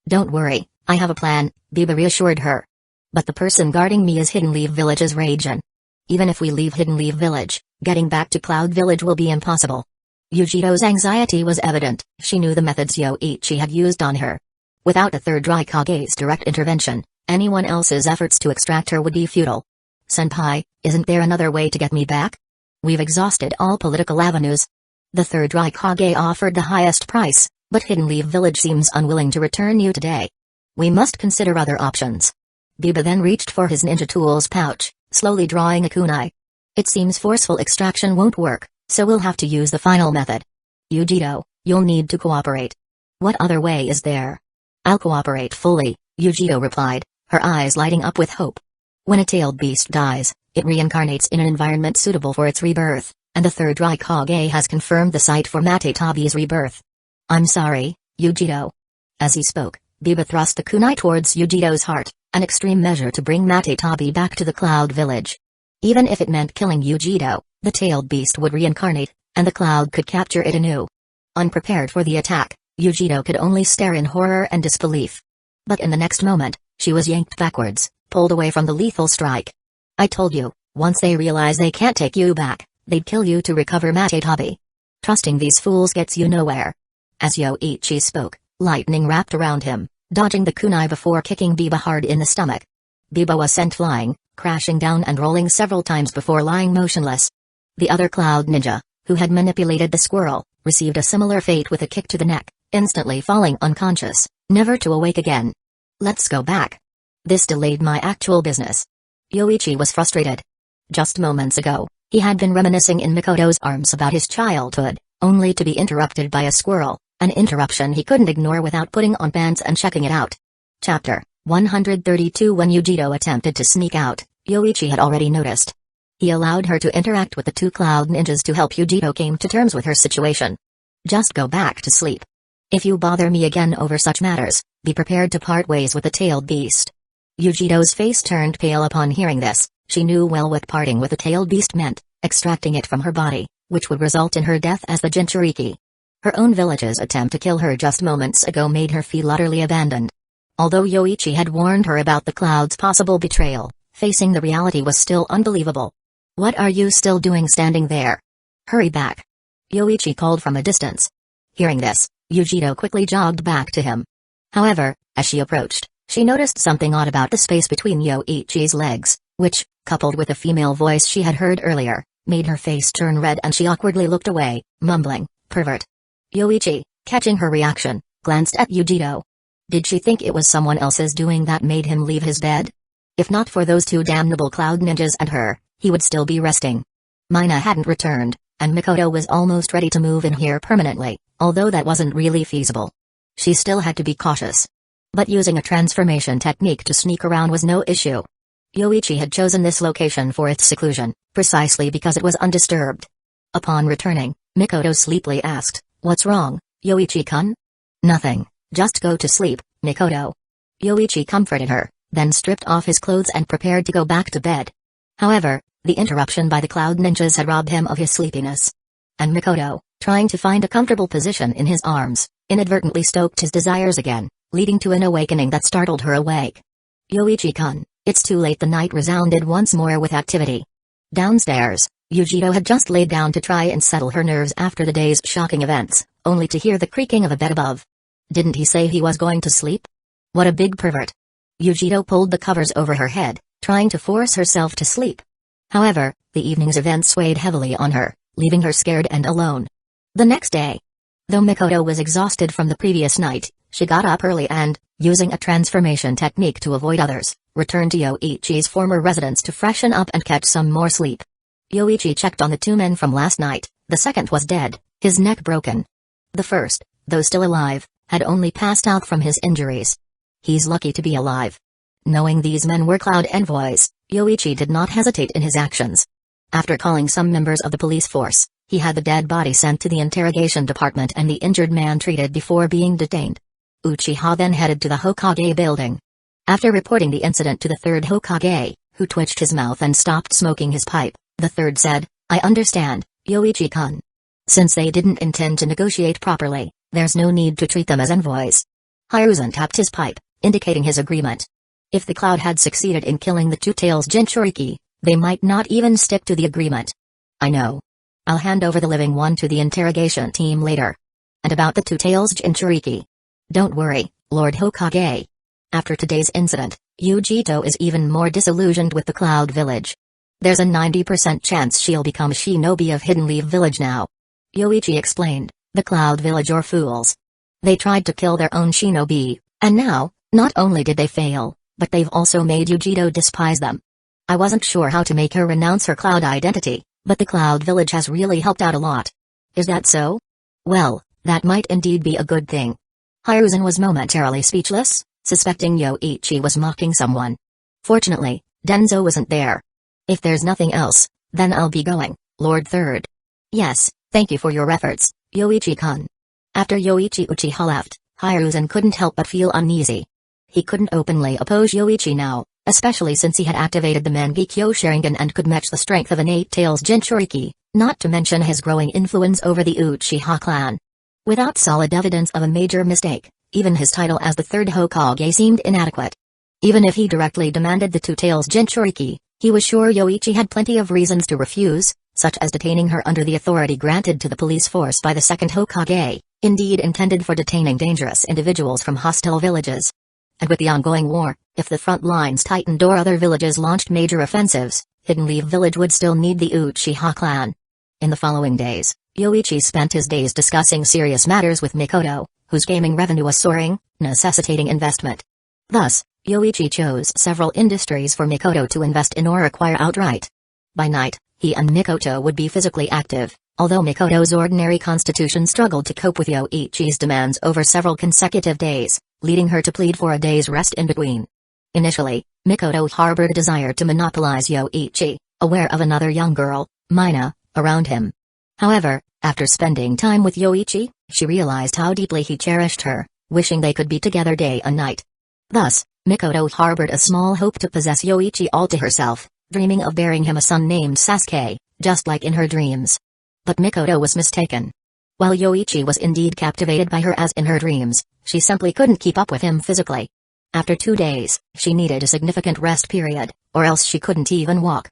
Don't worry, I have a plan, Biba reassured her. But the person guarding me is Hidden Leaf Village's Raijin. Even if we leave Hidden Leaf Village, getting back to Cloud Village will be impossible. Yujiro's anxiety was evident. She knew the methods Yoichi had used on her. Without the third Raikage's direct intervention, anyone else's efforts to extract her would be futile. Senpai, isn't there another way to get me back? We've exhausted all political avenues. The third Raikage offered the highest price, but Hidden Leaf Village seems unwilling to return you today. We must consider other options. Biba then reached for his ninja tools pouch, slowly drawing a kunai. It seems forceful extraction won't work, so we'll have to use the final method. Yujiro, you'll need to cooperate. What other way is there? I'll cooperate fully, Yujiro replied, her eyes lighting up with hope. When a tailed beast dies, it reincarnates in an environment suitable for its rebirth, and the third Raikage has confirmed the site for Matetabi's rebirth. I'm sorry, Yujiro. As he spoke, Biba thrust the kunai towards Yujiro's heart, an extreme measure to bring Matetabi back to the Cloud Village. Even if it meant killing Yujiro, the tailed beast would reincarnate, and the cloud could capture it anew. Unprepared for the attack, Yujiro could only stare in horror and disbelief. But in the next moment, she was yanked backwards, pulled away from the lethal strike. I told you, once they realize they can't take you back, they'd kill you to recover Matetabi. Trusting these fools gets you nowhere. As Yoichi spoke, lightning wrapped around him, dodging the kunai before kicking Biba hard in the stomach. Biba was sent flying, crashing down and rolling several times before lying motionless. The other cloud ninja, who had manipulated the squirrel, received a similar fate with a kick to the neck, instantly falling unconscious, never to awake again. Let's go back. This delayed my actual business. Yoichi was frustrated. Just moments ago, he had been reminiscing in Mikoto's arms about his childhood, only to be interrupted by a squirrel, an interruption he couldn't ignore without putting on pants and checking it out. Chapter 132. When Yujiro attempted to sneak out, Yoichi had already noticed. He allowed her to interact with the two cloud ninjas to help Yujiro came to terms with her situation. Just go back to sleep. If you bother me again over such matters, be prepared to part ways with the tailed beast. Yujiro's face turned pale upon hearing this. She knew well what parting with the tailed beast meant, extracting it from her body, which would result in her death as the Jinchuriki. Her own village's attempt to kill her just moments ago made her feel utterly abandoned. Although Yoichi had warned her about the cloud's possible betrayal, facing the reality was still unbelievable. What are you still doing standing there? Hurry back. Yoichi called from a distance. Hearing this, Yujiro quickly jogged back to him. However, as she approached, she noticed something odd about the space between Yoichi's legs, which, coupled with a female voice she had heard earlier, made her face turn red and she awkwardly looked away, mumbling, "Pervert." Yoichi, catching her reaction, glanced at Yujiro. Did she think it was someone else's doing that made him leave his bed? If not for those two damnable cloud ninjas and her, he would still be resting. Mina hadn't returned, and Mikoto was almost ready to move in here permanently, although that wasn't really feasible. She still had to be cautious. But using a transformation technique to sneak around was no issue. Yoichi had chosen this location for its seclusion, precisely because it was undisturbed. Upon returning, Mikoto sleepily asked, "What's wrong, Yoichi-kun?" "Nothing, just go to sleep, Mikoto." Yoichi comforted her, then stripped off his clothes and prepared to go back to bed. However, the interruption by the cloud ninjas had robbed him of his sleepiness. And Mikoto, trying to find a comfortable position in his arms, inadvertently stoked his desires again, leading to an awakening that startled her awake. "Yoichi-kun, it's too late." The night resounded once more with activity. Downstairs, Yujiro had just laid down to try and settle her nerves after the day's shocking events, only to hear the creaking of a bed above. Didn't he say he was going to sleep? What a big pervert. Yujiro pulled the covers over her head, trying to force herself to sleep. However, the evening's events weighed heavily on her, leaving her scared and alone. The next day, though Mikoto was exhausted from the previous night, she got up early and, using a transformation technique to avoid others, returned to Yoichi's former residence to freshen up and catch some more sleep. Yoichi checked on the two men from last night. The second was dead, his neck broken. The first, though still alive, had only passed out from his injuries. He's lucky to be alive. Knowing these men were Cloud envoys, Yoichi did not hesitate in his actions. After calling some members of the police force, he had the dead body sent to the interrogation department and the injured man treated before being detained. Uchiha then headed to the Hokage building. After reporting the incident to the third Hokage, who twitched his mouth and stopped smoking his pipe, the third said, "I understand, Yoichi-kun. Since they didn't intend to negotiate properly, there's no need to treat them as envoys." Hiruzen tapped his pipe, indicating his agreement. If the Cloud had succeeded in killing the Two-Tails Jinchuriki, they might not even stick to the agreement. "I know. I'll hand over the living one to the interrogation team later. And about the Two-Tails Jinchuriki? Don't worry, Lord Hokage. After today's incident, Yujito is even more disillusioned with the Cloud Village. There's a 90% chance she'll become shinobi of Hidden Leaf Village now." Yoichi explained, "The Cloud Village are fools. They tried to kill their own shinobi, and now, not only did they fail, but they've also made Yujito despise them. I wasn't sure how to make her renounce her Cloud identity, but the Cloud Village has really helped out a lot. Is that so? Well, that might indeed be a good thing." Hiruzen was momentarily speechless, suspecting Yoichi was mocking someone. Fortunately, Danzō wasn't there. "If there's nothing else, then I'll be going, Lord Third." "Yes, thank you for your efforts, Yoichi-kun." After Yoichi Uchiha left, Hiruzen couldn't help but feel uneasy. He couldn't openly oppose Yoichi now, especially since he had activated the Mangekyo Sharingan and could match the strength of an Eight-Tails Jinchuriki, not to mention his growing influence over the Uchiha clan. Without solid evidence of a major mistake, even his title as the third Hokage seemed inadequate. Even if he directly demanded the Two-Tails Jinchuriki, he was sure Yoichi had plenty of reasons to refuse, such as detaining her under the authority granted to the police force by the second Hokage, indeed intended for detaining dangerous individuals from hostile villages. And with the ongoing war, if the front lines tightened or other villages launched major offensives, Hidden Leaf Village would still need the Uchiha clan. In the following days, Yoichi spent his days discussing serious matters with Mikoto, whose gaming revenue was soaring, necessitating investment. Thus, Yoichi chose several industries for Mikoto to invest in or acquire outright. By night, he and Mikoto would be physically active, although Mikoto's ordinary constitution struggled to cope with Yoichi's demands over several consecutive days, leading her to plead for a day's rest in between. Initially, Mikoto harbored a desire to monopolize Yoichi, aware of another young girl, Mina, around him. However, after spending time with Yoichi, she realized how deeply he cherished her, wishing they could be together day and night. Thus, Mikoto harbored a small hope to possess Yoichi all to herself, dreaming of bearing him a son named Sasuke, just like in her dreams. But Mikoto was mistaken. While Yoichi was indeed captivated by her as in her dreams, she simply couldn't keep up with him physically. After 2 days, she needed a significant rest period, or else she couldn't even walk.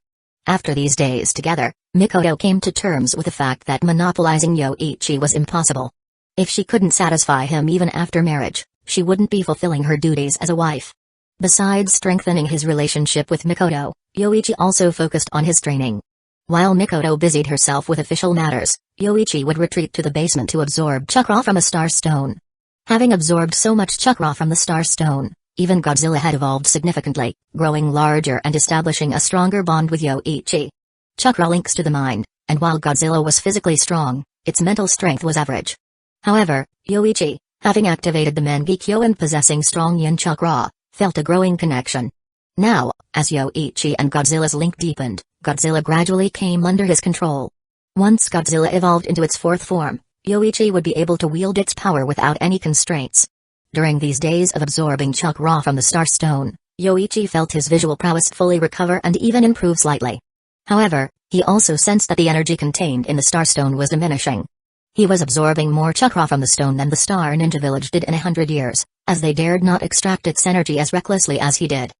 After these days together, Mikoto came to terms with the fact that monopolizing Yoichi was impossible. If she couldn't satisfy him even after marriage, she wouldn't be fulfilling her duties as a wife. Besides strengthening his relationship with Mikoto, Yoichi also focused on his training. While Mikoto busied herself with official matters, Yoichi would retreat to the basement to absorb chakra from a star stone. Having absorbed so much chakra from the star stone, even Godzilla had evolved significantly, growing larger and establishing a stronger bond with Yoichi. Chakra links to the mind, and while Godzilla was physically strong, its mental strength was average. However, Yoichi, having activated the Mangekyo and possessing strong yin chakra, felt a growing connection. Now, as Yoichi and Godzilla's link deepened, Godzilla gradually came under his control. Once Godzilla evolved into its fourth form, Yoichi would be able to wield its power without any constraints. During these days of absorbing chakra from the Star Stone, Yoichi felt his visual prowess fully recover and even improve slightly. However, he also sensed that the energy contained in the Star Stone was diminishing. He was absorbing more chakra from the stone than the Star Ninja Village did in 100 years, as they dared not extract its energy as recklessly as he did.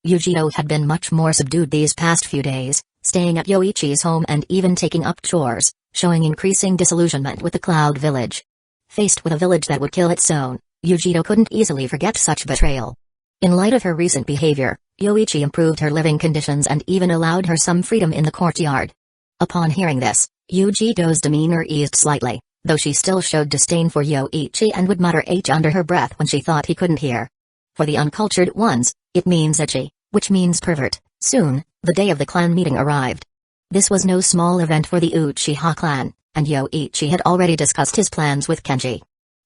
Yujito had been much more subdued these past few days, staying at Yoichi's home and even taking up chores, showing increasing disillusionment with the Cloud Village. Faced with a village that would kill its own, Yujito couldn't easily forget such betrayal. In light of her recent behavior, Yoichi improved her living conditions and even allowed her some freedom in the courtyard. Upon hearing this, Yujito's demeanor eased slightly, though she still showed disdain for Yoichi and would mutter H under her breath when she thought he couldn't hear. For the uncultured ones, it means ecchi, which means pervert. Soon, the day of the clan meeting arrived. This was no small event for the Uchiha clan, and Yoichi had already discussed his plans with Kenji.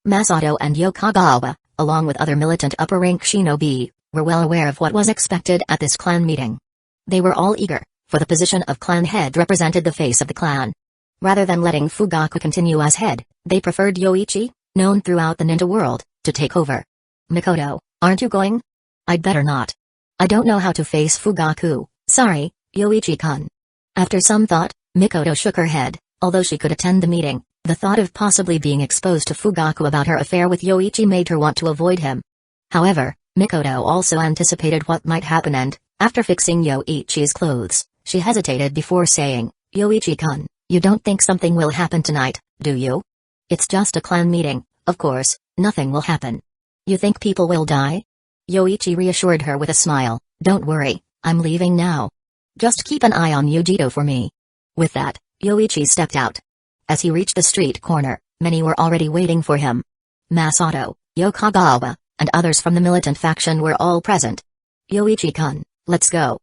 Masato and Yokagawa, along with other militant upper-rank shinobi, were well aware of what was expected at this clan meeting. They were all eager, for the position of clan head represented the face of the clan. Rather than letting Fugaku continue as head, they preferred Yoichi, known throughout the ninja world, to take over. Mikoto, aren't you going? I'd better not. I don't know how to face Fugaku, sorry, Yoichi-kun. After some thought, Mikoto shook her head. Although she could attend the meeting, the thought of possibly being exposed to Fugaku about her affair with Yoichi made her want to avoid him. However, Mikoto also anticipated what might happen and, after fixing Yoichi's clothes, she hesitated before saying, Yoichi-kun, you don't think something will happen tonight, do you? It's just a clan meeting, of course, nothing will happen. You think people will die? Yoichi reassured her with a smile, don't worry, I'm leaving now. Just keep an eye on Yujito for me. With that, Yoichi stepped out. As he reached the street corner, many were already waiting for him. Masato, Yokagawa, and others from the militant faction were all present. Yoichi-kun, let's go.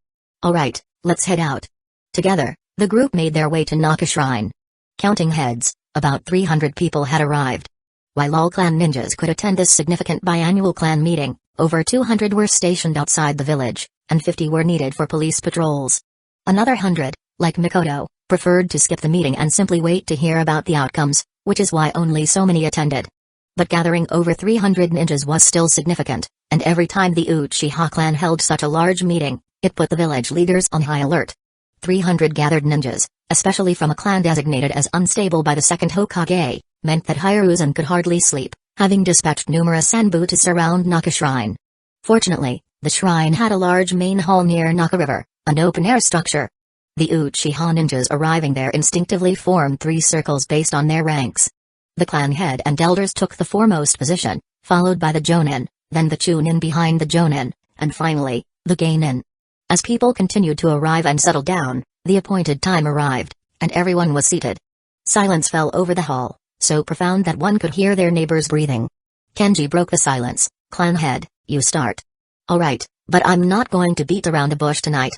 Alright, let's head out. Together, the group made their way to Naka Shrine. Counting heads, about 300 people had arrived. While all clan ninjas could attend this significant biannual clan meeting, over 200 were stationed outside the village, and 50 were needed for police patrols. Another 100, like Mikoto, preferred to skip the meeting and simply wait to hear about the outcomes, which is why only so many attended. But gathering over 300 ninjas was still significant, and every time the Uchiha clan held such a large meeting, it put the village leaders on high alert. 300 gathered ninjas, especially from a clan designated as unstable by the second Hokage, meant that Hiruzen could hardly sleep, having dispatched numerous Sanbu to surround Naka Shrine. Fortunately, the shrine had a large main hall near Naka River, an open-air structure. The Uchiha ninjas arriving there instinctively formed 3 circles based on their ranks. The clan head and elders took the foremost position, followed by the Jonin, then the Chunin behind the Jonin, and finally, the Geinin. As people continued to arrive and settle down, the appointed time arrived, and everyone was seated. Silence fell over the hall, so profound that one could hear their neighbors breathing. Kenji broke the silence. Clan head, you start. Alright, but I'm not going to beat around the bush tonight.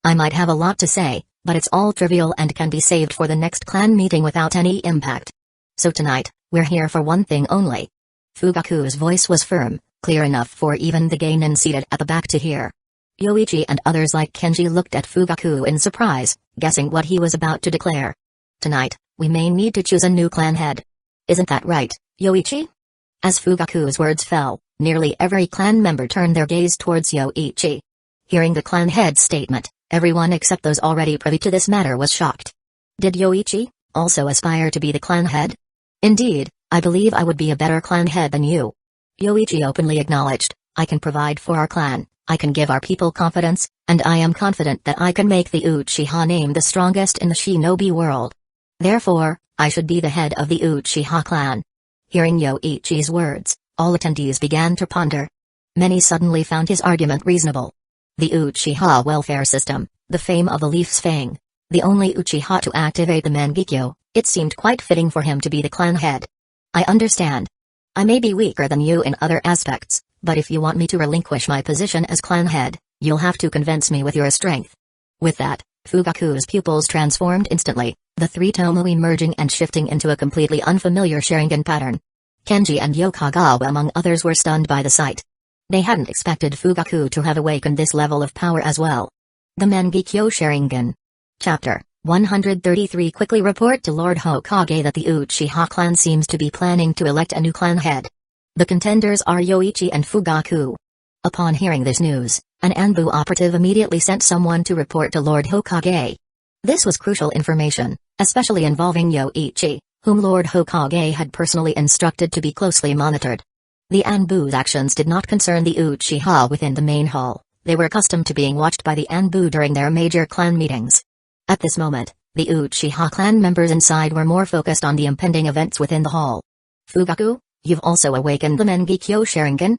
I might have a lot to say, but it's all trivial and can be saved for the next clan meeting without any impact. So tonight, we're here for one thing only. Fugaku's voice was firm, clear enough for even the Geinin seated at the back to hear. Yoichi and others like Kenji looked at Fugaku in surprise, guessing what he was about to declare. Tonight, we may need to choose a new clan head. Isn't that right, Yoichi? As Fugaku's words fell, nearly every clan member turned their gaze towards Yoichi. Hearing the clan head's statement, everyone except those already privy to this matter was shocked. Did Yoichi also aspire to be the clan head? Indeed, I believe I would be a better clan head than you. Yoichi openly acknowledged, I can provide for our clan, I can give our people confidence, and I am confident that I can make the Uchiha name the strongest in the shinobi world. Therefore, I should be the head of the Uchiha clan. Hearing Yoichi's words, all attendees began to ponder. Many suddenly found his argument reasonable. The Uchiha welfare system, the fame of the Leaf's Fang, the only Uchiha to activate the Mangekyo, it seemed quite fitting for him to be the clan head. I understand. I may be weaker than you in other aspects, but if you want me to relinquish my position as clan head, you'll have to convince me with your strength. With that, Fugaku's pupils transformed instantly, the 3 Tomoe merging and shifting into a completely unfamiliar Sharingan pattern. Kenji and Yokagawa among others were stunned by the sight. They hadn't expected Fugaku to have awakened this level of power as well. The Mangekyo Sharingan. Chapter 133 Quickly report to Lord Hokage that the Uchiha clan seems to be planning to elect a new clan head. The contenders are Yoichi and Fugaku. Upon hearing this news, an Anbu operative immediately sent someone to report to Lord Hokage. This was crucial information, especially involving Yoichi, whom Lord Hokage had personally instructed to be closely monitored. The Anbu's actions did not concern the Uchiha within the main hall, they were accustomed to being watched by the Anbu during their major clan meetings. At this moment, the Uchiha clan members inside were more focused on the impending events within the hall. Fugaku, you've also awakened the Mangekyo Sharingan?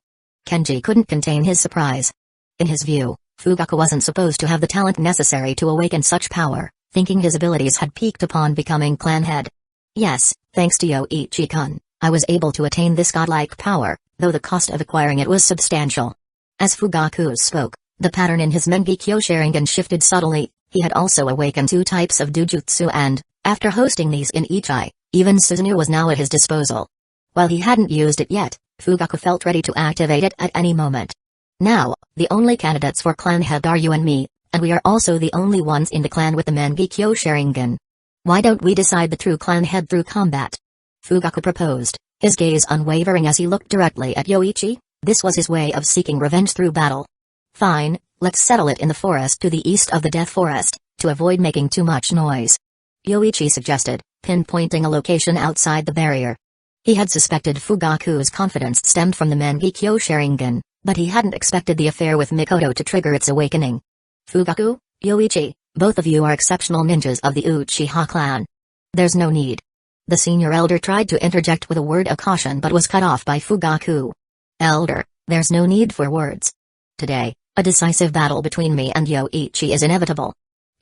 Kenji couldn't contain his surprise. In his view, Fugaku wasn't supposed to have the talent necessary to awaken such power, thinking his abilities had peaked upon becoming clan head. Yes, thanks to Yoichi-kun, I was able to attain this godlike power, though the cost of acquiring it was substantial. As Fugaku spoke, the pattern in his Mangekyo Sharingan shifted subtly. He had also awakened 2 types of Dujutsu and, after hosting these in each eye, even Susanoo was now at his disposal. While he hadn't used it yet, Fugaku felt ready to activate it at any moment. Now, the only candidates for clan head are you and me, and we are also the only ones in the clan with the Mangekyo Sharingan. Why don't we decide the true clan head through combat? Fugaku proposed, his gaze unwavering as he looked directly at Yoichi. This was his way of seeking revenge through battle. Fine, let's settle it in the forest to the east of the Death Forest, to avoid making too much noise. Yoichi suggested, pinpointing a location outside the barrier. He had suspected Fugaku's confidence stemmed from the Mangekyo Sharingan, but he hadn't expected the affair with Mikoto to trigger its awakening. Fugaku, Yoichi, both of you are exceptional ninjas of the Uchiha clan. There's no need. The senior elder tried to interject with a word of caution but was cut off by Fugaku. Elder, there's no need for words. Today, a decisive battle between me and Yoichi is inevitable.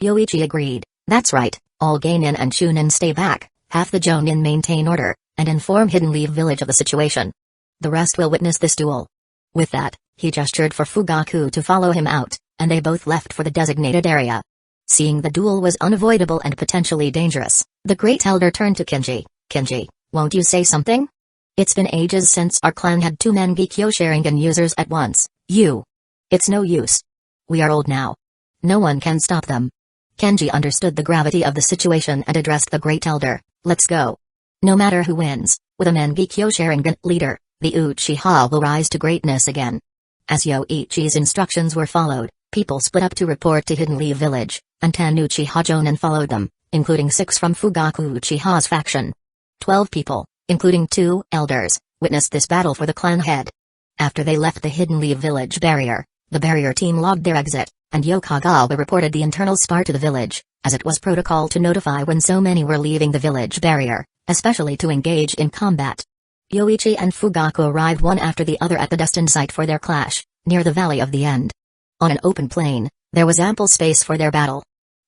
Yoichi agreed. That's right, all Geinin and Chunin stay back, half the Jonin maintain order, and inform Hidden Leaf Village of the situation. The rest will witness this duel. With that, he gestured for Fugaku to follow him out, and they both left for the designated area. Seeing the duel was unavoidable and potentially dangerous, the Great Elder turned to Kinji. Kinji, won't you say something? It's been ages since our clan had 2 Mangekyo Sharingan users at once. It's no use. We are old now. No one can stop them. Kenji understood the gravity of the situation and addressed the Great Elder. Let's go. No matter who wins, with a Mangekyo Sharingan leader, the Uchiha will rise to greatness again. As Yoichi's instructions were followed, people split up to report to Hidden Leaf Village, and 10 Uchiha Jonin followed them, including 6 from Fugaku Uchiha's faction. 12 people, including 2 elders, witnessed this battle for the clan head. After they left the Hidden Leaf Village barrier, the barrier team logged their exit, and Yokagawa reported the internal spar to the village, as it was protocol to notify when so many were leaving the village barrier, especially to engage in combat. Yoichi and Fugaku arrived one after the other at the destined site for their clash, near the Valley of the End. On an open plain, there was ample space for their battle.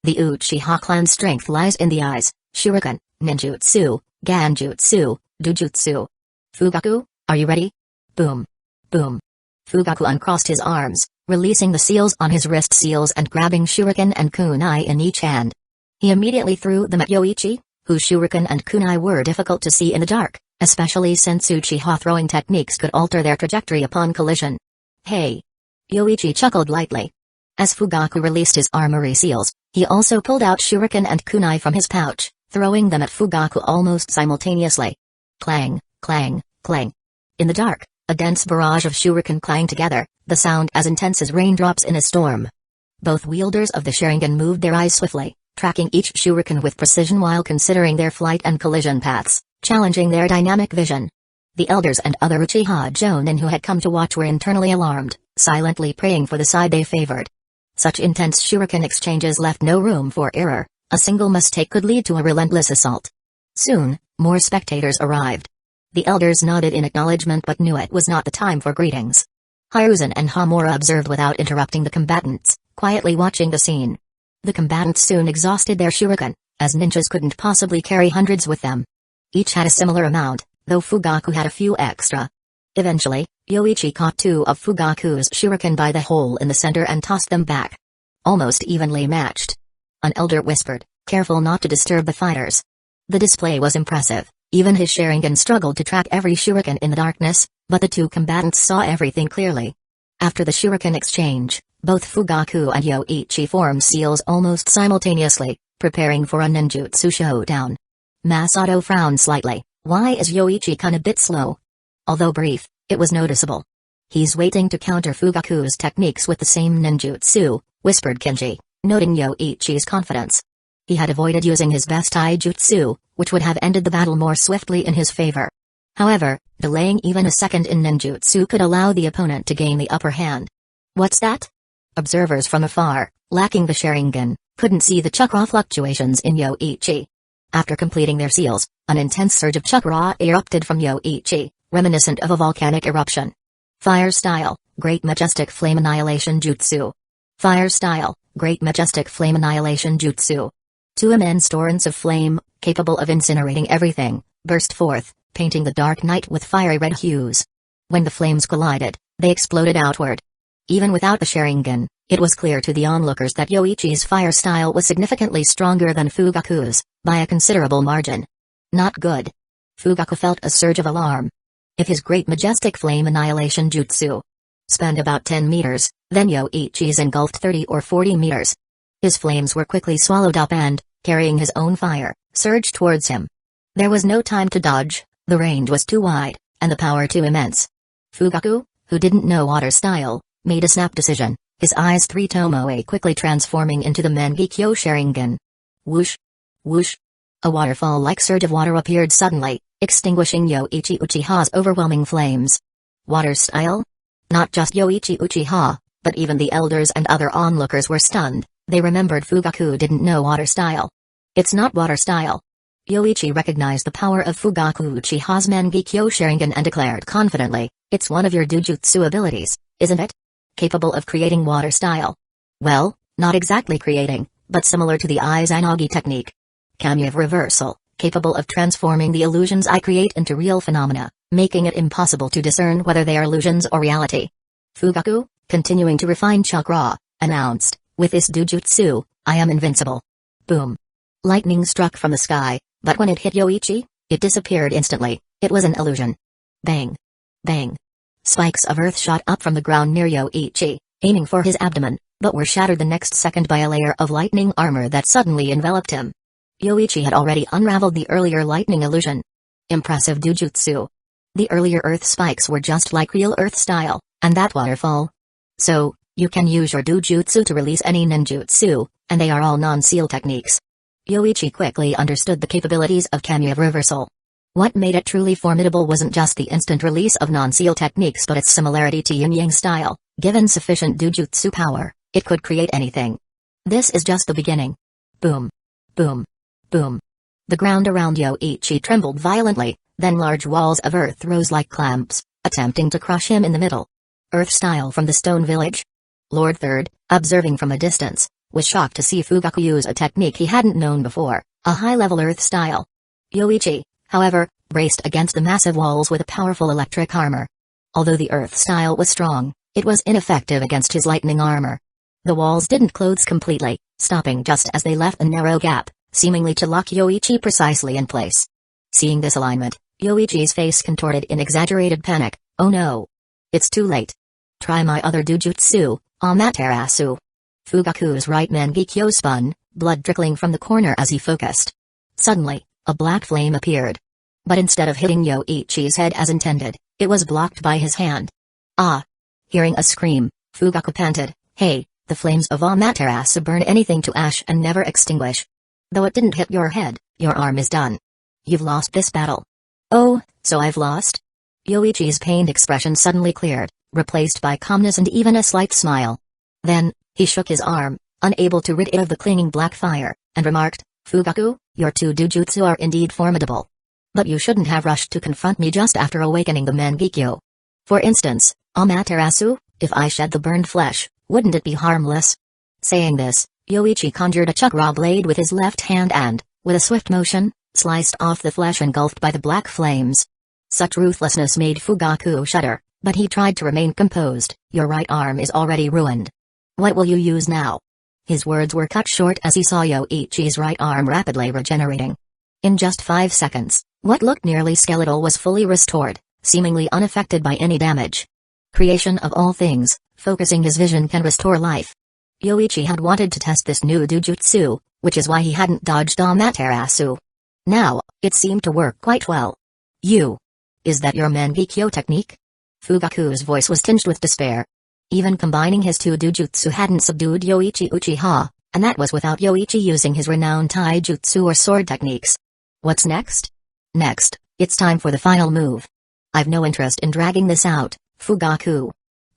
The Uchiha clan's strength lies in the eyes, shuriken, ninjutsu, ganjutsu, dujutsu. Fugaku, are you ready? Boom. Boom. Fugaku uncrossed his arms, releasing the seals on his wrist seals and grabbing shuriken and kunai in each hand. He immediately threw them at Yoichi, whose shuriken and kunai were difficult to see in the dark, especially since Uchiha throwing techniques could alter their trajectory upon collision. Hey! Yoichi chuckled lightly. As Fugaku released his armory seals, he also pulled out shuriken and kunai from his pouch, throwing them at Fugaku almost simultaneously. Clang, clang, clang. In the dark, a dense barrage of shuriken clanged together, the sound as intense as raindrops in a storm. Both wielders of the Sharingan moved their eyes swiftly, tracking each shuriken with precision while considering their flight and collision paths, challenging their dynamic vision. The elders and other Uchiha Jonin who had come to watch were internally alarmed, silently praying for the side they favored. Such intense shuriken exchanges left no room for error. A single mistake could lead to a relentless assault. Soon, more spectators arrived. The elders nodded in acknowledgement but knew it was not the time for greetings. Hiruzen and Hamura observed without interrupting the combatants, quietly watching the scene. The combatants soon exhausted their shuriken, as ninjas couldn't possibly carry hundreds with them. Each had a similar amount, though Fugaku had a few extra. Eventually, Yoichi caught 2 of Fugaku's shuriken by the hole in the center and tossed them back. Almost evenly matched. An elder whispered, careful not to disturb the fighters. The display was impressive. Even his Sharingan struggled to track every shuriken in the darkness, but the 2 combatants saw everything clearly. After the shuriken exchange, both Fugaku and Yoichi formed seals almost simultaneously, preparing for a ninjutsu showdown. Masato frowned slightly. Why is Yoichi-kun a bit slow? Although brief, it was noticeable. He's waiting to counter Fugaku's techniques with the same ninjutsu, whispered Kinji, noting Yoichi's confidence. He had avoided using his best taijutsu, which would have ended the battle more swiftly in his favor. However, delaying even a second in ninjutsu could allow the opponent to gain the upper hand. What's that? Observers from afar, lacking the Sharingan, couldn't see the chakra fluctuations in Yoichi. After completing their seals, an intense surge of chakra erupted from Yoichi, reminiscent of a volcanic eruption. Fire style, Great Majestic Flame Annihilation Jutsu. Fire style, Great Majestic Flame Annihilation Jutsu. Two immense torrents of flame, capable of incinerating everything, burst forth, painting the dark night with fiery red hues. When the flames collided, they exploded outward. Even without the Sharingan, it was clear to the onlookers that Yoichi's fire style was significantly stronger than Fugaku's, by a considerable margin. Not good. Fugaku felt a surge of alarm. If his great majestic flame annihilation jutsu spanned about 10 meters, then Yoichi's engulfed 30 or 40 meters. His flames were quickly swallowed up and, carrying his own fire, surged towards him. There was no time to dodge, the range was too wide, and the power too immense. Fugaku, who didn't know water style, made a snap decision, his eyes three tomoe quickly transforming into the Mangekyo Sharingan. Whoosh! Whoosh! A waterfall-like surge of water appeared suddenly, extinguishing Yoichi Uchiha's overwhelming flames. Water style? Not just Yoichi Uchiha, but even the elders and other onlookers were stunned. They remembered Fugaku didn't know water style. It's not water style. Yoichi recognized the power of Fugaku Uchiha's Mangekyo Sharingan and declared confidently, it's one of your dojutsu abilities, isn't it? Capable of creating water style. Well, not exactly creating, but similar to the Izanagi technique. Kamyev reversal, capable of transforming the illusions I create into real phenomena, making it impossible to discern whether they are illusions or reality. Fugaku, continuing to refine chakra, announced, with this dojutsu, I am invincible. Boom. Lightning struck from the sky, but when it hit Yoichi, it disappeared instantly. It was an illusion. Bang. Bang. Spikes of earth shot up from the ground near Yoichi, aiming for his abdomen, but were shattered the next second by a layer of lightning armor that suddenly enveloped him. Yoichi had already unraveled the earlier lightning illusion. Impressive dojutsu. The earlier earth spikes were just like real earth style, and that waterfall. So, you can use your dojutsu to release any ninjutsu, and they are all non-seal techniques. Yoichi quickly understood the capabilities of Kamyev reversal. What made it truly formidable wasn't just the instant release of non-seal techniques but its similarity to yin-yang style. Given sufficient dojutsu power, it could create anything. This is just the beginning. Boom. Boom. Boom. The ground around Yoichi trembled violently, then large walls of earth rose like clamps, attempting to crush him in the middle. Earth style from the stone village? Lord Third, observing from a distance, was shocked to see Fugaku use a technique he hadn't known before, a high-level earth style. Yoichi, however, braced against the massive walls with a powerful electric armor. Although the earth style was strong, it was ineffective against his lightning armor. The walls didn't close completely, stopping just as they left a narrow gap, seemingly to lock Yoichi precisely in place. Seeing this alignment, Yoichi's face contorted in exaggerated panic. Oh no! It's too late. Try my other dojutsu, Amaterasu. Fugaku's right Mangekyo spun, blood trickling from the corner as he focused. Suddenly, a black flame appeared. But instead of hitting Yoichi's head as intended, it was blocked by his hand. Ah! Hearing a scream, Fugaku panted, hey, the flames of Amaterasu burn anything to ash and never extinguish. Though it didn't hit your head, your arm is done. You've lost this battle. Oh, so I've lost? Yoichi's pained expression suddenly cleared, replaced by calmness and even a slight smile. Then, he shook his arm, unable to rid it of the clinging black fire, and remarked, Fugaku, your two dojutsu are indeed formidable. But you shouldn't have rushed to confront me just after awakening the Mangekyo. For instance, Amaterasu, if I shed the burned flesh, wouldn't it be harmless? Saying this, Yoichi conjured a chakra blade with his left hand and, with a swift motion, sliced off the flesh engulfed by the black flames. Such ruthlessness made Fugaku shudder, but he tried to remain composed. Your right arm is already ruined. What will you use now? His words were cut short as he saw Yoichi's right arm rapidly regenerating. In just 5 seconds, what looked nearly skeletal was fully restored, seemingly unaffected by any damage. Creation of all things, focusing his vision can restore life. Yoichi had wanted to test this new dojutsu, which is why he hadn't dodged Amaterasu. Now, it seemed to work quite well. Is that your Mangekyo technique? Fugaku's voice was tinged with despair. Even combining his two dojutsu hadn't subdued Yoichi Uchiha, and that was without Yoichi using his renowned taijutsu or sword techniques. What's next? Next, it's time for the final move. I've no interest in dragging this out, Fugaku.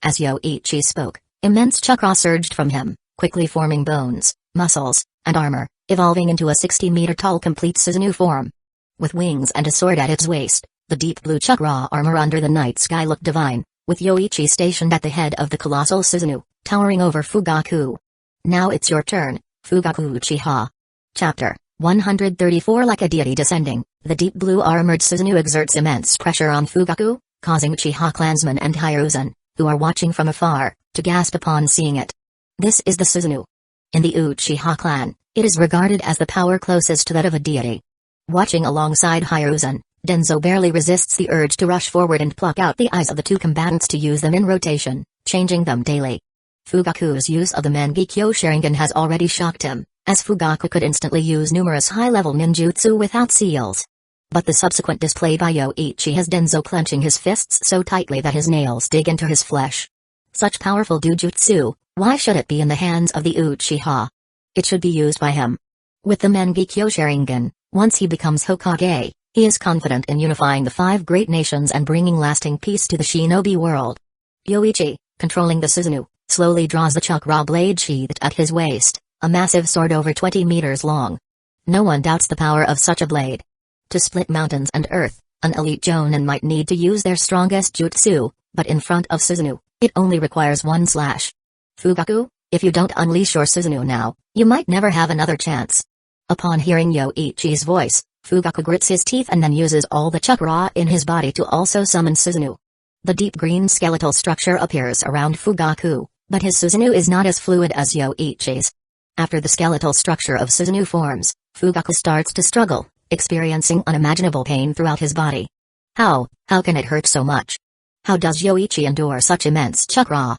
As Yoichi spoke, immense chakra surged from him, quickly forming bones, muscles, and armor, evolving into a 60-meter-tall complete Susanoo form. With wings and a sword at its waist, the deep blue chakra armor under the night sky looked divine, with Yoichi stationed at the head of the colossal Susanoo, towering over Fugaku. Now it's your turn, Fugaku Uchiha. Chapter 134. Like a deity descending, the deep blue armored Susanoo exerts immense pressure on Fugaku, causing Uchiha clansmen and Hiruzen, who are watching from afar, to gasp upon seeing it. This is the Susanoo. In the Uchiha clan, it is regarded as the power closest to that of a deity. Watching alongside Hiruzen, Danzō barely resists the urge to rush forward and pluck out the eyes of the two combatants to use them in rotation, changing them daily. Fugaku's use of the Mangekyo Sharingan has already shocked him, as Fugaku could instantly use numerous high-level ninjutsu without seals. But the subsequent display by Yoichi has Danzō clenching his fists so tightly that his nails dig into his flesh. Such powerful dojutsu, why should it be in the hands of the Uchiha? It should be used by him. With the Mangekyo Sharingan, once he becomes Hokage, he is confident in unifying the 5 great nations and bringing lasting peace to the shinobi world. Yoichi, controlling the Susanoo, slowly draws the chakra blade sheathed at his waist, a massive sword over 20 meters long. No one doubts the power of such a blade. To split mountains and earth, an elite jonin might need to use their strongest jutsu, but in front of Susanoo, it only requires one slash. Fugaku, if you don't unleash your Susanoo now, you might never have another chance. Upon hearing Yoichi's voice, Fugaku grits his teeth and then uses all the chakra in his body to also summon Susanoo. The deep green skeletal structure appears around Fugaku, but his Susanoo is not as fluid as Yoichi's. After the skeletal structure of Susanoo forms, Fugaku starts to struggle, experiencing unimaginable pain throughout his body. How can it hurt so much? How does Yoichi endure such immense chakra?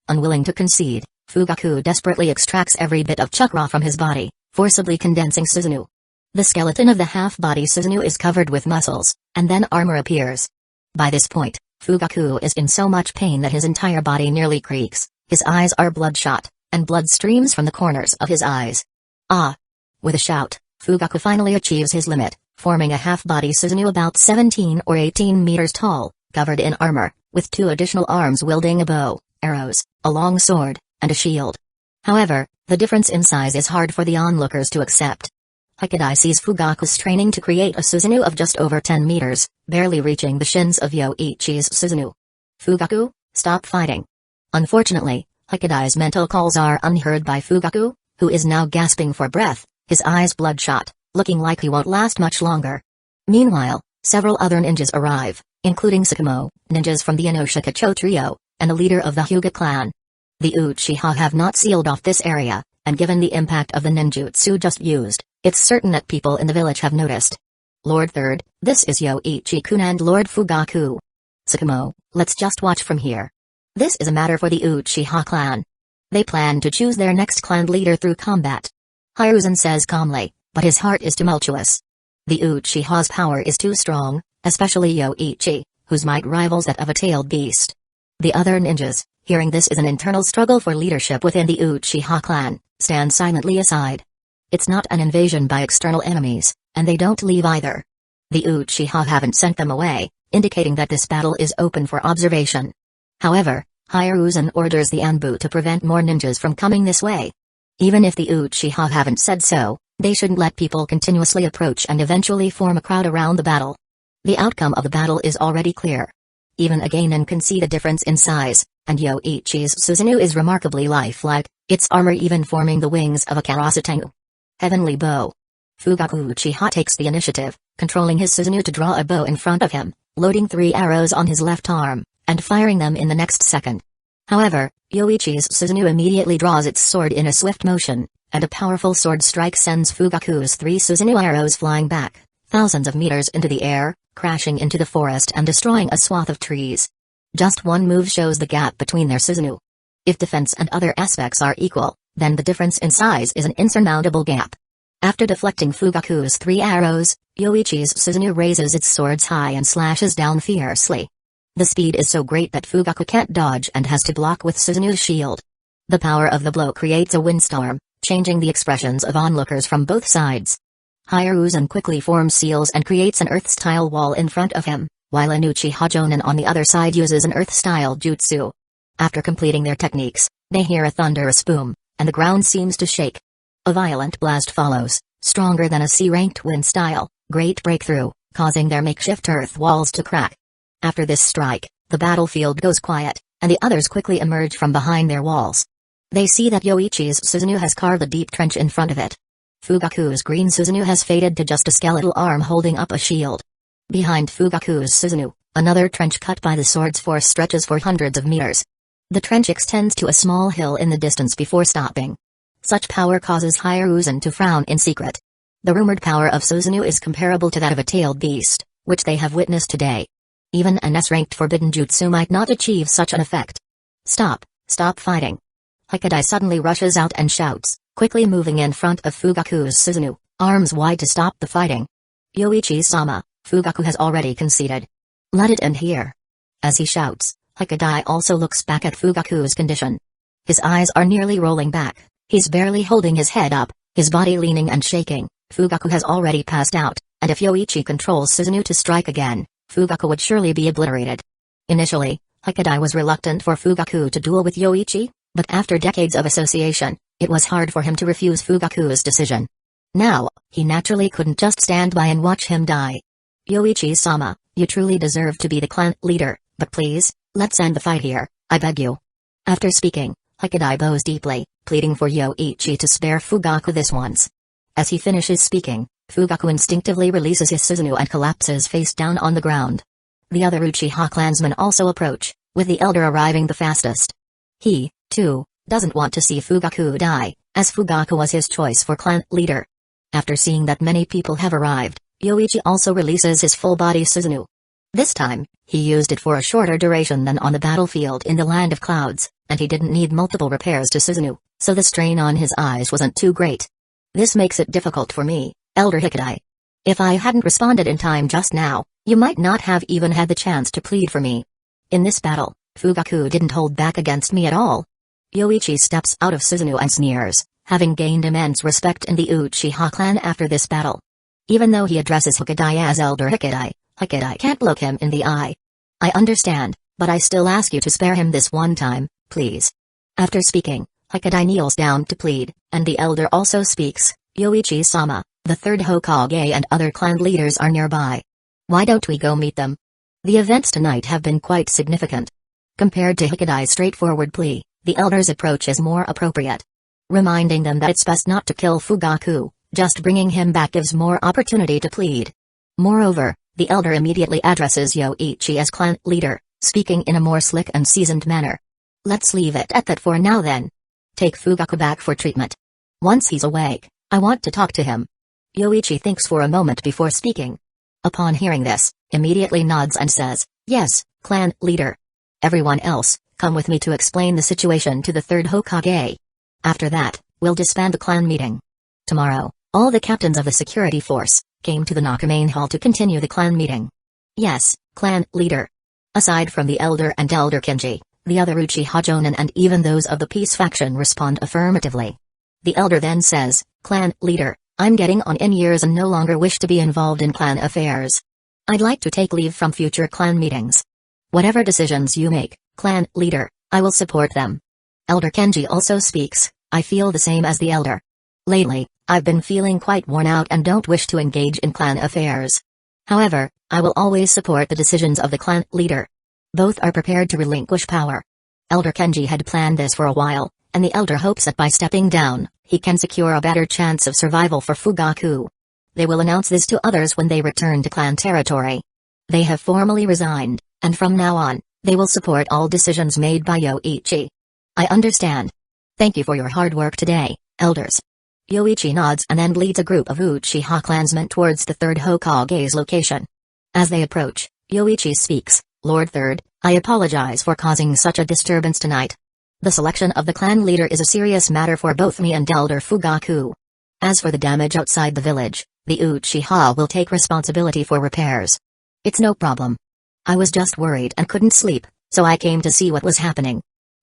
Unwilling to concede, Fugaku desperately extracts every bit of chakra from his body, forcibly condensing Susanoo. The skeleton of the half-body Susanoo is covered with muscles, and then armor appears. By this point, Fugaku is in so much pain that his entire body nearly creaks, his eyes are bloodshot, and blood streams from the corners of his eyes. With a shout, Fugaku finally achieves his limit, forming a half-body Susanoo about 17 or 18 meters tall, covered in armor, with 2 additional arms wielding a bow, arrows, a long sword, and a shield. However, the difference in size is hard for the onlookers to accept. Hikadai sees Fugaku straining to create a Susanoo of just over 10 meters, barely reaching the shins of Yoichi's Susanoo. Fugaku, stop fighting. Unfortunately, Hikadai's mental calls are unheard by Fugaku, who is now gasping for breath, his eyes bloodshot, looking like he won't last much longer. Meanwhile, several other ninjas arrive, including Sakamo, ninjas from the Inoshikacho trio, and the leader of the Hyuga clan. The Uchiha have not sealed off this area, and given the impact of the ninjutsu just used, it's certain that people in the village have noticed. Lord Third, this is Yoichi-kun and Lord Fugaku. Sakamo, let's just watch from here. This is a matter for the Uchiha clan. They plan to choose their next clan leader through combat. Hiruzen says calmly, but his heart is tumultuous. The Uchiha's power is too strong, especially Yoichi, whose might rivals that of a tailed beast. The other ninjas, hearing this is an internal struggle for leadership within the Uchiha clan, stand silently aside. It's not an invasion by external enemies, and they don't leave either. The Uchiha haven't sent them away, indicating that this battle is open for observation. However, Hiruzen orders the Anbu to prevent more ninjas from coming this way. Even if the Uchiha haven't said so, they shouldn't let people continuously approach and eventually form a crowd around the battle. The outcome of the battle is already clear. Even a genin can see the difference in size, and Yoichi's Susanoo is remarkably lifelike, its armor even forming the wings of a Karasatengu. Heavenly Bow. Fugaku Uchiha takes the initiative, controlling his Susanoo to draw a bow in front of him, loading 3 arrows on his left arm, and firing them in the next second. However, Yoichi's Susanoo immediately draws its sword in a swift motion, and a powerful sword strike sends Fugaku's 3 Susanoo arrows flying back, thousands of meters into the air, crashing into the forest and destroying a swath of trees. Just one move shows the gap between their Susanoo. If defense and other aspects are equal, then the difference in size is an insurmountable gap. After deflecting Fugaku's 3 arrows, Yoichi's Susanoo raises its swords high and slashes down fiercely. The speed is so great that Fugaku can't dodge and has to block with Susanoo's shield. The power of the blow creates a windstorm, changing the expressions of onlookers from both sides. Hiruzen quickly forms seals and creates an earth-style wall in front of him, while an Uchiha jonin on the other side uses an earth-style jutsu. After completing their techniques, they hear a thunderous boom, and the ground seems to shake. A violent blast follows, stronger than a C-ranked wind style, great breakthrough, causing their makeshift earth walls to crack. After this strike, the battlefield goes quiet, and the others quickly emerge from behind their walls. They see that Yoichi's Susanoo has carved a deep trench in front of it. Fugaku's green Susanoo has faded to just a skeletal arm holding up a shield. Behind Fugaku's Susanoo, another trench cut by the sword's force stretches for hundreds of meters. The trench extends to a small hill in the distance before stopping. Such power causes Hiruzen to frown in secret. The rumored power of Susanoo is comparable to that of a tailed beast, which they have witnessed today. Even an S-ranked forbidden jutsu might not achieve such an effect. Stop fighting. Hikadai suddenly rushes out and shouts, quickly moving in front of Fugaku's Susanoo, arms wide to stop the fighting. Yoichi-sama, Fugaku has already conceded. Let it end here. As he shouts, Hikadai also looks back at Fugaku's condition. His eyes are nearly rolling back, he's barely holding his head up, his body leaning and shaking. Fugaku has already passed out, and if Yoichi controls Susanoo to strike again, Fugaku would surely be obliterated. Initially, Hikadai was reluctant for Fugaku to duel with Yoichi, but after decades of association, it was hard for him to refuse Fugaku's decision. Now, he naturally couldn't just stand by and watch him die. Yoichi-sama, you truly deserve to be the clan leader, but please, let's end the fight here, I beg you. After speaking, Hikadai bows deeply, pleading for Yoichi to spare Fugaku this once. As he finishes speaking, Fugaku instinctively releases his Susanoo and collapses face down on the ground. The other Uchiha clansmen also approach, with the elder arriving the fastest. He, too, doesn't want to see Fugaku die, as Fugaku was his choice for clan leader. After seeing that many people have arrived, Yoichi also releases his full-body Susanoo. This time, he used it for a shorter duration than on the battlefield in the Land of Clouds, and he didn't need multiple repairs to Susanoo, so the strain on his eyes wasn't too great. This makes it difficult for me, Elder Hikadai. If I hadn't responded in time just now, you might not have even had the chance to plead for me. In this battle, Fugaku didn't hold back against me at all. Yoichi steps out of Susanoo and sneers, having gained immense respect in the Uchiha clan after this battle. Even though he addresses Hikadai as Elder Hikadai, Hikadai can't look him in the eye. I understand, but I still ask you to spare him this one time, please. After speaking, Hikadai kneels down to plead, and the elder also speaks, Yoichi-sama, the third Hokage and other clan leaders are nearby. Why don't we go meet them? The events tonight have been quite significant. Compared to Hikadai's straightforward plea, the elder's approach is more appropriate. Reminding them that it's best not to kill Fugaku, just bringing him back gives more opportunity to plead. Moreover, the elder immediately addresses Yoichi as clan leader, speaking in a more slick and seasoned manner. Let's leave it at that for now then. Take Fugaku back for treatment. Once he's awake, I want to talk to him. Yoichi thinks for a moment before speaking. Upon hearing this, immediately nods and says, yes, clan leader. Everyone else, come with me to explain the situation to the third Hokage. After that, we'll disband the clan meeting. Tomorrow, all the captains of the security force came to the Nakamain Hall to continue the clan meeting. Yes, clan leader. Aside from the elder and Elder Kenji, the other Uchiha Jonin and even those of the peace faction respond affirmatively. The elder then says, clan leader, I'm getting on in years and no longer wish to be involved in clan affairs. I'd like to take leave from future clan meetings. Whatever decisions you make, clan leader, I will support them. Elder Kenji also speaks, I feel the same as the elder. Lately, I've been feeling quite worn out and don't wish to engage in clan affairs. However, I will always support the decisions of the clan leader. Both are prepared to relinquish power. Elder Kenji had planned this for a while, and the elder hopes that by stepping down, he can secure a better chance of survival for Fugaku. They will announce this to others when they return to clan territory. They have formally resigned, and from now on, they will support all decisions made by Yoichi. I understand. Thank you for your hard work today, elders. Yoichi nods and then leads a group of Uchiha clansmen towards the third Hokage's location. As they approach, Yoichi speaks, Lord Third, I apologize for causing such a disturbance tonight. The selection of the clan leader is a serious matter for both me and Elder Fugaku. As for the damage outside the village, the Uchiha will take responsibility for repairs. It's no problem. I was just worried and couldn't sleep, so I came to see what was happening.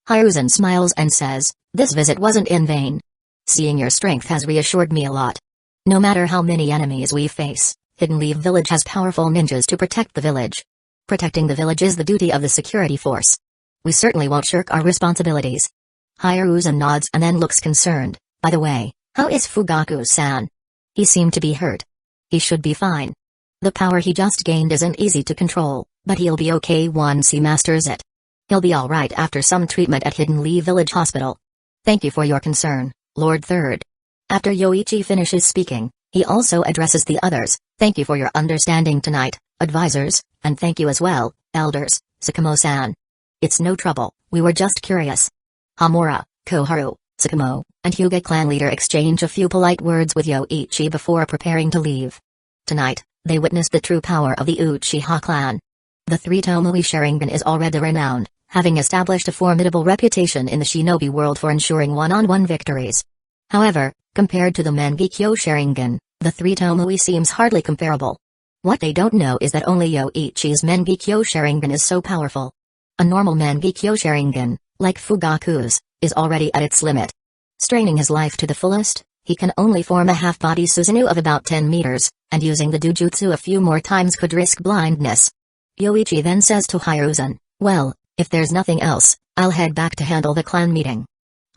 Hiruzen smiles and says, this visit wasn't in vain. Seeing your strength has reassured me a lot. No matter how many enemies we face, Hidden Leaf Village has powerful ninjas to protect the village. Protecting the village is the duty of the security force. We certainly won't shirk our responsibilities. Hiruzen nods and then looks concerned. By the way, how is Fugaku-san? He seemed to be hurt. He should be fine. The power he just gained isn't easy to control, but he'll be okay once he masters it. He'll be alright after some treatment at Hidden Leaf Village Hospital. Thank you for your concern, Lord Third. After Yoichi finishes speaking, he also addresses the others. Thank you for your understanding tonight, advisors, and thank you as well, elders, Sakamo-san. It's no trouble, we were just curious. Hamura, Koharu, Sakamo, and Hyuga clan leader exchange a few polite words with Yoichi before preparing to leave. Tonight, they witness the true power of the Uchiha clan. The three Tomoe Sharingan is already renowned, having established a formidable reputation in the shinobi world for ensuring one-on-one victories. However, compared to the Mangekyo Sharingan, the three Tomoe seems hardly comparable. What they don't know is that only Yoichi's Mangekyo Sharingan is so powerful. A normal Mangekyo Sharingan, like Fugaku's, is already at its limit. Straining his life to the fullest, he can only form a half-body Susanoo of about 10 meters, and using the Dujutsu a few more times could risk blindness. Yoichi then says to Hiruzen, well, if there's nothing else, I'll head back to handle the clan meeting.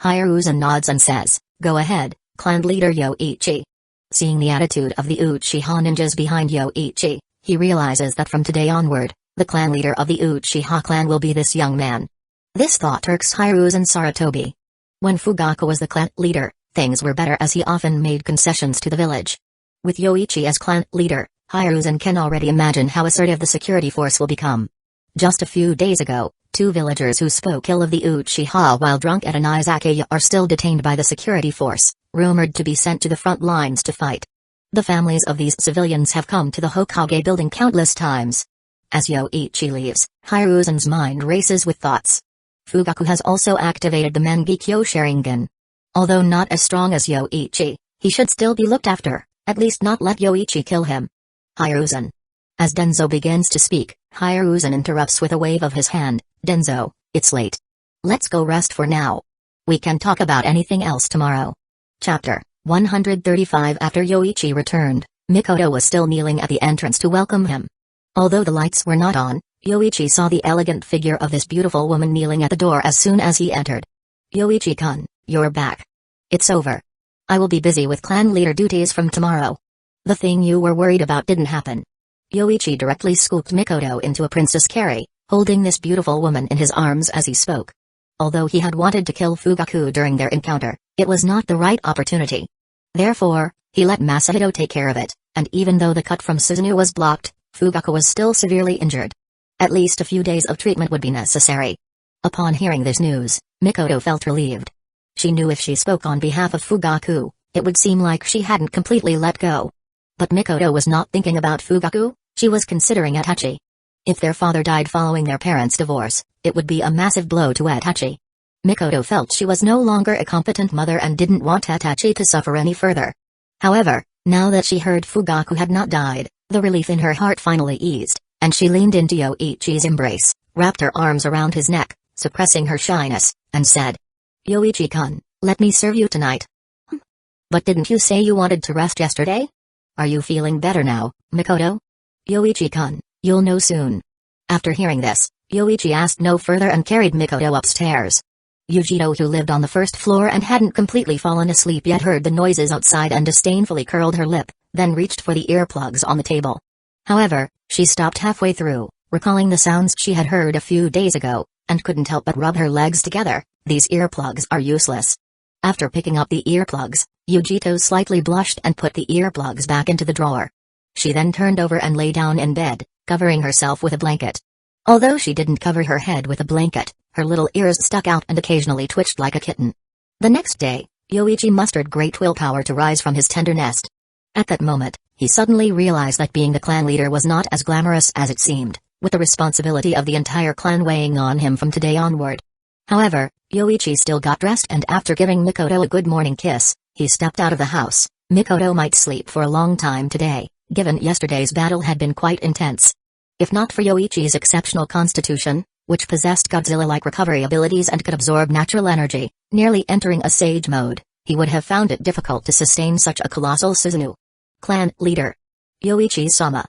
Hiruzen nods and says, go ahead, clan leader Yoichi. Seeing the attitude of the Uchiha ninjas behind Yoichi, he realizes that from today onward, the clan leader of the Uchiha clan will be this young man. This thought irks Hiruzen Sarutobi. When Fugaku was the clan leader, things were better as he often made concessions to the village. With Yoichi as clan leader, Hiruzen can already imagine how assertive the security force will become. Just a few days ago, 2 villagers who spoke ill of the Uchiha while drunk at an izakaya are still detained by the security force, rumored to be sent to the front lines to fight. The families of these civilians have come to the Hokage building countless times. As Yoichi leaves, Hiruzen's mind races with thoughts. Fugaku has also activated the Mangekyo Sharingan. Although not as strong as Yoichi, he should still be looked after, at least not let Yoichi kill him. Hiruzen. As Danzō begins to speak, Hiruzen interrupts with a wave of his hand. Danzō, it's late. Let's go rest for now. We can talk about anything else tomorrow. Chapter 135. After Yoichi returned, Mikoto was still kneeling at the entrance to welcome him. Although the lights were not on, Yoichi saw the elegant figure of this beautiful woman kneeling at the door as soon as he entered. Yoichi-kun, you're back. It's over. I will be busy with clan leader duties from tomorrow. The thing you were worried about didn't happen. Yoichi directly scooped Mikoto into a princess carry, holding this beautiful woman in his arms as he spoke. Although he had wanted to kill Fugaku during their encounter, it was not the right opportunity. Therefore, he let Masahito take care of it, and even though the cut from Susanoo was blocked, Fugaku was still severely injured. At least a few days of treatment would be necessary. Upon hearing this news, Mikoto felt relieved. She knew if she spoke on behalf of Fugaku, it would seem like she hadn't completely let go. But Mikoto was not thinking about Fugaku, she was considering Itachi. If their father died following their parents' divorce, it would be a massive blow to Itachi. Mikoto felt she was no longer a competent mother and didn't want Itachi to suffer any further. However, now that she heard Fugaku had not died, the relief in her heart finally eased, and she leaned into Yoichi's embrace, wrapped her arms around his neck, suppressing her shyness, and said, Yoichi-kun, let me serve you tonight. But didn't you say you wanted to rest yesterday? Are you feeling better now, Mikoto? Yoichi-kun, you'll know soon. After hearing this, Yoichi asked no further and carried Mikoto upstairs. Yujiro, who lived on the first floor and hadn't completely fallen asleep yet, heard the noises outside and disdainfully curled her lip, then reached for the earplugs on the table. However, she stopped halfway through, recalling the sounds she had heard a few days ago, and couldn't help but rub her legs together. These earplugs are useless. After picking up the earplugs, Yujito slightly blushed and put the earplugs back into the drawer. She then turned over and lay down in bed, covering herself with a blanket. Although she didn't cover her head with a blanket, her little ears stuck out and occasionally twitched like a kitten. The next day, Yoichi mustered great willpower to rise from his tender nest. At that moment, he suddenly realized that being the clan leader was not as glamorous as it seemed, with the responsibility of the entire clan weighing on him from today onward. However, Yoichi still got dressed and after giving Mikoto a good morning kiss, he stepped out of the house. Mikoto might sleep for a long time today, given yesterday's battle had been quite intense. If not for Yoichi's exceptional constitution, which possessed Godzilla-like recovery abilities and could absorb natural energy, nearly entering a sage mode, he would have found it difficult to sustain such a colossal Susanoo. Clan leader. Yoichi-sama.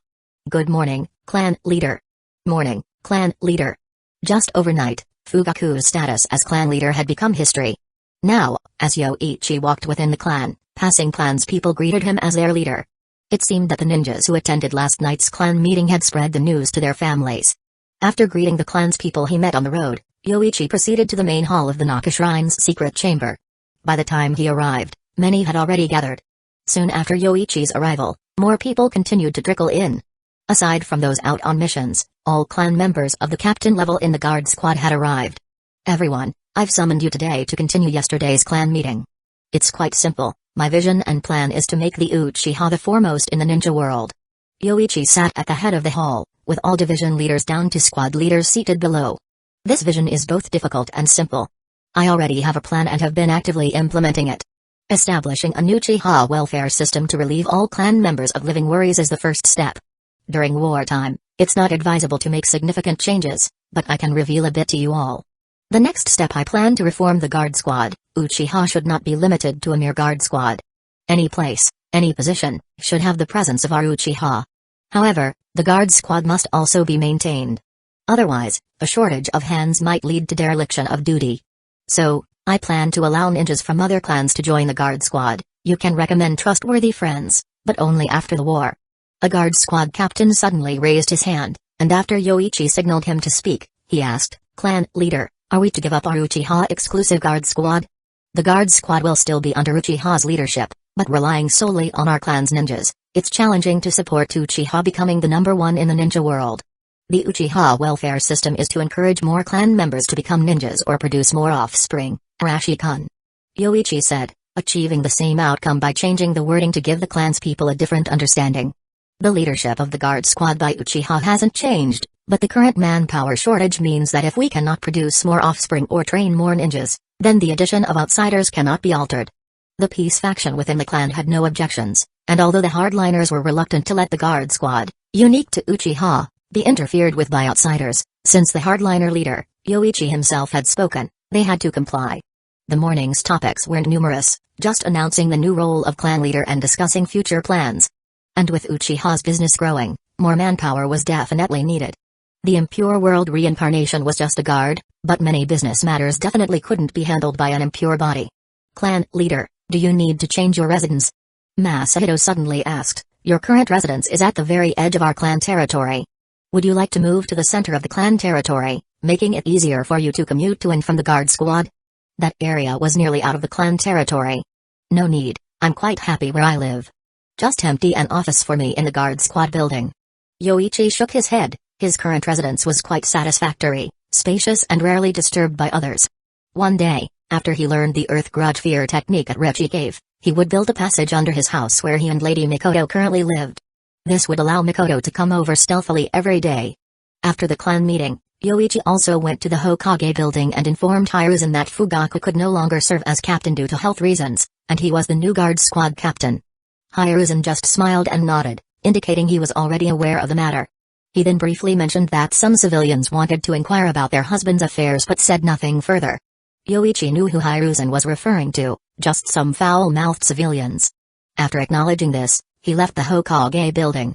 Good morning, clan leader. Morning, clan leader. Just overnight, Fugaku's status as clan leader had become history. Now, as Yoichi walked within the clan, passing clans people greeted him as their leader. It seemed that the ninjas who attended last night's clan meeting had spread the news to their families. After greeting the clan's people he met on the road, Yoichi proceeded to the main hall of the Naka Shrine's secret chamber. By the time he arrived, Many had already gathered. Soon after Yoichi's arrival, more people continued to trickle in. Aside from those out on missions, all clan members of the captain level in the guard squad had arrived. Everyone, I've summoned you today to continue yesterday's clan meeting. It's quite simple. My vision and plan is to make the Uchiha the foremost in the ninja world. Yoichi sat at the head of the hall, with all division leaders down to squad leaders seated below. This vision is both difficult and simple. I already have a plan and have been actively implementing it. Establishing a Uchiha welfare system to relieve all clan members of living worries is the first step. During wartime, it's not advisable to make significant changes, but I can reveal a bit to you all. The next step, I plan to reform the guard squad. Uchiha should not be limited to a mere guard squad. Any place, any position, should have the presence of our Uchiha. However, the guard squad must also be maintained. Otherwise, a shortage of hands might lead to dereliction of duty. So, I plan to allow ninjas from other clans to join the guard squad. You can recommend trustworthy friends, but only after the war. A guard squad captain suddenly raised his hand, and after Yoichi signaled him to speak, he asked, "Clan leader, are we to give up our Uchiha exclusive guard squad?" The guard squad will still be under Uchiha's leadership, but relying solely on our clan's ninjas, it's challenging to support Uchiha becoming the number one in the ninja world. The Uchiha welfare system is to encourage more clan members to become ninjas or produce more offspring, Arashi-kun. Yoichi said, achieving the same outcome by changing the wording to give the clan's people a different understanding. The leadership of the guard squad by Uchiha hasn't changed, but the current manpower shortage means that if we cannot produce more offspring or train more ninjas, then the addition of outsiders cannot be altered. The peace faction within the clan had no objections, and although the hardliners were reluctant to let the guard squad, unique to Uchiha, be interfered with by outsiders, since the hardliner leader, Yoichi himself, had spoken, they had to comply. The morning's topics weren't numerous, just announcing the new role of clan leader and discussing future plans. And with Uchiha's business growing, more manpower was definitely needed. The impure world reincarnation was just a guard, but many business matters definitely couldn't be handled by an impure body. "Clan leader, do you need to change your residence?" Masahito suddenly asked. "Your current residence is at the very edge of our clan territory. Would you like to move to the center of the clan territory, making it easier for you to commute to and from the guard squad?" That area was nearly out of the clan territory. "No need, I'm quite happy where I live. Just empty an office for me in the guard squad building." Yoichi shook his head. His current residence was quite satisfactory, spacious and rarely disturbed by others. One day, after he learned the Earth Grudge Fear technique at Rechi Cave, he would build a passage under his house where he and Lady Mikoto currently lived. This would allow Mikoto to come over stealthily every day. After the clan meeting, Yoichi also went to the Hokage building and informed Hiruzen that Fugaku could no longer serve as captain due to health reasons, and he was the new guard squad captain. Hiruzen just smiled and nodded, indicating he was already aware of the matter. He then briefly mentioned that some civilians wanted to inquire about their husbands' affairs but said nothing further. Yoichi knew who Hiruzen was referring to, just some foul-mouthed civilians. After acknowledging this, he left the Hokage building.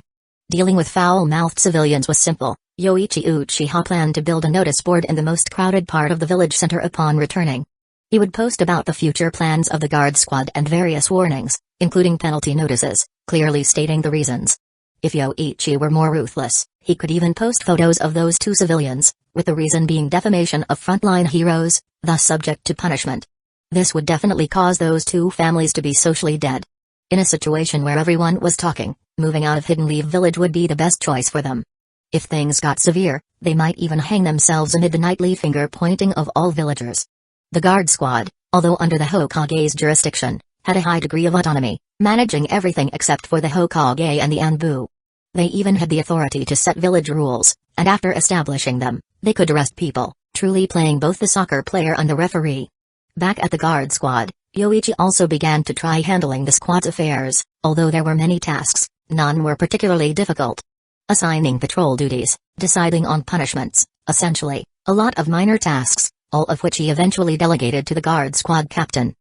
Dealing with foul-mouthed civilians was simple. Yoichi Uchiha planned to build a notice board in the most crowded part of the village center upon returning. He would post about the future plans of the guard squad and various warnings, including penalty notices, clearly stating the reasons. If Yoichi were more ruthless, he could even post photos of those two civilians, with the reason being defamation of frontline heroes, thus subject to punishment. This would definitely cause those two families to be socially dead. In a situation where everyone was talking, moving out of Hidden Leaf Village would be the best choice for them. If things got severe, they might even hang themselves amid the nightly finger-pointing of all villagers. The guard squad, although under the Hokage's jurisdiction, had a high degree of autonomy, managing everything except for the Hokage and the Anbu. They even had the authority to set village rules, and after establishing them, they could arrest people, truly playing both the soccer player and the referee. Back at the guard squad, Yoichi also began to try handling the squad's affairs, although there were many tasks, none were particularly difficult. Assigning patrol duties, deciding on punishments, essentially, a lot of minor tasks, all of which he eventually delegated to the guard squad captain.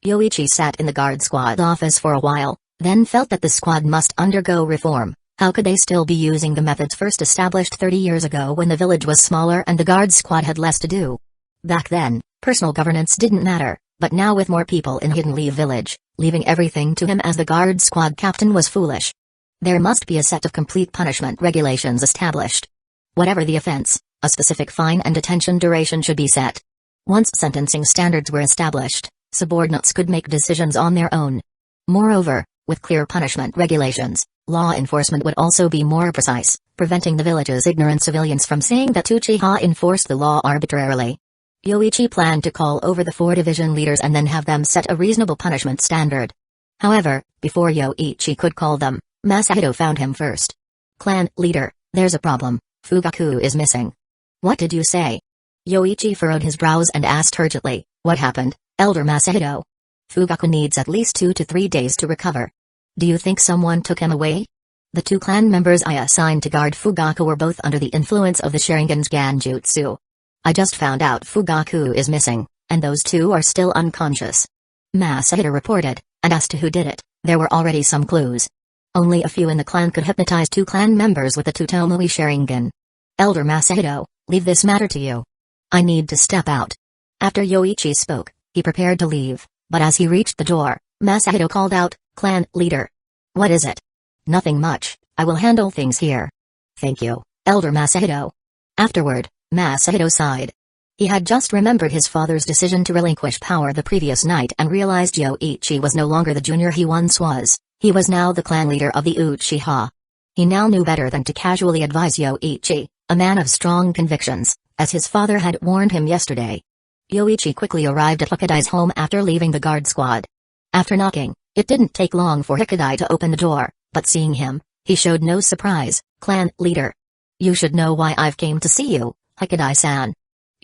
Yoichi sat in the guard squad office for a while, then felt that the squad must undergo reform. How could they still be using the methods first established 30 years ago when the village was smaller and the guard squad had less to do? Back then, personal governance didn't matter, but now with more people in Hidden Leaf Village, leaving everything to him as the guard squad captain was foolish. There must be a set of complete punishment regulations established. Whatever the offense, a specific fine and detention duration should be set. Once sentencing standards were established, subordinates could make decisions on their own. Moreover, with clear punishment regulations, law enforcement would also be more precise, preventing the village's ignorant civilians from saying that Uchiha enforced the law arbitrarily. Yoichi planned to call over the 4 division leaders and then have them set a reasonable punishment standard. However, before Yoichi could call them, Masahito found him first. Clan leader, there's a problem. Fugaku is missing. What did you say? Yoichi furrowed his brows and asked urgently, what happened, Elder Masahito? Fugaku needs at least 2 to 3 days to recover. Do you think someone took him away? The 2 clan members I assigned to guard Fugaku were both under the influence of the Sharingan's Genjutsu. I just found out Fugaku is missing, and those 2 are still unconscious. Masahito reported, and as to who did it, there were already some clues. Only a few in the clan could hypnotize 2 clan members with the Tomoe Sharingan. Elder Masahito, leave this matter to you. I need to step out. After Yoichi spoke, he prepared to leave, but as he reached the door, Masahito called out, Clan leader. What is it? Nothing much, I will handle things here. Thank you, Elder Masahito. Afterward, Masahito sighed. He had just remembered his father's decision to relinquish power the previous night and realized Yoichi was no longer the junior he once was, he was now the clan leader of the Uchiha. He now knew better than to casually advise Yoichi, a man of strong convictions, as his father had warned him yesterday. Yoichi quickly arrived at Hikadai's home after leaving the guard squad. After knocking, it didn't take long for Hikadai to open the door, but seeing him, he showed no surprise. Clan leader. You should know why I've came to see you, Hikadai-san.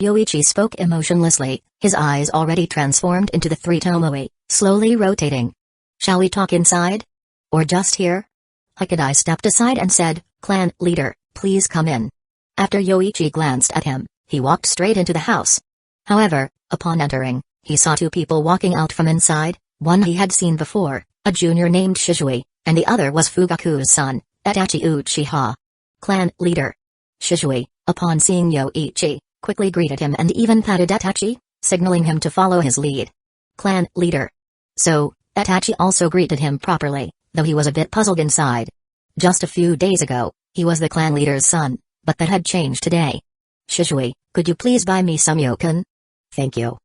Yoichi spoke emotionlessly, his eyes already transformed into the 3 Tomoe, slowly rotating. Shall we talk inside? Or just here? Hikadai stepped aside and said, Clan leader, please come in. After Yoichi glanced at him, he walked straight into the house. However, upon entering, he saw 2 people walking out from inside, one he had seen before, a junior named Shisui, and the other was Fugaku's son, Itachi Uchiha. Clan leader. Shisui, upon seeing Yoichi, quickly greeted him and even patted Itachi, signaling him to follow his lead. Clan leader. So, Itachi also greeted him properly, though he was a bit puzzled inside. Just a few days ago, he was the clan leader's son, but that had changed today. Shisui, could you please buy me some yokan? Thank you.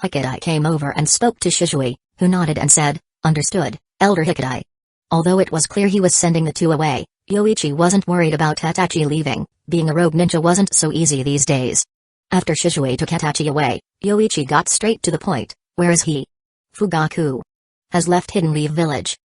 Hikadai came over and spoke to Shisui, who nodded and said, Understood, Elder Hikadai. Although it was clear he was sending the 2 away, Yoichi wasn't worried about Itachi leaving, being a rogue ninja wasn't so easy these days. After Shisui took Itachi away, Yoichi got straight to the point. Where is he? Fugaku has left Hidden Leaf Village.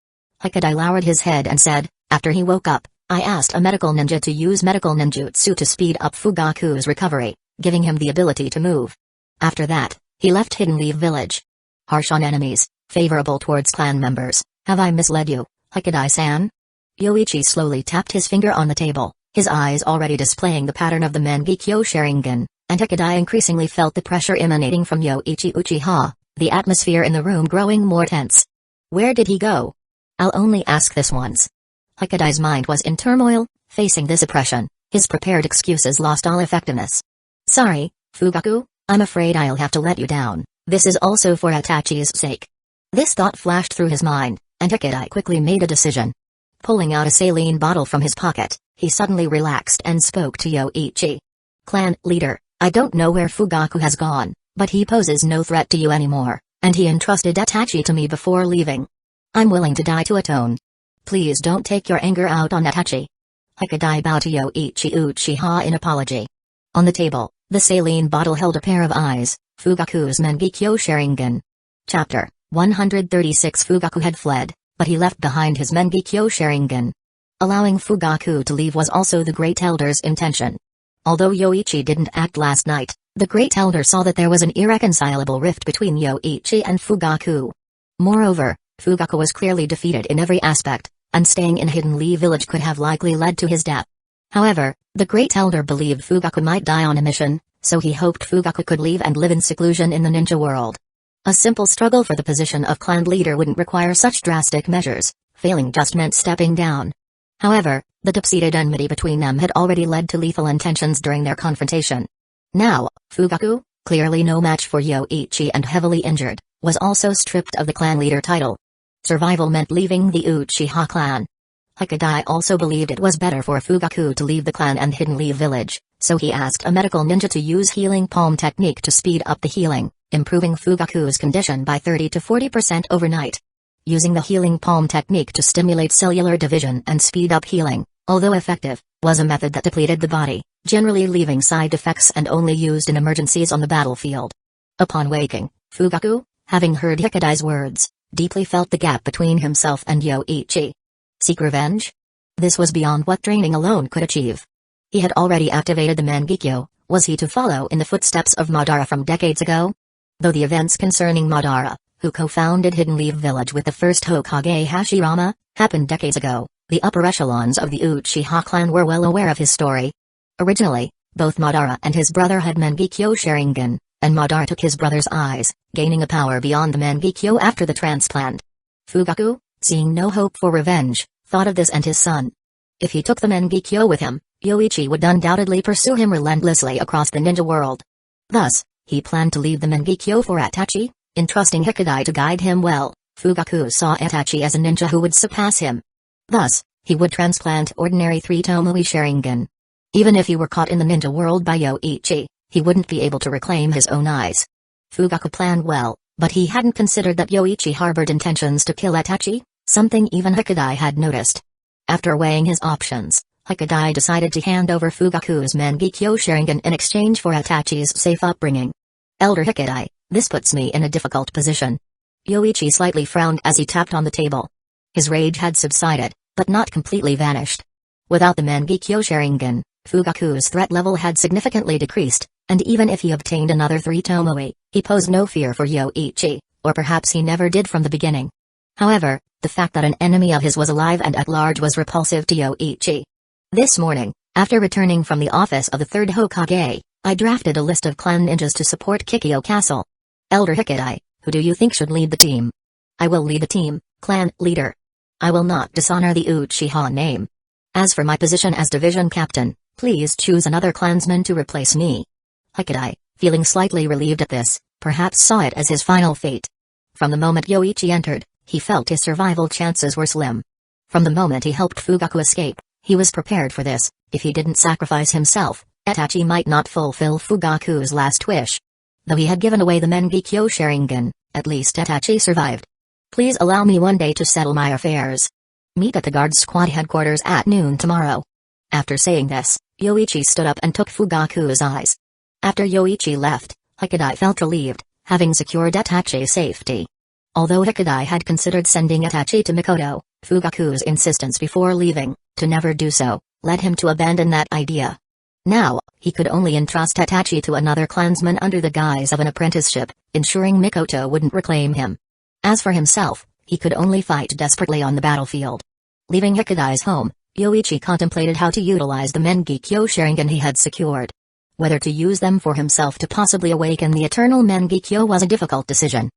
Hikadai lowered his head and said, after he woke up, I asked a medical ninja to use medical ninjutsu to speed up Fugaku's recovery, giving him the ability to move. After that, he left Hidden Leaf Village. Harsh on enemies, favorable towards clan members. Have I misled you, Hikadai-san? Yoichi slowly tapped his finger on the table, his eyes already displaying the pattern of the Mangekyo Sharingan, and Hikadai increasingly felt the pressure emanating from Yoichi Uchiha, the atmosphere in the room growing more tense. Where did he go? I'll only ask this once. Hikadai's mind was in turmoil, facing this oppression, his prepared excuses lost all effectiveness. Sorry, Fugaku, I'm afraid I'll have to let you down, this is also for Itachi's sake. This thought flashed through his mind, and Hikadai quickly made a decision. Pulling out a saline bottle from his pocket, he suddenly relaxed and spoke to Yoichi. Clan leader, I don't know where Fugaku has gone, but he poses no threat to you anymore, and he entrusted Itachi to me before leaving. I'm willing to die to atone. Please don't take your anger out on Itachi. Hikadai bowed to Yoichi Uchiha in apology. On the table, the saline bottle held a pair of eyes, Fugaku's Mangekyo Sharingan. Chapter 136. Fugaku had fled, but he left behind his Mangekyo Sharingan. Allowing Fugaku to leave was also the Great Elder's intention. Although Yoichi didn't act last night, the Great Elder saw that there was an irreconcilable rift between Yoichi and Fugaku. Moreover, Fugaku was clearly defeated in every aspect, and staying in Hidden Leaf Village could have likely led to his death. However, the Great Elder believed Fugaku might die on a mission, so he hoped Fugaku could leave and live in seclusion in the ninja world. A simple struggle for the position of clan leader wouldn't require such drastic measures, failing just meant stepping down. However, the deep-seated enmity between them had already led to lethal intentions during their confrontation. Now, Fugaku, clearly no match for Yoichi and heavily injured, was also stripped of the clan leader title. Survival meant leaving the Uchiha clan. Hikadai also believed it was better for Fugaku to leave the clan and Hidden Leaf Village, so he asked a medical ninja to use healing palm technique to speed up the healing, improving Fugaku's condition by 30 to 40% overnight. Using the healing palm technique to stimulate cellular division and speed up healing, although effective, was a method that depleted the body, generally leaving side effects and only used in emergencies on the battlefield. Upon waking, Fugaku, having heard Hikadai's words, deeply felt the gap between himself and Yoichi. Seek revenge? This was beyond what training alone could achieve. He had already activated the Mangekyo. Was he to follow in the footsteps of Madara from decades ago? Though the events concerning Madara, who co-founded Hidden Leaf Village with the first Hokage Hashirama, happened decades ago, the upper echelons of the Uchiha clan were well aware of his story. Originally, both Madara and his brother had Mangekyo Sharingan, and Madara took his brother's eyes, gaining a power beyond the Mangekyo after the transplant. Fugaku, seeing no hope for revenge, thought of this and his son. If he took the Mangekyo with him, Yoichi would undoubtedly pursue him relentlessly across the ninja world. Thus, he planned to leave the Mangekyo for Itachi, entrusting Hikadai to guide him well. Fugaku saw Itachi as a ninja who would surpass him. Thus, he would transplant ordinary 3 Tomoe Sharingan. Even if he were caught in the ninja world by Yoichi, he wouldn't be able to reclaim his own eyes. Fugaku planned well, but he hadn't considered that Yoichi harbored intentions to kill Itachi, something even Hikadai had noticed. After weighing his options, Hikadai decided to hand over Fugaku's Mangekyo Sharingan in exchange for Itachi's safe upbringing. Elder Hikadai, this puts me in a difficult position. Yoichi slightly frowned as he tapped on the table. His rage had subsided, but not completely vanished. Without the Mangekyo Sharingan, Fugaku's threat level had significantly decreased, and even if he obtained another 3 Tomoe, he posed no fear for Yoichi, or perhaps he never did from the beginning. However, the fact that an enemy of his was alive and at large was repulsive to Yoichi. This morning, after returning from the office of the 3rd Hokage, I drafted a list of clan ninjas to support Kikyo Castle. Elder Hikadai, who do you think should lead the team? I will lead the team, clan leader. I will not dishonor the Uchiha name. As for my position as division captain, please choose another clansman to replace me. Hikadai, feeling slightly relieved at this, perhaps saw it as his final fate. From the moment Yoichi entered, he felt his survival chances were slim. From the moment he helped Fugaku escape, he was prepared for this. If he didn't sacrifice himself, Itachi might not fulfill Fugaku's last wish. Though he had given away the Mangekyo Sharingan, at least Itachi survived. Please allow me one day to settle my affairs. Meet at the guard squad headquarters at noon tomorrow. After saying this, Yoichi stood up and took Fugaku's eyes. After Yoichi left, Hikadai felt relieved, having secured Itachi's safety. Although Hikadai had considered sending Itachi to Mikoto, Fugaku's insistence before leaving, to never do so, led him to abandon that idea. Now, he could only entrust Itachi to another clansman under the guise of an apprenticeship, ensuring Mikoto wouldn't reclaim him. As for himself, he could only fight desperately on the battlefield. Leaving Hikadai's home, Yoichi contemplated how to utilize the Mangekyo Sharingan he had secured. Whether to use them for himself to possibly awaken the eternal Mangekyo was a difficult decision.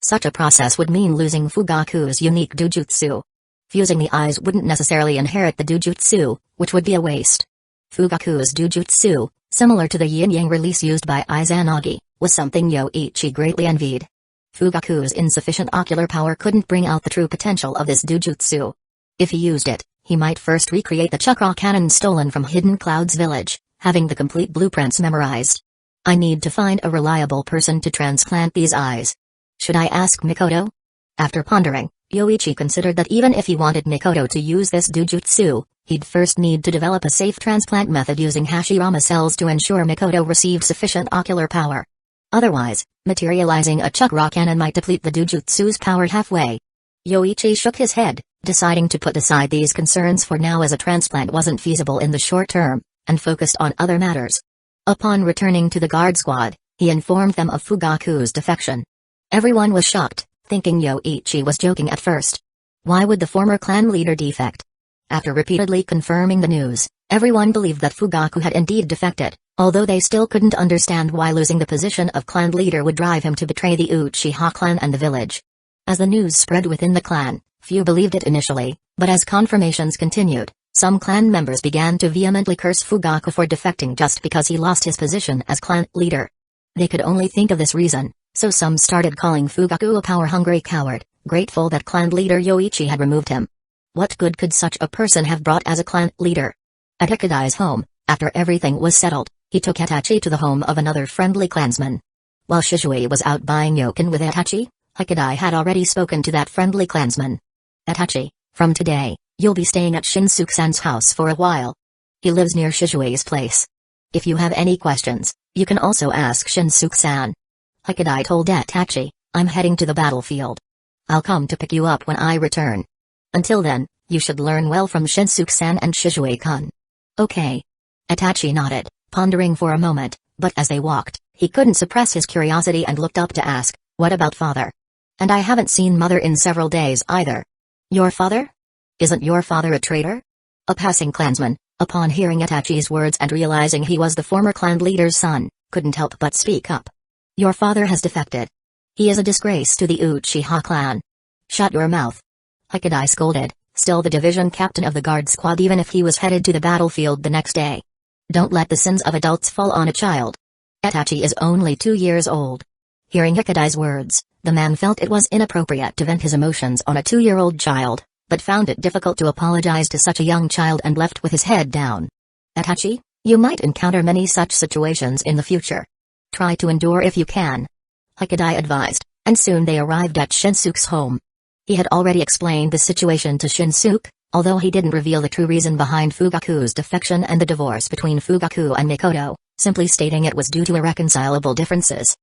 Such a process would mean losing Fugaku's unique dujutsu. Fusing the eyes wouldn't necessarily inherit the dujutsu, which would be a waste. Fugaku's dujutsu, similar to the yin-yang release used by Izanagi, was something Yoichi greatly envied. Fugaku's insufficient ocular power couldn't bring out the true potential of this dujutsu. If he used it, he might first recreate the chakra cannon stolen from Hidden Cloud's village, having the complete blueprints memorized. I need to find a reliable person to transplant these eyes. Should I ask Mikoto? After pondering, Yoichi considered that even if he wanted Mikoto to use this dujutsu, he'd first need to develop a safe transplant method using Hashirama cells to ensure Mikoto received sufficient ocular power. Otherwise, materializing a chakra cannon might deplete the dujutsu's power halfway. Yoichi shook his head, deciding to put aside these concerns for now as a transplant wasn't feasible in the short term, and focused on other matters. Upon returning to the guard squad, he informed them of Fugaku's defection. Everyone was shocked, thinking Yoichi was joking at first. Why would the former clan leader defect? After repeatedly confirming the news, everyone believed that Fugaku had indeed defected, although they still couldn't understand why losing the position of clan leader would drive him to betray the Uchiha clan and the village. As the news spread within the clan, few believed it initially, but as confirmations continued, some clan members began to vehemently curse Fugaku for defecting just because he lost his position as clan leader. They could only think of this reason, so some started calling Fugaku a power-hungry coward, grateful that clan leader Yoichi had removed him. What good could such a person have brought as a clan leader? At Hikadai's home, after everything was settled, he took Itachi to the home of another friendly clansman. While Shizue was out buying yokin with Itachi, Hikadai had already spoken to that friendly clansman. Itachi, from today, you'll be staying at Shinsuke-san's house for a while. He lives near Shizue's place. If you have any questions, you can also ask Shinsuke-san. Hikadai told Itachi, I'm heading to the battlefield. I'll come to pick you up when I return. Until then, you should learn well from Shinsuke-san and Shizue-kun. Okay. Itachi nodded, pondering for a moment, but as they walked, he couldn't suppress his curiosity and looked up to ask, what about father? And I haven't seen mother in several days either. Your father? Isn't your father a traitor? A passing clansman, upon hearing Itachi's words and realizing he was the former clan leader's son, couldn't help but speak up. Your father has defected. He is a disgrace to the Uchiha clan. Shut your mouth. Hikadai scolded, still the division captain of the guard squad even if he was headed to the battlefield the next day. Don't let the sins of adults fall on a child. Itachi is only 2 years old. Hearing Hikadai's words, the man felt it was inappropriate to vent his emotions on a 2-year-old child, but found it difficult to apologize to such a young child and left with his head down. Itachi, you might encounter many such situations in the future. Try to endure if you can. Hikadai advised, and soon they arrived at Shinsuke's home. He had already explained the situation to Shinsuke, although he didn't reveal the true reason behind Fugaku's defection and the divorce between Fugaku and Mikoto, simply stating it was due to irreconcilable differences.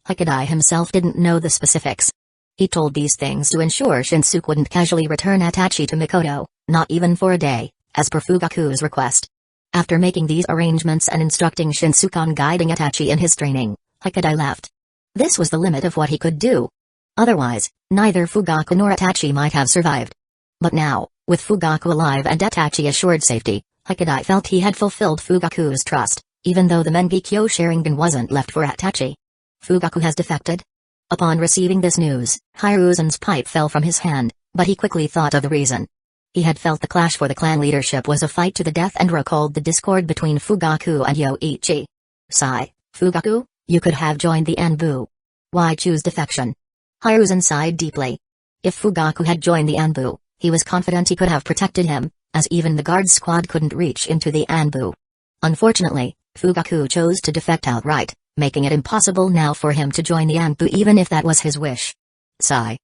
Hikadai himself didn't know the specifics. He told these things to ensure Shinsuke wouldn't casually return Itachi to Mikoto, not even for a day, as per Fugaku's request. After making these arrangements and instructing Shinsuke on guiding Itachi in his training, Hikadai left. This was the limit of what he could do. Otherwise, neither Fugaku nor Itachi might have survived. But now, with Fugaku alive and Itachi assured safety, Hikadai felt he had fulfilled Fugaku's trust, even though the Mengekyo Sharingan wasn't left for Itachi. Fugaku has defected? Upon receiving this news, Hiruzen's pipe fell from his hand, but he quickly thought of the reason. He had felt the clash for the clan leadership was a fight to the death and recalled the discord between Fugaku and Yoichi. Sigh, Fugaku, you could have joined the Anbu. Why choose defection? Hiruzen sighed deeply. If Fugaku had joined the Anbu, he was confident he could have protected him, as even the guard squad couldn't reach into the Anbu. Unfortunately, Fugaku chose to defect outright, making it impossible now for him to join the Anbu even if that was his wish. Sigh.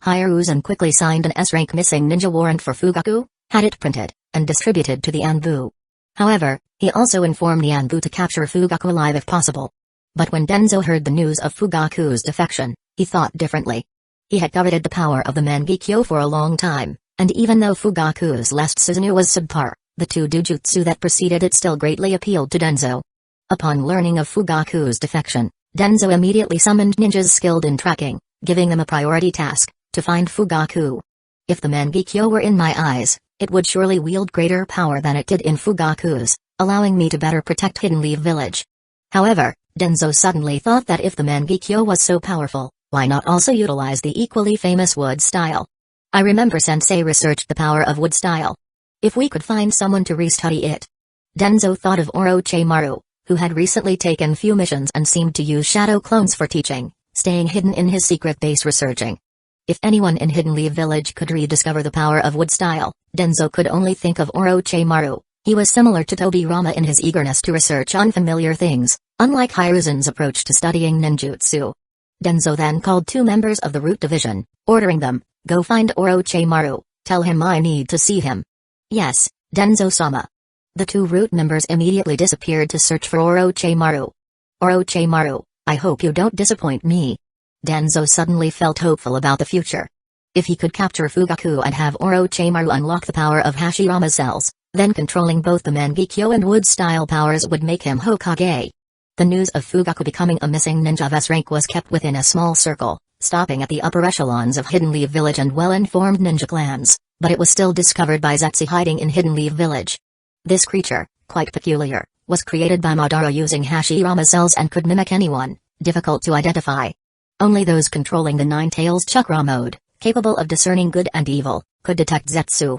Hiruzen quickly signed an S-rank missing ninja warrant for Fugaku, had it printed, and distributed to the Anbu. However, he also informed the Anbu to capture Fugaku alive if possible. But when Danzō heard the news of Fugaku's defection, he thought differently. He had coveted the power of the Mangekyo for a long time, and even though Fugaku's last Susanoo was subpar, the 2 Dujutsu that preceded it still greatly appealed to Danzō. Upon learning of Fugaku's defection, Danzō immediately summoned ninjas skilled in tracking, giving them a priority task, to find Fugaku. If the Mangekyo were in my eyes, it would surely wield greater power than it did in Fugaku's, allowing me to better protect Hidden Leaf Village. However, Danzō suddenly thought that if the Mangekyo was so powerful, why not also utilize the equally famous wood style? I remember Sensei researched the power of wood style. If we could find someone to restudy it. Danzō thought of Orochimaru, who had recently taken few missions and seemed to use shadow clones for teaching, staying hidden in his secret base researching. If anyone in Hidden Leaf Village could rediscover the power of wood style, Danzō could only think of Orochimaru. He was similar to Tobirama in his eagerness to research unfamiliar things, unlike Hiruzen's approach to studying ninjutsu. Danzō then called 2 members of the Root Division, ordering them, go find Orochimaru, tell him I need to see him. Yes, Danzō-sama. The 2 Root members immediately disappeared to search for Orochimaru. Orochimaru, I hope you don't disappoint me. Danzō suddenly felt hopeful about the future. If he could capture Fugaku and have Orochimaru unlock the power of Hashirama cells, then controlling both the Mangekyo and wood-style powers would make him Hokage. The news of Fugaku becoming a missing ninja of S-rank was kept within a small circle, stopping at the upper echelons of Hidden Leaf Village and well-informed ninja clans, but it was still discovered by Zetsu hiding in Hidden Leaf Village. This creature, quite peculiar, was created by Madara using Hashirama cells and could mimic anyone, difficult to identify. Only those controlling the Nine Tails Chakra mode, capable of discerning good and evil, could detect Zetsu.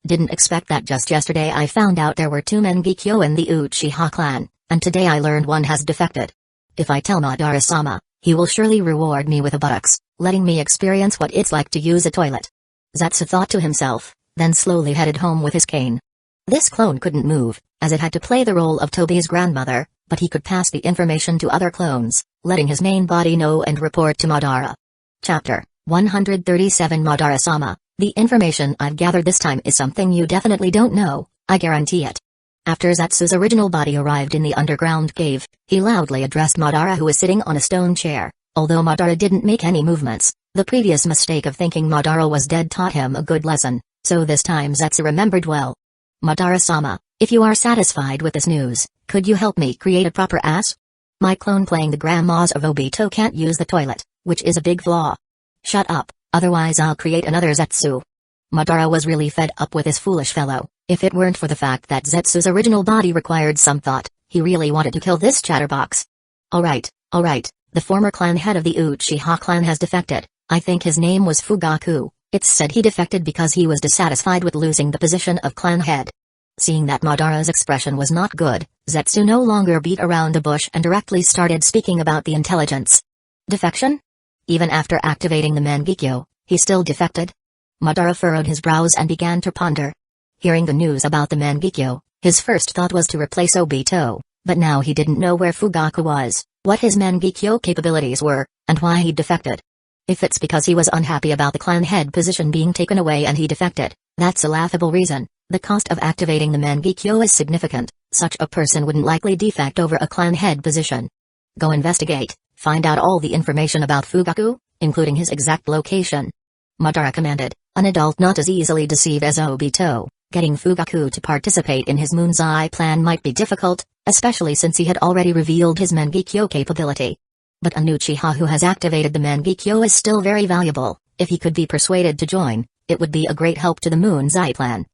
Didn't expect that. Just yesterday I found out there were 2 Mangekyo in the Uchiha clan, and today I learned one has defected. If I tell Madara-sama, he will surely reward me with a buttocks, letting me experience what it's like to use a toilet. Zetsu thought to himself, then slowly headed home with his cane. This clone couldn't move, as it had to play the role of Tobi's grandmother, but he could pass the information to other clones, letting his main body know and report to Madara. Chapter 137 Madara-sama, the information I've gathered this time is something you definitely don't know, I guarantee it. After Zetsu's original body arrived in the underground cave, he loudly addressed Madara, who was sitting on a stone chair. Although Madara didn't make any movements, the previous mistake of thinking Madara was dead taught him a good lesson, so this time Zetsu remembered well. Madara-sama, if you are satisfied with this news, could you help me create a proper ass? My clone playing the grandmas of Obito can't use the toilet, which is a big flaw. Shut up, otherwise I'll create another Zetsu. Madara was really fed up with this foolish fellow. If it weren't for the fact that Zetsu's original body required some thought, he really wanted to kill this chatterbox. Alright, the former clan head of the Uchiha clan has defected. I think his name was Fugaku. It's said he defected because he was dissatisfied with losing the position of clan head. Seeing that Madara's expression was not good, Zetsu no longer beat around the bush and directly started speaking about the intelligence. Defection? Even after activating the Mangekyo, he still defected? Madara furrowed his brows and began to ponder. Hearing the news about the Mangekyo, his first thought was to replace Obito, but now he didn't know where Fugaku was, what his Mangekyo capabilities were, and why he defected. If it's because he was unhappy about the clan head position being taken away and he defected, that's a laughable reason. The cost of activating the Mangekyo is significant. Such a person wouldn't likely defect over a clan head position. Go investigate, find out all the information about Fugaku, including his exact location. Madara commanded, an adult not as easily deceived as Obito. Getting Fugaku to participate in his Moon's Eye plan might be difficult, especially since he had already revealed his Mangekyo capability. But an Uchiha who has activated the Mangekyo is still very valuable. If he could be persuaded to join, it would be a great help to the Moon's Eye plan.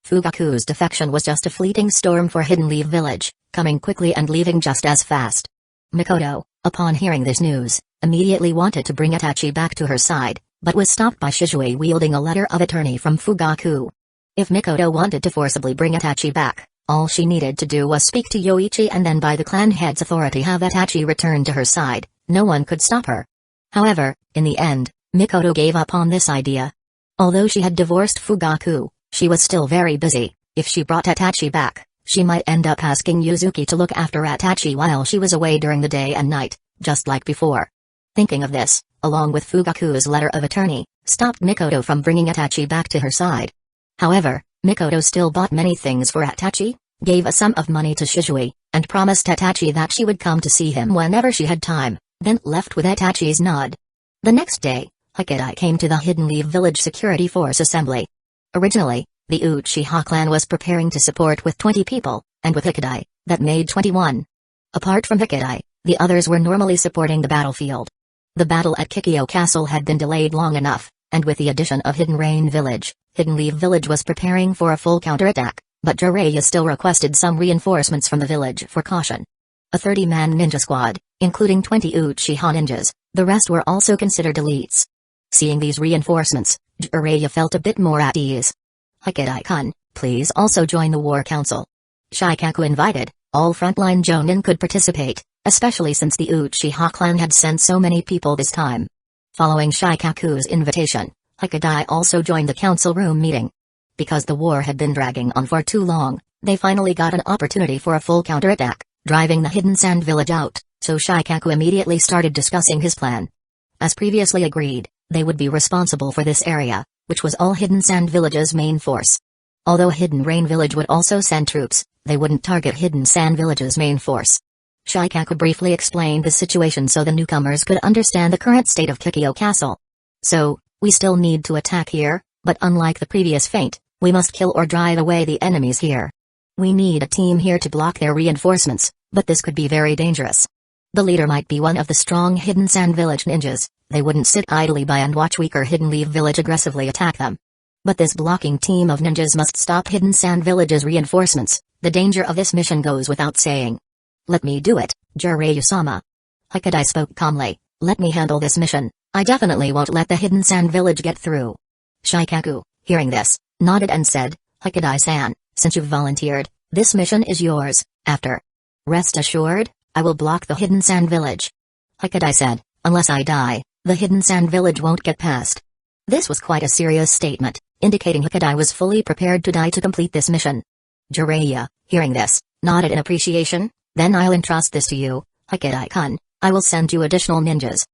Fugaku's defection was just a fleeting storm for Hidden Leaf Village, coming quickly and leaving just as fast. Mikoto, upon hearing this news, immediately wanted to bring Itachi back to her side, but was stopped by Shizue wielding a letter of attorney from Fugaku. If Mikoto wanted to forcibly bring Itachi back, all she needed to do was speak to Yoichi and then by the clan head's authority have Itachi return to her side. No one could stop her. However, in the end, Mikoto gave up on this idea. Although she had divorced Fugaku, she was still very busy. If she brought Itachi back, she might end up asking Yuzuki to look after Itachi while she was away during the day and night, just like before. Thinking of this, along with Fugaku's letter of attorney, stopped Mikoto from bringing Itachi back to her side. However, Mikoto still bought many things for Itachi, gave a sum of money to Shizue, and promised Itachi that she would come to see him whenever she had time, then left with Itachi's nod. The next day, Hikidai came to the Hidden Leaf Village Security Force Assembly. Originally, the Uchiha clan was preparing to support with 20 people, and with Hikidai, that made 21. Apart from Hikidai, the others were normally supporting the battlefield. The battle at Kikyo Castle had been delayed long enough, and with the addition of Hidden Rain Village, Hidden Leaf Village was preparing for a full counterattack, but Jiraiya still requested some reinforcements from the village for caution. A 30-man ninja squad, including 20 Uchiha ninjas, the rest were also considered elites. Seeing these reinforcements, Jiraiya felt a bit more at ease. Hikidai-kun, please also join the war council. Shikaku invited, all frontline jonin could participate, especially since the Uchiha clan had sent so many people this time. Following Shikaku's invitation, Hikidai also joined the council room meeting. Because the war had been dragging on for too long, they finally got an opportunity for a full counterattack, driving the Hidden Sand Village out, so Shikaku immediately started discussing his plan. As previously agreed, they would be responsible for this area, which was all Hidden Sand Village's main force. Although Hidden Rain Village would also send troops, they wouldn't target Hidden Sand Village's main force. Shikaku briefly explained the situation so the newcomers could understand the current state of Kikyo Castle. So, we still need to attack here, but unlike the previous feint, we must kill or drive away the enemies here. We need a team here to block their reinforcements, but this could be very dangerous. The leader might be one of the strong Hidden Sand Village ninjas. They wouldn't sit idly by and watch weaker Hidden Leaf Village aggressively attack them. But this blocking team of ninjas must stop Hidden Sand Village's reinforcements. The danger of this mission goes without saying. Let me do it, Jiraiya-sama. Hikidai spoke calmly. Let me handle this mission. I definitely won't let the Hidden Sand Village get through. Shikaku, hearing this, nodded and said, Hikidai-san, since you've volunteered, this mission is yours. After. Rest assured, I will block the Hidden Sand Village. Hikidai said, unless I die, the Hidden Sand Village won't get past. This was quite a serious statement, indicating Hikidai was fully prepared to die to complete this mission. Jiraiya, hearing this, nodded in appreciation. Then I'll entrust this to you, Hikidai-kun. I will send you additional ninjas.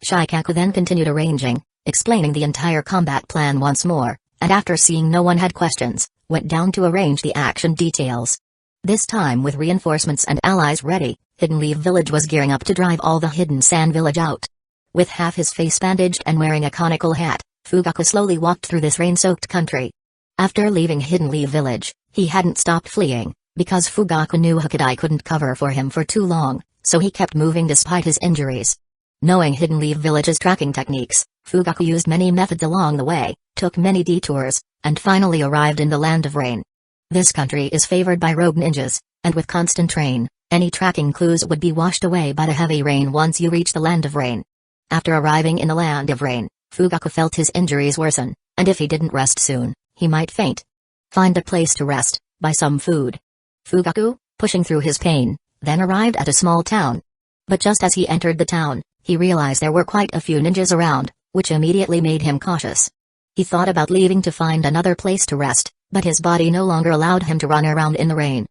Shikaku then continued arranging, explaining the entire combat plan once more, and after seeing no one had questions, went down to arrange the action details. This time with reinforcements and allies ready, Hidden Leaf Village was gearing up to drive all the Hidden Sand Village out. With half his face bandaged and wearing a conical hat, Fugaku slowly walked through this rain-soaked country. After leaving Hidden Leaf Village, he hadn't stopped fleeing, because Fugaku knew Hokudai couldn't cover for him for too long, so he kept moving despite his injuries. Knowing Hidden Leaf Village's tracking techniques, Fugaku used many methods along the way, took many detours, and finally arrived in the Land of Rain. This country is favored by rogue ninjas, and with constant rain, any tracking clues would be washed away by the heavy rain once you reach the Land of Rain. After arriving in the Land of Rain, Fugaku felt his injuries worsen, and if he didn't rest soon, he might faint. Find a place to rest, buy some food. Fugaku, pushing through his pain, then arrived at a small town. But just as he entered the town, he realized there were quite a few ninjas around, which immediately made him cautious. He thought about leaving to find another place to rest, but his body no longer allowed him to run around in the rain.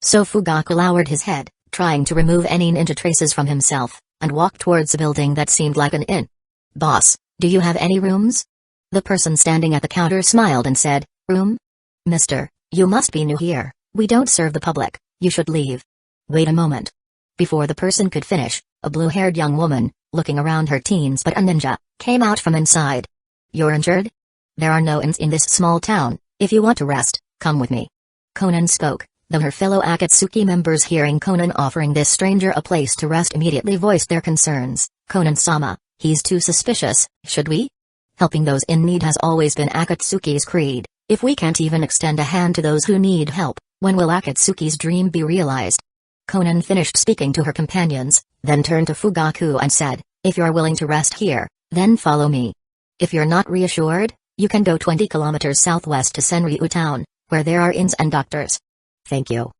So Fugaku lowered his head, trying to remove any ninja traces from himself, and walked towards a building that seemed like an inn. "Boss, do you have any rooms?" The person standing at the counter smiled and said, "Room? Mister, you must be new here, we don't serve the public, you should leave." "Wait a moment." Before the person could finish, a blue-haired young woman, looking around her teens but a ninja, came out from inside. "You're injured? There are no inns in this small town, if you want to rest, come with me." Conan spoke, though her fellow Akatsuki members hearing Conan offering this stranger a place to rest immediately voiced their concerns. "Conan-sama, he's too suspicious, should we? Helping those in need has always been Akatsuki's creed. If we can't even extend a hand to those who need help, when will Akatsuki's dream be realized?" Conan finished speaking to her companions, then turned to Fugaku and said, "If you're willing to rest here, then follow me. If you're not reassured, you can go 20 kilometers southwest to Senryu town, where there are inns and doctors." "Thank you."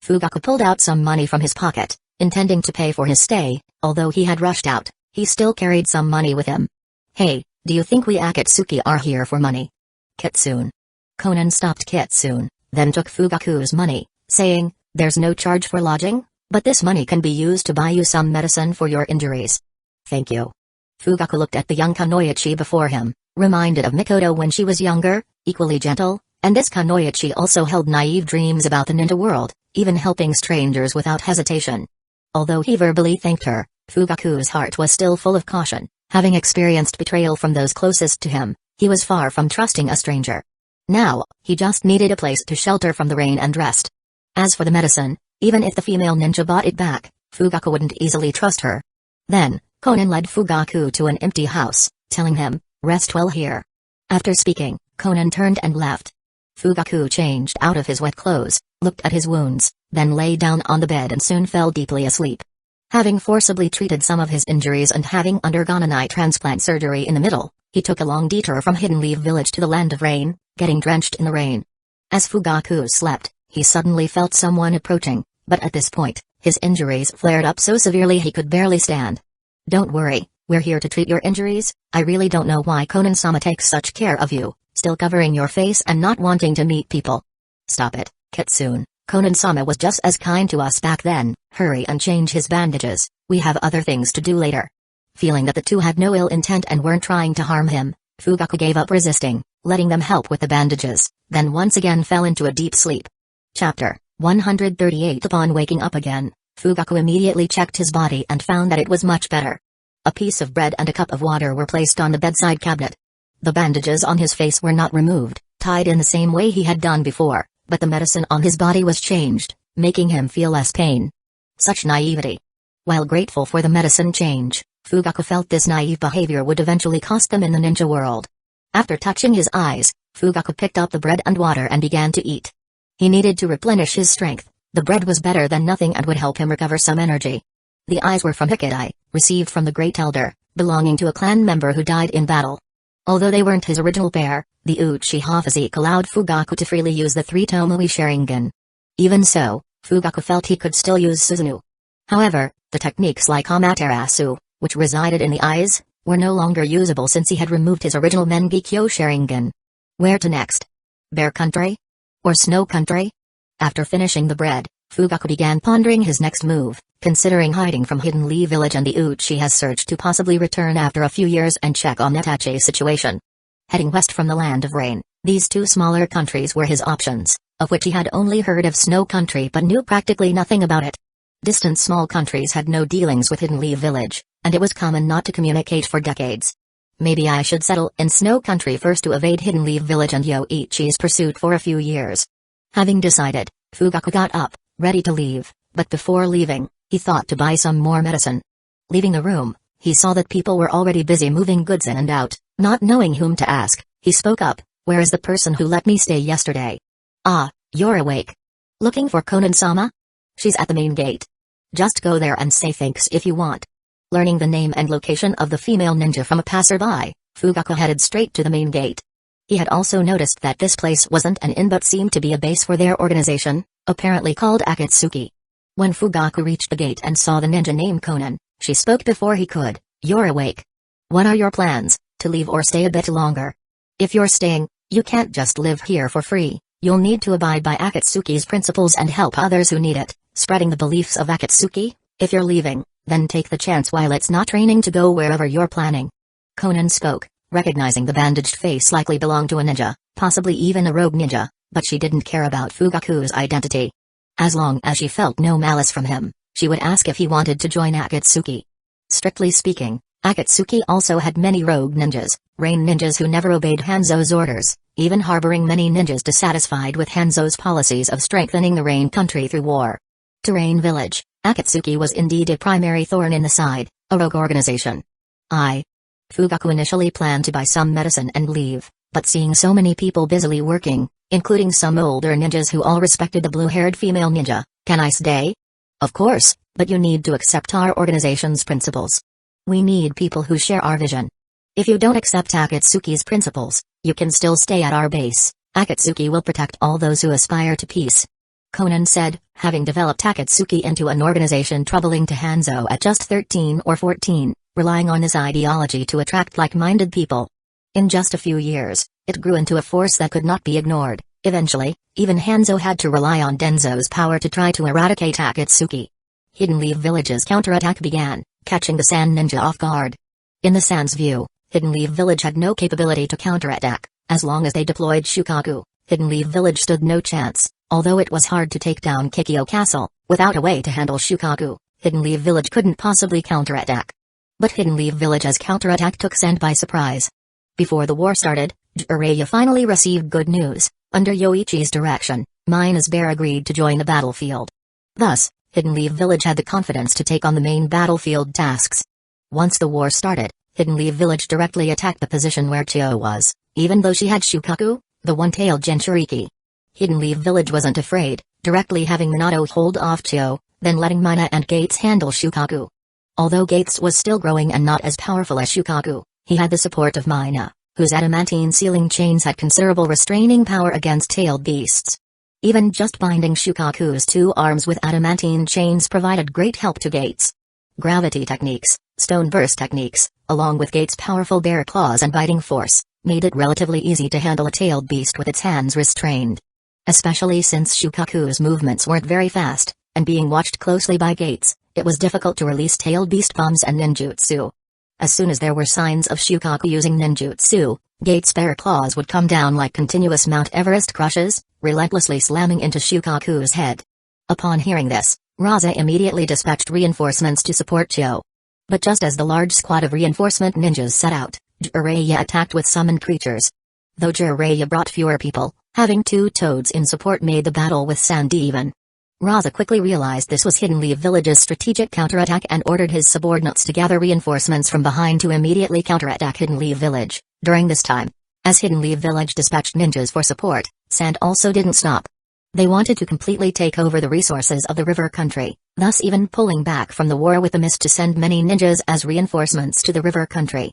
Fugaku pulled out some money from his pocket, intending to pay for his stay. Although he had rushed out, he still carried some money with him. "Hey, do you think we Akatsuki are here for money?" "Kitsune." Conan stopped Kitsune, then took Fugaku's money, saying, "There's no charge for lodging, but this money can be used to buy you some medicine for your injuries." "Thank you." Fugaku looked at the young Kunoichi before him, reminded of Mikoto when she was younger, equally gentle, and this Kunoichi also held naive dreams about the ninja world, even helping strangers without hesitation. Although he verbally thanked her, Fugaku's heart was still full of caution. Having experienced betrayal from those closest to him, he was far from trusting a stranger. Now, he just needed a place to shelter from the rain and rest. As for the medicine, even if the female ninja bought it back, Fugaku wouldn't easily trust her. Then, Conan led Fugaku to an empty house, telling him, "Rest well here." After speaking, Conan turned and left. Fugaku changed out of his wet clothes, looked at his wounds, then lay down on the bed and soon fell deeply asleep. Having forcibly treated some of his injuries and having undergone an eye transplant surgery in the middle, he took a long detour from Hidden Leaf Village to the Land of Rain, getting drenched in the rain. As Fugaku slept, he suddenly felt someone approaching, but at this point, his injuries flared up so severely he could barely stand. "Don't worry, we're here to treat your injuries. I really don't know why Conan-sama takes such care of you, still covering your face and not wanting to meet people." "Stop it, Kitsune. Conan-sama was just as kind to us back then. Hurry and change his bandages, we have other things to do later." Feeling that the two had no ill intent and weren't trying to harm him, Fugaku gave up resisting, letting them help with the bandages, then once again fell into a deep sleep. Chapter 138. Upon waking up again, Fugaku immediately checked his body and found that it was much better. A piece of bread and a cup of water were placed on the bedside cabinet. The bandages on his face were not removed, tied in the same way he had done before, but the medicine on his body was changed, making him feel less pain. Such naivety. While grateful for the medicine change, Fugaku felt this naive behavior would eventually cost them in the ninja world. After touching his eyes, Fugaku picked up the bread and water and began to eat. He needed to replenish his strength. The bread was better than nothing and would help him recover some energy. The eyes were from Hikidai, received from the Great Elder, belonging to a clan member who died in battle. Although they weren't his original pair, the Uchiha physique allowed Fugaku to freely use the 3 Tomoe Sharingan. Even so, Fugaku felt he could still use Susanoo. However, the techniques like Amaterasu, which resided in the eyes, were no longer usable since he had removed his original Mengekyo Sharingan. Where to next? Bear Country? Or Snow Country? After finishing the bread, Fugaku began pondering his next move, considering hiding from Hidden Leaf Village and the Uchiha's search to possibly return after a few years and check on Netache's situation. Heading west from the Land of Rain, these two smaller countries were his options, of which he had only heard of Snow Country but knew practically nothing about it. Distant small countries had no dealings with Hidden Leaf Village, and it was common not to communicate for decades. Maybe I should settle in Snow Country first to evade Hidden Leaf Village and Yoichi's pursuit for a few years. Having decided, Fugaku got up, ready to leave, but before leaving, he thought to buy some more medicine. Leaving the room, he saw that people were already busy moving goods in and out. Not knowing whom to ask, he spoke up, "Where is the person who let me stay yesterday?" "Ah, you're awake. Looking for Konan-sama? She's at the main gate. Just go there and say thanks if you want." Learning the name and location of the female ninja from a passerby, Fugaku headed straight to the main gate. He had also noticed that this place wasn't an inn but seemed to be a base for their organization, apparently called Akatsuki. When Fugaku reached the gate and saw the ninja named Konan, she spoke before he could, "You're awake. What are your plans, to leave or stay a bit longer? If you're staying, you can't just live here for free, you'll need to abide by Akatsuki's principles and help others who need it, spreading the beliefs of Akatsuki. If you're leaving, then take the chance while it's not raining to go wherever you're planning." Konan spoke, recognizing the bandaged face likely belonged to a ninja, possibly even a rogue ninja, but she didn't care about Fugaku's identity. As long as she felt no malice from him, she would ask if he wanted to join Akatsuki. Strictly speaking, Akatsuki also had many rogue ninjas, rain ninjas who never obeyed Hanzo's orders, even harboring many ninjas dissatisfied with Hanzo's policies of strengthening the Rain country through war. To Rain Village, Akatsuki was indeed a primary thorn in the side, a rogue organization. Fugaku initially planned to buy some medicine and leave, but seeing so many people busily working, including some older ninjas who all respected the blue-haired female ninja, "Can I stay?" "Of course, but you need to accept our organization's principles. We need people who share our vision. If you don't accept Akatsuki's principles, you can still stay at our base. Akatsuki will protect all those who aspire to peace." Konan said, having developed Akatsuki into an organization troubling to Hanzo at just 13 or 14, relying on this ideology to attract like-minded people. In just a few years, it grew into a force that could not be ignored. Eventually, even Hanzo had to rely on Danzō's power to try to eradicate Akatsuki. Hidden Leaf Village's counterattack began, catching the Sand Ninja off guard. In the Sand's view, Hidden Leaf Village had no capability to counterattack. As long as they deployed Shukaku, Hidden Leaf Village stood no chance, although it was hard to take down Kikyo Castle. Without a way to handle Shukaku, Hidden Leaf Village couldn't possibly counterattack. But Hidden Leaf Village's counterattack took Sand by surprise. Before the war started, Jiraiya finally received good news. Under Yoichi's direction, Mina's Bear agreed to join the battlefield. Thus, Hidden Leaf Village had the confidence to take on the main battlefield tasks. Once the war started, Hidden Leaf Village directly attacked the position where Chio was, even though she had Shukaku, the one-tailed Jinchuriki. Hidden Leaf Village wasn't afraid, directly having Minato hold off Chio, then letting Mina and Gates handle Shukaku. Although Gates was still growing and not as powerful as Shukaku, he had the support of Mina, whose adamantine sealing chains had considerable restraining power against tailed beasts. Even just binding Shukaku's two arms with adamantine chains provided great help to Gates. Gravity techniques, stone burst techniques, along with Gates' powerful bear claws and biting force, made it relatively easy to handle a tailed beast with its hands restrained. Especially since Shukaku's movements weren't very fast, and being watched closely by Gates, it was difficult to release tailed beast bombs and ninjutsu. As soon as there were signs of Shukaku using ninjutsu, Gates' bear claws would come down like continuous Mount Everest crushes, relentlessly slamming into Shukaku's head. Upon hearing this, Raza immediately dispatched reinforcements to support Chio. But just as the large squad of reinforcement ninjas set out, Jiraiya attacked with summoned creatures. Though Jiraiya brought fewer people, having two toads in support made the battle with Sand even. Raza quickly realized this was Hidden Leaf Village's strategic counterattack and ordered his subordinates to gather reinforcements from behind to immediately counterattack Hidden Leaf Village. During this time, as Hidden Leaf Village dispatched ninjas for support, Sand also didn't stop. They wanted to completely take over the resources of the river country, thus even pulling back from the war with the mist to send many ninjas as reinforcements to the river country.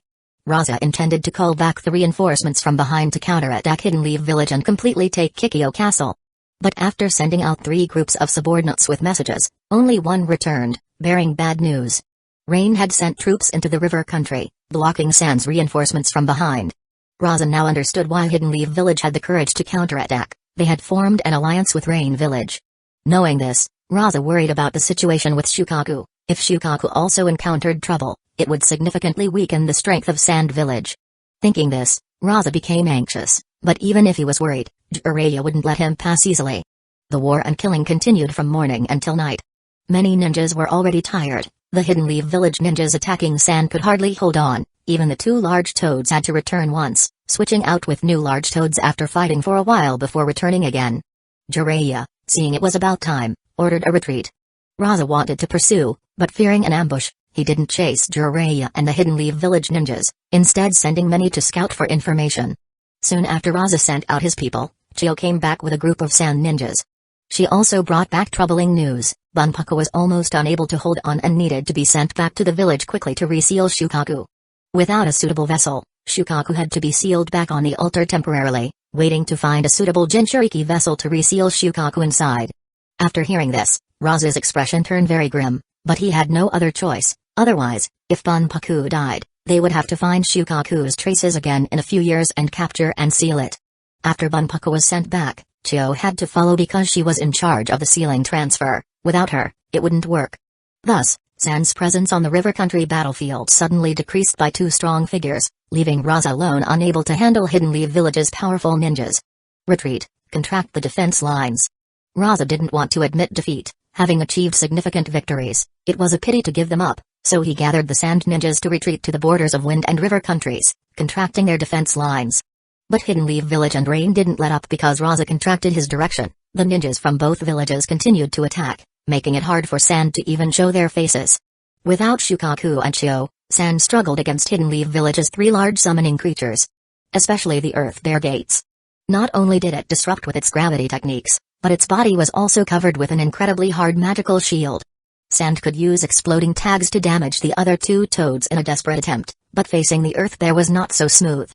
Raza intended to call back the reinforcements from behind to counterattack Hidden Leaf Village and completely take Kikyo Castle. But after sending out 3 groups of subordinates with messages, only one returned, bearing bad news. Rain had sent troops into the river country, blocking Sand's reinforcements from behind. Raza now understood why Hidden Leaf Village had the courage to counterattack. They had formed an alliance with Rain Village. Knowing this, Raza worried about the situation with Shukaku. If Shukaku also encountered trouble, it would significantly weaken the strength of Sand Village. Thinking this, Raza became anxious, but even if he was worried, Jiraiya wouldn't let him pass easily. The war and killing continued from morning until night. Many ninjas were already tired. The Hidden Leaf Village ninjas attacking Sand could hardly hold on. Even the two large toads had to return once, switching out with new large toads after fighting for a while before returning again. Jiraiya, seeing it was about time, ordered a retreat. Raza wanted to pursue, but fearing an ambush, he didn't chase Jiraiya and the Hidden Leaf Village ninjas, instead sending many to scout for information. Soon after Raza sent out his people, Chio came back with a group of sand ninjas. She also brought back troubling news. Bunpaku was almost unable to hold on and needed to be sent back to the village quickly to reseal Shukaku. Without a suitable vessel, Shukaku had to be sealed back on the altar temporarily, waiting to find a suitable Jinchuriki vessel to reseal Shukaku inside. After hearing this, Raza's expression turned very grim, but he had no other choice. Otherwise, if Bunpaku died, they would have to find Shukaku's traces again in a few years and capture and seal it. After Bunpaku was sent back, Chio had to follow because she was in charge of the sealing transfer. Without her, it wouldn't work. Thus, Sand's presence on the river country battlefield suddenly decreased by two strong figures, leaving Raza alone unable to handle Hidden Leaf Village's powerful ninjas. Retreat, contract the defense lines. Raza didn't want to admit defeat, having achieved significant victories. It was a pity to give them up, so he gathered the sand ninjas to retreat to the borders of wind and river countries, contracting their defense lines. But Hidden Leaf Village and Rain didn't let up because Raza contracted his direction. The ninjas from both villages continued to attack, making it hard for Sand to even show their faces. Without Shukaku and Chio, Sand struggled against Hidden Leaf Village's three large summoning creatures. Especially the Earth Bear Gates. Not only did it disrupt with its gravity techniques, but its body was also covered with an incredibly hard magical shield. Sand could use exploding tags to damage the other two toads in a desperate attempt, but facing the Earth Bear was not so smooth.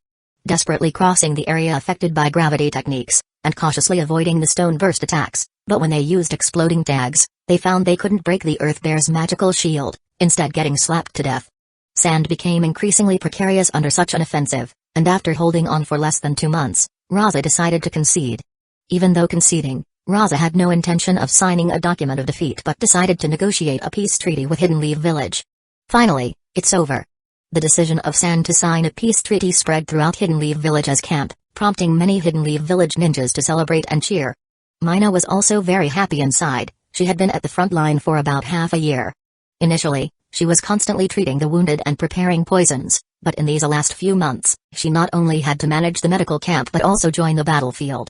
Desperately crossing the area affected by gravity techniques, and cautiously avoiding the stone burst attacks, but when they used exploding tags, they found they couldn't break the Earth Bear's magical shield, instead getting slapped to death. Sand became increasingly precarious under such an offensive, and after holding on for less than 2 months, Raza decided to concede. Even though conceding, Raza had no intention of signing a document of defeat but decided to negotiate a peace treaty with Hidden Leaf Village. Finally, it's over. The decision of Sand to sign a peace treaty spread throughout Hidden Leaf Village's camp, prompting many Hidden Leaf Village ninjas to celebrate and cheer. Mina was also very happy inside. She had been at the front line for about half a year. Initially, she was constantly treating the wounded and preparing poisons, but in these last few months, she not only had to manage the medical camp but also join the battlefield.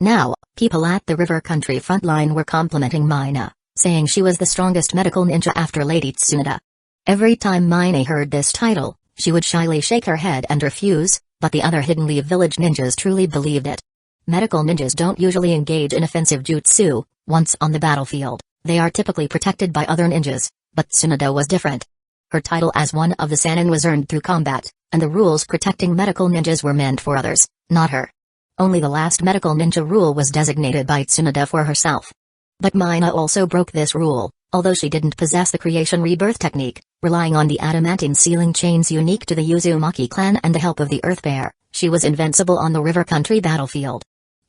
Now, people at the river country front line were complimenting Mina, saying she was the strongest medical ninja after Lady Tsunade. Every time Mina heard this title, she would shyly shake her head and refuse, but the other Hidden Leaf Village ninjas truly believed it. Medical ninjas don't usually engage in offensive jutsu. Once on the battlefield, they are typically protected by other ninjas, but Tsunade was different. Her title as one of the Sannin was earned through combat, and the rules protecting medical ninjas were meant for others, not her. Only the last medical ninja rule was designated by Tsunade for herself. But Mina also broke this rule, although she didn't possess the creation rebirth technique, relying on the adamantine sealing chains unique to the Uzumaki clan and the help of the Earth Bear, she was invincible on the river country battlefield.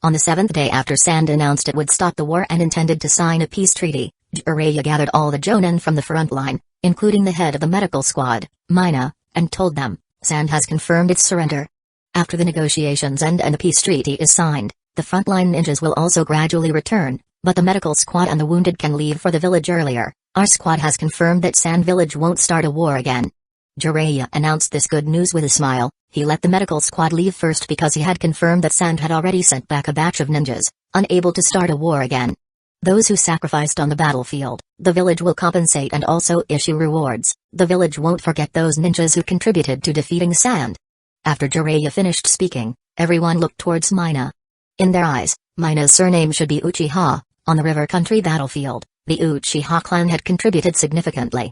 On the 7th day after Sand announced it would stop the war and intended to sign a peace treaty, Jiraiya gathered all the jonin from the front line, including the head of the medical squad, Mina, and told them, Sand has confirmed its surrender. After the negotiations end and the peace treaty is signed, the frontline ninjas will also gradually return, but the medical squad and the wounded can leave for the village earlier. Our squad has confirmed that Sand Village won't start a war again. Jiraiya announced this good news with a smile. He let the medical squad leave first because he had confirmed that Sand had already sent back a batch of ninjas, unable to start a war again. Those who sacrificed on the battlefield, the village will compensate and also issue rewards. The village won't forget those ninjas who contributed to defeating Sand. After Jiraiya finished speaking, everyone looked towards Mina. In their eyes, Mina's surname should be Uchiha. On the river country battlefield, the Uchiha clan had contributed significantly.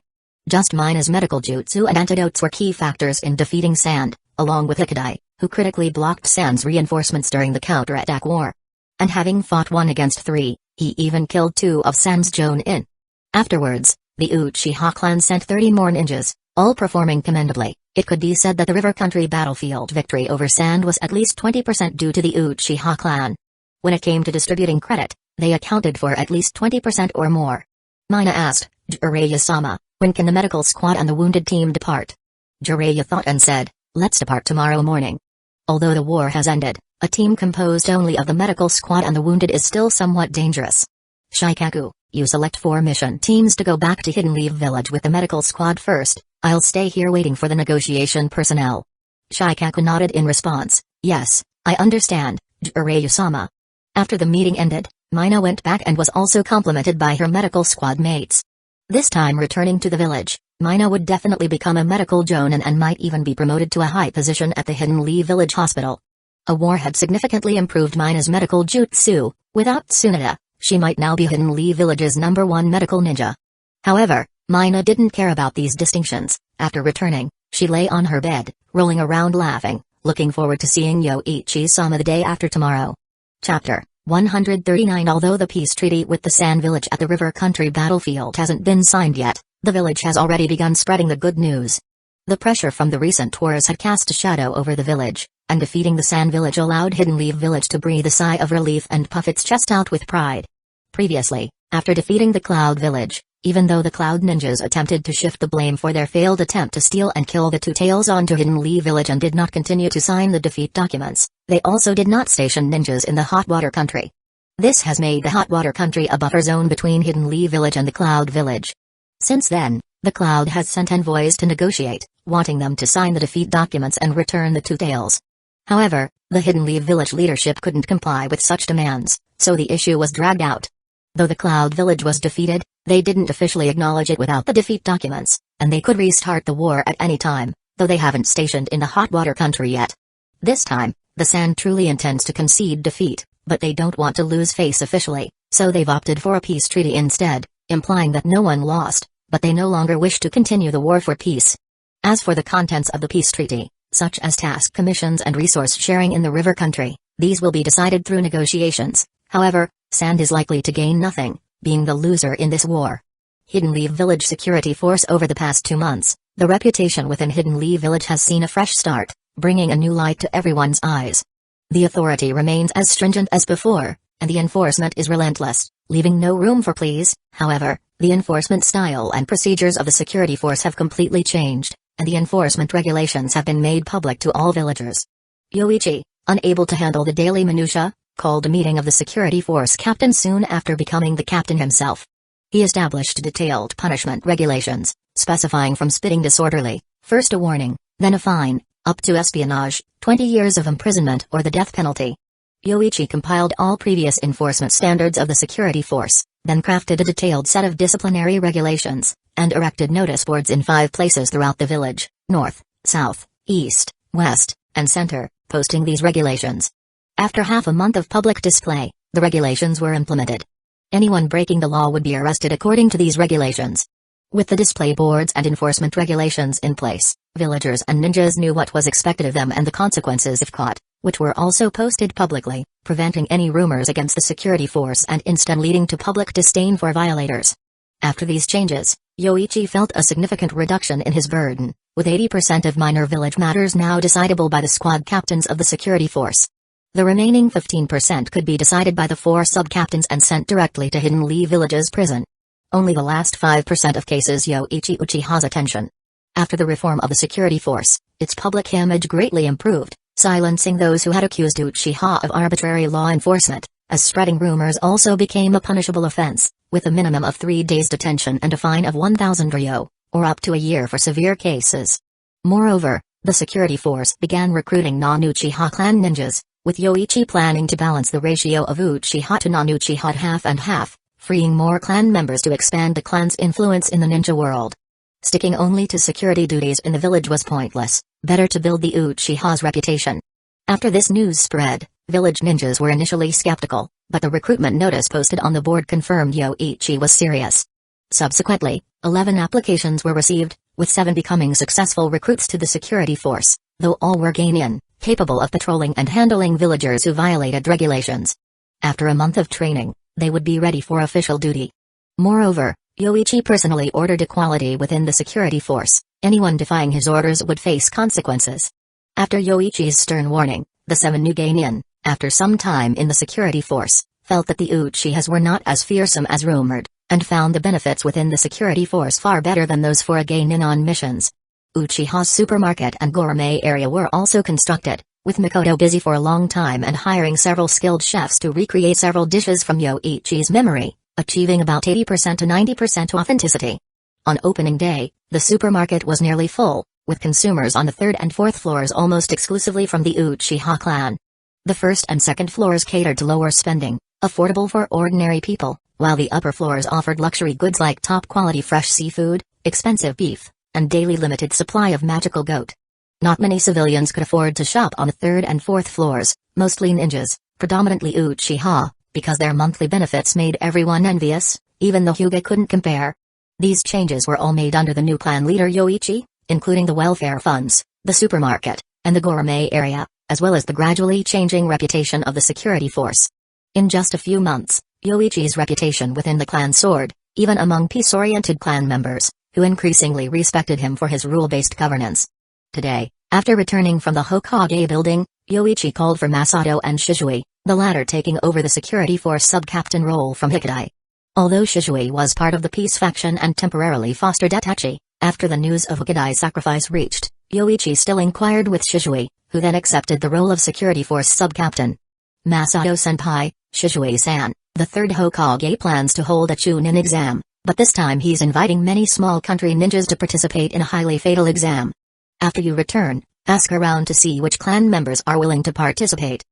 Just Mina's medical jutsu and antidotes were key factors in defeating Sand, along with Hikadai, who critically blocked Sand's reinforcements during the counterattack war. And having fought 1 against 3, he even killed 2 of Sand's jonin. Afterwards, the Uchiha clan sent 30 more ninjas, all performing commendably. It could be said that the river country battlefield victory over Sand was at least 20% due to the Uchiha clan. When it came to distributing credit, they accounted for at least 20% or more. Mina asked, "Jiraiya-sama, when can the medical squad and the wounded team depart?" Jiraiya thought and said, "Let's depart tomorrow morning." Although the war has ended, a team composed only of the medical squad and the wounded is still somewhat dangerous. Shikaku, you select 4 mission teams to go back to Hidden Leaf Village with the medical squad first. I'll stay here waiting for the negotiation personnel. Shikaku nodded in response, "Yes, I understand, Jiraiya-sama." After the meeting ended, Mina went back and was also complimented by her medical squad mates. This time returning to the village, Mina would definitely become a medical jonin and might even be promoted to a high position at the Hidden Leaf Village Hospital. A war had significantly improved Mina's medical jutsu. Without Tsunade, she might now be Hidden Leaf Village's #1 medical ninja. However, Mina didn't care about these distinctions. After returning, she lay on her bed, rolling around laughing, looking forward to seeing Yoichi-sama the day after tomorrow. Chapter 139. Although the peace treaty with the Sand Village at the River Country battlefield hasn't been signed yet, the village has already begun spreading the good news. The pressure from the recent wars had cast a shadow over the village, and defeating the Sand Village allowed Hidden Leaf Village to breathe a sigh of relief and puff its chest out with pride. Previously, after defeating the Cloud Village, even though the Cloud Ninjas attempted to shift the blame for their failed attempt to steal and kill the Two Tails onto Hidden Leaf Village and did not continue to sign the defeat documents, they also did not station ninjas in the Hot Water Country. This has made the Hot Water Country a buffer zone between Hidden Leaf Village and the Cloud Village. Since then, the Cloud has sent envoys to negotiate, wanting them to sign the defeat documents and return the Two Tails. However, the Hidden Leaf Village leadership couldn't comply with such demands, so the issue was dragged out. Though the Cloud Village was defeated, they didn't officially acknowledge it without the defeat documents, and they could restart the war at any time, though they haven't stationed in the Hot Water Country yet. This time, the Sand truly intends to concede defeat, but they don't want to lose face officially, so they've opted for a peace treaty instead, implying that no one lost, but they no longer wish to continue the war for peace. As for the contents of the peace treaty, such as task commissions and resource sharing in the River Country, these will be decided through negotiations. However, Sand is likely to gain nothing, being the loser in this war. Hidden Leaf Village Security Force. Over the past 2 months, the reputation within Hidden Leaf Village has seen a fresh start, bringing a new light to everyone's eyes. The authority remains as stringent as before, and the enforcement is relentless, leaving no room for pleas. However, the enforcement style and procedures of the security force have completely changed, and the enforcement regulations have been made public to all villagers. Yoichi, unable to handle the daily minutiae, called a meeting of the security force captain soon after becoming the captain himself. He established detailed punishment regulations, specifying from spitting disorderly, first a warning, then a fine, up to espionage, 20 years of imprisonment or the death penalty. Yoichi compiled all previous enforcement standards of the security force, then crafted a detailed set of disciplinary regulations, and erected notice boards in 5 places throughout the village, north, south, east, west, and center, posting these regulations. After half a month of public display, the regulations were implemented. Anyone breaking the law would be arrested according to these regulations. With the display boards and enforcement regulations in place, villagers and ninjas knew what was expected of them and the consequences if caught, which were also posted publicly, preventing any rumors against the security force and instead leading to public disdain for violators. After these changes, Yoichi felt a significant reduction in his burden, with 80% of minor village matters now decidable by the squad captains of the security force. The remaining 15% could be decided by the 4 sub-captains and sent directly to Hidden Leaf Village's prison. Only the last 5% of cases Yoichi Uchiha's attention. After the reform of the security force, its public image greatly improved, silencing those who had accused Uchiha of arbitrary law enforcement, as spreading rumors also became a punishable offense, with a minimum of 3 days detention and a fine of 1,000 ryo, or up to a year for severe cases. Moreover, the security force began recruiting non-Uchiha clan ninjas, with Yoichi planning to balance the ratio of Uchiha to non-Uchiha half and half, freeing more clan members to expand the clan's influence in the ninja world. Sticking only to security duties in the village was pointless, better to build the Uchiha's reputation. After this news spread, village ninjas were initially skeptical, but the recruitment notice posted on the board confirmed Yoichi was serious. Subsequently, 11 applications were received, with 7 becoming successful recruits to the security force, though all were Gainian, capable of patrolling and handling villagers who violated regulations. After a month of training, they would be ready for official duty. Moreover, Yoichi personally ordered equality within the security force. Anyone defying his orders would face consequences. After Yoichi's stern warning, the 7 new Gainian, after some time in the security force, felt that the Uchihas were not as fearsome as rumored. and found the benefits within the security force far better than those for a gain-in on missions. Uchiha's supermarket and gourmet area were also constructed, with Mikoto busy for a long time and hiring several skilled chefs to recreate several dishes from Yoichi's memory, achieving about 80% to 90% authenticity. On opening day, the supermarket was nearly full, with consumers on the third and fourth floors almost exclusively from the Uchiha clan. The first and second floors catered to lower spending, affordable for ordinary people, while the upper floors offered luxury goods like top-quality fresh seafood, expensive beef, and daily limited supply of magical goat. Not many civilians could afford to shop on the third and fourth floors, mostly ninjas, predominantly Uchiha, because their monthly benefits made everyone envious, even though Hueco couldn't compare. These changes were all made under the new clan leader Yoichi, including the welfare funds, the supermarket, and the gourmet area, as well as the gradually changing reputation of the security force. In just a few months, Yoichi's reputation within the clan soared, even among peace-oriented clan members, who increasingly respected him for his rule-based governance. Today, after returning from the Hokage building, Yoichi called for Masato and Shisui, the latter taking over the security force sub-captain role from Hikidai. Although Shisui was part of the peace faction and temporarily fostered Itachi, after the news of Hikidai's sacrifice reached, Yoichi still inquired with Shisui, who then accepted the role of security force sub-captain. Masato-senpai, Shisui-san, the third Hokage plans to hold a Chunin exam, but this time he's inviting many small country ninjas to participate in a highly fatal exam. After you return, ask around to see which clan members are willing to participate.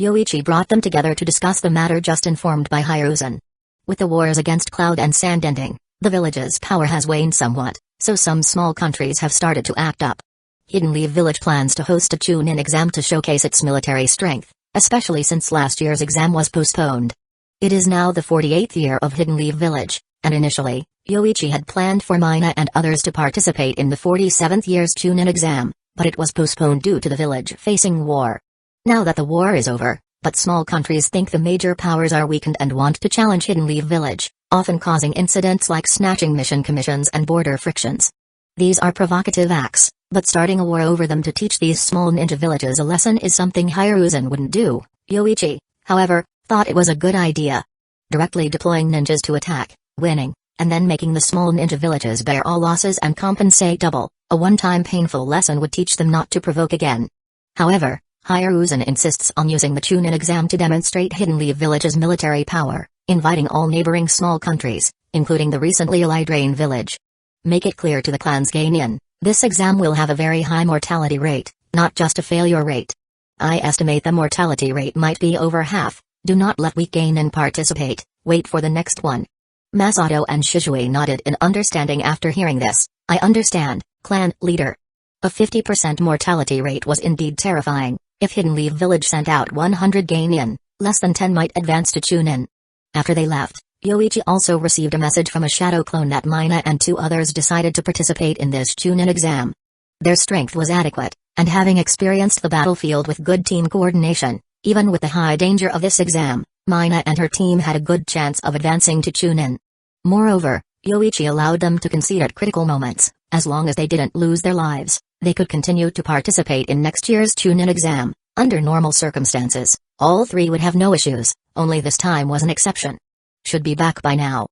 Yoichi brought them together to discuss the matter just informed by Hiruzen. With the wars against Cloud and Sand ending, the village's power has waned somewhat, so some small countries have started to act up. Hidden Leaf Village plans to host a Chunin exam to showcase its military strength, especially since last year's exam was postponed. It is now the 48th year of Hidden Leaf Village, and initially, Yoichi had planned for Mina and others to participate in the 47th year's Chunin exam, but it was postponed due to the village facing war. Now that the war is over, but small countries think the major powers are weakened and want to challenge Hidden Leaf Village, often causing incidents like snatching mission commissions and border frictions. These are provocative acts, but starting a war over them to teach these small ninja villages a lesson is something Hiruzen wouldn't do. Yoichi, however, thought it was a good idea. Directly deploying ninjas to attack, winning, and then making the small ninja villages bear all losses and compensate double, a one-time painful lesson would teach them not to provoke again. However, Hiruzen insists on using the Chunin exam to demonstrate Hidden Leaf Village's military power, inviting all neighboring small countries, including the recently allied Rain Village. Make it clear to the clans gain-in, this exam will have a very high mortality rate, not just a failure rate. I estimate the mortality rate might be over half. Do not let weak gain-in participate, wait for the next one. Masato and Shisui nodded in understanding after hearing this. I understand, clan leader. A 50% mortality rate was indeed terrifying. If Hidden Leaf Village sent out 100 gain-in, less than 10 might advance to Chunin. After they left, Yoichi also received a message from a shadow clone that Mina and 2 others decided to participate in this Chunin exam. Their strength was adequate, and having experienced the battlefield with good team coordination, even with the high danger of this exam, Mina and her team had a good chance of advancing to Chunin. Moreover, Yoichi allowed them to concede at critical moments. As long as they didn't lose their lives, they could continue to participate in next year's Chunin exam. Under normal circumstances, all 3 would have no issues, only this time was an exception. Should be back by now.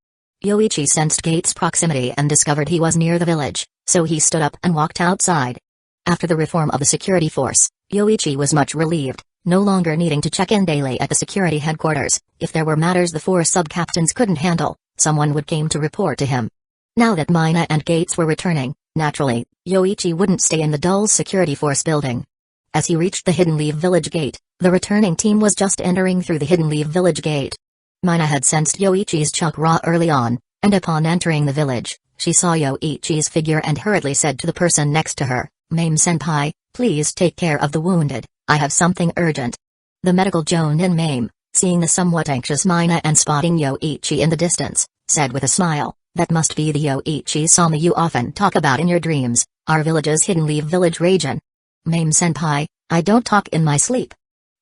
Yoichi sensed Gate's proximity and discovered he was near the village, so he stood up and walked outside. After the reform of the security force, Yoichi was much relieved, no longer needing to check in daily at the security headquarters. If there were matters the 4 sub-captains couldn't handle, someone would come to report to him. Now that Mina and Gates were returning, naturally, Yoichi wouldn't stay in the dull security force building. As he reached the Hidden Leaf Village gate, the returning team was just entering through the Hidden Leaf Village gate. Mina had sensed Yoichi's chakra early on, and upon entering the village, she saw Yoichi's figure and hurriedly said to the person next to her, Mame-senpai, please take care of the wounded, I have something urgent. The medical Jonin Mame, seeing the somewhat anxious Mina and spotting Yoichi in the distance, said with a smile, that must be the Yoichi Sama you often talk about in your dreams, our village's Hidden Leaf Village region. Mame-senpai, I don't talk in my sleep.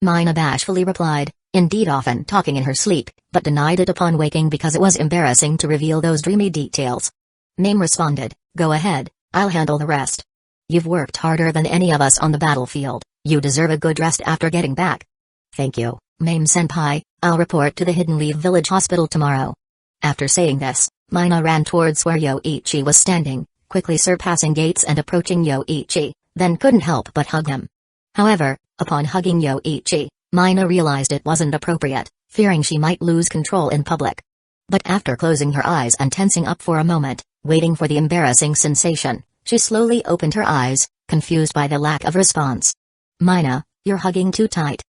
Mina bashfully replied, indeed often talking in her sleep, but denied it upon waking because it was embarrassing to reveal those dreamy details. Mame responded, go ahead, I'll handle the rest. You've worked harder than any of us on the battlefield, you deserve a good rest after getting back. Thank you, Mame-senpai, I'll report to the Hidden Leaf Village Hospital tomorrow. After saying this, Mina ran towards where Yoichi was standing, quickly surpassing Gates and approaching Yoichi, then couldn't help but hug him. However, upon hugging Yoichi, Mina realized it wasn't appropriate, fearing she might lose control in public. But after closing her eyes and tensing up for a moment, waiting for the embarrassing sensation, she slowly opened her eyes, confused by the lack of response. "Mina, you're hugging too tight,"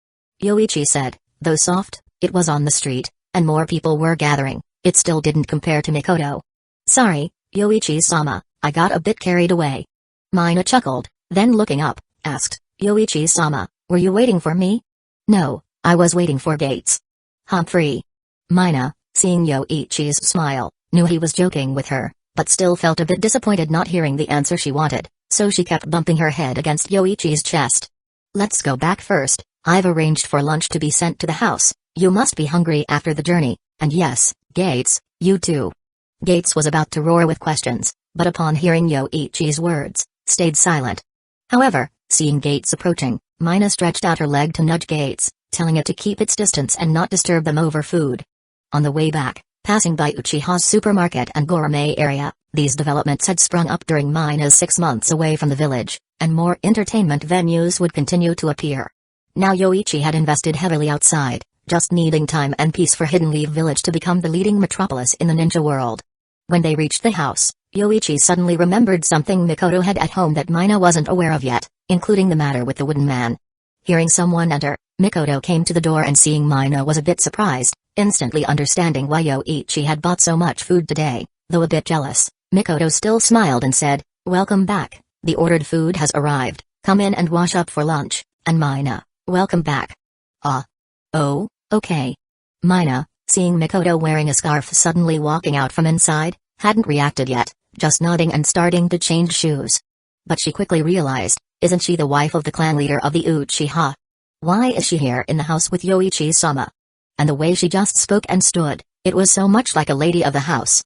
Yoichi said, though soft. It was on the street, and more people were gathering. It still didn't compare to Mikoto. "Sorry, Yoichi-sama, I got a bit carried away." Mina chuckled, then looking up, asked, "Yoichi-sama, were you waiting for me?" "No, I was waiting for Gates." "Humphrey." Mina, seeing Yoichi's smile, knew he was joking with her, but still felt a bit disappointed not hearing the answer she wanted, so she kept bumping her head against Yoichi's chest. "Let's go back first. I've arranged for lunch to be sent to the house. You must be hungry after the journey, and yes, Gates, you too." Gates was about to roar with questions, but upon hearing Yoichi's words, stayed silent. However, seeing Gates approaching, Mina stretched out her leg to nudge Gates, telling it to keep its distance and not disturb them over food. On the way back, passing by Uchiha's supermarket and gourmet area, these developments had sprung up during Mina's 6 months away from the village, and more entertainment venues would continue to appear. Now Yoichi had invested heavily outside, just needing time and peace for Hidden Leaf Village to become the leading metropolis in the ninja world. When they reached the house, Yoichi suddenly remembered something Mikoto had at home that Mina wasn't aware of yet, including the matter with the wooden man. Hearing someone enter, Mikoto came to the door and seeing Mina was a bit surprised, instantly understanding why Yoichi had bought so much food today. Though a bit jealous, Mikoto still smiled and said, "Welcome back, the ordered food has arrived, come in and wash up for lunch," and Mina, "Welcome back." "Ah. Oh, okay." Mina, seeing Mikoto wearing a scarf suddenly walking out from inside, hadn't reacted yet, just nodding and starting to change shoes. But she quickly realized, isn't she the wife of the clan leader of the Uchiha? Why is she here in the house with Yoichi-sama? And the way she just spoke and stood, it was so much like a lady of the house.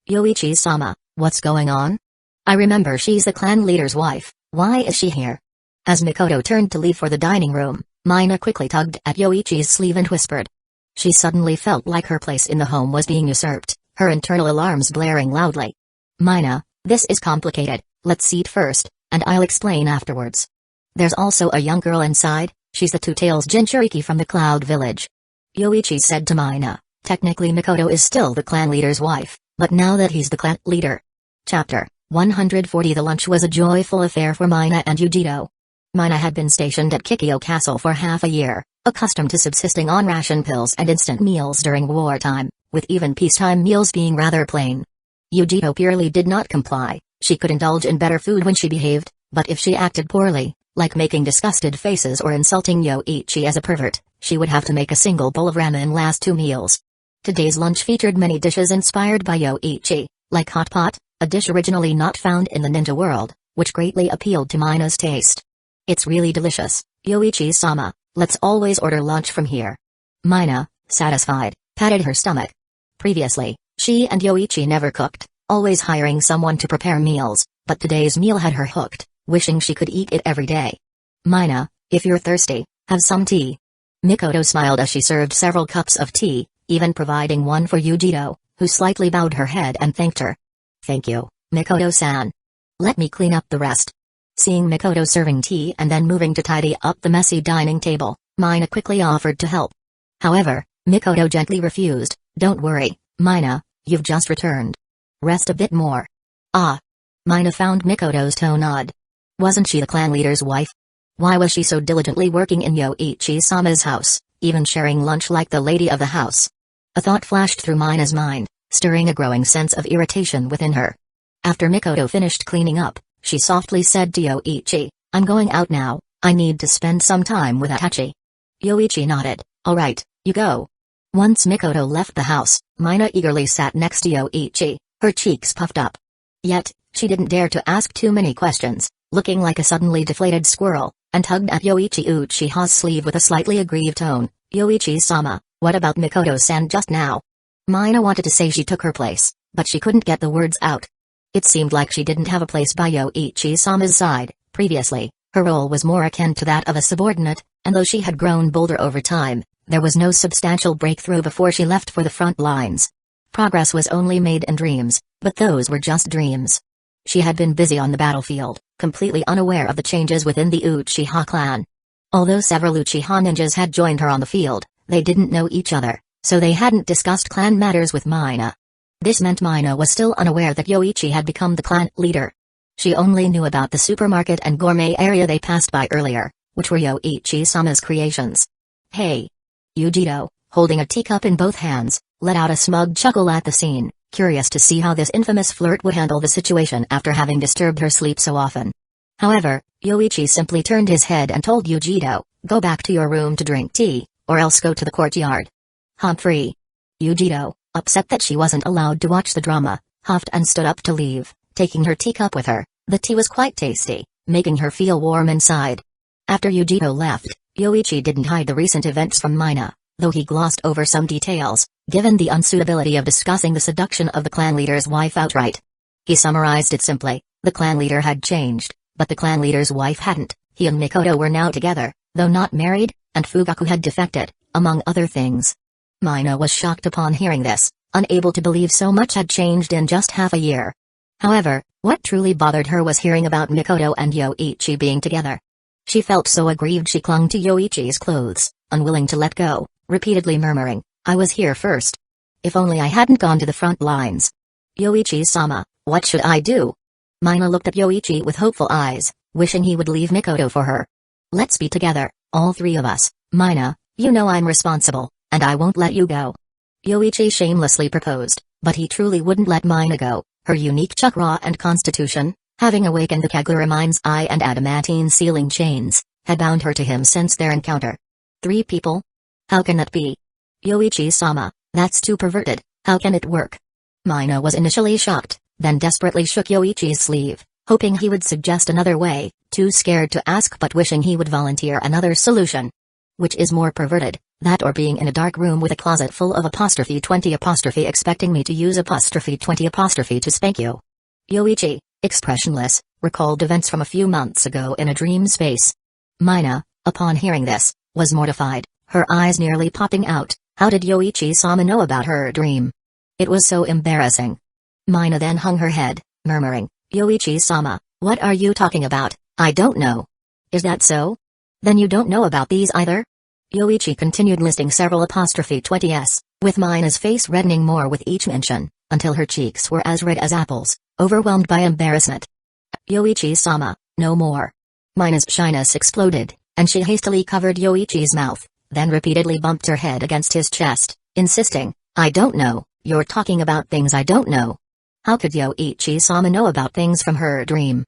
"Yoichi-sama, what's going on? I remember she's the clan leader's wife, why is she here?" As Mikoto turned to leave for the dining room, Mina quickly tugged at Yoichi's sleeve and whispered. She suddenly felt like her place in the home was being usurped, her internal alarms blaring loudly. "Mina, this is complicated, let's eat first, and I'll explain afterwards. There's also a young girl inside, she's the Two-Tails Jinchuriki from the Cloud Village." Yoichi said to Mina, technically Mikoto is still the clan leader's wife, but now that he's the clan leader. Chapter 140. The lunch was a joyful affair for Mina and Yujiro. Mina had been stationed at Kikyo Castle for half a year, accustomed to subsisting on ration pills and instant meals during wartime, with even peacetime meals being rather plain. Yujiro purely did not comply. She could indulge in better food when she behaved, but if she acted poorly, like making disgusted faces or insulting Yoichi as a pervert, she would have to make a single bowl of ramen last 2 meals. Today's lunch featured many dishes inspired by Yoichi, like hot pot, a dish originally not found in the ninja world, which greatly appealed to Mina's taste. "It's really delicious, Yoichi-sama, let's always order lunch from here." Mina, satisfied, patted her stomach. Previously, she and Yoichi never cooked, always hiring someone to prepare meals, but today's meal had her hooked, wishing she could eat it every day. "Mina, if you're thirsty, have some tea." Mikoto smiled as she served several cups of tea, even providing one for Yujiro, who slightly bowed her head and thanked her. "Thank you, Mikoto-san. Let me clean up the rest." Seeing Mikoto serving tea and then moving to tidy up the messy dining table, Mina quickly offered to help. However, Mikoto gently refused. "Don't worry, Mina, you've just returned. Rest a bit more." "Ah." Mina found Mikoto's tone odd. Wasn't she the clan leader's wife? Why was she so diligently working in Yoichi-sama's house, even sharing lunch like the lady of the house? A thought flashed through Mina's mind, stirring a growing sense of irritation within her. After Mikoto finished cleaning up, she softly said to Yoichi, "I'm going out now, I need to spend some time with Itachi." Yoichi nodded, "Alright, you go." Once Mikoto left the house, Mina eagerly sat next to Yoichi, her cheeks puffed up. Yet, she didn't dare to ask too many questions, looking like a suddenly deflated squirrel, and tugged at Yoichi Uchiha's sleeve with a slightly aggrieved tone. "Yoichi-sama, what about Mikoto-san just now?" Mina wanted to say she took her place, but she couldn't get the words out. It seemed like she didn't have a place by Yoichi-sama's side. Previously, her role was more akin to that of a subordinate, and though she had grown bolder over time, there was no substantial breakthrough before she left for the front lines. Progress was only made in dreams, but those were just dreams. She had been busy on the battlefield, completely unaware of the changes within the Uchiha clan. Although several Uchiha ninjas had joined her on the field, they didn't know each other, so they hadn't discussed clan matters with Mina. This meant Mina was still unaware that Yoichi had become the clan leader. She only knew about the supermarket and gourmet area they passed by earlier, which were Yoichi-sama's creations. Hey! Yujito, holding a teacup in both hands, let out a smug chuckle at the scene, curious to see how this infamous flirt would handle the situation after having disturbed her sleep so often. However, Yoichi simply turned his head and told Yujito, "Go back to your room to drink tea, or else go to the courtyard." Humphrey. Yujito, upset that she wasn't allowed to watch the drama, huffed and stood up to leave, taking her teacup with her. The tea was quite tasty, making her feel warm inside. After Yujito left, Yoichi didn't hide the recent events from Mina, though he glossed over some details, given the unsuitability of discussing the seduction of the clan leader's wife outright. He summarized it simply: the clan leader had changed, but the clan leader's wife hadn't. He and Mikoto were now together, though not married, and Fugaku had defected, among other things. Mina was shocked upon hearing this, unable to believe so much had changed in just half a year. However, what truly bothered her was hearing about Mikoto and Yoichi being together. She felt so aggrieved she clung to Yoichi's clothes, unwilling to let go, repeatedly murmuring, "I was here first. If only I hadn't gone to the front lines. Yoichi-sama, what should I do?" Mina looked at Yoichi with hopeful eyes, wishing he would leave Mikoto for her. "Let's be together, all three of us, Mina, you know I'm responsible, and I won't let you go." Yoichi shamelessly proposed, but he truly wouldn't let Mina go. Her unique chakra and constitution, having awakened the Kagura mind's eye and adamantine sealing chains, had bound her to him since their encounter. 3 people? How can that be? Yoichi-sama, that's too perverted, how can it work? Mina was initially shocked, then desperately shook Yoichi's sleeve, hoping he would suggest another way, too scared to ask but wishing he would volunteer another solution. Which is more perverted, that or being in a dark room with a closet full of '20 expecting me to use '20 to spank you? Yoichi, expressionless, recalled events from a few months ago in a dream space. Mina, upon hearing this, was mortified, her eyes nearly popping out. How did Yoichi-sama know about her dream? It was so embarrassing. Mina then hung her head, murmuring, "Yoichi-sama, what are you talking about? I don't know." "Is that so? Then you don't know about these either?" Yoichi continued listing several '20s, with Mina's face reddening more with each mention, until her cheeks were as red as apples, overwhelmed by embarrassment. "Yoichi-sama, no more." Mina's shyness exploded, and she hastily covered Yoichi's mouth, then repeatedly bumped her head against his chest, insisting, "I don't know, you're talking about things I don't know." How could Yoichi-sama know about things from her dream?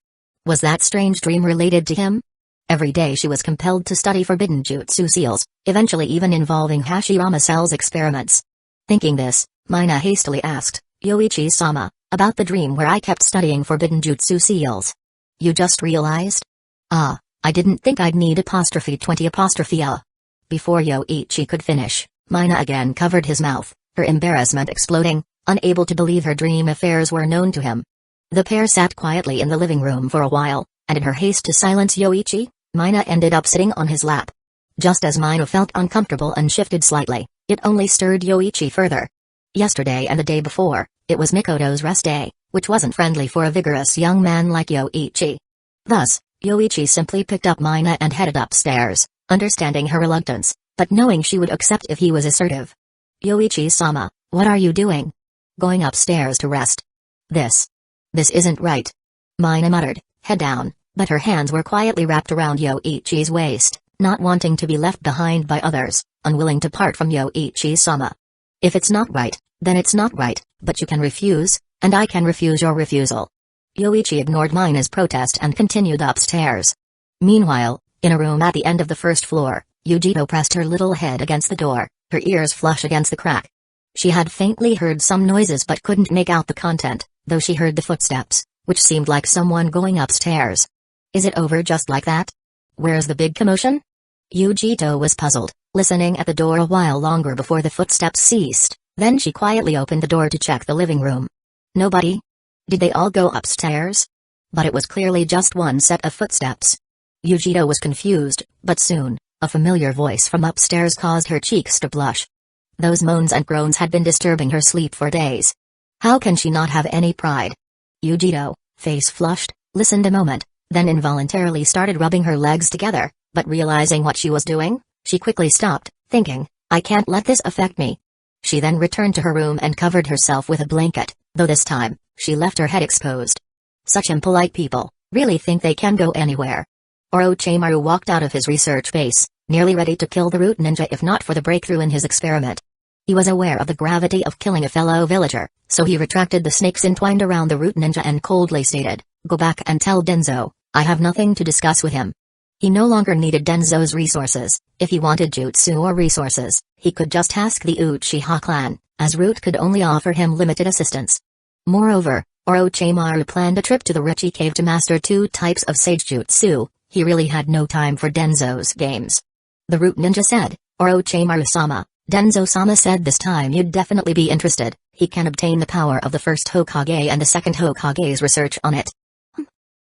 Was that strange dream related to him? Every day she was compelled to study forbidden jutsu seals, eventually even involving Hashirama cells experiments. Thinking this, Mina hastily asked, "Yoichi-sama, about the dream where I kept studying forbidden jutsu seals. You just realized?" "Ah, I didn't think I'd need '20 Before Yoichi could finish, Mina again covered his mouth, her embarrassment exploding, unable to believe her dream affairs were known to him. The pair sat quietly in the living room for a while, and in her haste to silence Yoichi, Mina ended up sitting on his lap. Just as Mina felt uncomfortable and shifted slightly, it only stirred Yoichi further. Yesterday and the day before, it was Mikoto's rest day, which wasn't friendly for a vigorous young man like Yoichi. Thus, Yoichi simply picked up Mina and headed upstairs, understanding her reluctance, but knowing she would accept if he was assertive. "Yoichi-sama, what are you doing?" "Going upstairs to rest." This isn't right," Mina muttered, head down, but her hands were quietly wrapped around Yoichi's waist, not wanting to be left behind by others, unwilling to part from Yoichi-sama. "If it's not right, then it's not right, but you can refuse, and I can refuse your refusal." Yoichi ignored Mina's protest and continued upstairs. Meanwhile, in a room at the end of the first floor, Yujito pressed her little head against the door, her ears flush against the crack. She had faintly heard some noises but couldn't make out the content, though she heard the footsteps, which seemed like someone going upstairs. Is it over just like that? Where's the big commotion? Yujito was puzzled, listening at the door a while longer before the footsteps ceased, then she quietly opened the door to check the living room. Nobody? Did they all go upstairs? But it was clearly just one set of footsteps. Yujito was confused, but soon, a familiar voice from upstairs caused her cheeks to blush. Those moans and groans had been disturbing her sleep for days. How can she not have any pride? Yujiro, face flushed, listened a moment, then involuntarily started rubbing her legs together, but realizing what she was doing, she quickly stopped, thinking, I can't let this affect me. She then returned to her room and covered herself with a blanket, though this time, she left her head exposed. Such impolite people, really think they can go anywhere. Orochimaru walked out of his research base, nearly ready to kill the root ninja if not for the breakthrough in his experiment. He was aware of the gravity of killing a fellow villager, so he retracted the snakes entwined around the root ninja and coldly stated, go back and tell Danzō, I have nothing to discuss with him. He no longer needed Danzō's resources. If he wanted jutsu or resources, he could just ask the Uchiha clan, as Root could only offer him limited assistance. Moreover, Orochimaru planned a trip to the Uchiha cave to master 2 types of sage jutsu. He really had no time for Danzō's games. The root ninja said, Orochimaru-sama, Danzō-sama said this time you'd definitely be interested. He can obtain the power of the first Hokage and the second Hokage's research on it.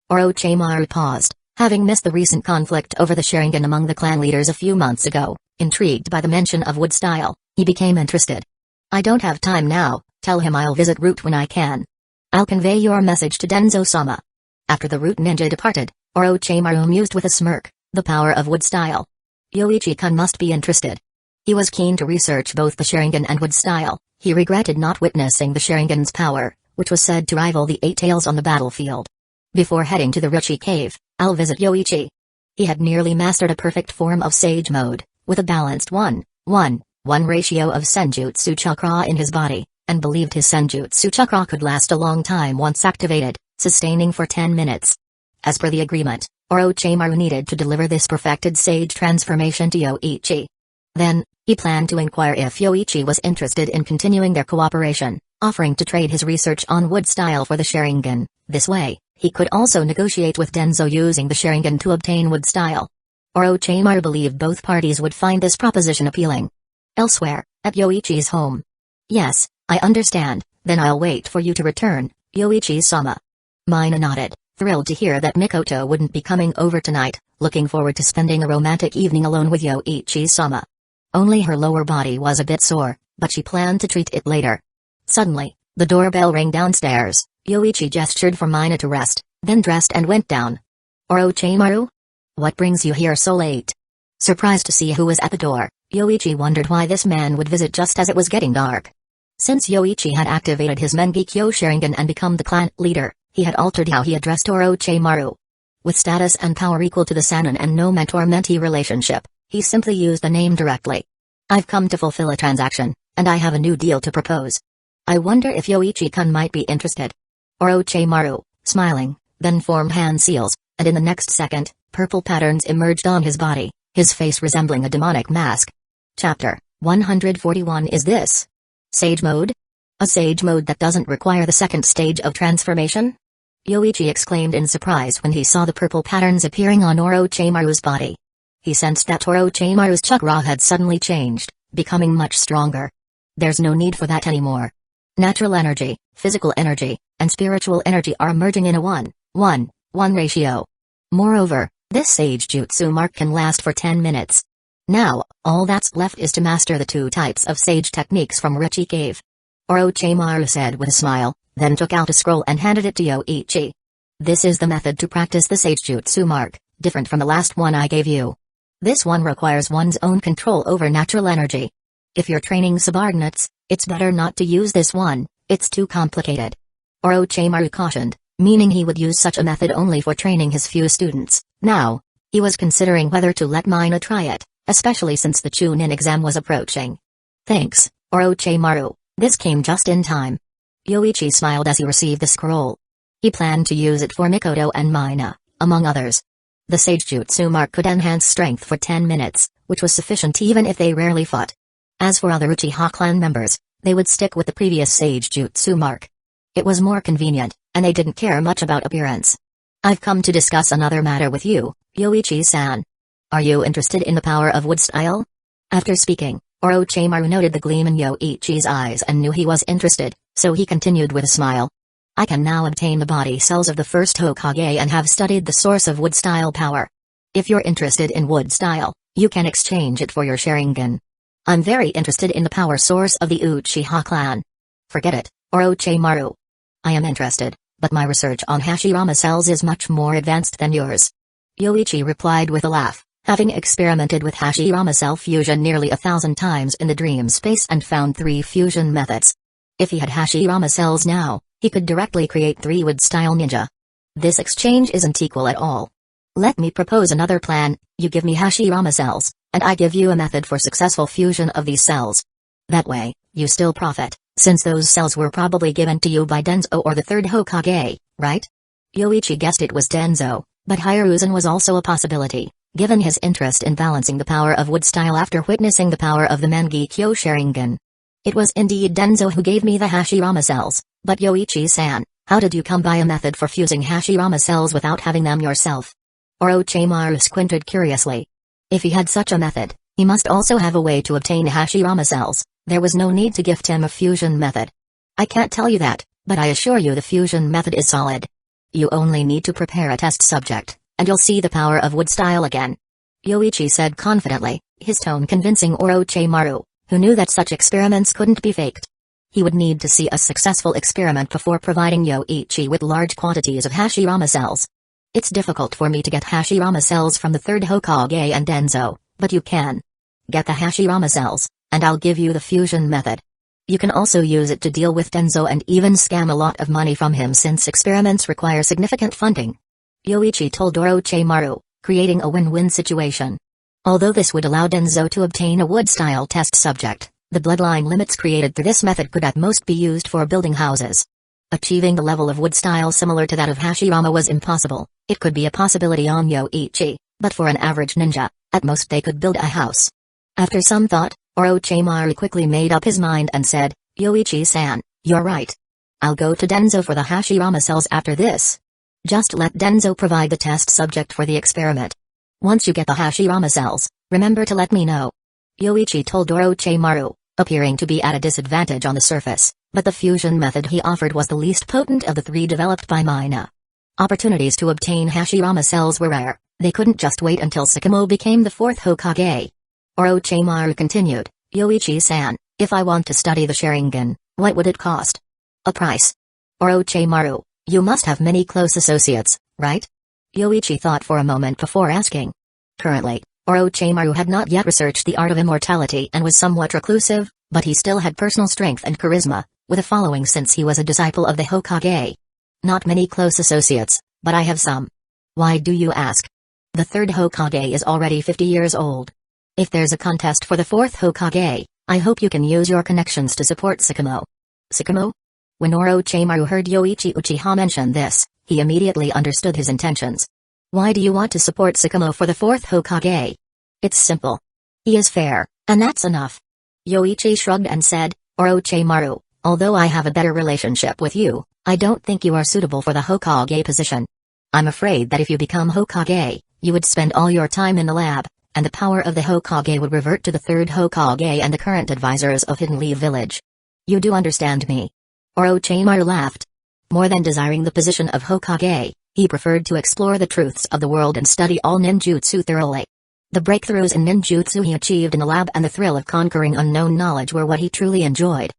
Orochimaru paused, having missed the recent conflict over the Sharingan among the clan leaders a few months ago. Intrigued by the mention of wood style, he became interested. I don't have time now, tell him I'll visit Root when I can. I'll convey your message to Danzō-sama. After the root ninja departed, Orochimaru mused with a smirk, the power of wood style. Yoichi-kun must be interested. He was keen to research both the Sharingan and wood style. He regretted not witnessing the Sharingan's power, which was said to rival the 8 tails on the battlefield. Before heading to the Uchiha cave, I'll visit Yoichi. He had nearly mastered a perfect form of sage mode, with a balanced 1:1:1 ratio of senjutsu chakra in his body, and believed his senjutsu chakra could last a long time once activated, sustaining for 10 minutes. As per the agreement, Orochimaru needed to deliver this perfected sage transformation to Yoichi. Then, he planned to inquire if Yoichi was interested in continuing their cooperation, offering to trade his research on wood style for the Sharingan. This way, he could also negotiate with Danzō using the Sharingan to obtain wood style. Orochimaru believed both parties would find this proposition appealing. Elsewhere, at Yoichi's home. Yes, I understand, then I'll wait for you to return, Yoichi-sama. Mina nodded, thrilled to hear that Mikoto wouldn't be coming over tonight, looking forward to spending a romantic evening alone with Yoichi-sama. Only her lower body was a bit sore, but she planned to treat it later. Suddenly, the doorbell rang downstairs. Yoichi gestured for Mina to rest, then dressed and went down. Orochimaru? What brings you here so late? Surprised to see who was at the door, Yoichi wondered why this man would visit just as it was getting dark. Since Yoichi had activated his Mangekyo Sharingan and become the clan leader, he had altered how he addressed Orochimaru. With status and power equal to the Sannin and no mentor-mentee relationship, he simply used the name directly. I've come to fulfill a transaction, and I have a new deal to propose. I wonder if Yoichi-kun might be interested. Orochimaru, smiling, then formed hand seals, and in the next second, purple patterns emerged on his body, his face resembling a demonic mask. Chapter 141 Is this Sage Mode? A Sage Mode that doesn't require the second stage of transformation? Yoichi exclaimed in surprise when he saw the purple patterns appearing on Orochimaru's body. He sensed that Orochimaru's chakra had suddenly changed, becoming much stronger. There's no need for that anymore. Natural energy, physical energy, and spiritual energy are merging in a 1:1:1 ratio. Moreover, this sage jutsu mark can last for 10 minutes. Now, all that's left is to master the 2 types of sage techniques from Uchiha cave. Orochimaru said with a smile, then took out a scroll and handed it to Yoichi. This is the method to practice the sage jutsu mark, different from the last one I gave you. This one requires one's own control over natural energy. If you're training subordinates, it's better not to use this one, it's too complicated. Orochimaru cautioned, meaning he would use such a method only for training his few students. Now, he was considering whether to let Mina try it, especially since the Chunin exam was approaching. Thanks, Orochimaru, this came just in time. Yoichi smiled as he received the scroll. He planned to use it for Mikoto and Mina, among others. The sage jutsu mark could enhance strength for 10 minutes, which was sufficient even if they rarely fought. As for other Uchiha clan members, they would stick with the previous sage jutsu mark. It was more convenient, and they didn't care much about appearance. I've come to discuss another matter with you, Yoichi-san. Are you interested in the power of wood style? After speaking, Orochimaru noted the gleam in Yoichi's eyes and knew he was interested, so he continued with a smile. I can now obtain the body cells of the first Hokage and have studied the source of wood style power. If you're interested in wood style, you can exchange it for your Sharingan. I'm very interested in the power source of the Uchiha clan. Forget it, Orochimaru. I am interested, but my research on Hashirama cells is much more advanced than yours. Yoichi replied with a laugh, having experimented with Hashirama cell fusion nearly 1,000 times in the dream space and found 3 fusion methods. If he had Hashirama cells now, he could directly create 3 wood-style ninja. This exchange isn't equal at all. Let me propose another plan. You give me Hashirama cells, and I give you a method for successful fusion of these cells. That way, you still profit, since those cells were probably given to you by Danzō or the 3rd Hokage, right? Yoichi guessed it was Danzō, but Hiruzen was also a possibility, given his interest in balancing the power of wood style after witnessing the power of the Mangekyo Sharingan. It was indeed Danzō who gave me the Hashirama cells, but Yoichi-san, how did you come by a method for fusing Hashirama cells without having them yourself? Orochimaru squinted curiously. If he had such a method, he must also have a way to obtain Hashirama cells. There was no need to gift him a fusion method. I can't tell you that, but I assure you the fusion method is solid. You only need to prepare a test subject, and you'll see the power of wood style again. Yoichi said confidently, his tone convincing Orochimaru, who knew that such experiments couldn't be faked. He would need to see a successful experiment before providing Yoichi with large quantities of Hashirama cells. It's difficult for me to get Hashirama cells from the 3rd Hokage and Danzō, but you can. Get the Hashirama cells, and I'll give you the fusion method. You can also use it to deal with Danzō and even scam a lot of money from him since experiments require significant funding. Yoichi told Orochimaru, creating a win-win situation. Although this would allow Danzō to obtain a wood-style test subject, the bloodline limits created through this method could at most be used for building houses. Achieving the level of wood style similar to that of Hashirama was impossible. It could be a possibility on Yoichi, but for an average ninja, at most they could build a house. After some thought, Orochimaru quickly made up his mind and said, Yoichi-san, you're right. I'll go to Danzō for the Hashirama cells after this. Just let Danzō provide the test subject for the experiment. Once you get the Hashirama cells, remember to let me know. Yoichi told Orochimaru, appearing to be at a disadvantage on the surface, but the fusion method he offered was the least potent of the 3 developed by Mina. Opportunities to obtain Hashirama cells were rare. They couldn't just wait until Sakamo became the 4th Hokage. Orochimaru continued, Yoichi-san, if I want to study the Sharingan, what would it cost? A price. Orochimaru, you must have many close associates, right? Yoichi thought for a moment before asking. Currently, Orochimaru had not yet researched the art of immortality and was somewhat reclusive, but he still had personal strength and charisma, with a following since he was a disciple of the Hokage. Not many close associates, but I have some. Why do you ask? The 3rd Hokage is already 50 years old. If there's a contest for the 4th Hokage, I hope you can use your connections to support Sakamo. Sakamo? When Orochimaru heard Yoichi Uchiha mention this, he immediately understood his intentions. Why do you want to support Sakamo for the 4th Hokage? It's simple. He is fair, and that's enough. Yoichi shrugged and said, Orochimaru, although I have a better relationship with you, I don't think you are suitable for the Hokage position. I'm afraid that if you become Hokage, you would spend all your time in the lab, and the power of the Hokage would revert to the 3rd Hokage and the current advisors of Hidden Leaf Village. You do understand me? Orochimaru laughed. More than desiring the position of Hokage, he preferred to explore the truths of the world and study all ninjutsu thoroughly. The breakthroughs in ninjutsu he achieved in the lab and the thrill of conquering unknown knowledge were what he truly enjoyed.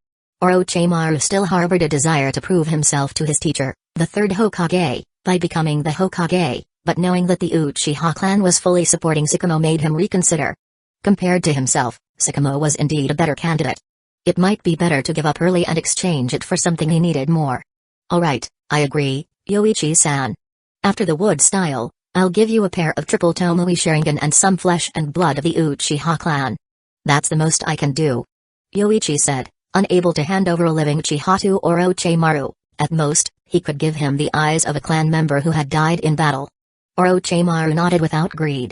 Orochimaru still harbored a desire to prove himself to his teacher, the 3rd Hokage, by becoming the Hokage, but knowing that the Uchiha clan was fully supporting Sakamo made him reconsider. Compared to himself, Sakamo was indeed a better candidate. It might be better to give up early and exchange it for something he needed more. Alright, I agree, Yoichi-san. After the wood style, I'll give you a pair of triple Tomoe Sharingan and some flesh and blood of the Uchiha clan. That's the most I can do. Yoichi said, unable to hand over a living Uchiha to Orochimaru. At most, he could give him the eyes of a clan member who had died in battle. Orochimaru nodded without greed.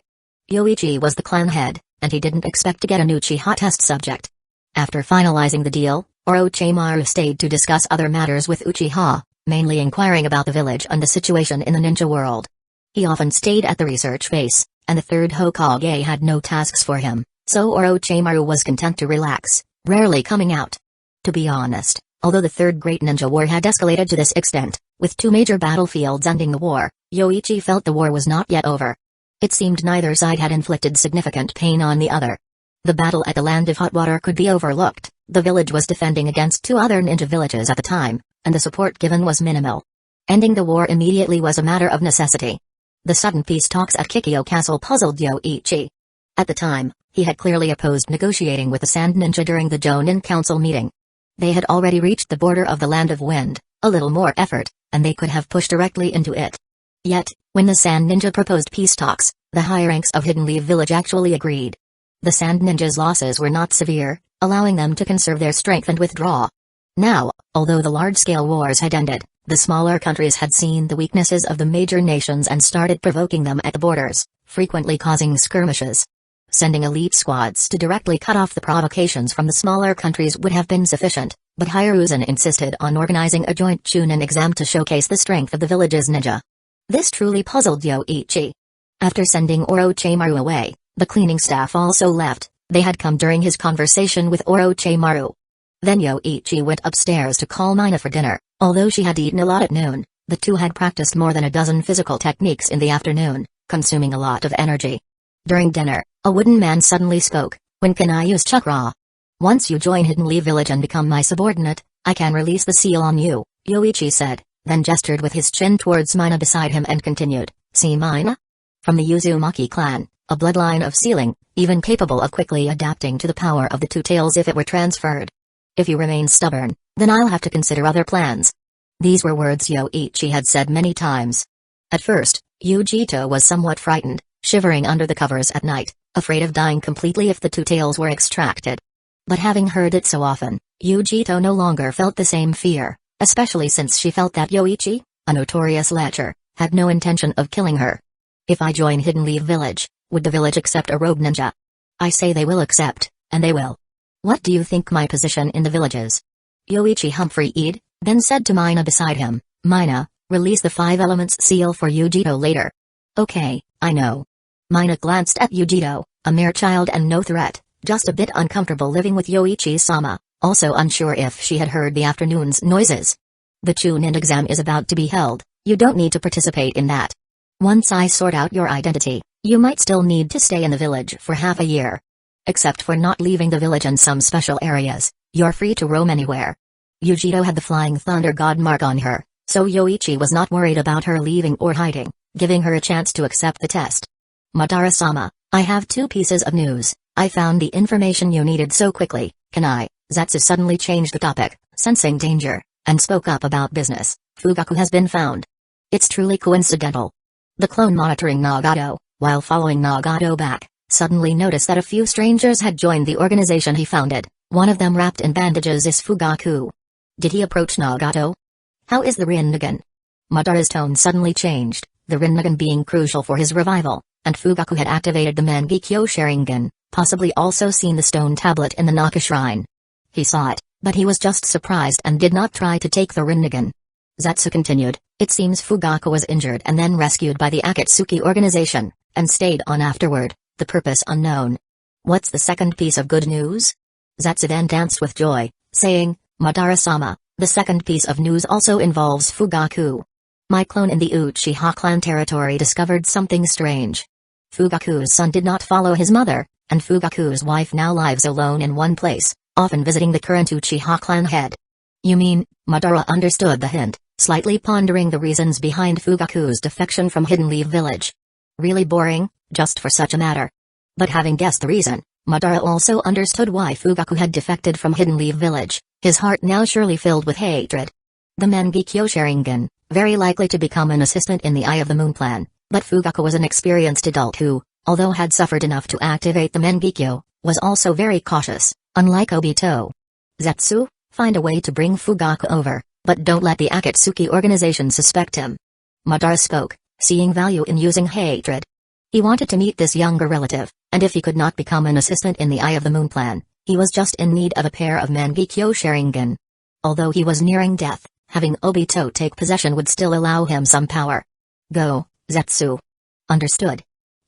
Yoichi was the clan head, and he didn't expect to get an Uchiha test subject. After finalizing the deal, Orochimaru stayed to discuss other matters with Uchiha, mainly inquiring about the village and the situation in the ninja world. He often stayed at the research base, and the 3rd Hokage had no tasks for him, so Orochimaru was content to relax, rarely coming out. To be honest, although the 3rd Great Ninja War had escalated to this extent, with 2 major battlefields ending the war, Yoichi felt the war was not yet over. It seemed neither side had inflicted significant pain on the other. The battle at the Land of Hot Water could be overlooked. The village was defending against 2 other ninja villages at the time, and the support given was minimal. Ending the war immediately was a matter of necessity. The sudden peace talks at Kikyo Castle puzzled Yoichi. At the time, he had clearly opposed negotiating with the Sand Ninja during the Jonin Council meeting. They had already reached the border of the Land of Wind, a little more effort, and they could have pushed directly into it. Yet, when the Sand Ninja proposed peace talks, the high ranks of Hidden Leaf Village actually agreed. The Sand Ninja's losses were not severe, allowing them to conserve their strength and withdraw. Now, although the large-scale wars had ended, the smaller countries had seen the weaknesses of the major nations and started provoking them at the borders, frequently causing skirmishes. Sending elite squads to directly cut off the provocations from the smaller countries would have been sufficient, but Hiruzen insisted on organizing a joint Chunin exam to showcase the strength of the village's ninja. This truly puzzled Yoichi. After sending Orochimaru away, the cleaning staff also left. They had come during his conversation with Orochimaru. Then Yoichi went upstairs to call Mina for dinner. Although she had eaten a lot at noon, the two had practiced more than a dozen physical techniques in the afternoon, consuming a lot of energy. During dinner, a wooden man suddenly spoke. When can I use chakra? Once you join Hidden Leaf Village and become my subordinate, I can release the seal on you, Yoichi said, then gestured with his chin towards Mina beside him and continued, see Mina? From the Uzumaki clan, a bloodline of sealing, even capable of quickly adapting to the power of the two tails if it were transferred. If you remain stubborn, then I'll have to consider other plans. These were words Yoichi had said many times. At first, Yujito was somewhat frightened, shivering under the covers at night, afraid of dying completely if the two tails were extracted. But having heard it so often, Yujito no longer felt the same fear, especially since she felt that Yoichi, a notorious lecher, had no intention of killing her. If I join Hidden Leaf Village, would the village accept a rogue ninja? I say they will accept, and they will. What do you think my position in the village is? Yoichi Humphreyed, then said to Mina beside him, Mina, release the 5 elements seal for Yujito later. Okay, I know. Mina glanced at Yujito, a mere child and no threat, just a bit uncomfortable living with Yoichi-sama, also unsure if she had heard the afternoon's noises. The Chunin exam is about to be held, you don't need to participate in that. Once I sort out your identity, you might still need to stay in the village for half a year. Except for not leaving the village in some special areas, you're free to roam anywhere. Yujito had the Flying Thunder God mark on her, so Yoichi was not worried about her leaving or hiding, giving her a chance to accept the test. Madara-sama, I have 2 pieces of news. I found the information you needed so quickly, can I? Zetsu suddenly changed the topic, sensing danger, and spoke up about business. Fugaku has been found. It's truly coincidental. The clone monitoring Nagato, while following Nagato back, suddenly noticed that a few strangers had joined the organization he founded. One of them wrapped in bandages is Fugaku. Did he approach Nagato? How is the Rinnegan? Madara's tone suddenly changed, the Rinnegan being crucial for his revival, and Fugaku had activated the Mangekyo Sharingan, possibly also seen the stone tablet in the Naka shrine. He saw it, but he was just surprised and did not try to take the Rinnegan. Zetsu continued, it seems Fugaku was injured and then rescued by the Akatsuki organization, and stayed on afterward. The purpose unknown. What's the second piece of good news? Zetsu then danced with joy, saying, Madara-sama, the second piece of news also involves Fugaku. My clone in the Uchiha clan territory discovered something strange. Fugaku's son did not follow his mother, and Fugaku's wife now lives alone in one place, often visiting the current Uchiha clan head. You mean? Madara understood the hint, slightly pondering the reasons behind Fugaku's defection from Hidden Leaf Village. Really boring, just for such a matter. But having guessed the reason, Madara also understood why Fugaku had defected from Hidden Leaf Village, his heart now surely filled with hatred. The Mangekyo Sharingan, very likely to become an assistant in the Eye of the Moon plan, but Fugaku was an experienced adult who, although had suffered enough to activate the Mangekyo, was also very cautious, unlike Obito. Zetsu, find a way to bring Fugaku over, but don't let the Akatsuki organization suspect him. Madara spoke, seeing value in using hatred. He wanted to meet this younger relative, and if he could not become an assistant in the Eye of the Moon plan, he was just in need of a pair of Mangekyo Sharingan. Although he was nearing death, having Obito take possession would still allow him some power. Go, Zetsu. Understood.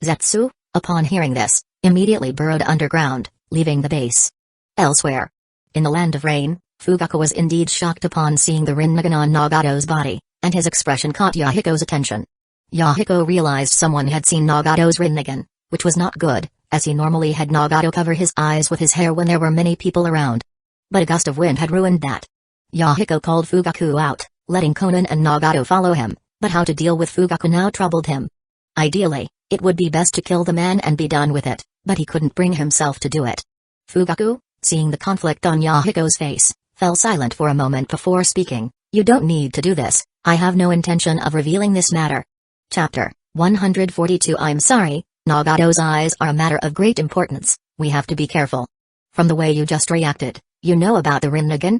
Zetsu, upon hearing this, immediately burrowed underground, leaving the base. Elsewhere. In the Land of Rain, Fugaku was indeed shocked upon seeing the Rinnegan on Nagato's body, and his expression caught Yahiko's attention. Yahiko realized someone had seen Nagato's Rinnegan, which was not good, as he normally had Nagato cover his eyes with his hair when there were many people around. But a gust of wind had ruined that. Yahiko called Fugaku out, letting Konan and Nagato follow him, but how to deal with Fugaku now troubled him. Ideally, it would be best to kill the man and be done with it, but he couldn't bring himself to do it. Fugaku, seeing the conflict on Yahiko's face, fell silent for a moment before speaking. You don't need to do this, I have no intention of revealing this matter. Chapter 142 I'm sorry, Nagato's eyes are a matter of great importance, we have to be careful. From the way you just reacted, you know about the Rinnegan?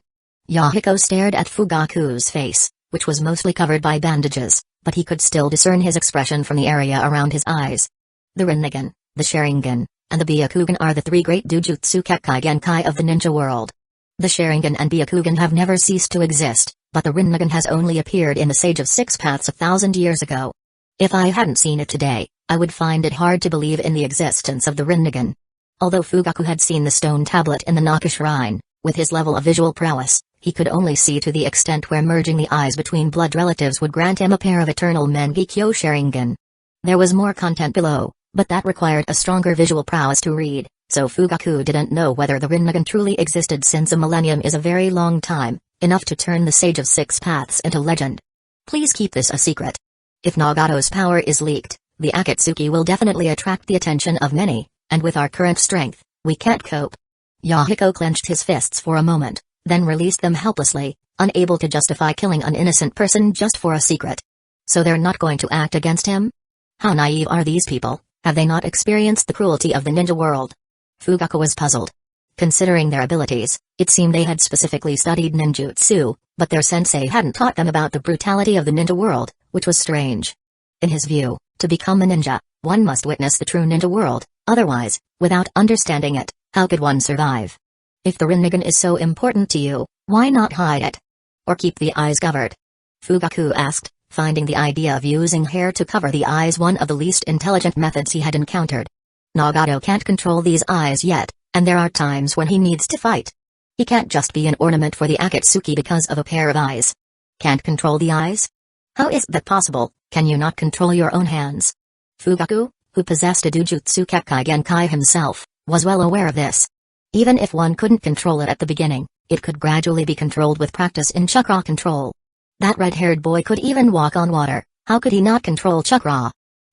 Yahiko stared at Fugaku's face, which was mostly covered by bandages, but he could still discern his expression from the area around his eyes. The Rinnegan, the Sharingan, and the Byakugan are the three great Dujutsu Kekkai Genkai of the ninja world. The Sharingan and Byakugan have never ceased to exist, but the Rinnegan has only appeared in the Sage of Six Paths 1,000 years ago. If I hadn't seen it today, I would find it hard to believe in the existence of the Rinnegan. Although Fugaku had seen the stone tablet in the Naka Shrine, with his level of visual prowess, he could only see to the extent where merging the eyes between blood relatives would grant him a pair of eternal Mangekyo Sharingan. There was more content below, but that required a stronger visual prowess to read, so Fugaku didn't know whether the Rinnegan truly existed since a millennium is a very long time, enough to turn the Sage of Six Paths into legend. Please keep this a secret. If Nagato's power is leaked, the Akatsuki will definitely attract the attention of many, and with our current strength, we can't cope. Yahiko clenched his fists for a moment, then released them helplessly, unable to justify killing an innocent person just for a secret. So they're not going to act against him? How naive are these people, have they not experienced the cruelty of the ninja world? Fugaku was puzzled. Considering their abilities, it seemed they had specifically studied ninjutsu, but their sensei hadn't taught them about the brutality of the ninja world, which was strange. In his view, to become a ninja, one must witness the true ninja world, otherwise, without understanding it, how could one survive? If the Rinnegan is so important to you, why not hide it? Or keep the eyes covered? Fugaku asked, finding the idea of using hair to cover the eyes one of the least intelligent methods he had encountered. Nagato can't control these eyes yet, and there are times when he needs to fight. He can't just be an ornament for the Akatsuki because of a pair of eyes. Can't control the eyes? How is that possible? Can you not control your own hands? Fugaku, who possessed a Dujutsu Kekkai Genkai himself, was well aware of this. Even if one couldn't control it at the beginning, it could gradually be controlled with practice in chakra control. That red-haired boy could even walk on water, how could he not control chakra?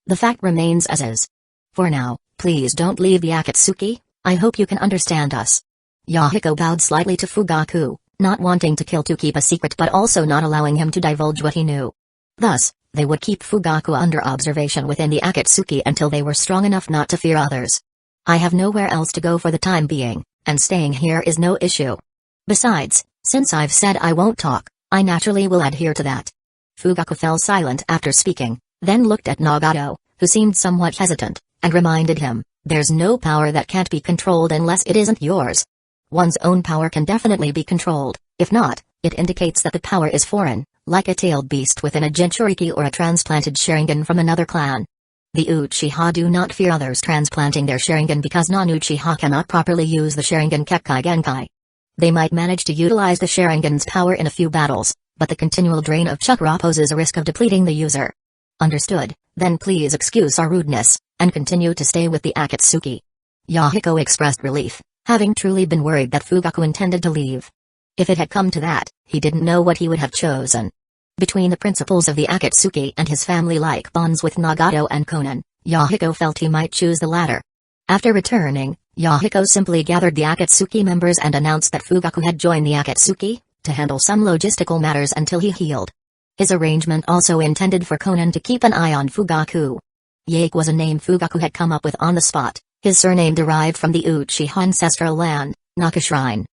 The fact remains as is. For now, please don't leave the Akatsuki, I hope you can understand us. Yahiko bowed slightly to Fugaku, not wanting to kill to keep a secret but also not allowing him to divulge what he knew. Thus, they would keep Fugaku under observation within the Akatsuki until they were strong enough not to fear others. I have nowhere else to go for the time being, and staying here is no issue. Besides, since I've said I won't talk, I naturally will adhere to that. Fugaku fell silent after speaking, then looked at Nagato, who seemed somewhat hesitant, and reminded him, there's no power that can't be controlled unless it isn't yours. One's own power can definitely be controlled, if not, it indicates that the power is foreign, like a tailed beast within a Jinchuriki or a transplanted Sharingan from another clan. The Uchiha do not fear others transplanting their Sharingan because non-Uchiha cannot properly use the Sharingan Kekkai Genkai. They might manage to utilize the Sharingan's power in a few battles, but the continual drain of chakra poses a risk of depleting the user. Understood, then please excuse our rudeness, and continue to stay with the Akatsuki. Yahiko expressed relief, having truly been worried that Fugaku intended to leave. If it had come to that, he didn't know what he would have chosen. Between the principles of the Akatsuki and his family-like bonds with Nagato and Konan, Yahiko felt he might choose the latter. After returning, Yahiko simply gathered the Akatsuki members and announced that Fugaku had joined the Akatsuki, to handle some logistical matters until he healed. His arrangement also intended for Konan to keep an eye on Fugaku. Yake was a name Fugaku had come up with on the spot, his surname derived from the Uchiha ancestral land, Naka Shrine.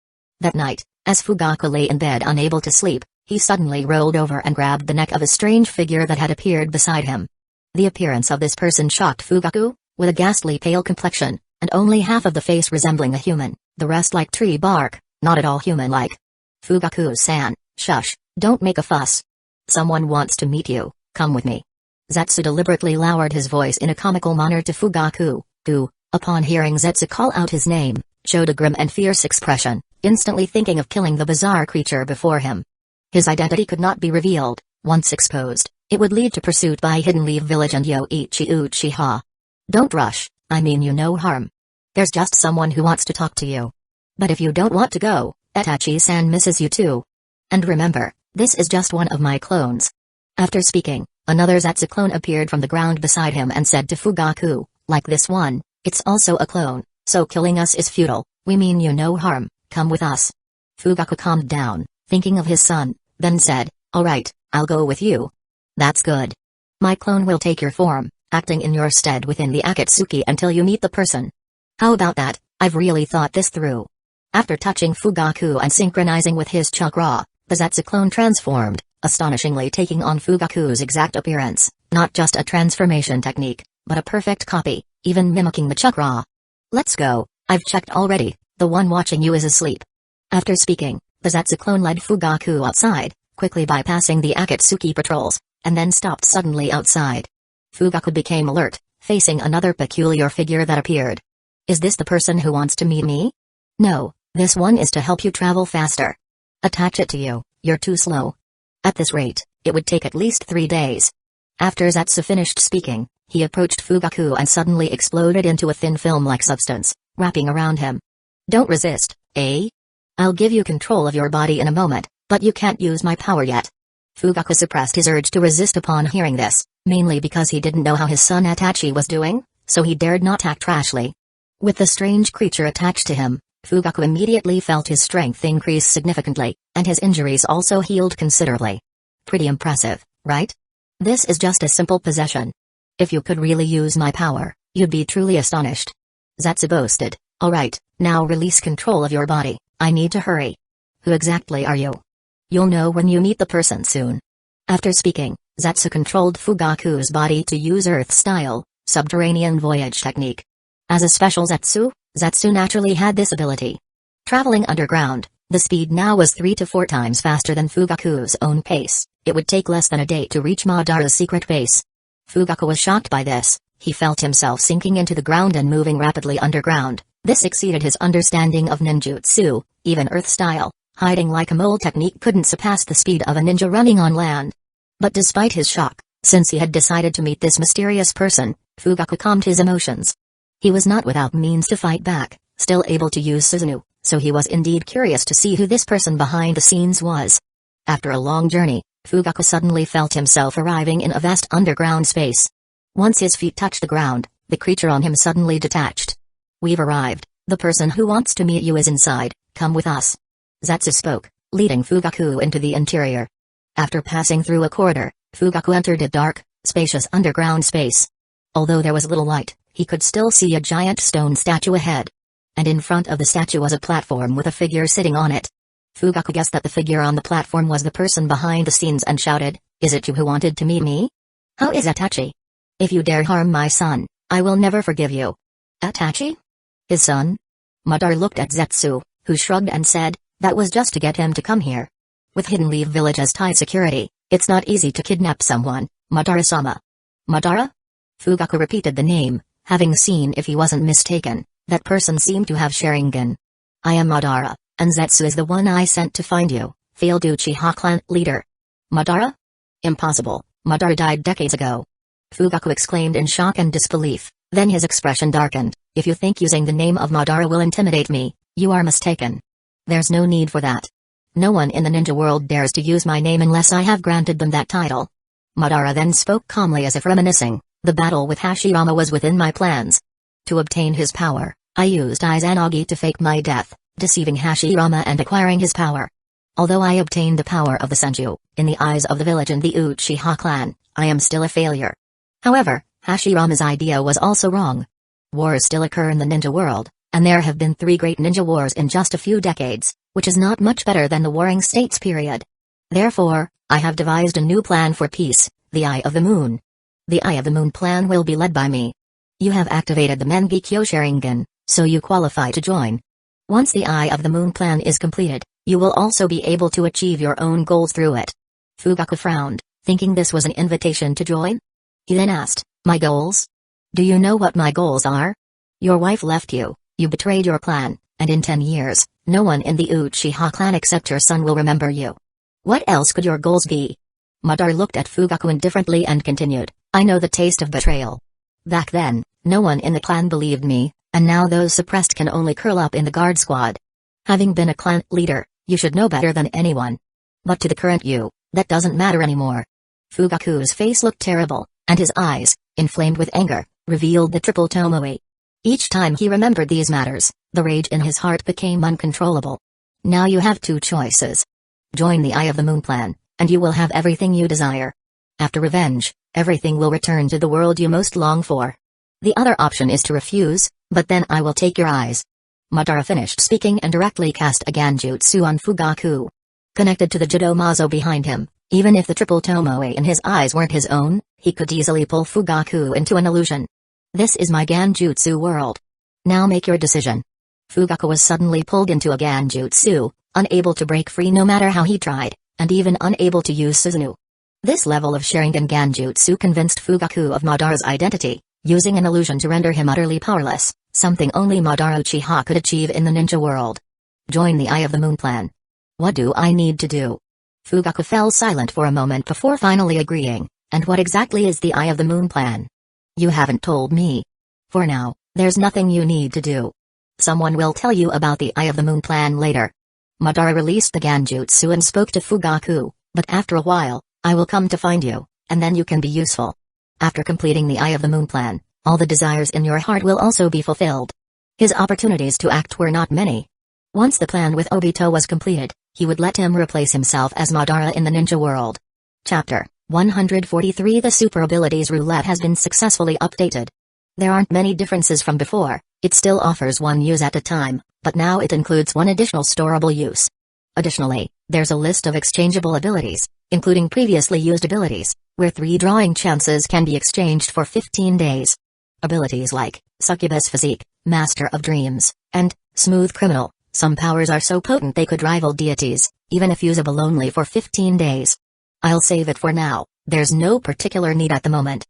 That night, as Fugaku lay in bed unable to sleep, he suddenly rolled over and grabbed the neck of a strange figure that had appeared beside him. The appearance of this person shocked Fugaku, with a ghastly pale complexion, and only half of the face resembling a human, the rest like tree bark, not at all human-like. Fugaku-san, shush, don't make a fuss. Someone wants to meet you, come with me. Zetsu deliberately lowered his voice in a comical manner to Fugaku, who, upon hearing Zetsu call out his name, showed a grim and fierce expression, instantly thinking of killing the bizarre creature before him. His identity could not be revealed. Once exposed, it would lead to pursuit by Hidden Leaf Village and Yoichi Uchiha. Don't rush, I mean you no harm, There's just someone who wants to talk to you. But if you don't want to go, Itachi-san misses you too. And remember, this is just one of my clones." After speaking, another Zetsu clone appeared from the ground beside him and said to Fugaku, "Like this one, it's also a clone, so killing us is futile, we mean you no harm, come with us." Fugaku calmed down, thinking of his son, then said, "Alright, I'll go with you." "That's good. My clone will take your form, acting in your stead within the Akatsuki until you meet the person." "How about that? I've really thought this through." After touching Fugaku and synchronizing with his chakra, the Zetsu clone transformed, astonishingly taking on Fugaku's exact appearance, not just a transformation technique, but a perfect copy, even mimicking the chakra. "Let's go, I've checked already, the one watching you is asleep." After speaking, the Zetsu clone led Fugaku outside, quickly bypassing the Akatsuki patrols, and then stopped suddenly outside. Fugaku became alert, facing another peculiar figure that appeared. "Is this the person who wants to meet me?" "No, this one is to help you travel faster. Attach it to you, you're too slow. At this rate, it would take at least 3 days." After Zetsu finished speaking, he approached Fugaku and suddenly exploded into a thin film-like substance, wrapping around him. "Don't resist, eh? I'll give you control of your body in a moment, but you can't use my power yet." Fugaku suppressed his urge to resist upon hearing this, mainly because he didn't know how his son Itachi was doing, so he dared not act rashly. With the strange creature attached to him, Fugaku immediately felt his strength increase significantly, and his injuries also healed considerably. Pretty impressive, right? This is just a simple possession. If you could really use my power, you'd be truly astonished. Zetsu boasted. "Alright, now release control of your body, I need to hurry." "Who exactly are you?" "You'll know when you meet the person soon." After speaking, Zetsu controlled Fugaku's body to use Earth-style, subterranean voyage technique. As a special Zetsu naturally had this ability. Traveling underground, the speed now was 3 to 4 times faster than Fugaku's own pace. It would take less than a day to reach Madara's secret base. Fugaku was shocked by this. He felt himself sinking into the ground and moving rapidly underground. This exceeded his understanding of ninjutsu, even Earth-style. Hiding like a mole technique couldn't surpass the speed of a ninja running on land. But despite his shock, since he had decided to meet this mysterious person, Fugaku calmed his emotions. He was not without means to fight back, still able to use Susanoo, so he was indeed curious to see who this person behind the scenes was. After a long journey, Fugaku suddenly felt himself arriving in a vast underground space. Once his feet touched the ground, the creature on him suddenly detached. "We've arrived, the person who wants to meet you is inside, come with us." Zetsu spoke, leading Fugaku into the interior. After passing through a corridor, Fugaku entered a dark, spacious underground space. Although there was little light, he could still see a giant stone statue ahead. And in front of the statue was a platform with a figure sitting on it. Fugaku guessed that the figure on the platform was the person behind the scenes and shouted, "Is it you who wanted to meet me? How is Itachi? If you dare harm my son, I will never forgive you." "Itachi? His son?" Madara looked at Zetsu, who shrugged and said, "That was just to get him to come here. With Hidden Leaf Village as tight security, it's not easy to kidnap someone, Madara-sama." "Madara?" Fugaku repeated the name, having seen if he wasn't mistaken, that person seemed to have Sharingan. "I am Madara, and Zetsu is the one I sent to find you, failed Uchiha clan leader." "Madara? Impossible, Madara died decades ago." Fugaku exclaimed in shock and disbelief, then his expression darkened. "If you think using the name of Madara will intimidate me, you are mistaken. There's no need for that. No one in the ninja world dares to use my name unless I have granted them that title." Madara then spoke calmly as if reminiscing, "The battle with Hashirama was within my plans. To obtain his power, I used Izanagi to fake my death, deceiving Hashirama and acquiring his power. Although I obtained the power of the Senju, in the eyes of the village and the Uchiha clan, I am still a failure. However, Hashirama's idea was also wrong. Wars still occur in the ninja world, and there have been 3 great ninja wars in just a few decades, which is not much better than the Warring States period. Therefore, I have devised a new plan for peace, the Eye of the Moon. The Eye of the Moon plan will be led by me. You have activated the Mangekyo Sharingan, so you qualify to join. Once the Eye of the Moon plan is completed, you will also be able to achieve your own goals through it." Fugaku frowned, thinking this was an invitation to join. He then asked, "My goals? Do you know what my goals are? Your wife left you, you betrayed your clan, and in 10 years, no one in the Uchiha clan except your son will remember you. What else could your goals be?" Madara looked at Fugaku indifferently and continued, "I know the taste of betrayal. Back then, no one in the clan believed me, and now those suppressed can only curl up in the guard squad. Having been a clan leader, you should know better than anyone. But to the current you, that doesn't matter anymore. Fugaku's face looked terrible, and his eyes, inflamed with anger, revealed the triple tomoe. Each time he remembered these matters, the rage in his heart became uncontrollable. Now you have two choices. Join the Eye of the Moon plan, and you will have everything you desire. After revenge, everything will return to the world you most long for. The other option is to refuse, but then I will take your eyes. Madara finished speaking and directly cast a Genjutsu on Fugaku. Connected to the Judomazo behind him, even if the triple tomoe in his eyes weren't his own, he could easily pull Fugaku into an illusion. This is my Genjutsu world. Now make your decision. Fugaku was suddenly pulled into a Genjutsu, unable to break free no matter how he tried, and even unable to use Susanoo. This level of Sharingan Genjutsu convinced Fugaku of Madara's identity, using an illusion to render him utterly powerless, something only Madara Uchiha could achieve in the ninja world. Join the Eye of the Moon plan. What do I need to do? Fugaku fell silent for a moment before finally agreeing, and what exactly is the Eye of the Moon plan? You haven't told me. For now, there's nothing you need to do. Someone will tell you about the Eye of the Moon plan later. Madara released the Genjutsu and spoke to Fugaku, but after a while, I will come to find you, and then you can be useful. After completing the Eye of the Moon plan, all the desires in your heart will also be fulfilled. His opportunities to act were not many. Once the plan with Obito was completed, he would let him replace himself as Madara in the ninja world. Chapter 143 The Super Abilities Roulette has been successfully updated. There aren't many differences from before, it still offers one use at a time, but now it includes one additional storable use. Additionally, there's a list of exchangeable abilities, including previously used abilities, where 3 drawing chances can be exchanged for 15 days. Abilities like Succubus Physique, Master of Dreams, and Smooth Criminal. Some powers are so potent they could rival deities, even if usable only for 15 days. I'll save it for now, there's no particular need at the moment.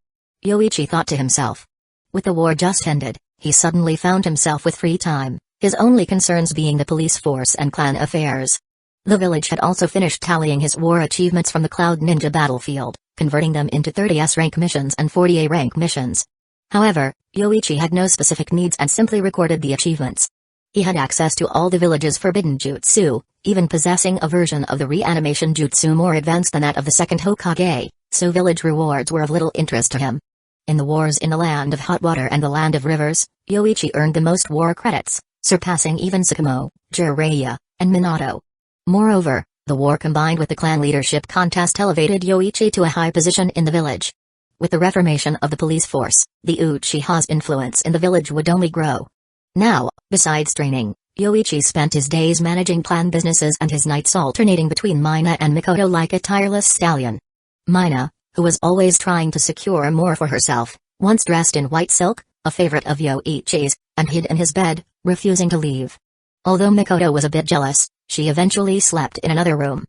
Yoichi thought to himself. With the war just ended, he suddenly found himself with free time, his only concerns being the police force and clan affairs. The village had also finished tallying his war achievements from the Cloud Ninja battlefield, converting them into 30S rank missions and 40A rank missions. However, Yoichi had no specific needs and simply recorded the achievements. He had access to all the village's forbidden jutsu, even possessing a version of the reanimation jutsu more advanced than that of the second Hokage, so village rewards were of little interest to him. In the wars in the Land of Hot Water and the Land of Rivers, Yoichi earned the most war credits, surpassing even Tsukumo, Jiraiya, and Minato. Moreover, the war combined with the clan leadership contest elevated Yoichi to a high position in the village. With the reformation of the police force, the Uchiha's influence in the village would only grow. Now, besides training, Yoichi spent his days managing clan businesses and his nights alternating between Mina and Mikoto like a tireless stallion. Mina, who was always trying to secure more for herself, once dressed in white silk, a favorite of Yoichi's, and hid in his bed, refusing to leave. Although Mikoto was a bit jealous, she eventually slept in another room.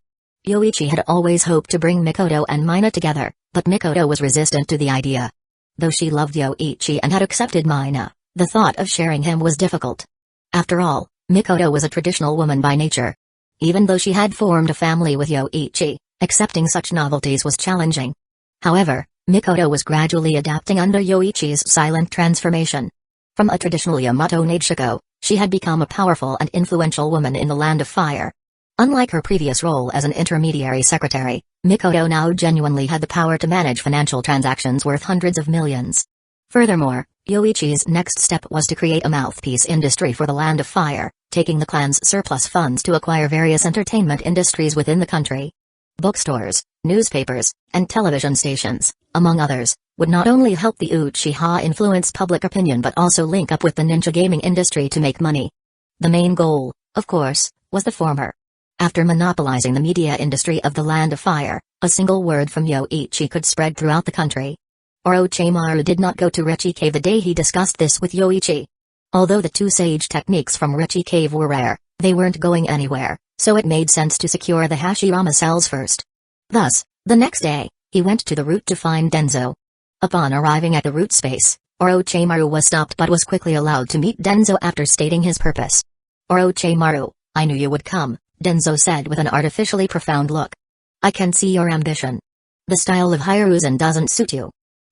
Yoichi had always hoped to bring Mikoto and Mina together, but Mikoto was resistant to the idea. Though she loved Yoichi and had accepted Mina, the thought of sharing him was difficult. After all, Mikoto was a traditional woman by nature. Even though she had formed a family with Yoichi, accepting such novelties was challenging. However, Mikoto was gradually adapting under Yoichi's silent transformation. From a traditional Yamato Nageshiko, she had become a powerful and influential woman in the Land of Fire. Unlike her previous role as an intermediary secretary, Mikoto now genuinely had the power to manage financial transactions worth hundreds of millions. Furthermore, Yoichi's next step was to create a mouthpiece industry for the Land of Fire, taking the clan's surplus funds to acquire various entertainment industries within the country. Bookstores, newspapers, and television stations, among others, would not only help the Uchiha influence public opinion but also link up with the ninja gaming industry to make money. The main goal, of course, was the former. After monopolizing the media industry of the Land of Fire, a single word from Yoichi could spread throughout the country. Orochimaru did not go to Rechi Cave the day he discussed this with Yoichi. Although the two sage techniques from Rechi Cave were rare, they weren't going anywhere, so it made sense to secure the Hashirama cells first. Thus, the next day, he went to the route to find Danzō. Upon arriving at the route space, Orochimaru was stopped but was quickly allowed to meet Danzō after stating his purpose. Orochimaru, I knew you would come, Danzō said with an artificially profound look. I can see your ambition. The style of Hiruzen doesn't suit you.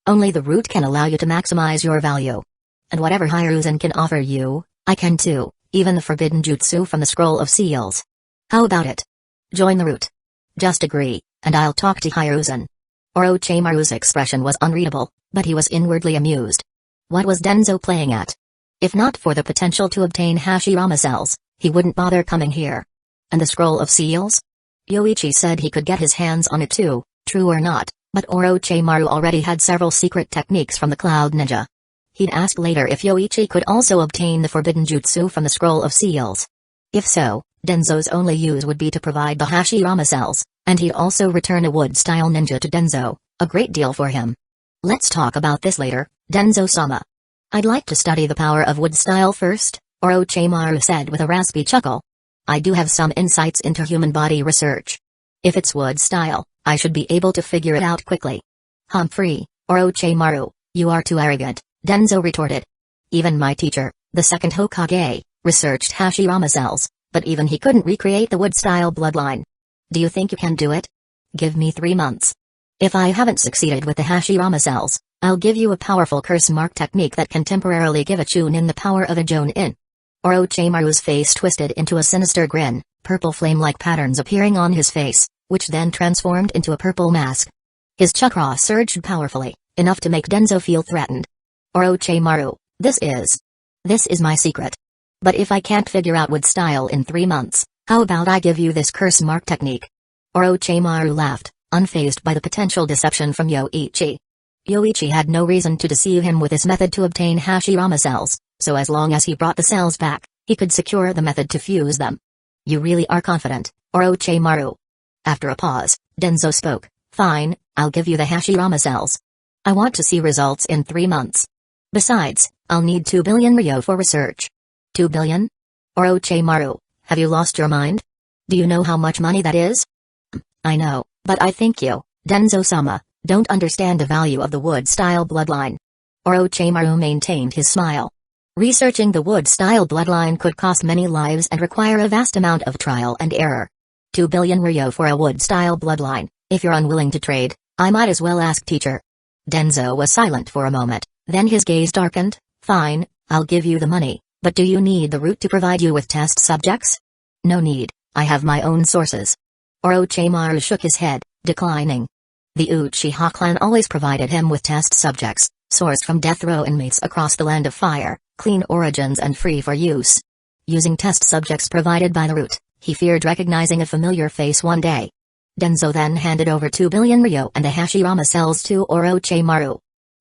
Only the route can allow you to maximize your value. And whatever Hiruzen can offer you, I can too, even the forbidden jutsu from the Scroll of Seals. How about it? Join the route. Just agree, and I'll talk to Hiruzen. Orochimaru's expression was unreadable, but he was inwardly amused. What was Danzō playing at? If not for the potential to obtain Hashirama cells, he wouldn't bother coming here. And the Scroll of Seals? Yoichi said he could get his hands on it too, true or not, but Orochimaru already had several secret techniques from the Cloud Ninja. He'd ask later if Yoichi could also obtain the forbidden jutsu from the Scroll of Seals. If so, Danzō's only use would be to provide the Hashirama cells, and he'd also return a wood-style ninja to Danzō, a great deal for him. Let's talk about this later, Danzō-sama. I'd like to study the power of wood style first, Orochimaru said with a raspy chuckle. I do have some insights into human body research. If it's wood style, I should be able to figure it out quickly. Humphrey, Orochimaru, you are too arrogant, Danzō retorted. Even my teacher, the second Hokage, researched Hashirama cells, but even he couldn't recreate the wood style bloodline. Do you think you can do it? Give me 3 months. If I haven't succeeded with the Hashirama cells, I'll give you a powerful curse mark technique that can temporarily give a Chunin the power of a Jonin. Orochimaru's face twisted into a sinister grin, purple flame-like patterns appearing on his face, which then transformed into a purple mask. His chakra surged powerfully, enough to make Danzō feel threatened. Orochimaru, this is my secret. But if I can't figure out wood style in 3 months, how about I give you this curse mark technique? Orochimaru laughed, unfazed by the potential deception from Yoichi. Yoichi had no reason to deceive him with this method to obtain Hashirama cells, so as long as he brought the cells back, he could secure the method to fuse them. You really are confident, Orochimaru. After a pause, Danzō spoke. Fine, I'll give you the Hashirama cells. I want to see results in 3 months. Besides, I'll need 2 billion ryo for research. 2 billion? Orochimaru, have you lost your mind? Do you know how much money that is? I know, but I think you, Danzō-sama, don't understand the value of the wood-style bloodline. Orochimaru maintained his smile. Researching the wood-style bloodline could cost many lives and require a vast amount of trial and error. 2 billion ryo for a wood-style bloodline. If you're unwilling to trade, I might as well ask teacher. Danzō was silent for a moment, then his gaze darkened. Fine, I'll give you the money, but do you need the route to provide you with test subjects? No need, I have my own sources. Orochimaru shook his head, declining. The Uchiha clan always provided him with test subjects, sourced from death row inmates across the Land of Fire, clean origins and free for use. Using test subjects provided by the route, he feared recognizing a familiar face one day. Danzō then handed over 2 billion ryo and the Hashirama cells to Orochimaru.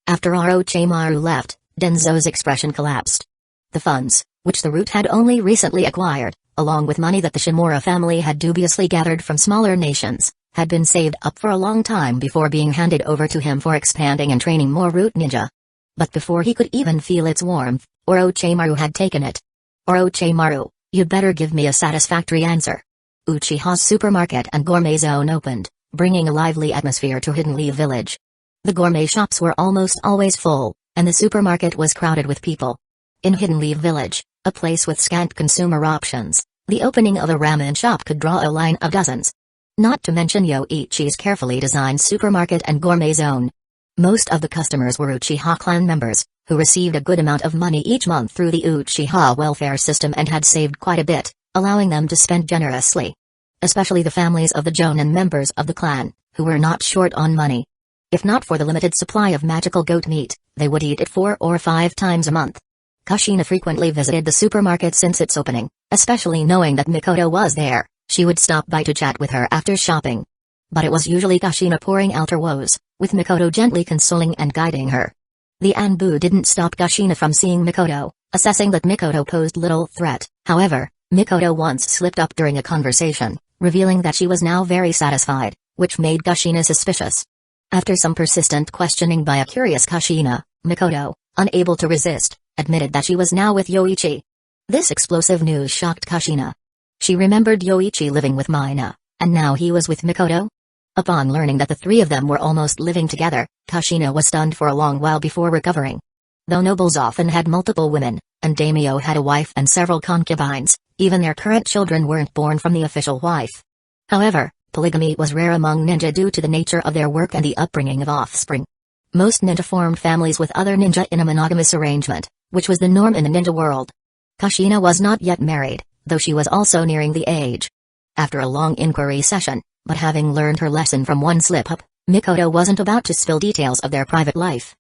After Orochimaru left, Danzō's expression collapsed. The funds, which the route had only recently acquired, along with money that the Shimura family had dubiously gathered from smaller nations, had been saved up for a long time before being handed over to him for expanding and training more root ninja. But before he could even feel its warmth, Orochimaru had taken it. Orochimaru, you'd better give me a satisfactory answer. Uchiha's supermarket and gourmet zone opened, bringing a lively atmosphere to Hidden Leaf Village. The gourmet shops were almost always full, and the supermarket was crowded with people. In Hidden Leaf Village, a place with scant consumer options, the opening of a ramen shop could draw a line of dozens. Not to mention Yoichi's carefully designed supermarket and gourmet zone. Most of the customers were Uchiha clan members, who received a good amount of money each month through the Uchiha welfare system and had saved quite a bit, allowing them to spend generously. Especially the families of the Jonin members of the clan, who were not short on money. If not for the limited supply of magical goat meat, they would eat it 4 or 5 times a month. Kushina frequently visited the supermarket since its opening, especially knowing that Mikoto was there. She would stop by to chat with her after shopping. But it was usually Kushina pouring out her woes, with Mikoto gently consoling and guiding her. The Anbu didn't stop Kushina from seeing Mikoto, assessing that Mikoto posed little threat. However, Mikoto once slipped up during a conversation, revealing that she was now very satisfied, which made Kushina suspicious. After some persistent questioning by a curious Kushina, Mikoto, unable to resist, admitted that she was now with Yoichi. This explosive news shocked Kushina. She remembered Yoichi living with Mina, and now he was with Mikoto? Upon learning that the three of them were almost living together, Kushina was stunned for a long while before recovering. Though nobles often had multiple women, and daimyo had a wife and several concubines, even their current children weren't born from the official wife. However, polygamy was rare among ninja due to the nature of their work and the upbringing of offspring. Most ninja formed families with other ninja in a monogamous arrangement, which was the norm in the ninja world. Kushina was not yet married, though she was also nearing the age. After a long inquiry session, but having learned her lesson from one slip-up, Mikoto wasn't about to spill details of their private life,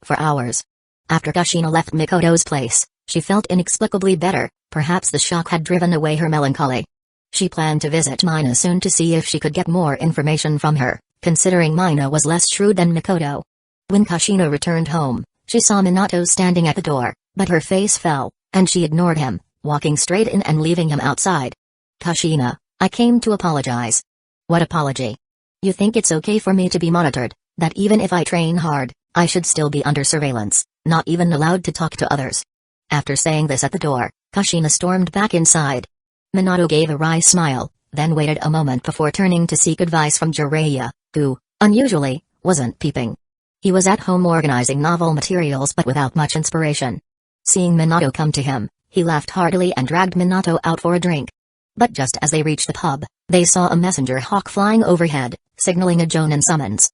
for hours. After Kushina left Mikoto's place, she felt inexplicably better. Perhaps the shock had driven away her melancholy. She planned to visit Mina soon to see if she could get more information from her, considering Mina was less shrewd than Mikoto. When Kushina returned home, she saw Minato standing at the door, but her face fell, and she ignored him, walking straight in and leaving him outside. Kushina, I came to apologize. What apology? You think it's okay for me to be monitored, that even if I train hard, I should still be under surveillance, not even allowed to talk to others? After saying this at the door, Kushina stormed back inside. Minato gave a wry smile, then waited a moment before turning to seek advice from Jiraiya, who, unusually, wasn't peeping. He was at home organizing novel materials but without much inspiration. Seeing Minato come to him, he laughed heartily and dragged Minato out for a drink. But just as they reached the pub, they saw a messenger hawk flying overhead, signaling a Jonin summons.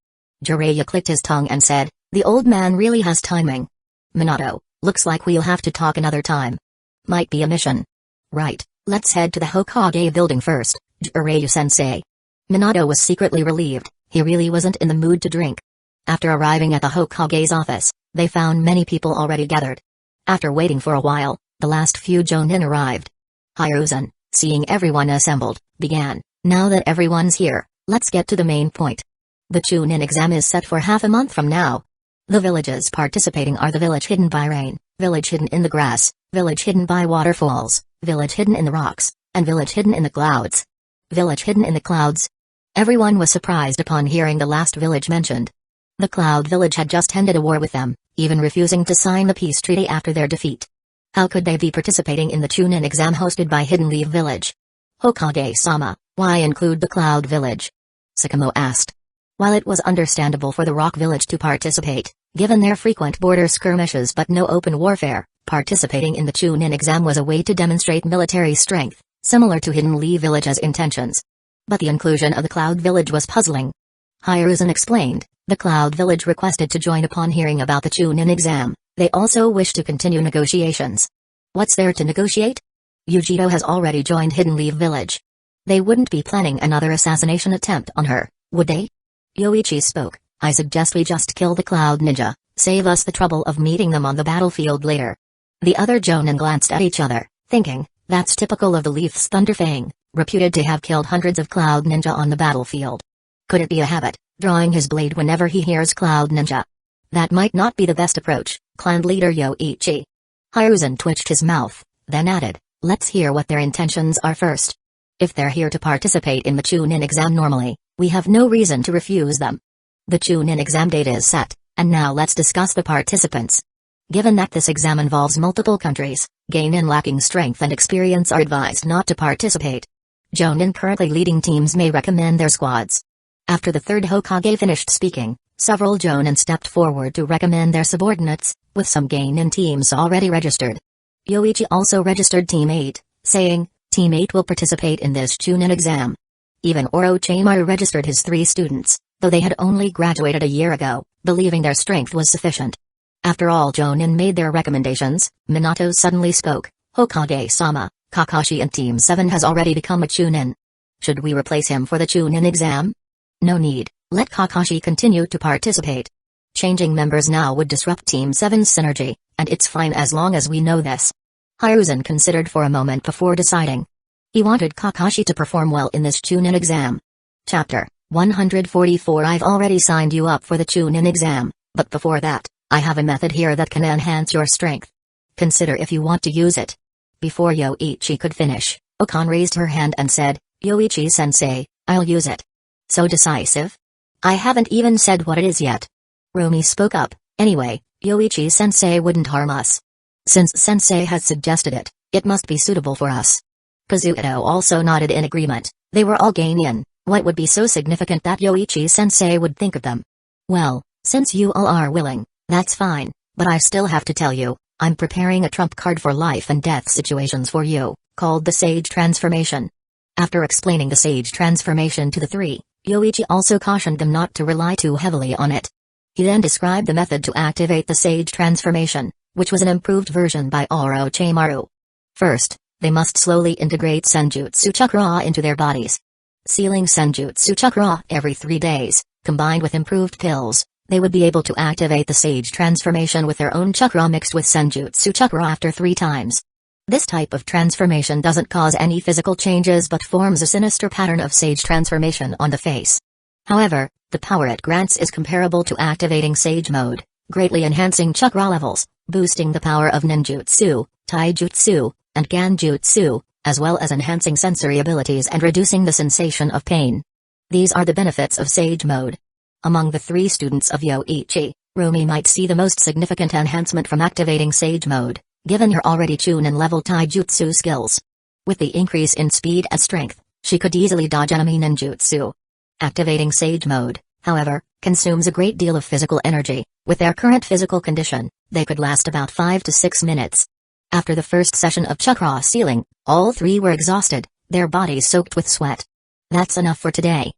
Jiraiya clicked his tongue and said, "The old man really has timing. Minato, looks like we'll have to talk another time. Might be a mission. Right, let's head to the Hokage building first, Jiraiya-sensei." Minato was secretly relieved, he really wasn't in the mood to drink. After arriving at the Hokage's office, they found many people already gathered. After waiting for a while, the last few Jonin arrived. Hiruzen, seeing everyone assembled, began, "Now that everyone's here, let's get to the main point. The Chunin exam is set for half a month from now. The villages participating are the village hidden by rain, village hidden in the grass, village hidden by waterfalls, village hidden in the rocks, and village hidden in the clouds." Village hidden in the clouds? Everyone was surprised upon hearing the last village mentioned. The Cloud Village had just ended a war with them, even refusing to sign the peace treaty after their defeat. How could they be participating in the Chunin exam hosted by Hidden Leaf Village? "Hokage-sama, why include the Cloud Village?" Sakamo asked. While it was understandable for the Rock Village to participate, given their frequent border skirmishes but no open warfare, participating in the Chunin exam was a way to demonstrate military strength, similar to Hidden Leaf Village's intentions. But the inclusion of the Cloud Village was puzzling. Hiruzen explained, the Cloud Village requested to join upon hearing about the Chunin exam. They also wish to continue negotiations. What's there to negotiate? Yujiro has already joined Hidden Leaf Village. They wouldn't be planning another assassination attempt on her, would they? Yoichi spoke, "I suggest we just kill the Cloud Ninja, save us the trouble of meeting them on the battlefield later." The other Jonin glanced at each other, thinking, that's typical of the Leaf's Thunderfang, reputed to have killed hundreds of Cloud Ninja on the battlefield. Could it be a habit, drawing his blade whenever he hears Cloud Ninja? That might not be the best approach, clan leader Yoichi. Hiruzen twitched his mouth, then added, "Let's hear what their intentions are first. If they're here to participate in the Chunin exam normally, we have no reason to refuse them. The Chunin exam date is set, and now let's discuss the participants. Given that this exam involves multiple countries, Geinin lacking strength and experience are advised not to participate. Jonin currently leading teams may recommend their squads." After the third Hokage finished speaking, several Jonin stepped forward to recommend their subordinates, with some Geinin teams already registered. Yoichi also registered Team 8, saying, "Team 8 will participate in this Chunin exam." Even Orochimaru registered his 3 students, though they had only graduated a year ago, believing their strength was sufficient. After all Jonin made their recommendations, Minato suddenly spoke, "Hokage-sama, Kakashi in Team 7 has already become a Chunin. Should we replace him for the Chunin exam?" "No need, let Kakashi continue to participate. Changing members now would disrupt Team 7's synergy, and it's fine as long as we know this." Hiruzen considered for a moment before deciding. He wanted Kakashi to perform well in this Chunin exam. Chapter 144 I've already signed you up for the Chunin exam, but before that, I have a method here that can enhance your strength. Consider if you want to use it. Before Yoichi could finish, Okan raised her hand and said, "Yoichi-sensei, I'll use it." "So decisive? I haven't even said what it is yet." Rumi spoke up, "Anyway, Yoichi-sensei wouldn't harm us. Since sensei has suggested it, it must be suitable for us." Kazuto also nodded in agreement. They were all Geinin. What would be so significant that Yoichi-sensei would think of them? "Well, since you all are willing, that's fine, but I still have to tell you, I'm preparing a trump card for life and death situations for you, called the Sage Transformation." After explaining the Sage Transformation to the 3, Yoichi also cautioned them not to rely too heavily on it. He then described the method to activate the Sage Transformation, which was an improved version by Orochimaru. First, they must slowly integrate Senjutsu Chakra into their bodies. Sealing Senjutsu Chakra every 3 days, combined with improved pills, they would be able to activate the Sage transformation with their own chakra mixed with Senjutsu Chakra after 3 times. This type of transformation doesn't cause any physical changes but forms a sinister pattern of Sage transformation on the face. However, the power it grants is comparable to activating Sage mode, greatly enhancing chakra levels, boosting the power of ninjutsu, taijutsu, and ganjutsu, as well as enhancing sensory abilities and reducing the sensation of pain. These are the benefits of Sage mode. Among the 3 students of Yoichi, Rumi might see the most significant enhancement from activating Sage mode, given her already Chunin level taijutsu skills. With the increase in speed and strength, she could easily dodge enemy ninjutsu. Activating Sage mode, however, consumes a great deal of physical energy. With their current physical condition, they could last about 5 to 6 minutes. After the first session of chakra sealing, all 3 were exhausted, their bodies soaked with sweat. That's enough for today.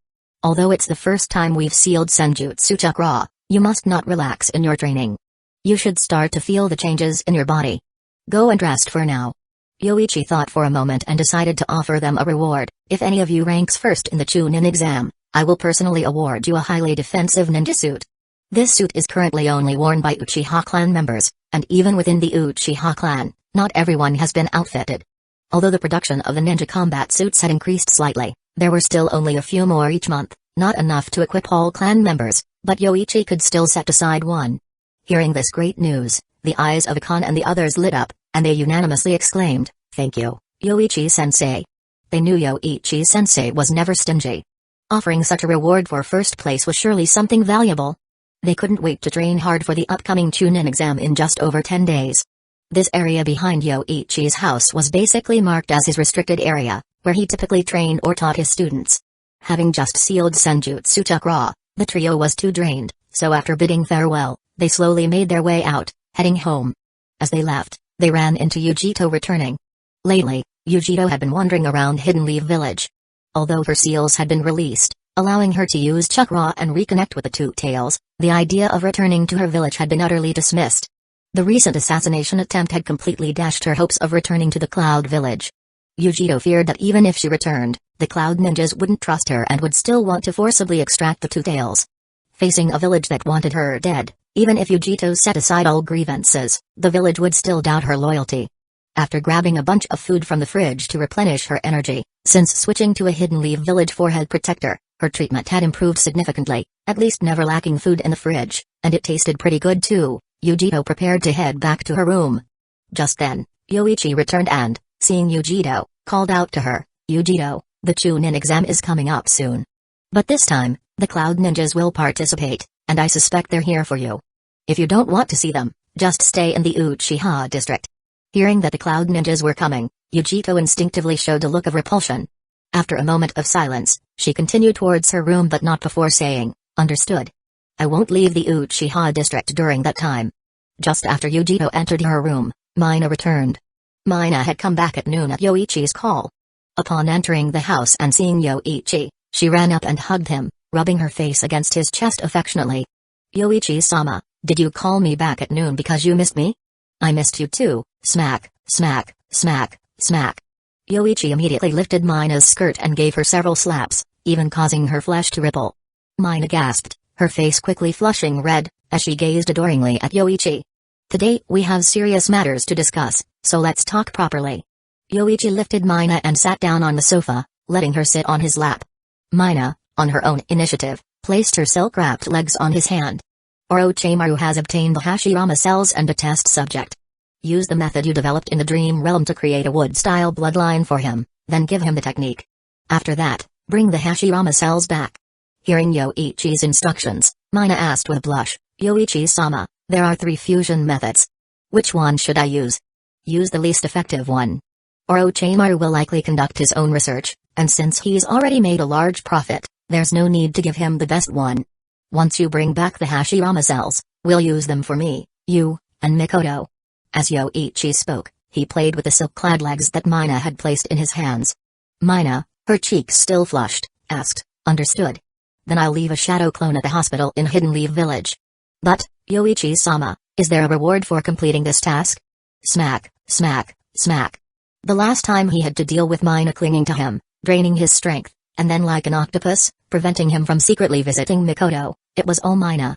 Although it's the first time we've sealed Senjutsu Chakra, you must not relax in your training. You should start to feel the changes in your body. Go and rest for now. Yoichi thought for a moment and decided to offer them a reward. If any of you ranks first in the Chunin exam, I will personally award you a highly defensive ninja suit. This suit is currently only worn by Uchiha clan members, and even within the Uchiha clan, not everyone has been outfitted. Although the production of the ninja combat suits had increased slightly, there were still only a few more each month, not enough to equip all clan members, but Yoichi could still set aside one. Hearing this great news, the eyes of Akane and the others lit up, and they unanimously exclaimed, "Thank you, Yoichi-sensei." They knew Yoichi-sensei was never stingy. Offering such a reward for first place was surely something valuable. They couldn't wait to train hard for the upcoming Chunin exam in just over 10 days. This area behind Yoichi's house was basically marked as his restricted area, where he typically trained or taught his students. Having just sealed Senjutsu Chakra, the trio was too drained, so after bidding farewell, they slowly made their way out, heading home. As they left, they ran into Yujito returning. Lately, Yujito had been wandering around Hidden Leaf Village. Although her seals had been released, allowing her to use chakra and reconnect with the Two Tails, the idea of returning to her village had been utterly dismissed. The recent assassination attempt had completely dashed her hopes of returning to the Cloud Village. Yujito feared that even if she returned, the Cloud Ninjas wouldn't trust her and would still want to forcibly extract the Two Tails. Facing a village that wanted her dead, even if Yujito set aside all grievances, the village would still doubt her loyalty. After grabbing a bunch of food from the fridge to replenish her energy, since switching to a Hidden Leaf Village forehead protector, her treatment had improved significantly, at least never lacking food in the fridge, and it tasted pretty good too. Yujito prepared to head back to her room. Just then, Yoichi returned and, seeing Yujito, called out to her, "Yujito, the Chunin exam is coming up soon. But this time, the Cloud Ninjas will participate, and I suspect they're here for you. If you don't want to see them, just stay in the Uchiha district." Hearing that the Cloud Ninjas were coming, Yujito instinctively showed a look of repulsion. After a moment of silence, she continued towards her room but not before saying, "Understood. I won't leave the Uchiha district during that time." Just after Yujito entered her room, Mina returned. Mina had come back at noon at Yoichi's call. Upon entering the house and seeing Yoichi, she ran up and hugged him, rubbing her face against his chest affectionately. "Yoichi-sama, did you call me back at noon because you missed me?" "I missed you too." Smack, smack, smack, smack. Yoichi immediately lifted Mina's skirt and gave her several slaps, even causing her flesh to ripple. Mina gasped, her face quickly flushing red, as she gazed adoringly at Yoichi. "Today we have serious matters to discuss, so let's talk properly." Yoichi lifted Mina and sat down on the sofa, letting her sit on his lap. Mina, on her own initiative, placed her silk-wrapped legs on his hand. "Orochimaru has obtained the Hashirama cells and a test subject. Use the method you developed in the dream realm to create a wood-style bloodline for him, then give him the technique. After that, bring the Hashirama cells back." Hearing Yoichi's instructions, Mina asked with a blush, "Yoichi-sama, there are 3 fusion methods. Which one should I use?" "Use the least effective one. Orochimaru will likely conduct his own research, and since he's already made a large profit, there's no need to give him the best one. Once you bring back the Hashirama cells, we'll use them for me, you, and Mikoto." As Yoichi spoke, he played with the silk-clad legs that Mina had placed in his hands. Mina, her cheeks still flushed, asked, "Understood. Then I'll leave a shadow clone at the hospital in Hidden Leaf Village. But, Yoichi-sama, Is there a reward for completing this task? Smack, smack, smack. The last time he had to deal with Mina clinging to him, draining his strength, and then like an octopus, preventing him from secretly visiting Mikoto, it was all Mina.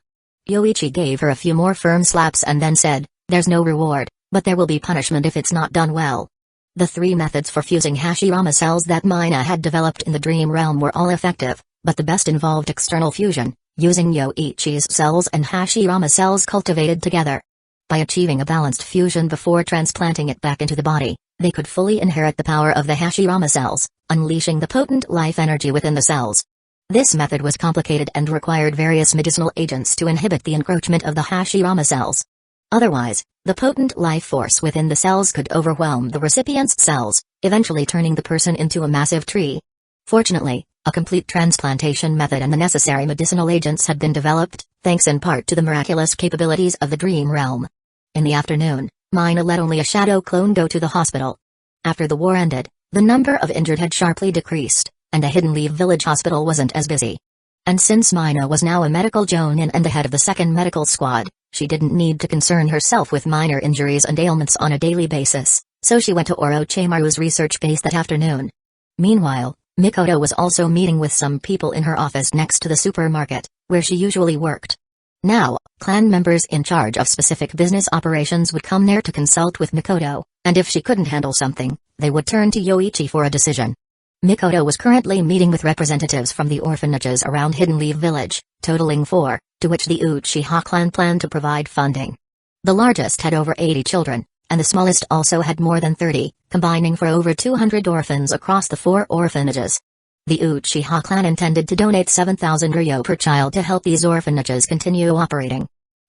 Yoichi gave her a few more firm slaps and then said, "There's no reward, but there will be punishment if it's not done well." The 3 methods for fusing Hashirama cells that Mina had developed in the dream realm were all effective, but the best involved external fusion, using Yoichi's cells and Hashirama cells cultivated together. By achieving a balanced fusion before transplanting it back into the body, they could fully inherit the power of the Hashirama cells, unleashing the potent life energy within the cells. This method was complicated and required various medicinal agents to inhibit the encroachment of the Hashirama cells. Otherwise, the potent life force within the cells could overwhelm the recipient's cells, eventually turning the person into a massive tree. Fortunately, a complete transplantation method and the necessary medicinal agents had been developed, thanks in part to the miraculous capabilities of the dream realm. In the afternoon, Mina let only a shadow clone go to the hospital. After the war ended, the number of injured had sharply decreased, and the Hidden Leaf Village Hospital wasn't as busy. And since Mina was now a medical jonin and the head of the 2nd Medical Squad, she didn't need to concern herself with minor injuries and ailments on a daily basis, so she went to Orochimaru's research base that afternoon. Meanwhile, Mikoto was also meeting with some people in her office next to the supermarket, where she usually worked. Now, clan members in charge of specific business operations would come there to consult with Mikoto, and if she couldn't handle something, they would turn to Yoichi for a decision. Mikoto was currently meeting with representatives from the orphanages around Hidden Leaf Village, totaling 4, to which the Uchiha clan planned to provide funding. The largest had over 80 children, and the smallest also had more than 30, combining for over 200 orphans across the 4 orphanages. The Uchiha clan intended to donate 7,000 ryo per child to help these orphanages continue operating.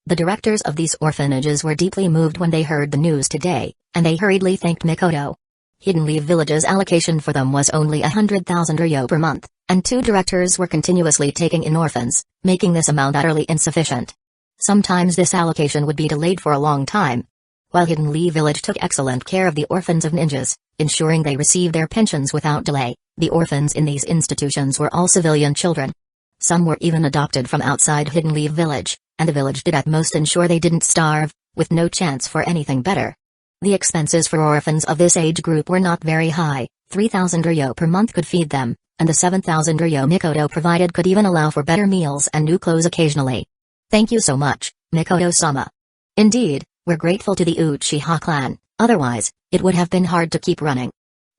The directors of these orphanages were deeply moved when they heard the news today, and they hurriedly thanked Mikoto. Hidden Leaf Village's allocation for them was only 100,000 ryo per month, and 2 directors were continuously taking in orphans, making this amount utterly insufficient. Sometimes this allocation would be delayed for a long time. While Hidden Leaf Village took excellent care of the orphans of ninjas, ensuring they received their pensions without delay, the orphans in these institutions were all civilian children. Some were even adopted from outside Hidden Leaf Village, and the village did at most ensure they didn't starve, with no chance for anything better. The expenses for orphans of this age group were not very high. 3,000 ryo per month could feed them, and the 7,000 ryo Mikoto provided could even allow for better meals and new clothes occasionally. Thank you so much, Mikoto-sama. Indeed, we're grateful to the Uchiha clan, otherwise, it would have been hard to keep running.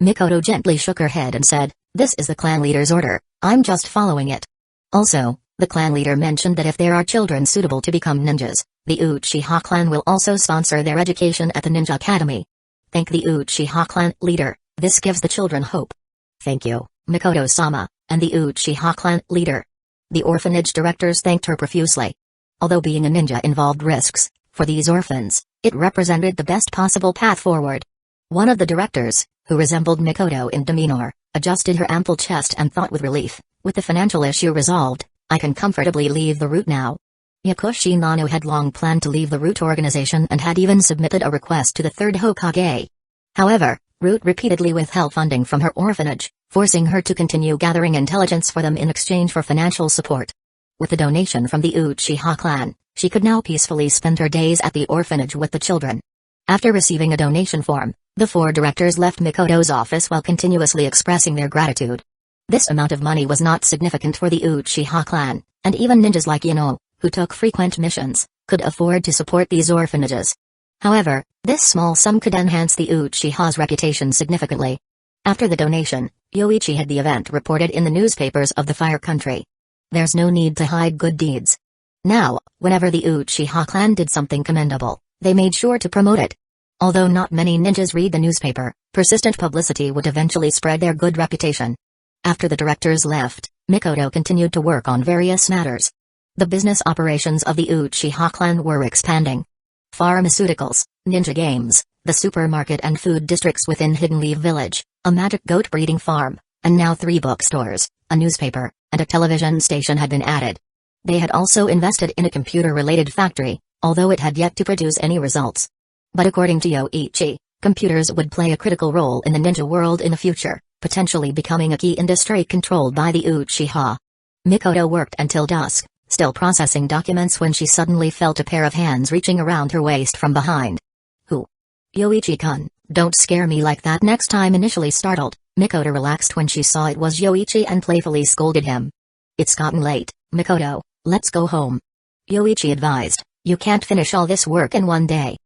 Mikoto gently shook her head and said, "This is the clan leader's order, I'm just following it." Also, the clan leader mentioned that if there are children suitable to become ninjas, the Uchiha clan will also sponsor their education at the Ninja Academy. Thank the Uchiha clan leader, this gives the children hope. Thank you, Mikoto-sama, and the Uchiha clan leader. The orphanage directors thanked her profusely. Although being a ninja involved risks, for these orphans, it represented the best possible path forward. One of the directors, who resembled Mikoto in demeanor, adjusted her ample chest and thought with relief, with the financial issue resolved, I can comfortably leave the route now. Yakushi Nano had long planned to leave the Root organization and had even submitted a request to the 3rd Hokage. However, Root repeatedly withheld funding from her orphanage, forcing her to continue gathering intelligence for them in exchange for financial support. With the donation from the Uchiha clan, she could now peacefully spend her days at the orphanage with the children. After receiving a donation form, the 4 directors left Mikoto's office while continuously expressing their gratitude. This amount of money was not significant for the Uchiha clan, and even ninjas like Ino, who took frequent missions, could afford to support these orphanages. However, this small sum could enhance the Uchiha's reputation significantly. After the donation, Yoichi had the event reported in the newspapers of the Fire Country. There's no need to hide good deeds. Now, whenever the Uchiha clan did something commendable, they made sure to promote it. Although not many ninjas read the newspaper, persistent publicity would eventually spread their good reputation. After the directors left, Mikoto continued to work on various matters. The business operations of the Uchiha clan were expanding. Pharmaceuticals, ninja games, the supermarket and food districts within Hidden Leaf Village, a magic goat breeding farm, and now 3 bookstores, a newspaper, and a television station had been added. They had also invested in a computer-related factory, although it had yet to produce any results. But according to Yoichi, computers would play a critical role in the ninja world in the future, potentially becoming a key industry controlled by the Uchiha. Mikoto worked until dusk, still processing documents when she suddenly felt a pair of hands reaching around her waist from behind. Who? Yoichi-kun, don't scare me like that next time. Initially startled, Mikoto relaxed when she saw it was Yoichi and playfully scolded him. It's gotten late, Mikoto, let's go home. Yoichi advised, you can't finish all this work in one day.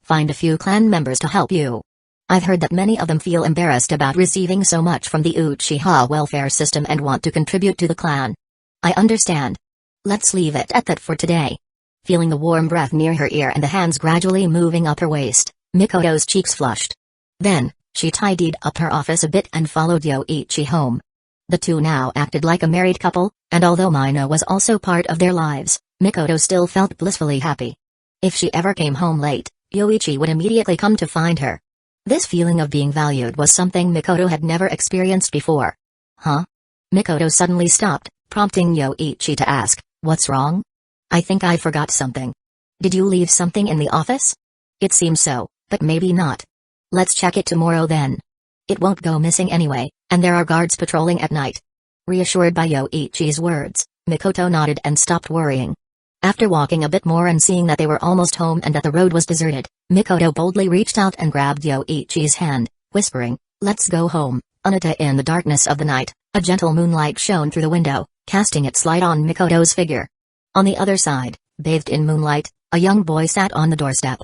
Find a few clan members to help you. I've heard that many of them feel embarrassed about receiving so much from the Uchiha welfare system and want to contribute to the clan. I understand. Let's leave it at that for today. Feeling the warm breath near her ear and the hands gradually moving up her waist, Mikoto's cheeks flushed. Then, she tidied up her office a bit and followed Yoichi home. The two now acted like a married couple, and although Mina was also part of their lives, Mikoto still felt blissfully happy. If she ever came home late, Yoichi would immediately come to find her. This feeling of being valued was something Mikoto had never experienced before. Huh? Mikoto suddenly stopped, prompting Yoichi to ask, what's wrong? I think I forgot something. Did you leave something in the office? It seems so, but maybe not. Let's check it tomorrow then. It won't go missing anyway, and there are guards patrolling at night. Reassured by Yoichi's words, Mikoto nodded and stopped worrying. After walking a bit more and seeing that they were almost home and that the road was deserted, Mikoto boldly reached out and grabbed Yoichi's hand, whispering, let's go home. In the darkness of the night, a gentle moonlight shone through the window, casting its light on Mikoto's figure. On the other side, bathed in moonlight, a young boy sat on the doorstep.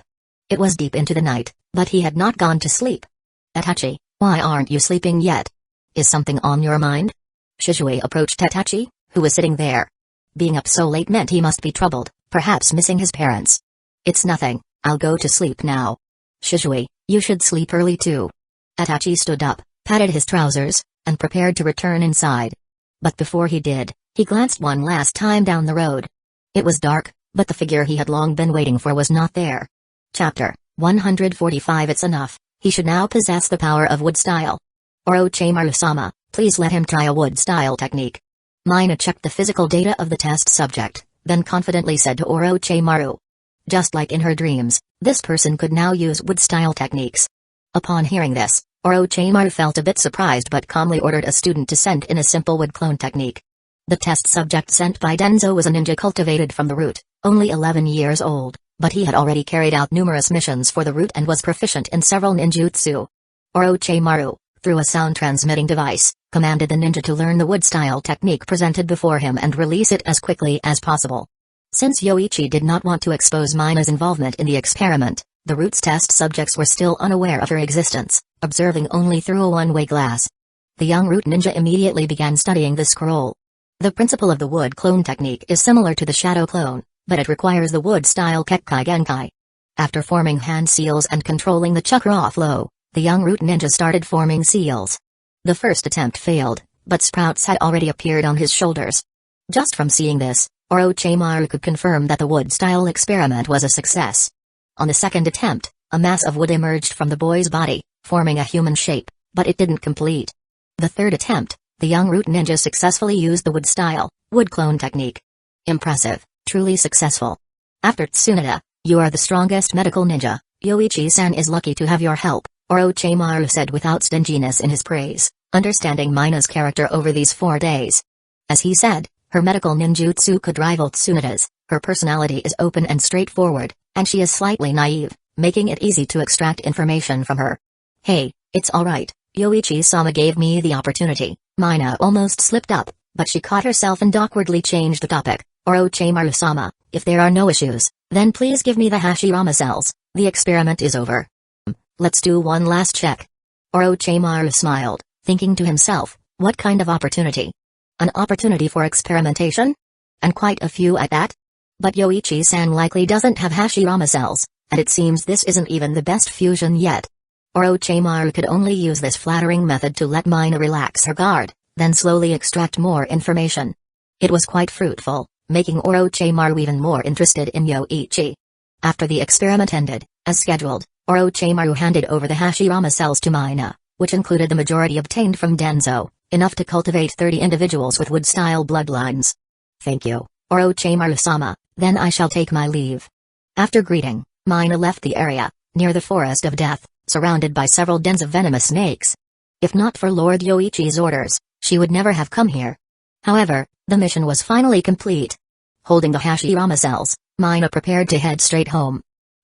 It was deep into the night, but he had not gone to sleep. Itachi, why aren't you sleeping yet? Is something on your mind? Shisui approached Itachi, who was sitting there. Being up so late meant he must be troubled, perhaps missing his parents. It's nothing, I'll go to sleep now. Shisui, you should sleep early too. Itachi stood up, patted his trousers, and prepared to return inside. But before he did, he glanced one last time down the road. It was dark, but the figure he had long been waiting for was not there. Chapter 145. It's enough, he should now possess the power of wood style. Orochimaru-sama, please let him try a wood style technique. Mina checked the physical data of the test subject, then confidently said to Orochimaru. Just like in her dreams, this person could now use wood-style techniques. Upon hearing this, Orochimaru felt a bit surprised but calmly ordered a student to send in a simple wood clone technique. The test subject sent by Danzō was a ninja cultivated from the root, only 11 years old, but he had already carried out numerous missions for the root and was proficient in several ninjutsu. Orochimaru, through a sound-transmitting device, commanded the ninja to learn the wood-style technique presented before him and release it as quickly as possible. Since Yoichi did not want to expose Mina's involvement in the experiment, the root's test subjects were still unaware of her existence, observing only through a one-way glass. The young root ninja immediately began studying the scroll. The principle of the wood clone technique is similar to the shadow clone, but it requires the wood-style Kekkai Genkai. After forming hand seals and controlling the chakra flow, the young root ninja started forming seals. The first attempt failed, but sprouts had already appeared on his shoulders. Just from seeing this, Orochimaru could confirm that the wood-style experiment was a success. On the second attempt, a mass of wood emerged from the boy's body, forming a human shape, but it didn't complete. The third attempt, the young root ninja successfully used the wood-style, wood clone technique. Impressive, truly successful. After Tsunade, you are the strongest medical ninja. Yoichi-san is lucky to have your help, Orochimaru said without stinginess in his praise, understanding Mina's character over these 4 days. As he said, her medical ninjutsu could rival Tsunade's, her personality is open and straightforward, and she is slightly naive, making it easy to extract information from her. Hey, it's alright, Yoichi-sama gave me the opportunity. Mina almost slipped up, but she caught herself and awkwardly changed the topic. Orochimaru-sama, if there are no issues, then please give me the Hashirama cells. The experiment is over. Let's do one last check. Orochimaru smiled, thinking to himself, what kind of opportunity? An opportunity for experimentation? And quite a few at that? But Yoichi-san likely doesn't have Hashirama cells, and it seems this isn't even the best fusion yet. Orochimaru could only use this flattering method to let Mina relax her guard, then slowly extract more information. It was quite fruitful, making Orochimaru even more interested in Yoichi. After the experiment ended, as scheduled, Orochimaru handed over the Hashirama cells to Mina, which included the majority obtained from Danzō, enough to cultivate 30 individuals with wood-style bloodlines. Thank you, Orochimaru-sama, then I shall take my leave. After greeting, Mina left the area, near the Forest of Death, surrounded by several dens of venomous snakes. If not for Lord Yoichi's orders, she would never have come here. However, the mission was finally complete. Holding the Hashirama cells, Mina prepared to head straight home.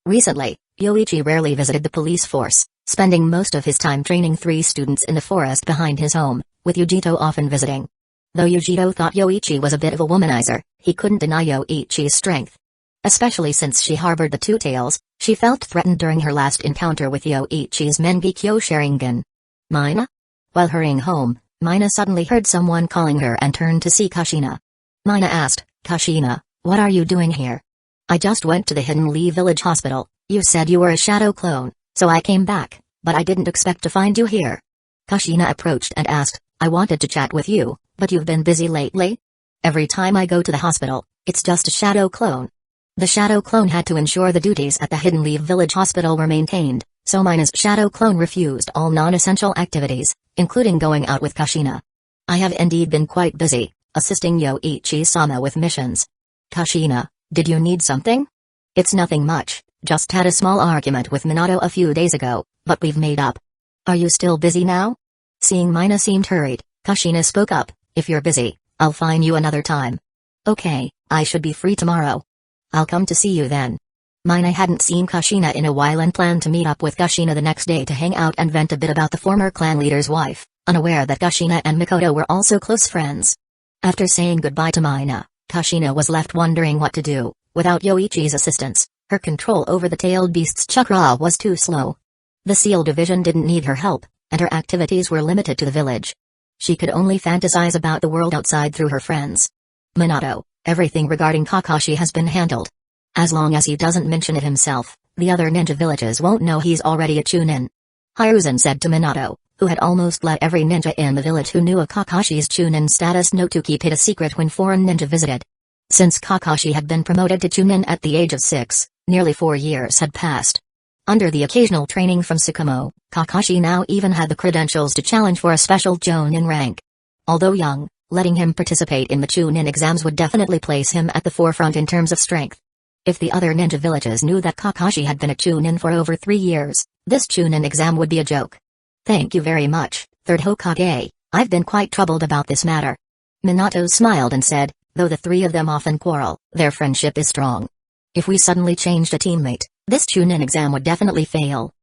Recently, Yoichi rarely visited the police force, spending most of his time training 3 students in the forest behind his home, with Yujito often visiting. Though Yujito thought Yoichi was a bit of a womanizer, he couldn't deny Yoichi's strength. Especially since she harbored the 2 tails, she felt threatened during her last encounter with Yoichi's Mengekyo Sharingan. Mina? While hurrying home, Mina suddenly heard someone calling her and turned to see Kushina. Mina asked, "Kushina, what are you doing here?" "I just went to the Hidden Leaf Village Hospital. You said you were a shadow clone, so I came back, but I didn't expect to find you here." Kushina approached and asked, "I wanted to chat with you, but you've been busy lately?" "Every time I go to the hospital, it's just a shadow clone." The shadow clone had to ensure the duties at the Hidden Leaf Village Hospital were maintained, so Mina's shadow clone refused all non-essential activities, including going out with Kushina. "I have indeed been quite busy, assisting Yoichi-sama with missions." "Kushina, did you need something?" "It's nothing much, just had a small argument with Minato a few days ago, but we've made up." "Are you still busy now?" Seeing Mina seemed hurried, Kushina spoke up, "If you're busy, I'll find you another time." "Okay, I should be free tomorrow." "I'll come to see you then." Mina hadn't seen Kushina in a while and planned to meet up with Kushina the next day to hang out and vent a bit about the former clan leader's wife, unaware that Kushina and Mikoto were also close friends. After saying goodbye to Mina, Kushina was left wondering what to do. Without Yoichi's assistance, her control over the tailed beast's chakra was too slow. The SEAL division didn't need her help, and her activities were limited to the village. She could only fantasize about the world outside through her friends. "Minato, everything regarding Kakashi has been handled. As long as he doesn't mention it himself, the other ninja villages won't know he's already a Chunin," Hiruzen said to Minato, who had almost let every ninja in the village who knew of Kakashi's Chunin status know to keep it a secret when foreign ninja visited. Since Kakashi had been promoted to Chunin at the age of 6, nearly 4 years had passed. Under the occasional training from Tsukumo, Kakashi now even had the credentials to challenge for a special Jonin rank. Although young, letting him participate in the Chunin exams would definitely place him at the forefront in terms of strength. If the other ninja villages knew that Kakashi had been a Chunin for over 3 years, this Chunin exam would be a joke. "Thank you very much, Third Hokage, I've been quite troubled about this matter." Minato smiled and said, "Though the 3 of them often quarrel, their friendship is strong. If we suddenly changed a teammate, this Chunin exam would definitely fail.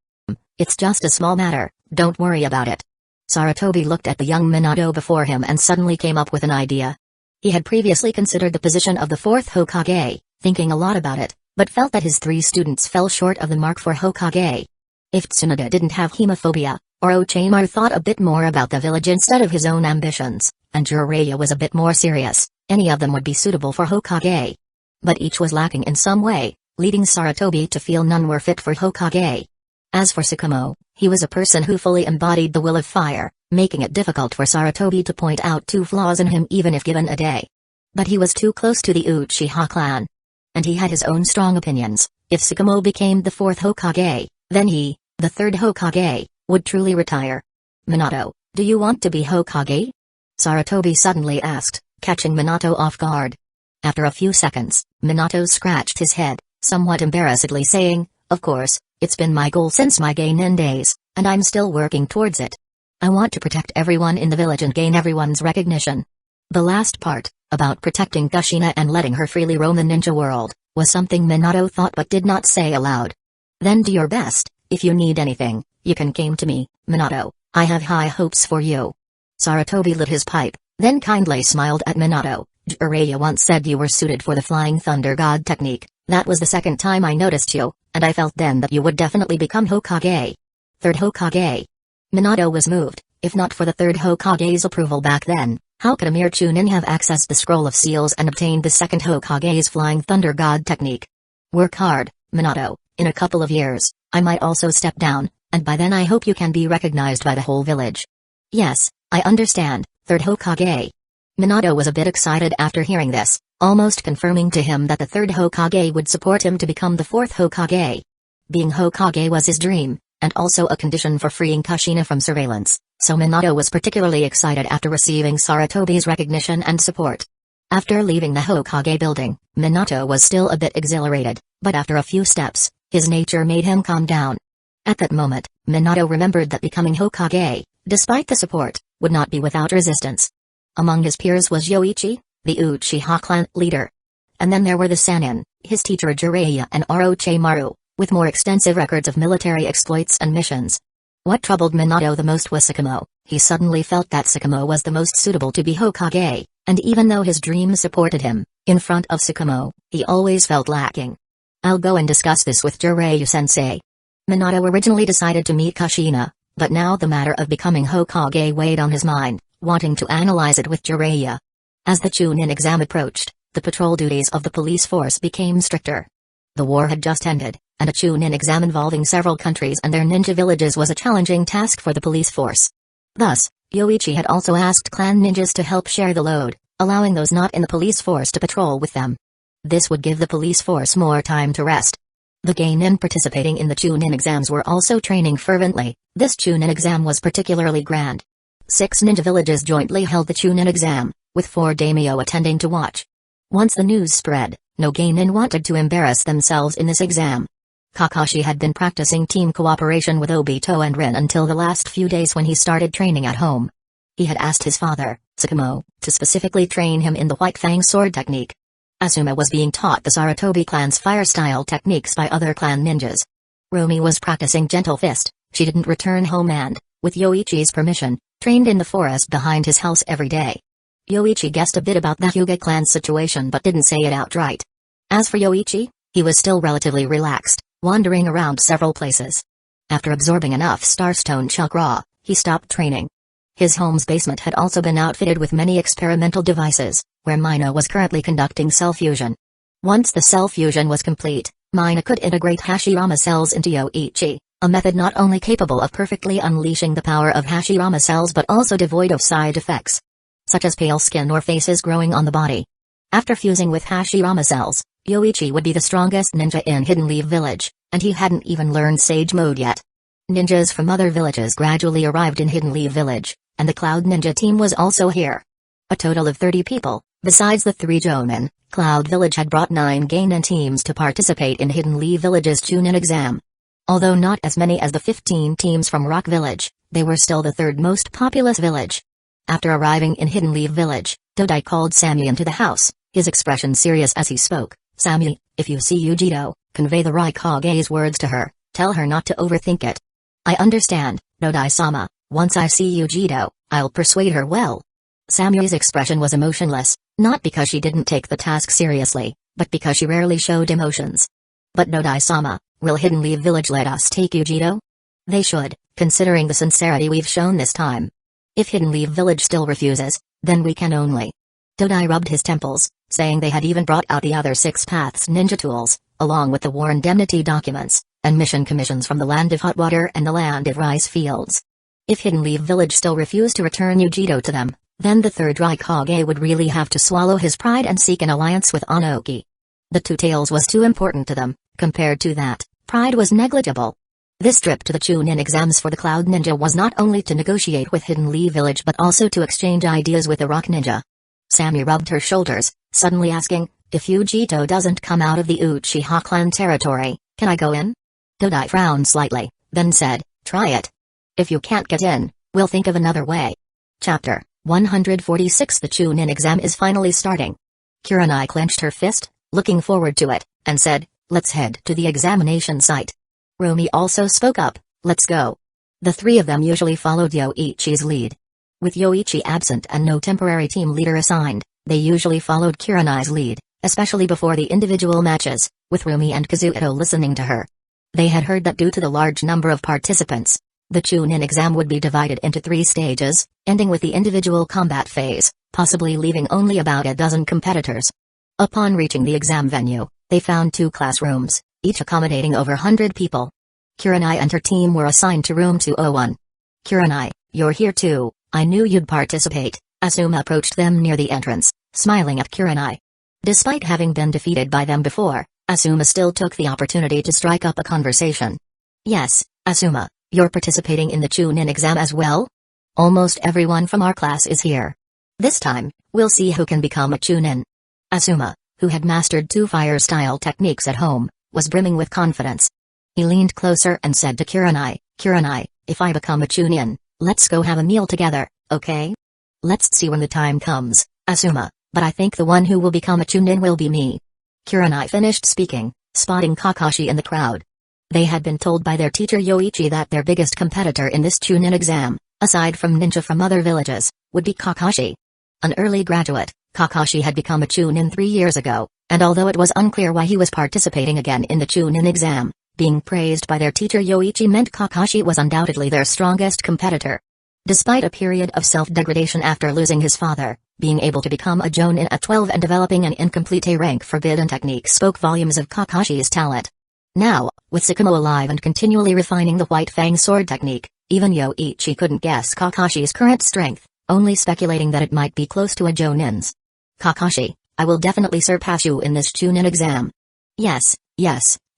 It's just a small matter, don't worry about it." Sarutobi looked at the young Minato before him and suddenly came up with an idea. He had previously considered the position of the 4th Hokage, thinking a lot about it, but felt that his 3 students fell short of the mark for Hokage. If Tsunoda didn't have hemophobia, Orochimaru thought a bit more about the village instead of his own ambitions, and Jiraiya was a bit more serious, any of them would be suitable for Hokage. But each was lacking in some way, leading Sarutobi to feel none were fit for Hokage. As for Tsukumo, he was a person who fully embodied the will of fire, making it difficult for Sarutobi to point out 2 flaws in him even if given a day. But he was too close to the Uchiha clan. And he had his own strong opinions. If Tsukumo became the 4th Hokage, then he, the 3rd Hokage, would truly retire. "Minato, do you want to be Hokage?" Sarutobi suddenly asked, catching Minato off guard. After a few seconds, Minato scratched his head, somewhat embarrassedly saying, "Of course, it's been my goal since my Genin days, and I'm still working towards it. I want to protect everyone in the village and gain everyone's recognition." The last part, about protecting Kushina and letting her freely roam the ninja world, was something Minato thought but did not say aloud. "Then do your best, if you need anything, you can come to me, Minato, I have high hopes for you." Sarutobi lit his pipe, then kindly smiled at Minato. "Jiraiya once said you were suited for the Flying Thunder God technique, that was the second time I noticed you, and I felt then that you would definitely become Hokage." 3rd Hokage. Minato was moved. If not for the 3rd Hokage's approval back then, how could a mere Chunin have accessed the Scroll of Seals and obtained the 2nd Hokage's Flying Thunder God technique? "Work hard, Minato, in a couple of years, I might also step down, and by then I hope you can be recognized by the whole village." "Yes, I understand, 3rd Hokage." Minato was a bit excited after hearing this, almost confirming to him that the 3rd Hokage would support him to become the 4th Hokage. Being Hokage was his dream, and also a condition for freeing Kushina from surveillance, so Minato was particularly excited after receiving Sarutobi's recognition and support. After leaving the Hokage building, Minato was still a bit exhilarated, but after a few steps, his nature made him calm down. At that moment, Minato remembered that becoming Hokage, despite the support, would not be without resistance. Among his peers was Yoichi, the Uchiha clan leader. And then there were the Sannin, his teacher Jiraiya and Orochimaru, with more extensive records of military exploits and missions. What troubled Minato the most was Sakamo. He suddenly felt that Sakamo was the most suitable to be Hokage, and even though his dreams supported him, in front of Sakamo, he always felt lacking. I'll go and discuss this with Jiraiya-sensei. Minato originally decided to meet Kushina, but now the matter of becoming Hokage weighed on his mind, wanting to analyze it with Jiraiya. As the Chunin exam approached, the patrol duties of the police force became stricter. The war had just ended, and a Chunin exam involving several countries and their ninja villages was a challenging task for the police force. Thus, Yoichi had also asked clan ninjas to help share the load, allowing those not in the police force to patrol with them. This would give the police force more time to rest. The geinin participating in the Chunin exams were also training fervently. This Chunin exam was particularly grand. 6 ninja villages jointly held the Chunin exam, with 4 daimyo attending to watch. Once the news spread, no geinin wanted to embarrass themselves in this exam. Kakashi had been practicing team cooperation with Obito and Rin until the last few days when he started training at home. He had asked his father, Sakamo, to specifically train him in the White Fang sword technique. Asuma was being taught the Sarutobi clan's fire-style techniques by other clan ninjas. Romi was practicing Gentle Fist. She didn't return home and, with Yoichi's permission, trained in the forest behind his house every day. Yoichi guessed a bit about the Hyuga clan's situation but didn't say it outright. As for Yoichi, he was still relatively relaxed, wandering around several places. After absorbing enough Starstone chakra, he stopped training. His home's basement had also been outfitted with many experimental devices, where Mina was currently conducting cell fusion. Once the cell fusion was complete, Mina could integrate Hashirama cells into Yoichi, a method not only capable of perfectly unleashing the power of Hashirama cells but also devoid of side effects, such as pale skin or faces growing on the body. After fusing with Hashirama cells, Yoichi would be the strongest ninja in Hidden Leaf Village, and he hadn't even learned Sage Mode yet. Ninjas from other villages gradually arrived in Hidden Leaf Village, and the Cloud Ninja team was also here. A total of 30 people, besides the 3 Jonin, Cloud Village had brought 9 geinin teams to participate in Hidden Leaf Village's Chunin exam. Although not as many as the 15 teams from Rock Village, they were still the 3rd most populous village. After arriving in Hidden Leaf Village, Dodai called Sammy into the house, his expression serious as he spoke. Sammy, if you see Yujiro, convey the Raikage's words to her, tell her not to overthink it. I understand, Dodai-sama, once I see Yujiro, I'll persuade her well. Sammy's expression was emotionless, not because she didn't take the task seriously, but because she rarely showed emotions. But Dodai-sama, will Hidden Leaf Village let us take Yujiro? They should, considering the sincerity we've shown this time. If Hidden Leaf Village still refuses, then we can only. Dodai rubbed his temples, saying they had even brought out the other 6 paths ninja tools, along with the war indemnity documents, and mission commissions from the land of hot water and the land of rice fields. If Hidden Leaf Village still refused to return Yujiro to them, then the 3rd Raikage would really have to swallow his pride and seek an alliance with Onoki. The Two Tails was too important to them, compared to that, pride was negligible. This trip to the Chunin exams for the Cloud Ninja was not only to negotiate with Hidden Leaf Village but also to exchange ideas with the Rock Ninja. Sammy rubbed her shoulders, suddenly asking, if Yujiro doesn't come out of the Uchiha clan territory, can I go in? Dodai frowned slightly, then said, try it. If you can't get in, we'll think of another way. Chapter 146. The Chunin exam is finally starting. Kurenai clenched her fist, looking forward to it, and said, let's head to the examination site. Romi also spoke up, let's go. The 3 of them usually followed Yoichi's lead. With Yoichi absent and no temporary team leader assigned, they usually followed Kurenai's lead, especially before the individual matches, with Romi and Kazuto listening to her. They had heard that due to the large number of participants, the Chunin exam would be divided into 3 stages, ending with the individual combat phase, possibly leaving only about a dozen competitors. Upon reaching the exam venue, they found 2 classrooms, each accommodating over 100 people. Kurenai and her team were assigned to room 201. Kurenai, you're here too, I knew you'd participate. Asuma approached them near the entrance, smiling at Kurenai. Despite having been defeated by them before, Asuma still took the opportunity to strike up a conversation. Yes, Asuma, you're participating in the Chunin exam as well? Almost everyone from our class is here. This time, we'll see who can become a Chunin. Asuma, who had mastered 2 fire-style techniques at home, was brimming with confidence. He leaned closer and said to Kurenai, Kurenai, if I become a Chunin, let's go have a meal together, okay? Let's see when the time comes, Asuma, but I think the one who will become a Chunin will be me. Kurenai finished speaking, spotting Kakashi in the crowd. They had been told by their teacher Yoichi that their biggest competitor in this Chunin exam, aside from ninja from other villages, would be Kakashi. An early graduate, Kakashi had become a Chunin 3 years ago, and although it was unclear why he was participating again in the Chunin exam, being praised by their teacher Yoichi meant Kakashi was undoubtedly their strongest competitor. Despite a period of self-degradation after losing his father, being able to become a Jonin at 12 and developing an incomplete A-rank forbidden technique spoke volumes of Kakashi's talent. Now, with Tsukumo alive and continually refining the White Fang sword technique, even Yoichi couldn't guess Kakashi's current strength, only speculating that it might be close to a Jonin's. Kakashi, I will definitely surpass you in this Chunin exam. Yes,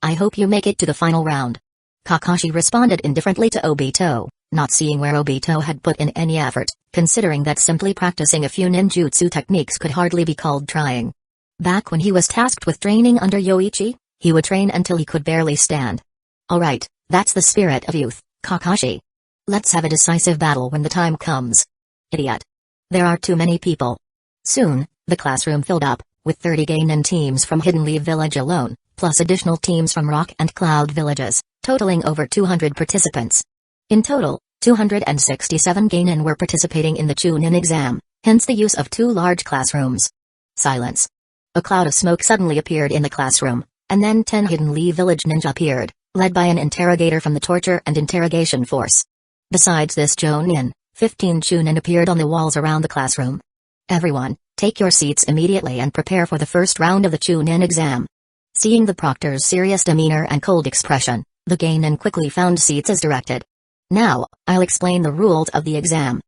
I hope you make it to the final round. Kakashi responded indifferently to Obito, not seeing where Obito had put in any effort, considering that simply practicing a few ninjutsu techniques could hardly be called trying. Back when he was tasked with training under Yoichi, he would train until he could barely stand. Alright, that's the spirit of youth, Kakashi. Let's have a decisive battle when the time comes. Idiot. There are too many people. Soon, the classroom filled up, with 30 Geinin teams from Hidden Leaf Village alone, plus additional teams from Rock and Cloud villages, totaling over 200 participants. In total, 267 Geinin were participating in the Chunin exam, hence the use of 2 large classrooms. Silence. A cloud of smoke suddenly appeared in the classroom, and then 10 Hidden Leaf Village ninja appeared, led by an interrogator from the torture and interrogation force. Besides this Jonin, 15 Chunin appeared on the walls around the classroom. Everyone, take your seats immediately and prepare for the first round of the Chunin exam. Seeing the proctor's serious demeanor and cold expression, the Geinin quickly found seats as directed. Now, I'll explain the rules of the exam.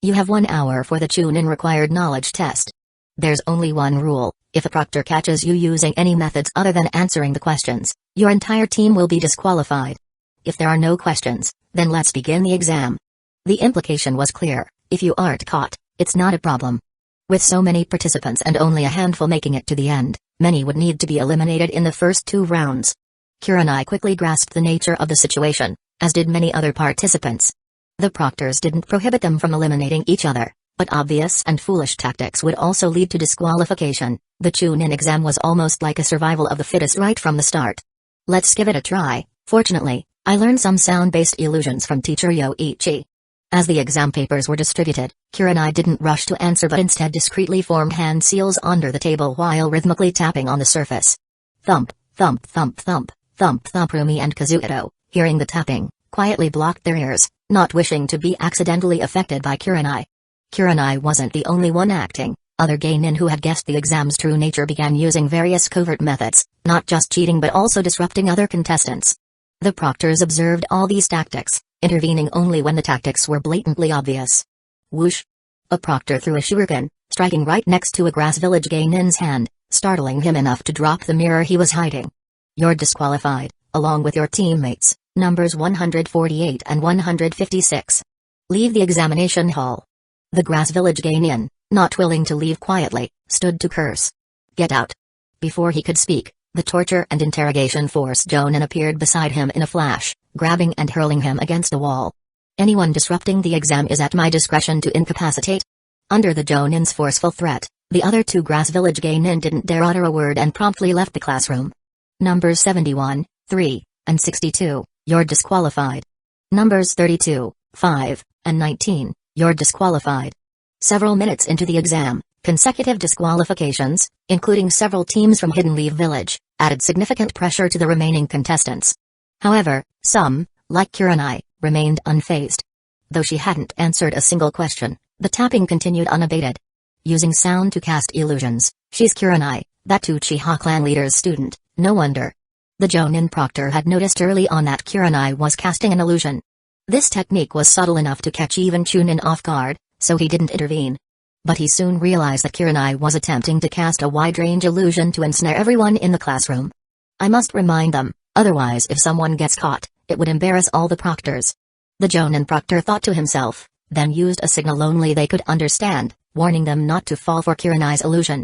You have 1 hour for the Chunin required knowledge test. There's only one rule: if a proctor catches you using any methods other than answering the questions, your entire team will be disqualified. If there are no questions, then let's begin the exam. The implication was clear: if you aren't caught, it's not a problem. With so many participants and only a handful making it to the end, many would need to be eliminated in the first 2 rounds. Kurenai quickly grasped the nature of the situation, as did many other participants. The proctors didn't prohibit them from eliminating each other, but obvious and foolish tactics would also lead to disqualification. The Chunin exam was almost like a survival of the fittest right from the start. Let's give it a try. Fortunately, I learned some sound-based illusions from teacher Yoichi. As the exam papers were distributed, Kurenai didn't rush to answer but instead discreetly formed hand seals under the table while rhythmically tapping on the surface. Thump, thump, thump, thump, thump, thump. Rumi and Kazuhito, hearing the tapping, quietly blocked their ears, not wishing to be accidentally affected by Kurenai. Kurenai wasn't the only one acting. Other Geinin who had guessed the exam's true nature began using various covert methods, not just cheating but also disrupting other contestants. The proctors observed all these tactics, intervening only when the tactics were blatantly obvious. Whoosh! A proctor threw a shuriken, striking right next to a grass village Geinin's hand, startling him enough to drop the mirror he was hiding. You're disqualified, along with your teammates, numbers 148 and 156. Leave the examination hall. The grass village Geinin, not willing to leave quietly, stood to curse. Get out. Before he could speak, the torture and interrogation force Jonin appeared beside him in a flash, grabbing and hurling him against a wall. Anyone disrupting the exam is at my discretion to incapacitate. Under the Jonin's forceful threat, the other 2 grass village Geinin didn't dare utter a word and promptly left the classroom. Numbers 71, 3, and 62, you're disqualified. Numbers 32, 5, and 19, you're disqualified. Several minutes into the exam, consecutive disqualifications, including several teams from Hidden Leaf Village, added significant pressure to the remaining contestants. However, some, like Kurenai, remained unfazed. Though she hadn't answered a single question, the tapping continued unabated. Using sound to cast illusions, she's Kurenai, that Uchiha clan leader's student, no wonder. The Jonin proctor had noticed early on that Kurenai was casting an illusion. This technique was subtle enough to catch even Chunin off guard, so he didn't intervene. But he soon realized that Kurenai was attempting to cast a wide-range illusion to ensnare everyone in the classroom. I must remind them, otherwise if someone gets caught, it would embarrass all the proctors. The Jonin proctor thought to himself, then used a signal only they could understand, warning them not to fall for Kurenai's illusion.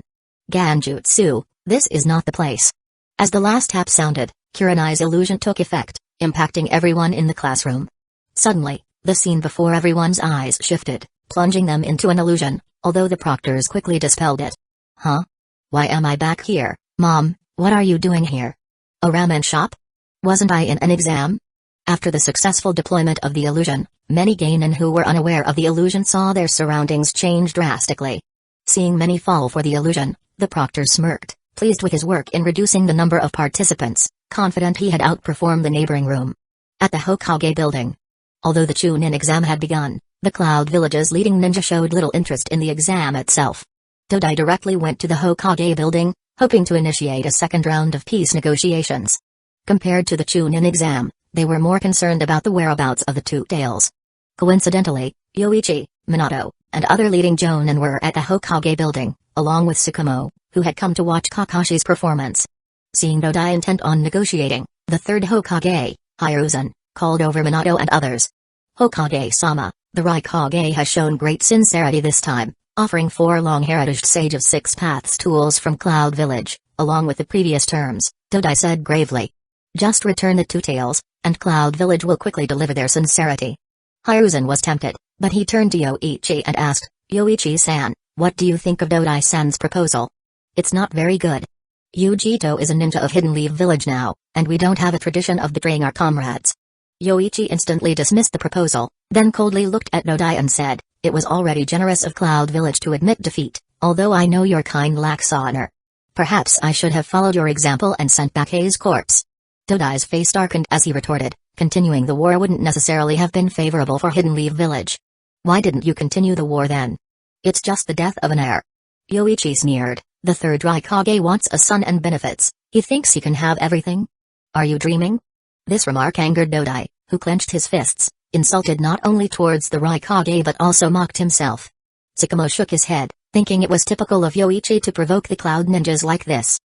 Ganjutsu, this is not the place. As the last tap sounded, Kurenai's illusion took effect, impacting everyone in the classroom. Suddenly, the scene before everyone's eyes shifted, plunging them into an illusion, although the proctors quickly dispelled it. Huh? Why am I back here, Mom? What are you doing here? A ramen shop? Wasn't I in an exam? After the successful deployment of the illusion, many genin who were unaware of the illusion saw their surroundings change drastically. Seeing many fall for the illusion, the proctor smirked, pleased with his work in reducing the number of participants, confident he had outperformed the neighboring room. At the Hokage building. Although the Chunin exam had begun, the Cloud Village's leading ninja showed little interest in the exam itself. Dodai directly went to the Hokage building, hoping to initiate a second round of peace negotiations. Compared to the Chunin exam, they were more concerned about the whereabouts of the two tails. Coincidentally, Yoichi, Minato, and other leading jonin were at the Hokage building, along with Tsukumo, who had come to watch Kakashi's performance. Seeing Dodai intent on negotiating, the third Hokage, Hiruzen, called over Minato and others. Hokage-sama, the Raikage has shown great sincerity this time, offering 4 long-heritaged Sage of 6 Paths tools from Cloud Village, along with the previous terms, Dodai said gravely. Just return the 2 tails, and Cloud Village will quickly deliver their sincerity. Hiruzen was tempted, but he turned to Yoichi and asked, Yoichi-san, what do you think of Dodai-san's proposal? It's not very good. Yujito is a ninja of Hidden Leaf Village now, and we don't have a tradition of betraying our comrades. Yoichi instantly dismissed the proposal, then coldly looked at Dodai and said, it was already generous of Cloud Village to admit defeat, although I know your kind lacks honor. Perhaps I should have followed your example and sent back Hei's corpse. Dodai's face darkened as he retorted, continuing the war wouldn't necessarily have been favorable for Hidden Leaf Village. Why didn't you continue the war then? It's just the death of an heir. Yoichi sneered, the third Raikage wants a son and benefits, he thinks he can have everything? Are you dreaming? This remark angered Dodai, who clenched his fists, insulted not only towards the Raikage but also mocked himself. Tsukumo shook his head, thinking it was typical of Yoichi to provoke the Cloud Ninjas like this.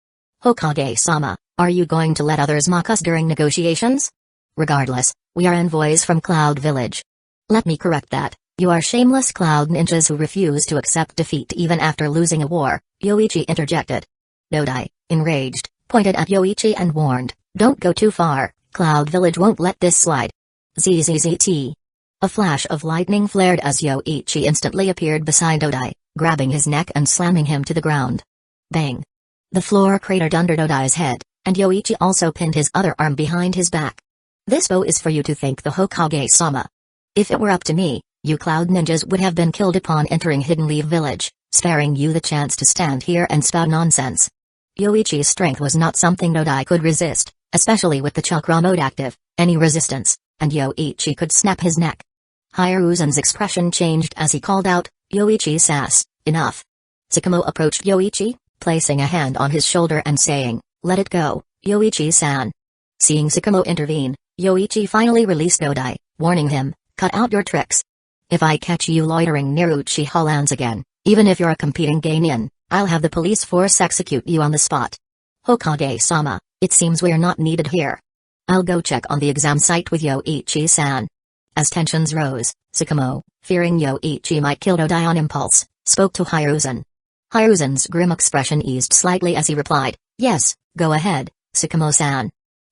Hokage-sama, are you going to let others mock us during negotiations? Regardless, we are envoys from Cloud Village. Let me correct that, you are shameless Cloud Ninjas who refuse to accept defeat even after losing a war, Yoichi interjected. Dodai, enraged, pointed at Yoichi and warned, don't go too far, Cloud Village won't let this slide. ZZZT. A flash of lightning flared as Yoichi instantly appeared beside Dodai, grabbing his neck and slamming him to the ground. Bang. The floor cratered under Dodai's head, and Yoichi also pinned his other arm behind his back. This bow is for you to thank the Hokage-sama. If it were up to me, you Cloud Ninjas would have been killed upon entering Hidden Leaf Village, sparing you the chance to stand here and spout nonsense. Yoichi's strength was not something Dodai could resist, especially with the chakra mode active, any resistance, and Yoichi could snap his neck. Hiruzen's expression changed as he called out, Yoichi-sass, enough. Tsukumo approached Yoichi, placing a hand on his shoulder and saying, let it go, Yoichi-san. Seeing Tsukumo intervene, Yoichi finally released Dodai, warning him, cut out your tricks. If I catch you loitering near Uchiha lands again, even if you're a competing genin, I'll have the police force execute you on the spot. Hokage-sama, it seems we're not needed here. I'll go check on the exam site with Yoichi-san. As tensions rose, Tsukumo, fearing Yoichi might kill Dodai on impulse, spoke to Hiruzen. Hiruzen's grim expression eased slightly as he replied, yes, go ahead, Tsukumo-san.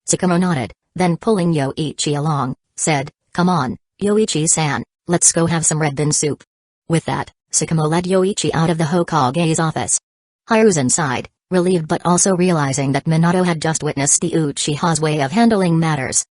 Tsukumo nodded, then pulling Yoichi along, said, come on, Yoichi-san, let's go have some red bean soup. With that, Tsukumo led Yoichi out of the Hokage's office. Hiruzen sighed, relieved but also realizing that Minato had just witnessed the Uchiha's way of handling matters.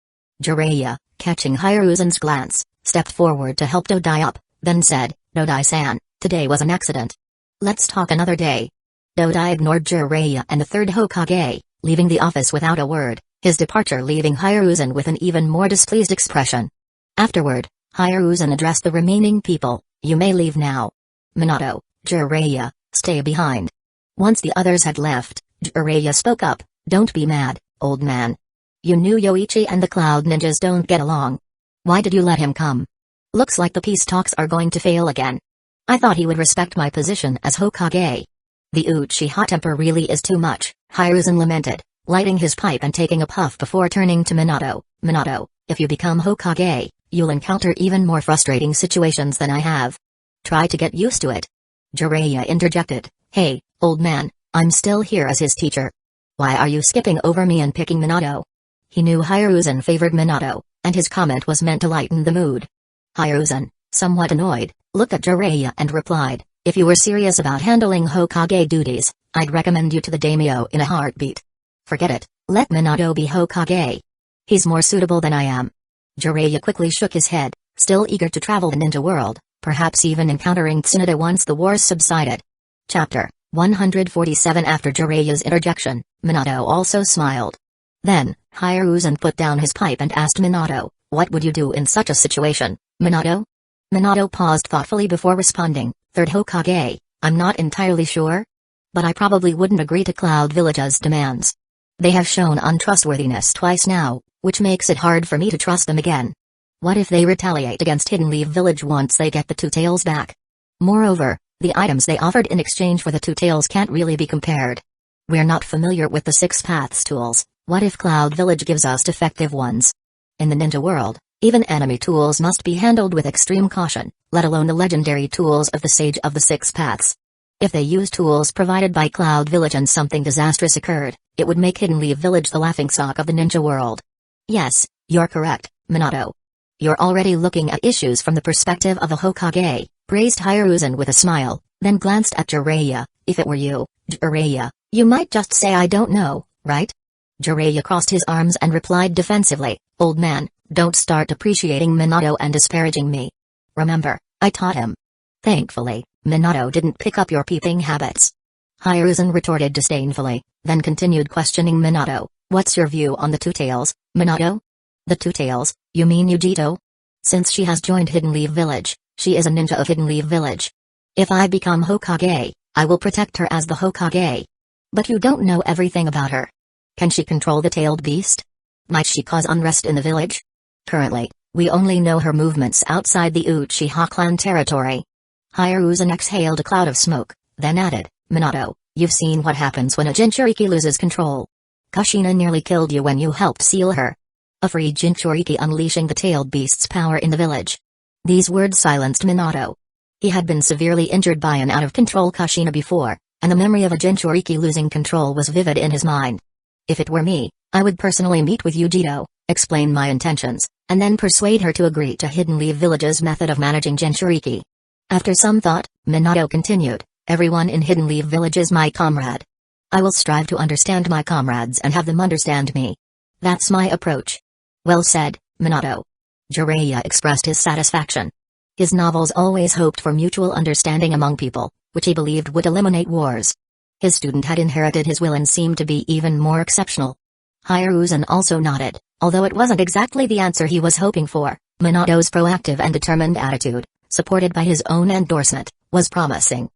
Jiraiya, catching Hiruzen's glance, stepped forward to help Dodai up, then said, Dodai-san, today was an accident. Let's talk another day. Dodai ignored Jiraiya and the third Hokage, leaving the office without a word, his departure leaving Hiruzen with an even more displeased expression. Afterward, Hiruzen addressed the remaining people, you may leave now. Minato, Jiraiya, stay behind. Once the others had left, Jiraiya spoke up, don't be mad, old man. You knew Yoichi and the Cloud Ninjas don't get along. Why did you let him come? Looks like the peace talks are going to fail again. I thought he would respect my position as Hokage. The Uchiha temper really is too much, Hiruzen lamented, lighting his pipe and taking a puff before turning to Minato. Minato, if you become Hokage, you'll encounter even more frustrating situations than I have. Try to get used to it. Jiraiya interjected, hey, old man, I'm still here as his teacher. Why are you skipping over me and picking Minato? He knew Hiruzen favored Minato, and his comment was meant to lighten the mood. Hiruzen, somewhat annoyed, looked at Jiraiya and replied, if you were serious about handling Hokage duties, I'd recommend you to the daimyo in a heartbeat. Forget it, let Minato be Hokage. He's more suitable than I am. Jiraiya quickly shook his head, still eager to travel the ninja world, perhaps even encountering Tsunade once the wars subsided. Chapter 147. After Jiraiya's interjection, Minato also smiled. Then, Hiruzen put down his pipe and asked Minato, "What would you do in such a situation, Minato?" Minato paused thoughtfully before responding, "Third Hokage, I'm not entirely sure. But I probably wouldn't agree to Cloud Village's demands. They have shown untrustworthiness twice now, which makes it hard for me to trust them again. What if they retaliate against Hidden Leaf Village once they get the Two Tails back? Moreover, the items they offered in exchange for the Two Tails can't really be compared. We're not familiar with the Six Paths tools. What if Cloud Village gives us defective ones? In the ninja world, even enemy tools must be handled with extreme caution, let alone the legendary tools of the Sage of the Six Paths. If they use tools provided by Cloud Village and something disastrous occurred, it would make Hidden Leaf Village the laughingstock of the ninja world." "Yes, you're correct, Minato. You're already looking at issues from the perspective of a Hokage," praised Hiruzen with a smile, then glanced at Jiraiya. "If it were you, Jiraiya, you might just say I don't know, right?" Jiraiya crossed his arms and replied defensively, "Old man, don't start appreciating Minato and disparaging me. Remember, I taught him." "Thankfully, Minato didn't pick up your peeping habits." Hiruzen retorted disdainfully, then continued questioning Minato. "What's your view on the Two Tails, Minato?" "The Two Tails, you mean Yujito? Since she has joined Hidden Leaf Village, she is a ninja of Hidden Leaf Village. If I become Hokage, I will protect her as the Hokage. But you don't know everything about her. Can she control the tailed beast? Might she cause unrest in the village? Currently, we only know her movements outside the Uchiha clan territory." Hiruzen exhaled a cloud of smoke, then added, "Minato, you've seen what happens when a Jinchuriki loses control. Kushina nearly killed you when you helped seal her. A free Jinchuriki unleashing the tailed beast's power in the village." These words silenced Minato. He had been severely injured by an out-of-control Kushina before, and the memory of a Jinchuriki losing control was vivid in his mind. "If it were me, I would personally meet with Yujito, explain my intentions, and then persuade her to agree to Hidden Leaf Village's method of managing Jinchuriki." After some thought, Minato continued, "Everyone in Hidden Leaf Village is my comrade. I will strive to understand my comrades and have them understand me. That's my approach." "Well said, Minato." Jiraiya expressed his satisfaction. His novels always hoped for mutual understanding among people, which he believed would eliminate wars. His student had inherited his will and seemed to be even more exceptional. Hiruzen also nodded, although it wasn't exactly the answer he was hoping for. Minato's proactive and determined attitude, supported by his own endorsement, was promising.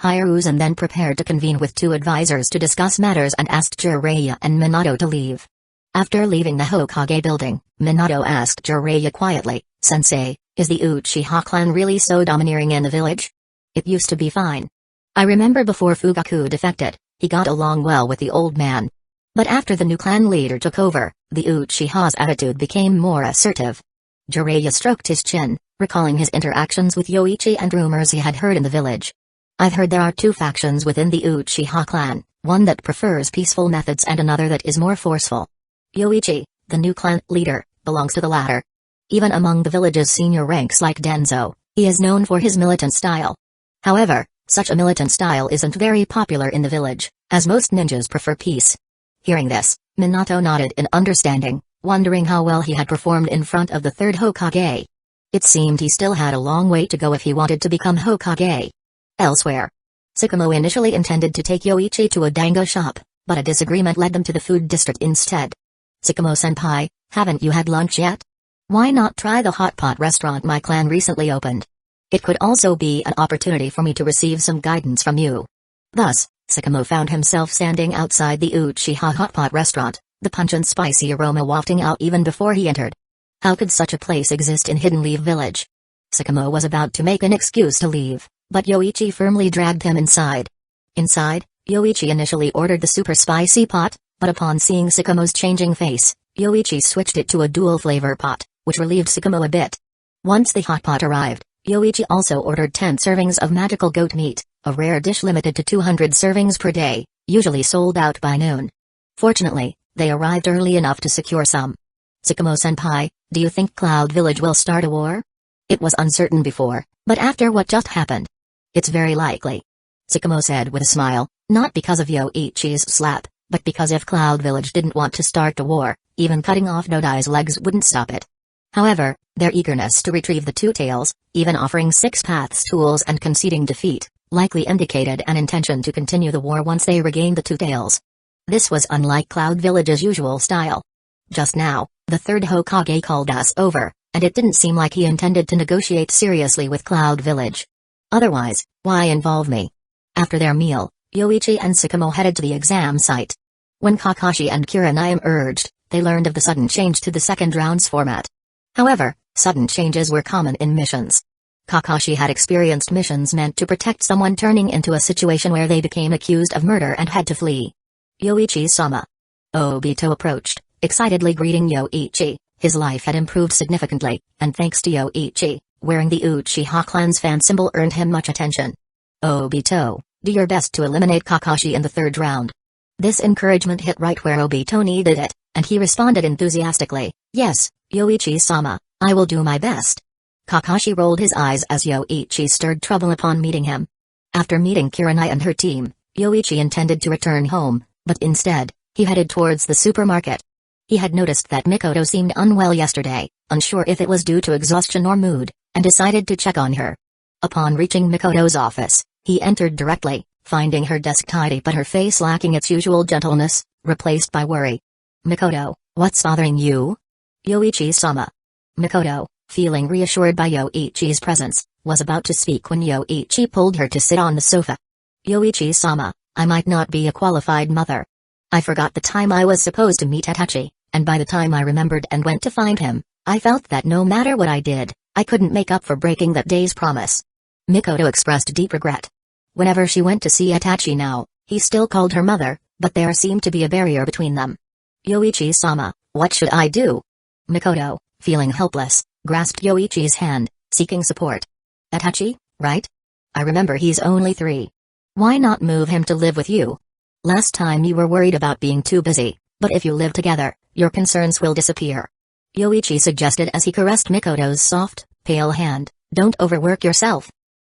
Hiruzen then prepared to convene with two advisors to discuss matters and asked Jiraiya and Minato to leave. After leaving the Hokage building, Minato asked Jiraiya quietly, "Sensei, is the Uchiha clan really so domineering in the village? It used to be fine. I remember before Fugaku defected, he got along well with the old man. But after the new clan leader took over, the Uchiha's attitude became more assertive." Jiraiya stroked his chin, recalling his interactions with Yoichi and rumors he had heard in the village. "I've heard there are two factions within the Uchiha clan, one that prefers peaceful methods and another that is more forceful. Yoichi, the new clan leader, belongs to the latter. Even among the village's senior ranks like Danzō, he is known for his militant style. However, such a militant style isn't very popular in the village, as most ninjas prefer peace." Hearing this, Minato nodded in understanding, wondering how well he had performed in front of the third Hokage. It seemed he still had a long way to go if he wanted to become Hokage. Elsewhere, Tsukumo initially intended to take Yoichi to a dango shop, but a disagreement led them to the food district instead. "Tsukumo-senpai, haven't you had lunch yet? Why not try the hot pot restaurant my clan recently opened? It could also be an opportunity for me to receive some guidance from you." Thus, Tsukumo found himself standing outside the Uchiha hot pot restaurant, the pungent spicy aroma wafting out even before he entered. How could such a place exist in Hidden Leaf Village? Tsukumo was about to make an excuse to leave, but Yoichi firmly dragged him inside. Inside, Yoichi initially ordered the super spicy pot, but upon seeing Tsukumo's changing face, Yoichi switched it to a dual flavor pot, which relieved Tsukumo a bit. Once the hot pot arrived, Yoichi also ordered 10 servings of magical goat meat, a rare dish limited to 200 servings per day, usually sold out by noon. Fortunately, they arrived early enough to secure some. "Tsukumo-senpai, do you think Cloud Village will start a war?" It was uncertain before, but after what just happened, "It's very likely," Tsukumo said with a smile, not because of Yoichi's slap, but because if Cloud Village didn't want to start a war, even cutting off Nodai's legs wouldn't stop it. However, their eagerness to retrieve the Two Tails, even offering Six Paths tools and conceding defeat, likely indicated an intention to continue the war once they regained the Two Tails. This was unlike Cloud Village's usual style. Just now, the third Hokage called us over, and it didn't seem like he intended to negotiate seriously with Cloud Village. Otherwise, why involve me? After their meal, Yoichi and Sakamo headed to the exam site. When Kakashi and Kurenai emerged, they learned of the sudden change to the second round's format. However, sudden changes were common in missions. Kakashi had experienced missions meant to protect someone turning into a situation where they became accused of murder and had to flee. Yoichi-sama. Obito approached, excitedly greeting Yoichi. His life had improved significantly, and thanks to Yoichi, wearing the Uchiha clan's fan symbol earned him much attention. Obito, do your best to eliminate Kakashi in the third round. This encouragement hit right where Obito needed it, and he responded enthusiastically, yes, Yoichi-sama, I will do my best. Kakashi rolled his eyes as Yoichi stirred trouble upon meeting him. After meeting Kurenai and her team, Yoichi intended to return home, but instead, he headed towards the supermarket. He had noticed that Mikoto seemed unwell yesterday, unsure if it was due to exhaustion or mood, and decided to check on her. Upon reaching Mikoto's office, he entered directly, finding her desk tidy but her face lacking its usual gentleness, replaced by worry. Mikoto, what's bothering you? Yoichi-sama. Mikoto, feeling reassured by Yoichi's presence, was about to speak when Yoichi pulled her to sit on the sofa. Yoichi-sama, I might not be a qualified mother. I forgot the time I was supposed to meet Itachi, and by the time I remembered and went to find him, I felt that no matter what I did, I couldn't make up for breaking that day's promise. Mikoto expressed deep regret. Whenever she went to see Itachi now, he still called her mother, but there seemed to be a barrier between them. Yoichi-sama, what should I do? Mikoto, feeling helpless, grasped Yoichi's hand, seeking support. Itachi, right? I remember he's only 3. Why not move him to live with you? Last time you were worried about being too busy, but if you live together, your concerns will disappear. Yoichi suggested as he caressed Mikoto's soft, pale hand, don't overwork yourself.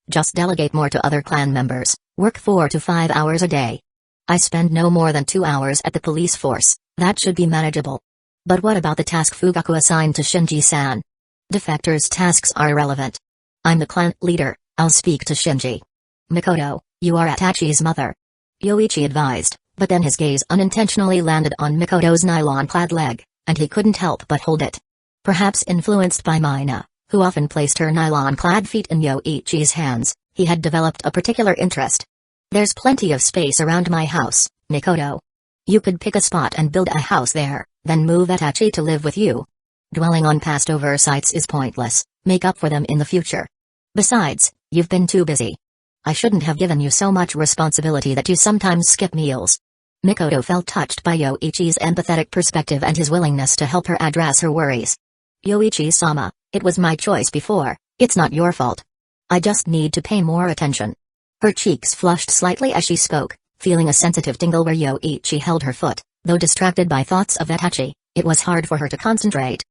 Just delegate more to other clan members, work 4 to 5 hours a day. I spend no more than 2 hours at the police force, that should be manageable. But what about the task Fugaku assigned to Shinji-san? Defectors' tasks are irrelevant. I'm the clan leader, I'll speak to Shinji. Mikoto, you are Itachi's mother. Yoichi advised, but then his gaze unintentionally landed on Mikoto's nylon-clad leg, and he couldn't help but hold it. Perhaps influenced by Mina, who often placed her nylon-clad feet in Yoichi's hands, he had developed a particular interest. There's plenty of space around my house, Mikoto. You could pick a spot and build a house there, then move Itachi to live with you. Dwelling on past oversights is pointless, make up for them in the future. Besides, you've been too busy. I shouldn't have given you so much responsibility that you sometimes skip meals. Mikoto felt touched by Yoichi's empathetic perspective and his willingness to help her address her worries. Yoichi-sama, it was my choice before, it's not your fault. I just need to pay more attention. Her cheeks flushed slightly as she spoke, feeling a sensitive tingle where Yoichi held her foot, though distracted by thoughts of Itachi, it was hard for her to concentrate.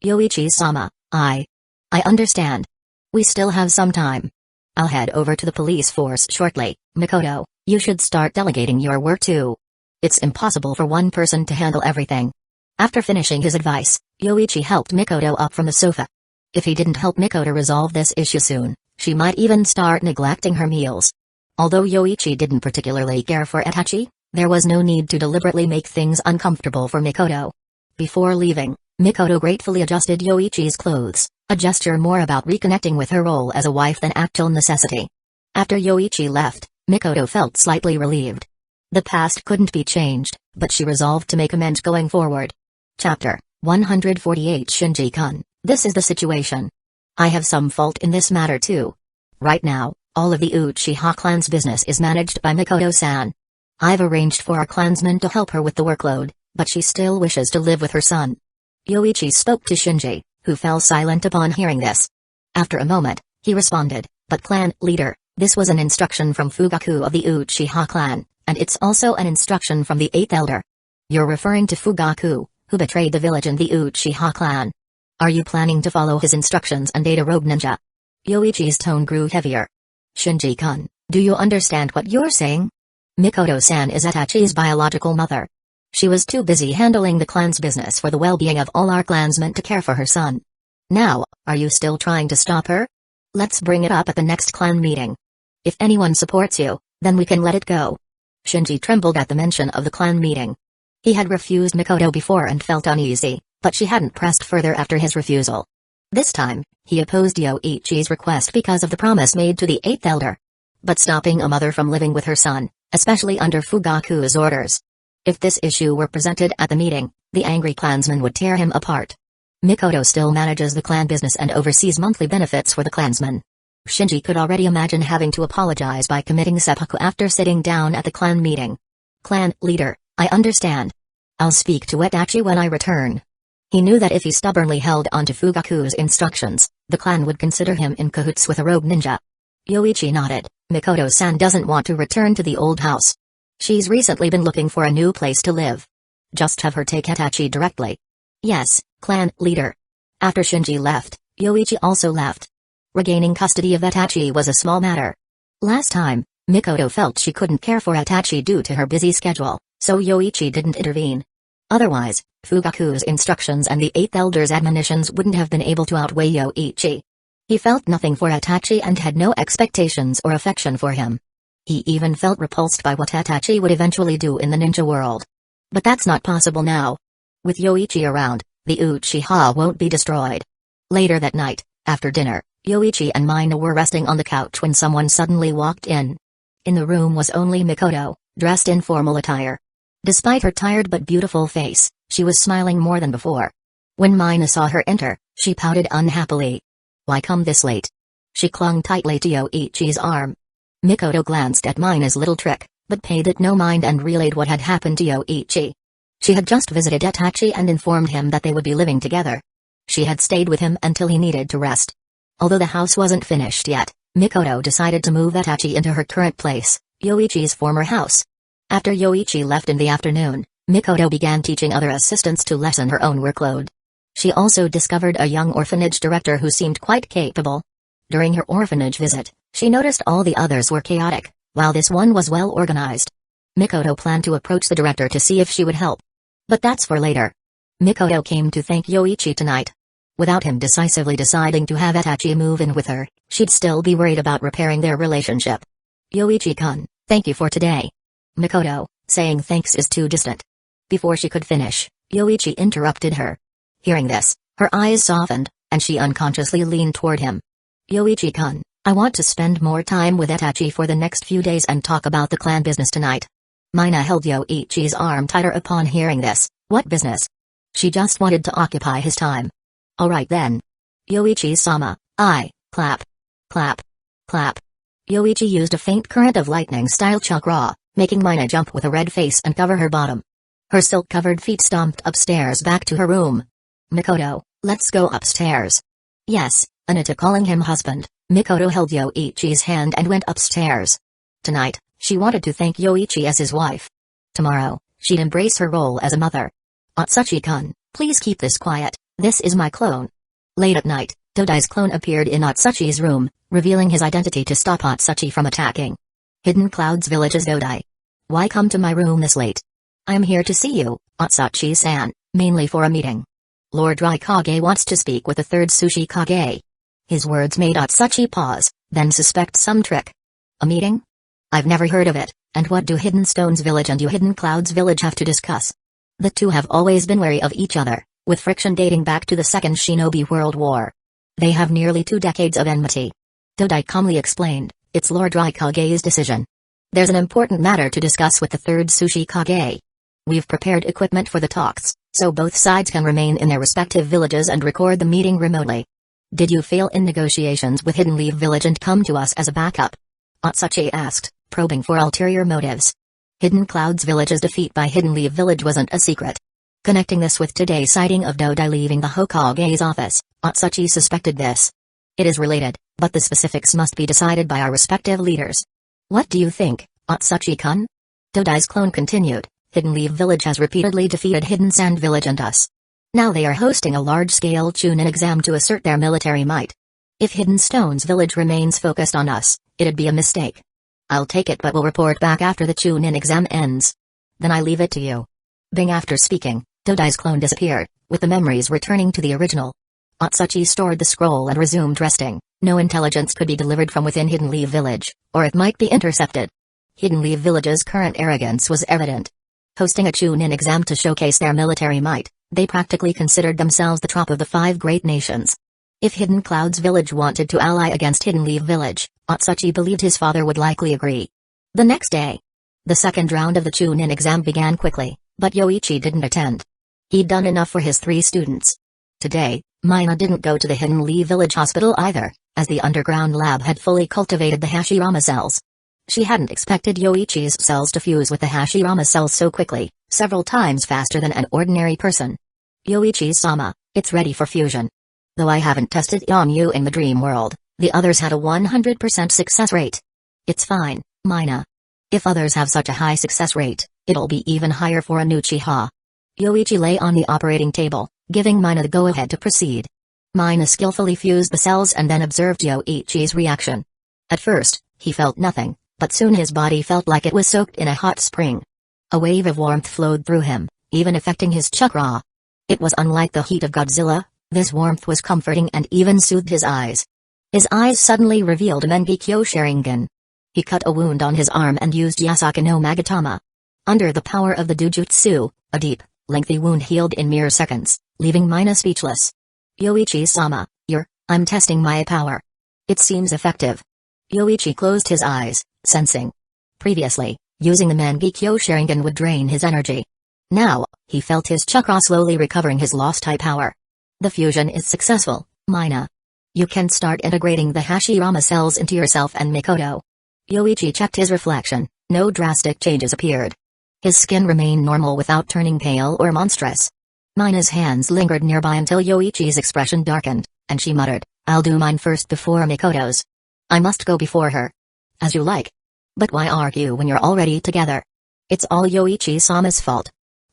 Yoichi-sama, I understand. We still have some time. I'll head over to the police force shortly. Mikoto, you should start delegating your work too. It's impossible for one person to handle everything. After finishing his advice, Yoichi helped Mikoto up from the sofa. If he didn't help Mikoto resolve this issue soon, she might even start neglecting her meals. Although Yoichi didn't particularly care for Itachi, there was no need to deliberately make things uncomfortable for Mikoto. Before leaving, Mikoto gratefully adjusted Yoichi's clothes, a gesture more about reconnecting with her role as a wife than actual necessity. After Yoichi left, Mikoto felt slightly relieved. The past couldn't be changed, but she resolved to make amends going forward. Chapter 148 Shinji-kun, this is the situation. I have some fault in this matter too. Right now, all of the Uchiha clan's business is managed by Mikoto-san. I've arranged for our clansmen to help her with the workload, but she still wishes to live with her son. Yoichi spoke to Shinji, who fell silent upon hearing this. After a moment, he responded, but clan leader, this was an instruction from Fugaku of the Uchiha clan, and it's also an instruction from the 8th elder. You're referring to Fugaku, who betrayed the village and the Uchiha clan. Are you planning to follow his instructions and date a rogue ninja? Yoichi's tone grew heavier. Shinji-kun, do you understand what you're saying? Mikoto-san is Itachi's biological mother. She was too busy handling the clan's business for the well-being of all our clansmen to care for her son. Now, are you still trying to stop her? Let's bring it up at the next clan meeting. If anyone supports you, then we can let it go. Shinji trembled at the mention of the clan meeting. He had refused Mikoto before and felt uneasy, but she hadn't pressed further after his refusal. This time, he opposed Yoichi's request because of the promise made to the Eighth Elder. But stopping a mother from living with her son, especially under Fugaku's orders. If this issue were presented at the meeting, the angry clansman would tear him apart. Mikoto still manages the clan business and oversees monthly benefits for the clansmen. Shinji could already imagine having to apologize by committing seppuku after sitting down at the clan meeting. Clan leader, I understand. I'll speak to Itachi when I return. He knew that if he stubbornly held on to Fugaku's instructions, the clan would consider him in cahoots with a rogue ninja. Yoichi nodded. Mikoto-san doesn't want to return to the old house. She's recently been looking for a new place to live. Just have her take Itachi directly. Yes, clan leader. After Shinji left, Yoichi also left. Regaining custody of Itachi was a small matter. Last time, Mikoto felt she couldn't care for Itachi due to her busy schedule, so Yoichi didn't intervene. Otherwise, Fugaku's instructions and the Eighth Elder's admonitions wouldn't have been able to outweigh Yoichi. He felt nothing for Itachi and had no expectations or affection for him. He even felt repulsed by what Itachi would eventually do in the ninja world. But that's not possible now. With Yoichi around, the Uchiha won't be destroyed. Later that night, after dinner, Yoichi and Mina were resting on the couch when someone suddenly walked in. In the room was only Mikoto, dressed in formal attire. Despite her tired but beautiful face, she was smiling more than before. When Mina saw her enter, she pouted unhappily. Why come this late? She clung tightly to Yoichi's arm. Mikoto glanced at Mina's little trick, but paid it no mind and relayed what had happened to Yoichi. She had just visited Itachi and informed him that they would be living together. She had stayed with him until he needed to rest. Although the house wasn't finished yet, Mikoto decided to move Itachi into her current place, Yoichi's former house. After Yoichi left in the afternoon, Mikoto began teaching other assistants to lessen her own workload. She also discovered a young orphanage director who seemed quite capable. During her orphanage visit, she noticed all the others were chaotic, while this one was well organized. Mikoto planned to approach the director to see if she would help. But that's for later. Mikoto came to thank Yoichi tonight. Without him decisively deciding to have Itachi move in with her, she'd still be worried about repairing their relationship. Yoichi-kun, thank you for today. Mikoto, saying thanks is too distant. Before she could finish, Yoichi interrupted her. Hearing this, her eyes softened, and she unconsciously leaned toward him. Yoichi-kun, I want to spend more time with Itachi for the next few days and talk about the clan business tonight. Mina held Yoichi's arm tighter upon hearing this. What business? She just wanted to occupy his time. Alright then. Yoichi-sama, clap. Clap. Clap. Yoichi used a faint current of lightning-style chakra, making Mina jump with a red face and cover her bottom. Her silk-covered feet stomped upstairs back to her room. Mikoto, let's go upstairs. Yes, Anita calling him husband, Mikoto held Yoichi's hand and went upstairs. Tonight, she wanted to thank Yoichi as his wife. Tomorrow, she'd embrace her role as a mother. Atsushi-kun, please keep this quiet, this is my clone. Late at night, Dodai's clone appeared in Atsushi's room, revealing his identity to stop Atsushi from attacking. Hidden Clouds Village's Dodai. Why come to my room this late? I am here to see you, Atsushi-san, mainly for a meeting. Lord Raikage wants to speak with the third Sushi Kage. His words made Atsushi pause, then suspect some trick. A meeting? I've never heard of it, and what do Hidden Stones Village and you Hidden Clouds Village have to discuss? The two have always been wary of each other, with friction dating back to the Second Shinobi World War. They have nearly 2 decades of enmity. Dodai calmly explained, it's Lord Raikage's decision. There's an important matter to discuss with the third Sushi Kage. We've prepared equipment for the talks, so both sides can remain in their respective villages and record the meeting remotely. Did you fail in negotiations with Hidden Leaf Village and come to us as a backup? Atsushi asked, probing for ulterior motives. Hidden Clouds Village's defeat by Hidden Leaf Village wasn't a secret. Connecting this with today's sighting of Dodai leaving the Hokage's office, Atsushi suspected this. It is related, but the specifics must be decided by our respective leaders. What do you think, Atsushi-kun? Dodai's clone continued. Hidden Leaf Village has repeatedly defeated Hidden Sand Village and us. Now they are hosting a large-scale Chunin exam to assert their military might. If Hidden Stones Village remains focused on us, it'd be a mistake. I'll take it but will report back after the Chunin exam ends. Then I leave it to you. Bing after speaking, Dodai's clone disappeared, with the memories returning to the original. Atsuchi stored the scroll and resumed resting. No intelligence could be delivered from within Hidden Leaf Village, or it might be intercepted. Hidden Leaf Village's current arrogance was evident. Hosting a Chunin exam to showcase their military might, they practically considered themselves the top of the 5 great nations. If Hidden Cloud's village wanted to ally against Hidden Leaf Village, Atsuchi believed his father would likely agree. The next day, the second round of the Chunin exam began quickly, but Yoichi didn't attend. He'd done enough for his 3 students. Today, Mina didn't go to the Hidden Leaf Village hospital either, as the underground lab had fully cultivated the Hashirama cells. She hadn't expected Yoichi's cells to fuse with the Hashirama cells so quickly, several times faster than an ordinary person. Yoichi-sama, it's ready for fusion. Though I haven't tested it on you in the dream world, the others had a 100% success rate. It's fine, Mina. If others have such a high success rate, it'll be even higher for an Uchiha. Yoichi lay on the operating table, giving Mina the go-ahead to proceed. Mina skillfully fused the cells and then observed Yoichi's reaction. At first, he felt nothing, but soon his body felt like it was soaked in a hot spring. A wave of warmth flowed through him, even affecting his chakra. It was unlike the heat of Godzilla. This warmth was comforting and even soothed his eyes. His eyes suddenly revealed a Mengekyo Sharingan. He cut a wound on his arm and used Yasaka no Magatama. Under the power of the Dujutsu, a deep, lengthy wound healed in mere seconds, leaving Mina speechless. Yoichi-sama, I'm testing my power. It seems effective. Yoichi closed his eyes, sensing. Previously, using the Mangekyo Sharingan would drain his energy. Now, he felt his chakra slowly recovering his lost high power. The fusion is successful, Mina. You can start integrating the Hashirama cells into yourself and Mikoto. Yoichi checked his reflection. No drastic changes appeared. His skin remained normal without turning pale or monstrous. Mina's hands lingered nearby until Yoichi's expression darkened, and she muttered, I'll do mine first before Mikoto's. I must go before her. As you like. But why argue when you're already together? It's all Yoichi-sama's fault.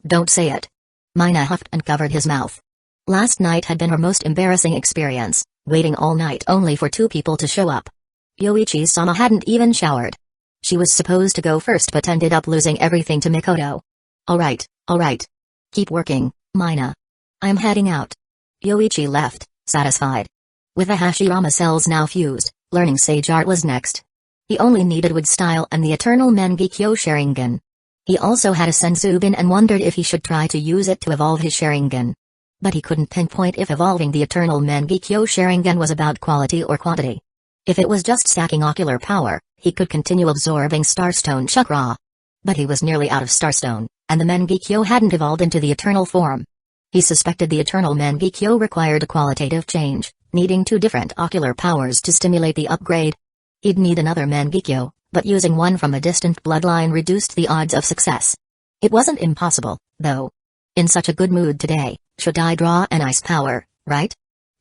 Don't say it. Mina huffed and covered his mouth. Last night had been her most embarrassing experience, waiting all night only for 2 people to show up. Yoichi-sama hadn't even showered. She was supposed to go first but ended up losing everything to Mikoto. Alright. Keep working, Mina. I'm heading out. Yoichi left, satisfied. With the Hashirama cells now fused, learning Sage Art was next. He only needed Wood Style and the Eternal Mangekyo Sharingan. He also had a Sensubin and wondered if he should try to use it to evolve his Sharingan. But he couldn't pinpoint if evolving the Eternal Mangekyo Sharingan was about quality or quantity. If it was just stacking ocular power, he could continue absorbing Starstone chakra. But he was nearly out of Starstone, and the Mangekyo hadn't evolved into the Eternal form. He suspected the Eternal Mangekyo required a qualitative change, needing 2 different ocular powers to stimulate the upgrade. He'd need another Mangekyo, but using one from a distant bloodline reduced the odds of success. It wasn't impossible, though. In such a good mood today, should I draw an ice power, right?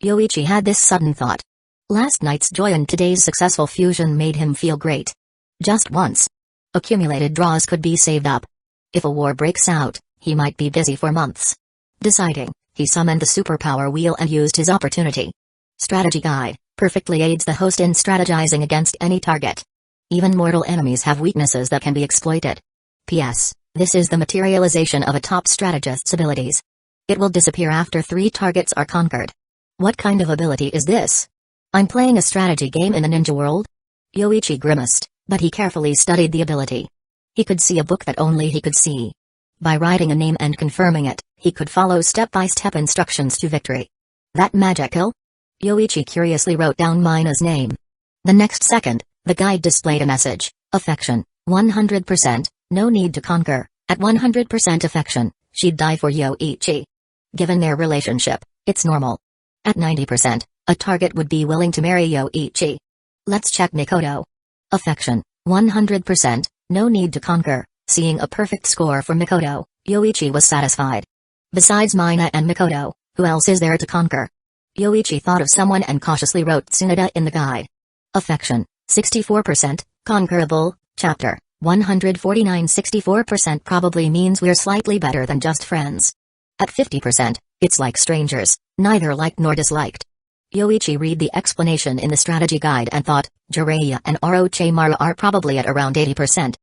Yoichi had this sudden thought. Last night's joy and today's successful fusion made him feel great. Just once. Accumulated draws could be saved up. If a war breaks out, he might be busy for months. Deciding, he summoned the superpower wheel and used his opportunity. Strategy Guide perfectly aids the host in strategizing against any target. Even mortal enemies have weaknesses that can be exploited. P.S. This is the materialization of a top strategist's abilities. It will disappear after 3 targets are conquered. What kind of ability is this? I'm playing a strategy game in a ninja world? Yoichi grimaced, but he carefully studied the ability. He could see a book that only he could see. By writing a name and confirming it, he could follow step-by-step instructions to victory. That magical? Yoichi curiously wrote down Mina's name. The next second, the guide displayed a message. Affection, 100%, no need to conquer. At 100% affection, she'd die for Yoichi. Given their relationship, it's normal. At 90%, a target would be willing to marry Yoichi. Let's check Mikoto. Affection, 100%, no need to conquer. Seeing a perfect score for Mikoto, Yoichi was satisfied. Besides Mina and Mikoto, who else is there to conquer? Yoichi thought of someone and cautiously wrote Tsunoda in the guide. Affection, 64%, conquerable, chapter, 149. 64% probably means we're slightly better than just friends. At 50%, it's like strangers, neither liked nor disliked. Yoichi read the explanation in the strategy guide and thought, Jiraiya and Orochimaru are probably at around 80%.